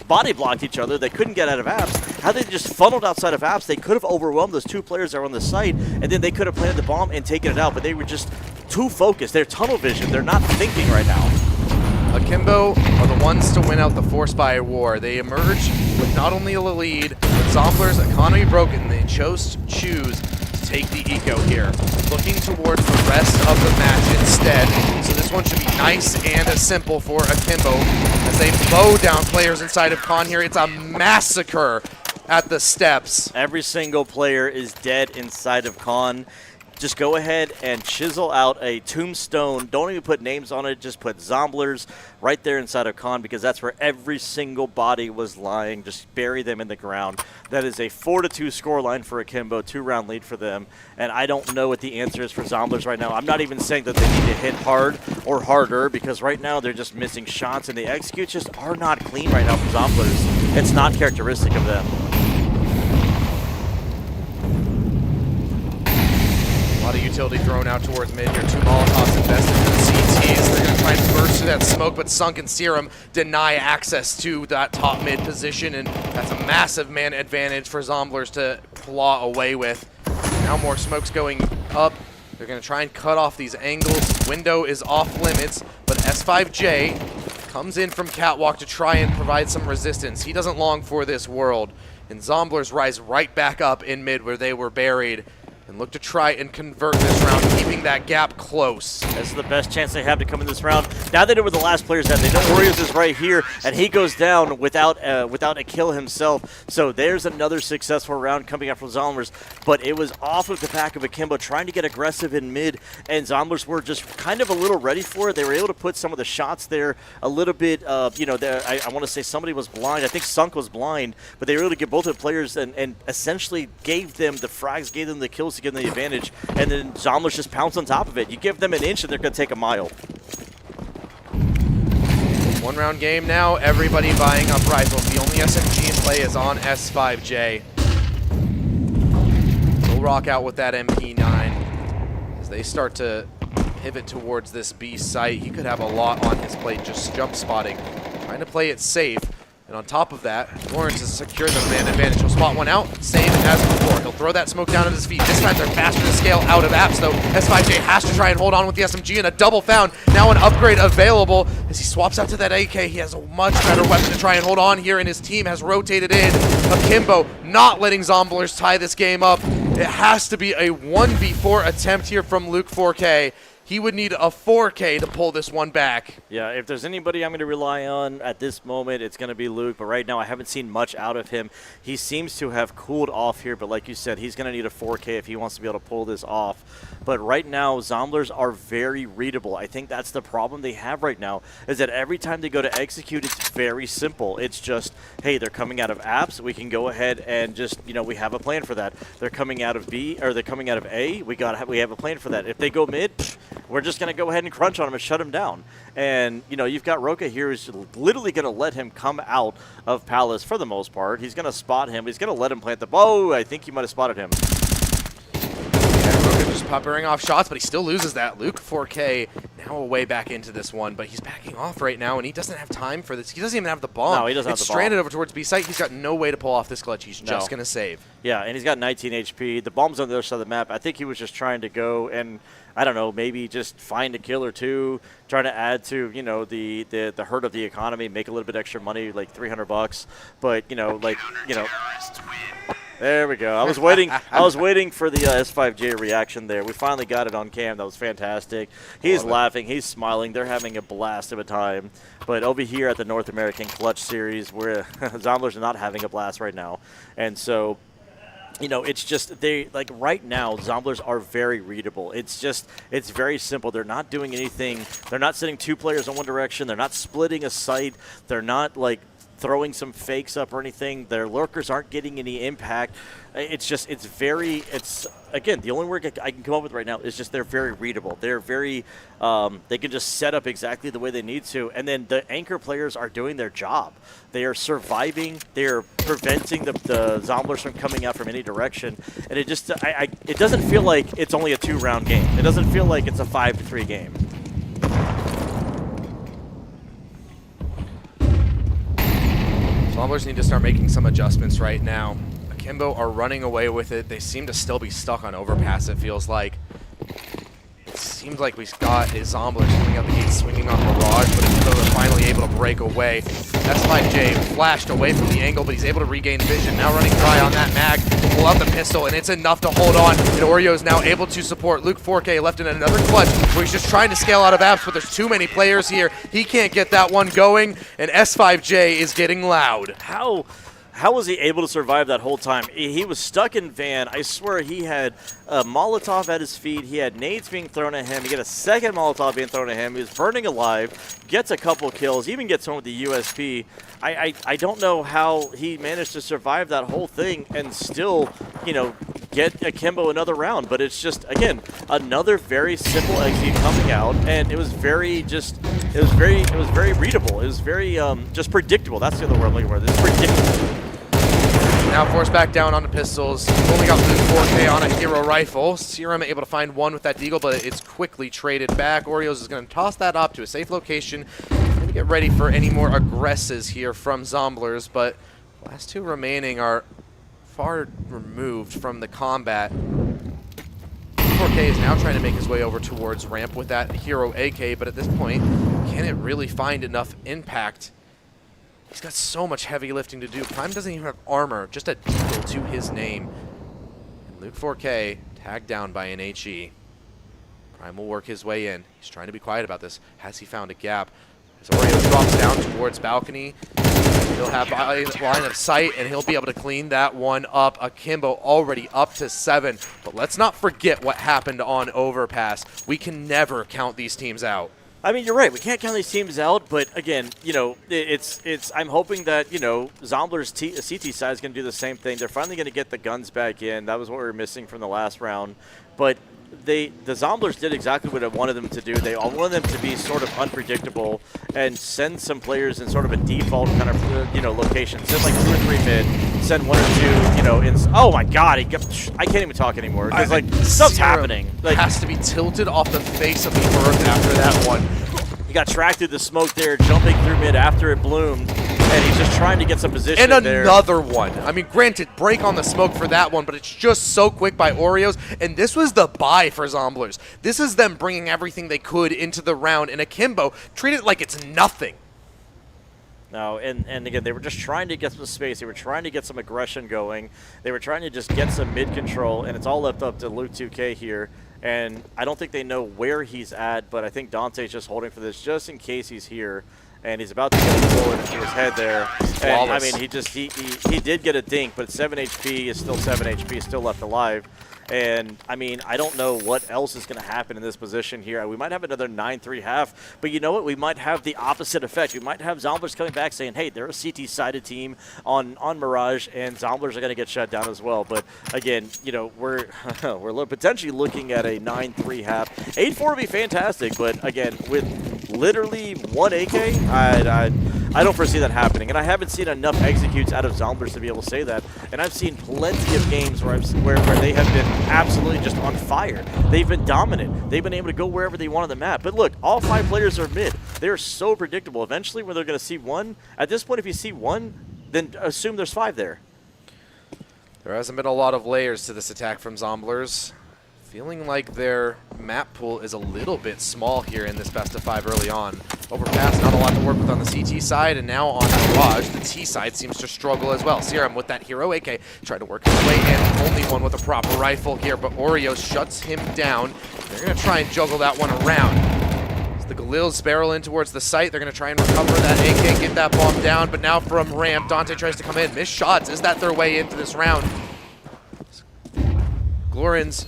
body blocked each other. They couldn't get out of apps. Had they just funneled outside of apps, they could have overwhelmed those 2 players that were on the site, and then they could have planted the bomb and taken it out, but they were just too focused. They're tunnel vision. They're not thinking right now. Akimbo are the ones to win out the Force Buy war. They emerge with not only a lead, but Zomblers' economy broken. They choose to take the eco here, looking towards the rest of the match instead. So this one should be nice and simple for Akimbo as they mow down players inside of Con here. It's a massacre at the steps. Every single player is dead inside of Con. just go ahead and chisel out a tombstone. Don't even put names on it. Just put Zomblers right there inside of Con, because that's where every single body was lying. Just bury them in the ground. That is a 4-2 scoreline for Akimbo, 2-round lead for them. And I don't know what the answer is for Zomblers right now. I'm not even saying that they need to hit hard or harder, because right now they're just missing shots, and the executes just are not clean right now for Zomblers. It's not characteristic of them. A lot of utility thrown out towards mid here. 2 Molotovs invested in the CTs. They're going to try and burst through that smoke, but Sunk and Serum deny access to that top mid position, and that's a massive man advantage for Zomblers to claw away with. Now more smoke's going up. They're going to try and cut off these angles. Window is off limits, but S5J comes in from Catwalk to try and provide some resistance. He doesn't long for this world, and Zomblers rise right back up in mid where they were buried and look to try and convert this round, keeping that gap close. This is the best chance they have to come in this round. Now they know where the last player's at. They know Warriors is right here, and he goes down without a kill himself. So there's another successful round coming up from Zomblers, but it was off of the back of Akimbo trying to get aggressive in mid, and Zomblers were just kind of a little ready for it. They were able to put some of the shots there a little bit, I want to say somebody was blind. I think Sunk was blind, but they were able to get both of the players and essentially gave them the frags, gave them the kills to give them the advantage, and then Zomblers just pounce on top of it. You give them an inch and they're going to take a mile. 1-round game now, everybody buying up rifles. The only SMG in play is on S5J. He'll rock out with that MP9 as they start to pivot towards this B site. He could have a lot on his plate, just jump spotting, trying to play it safe. And on top of that, Lawrence has secured the man advantage. He'll spot one out, same as before. He'll throw that smoke down at his feet. This time they're faster to scale out of apps, though. S5J has to try and hold on with the SMG, and a double found. Now an upgrade available as he swaps out to that AK. He has a much better weapon to try and hold on here, and his team has rotated in. Akimbo not letting Zomblers tie this game up. It has to be a 1v4 attempt here from Luke 4K. He would need a 4K to pull this one back. Yeah, if there's anybody I'm going to rely on at this moment, it's going to be Luke. But right now, I haven't seen much out of him. He seems to have cooled off here. But like you said, he's going to need a 4K if he wants to be able to pull this off. But right now, Zomblers are very readable. I think that's the problem they have right now, is that every time they go to execute, it's very simple. It's just, hey, they're coming out of apps. We can go ahead and just, we have a plan for that. They're coming out of B, or they're coming out of A. We have a plan for that. If they go mid, we're just going to go ahead and crunch on him and shut him down. And, you've got Roka here who's literally going to let him come out of Palace for the most part. He's going to spot him. He's going to let him plant the bow. I think he might have spotted him. Yeah, Roka just puppering off shots, but he still loses that. Luke 4K now away back into this one, but he's backing off right now, and he doesn't have time for this. He doesn't even have the bomb. No, he doesn't have the bomb. It's stranded over towards B site. He's got no way to pull off this clutch. He's just going to save. Yeah, and he's got 19 HP. The bomb's on the other side of the map. I think he was just trying to go and, I don't know, maybe just find a kill or two, trying to add to, the hurt of the economy, make a little bit extra money, like $300. But, there we go. I was waiting for the S5J reaction there. We finally got it on cam. That was fantastic. He's laughing. He's smiling. They're having a blast of a time. But over here at the North American Clutch Series, where Zomblers are not having a blast right now. And so, it's just right now, Zomblers are very readable. It's very simple. They're not doing anything. They're not sending 2 players in one direction. They're not splitting a site. They're not, throwing some fakes up or anything. Their lurkers aren't getting any impact. Again, the only word I can come up with right now is just they're very readable. They're very, they can just set up exactly the way they need to. And then the anchor players are doing their job. They are surviving. They're preventing the Zomblers from coming out from any direction. And it just, it doesn't feel like it's only a 2-round game. It doesn't feel like it's a 5-3 game. Zomblers need to start making some adjustments right now. Akimbo are running away with it. They seem to still be stuck on overpass, it feels like. It seems like we've got a Zomblers coming out the gate swinging on Mirage, but Akimbo are finally able to break away. S5J flashed away from the angle, but he's able to regain vision. Now running dry on that mag, pull out the pistol, and it's enough to hold on. And Oreo is now able to support. Luke 4K left in another clutch where he's just trying to scale out of apps, but there's too many players here. He can't get that one going, and S5J is getting loud. How how was he able to survive that whole time? He was stuck in van. I swear he had a Molotov at his feet. He had nades being thrown at him. He got a second Molotov being thrown at him. He was burning alive, gets a couple kills, even gets home with the USP. I don't know how he managed to survive that whole thing and still, get Akimbo another round. But it's just, again, another very simple execute coming out, and it was very readable. It was very just predictable. That's the other word I'm looking for. It's predictable. Now forced back down onto pistols. Only got Luke 4K on a hero rifle. Serum able to find one with that deagle, but it's quickly traded back. Oreos is going to toss that up to a safe location. Going to get ready for any more aggresses here from Zomblers, but the last two remaining are far removed from the combat. 4K is now trying to make his way over towards ramp with that hero AK, but at this point, can it really find enough impact? He's got so much heavy lifting to do. Prime doesn't even have armor, just a deagle to his name. And Luke 4K tagged down by an HE. Prime will work his way in. He's trying to be quiet about this. Has he found a gap? As Oreo drops down towards balcony, he'll have line of sight, and he'll be able to clean that one up. Akimbo already up to 7. But let's not forget what happened on Overpass. We can never count these teams out. I mean, you're right. We can't count these teams out, but again, it's. I'm hoping that Zombler's CT side is going to do the same thing. They're finally going to get the guns back in. That was what we were missing from the last round, but the Zomblers did exactly what I wanted them to do. They all wanted them to be sort of unpredictable and send some players in sort of a default kind of location. Send like 2 or 3 mid. Send 1 or 2. Oh my God! I can't even talk anymore because stuff's happening. Has to be tilted off the face of the earth after that one. He got tracked through the smoke there, jumping through mid after it bloomed, and he's just trying to get some position and there. Another one. I mean, granted, break on the smoke for that one, but it's just so quick by Oreos, and this was the buy for Zomblers. This is them bringing everything they could into the round, and Akimbo treat it like it's nothing. No, and again, they were just trying to get some space. They were trying to get some aggression going. They were trying to just get some mid control, and it's all left up to Luke 2K here. And I don't think they know where he's at, but I think Dante's just holding for this just in case he's here. And he's about to get a bullet into his head there. And, I mean, he did get a dink, but 7 HP is still 7 HP, still left alive. And, I mean, I don't know what else is going to happen in this position here. We might have another 9-3 half, but you know what? We might have the opposite effect. We might have Zomblers coming back saying, hey, they're a CT-sided team on Mirage, and Zomblers are going to get shut down as well. But, again, we're potentially looking at a 9-3 half. 8-4 would be fantastic, but, again, with literally 1 AK, I don't foresee that happening. And I haven't seen enough executes out of Zomblers to be able to say that. And I've seen plenty of games where they have been absolutely just on fire. They've been dominant. They've been able to go wherever they want on the map. But look, all 5 players are mid. They're so predictable. Eventually, when they're going to see 1, at this point, if you see 1, then assume there's 5 there. There hasn't been a lot of layers to this attack from Zomblers. Feeling like their map pool is a little bit small here in this best of 5 early on. Overpass, not a lot to work with on the CT side, and now on Mirage, the T side seems to struggle as well. Serum with that hero AK trying to work his way in, only one with a proper rifle here, but Oreo shuts him down. They're going to try and juggle that one around. As the Galils barrel in towards the site, they're going to try and recover that AK, get that bomb down, but now from ramp, Dante tries to come in. Missed shots. Is that their way into this round? Glorin's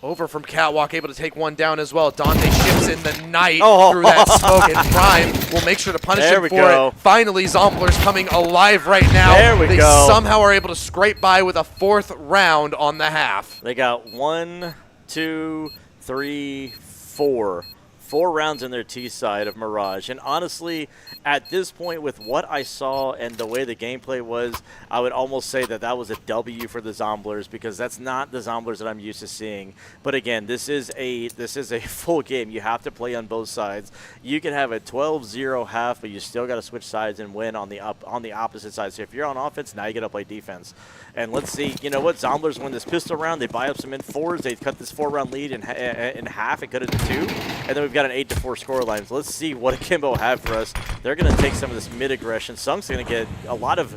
over from Catwalk, able to take one down as well. Dante shifts in the night through that smoke, and Prime will make sure to punish him for it. Finally, Zomblers coming alive right now. They somehow are able to scrape by with a 4th round on the half. They got 1, 2, 3, 4. 4 rounds in their T side of Mirage. And honestly, at this point, with what I saw and the way the gameplay was, I would almost say that that was a W for the Zomblers, because that's not the Zomblers that I'm used to seeing. But again, this is a full game. You have to play on both sides. You can have a 12-0 half, but you still got to switch sides and win on the opposite side. So if you're on offense, now you got to play defense. And let's see, you know what? Zomblers win this pistol round. They buy up some in-4s. They cut this 4-round lead in half and cut it to 2. And then we've got an 8-4 scoreline. So let's see what Akimbo have for us. They're going to take some of this mid-aggression. Sung's going to get a lot of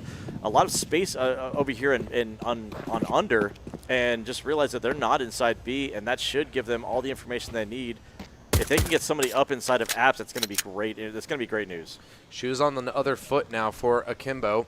space over here on under, and just realize that they're not inside B, and that should give them all the information they need. If they can get somebody up inside of apps, that's going to be great. That's going to be great news. Shoes on the other foot now for Akimbo.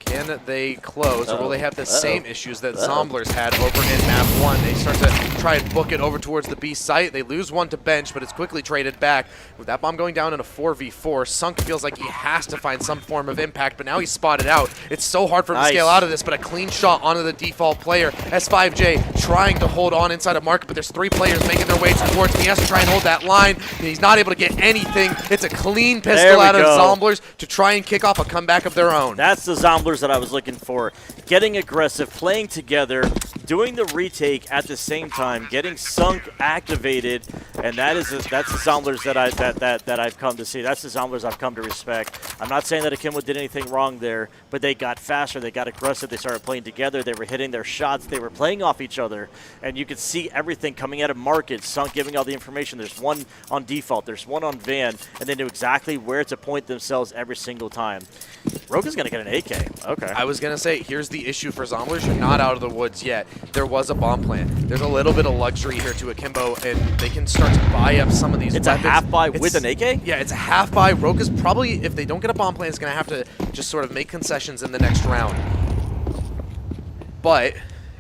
Can they close, or will they have the same issues that Zomblers had over in map 1? They start to try and book it over towards the B site. They lose one to bench, but it's quickly traded back. With that bomb going down in a 4v4, Sunk feels like he has to find some form of impact, but now he's spotted out. It's so hard for him to scale out of this, but a clean shot onto the default player. S5J trying to hold on inside of Market, but there's 3 players making their way towards him. He has to try and hold that line, and he's not able to get anything. It's a clean pistol out of Zomblers to try and kick off a comeback of their own. That's the Zomblers that I was looking for. Getting aggressive, playing together, doing the retake at the same time, getting Sunk activated, and that's the Zomblers that I've come to see. That's the Zomblers I've come to respect. I'm not saying that Akimbo did anything wrong there, but they got faster, they got aggressive, they started playing together, they were hitting their shots, they were playing off each other, and you could see everything coming out of Market. Sunk giving all the information. There's one on default, there's one on Van, and they knew exactly where to point themselves every single time. Roka's going to get an AK. Okay. I was going to say, here's the issue for Zomblers. You're not out of the woods yet. There was a bomb plant. There's a little bit of luxury here to Akimbo, and they can start to buy up some of these It's weapons. a half buy with an AK? Yeah, it's a half buy. Roka's probably, if they don't get a bomb plant, is going to have to just sort of make concessions in the next round. But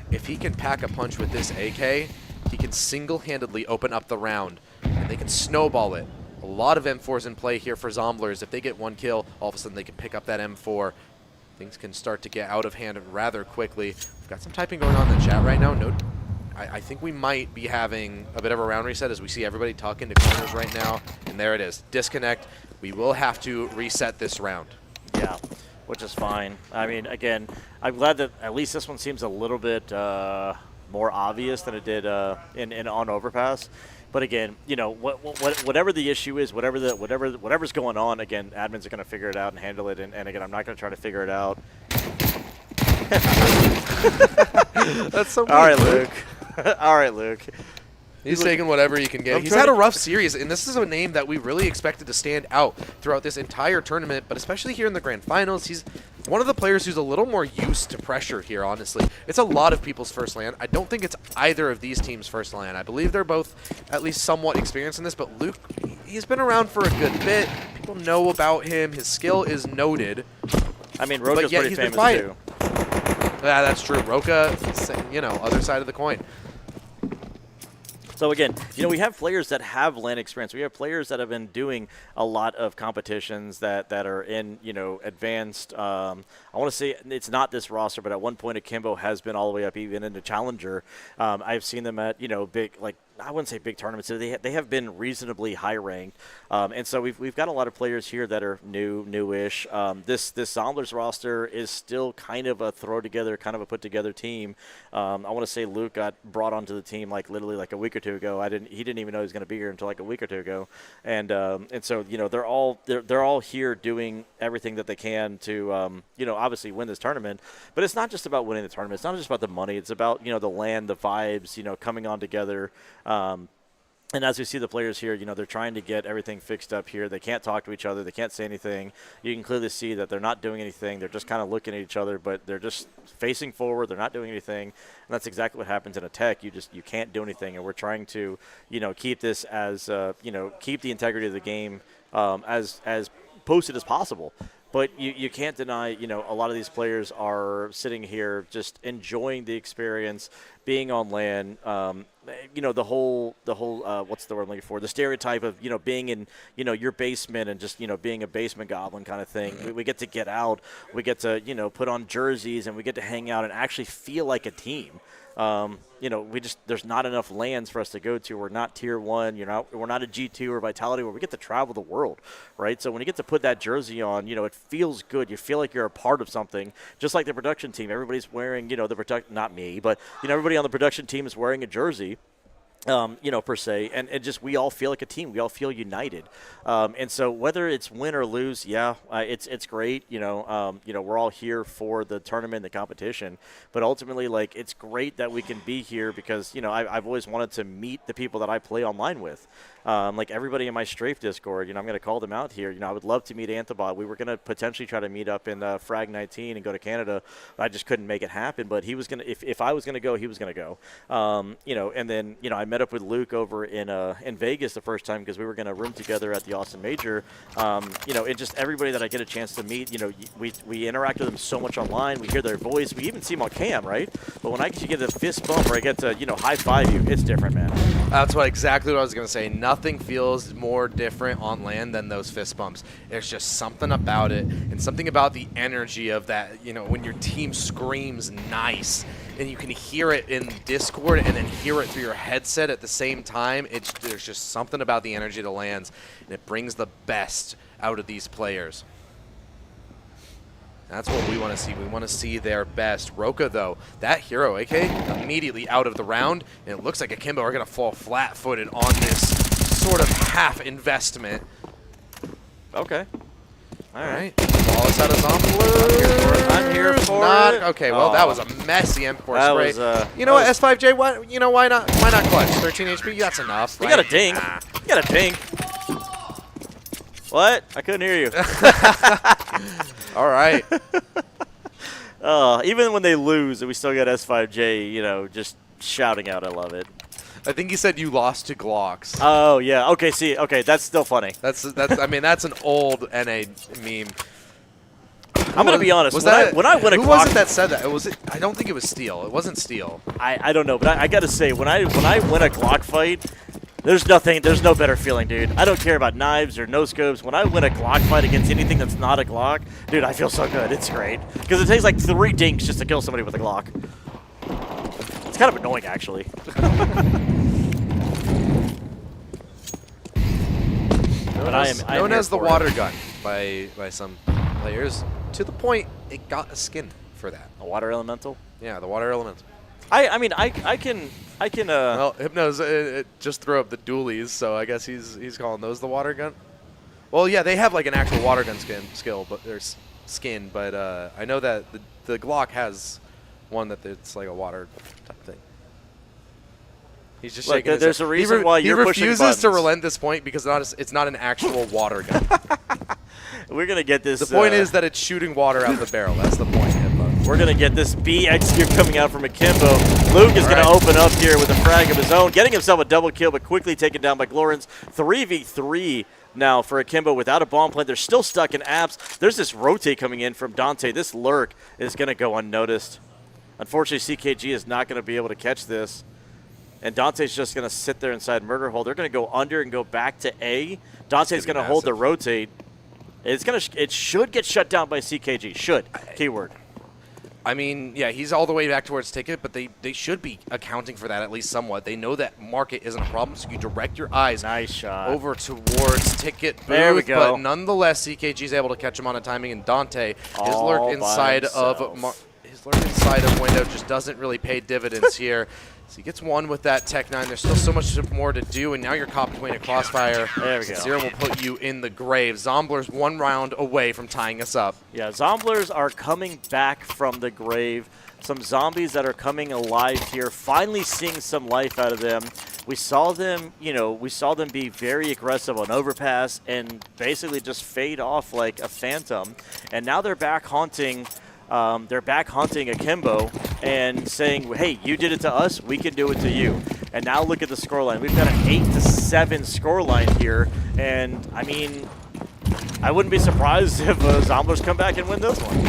if he can pack a punch with this AK, he can single-handedly open up the round, and they can snowball it. A lot of M4s in play here for Zomblers. If they get 1 kill, all of a sudden they can pick up that M4. Things can start to get out of hand rather quickly. We've got some typing going on in the chat right now. I think we might be having a bit of a round reset as we see everybody tuck into corners right now. And there it is. Disconnect. We will have to reset this round. Yeah, which is fine. I mean, again, I'm glad that at least this one seems a little bit more obvious than it did on Overpass. But again, you know, whatever the issue is, whatever's going on, again, admins are going to figure it out and handle it. And again, I'm not going to try to figure it out. That's so weird. All right, Luke. All right, Luke. He's taking whatever he can get. He's had a rough series, and this is a name that we really expected to stand out throughout this entire tournament, but especially here in the Grand Finals. He's one of the players who's a little more used to pressure here, honestly. It's a lot of people's first LAN. I don't think it's either of these teams' first LAN. I believe they're both at least somewhat experienced in this, but Luke, he's been around for a good bit. People know about him. His skill is noted. I mean, Roka's pretty famous, too. Yeah, that's true. Roka, you know, other side of the coin. So again, you know, we have players that have LAN experience. We have players that have been doing a lot of competitions that are in, you know, advanced. I want to say it's not this roster, but at one point Akimbo has been all the way up even into Challenger. I've seen them at, you know, big, like, I wouldn't say big tournaments. They have been reasonably high ranked, and so we've got a lot of players here that are newish. This Zomblers roster is still kind of a throw together, kind of a put together team. I want to say Luke got brought onto the team like literally like a week or two ago. He didn't even know he was going to be here until like a week or two ago, and so you know they're all here doing everything that they can to you know, obviously win this tournament. But it's not just about winning the tournament. It's not just about the money. It's about, you know, the LAN, the vibes, you know, coming on together. And as we see the players here, you know, they're trying to get everything fixed up here. They can't talk to each other. They can't say anything. You can clearly see that they're not doing anything. They're just kind of looking at each other, but they're just facing forward. They're not doing anything. And that's exactly what happens in a tech. You can't do anything. And we're trying to, you know, keep this as, you know, keep the integrity of the game as posted as possible. But you can't deny, you know, a lot of these players are sitting here just enjoying the experience, being on LAN. You know, the whole what's the word I'm looking for? The stereotype of, you know, being in, you know, your basement and just, you know, being a basement goblin kind of thing. We get to get out. We get to, you know, put on jerseys and we get to hang out and actually feel like a team. You know, there's not enough lands for us to go to. We're not tier 1. We're not a G2 or Vitality where we get to travel the world, right? So when you get to put that jersey on, you know, it feels good. You feel like you're a part of something, just like the production team. Everybody's wearing, you know, not me, but, you know, everybody on the production team is wearing a jersey. You know, per se, and just we all feel like a team. We all feel united, and so whether it's win or lose, yeah, it's great. You know, we're all here for the tournament, the competition, but ultimately, like, it's great that we can be here because, you know, I've always wanted to meet the people that I play online with. Like everybody in my Strafe Discord, I'm going to call them out here. I would love to meet Antibot. We were going to potentially try to meet up in Frag 19 and go to Canada. I just couldn't make it happen. But he was going to, if I was going to go, he was going to go. And then I met up with Luke over in Vegas the first time because we were going to room together at the Austin Major. And just everybody that I get a chance to meet, we interact with them so much online. We hear their voice. We even see them on cam, right? But when I get a fist bump or I get to high five you, it's different, man. That's exactly what I was going to say. Nothing feels more different on land than those fist bumps. There's just something about it and something about the energy of that, when your team screams nice and you can hear it in Discord and then hear it through your headset at the same time. There's just something about the energy that lands, and it brings the best out of these players. That's what we want to see. We want to see their best. Roka, though, that hero, AK, immediately out of the round, and it looks like Akimbo are going to fall flat-footed on this sort of half investment. Okay. All right. Ball is out of Zombler. I'm here for it. Okay, well, that was a messy M4 spray. Was, you know what, S5J, why not clutch? 13 HP, that's enough. You got a ding. You got a ding. What? I couldn't hear you. All right. Even when they lose, we still got S5J, just shouting out, I love it. I think he said you lost to Glocks. Oh, yeah. Okay, see. Okay, that's still funny. That's an old NA meme. I'm going to be honest. When I win a Glock, who was it that said that? I don't think it was Steel. It wasn't Steel. I don't know, but I got to say, when I win a Glock fight, there's no better feeling, dude. I don't care about knives or no scopes. When I win a Glock fight against anything that's not a Glock, dude, I feel so good. It's great. Because it takes like 3 dinks just to kill somebody with a Glock. It's kind of annoying, actually. Known as the water gun by some players, to the point it got a skin for that. A water elemental? Yeah, the water elemental. I can. Well, Hypnos just threw up the dualies, so I guess he's calling those the water gun. Well, yeah, they have like an actual water gun skin, but I know that the Glock has one that it's like a water type thing. He's just shaking his there's head. a reason why you're pushing buttons. He refuses to relent this point because it's not an actual water gun. We're gonna get this. The point is that it's shooting water out the barrel. That's the point. We're going to get this BX here coming out from Akimbo. Luke is going to open up here with a frag of his own, getting himself a double kill, but quickly taken down by Glorans. 3v3 now for Akimbo without a bomb plant. They're still stuck in apps. There's this rotate coming in from Dante. This lurk is going to go unnoticed. Unfortunately, CKG is not going to be able to catch this. And Dante's just going to sit there inside Murder Hole. They're going to go under and go back to A. Dante's going to hold the rotate. It should get shut down by CKG. Should. Keyword. I mean, yeah, he's all the way back towards Ticket, but they should be accounting for that at least somewhat. They know that market isn't a problem, so you direct your eyes over towards Ticket booth. There we go. But nonetheless, CKG's able to catch him on a timing, and Dante, his lurk inside of window just doesn't really pay dividends here. So he gets one with that Tech 9. There's still so much more to do, and now you're caught between a crossfire. There we go. Zero will put you in the grave. Zombler's 1 round away from tying us up. Yeah, Zomblers are coming back from the grave. Some zombies that are coming alive here, finally seeing some life out of them. We saw them, be very aggressive on overpass and basically just fade off like a phantom. And now they're back haunting. Akimbo and saying, hey, you did it to us, we can do it to you. And now look at the scoreline. We've got an 8-7 scoreline here. And, I mean, I wouldn't be surprised if Zomblers come back and win this one.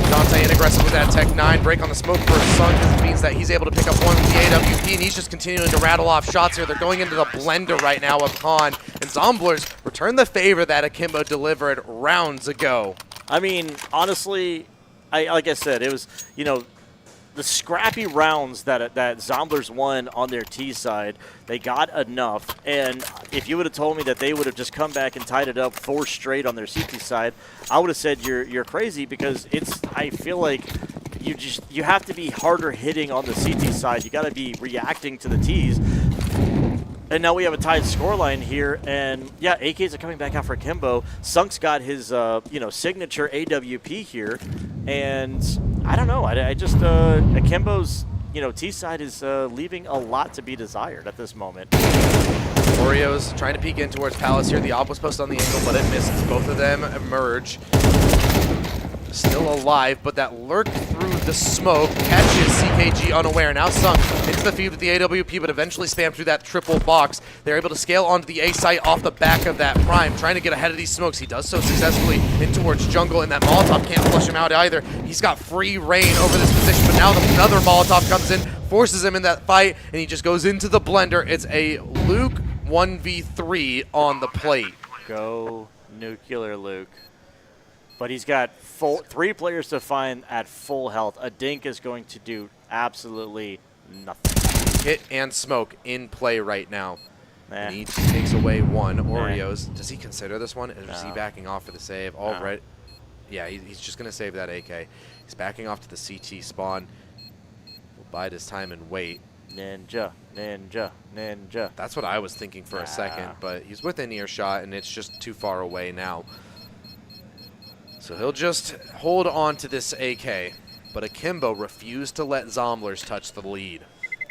Dante in aggressive with that Tech 9. Break on the smoke for Sun means that he's able to pick up one with the AWP, and he's just continuing to rattle off shots here. They're going into the blender right now of Khan. And Zomblers return the favor that Akimbo delivered rounds ago. I mean, honestly, like I said, it was, the scrappy rounds that Zomblers won on their T side, they got enough. And if you would have told me that they would have just come back and tied it up 4 straight on their CT side, I would have said you're crazy, because I feel like you have to be harder hitting on the CT side. You got to be reacting to the Ts. And now we have a tied scoreline here, and yeah, AKs are coming back out for Akimbo. Sunk's got his, signature AWP here, and I don't know. I just Akimbo's, T side is leaving a lot to be desired at this moment. Oreos trying to peek in towards Palace here. The op was posted on the angle, but it misses. Both of them emerge. Still alive, but that lurk through the smoke catches CKG unaware. Now Sunk into the feed with the AWP, but eventually spam through that triple box. They're able to scale onto the A site off the back of that Prime, trying to get ahead of these smokes. He does so successfully in towards jungle, and that Molotov can't flush him out either. He's got free reign over this position, but now another Molotov comes in, forces him in that fight, and he just goes into the blender. It's a Luke 1v3 on the plate. Go nuclear, Luke. But he's got 3 players to find at full health. A Dink is going to do absolutely nothing. Hit and smoke in play right now. And he takes away one. Oreos, does he consider this one? Or is he backing off for the save? All right. Yeah, he's just going to save that AK. He's backing off to the CT spawn. We'll bide his time and wait. Ninja, ninja, ninja. That's what I was thinking for a second, but he's within earshot, and it's just too far away now. So he'll just hold on to this AK, but Akimbo refused to let Zomblers touch the lead.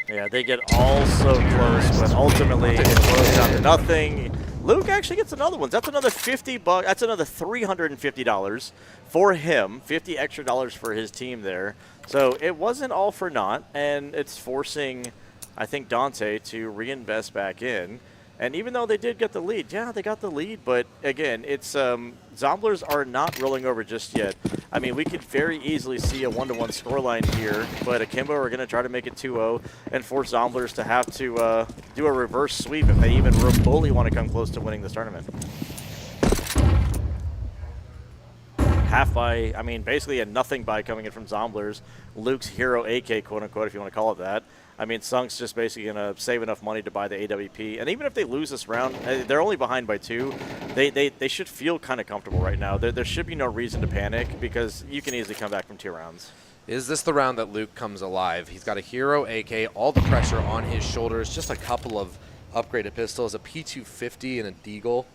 Yeah, they get all so close, but ultimately it blows down to nothing. Luke actually gets another one. That's another $50. That's another $350 for him. $50 extra for his team there. So it wasn't all for naught, and it's forcing, I think, Dante to reinvest back in. And even though they did get the lead, yeah, they got the lead, but again, it's Zomblers are not rolling over just yet. I mean, we could very easily see a 1-1 scoreline here, but Akimbo are going to try to make it 2-0 and force Zomblers to have to do a reverse sweep if they even remotely want to come close to winning this tournament. Half buy, I mean, basically a nothing buy coming in from Zomblers. Luke's hero AK, quote-unquote, if you want to call it that. I mean, Sunk's just basically going to save enough money to buy the AWP. And even if they lose this round, they're only behind by 2. They should feel kind of comfortable right now. There should be no reason to panic because you can easily come back from 2 rounds. Is this the round that Luke comes alive? He's got a hero AK, all the pressure on his shoulders, just a couple of upgraded pistols, a P250 and a Deagle.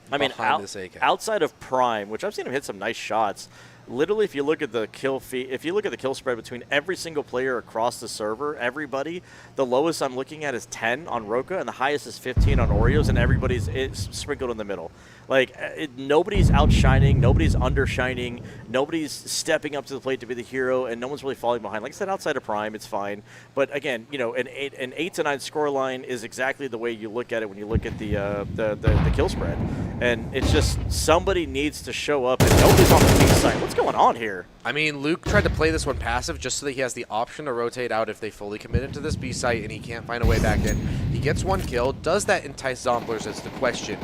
I mean, outside of Prime, which I've seen him hit some nice shots, literally, if you look at the kill spread between every single player across the server, everybody, the lowest I'm looking at is 10 on Roka, and the highest is 15 on Oreos, and everybody's sprinkled in the middle. Like, nobody's outshining, nobody's undershining, nobody's stepping up to the plate to be the hero, and no one's really falling behind. Like I said, outside of Prime, it's fine. But again, you know, an 8 to 9 scoreline is exactly the way you look at it when you look at the kill spread. And it's just somebody needs to show up, and nobody's on the B side. What's going on here? I mean, Luke tried to play this one passive just so that he has the option to rotate out if they fully committed to this B site and he can't find a way back in. He gets 1 kill. Does that entice Zomblers is the question.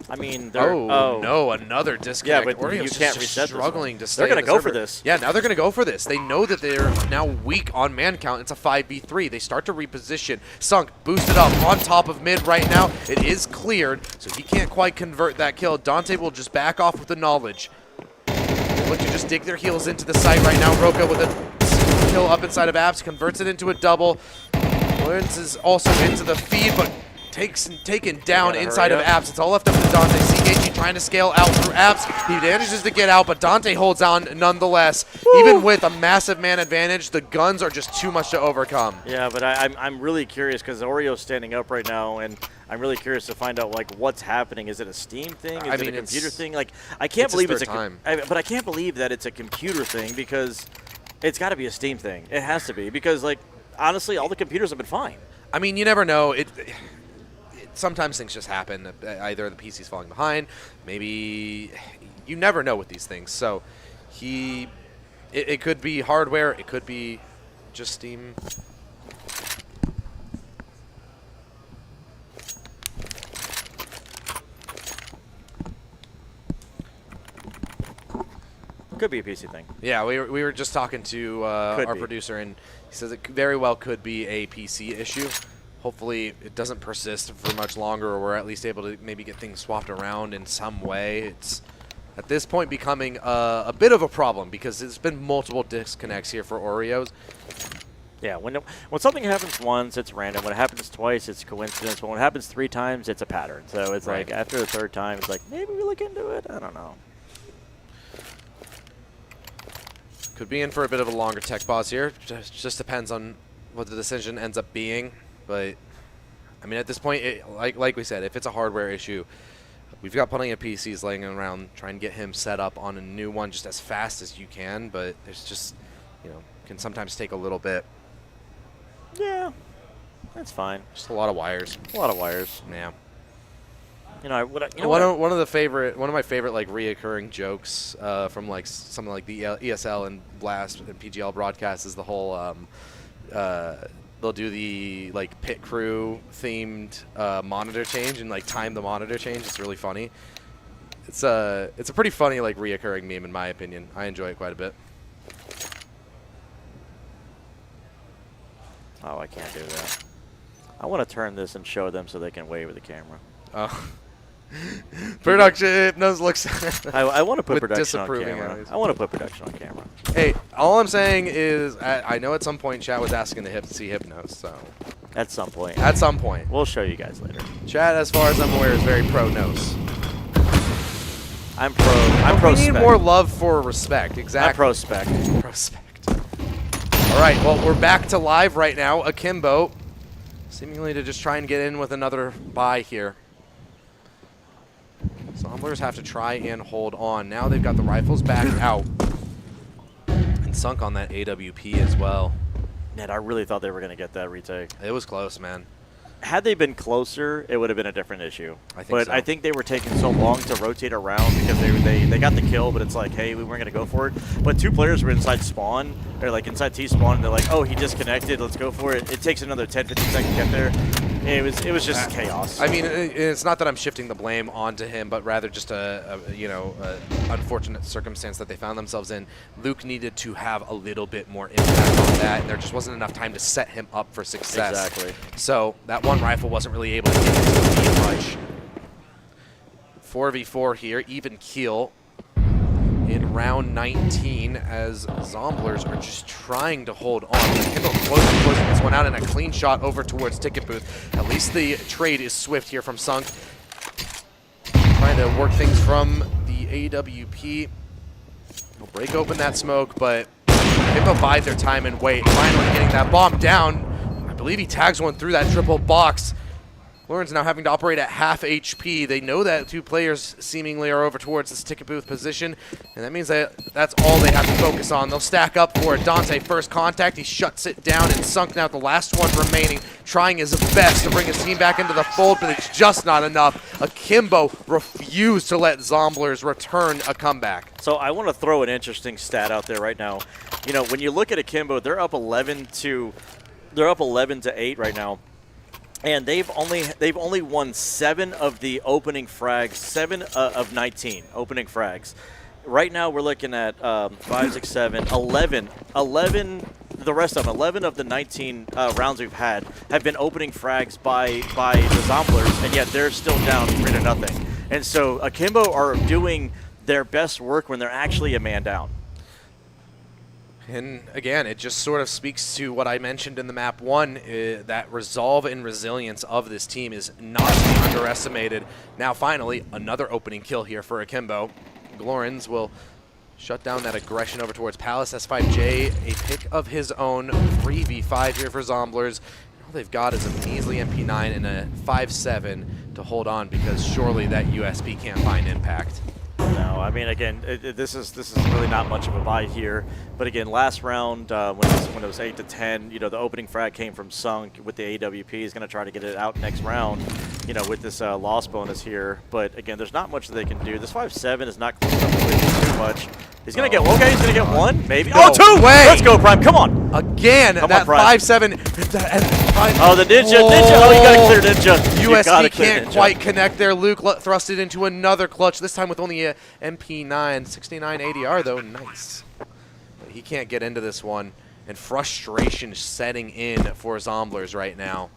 I mean, no, another disconnect. Yeah, but Oreos you can't just reset struggling to stay. They're going to the go server. for this. Yeah, now they're going to go for this. They know that they're now weak on man count. It's a 5v3. They start to reposition. Sunk boosted up on top of mid right now. It is cleared, so he can't quite convert that kill. Dante will just back off with the knowledge. They look to just dig their heels into the site right now. Roka with a kill up inside of Abs, converts it into a double. Lawrence is also into the feed, but taken down inside of Abs. It's all left up to Dante. CKG trying to scale out through Abs. He manages to get out, but Dante holds on nonetheless. Woo! Even with a massive man advantage, the guns are just too much to overcome. Yeah, but I'm really curious because Oreo's standing up right now, and I'm really curious to find out like what's happening. Is it a Steam thing? Is it a computer thing? Like I can't believe it's but I can't believe that it's a computer thing because it's got to be a Steam thing. It has to be because like honestly, all the computers have been fine. I mean, you never know. Sometimes things just happen. Either the PC's falling behind, maybe you never know with these things. So it could be hardware, it could be just Steam. Could be a PC thing. Yeah, we were just talking to our producer, and he says it very well could be a PC issue. Hopefully it doesn't persist for much longer, or we're at least able to maybe get things swapped around in some way. It's at this point becoming a bit of a problem because there's been multiple disconnects here for Oreos. Yeah, when something happens once, it's random. When it happens twice, it's coincidence. But when it happens 3 times, it's a pattern. So it's like after the 3rd time, it's like maybe we look into it. I don't know. Could be in for a bit of a longer tech pause here. Just depends on what the decision ends up being. But, I mean, at this point, like we said, if it's a hardware issue, we've got plenty of PCs laying around. Try and get him set up on a new one just as fast as you can, but there's just, can sometimes take a little bit. Yeah, that's fine. Just a lot of wires. A lot of wires. Yeah. One of my favorite like reoccurring jokes from like something like the ESL and Blast and PGL broadcast is the whole they'll do the like pit crew themed monitor change and like time the monitor change. It's really funny. It's a pretty funny like reoccurring meme in my opinion. I enjoy it quite a bit. Oh, I can't do that. I want to turn this and show them so they can wave at the camera. Oh. Production Hypnos looks. I want to put with production on disapproving camera. eyes. I want to put production on camera. Hey, all I'm saying is I know at some point chat was asking to see Hypnos, so. At some point. At some point. We'll show you guys later. Chat, as far as I'm aware, is very pro nose. I'm pro We need spec. more love for respect. Exactly. I'm pro spec. Pro spec. All right, well, we're back to live right now. Akimbo, seemingly to just try and get in with another buy here. Zomblers have to try and hold on. Now they've got the rifles back out. And sunk on that AWP as well. Man, I really thought they were going to get that retake. It was close, man. Had they been closer, it would have been a different issue. so. I think they were taking so long to rotate around because they got the kill, but it's like, hey, we weren't going to go for it. But two players were inside spawn, or like inside T-spawn, and they're like, oh, he disconnected, let's go for it. It takes another 10, 15 seconds to get there. It was just chaos. I mean, it's not that I'm shifting the blame onto him, but rather just a unfortunate circumstance that they found themselves in. Luke needed to have a little bit more impact on that, and there just wasn't enough time to set him up for success. Exactly. So that one rifle wasn't really able to get into the lead much. 4v4 here, even keel in round 19 as Zomblers are just trying to hold on. Kindle closing this one out and a clean shot over towards Ticket Booth. At least the trade is swift here from Sunk. Trying to work things from the AWP. He'll break open that smoke, but Kindle bide their time and wait. Finally getting that bomb down. I believe he tags one through that triple box. Lauren's now having to operate at half HP. They know that two players seemingly are over towards this ticket booth position, and that means that that's all they have to focus on. They'll stack up for it. Dante, first contact. He shuts it down, and Sunk now the last one remaining, trying his best to bring his team back into the fold, but it's just not enough. Akimbo refused to let Zomblers return a comeback. So I want to throw an interesting stat out there right now. You know, when you look at Akimbo, they're up 11 to 8 right now. And they've only won 7 of the opening frags, 7 of 19 opening frags. Right now we're looking at 5, 6, 7, 11. The rest of them, 11 of the 19 rounds we've had have been opening frags by the Zomblers, and yet they're still down 3-0. And so Akimbo are doing their best work when they're actually a man down. And again, it just sort of speaks to what I mentioned in the map 1, that resolve and resilience of this team is not to be underestimated. Now finally, another opening kill here for Akimbo. Glorens will shut down that aggression over towards Palace. S5J, a pick of his own, 3v5 here for Zomblers. All they've got is a measly MP9 and a 5.7 to hold on, because surely that USP can't find impact. No, I mean, again, this is really not much of a buy here. But again, last round when it was 8-10, you know, the opening frag came from Sunk with the AWP. He's going to try to get it out next round, you know, with this loss bonus here. But again, there's not much that they can do. This 5.7 is not close enough to win too much. He's going to get, okay, he's going to get 1, maybe. No 2! way. Let's go, Prime, come on. Again, Come that on, Prime. 5.7. Oh, the Ninja, oh, you got to clear Ninja. You gotta USP clear can't Ninja. quite connect there. Luke thrust it into another clutch, this time with only a MP9. 69 ADR, though, nice. But he can't get into this one, and frustration setting in for Zomblers right now.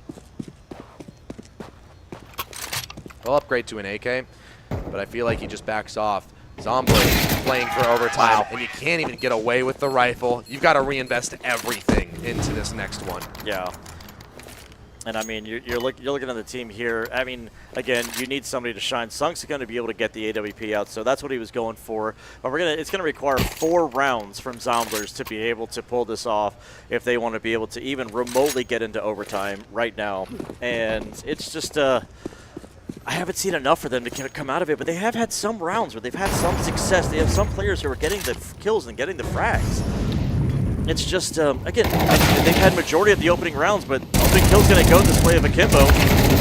He'll upgrade to an AK, but I feel like he just backs off. Zomblers playing for overtime, and you can't even get away with the rifle. You've got to reinvest everything into this next one. Yeah. And I mean, you're looking at the team here. I mean, again, you need somebody to shine. Sunk's going to be able to get the AWP out, so that's what he was going for. But it's going to require 4 rounds from Zomblers to be able to pull this off if they want to be able to even remotely get into overtime right now. And it's just I haven't seen enough for them to come out of it, but they have had some rounds where they've had some success. They have some players who are getting the kills and getting the frags. It's just, again, they've had majority of the opening rounds, but opening kill's going to go this way of Akimbo.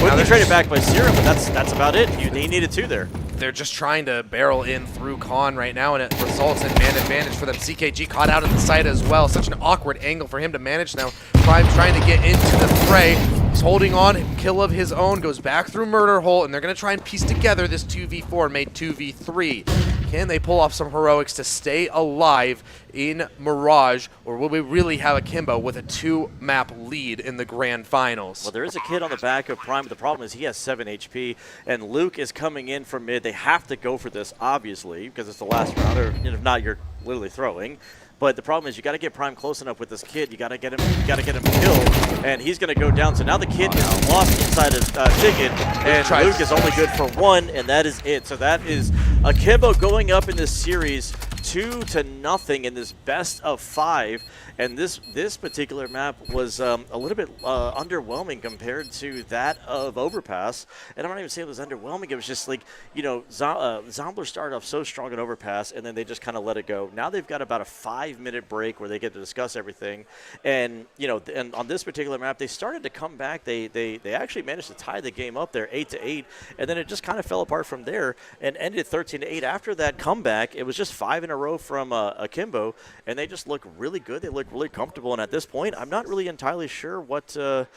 Quickly traded back by Serum, but that's about it. He needed 2 there. They're just trying to barrel in through Khan right now, and it results in man advantage for them. CKG caught out in the side as well. Such an awkward angle for him to manage now. Prime's trying to get into the fray. He's holding on. Kill of his own. Goes back through Murder Hole, and they're going to try and piece together this 2v4 made 2v3. Can they pull off some heroics to stay alive in Mirage, or will we really have Akimbo with a 2-map lead in the grand finals? Well, there is a kid on the back of Prime, but the problem is he has 7 HP, and Luke is coming in from mid. They have to go for this, obviously, because it's the last round, or if not, you're literally throwing. But the problem is you got to get Prime close enough with this kid. You got to get him killed, and he's going to go down. So now the kid is lost inside his chicken, and Luke is only good for 1, and that is it. So that is Akimbo going up in this series 2-0 in this best of 5. And this particular map was a little bit underwhelming compared to that of Overpass. And I'm not even saying it was underwhelming. It was just like, you know, Zombler started off so strong at Overpass, and then they just kind of let it go. Now they've got about a 5-minute break where they get to discuss everything. And, you know, and on this particular map, they started to come back. They actually managed to tie the game up there 8-8, and then it just kind of fell apart from there and ended 13-8. After that comeback, it was just 5 in a row from Akimbo, and they just look really good. They look really comfortable, and at this point, I'm not really entirely sure what the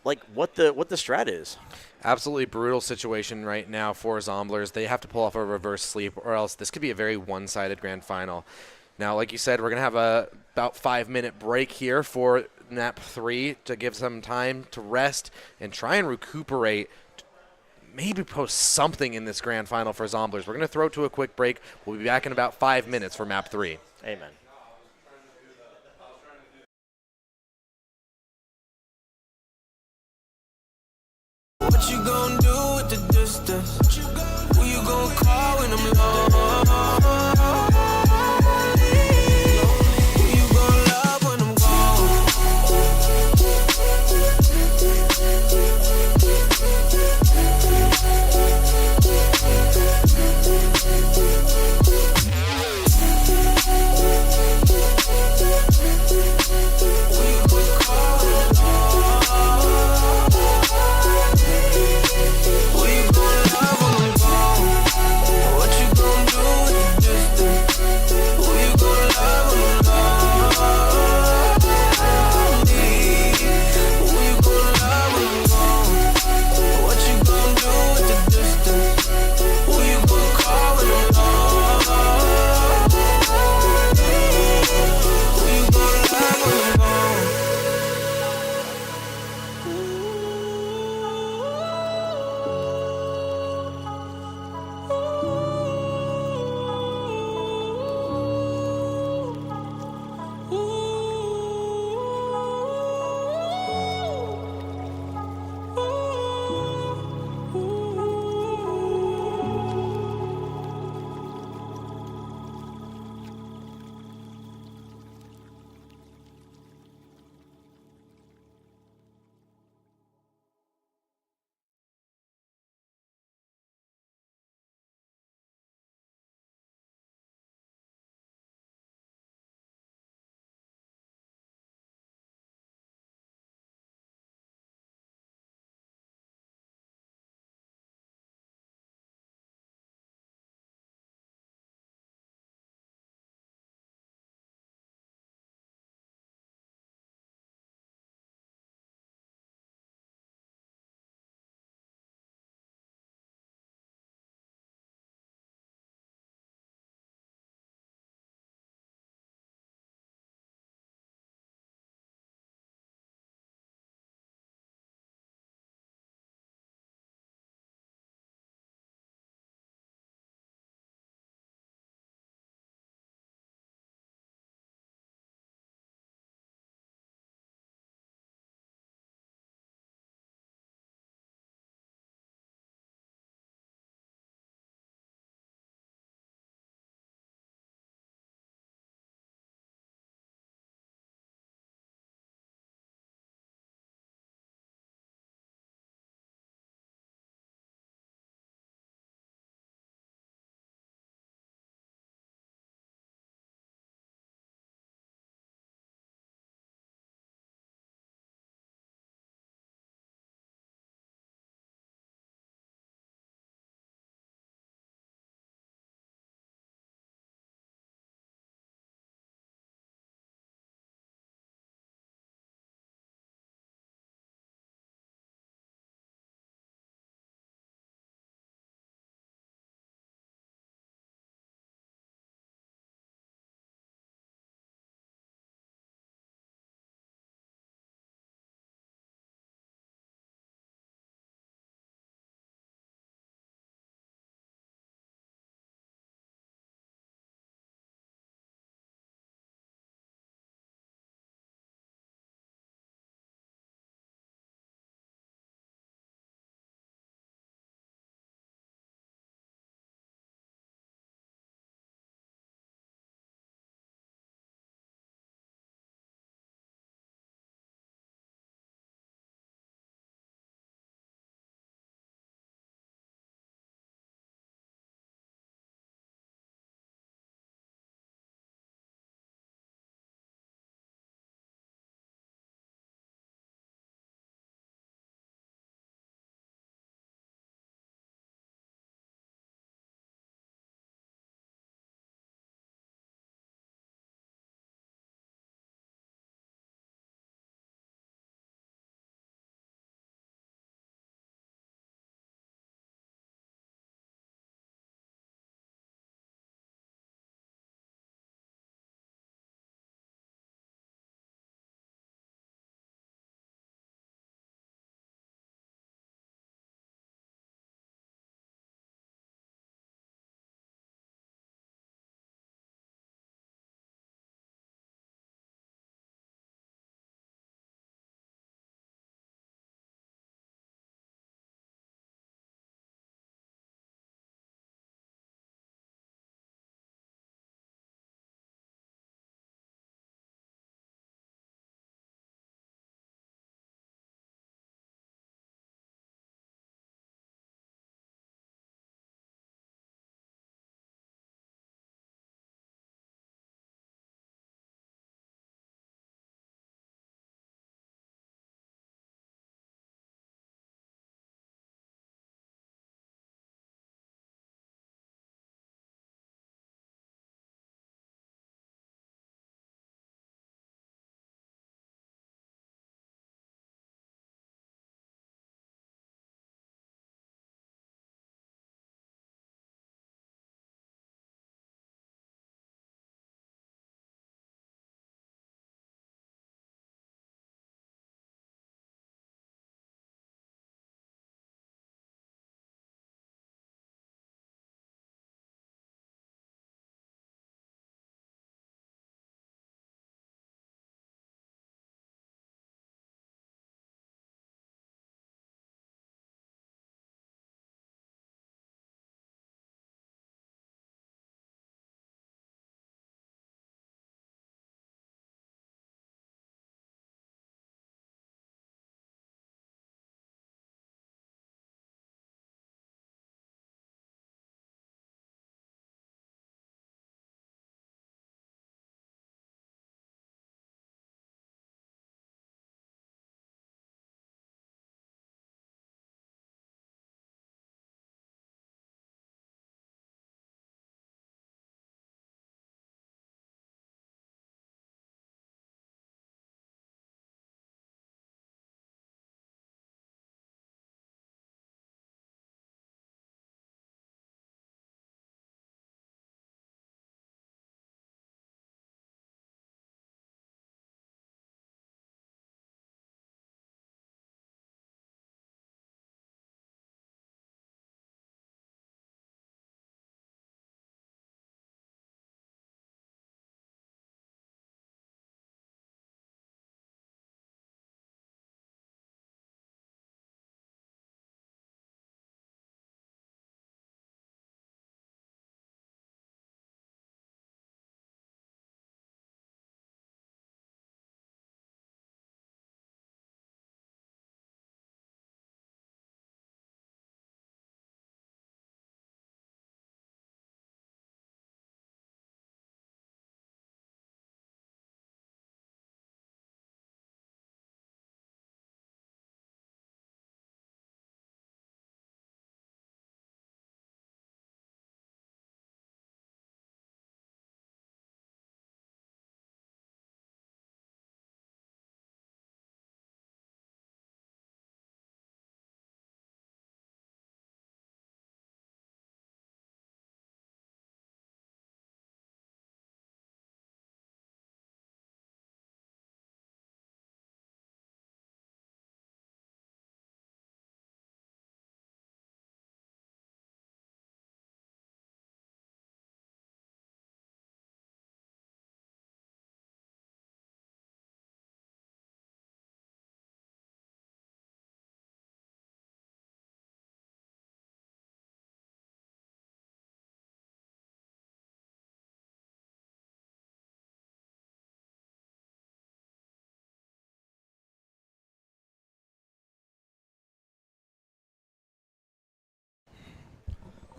strat is. Absolutely brutal situation right now for Zomblers. They have to pull off a reverse sleep, or else this could be a very one-sided grand final. Now, like you said, we're going to have a about 5-minute break here for map 3 to give some time to rest and try and recuperate, maybe post something in this grand final for Zomblers. We're going to throw to a quick break. We'll be back in about 5 minutes for map 3. Amen. What you gonna do with the distance? Who you gonna call when I'm lonely? Who you gonna love when I'm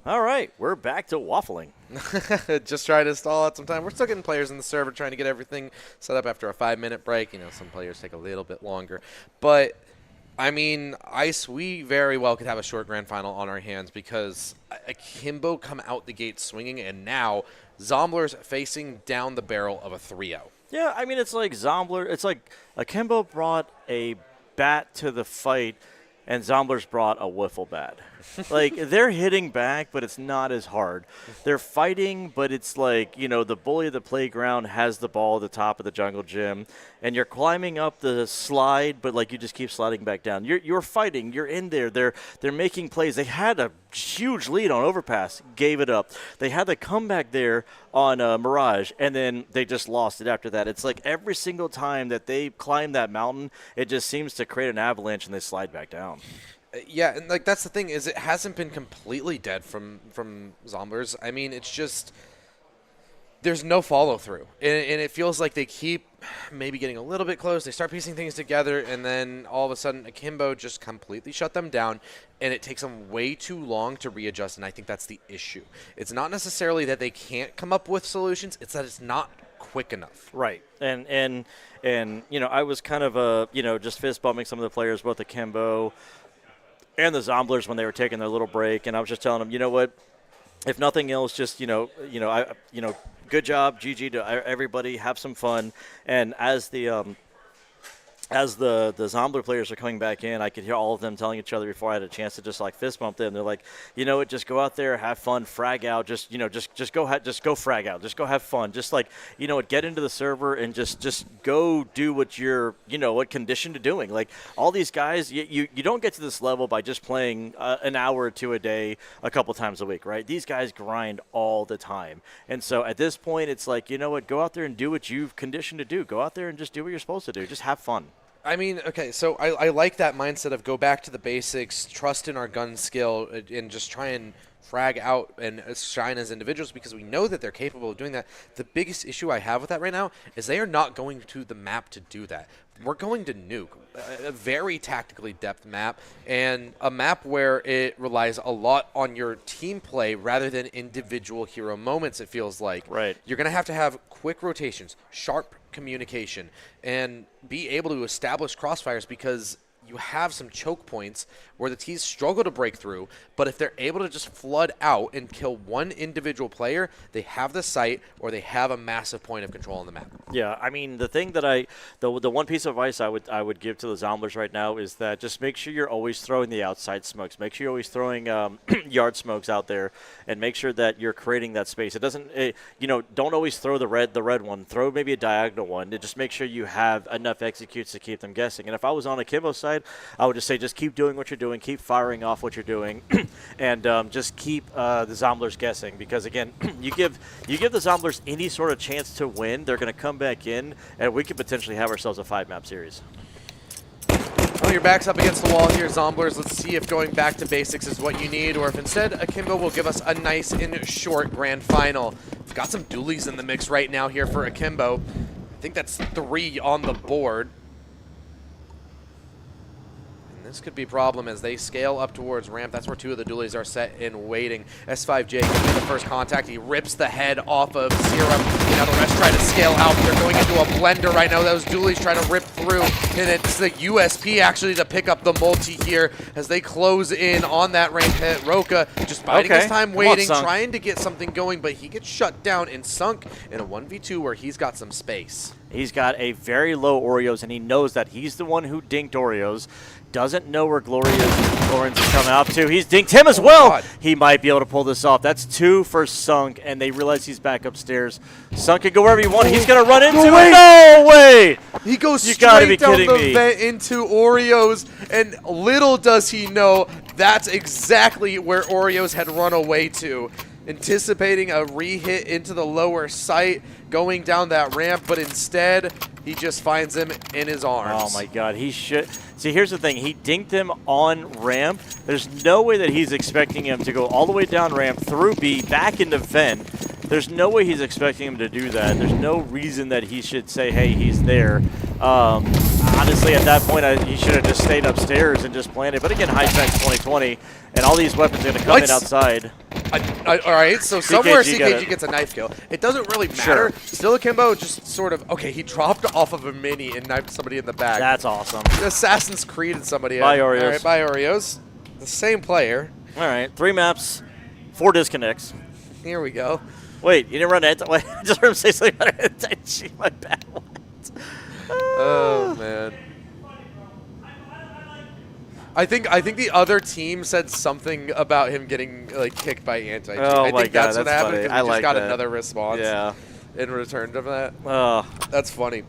All right, we're back to waffling. Just trying to stall out some time. We're still getting players in the server, trying to get everything set up after a 5-minute break. You know, some players take a little bit longer. But, I mean, Ice, we very well could have a short grand final on our hands because Akimbo come out the gate swinging, and now Zombler's facing down the barrel of a 3-0. Yeah, I mean, it's like Zombler. It's like Akimbo brought a bat to the fight, and Zombler's brought a wiffle bat. Like, they're hitting back, but it's not as hard. They're fighting, but it's like, you know, the bully of the playground has the ball at the top of the jungle gym, and you're climbing up the slide, but, like, you just keep sliding back down. You're fighting. You're in there. They're making plays. They had a huge lead on Overpass, gave it up. They had the comeback there on Mirage, and then they just lost it after that. It's like every single time that they climb that mountain, it just seems to create an avalanche, and they slide back down. Yeah, and like that's the thing is it hasn't been completely dead from Zomblers. I mean, it's just there's no follow through, and it feels like they keep maybe getting a little bit close. They start piecing things together, and then all of a sudden Akimbo just completely shut them down, and it takes them way too long to readjust. And I think that's the issue. It's not necessarily that they can't come up with solutions; it's that it's not quick enough. Right, and you know, I was kind of you know, just fist bumping some of the players, both Akimbo and the Zomblers when they were taking their little break, and I was just telling them, you know what, if nothing else, just good job, GG to everybody, have some fun. And as the Zombler players are coming back in, I could hear all of them telling each other before I had a chance to just like fist bump them. They're like, you know what, just go out there, have fun, frag out, just go frag out, just go have fun, just like, you know what, get into the server and just go do what you're, you know what, conditioned to doing. Like all these guys, you don't get to this level by just playing an hour or two a day a couple times a week, right? These guys grind all the time. And so at this point, it's like, you know what, go out there and do what you've conditioned to do. Go out there and just do what you're supposed to do. Just have fun. I mean, okay, so I like that mindset of go back to the basics, trust in our gun skill, and just try and frag out and shine as individuals because we know that they're capable of doing that. The biggest issue I have with that right now is they are not going to the map to do that. We're going to Nuke, a very tactically depth map, and a map where it relies a lot on your team play rather than individual hero moments, it feels like. Right. You're going to have quick rotations, sharp communication, and be able to establish crossfires because you have some choke points where the T's struggle to break through, but if they're able to just flood out and kill one individual player, they have the site or they have a massive point of control on the map. Yeah, I mean, the thing that the one piece of advice I would give to the Zomblers right now is that just make sure you're always throwing the outside smokes. Make sure you're always throwing yard smokes out there, and make sure that you're creating that space. It doesn't, don't always throw the red one. Throw maybe a diagonal one. To just make sure you have enough executes to keep them guessing. And if I was on Akimbo's side, I would just say just keep doing what you're doing, keep firing off what you're doing, and just keep the Zomblers guessing. Because again, you give the Zomblers any sort of chance to win, they're going to come back in, and we could potentially have ourselves a 5-map series. Well, your back's up against the wall here, Zomblers. Let's see if going back to basics is what you need, or if instead Akimbo will give us a nice and short grand final. We've got some dualies in the mix right now here for Akimbo. I think that's 3 on the board. This could be a problem as they scale up towards ramp. That's where 2 of the dualies are set and waiting. S5J gets the first contact. He rips the head off of Serum. Now the rest try to scale out. They're going into a blender right now. Those dualies try to rip through. And it's the USP actually to pick up the multi here as they close in on that ramp hit. Roka just biding his time waiting, trying to get something going, but he gets shut down and sunk in a 1v2 where he's got some space. He's got a very low Oreos, and he knows that he's the one who dinked Oreos. Doesn't know where Glorians is coming up to. He's dinked him as well. God. He might be able to pull this off. That's 2 for Sunk, and they realize he's back upstairs. Sunk can go wherever you want. He's going to run into it. No way! He goes straight down the vent into Oreos, and little does he know that's exactly where Oreos had run away to. Anticipating a re-hit into the lower site, going down that ramp, but instead he just finds him in his arms. Oh my God, he should. See, here's the thing. He dinked him on ramp. There's no way that he's expecting him to go all the way down ramp, through B, back into vent. There's no way he's expecting him to do that. There's no reason that he should say, hey, he's there. honestly, at that point, he should have just stayed upstairs and just planted. But again, hindsight's 2020, and all these weapons are going to come in outside. All right, so somewhere CKG CKG gets a knife kill. It doesn't really matter. Still, Akimbo just sort of, okay, he dropped off of a mini and knifed somebody in the back. That's awesome. Assassin's Creed somebody. Bye, Oreos. All right, bye, Oreos. The same player. All right, 3 maps, 4 disconnects. Here we go. Wait, you didn't run anti? Wait, I just heard him say something about anti-cheat. My bad. What? Oh man. I think the other team said something about him getting like kicked by anti-cheat. Oh I my think God, that's what that's happened. funny. 'Cause I we like just got that. another response. Yeah. In return to that. Oh, that's funny.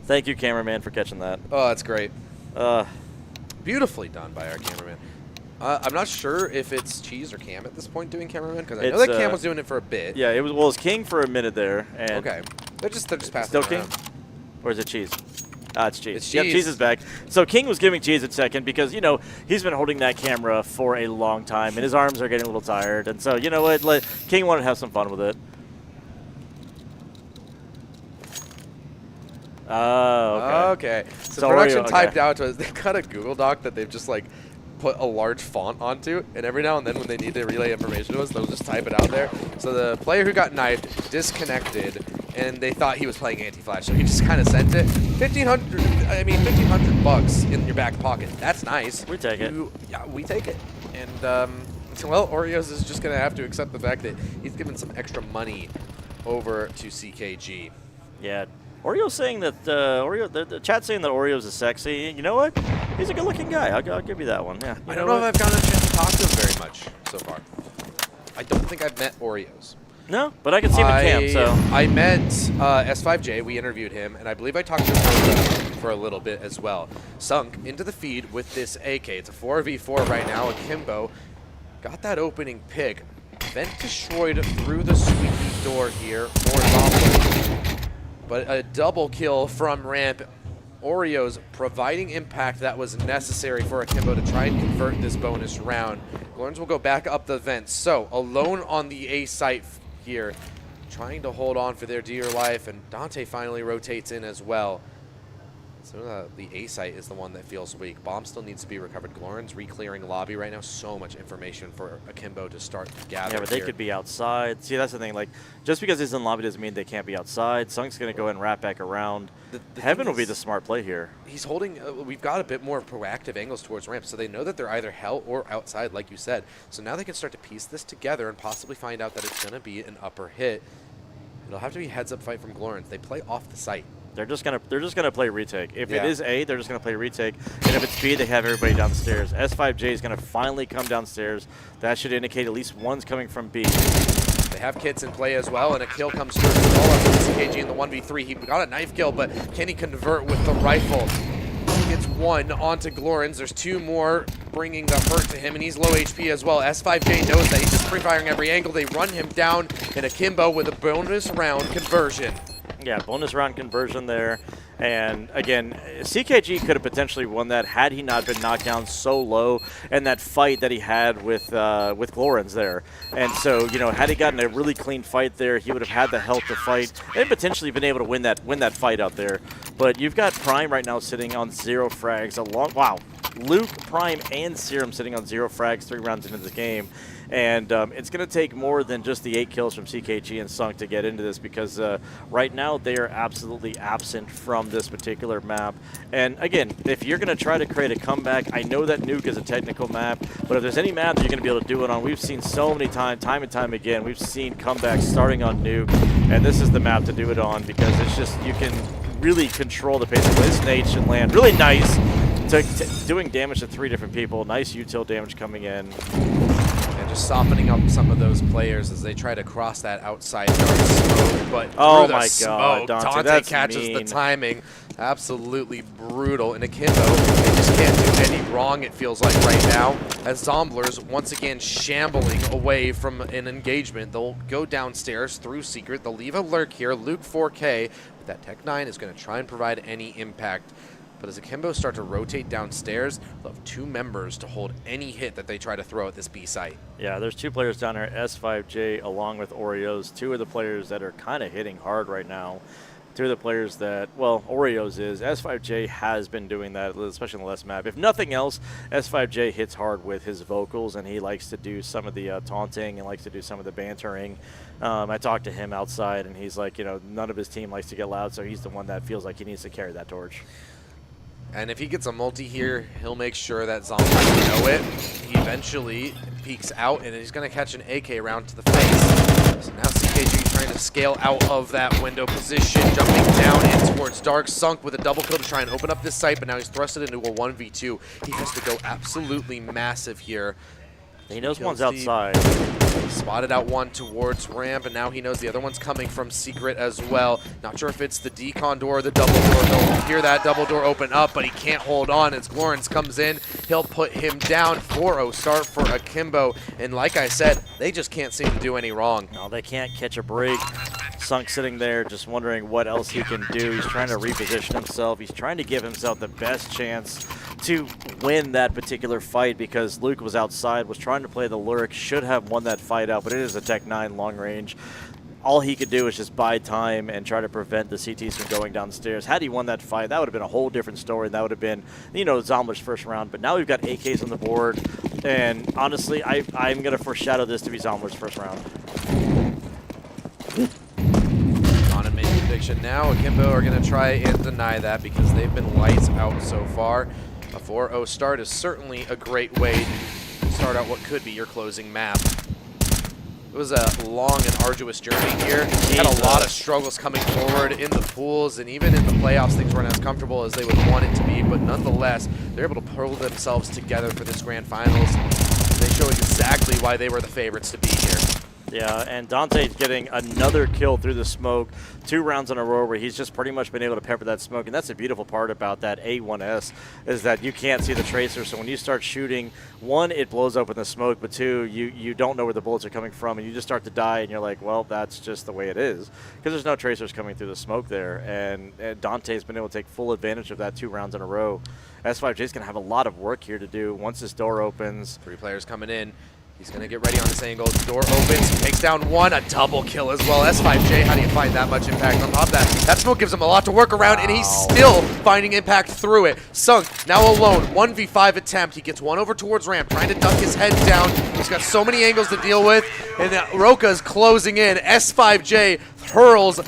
Thank you, cameraman, for catching that. Oh, that's great. Beautifully done by our cameraman. I'm not sure if it's Cheese or Cam at this point doing cameraman because I know that Cam was doing it for a bit. Yeah, it was King for a minute there. And okay, they're just passing. Still King, around. or is it Cheese? Ah, it's Cheese. It's Yep, Cheese. Cheese is back. So King was giving Cheese a second because, you know, he's been holding that camera for a long time, and his arms are getting a little tired. And so, you know what, King wanted to have some fun with it. Oh, okay. So production typed out to us. They've got a Google Doc that they've just like put a large font onto, and every now and then when they need to relay information to us, they'll just type it out there. So the player who got knifed disconnected, and they thought he was playing anti-flash, so he just kind of sent it. 1,500. I mean, $1,500 in your back pocket. That's nice. We take it. Yeah, we take it. And well, Oreos is just gonna have to accept the fact that he's given some extra money over to CKG. Yeah. Oreo's saying that the chat's saying that Oreo's is sexy. You know what? He's a good-looking guy. I'll give you that one. Yeah. I don't know if I've gotten a chance to talk to him very much so far. I don't think I've met Oreos. No, but I can see him in camp. So I met S5J. We interviewed him, and I believe I talked to him for a little bit as well. Sunk into the feed with this AK. It's a 4v4 right now. Akimbo got that opening pick. Vent destroyed through the squeaky door here. More zombies. But a double kill from ramp. Oreos providing impact that was necessary for Akimbo to try and convert this bonus round. Glorns will go back up the vent. So alone on the A site here, trying to hold on for their dear life, and Dante finally rotates in as well. So the A site is the one that feels weak. Bomb still needs to be recovered. Glorns re-clearing lobby right now. So much information for Akimbo to start to gather. yeah, but they could be outside. See, that's the thing. Like, just because he's in lobby doesn't mean they can't be outside. Sung's going to go ahead and wrap back around. Heaven will be the smart play here. He's holding. We've got a bit more proactive angles towards ramp, so they know that they're either hell or outside, like you said. So now they can start to piece this together and possibly find out that it's going to be an upper hit. It'll have to be a heads-up fight from Glorns. They play off the site. They're just gonna play retake. If it is A, they're just gonna play retake, and if it's B, they have everybody downstairs. S5J is gonna finally come downstairs. That should indicate at least one's coming from B. They have kits in play as well, and a kill comes through. All up with CKG in the 1v3. He got a knife kill, but can he convert with the rifle? He gets one onto Glorns. There's two more bringing the hurt to him, and he's low HP as well. S5J knows that. He's just pre-firing every angle. They run him down, and Akimbo with a bonus round conversion. Yeah, bonus round conversion there. And again, CKG could have potentially won that had he not been knocked down so low in that fight that he had with Glorns there. And so, you know, had he gotten a really clean fight there, he would have had the health to fight and potentially been able to win that fight out there. But you've got Prime right now sitting on 0 frags. Wow. Luke, Prime, and Serum sitting on 0 frags 3 rounds into the game. And it's going to take more than just the 8 kills from CKG and Sunk to get into this because right now they are absolutely absent from this particular map. And again, if you're going to try to create a comeback, I know that Nuke is a technical map, but if there's any map that you're going to be able to do it on, we've seen so many time and time again, we've seen comebacks starting on Nuke, and this is the map to do it on because it's just, you can really control the pace of this. Nade should land really nice. Doing damage to 3 different people. Nice util damage coming in. And just softening up some of those players as they try to cross that outside dark smoke. But oh through my the smoke, God, Dante catches mean. the timing. Absolutely brutal. And Akimbo, they just can't do any wrong, it feels like right now. As Zomblers, once again, shambling away from an engagement. They'll go downstairs through Secret. They'll leave a lurk here. Luke 4K. But that Tech 9 is going to try and provide any impact. But as Akimbo start to rotate downstairs, they'll have 2 members to hold any hit that they try to throw at this B site. Yeah, there's 2 players down there, S5J along with Oreos, 2 of the players that are kind of hitting hard right now. two of the players that, well, Oreos is. S5J has been doing that, especially in the last map. If nothing else, S5J hits hard with his vocals, and he likes to do some of the taunting and likes to do some of the bantering. I talked to him outside, and he's like, none of his team likes to get loud, so he's the one that feels like he needs to carry that torch. And if he gets a multi here, he'll make sure that Zombies know it. He eventually peeks out, and he's going to catch an AK round to the face. So now CKG trying to scale out of that window position, jumping down in towards Dark. Sunk with a double kill to try and open up this site, but now he's thrusted into a 1v2. He has to go absolutely massive here. He knows one's deep. outside. Spotted out one towards ramp, and now he knows the other one's coming from secret as well. Not sure if it's the decon door or the double door. He'll hear that double door open up, but he can't hold on as Glorens comes in. He'll put him down. 4-0 start for Akimbo, and like I said, they just can't seem to do any wrong. No, they can't catch a break. Sunk sitting there just wondering what else he can do. He's trying to reposition himself. He's trying to give himself the best chance to win that particular fight because Luke was outside, was trying to play the lurk, should have won that fight out, but it is a Tech 9 long range. All he could do is just buy time and try to prevent the CTs from going downstairs. Had he won that fight, that would have been a whole different story. That would have been, Zombler's first round. But now we've got AKs on the board, and honestly, I'm going to foreshadow this to be Zombler's first round. On and make a prediction now. Akimbo are going to try and deny that because they've been lights out so far. A 4-0 start is certainly a great way to start out what could be your closing map. It was a long and arduous journey here. Had a lot of struggles coming forward in the pools, and even in the playoffs, things weren't as comfortable as they would want it to be, but nonetheless, they're able to pull themselves together for this grand finals. They show exactly why they were the favorites to be here. Yeah, and Dante's getting another kill through the smoke, 2 rounds in a row where he's just pretty much been able to pepper that smoke. And that's the beautiful part about that A1S is that you can't see the tracer. So when you start shooting, 1, it blows open the smoke, but 2, you don't know where the bullets are coming from, and you just start to die, and you're like, well, that's just the way it is because there's no tracers coming through the smoke there. And Dante's been able to take full advantage of that 2 rounds in a row. S5J's going to have a lot of work here to do once this door opens. 3 players coming in. He's going to get ready on this angle. Door opens. He takes down 1. A double kill as well. S5J, how do you find that much impact on top of that? That smoke gives him a lot to work around, and he's still finding impact through it. Sunk, now alone. 1v5 attempt. He gets one over towards ramp, trying to duck his head down. He's got so many angles to deal with, and Roka's closing in. S5J hurls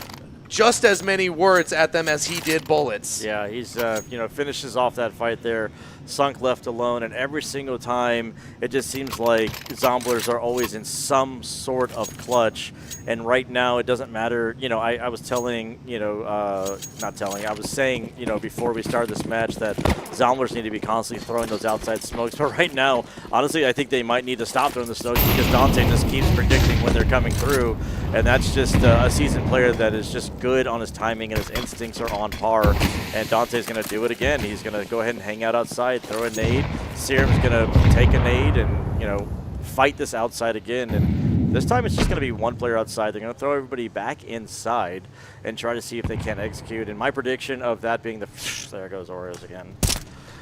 just as many words at them as he did bullets. Yeah, he's, finishes off that fight there. Sunk left alone, and every single time it just seems like Zomblers are always in some sort of clutch. And right now it doesn't matter. I was telling, I was saying, before we started this match that Zomblers need to be constantly throwing those outside smokes. But right now, honestly, I think they might need to stop throwing the smokes because Dante just keeps predicting when they're coming through. And that's just a seasoned player that is just good on his timing, and his instincts are on par. And Dante's going to do it again. He's going to go ahead and hang out outside, throw a nade. Serum's going to take a nade and, fight this outside again. And this time it's just going to be 1 player outside. They're going to throw everybody back inside and try to see if they can execute. And my prediction of that being there goes Oreos again.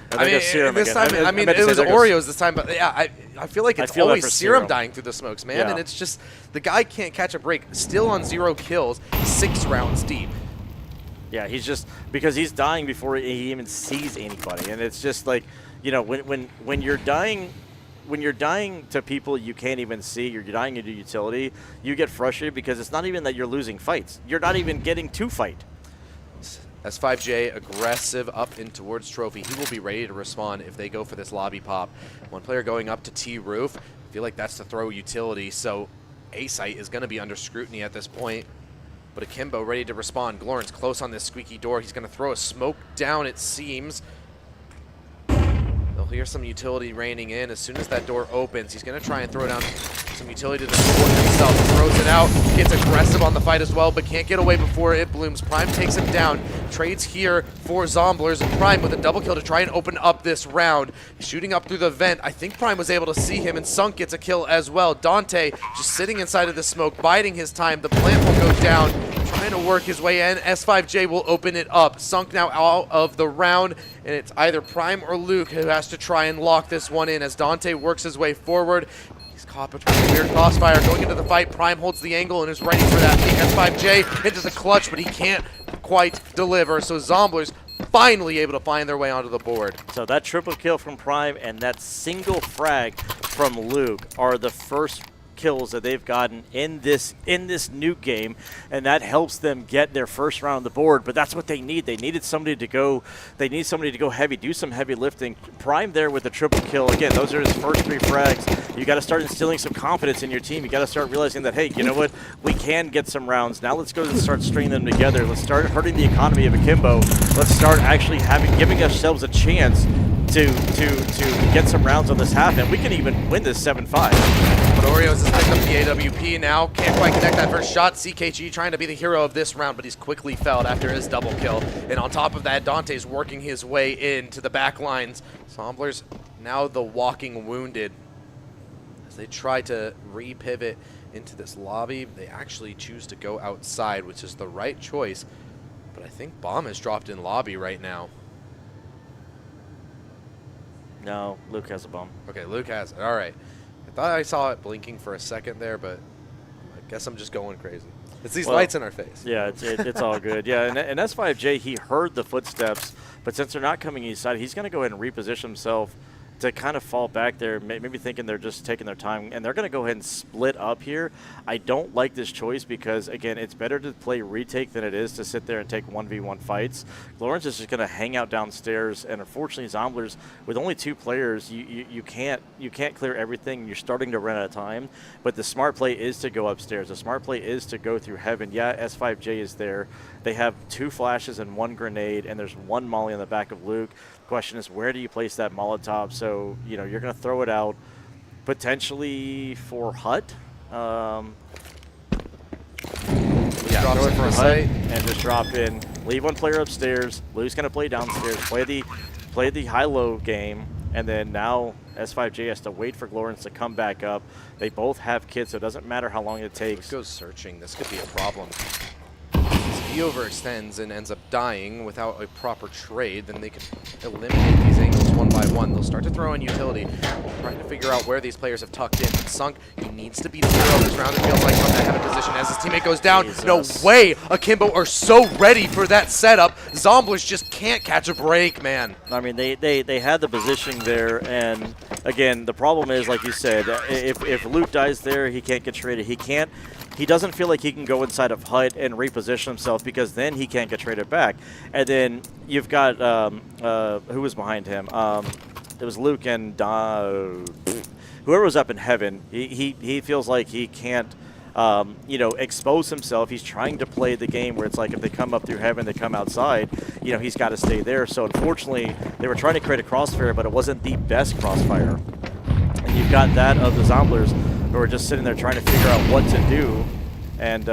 This time, it was Oreos this time, but yeah, I feel like it's always Serum dying through the smokes, man. Yeah. And it's just, the guy can't catch a break. Still on 0 kills, 6 rounds deep. Yeah, he's just, because he's dying before he even sees anybody. And it's just like, when you're dying, to people you can't even see, you're dying into utility, you get frustrated because it's not even that you're losing fights. You're not even getting to fight. S5J aggressive up in towards Trophy. He will be ready to respond if they go for this lobby pop. 1 player going up to T roof. I feel like that's the throw utility, so A-Site is going to be under scrutiny at this point. But Akimbo ready to respond. Glorens close on this squeaky door. He's going to throw a smoke down, it seems. They'll hear some utility raining in. As soon as that door opens, he's going to try and throw down some utility to the door himself. Throws it out, gets aggressive on the fight as well, but can't get away before it blooms. Prime takes him down. Trades here for Zomblers, and Prime with a double kill to try and open up this round. Shooting up through the vent. I think Prime was able to see him, and Sunk gets a kill as well. Dante just sitting inside of the smoke, biding his time. The plant will go down, trying to work his way in. S5J will open it up. Sunk now out of the round, and it's either Prime or Luke who has to try and lock this one in as Dante works his way forward. He's caught between a weird crossfire going into the fight. Prime holds the angle and is ready for that. S5J into the clutch, but he can't quite deliver. So Zomblers finally able to find their way onto the board. So that triple kill from Prime and that single frag from Luke are the first kills that they've gotten in this nuke game, and that helps them get their first round on the board. But that's what they need. They needed somebody to go. They need somebody to go heavy, do some heavy lifting. Prime there with the triple kill. Again, those are his first 3 frags. You got to start instilling some confidence in your team. You got to start realizing that, hey, you know what? We can get some rounds. Now let's go and start stringing them together. Let's start hurting the economy of Akimbo. Let's start actually giving ourselves a chance to get some rounds on this half, and we can even win this 7-5. But Oreos has picked up the AWP now. Can't quite connect that first shot. CKG trying to be the hero of this round, but he's quickly felled after his double kill. And on top of that, Dante's working his way into the back lines. Zomblers now the walking wounded. As they try to re-pivot into this lobby, they actually choose to go outside, which is the right choice. But I think Bomb is dropped in lobby right now. No, Luke has a bomb. Okay, Luke has it. All right. I thought I saw it blinking for a second there, but I guess I'm just going crazy. It's these lights in our face. Yeah, it's all good. Yeah, and S5J, he heard the footsteps, but since they're not coming east side, he's going to go ahead and reposition himself to kind of fall back there, maybe thinking they're just taking their time, and they're going to go ahead and split up here. I don't like this choice because, again, it's better to play retake than it is to sit there and take 1v1 fights. Lawrence is just going to hang out downstairs, and unfortunately, Zomblers, with only 2 players, you can't clear everything. You're starting to run out of time, but the smart play is to go upstairs. The smart play is to go through heaven. Yeah, S5J is there. They have 2 flashes and 1 grenade, and there's 1 molly on the back of Luke. Question is, where do you place that Molotov? So, you know, you're going to throw it out potentially for Hut. Yeah, Throw it for Hut and just drop in. Leave 1 player upstairs. Luke's going to play downstairs. Play the high-low game, and then now S5J has to wait for Glorance to come back up. They both have kits, so it doesn't matter how long it takes. Goes searching. This could be a problem. He overextends and ends up dying without a proper trade, then they can eliminate these angles one by one. They'll start to throw in utility, trying to figure out where these players have tucked in. Sunk, he needs to be the hero of this round. It feels like from that heaven position as his teammate goes down. Jesus. No way! Akimbo are so ready for that setup. Zomblers just can't catch a break, man. I mean, they had the positioning there, and again, the problem is, like you said, if Luke dies there, he can't get traded. He doesn't feel like he can go inside of Hut and reposition himself because then he can't get traded back. And then you've got who was behind him? It was Luke and whoever was up in heaven. He feels like he can't expose himself. He's trying to play the game where it's like if they come up through heaven, they come outside. You know, he's got to stay there. So unfortunately, they were trying to create a crossfire, but it wasn't the best crossfire. And you've got that of the Zomblers who are just sitting there trying to figure out what to do. And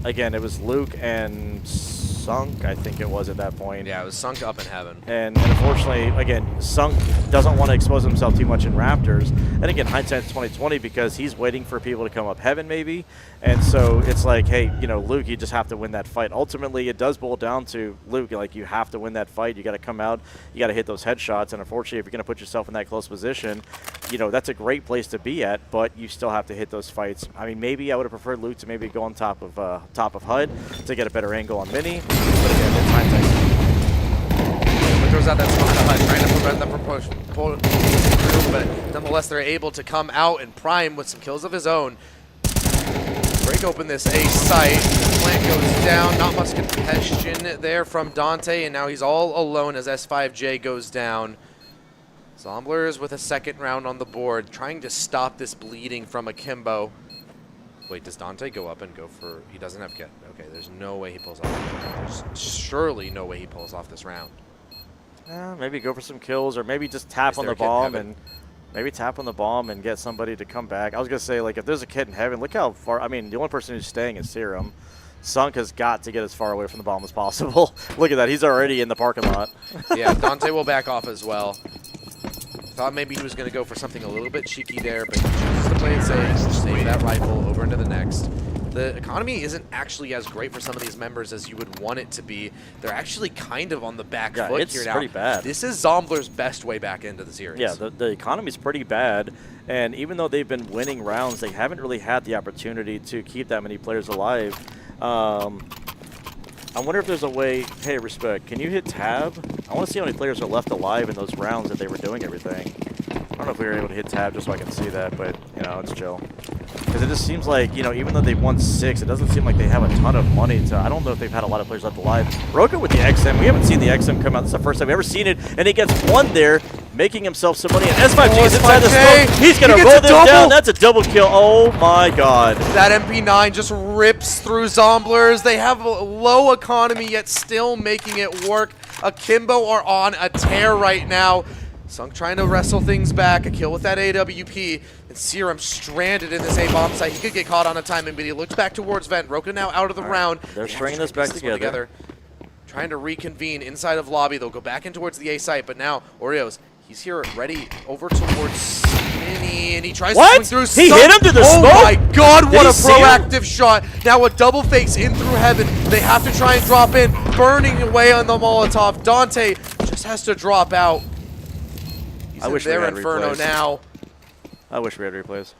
again, it was Luke and Sunk, I think it was at that point. Yeah, it was Sunk up in heaven. And unfortunately, again, Sunk doesn't want to expose himself too much in Raptors. And again, hindsight's 2020 because he's waiting for people to come up heaven maybe. And so it's like, hey, Luke, you just have to win that fight. Ultimately, it does boil down to Luke, like you have to win that fight. You got to come out, you got to hit those headshots. And unfortunately, if you're going to put yourself in that close position, that's a great place to be at, but you still have to hit those fights. I mean, maybe I would have preferred Luke to maybe go on top of HUD to get a better angle on Mini. But again, it's hindsight. Throws out that smoke to HUD, trying to prevent them from pulling through, but nonetheless, they're able to come out and Prime with some kills of his own. Break open this A site. Plant goes down. Not much contention there from Dante, and now he's all alone as S5J goes down. Zomblers with a 2nd round on the board, trying to stop this bleeding from Akimbo. Wait, does Dante go up and go for... He doesn't have kit. Okay, there's no way he pulls off. There's surely no way he pulls off this round. Maybe go for some kills, or maybe just tap on the bomb and... Maybe tap on the bomb and get somebody to come back. I was going to say, like, if there's a kid in heaven, look how far... I mean, the only person who's staying is Serum. Sunk has got to get as far away from the bomb as possible. Look at that. He's already in the parking lot. Yeah, Dante will back off as well. Thought maybe he was going to go for something a little bit cheeky there, but he chooses to play it safe, save that rifle over into the next. The economy isn't actually as great for some of these members as you would want it to be. They're actually kind of on the back foot it's here now. Pretty bad. This is Zombler's best way back into the series. Yeah, the economy's pretty bad, and even though they've been winning rounds, they haven't really had the opportunity to keep that many players alive. I wonder if there's a way. Hey, Respect, can you hit tab? I want to see how many players are left alive in those rounds that they were doing everything. I don't know if we were able to hit tab just so I can see that, but, you know, it's chill. Because it just seems like, you know, even though they won 6, it doesn't seem like they have a ton of money to. I don't know if they've had a lot of players left alive. Roka with the XM. We haven't seen the XM come out. This is the first time we've ever seen it. And he gets 1 there, making himself some money. And S5G is inside the smoke. He's going to roll them down. That's a double kill. Oh, my God. That MP9 just rips through Zomblers. They have a low economy, yet still making it work. Akimbo are on a tear right now. Sunk trying to wrestle things back. A kill with that AWP. And Serum stranded in this A-bomb site. He could get caught on a timing, but he looks back towards Vent. Roka now out of the round. They're stringing this back together. Trying to reconvene inside of lobby. They'll go back in towards the A site, but now Oreos, he's here ready over towards Skinny, and he tries to swing through. He hit him through the smoke? Oh my God, what a proactive shot. Now a double fakes in through heaven. They have to try and drop in, burning away on the Molotov. Dante just has to drop out. He's I in wish we their had Inferno replays. now. I wish we had replays.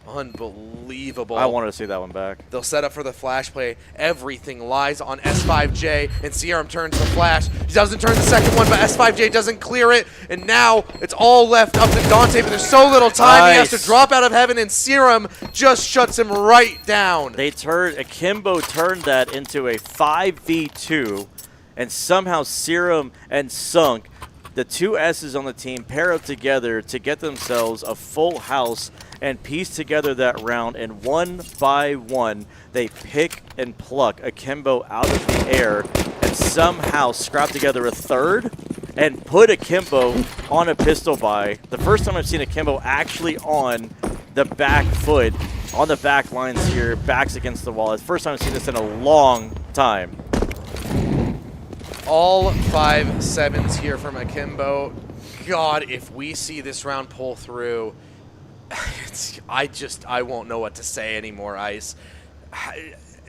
Unbelievable. I wanted to see that one back. They'll set up for the flash play. Everything lies on S5J, and Serum turns the flash. He doesn't turn the second one, but S5J doesn't clear it, and now it's all left up to Dante, but there's so little time. He has to drop out of heaven, and Serum just shuts him right down. Akimbo turned that into a 5v2, and somehow Serum and Sunk, the 2 S's on the team, pair up together to get themselves a full house and piece together that round, and 1 by 1 they pick and pluck Akimbo out of the air and somehow scrap together a third and put Akimbo on a pistol buy. The first time I've seen Akimbo actually on the back foot, on the back lines here, backs against the wall. It's the first time I've seen this in a long time. All 5-7s here from Akimbo. God, if we see this round pull through, I won't know what to say anymore, Ice.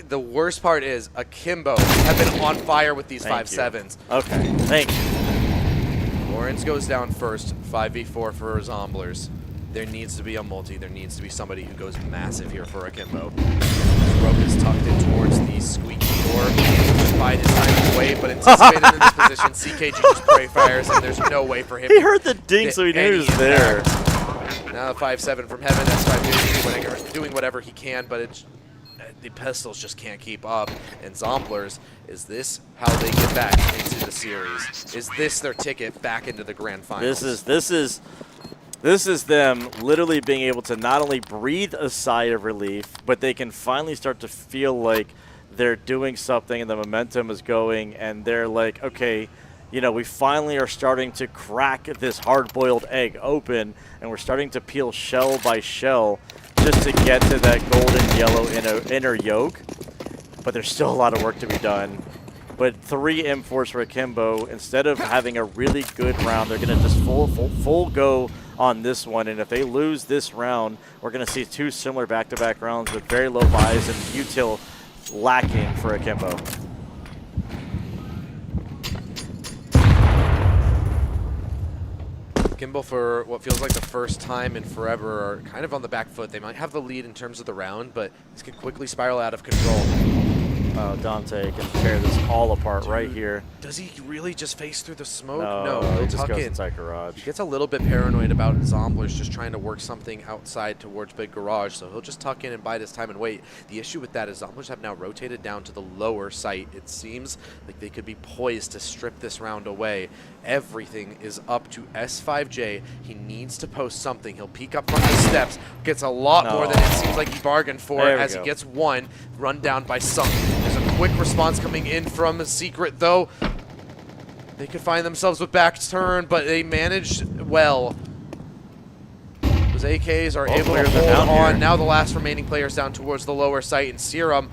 The worst part is Akimbo have been on fire with these 5-7s. Okay, thank you. Lawrence goes down first, 5v4 for Zomblers. There needs to be a multi. There needs to be somebody who goes massive here for Akimbo. Rope is tucked in towards the squeaky door. By this time away, but anticipated in this position, CKG just spray fires, and there's no way for him. He heard the ding, so he knew he was there. Now 5-7 from Heaven. S5 doing whatever he can, but the pistols just can't keep up. And Zomblers, is this how they get back into the series? Is this their ticket back into the grand finals? This is them literally being able to not only breathe a sigh of relief, but they can finally start to feel like they're doing something and the momentum is going, and they're like, okay, you know, we finally are starting to crack this hard-boiled egg open, and we're starting to peel shell by shell just to get to that golden yellow inner yolk. But there's still a lot of work to be done. But 3 M4s for Akimbo. Instead of having a really good round, they're going to just full go on this one. And if they lose this round, we're going to see 2 similar back-to-back rounds with very low buys and util lacking for Akimbo. Akimbo, for what feels like the first time in forever, are kind of on the back foot. They might have the lead in terms of the round, but this can quickly spiral out of control. Oh, Dante can tear this all apart right here. Does he really just face through the smoke? No, he'll he just tuck goes in. inside garage. He gets a little bit paranoid about Zomblers just trying to work something outside towards big garage, so he'll just tuck in and bide his time and wait. The issue with that is Zomblers have now rotated down to the lower site. It seems like they could be poised to strip this round away. Everything is up to S5J. He needs to post something. He'll peek up from the steps, gets a lot more than it seems like he bargained for as he gets one, run down by Sunk. There's a quick response coming in from Secret, though. They could find themselves with back turn, but they managed well. Those AKs are able to hold on. Now the last remaining players down towards the lower site, and Serum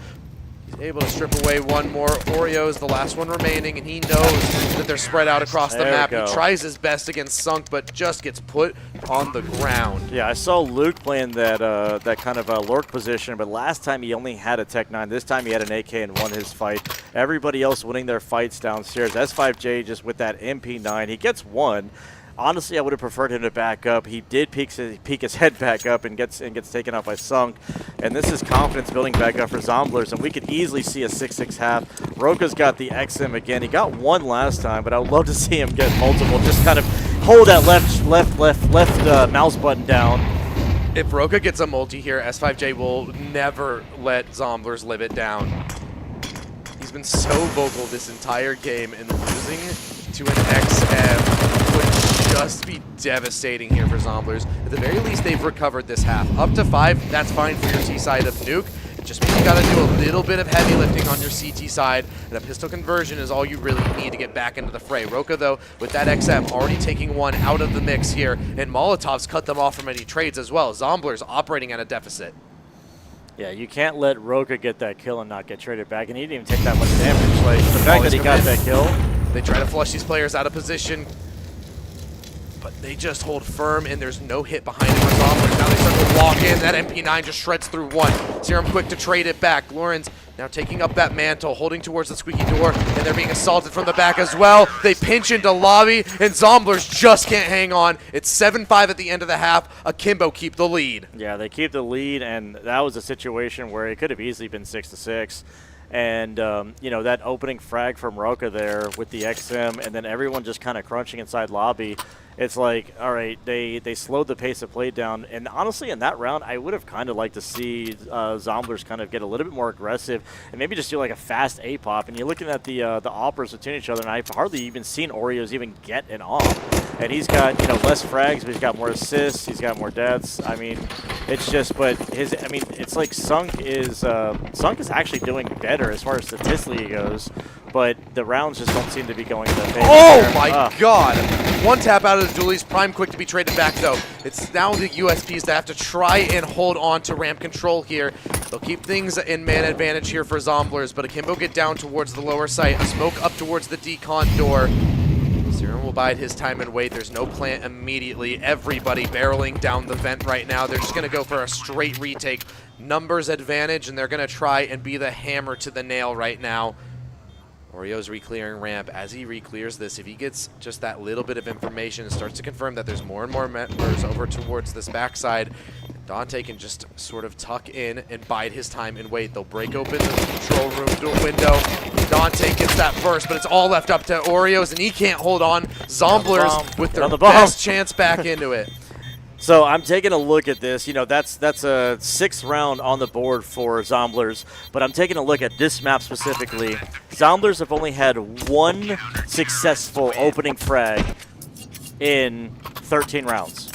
is able to strip away one more. Oreo is the last one remaining, and he knows that they're spread out across the map. He tries his best against Sunk, but just gets put on the ground. Yeah, I saw Luke playing that that kind of lurk position, but last time he only had a Tech 9. This time he had an AK and won his fight. Everybody else winning their fights downstairs. S5J just with that MP9. He gets one. Honestly, I would have preferred him to back up. He did peek his head back up and gets taken out by Sunk. And this is confidence building back up for Zomblers, and we could easily see a 6-6 half. Roka's got the XM again. He got one last time, but I would love to see him get multiple. Just kind of hold that left mouse button down. If Roka gets a multi here, S5J will never let Zomblers live it down. He's been so vocal this entire game, and losing to an XM would just be devastating here for Zomblers. At the very least, they've recovered this half. Up to 5, that's fine for your T side of Nuke. It just means you gotta do a little bit of heavy lifting on your CT side, and a pistol conversion is all you really need to get back into the fray. Roka, though, with that XM already taking one out of the mix here, and Molotovs cut them off from any trades as well. Zomblers operating at a deficit. Yeah, you can't let Roka get that kill and not get traded back, and he didn't even take that much damage. Like, the fact that he got that kill. They try to flush these players out of position, but they just hold firm, and there's no hit behind it for Zomblers. Now they start to walk in. That MP9 just shreds through one. Serum quick to trade it back. Lorenz now taking up that mantle, holding towards the squeaky door, and they're being assaulted from the back as well. They pinch into lobby, and Zomblers just can't hang on. It's 7-5 at the end of the half. Akimbo keep the lead. Yeah, they keep the lead, and that was a situation where it could have easily been 6-6. And, you know, that opening frag from Roka there with the XM, and then everyone just kind of crunching inside lobby. It's like, all right, they slowed the pace of play down. And honestly, in that round, I would have kind of liked to see Zomblers kind of get a little bit more aggressive and maybe just do like a fast A-pop. And you're looking at the operas between each other, and I've hardly even seen Oreos even get an op. And he's got, you know, less frags, but he's got more assists, he's got more deaths. I mean, it's just, but it's like Sunk is actually doing better as far as statistically goes. But the rounds just don't seem to be going in their favor. Oh my god! One tap out of the dualies. Prime quick to be traded back though. It's now the USPs that have to try and hold on to ramp control here. They'll keep things in man advantage here for Zomblers, but Akimbo get down towards the lower site. A smoke up towards the decon door. Serum will bide his time and wait. There's no plant immediately. Everybody barreling down the vent right now. They're just going to go for a straight retake. Numbers advantage, and they're going to try and be the hammer to the nail right now. Oreo's re-clearing ramp. As he re-clears this, if he gets just that little bit of information and starts to confirm that there's more and more members over towards this backside, Dante can just sort of tuck in and bide his time and wait. They'll break open the control room window. Dante gets that first, but it's all left up to Oreos, and he can't hold on. Zomblers with their best chance back into it. So I'm taking a look at this. You know, that's a 6th round on the board for Zomblers, but I'm taking a look at this map specifically. Zomblers have only had one successful opening frag in 13 rounds.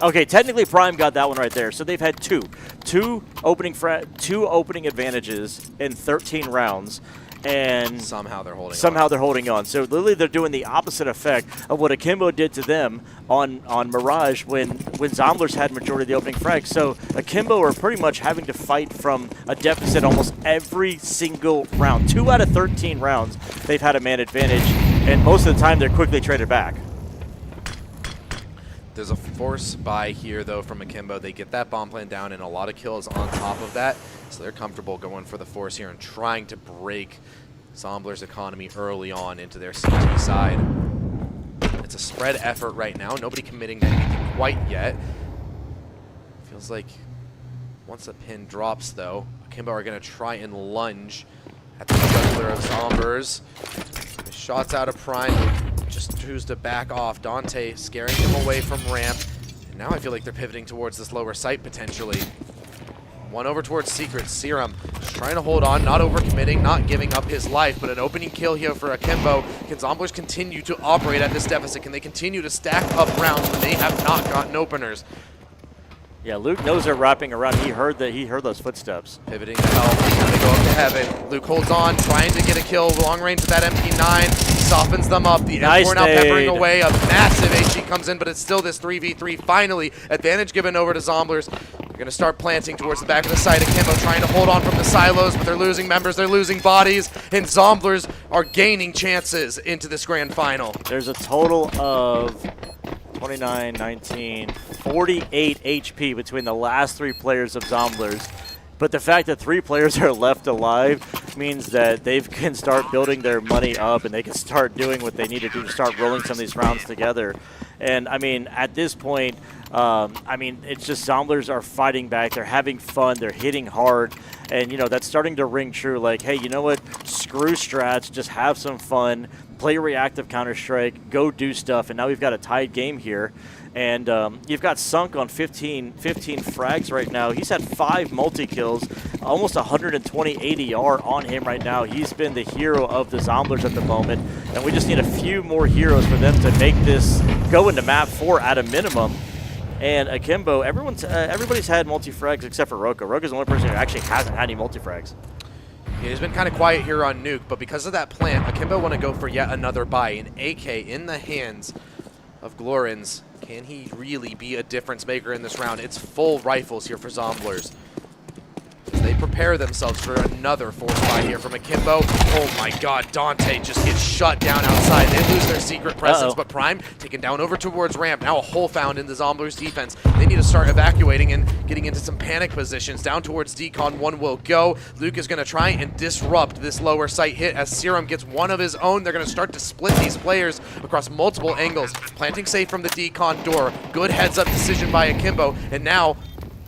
Okay, technically Prime got that one right there. So they've had two opening advantages in 13 rounds. And somehow they're holding on. So literally they're doing the opposite effect of what Akimbo did to them on Mirage when Zomblers had majority of the opening frag. So Akimbo are pretty much having to fight from a deficit almost every single round. 2 out of 13 rounds they've had a man advantage, and most of the time they're quickly traded back. There's a force buy here, though, from Akimbo. They get that bomb plan down and a lot of kills on top of that, so they're comfortable going for the force here and trying to break Zomblers' economy early on into their CT side. It's a spread effort right now. Nobody committing to anything quite yet. Feels like once the pin drops, though, Akimbo are going to try and lunge at the juggler of Zomblers. Shots out of Prime. Just choose to back off. Dante scaring him away from ramp. And now I feel like they're pivoting towards this lower site potentially. One over towards Secret. Serum just trying to hold on, not overcommitting, not giving up his life, but an opening kill here for Akimbo. Can Zomblers continue to operate at this deficit? Can they continue to stack up rounds when they have not gotten openers? Yeah, Luke knows they're wrapping around. He heard those footsteps. Pivoting to help. Now they go up to heaven. Luke holds on, trying to get a kill long range with that MP9. Softens them up. The M4 now peppering away. A massive HE comes in, but it's still this 3v3. Finally, advantage given over to Zomblers. They're going to start planting towards the back of the site. Akimbo trying to hold on from the silos, but they're losing members. They're losing bodies, and Zomblers are gaining chances into this grand final. There's a total of 29, 19, 48 HP between the last 3 players of Zomblers. But the fact that 3 players are left alive, means that they can start building their money up and they can start doing what they need to do to start rolling some of these rounds together. And, I mean, at this point, it's just Zomblers are fighting back. They're having fun. They're hitting hard. And, that's starting to ring true. Like, hey, you know what? Screw strats. Just have some fun. Play reactive Counter-Strike. Go do stuff. And now we've got a tied game here. And you've got Sunk on 15 frags right now. He's had 5 multi-kills, almost 120 ADR on him right now. He's been the hero of the Zomblers at the moment. And we just need a few more heroes for them to make this go into map 4 at a minimum. And Akimbo, everybody's had multi-frags except for Roka. Roka's the only person who actually hasn't had any multi-frags. Yeah, he's been kind of quiet here on Nuke, but because of that plant, Akimbo want to go for yet another buy. An AK in the hands of Glorins. Can he really be a difference maker in this round? It's full rifles here for Zomblers. As they prepare themselves for another force buy here from Akimbo. Oh my god, Dante just gets shut down outside. They lose their secret presence, but Prime taken down over towards ramp. Now a hole found in the Zomblers defense. They need to start evacuating and getting into some panic positions. Down towards Decon, one will go. Luke is going to try and disrupt this lower site hit as Serum gets one of his own. They're going to start to split these players across multiple angles. Planting safe from the Decon door. Good heads up decision by Akimbo. And now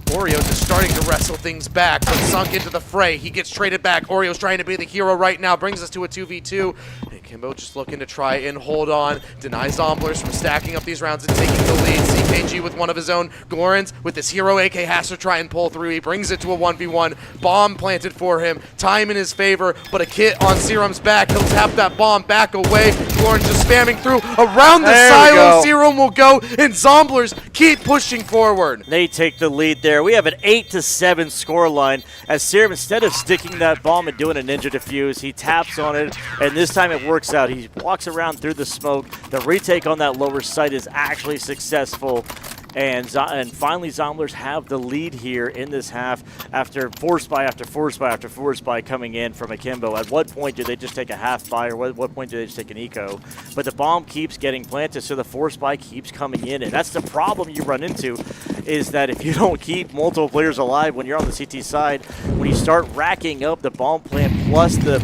Oreo just starting to wrestle things back, but Sunk into the fray. He gets traded back. Oreo's trying to be the hero right now. Brings us to a 2v2. And Kimbo just looking to try and hold on. Denies Zomblers from stacking up these rounds and taking the lead. CKG with one of his own. Glorins with his hero AK has to try and pull through. He brings it to a 1v1. Bomb planted for him. Time in his favor, but a kit on Serum's back. He'll tap that bomb back away. Glorins just spamming through. Around the silo, Serum will go, and Zomblers keep pushing forward. They take the lead there. We have an 8-7 score line as Serum, instead of sticking that bomb and doing a ninja defuse, he taps on it, and this time it works out. He walks around through the smoke. The retake on that lower site is actually successful. And finally, Zomblers have the lead here in this half after force buy after force buy after force buy coming in from Akimbo. At what point do they just take a half buy, or what point do they just take an eco? But the bomb keeps getting planted, so the force buy keeps coming in. And that's the problem you run into, is that if you don't keep multiple players alive when you're on the CT side, when you start racking up the bomb plant plus the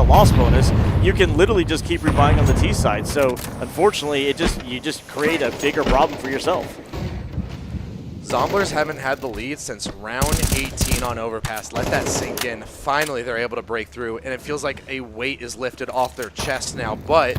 loss bonus, you can literally just keep rebuying on the T side. So unfortunately, you just create a bigger problem for yourself. Zomblers haven't had the lead since round 18 on Overpass. Let that sink in. Finally, they're able to break through, and it feels like a weight is lifted off their chest now. But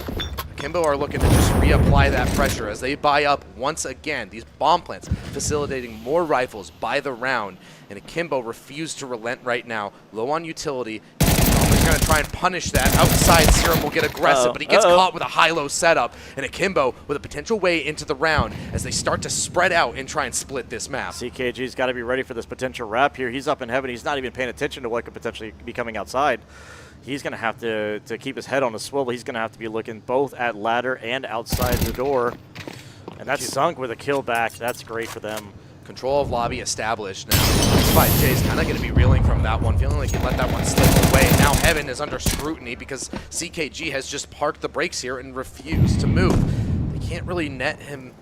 Kimbo are looking to just reapply that pressure as they buy up once again. These bomb plants facilitating more rifles by the round, and Akimbo refused to relent right now. Low on utility. He's going to try and punish that. Outside, Serum will get aggressive, but he gets caught with a high-low setup. And Akimbo with a potential way into the round as they start to spread out and try and split this map. CKG's got to be ready for this potential wrap here. He's up in heaven. He's not even paying attention to what could potentially be coming outside. He's going to have to keep his head on a swivel. He's going to have to be looking both at ladder and outside the door. And that's Sunk with a kill back. That's great for them. Control of lobby established now. 5J is kind of going to be reeling from that one, feeling like he let that one slip away. Now Heaven is under scrutiny because CKG has just parked the brakes here and refused to move. They can't really net him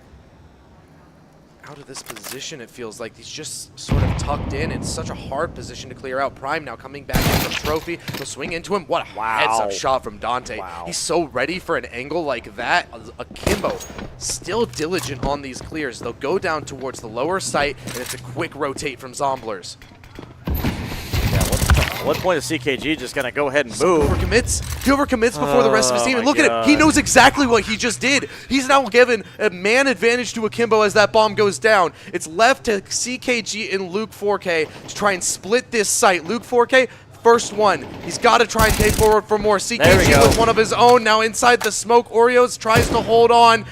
out of this position, it feels like. He's just sort of tucked in. It's such a hard position to clear out. Prime now coming back in from Trophy. He'll swing into him. What a heads-up shot from Dante. He's so ready for an angle like that. Akimbo still diligent on these clears. They'll go down towards the lower site, and it's a quick rotate from Zomblers. At what point is CKG just going to go ahead and move? He overcommits before the rest of his team. And look at it. He knows exactly what he just did. He's now given a man advantage to Akimbo as that bomb goes down. It's left to CKG and Luke 4K to try and split this site. Luke 4K, first one. He's got to try and take forward for more. CKG with one of his own. Now inside the smoke, Oreos tries to hold on.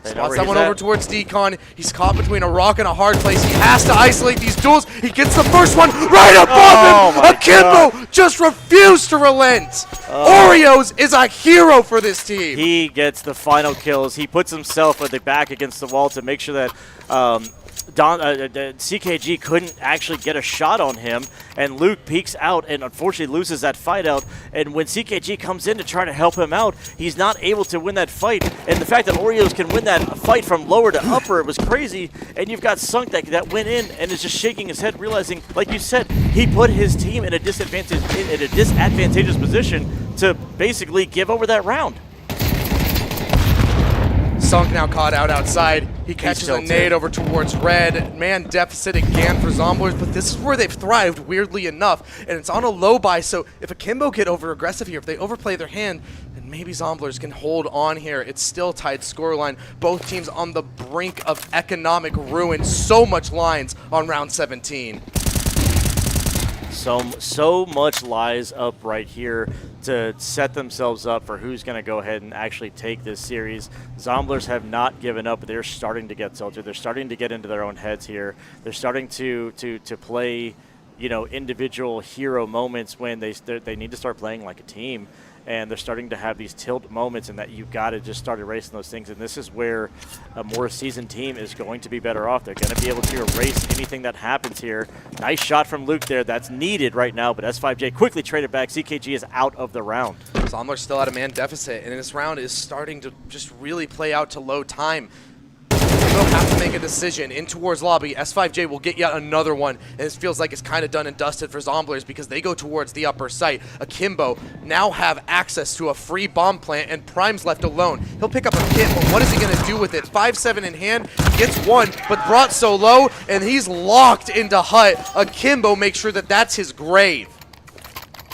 Spots that one over towards Decon. He's caught between a rock and a hard place. He has to isolate these duels. He gets the first one right above him. Akimbo just refused to relent. Oreos is a hero for this team. He gets the final kills. He puts himself with the back against the wall to make sure that CKG couldn't actually get a shot on him, and Luke peeks out and unfortunately loses that fight out. And when CKG comes in to try to help him out, he's not able to win that fight. And the fact that Oreos can win that fight from lower to upper was crazy. And you've got Sunk that went in and is just shaking his head, realizing, like you said, he put his team in a disadvantageous position to basically give over that round. Sunk now caught out outside. He catches a nade over towards red. Man deficit again for Zomblers, but this is where they've thrived, weirdly enough. And it's on a low buy, so if Akimbo get over-aggressive here, if they overplay their hand, then maybe Zomblers can hold on here. It's still tied scoreline. Both teams on the brink of economic ruin. So much lines on round 17. So much lies up right here to set themselves up for who's going to go ahead and actually take this series. Zomblers have not given up, but they're starting to get tilted. They're starting to get into their own heads here. They're starting to play, individual hero moments when they need to start playing like a team. And they're starting to have these tilt moments, and that you've got to just start erasing those things. And this is where a more seasoned team is going to be better off. They're going to be able to erase anything that happens here. Nice shot from Luke there. That's needed right now, but S5J quickly traded back. CKG is out of the round. Zomblers still at a man deficit, and this round is starting to just really play out to low time. They'll have to make a decision in towards lobby. S5J will get yet another one, and this feels like it's kind of done and dusted for Zomblers because they go towards the upper site. Akimbo now have access to a free bomb plant, and Prime's left alone. He'll pick up a kit, but what is he going to do with it? 5-7 in hand, gets one, but brought so low, and he's locked into Hut. Akimbo makes sure that that's his grave.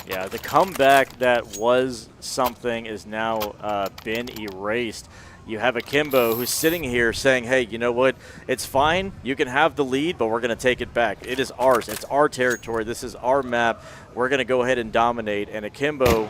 Yeah, the comeback that was something is now been erased. You have Akimbo who's sitting here saying, hey, you know what? It's fine. You can have the lead, but we're going to take it back. It is ours. It's our territory. This is our map. We're going to go ahead and dominate. And Akimbo,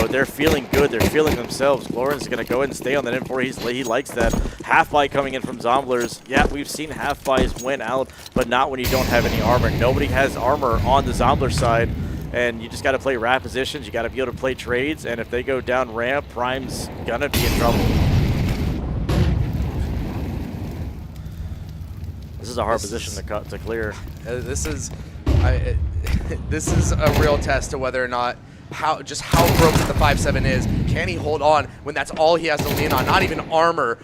they're feeling good. They're feeling themselves. Lauren's going to go ahead and stay on that M4. He likes that. Half buy coming in from Zomblers. Yeah, we've seen half buys win out, but not when you don't have any armor. Nobody has armor on the Zombler side. And you just got to play rat positions. You got to be able to play trades. And if they go down ramp, Prime's going to be in trouble. This is a hard position to clear. This is a real test to whether or not how broken the 5-7 is. Can he hold on when that's all he has to lean on? Not even armor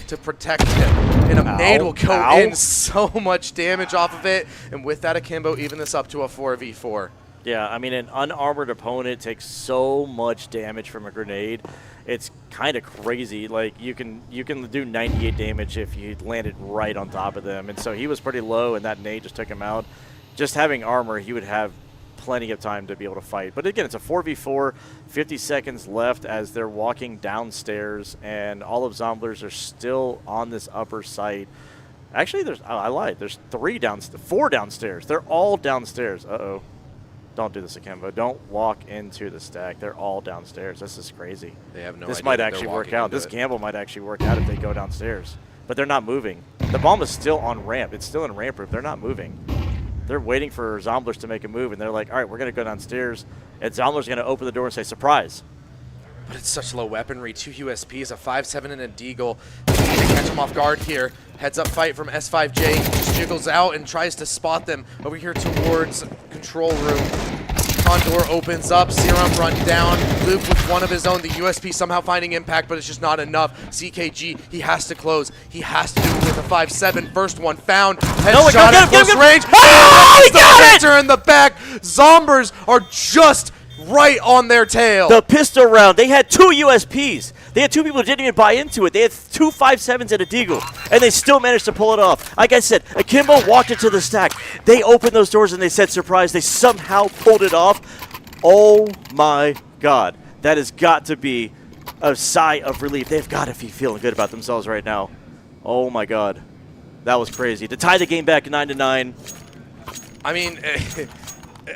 to protect him. And a nade will go in, so much damage off of it. And with that, Akimbo even this up to a 4v4. Yeah, I mean, an unarmored opponent takes so much damage from a grenade. It's kind of crazy. Like, you can do 98 damage if you landed right on top of them. And so he was pretty low, and that nade just took him out. Just having armor, he would have plenty of time to be able to fight. But again, it's a 4v4, 50 seconds left as they're walking downstairs, and all of Zomblers are still on this upper site. Actually, I lied. There's 4 downstairs. They're all downstairs. Uh-oh. Don't do this, Akimbo. Don't walk into the stack. They're all downstairs. This is crazy. They have no This idea might that actually they're work walking out. into This it. gamble might actually work out if they go downstairs. But they're not moving. The bomb is still on ramp. It's still in ramp roof. They're not moving. They're waiting for Zomblers to make a move, and they're like, all right, we're going to go downstairs. And Zomblers going to open the door and say, surprise. But it's such low weaponry. 2 USPs, a 5-7, and a deagle. They catch him off guard here. Heads up fight from S5J. Just jiggles out and tries to spot them over here towards control room. Condor opens up, Serum run down, Luke with one of his own, the USP somehow finding impact, but it's just not enough. CKG, he has to close. He has to do it with a 5-7. First one found, headshot at close range. Oh, he got it! In the back, Zombers are just right on their tail. The pistol round, they had 2 USPs. They had 2 people who didn't even buy into it. They had 2 5-7s and a deagle, and they still managed to pull it off. Like I said, Akimbo walked into the stack. They opened those doors and they said surprise. They somehow pulled it off. Oh my God. That has got to be a sigh of relief. They've got to be feeling good about themselves right now. Oh my God. That was crazy. To tie the game back 9-9.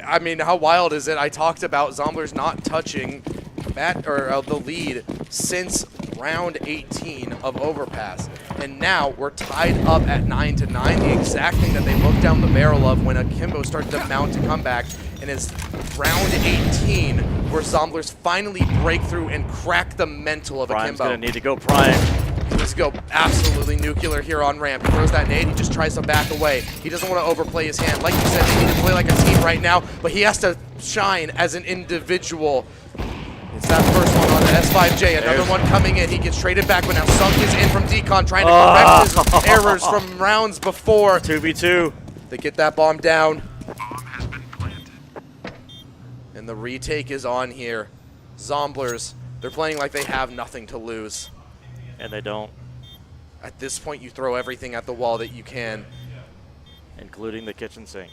I mean, how wild is it? I talked about Zomblers not touching the lead since round 18 of Overpass, and now we're tied up at 9-9. The exact thing that they looked down the barrel of when Akimbo started to mount a comeback, and it's round 18 where Zomblers finally break through and crack the mental of Prime's Akimbo. gonna need to go Prime. Zombies go absolutely nuclear here on ramp. He throws that nade, he just tries to back away. He doesn't want to overplay his hand. Like you said, they need to play like a team right now, but he has to shine as an individual. It's that first one on the S5J, another one coming in. He gets traded back, but now Sunk is in from Decon, trying to correct his errors from rounds before. 2v2. They get that bomb down. And the retake is on here. Zomblers, they're playing like they have nothing to lose. And they don't. At this point, you throw everything at the wall that you can. Including the kitchen sink.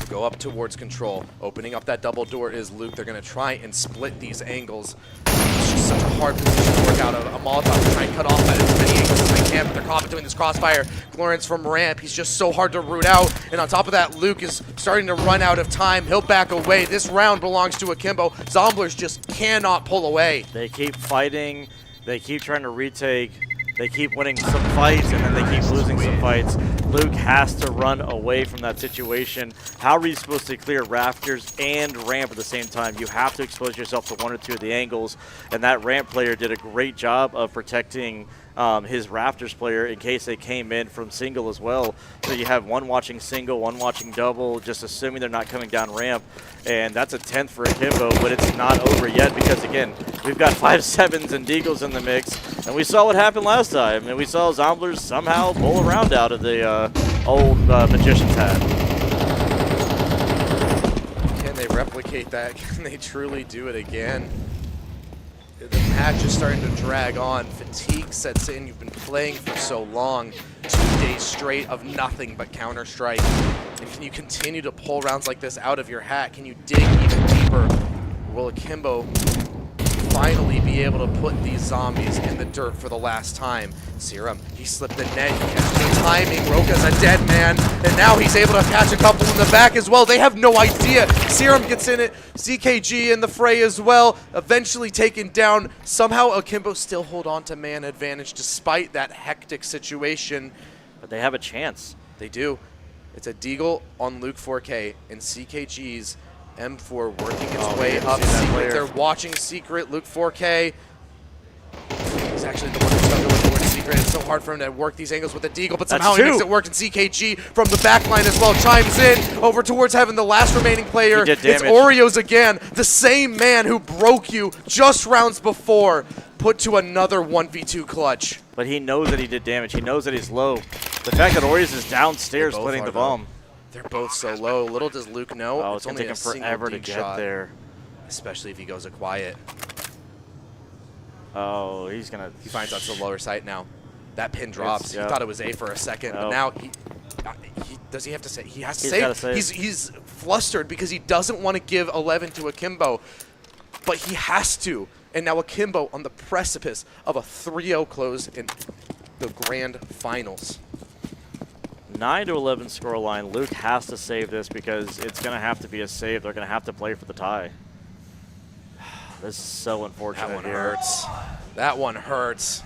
Go up towards control. Opening up that double door is Luke. They're going to try and split these angles. It's just such a hard position to work out. A Molotov to try and cut off at as many angles as they can, but they're caught between this crossfire. Lawrence from ramp, he's just so hard to root out. And on top of that, Luke is starting to run out of time. He'll back away. This round belongs to Akimbo. Zomblers just cannot pull away. They keep fighting. They keep trying to retake. They keep winning some fights, and then they keep losing some fights. Luke has to run away from that situation. How are you supposed to clear rafters and ramp at the same time? You have to expose yourself to one or two of the angles, and that ramp player did a great job of protecting his rafters player in case they came in from single as well. So you have one watching single, one watching double, just assuming they're not coming down ramp. And that's a 10th for Akimbo, but it's not over yet because, again, we've got 5-7s and Deagles in the mix. And we saw what happened last time. And we saw Zomblers somehow pull a round out of the old Magician's hat. Can they replicate that? Can they truly do it again? The match is starting to drag on. Fatigue sets in. You've been playing for so long. 2 days straight of nothing but Counter-Strike. And can you continue to pull rounds like this out of your hat? Can you dig even deeper? Will Akimbo finally be able to put these zombies in the dirt for the last time? Serum, he slipped the net, he has no timing. Roka's a dead man, and now he's able to catch a couple in the back as well. They have no idea. Serum gets in it, CKG in the fray as well, eventually taken down. Somehow Akimbo still hold on to man advantage despite that hectic situation. But they have a chance. They do. It's a Deagle on Luke 4K, and CKG's M4 working its way up Secret. They're watching Secret. Luke 4K. He's actually the one who's stuck going towards Secret. It's so hard for him to work these angles with the Deagle, but somehow he makes it work. And CKG from the back line as well chimes in over towards Heaven, the last remaining player. It's Oreos again, the same man who broke you just rounds before, put to another 1v2 clutch. But he knows that he did damage. He knows that he's low. The fact that Oreos is downstairs splitting the bomb. They're both so low. Little does Luke know. Oh, it's going to take him forever to get there. Especially if he goes a quiet. Oh, he's going to... He finds out to the lower site now. That pin drops. He thought it was A for a second, but now he does he have to say? He has to save. He's flustered because he doesn't want to give 11 to Akimbo, but he has to. And now Akimbo on the precipice of a 3-0 close in the grand finals. 9-11 scoreline. Luke has to save this because it's going to have to be a save. They're going to have to play for the tie. This is so unfortunate. That one hurts. That one hurts.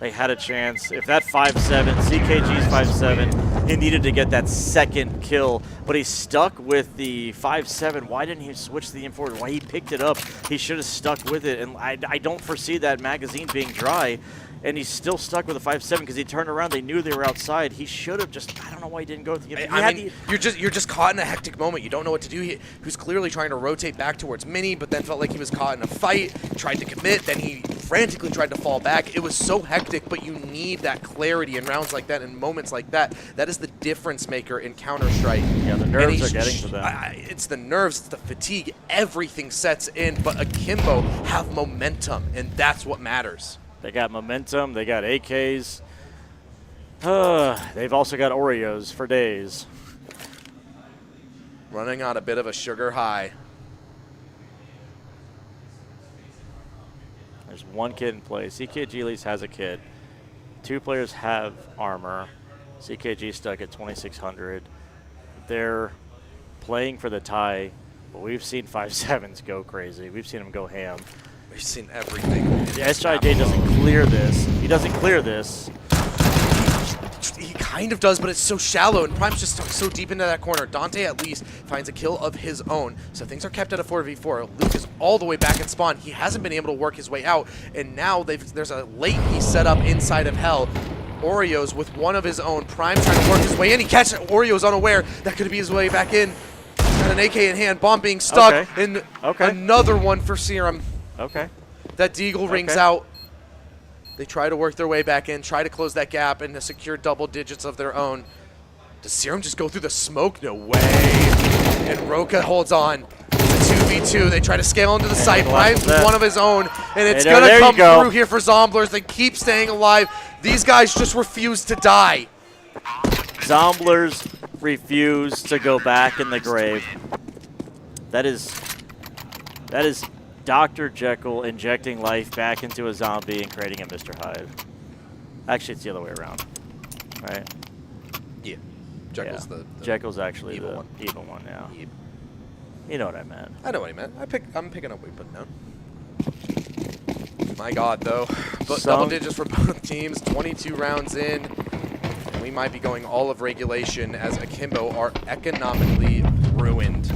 They had a chance. If that 5-7, CKG's 5-7, he needed to get that second kill, but he's stuck with the 5-7. Why didn't he switch the M4? Why he picked it up? He should have stuck with it, and I don't foresee that magazine being dry. And he's still stuck with a 5-7 because he turned around. They knew they were outside. He should have just, I don't know why he didn't go with the... I mean, you're just caught in a hectic moment. You don't know what to do. He was clearly trying to rotate back towards Mini, but then felt like he was caught in a fight, tried to commit, then he frantically tried to fall back. It was so hectic, but you need that clarity in rounds like that, in moments like that. That is the difference maker in Counter-Strike. Yeah, the nerves are getting to them. It's the nerves, it's the fatigue. Everything sets in, but Akimbo have momentum, and that's what matters. They got momentum. They got AKs. They've also got Oreos for days. Running on a bit of a sugar high. There's one kid in play. CKG at least has a kid. 2 players have armor. CKG stuck at 2,600. They're playing for the tie, but we've seen 5-7s go crazy. We've seen them go ham. We've seen everything. The SIJ doesn't clear this. He doesn't clear this. He kind of does, but it's so shallow, and Prime's just stuck so deep into that corner. Dante at least finds a kill of his own, so things are kept at a 4v4. Luke is all the way back in spawn. He hasn't been able to work his way out, and now there's a late he set up inside of Hell. Oreos with one of his own. Prime trying to work his way in. He catches it. Oreo's unaware. That could be his way back in. He's got an AK in hand. Bomb being stuck. And another one for Serum. Okay. That Deagle rings out. They try to work their way back in, try to close that gap, and to secure double digits of their own. Does Serum just go through the smoke? No way. And Roka holds on. It's a 2v2. They try to scale into the site. Prime's with one of his own, and it's going to come through here for Zomblers. They keep staying alive. These guys just refuse to die. Zomblers refuse to go back in the grave. That is Dr. Jekyll injecting life back into a zombie and creating a Mr. Hyde. Actually, it's the other way around, right? Yeah. Jekyll's the Jekyll's actually evil the one. evil one now. Yep. You know what I meant. I know what he meant. I'm picking up what he put down. My God, though. But double digits for both teams, 22 rounds in. And we might be going all of regulation as Akimbo are economically ruined.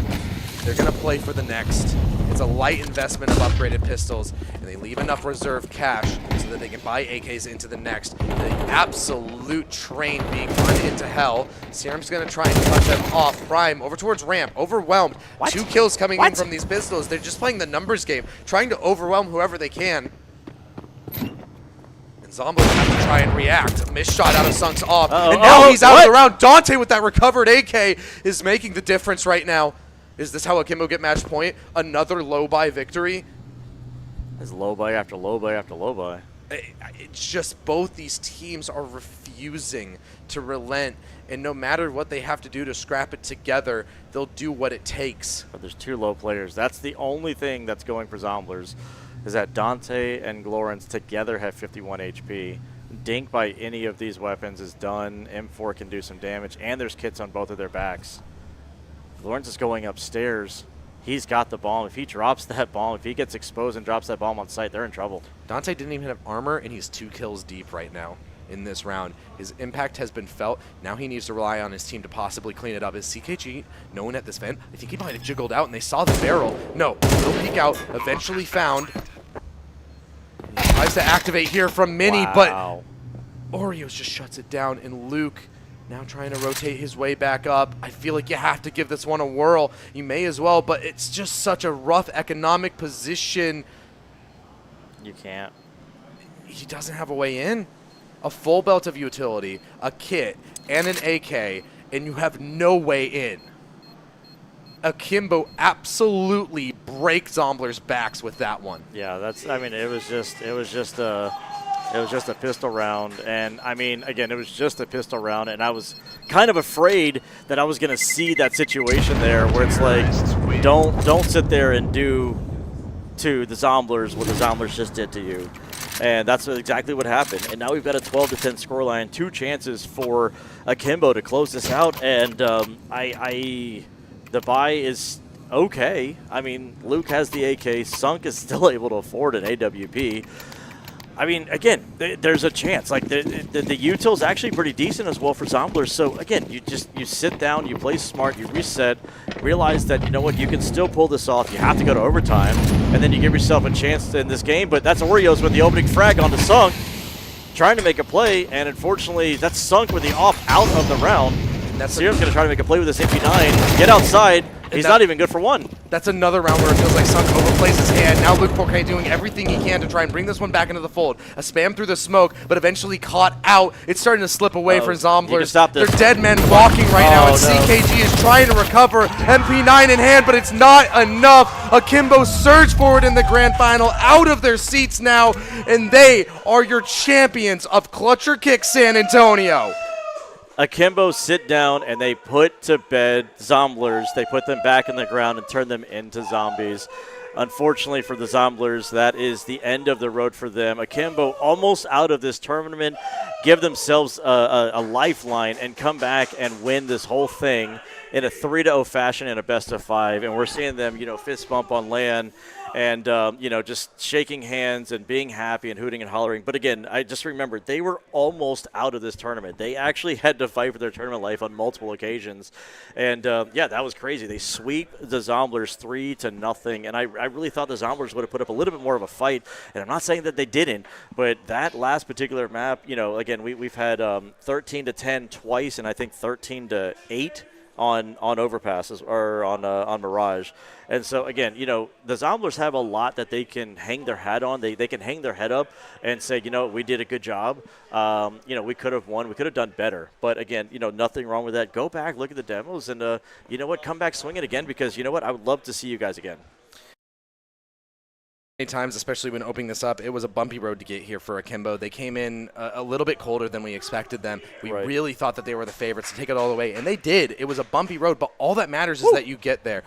They're going to play for the next. It's a light investment of upgraded pistols, and they leave enough reserve cash so that they can buy AKs into the next. The absolute train being run into Hell. Serum's going to try and cut them off. Prime over towards ramp, overwhelmed. What? 2 kills coming in from these pistols. They're just playing the numbers game, trying to overwhelm whoever they can. And Zombo have to try and react. Missed shot out of Sunk's off. And now he's out of the round. Dante with that recovered AK is making the difference right now. Is this how Akimbo get match point? Another low buy victory? It's low buy after low buy after low buy. It's just both these teams are refusing to relent, and no matter what they have to do to scrap it together, they'll do what it takes. But there's 2 low players. That's the only thing that's going for Zomblers, is that Dante and Glorance together have 51 HP. Dink by any of these weapons is done. M4 can do some damage, and there's kits on both of their backs. Lawrence is going upstairs. He's got the bomb. If he drops that bomb, if he gets exposed and drops that bomb on site, they're in trouble. Dante didn't even have armor, and he's 2 kills deep right now in this round. His impact has been felt. Now he needs to rely on his team to possibly clean it up. Is CKG known at this vent? I think he might have jiggled out, and they saw the barrel. No, little peek out, eventually found. He tries to activate here from Mini, but Oreos just shuts it down, and Luke now trying to rotate his way back up. I feel like you have to give this one a whirl. You may as well, but it's just such a rough economic position. You can't. He doesn't have a way in. A full belt of utility, a kit, and an AK, and you have no way in. Akimbo absolutely break Zomblers' backs with that one. Yeah, that's. I mean, it was just a pistol round, and I mean, again, it was just a pistol round, and I was kind of afraid that I was going to see that situation there where it's like, don't sit there and do to the Zomblers what the Zomblers just did to you. And that's exactly what happened. And now we've got a 12-10 scoreline, 2 chances for Akimbo to close this out, and the buy is okay. I mean, Luke has the AK. Sunk is still able to afford an AWP. I mean, again, there's a chance. Like the util is actually pretty decent as well for Zomblers. So again, you sit down, you play smart, you reset, realize that, you know what, you can still pull this off. You have to go to overtime, and then you give yourself a chance in this game. But that's Oreos with the opening frag onto Sunk, trying to make a play, and unfortunately, that's Sunk with the off out of the round. Serum's going to try to make a play with this MP9, get outside. He's not even good for 1. That's another round where it feels like Sunk overplays his hand. Now Luke Forquet doing everything he can to try and bring this one back into the fold. A spam through the smoke, but eventually caught out. It's starting to slip away for Zomblers. They're dead men walking right now, and CKG is trying to recover. MP9 in hand, but it's not enough. Akimbo surge forward in the grand final, out of their seats now, and they are your champions of Clutch or Kick San Antonio. Akimbo sit down, and they put to bed Zomblers. They put them back in the ground and turn them into zombies. Unfortunately for the Zomblers, that is the end of the road for them. Akimbo almost out of this tournament, give themselves a lifeline and come back and win this whole thing. in a 3-0 fashion in a best of 5, and we're seeing them, fist bump on land and, just shaking hands and being happy and hooting and hollering. But again, I just remembered they were almost out of this tournament. They actually had to fight for their tournament life on multiple occasions. And, that was crazy. They sweep the Zomblers 3-0, and I really thought the Zomblers would have put up a little bit more of a fight. And I'm not saying that they didn't, but that last particular map, again, we've had 13-10 twice, and I think 13-8 on overpasses or on Mirage. And so, again, the Zomblers have a lot that they can hang their hat on. They can hang their head up and say, we did a good job. We could have won. We could have done better. But, again, nothing wrong with that. Go back, look at the demos, and, come back swinging again because, I would love to see you guys again. Times, especially when opening this up, it was a bumpy road to get here for Akimbo. They came in a little bit colder than we expected them. We really thought that they were the favorites to take it all the way, and they did. It was a bumpy road, but all that matters is that you get there.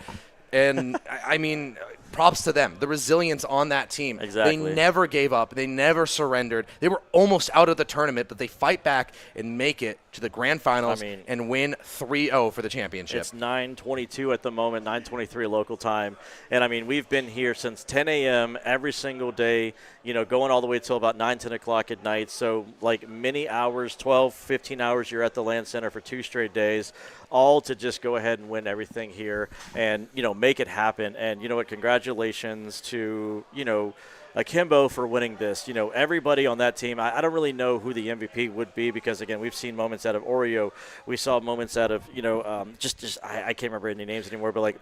And, I mean, props to them. The resilience on that team. Exactly. They never gave up. They never surrendered. They were almost out of the tournament, but they fight back and make it to the grand finals and win 3-0 for the championship. It's 9:22 at the moment, 9:23 local time. And, we've been here since 10 a.m. every single day, going all the way till about 9, 10 o'clock at night. So, many hours, 12, 15 hours, you're at the LAN Center for 2 straight days, all to just go ahead and win everything here and, make it happen. And, congratulations to, Akimbo for winning this. Everybody on that team, I don't really know who the MVP would be because, again, we've seen moments out of Oreo. We saw moments out of, I can't remember any names anymore, but,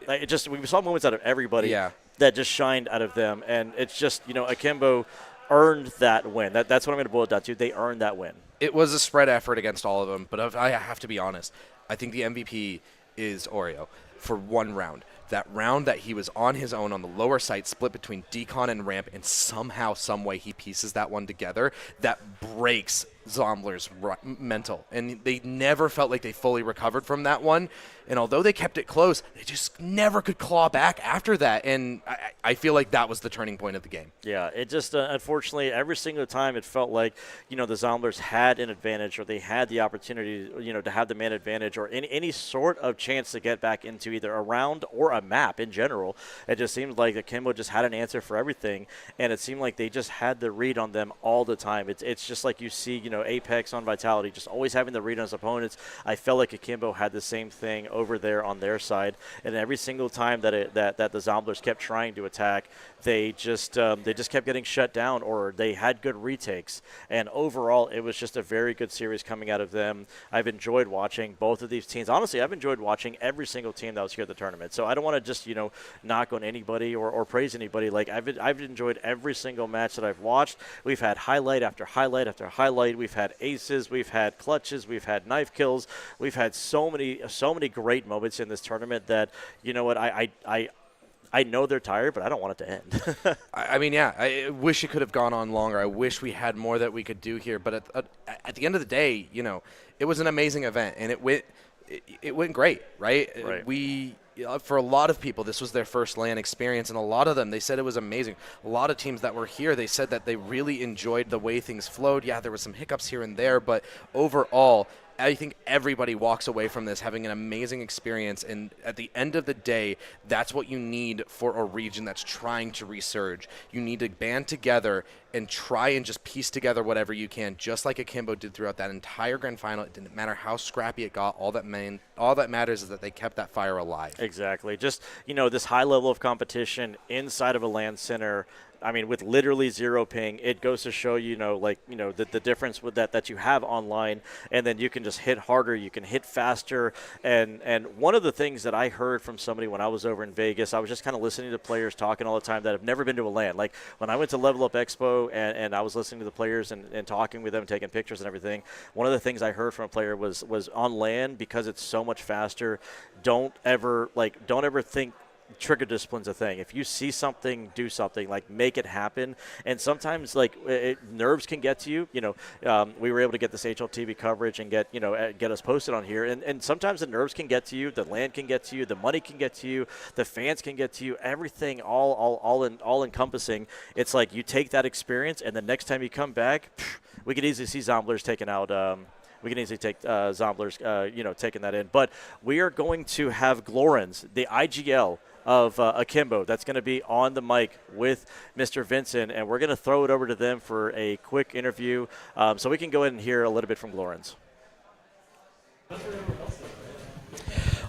we saw moments out of everybody that just shined out of them. And it's just, Akimbo earned that win. That's what I'm going to boil it down to. They earned that win. It was a spread effort against all of them, but I have to be honest. I think the MVP is Oreo for one round. That round that he was on his own on the lower site, split between Decon and Ramp, and somehow, some way, he pieces that one together. That breaks Zombler's mental. And they never felt like they fully recovered from that one. And although they kept it close, they just never could claw back after that. And I feel like that was the turning point of the game. Yeah, it just, unfortunately, every single time it felt like, the Zomblers had an advantage or they had the opportunity, to have the man advantage or any sort of chance to get back into either a round or a map in general. It just seemed like Akimbo just had an answer for everything. And it seemed like they just had the read on them all the time. It's just like you see, Apex on Vitality, just always having the read on his opponents. I felt like Akimbo had the same thing over there on their side, and every single time that the Zomblers kept trying to attack, they just kept getting shut down, or they had good retakes. And overall, it was just a very good series coming out of them. I've enjoyed watching both of these teams. Honestly, I've enjoyed watching every single team that was here at the tournament. So I don't want to just knock on anybody or praise anybody. I've enjoyed every single match that I've watched. We've had highlight after highlight after highlight. We've had aces, we've had clutches, we've had knife kills, we've had so many great moments in this tournament that I know they're tired, but I don't want it to end. I wish it could have gone on longer. I wish we had more that we could do here. But at the end of the day, it was an amazing event, and it went great, right? For a lot of people, this was their first LAN experience, and a lot of them, they said it was amazing. A lot of teams that were here, they said that they really enjoyed the way things flowed. Yeah, there were some hiccups here and there, but overall, I think everybody walks away from this having an amazing experience, and at the end of the day, that's what you need for a region that's trying to resurge. You need to band together and try and just piece together whatever you can, just like Akimbo did throughout that entire grand final. It didn't matter how scrappy it got. All that matters is that they kept that fire alive. Exactly. Just, this high level of competition inside of a LAN center, with literally 0 ping, it goes to show the difference with that you have online, and then you can just hit harder, you can hit faster, and one of the things that I heard from somebody when I was over in Vegas, I was just kind of listening to players talking all the time that have never been to a LAN. Like when I went to Level Up Expo and I was listening to the players and talking with them, taking pictures and everything, one of the things I heard from a player was on LAN, because it's so much faster, don't ever think trigger discipline's a thing. If you see something, do something, make it happen. And sometimes nerves can get to you. We were able to get this HLTV coverage and get us posted on here. And sometimes the nerves can get to you, the land can get to you, the money can get to you, the fans can get to you, everything all encompassing. It's like you take that experience, and the next time you come back, we could easily see Zomblers taking out we can easily take Zombler's, taking that in. But we are going to have Glorens, the IGL of Akimbo, that's going to be on the mic with Mr. Vincent, and we're going to throw it over to them for a quick interview, so we can go ahead and hear a little bit from Glorens.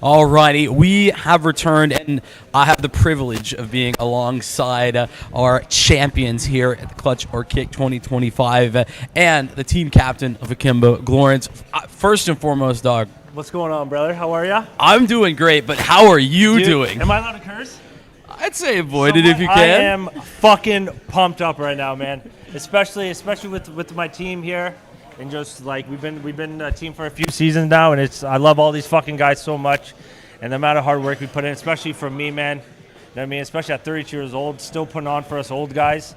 Alrighty, we have returned, and I have the privilege of being alongside our champions here at the Clutch or Kick 2025 and the team captain of Akimbo, Glorens. First and foremost, dog. What's going on, brother? How are ya? I'm doing great, but how are you doing? Am I allowed to curse? I'd say avoid it if you can. I am fucking pumped up right now, man. Especially with my team here. And just like we've been a team for a few seasons now, and I love all these fucking guys so much, and the amount of hard work we put in, especially for me, man. You know what I mean? Especially at 32 years old, still putting on for us old guys.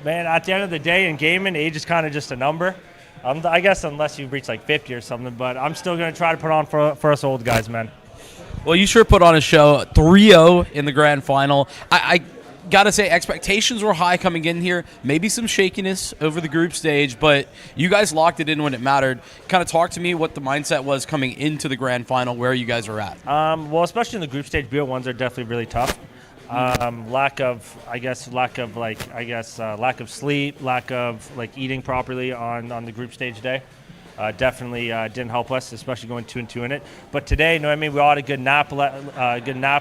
Man, at the end of the day, in gaming, age is kind of just a number. I guess unless you reach like 50 or something, but I'm still gonna try to put on for us old guys, man. Well, you sure put on a show. 3-0 in the grand final. I gotta say, expectations were high coming in here. Maybe some shakiness over the group stage, but you guys locked it in when it mattered. Kind of talk to me what the mindset was coming into the grand final, where you guys are at. Well, especially in the group stage, BO1s are definitely really tough. Lack of sleep, lack of like eating properly on the group stage day. Definitely didn't help us, especially going 2-2 in it. But today, we all had a good nap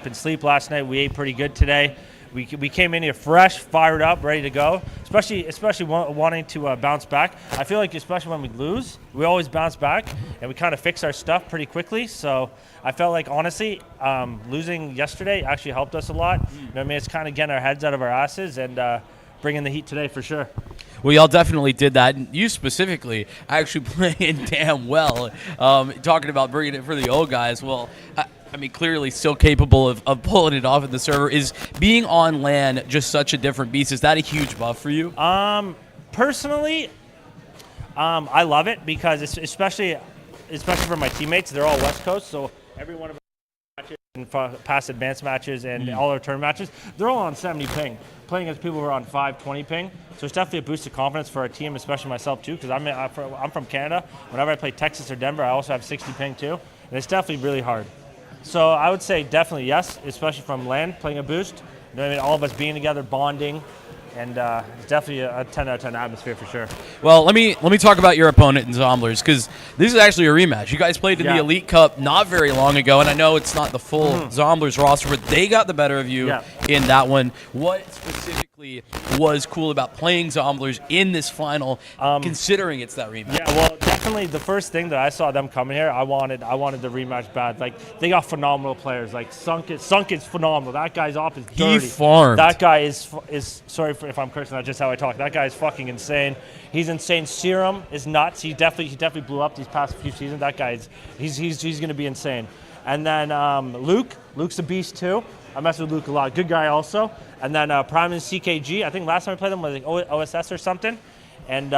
and sleep last night. We ate pretty good today. We came in here fresh, fired up, ready to go, especially wanting to bounce back. I feel like especially when we lose, we always bounce back, and we kind of fix our stuff pretty quickly. So I felt like, honestly, losing yesterday actually helped us a lot. It's kind of getting our heads out of our asses and bringing the heat today for sure. Well, y'all definitely did that. And you specifically actually playing damn well. Talking about bringing it for the old guys. Well, clearly still capable of pulling it off in the server. Is being on LAN just such a different beast? Is that a huge buff for you? Personally, I love it because especially for my teammates, they're all West Coast, so every one of our matches and past advanced matches and all our turn matches, they're all on 70 ping. Playing against people who are on 520 ping, so it's definitely a boost of confidence for our team, especially myself too, because I'm from Canada. Whenever I play Texas or Denver, I also have 60 ping too, and it's definitely really hard. So I would say definitely yes, especially from LAN, playing a boost. All of us being together, bonding, and it's definitely a 10 out of 10 atmosphere for sure. Well, let me talk about your opponent in Zomblers, because this is actually a rematch. You guys played in the Elite Cup not very long ago, and I know it's not the full Zomblers roster, but they got the better of you in that one. What specifically was cool about playing Zomblers in this final, considering it's that rematch? Yeah, well, definitely the first thing that I saw them coming here, I wanted the rematch bad. Like, they got phenomenal players. Like, Sunk is phenomenal. That guy's off is dirty. He farmed. That guy is sorry if I'm cursing, that's just how I talk. That guy is fucking insane. He's insane. Serum is nuts. He definitely blew up these past few seasons. That guy he's going to be insane. And then Luke's a beast too. I mess with Luke a lot. Good guy also. And then Prime and CKG. I think last time I played them was like OSS or something. And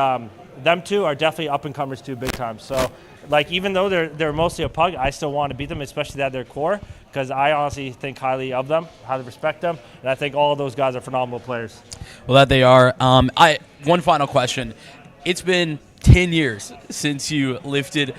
them two are definitely up and comers too, big time. So, like, even though they're mostly a pug, I still want to beat them, especially at their core, because I honestly think highly of them, highly respect them, and I think all of those guys are phenomenal players. Well, that they are. One final question. It's been 10 years since you lifted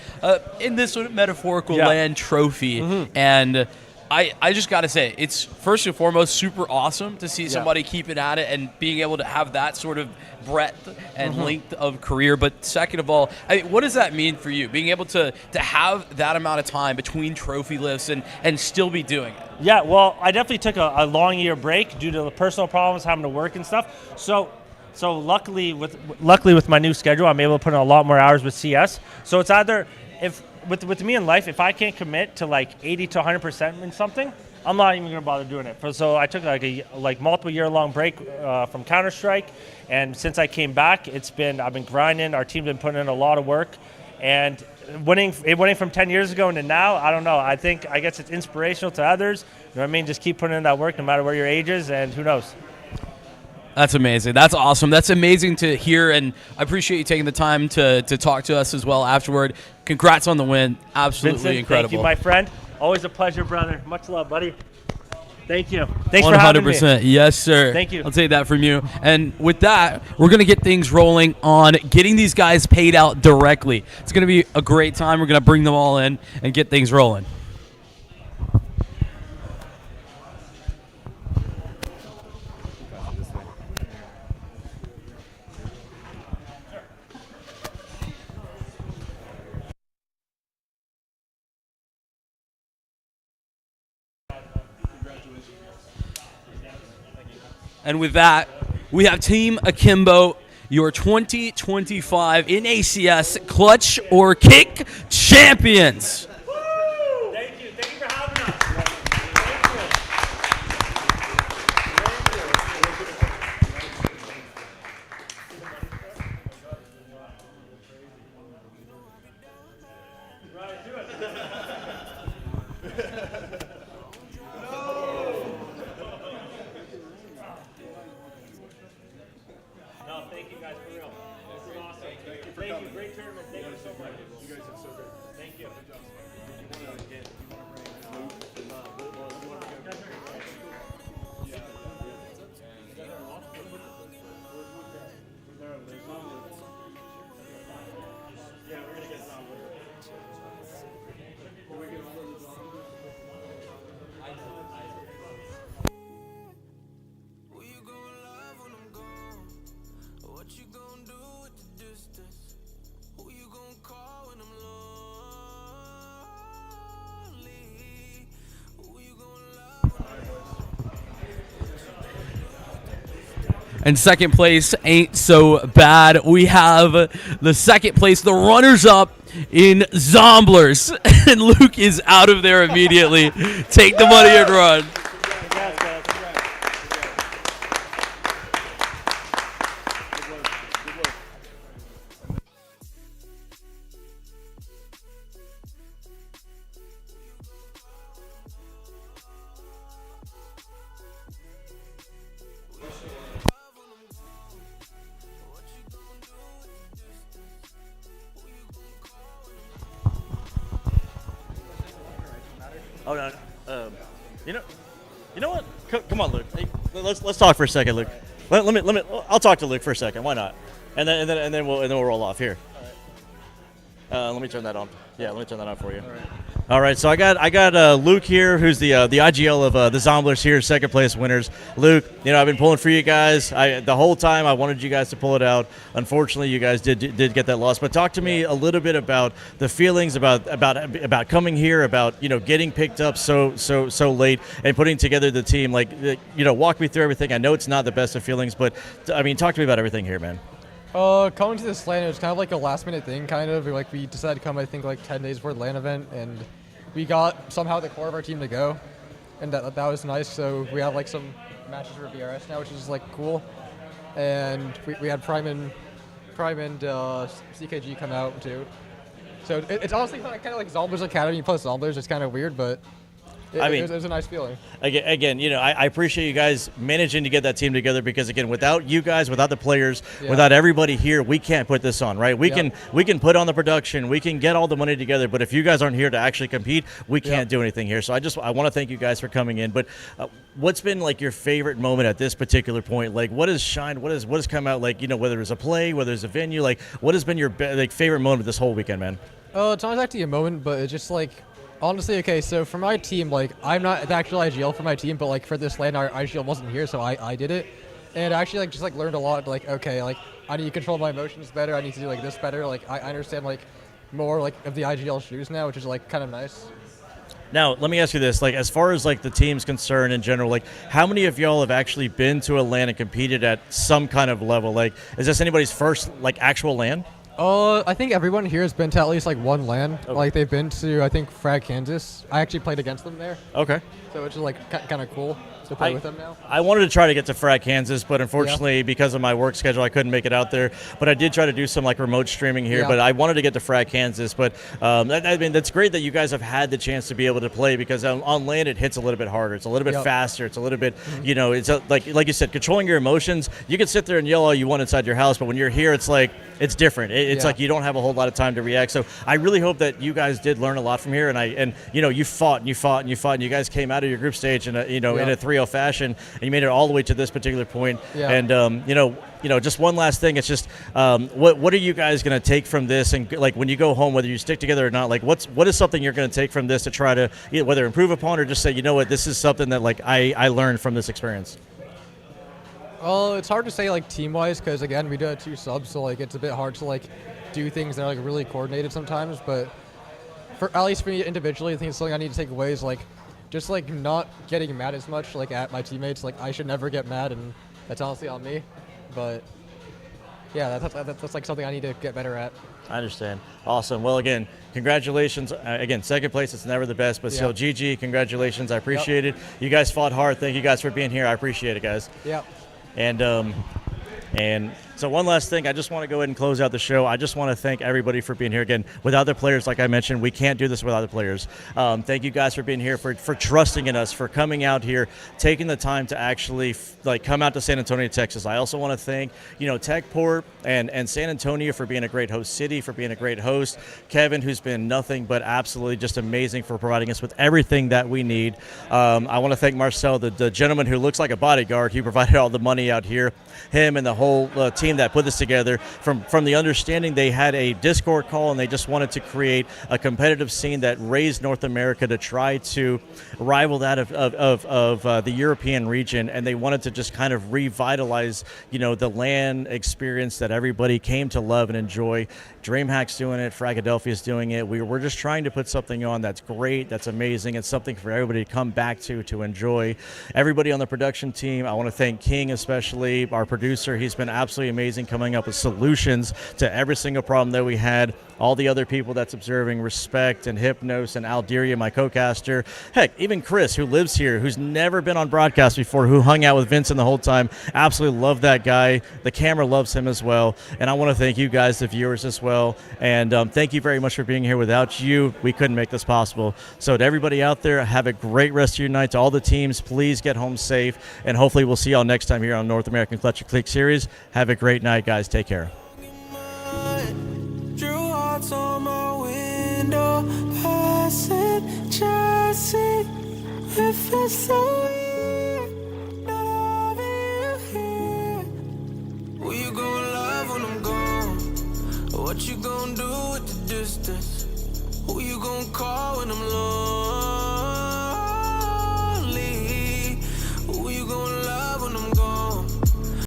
in this sort of metaphorical LAN trophy, and I just got to say, it's first and foremost super awesome to see somebody keep it at it and being able to have that sort of breadth and length of career. But second of all, what does that mean for you, being able to have that amount of time between trophy lifts and still be doing it? Yeah, well, I definitely took a long year break due to the personal problems, having to work and stuff. So luckily with my new schedule, I'm able to put in a lot more hours with CS. So it's either with me in life, if I can't commit to like 80 to 100% in something, I'm not even going to bother doing it. So I took like multiple year-long break from Counter-Strike, and since I came back, I've been grinding. Our team's been putting in a lot of work, and winning from 10 years ago into now, I don't know. I guess it's inspirational to others. You know what I mean? Just keep putting in that work no matter where your age is, and who knows. That's amazing. That's awesome. That's amazing to hear, and I appreciate you taking the time to talk to us as well afterward. Congrats on the win. Absolutely Vincent, incredible. Thank you, my friend. Always a pleasure, brother. Much love, buddy. Thank you. Thanks for having me. 100%. Yes, sir. Thank you. I'll take that from you. And with that, we're going to get things rolling on getting these guys paid out directly. It's going to be a great time. We're going to bring them all in and get things rolling. And with that, we have Team Akimbo, your 2025 NACS Clutch or Kick champions. Thank you. Thank you for having us. No, thank you guys for real. This is awesome. Thank you. Great tournament. Thank you so much. You guys are so good. Thank you. Who you gon' love when I'm gone? What you gon' do with the distance? Who you gon' call when I'm lonely? Who you gon' love when I'm And second place ain't so bad. We have the second place, the runners-up in Zomblers. And Luke is out of there immediately. Take the money and run. Oh no. You know what? Come on, Luke. Hey, let's talk for a second, Luke. Let me. I'll talk to Luke for a second. Why not? And then we'll roll off here. Let me turn that on. Yeah, let me turn that on for you. All right, so I got Luke here, who's the IGL of the Zomblers here, second place winners. Luke, I've been pulling for you guys. The whole time I wanted you guys to pull it out. Unfortunately, you guys did get that loss. But talk to me a little bit about the feelings about coming here, about getting picked up so late and putting together the team. Like walk me through everything. I know it's not the best of feelings, but I mean, talk to me about everything here, man. Coming to this LAN, it was kind of like a last-minute thing, kind of. Like, we decided to come, I think, like 10 days before the LAN event, and we got somehow the core of our team to go, and that was nice. So we have like some matches for BRS now, which is like cool, and we had Prime and CKG come out too. So it's honestly kind of like Zomblers Academy plus Zomblers. It's kind of weird, but it was a nice feeling. Again, I appreciate you guys managing to get that team together because, again, without you guys, without the players, without everybody here, we can't put this on, right? We can put on the production, we can get all the money together, but if you guys aren't here to actually compete, we can't do anything here. So I want to thank you guys for coming in. But what's been like your favorite moment at this particular point? Like, what has shined? What has come out? Like, whether it's a play, whether it's a venue, like, what has been your favorite moment this whole weekend, man? It's not exactly a moment, but it's just like. Honestly, okay, so for my team, like, I'm not the actual IGL for my team, but, like, for this LAN, our IGL wasn't here, so I did it. And I actually, like, learned a lot, like, okay, like, I need to control my emotions better, I need to do, like, this better. Like, I understand, like, more, like, of the IGL shoes now, which is, like, kind of nice. Now, let me ask you this, like, as far as, like, the team's concerned in general, like, how many of y'all have actually been to a LAN and competed at some kind of level? Like, is this anybody's first, like, actual LAN? I think everyone here has been to at least like one LAN. Okay. Like they've been to, I think, Frag, Kansas. I actually played against them there. Okay. So it's just like kind of cool. to play with them now? I wanted to try to get to Frag, Kansas, but unfortunately, because of my work schedule, I couldn't make it out there. But I did try to do some like remote streaming here. Yeah. But I wanted to get to Frag, Kansas. But I mean, that's great that you guys have had the chance to be able to play, because on land it hits a little bit harder. It's a little bit faster. It's a little bit, you know, it's like you said, controlling your emotions. You can sit there and yell all you want inside your house, but when you're here, it's like it's different. It's like you don't have a whole lot of time to react. So I really hope that you guys did learn a lot from here. And you know, you fought and you fought and you fought, and you guys came out of your group stage in a, in a 3-0 fashion, and you made it all the way to this particular point. Yeah. And you know, just one last thing. It's just what are you guys going to take from this? And like when you go home, whether you stick together or not, like what is something you're going to take from this to try to whether improve upon or just say, you know what, this is something that like I learned from this experience. Well, it's hard to say like team-wise, because again, we do have 2 subs, so like it's a bit hard to like do things that are like really coordinated sometimes. But for at least for me individually, I think it's something I need to take away is like just like not getting mad as much like at my teammates. Like I should never get mad, and that's honestly on me. But yeah, that's like something I need to get better at. I understand. Awesome. Well, again, congratulations. Again, second place, it's never the best, but still, GG, congratulations. I appreciate it. You guys fought hard. Thank you guys for being here. I appreciate it, guys. Yeah. And so one last thing, I just want to go ahead and close out the show. I just want to thank everybody for being here. Again, without the players, like I mentioned, we can't do this without the players. Thank you guys for being here, for trusting in us, for coming out here, taking the time to actually come out to San Antonio, Texas. I also want to thank, Techport and San Antonio for being a great host city, for being a great host. Kevin, who's been nothing but absolutely just amazing for providing us with everything that we need. I want to thank Marcel, the gentleman who looks like a bodyguard. He provided all the money out here. Him and the whole team that put this together. From the understanding, they had a Discord call and they just wanted to create a competitive scene that raised North America to try to rival that of the European region, and they wanted to just kind of revitalize, the LAN experience that everybody came to love and enjoy. DreamHack's doing it, Fragadelphia's doing it. We're just trying to put something on that's great, that's amazing. It's something for everybody to come back to enjoy. Everybody on the production team, I want to thank King especially, our producer. He's been absolutely amazing coming up with solutions to every single problem that we had. All the other people that's observing, Respect and Hypnos and Alderia, my co-caster. Heck, even Chris, who lives here, who's never been on broadcast before, who hung out with Vincent the whole time. Absolutely love that guy. The camera loves him as well. And I want to thank you guys, the viewers, as well. And thank you very much for being here. Without you, we couldn't make this possible. So to everybody out there, have a great rest of your night. To all the teams, please get home safe. And hopefully we'll see y'all next time here on North American Clutch and Click Series. Have a great night, guys. Take care. On my window, passing, just see if it's so weird, not having you here. Who you gonna love when I'm gone? What you gonna do with the distance? Who you gonna call when I'm low?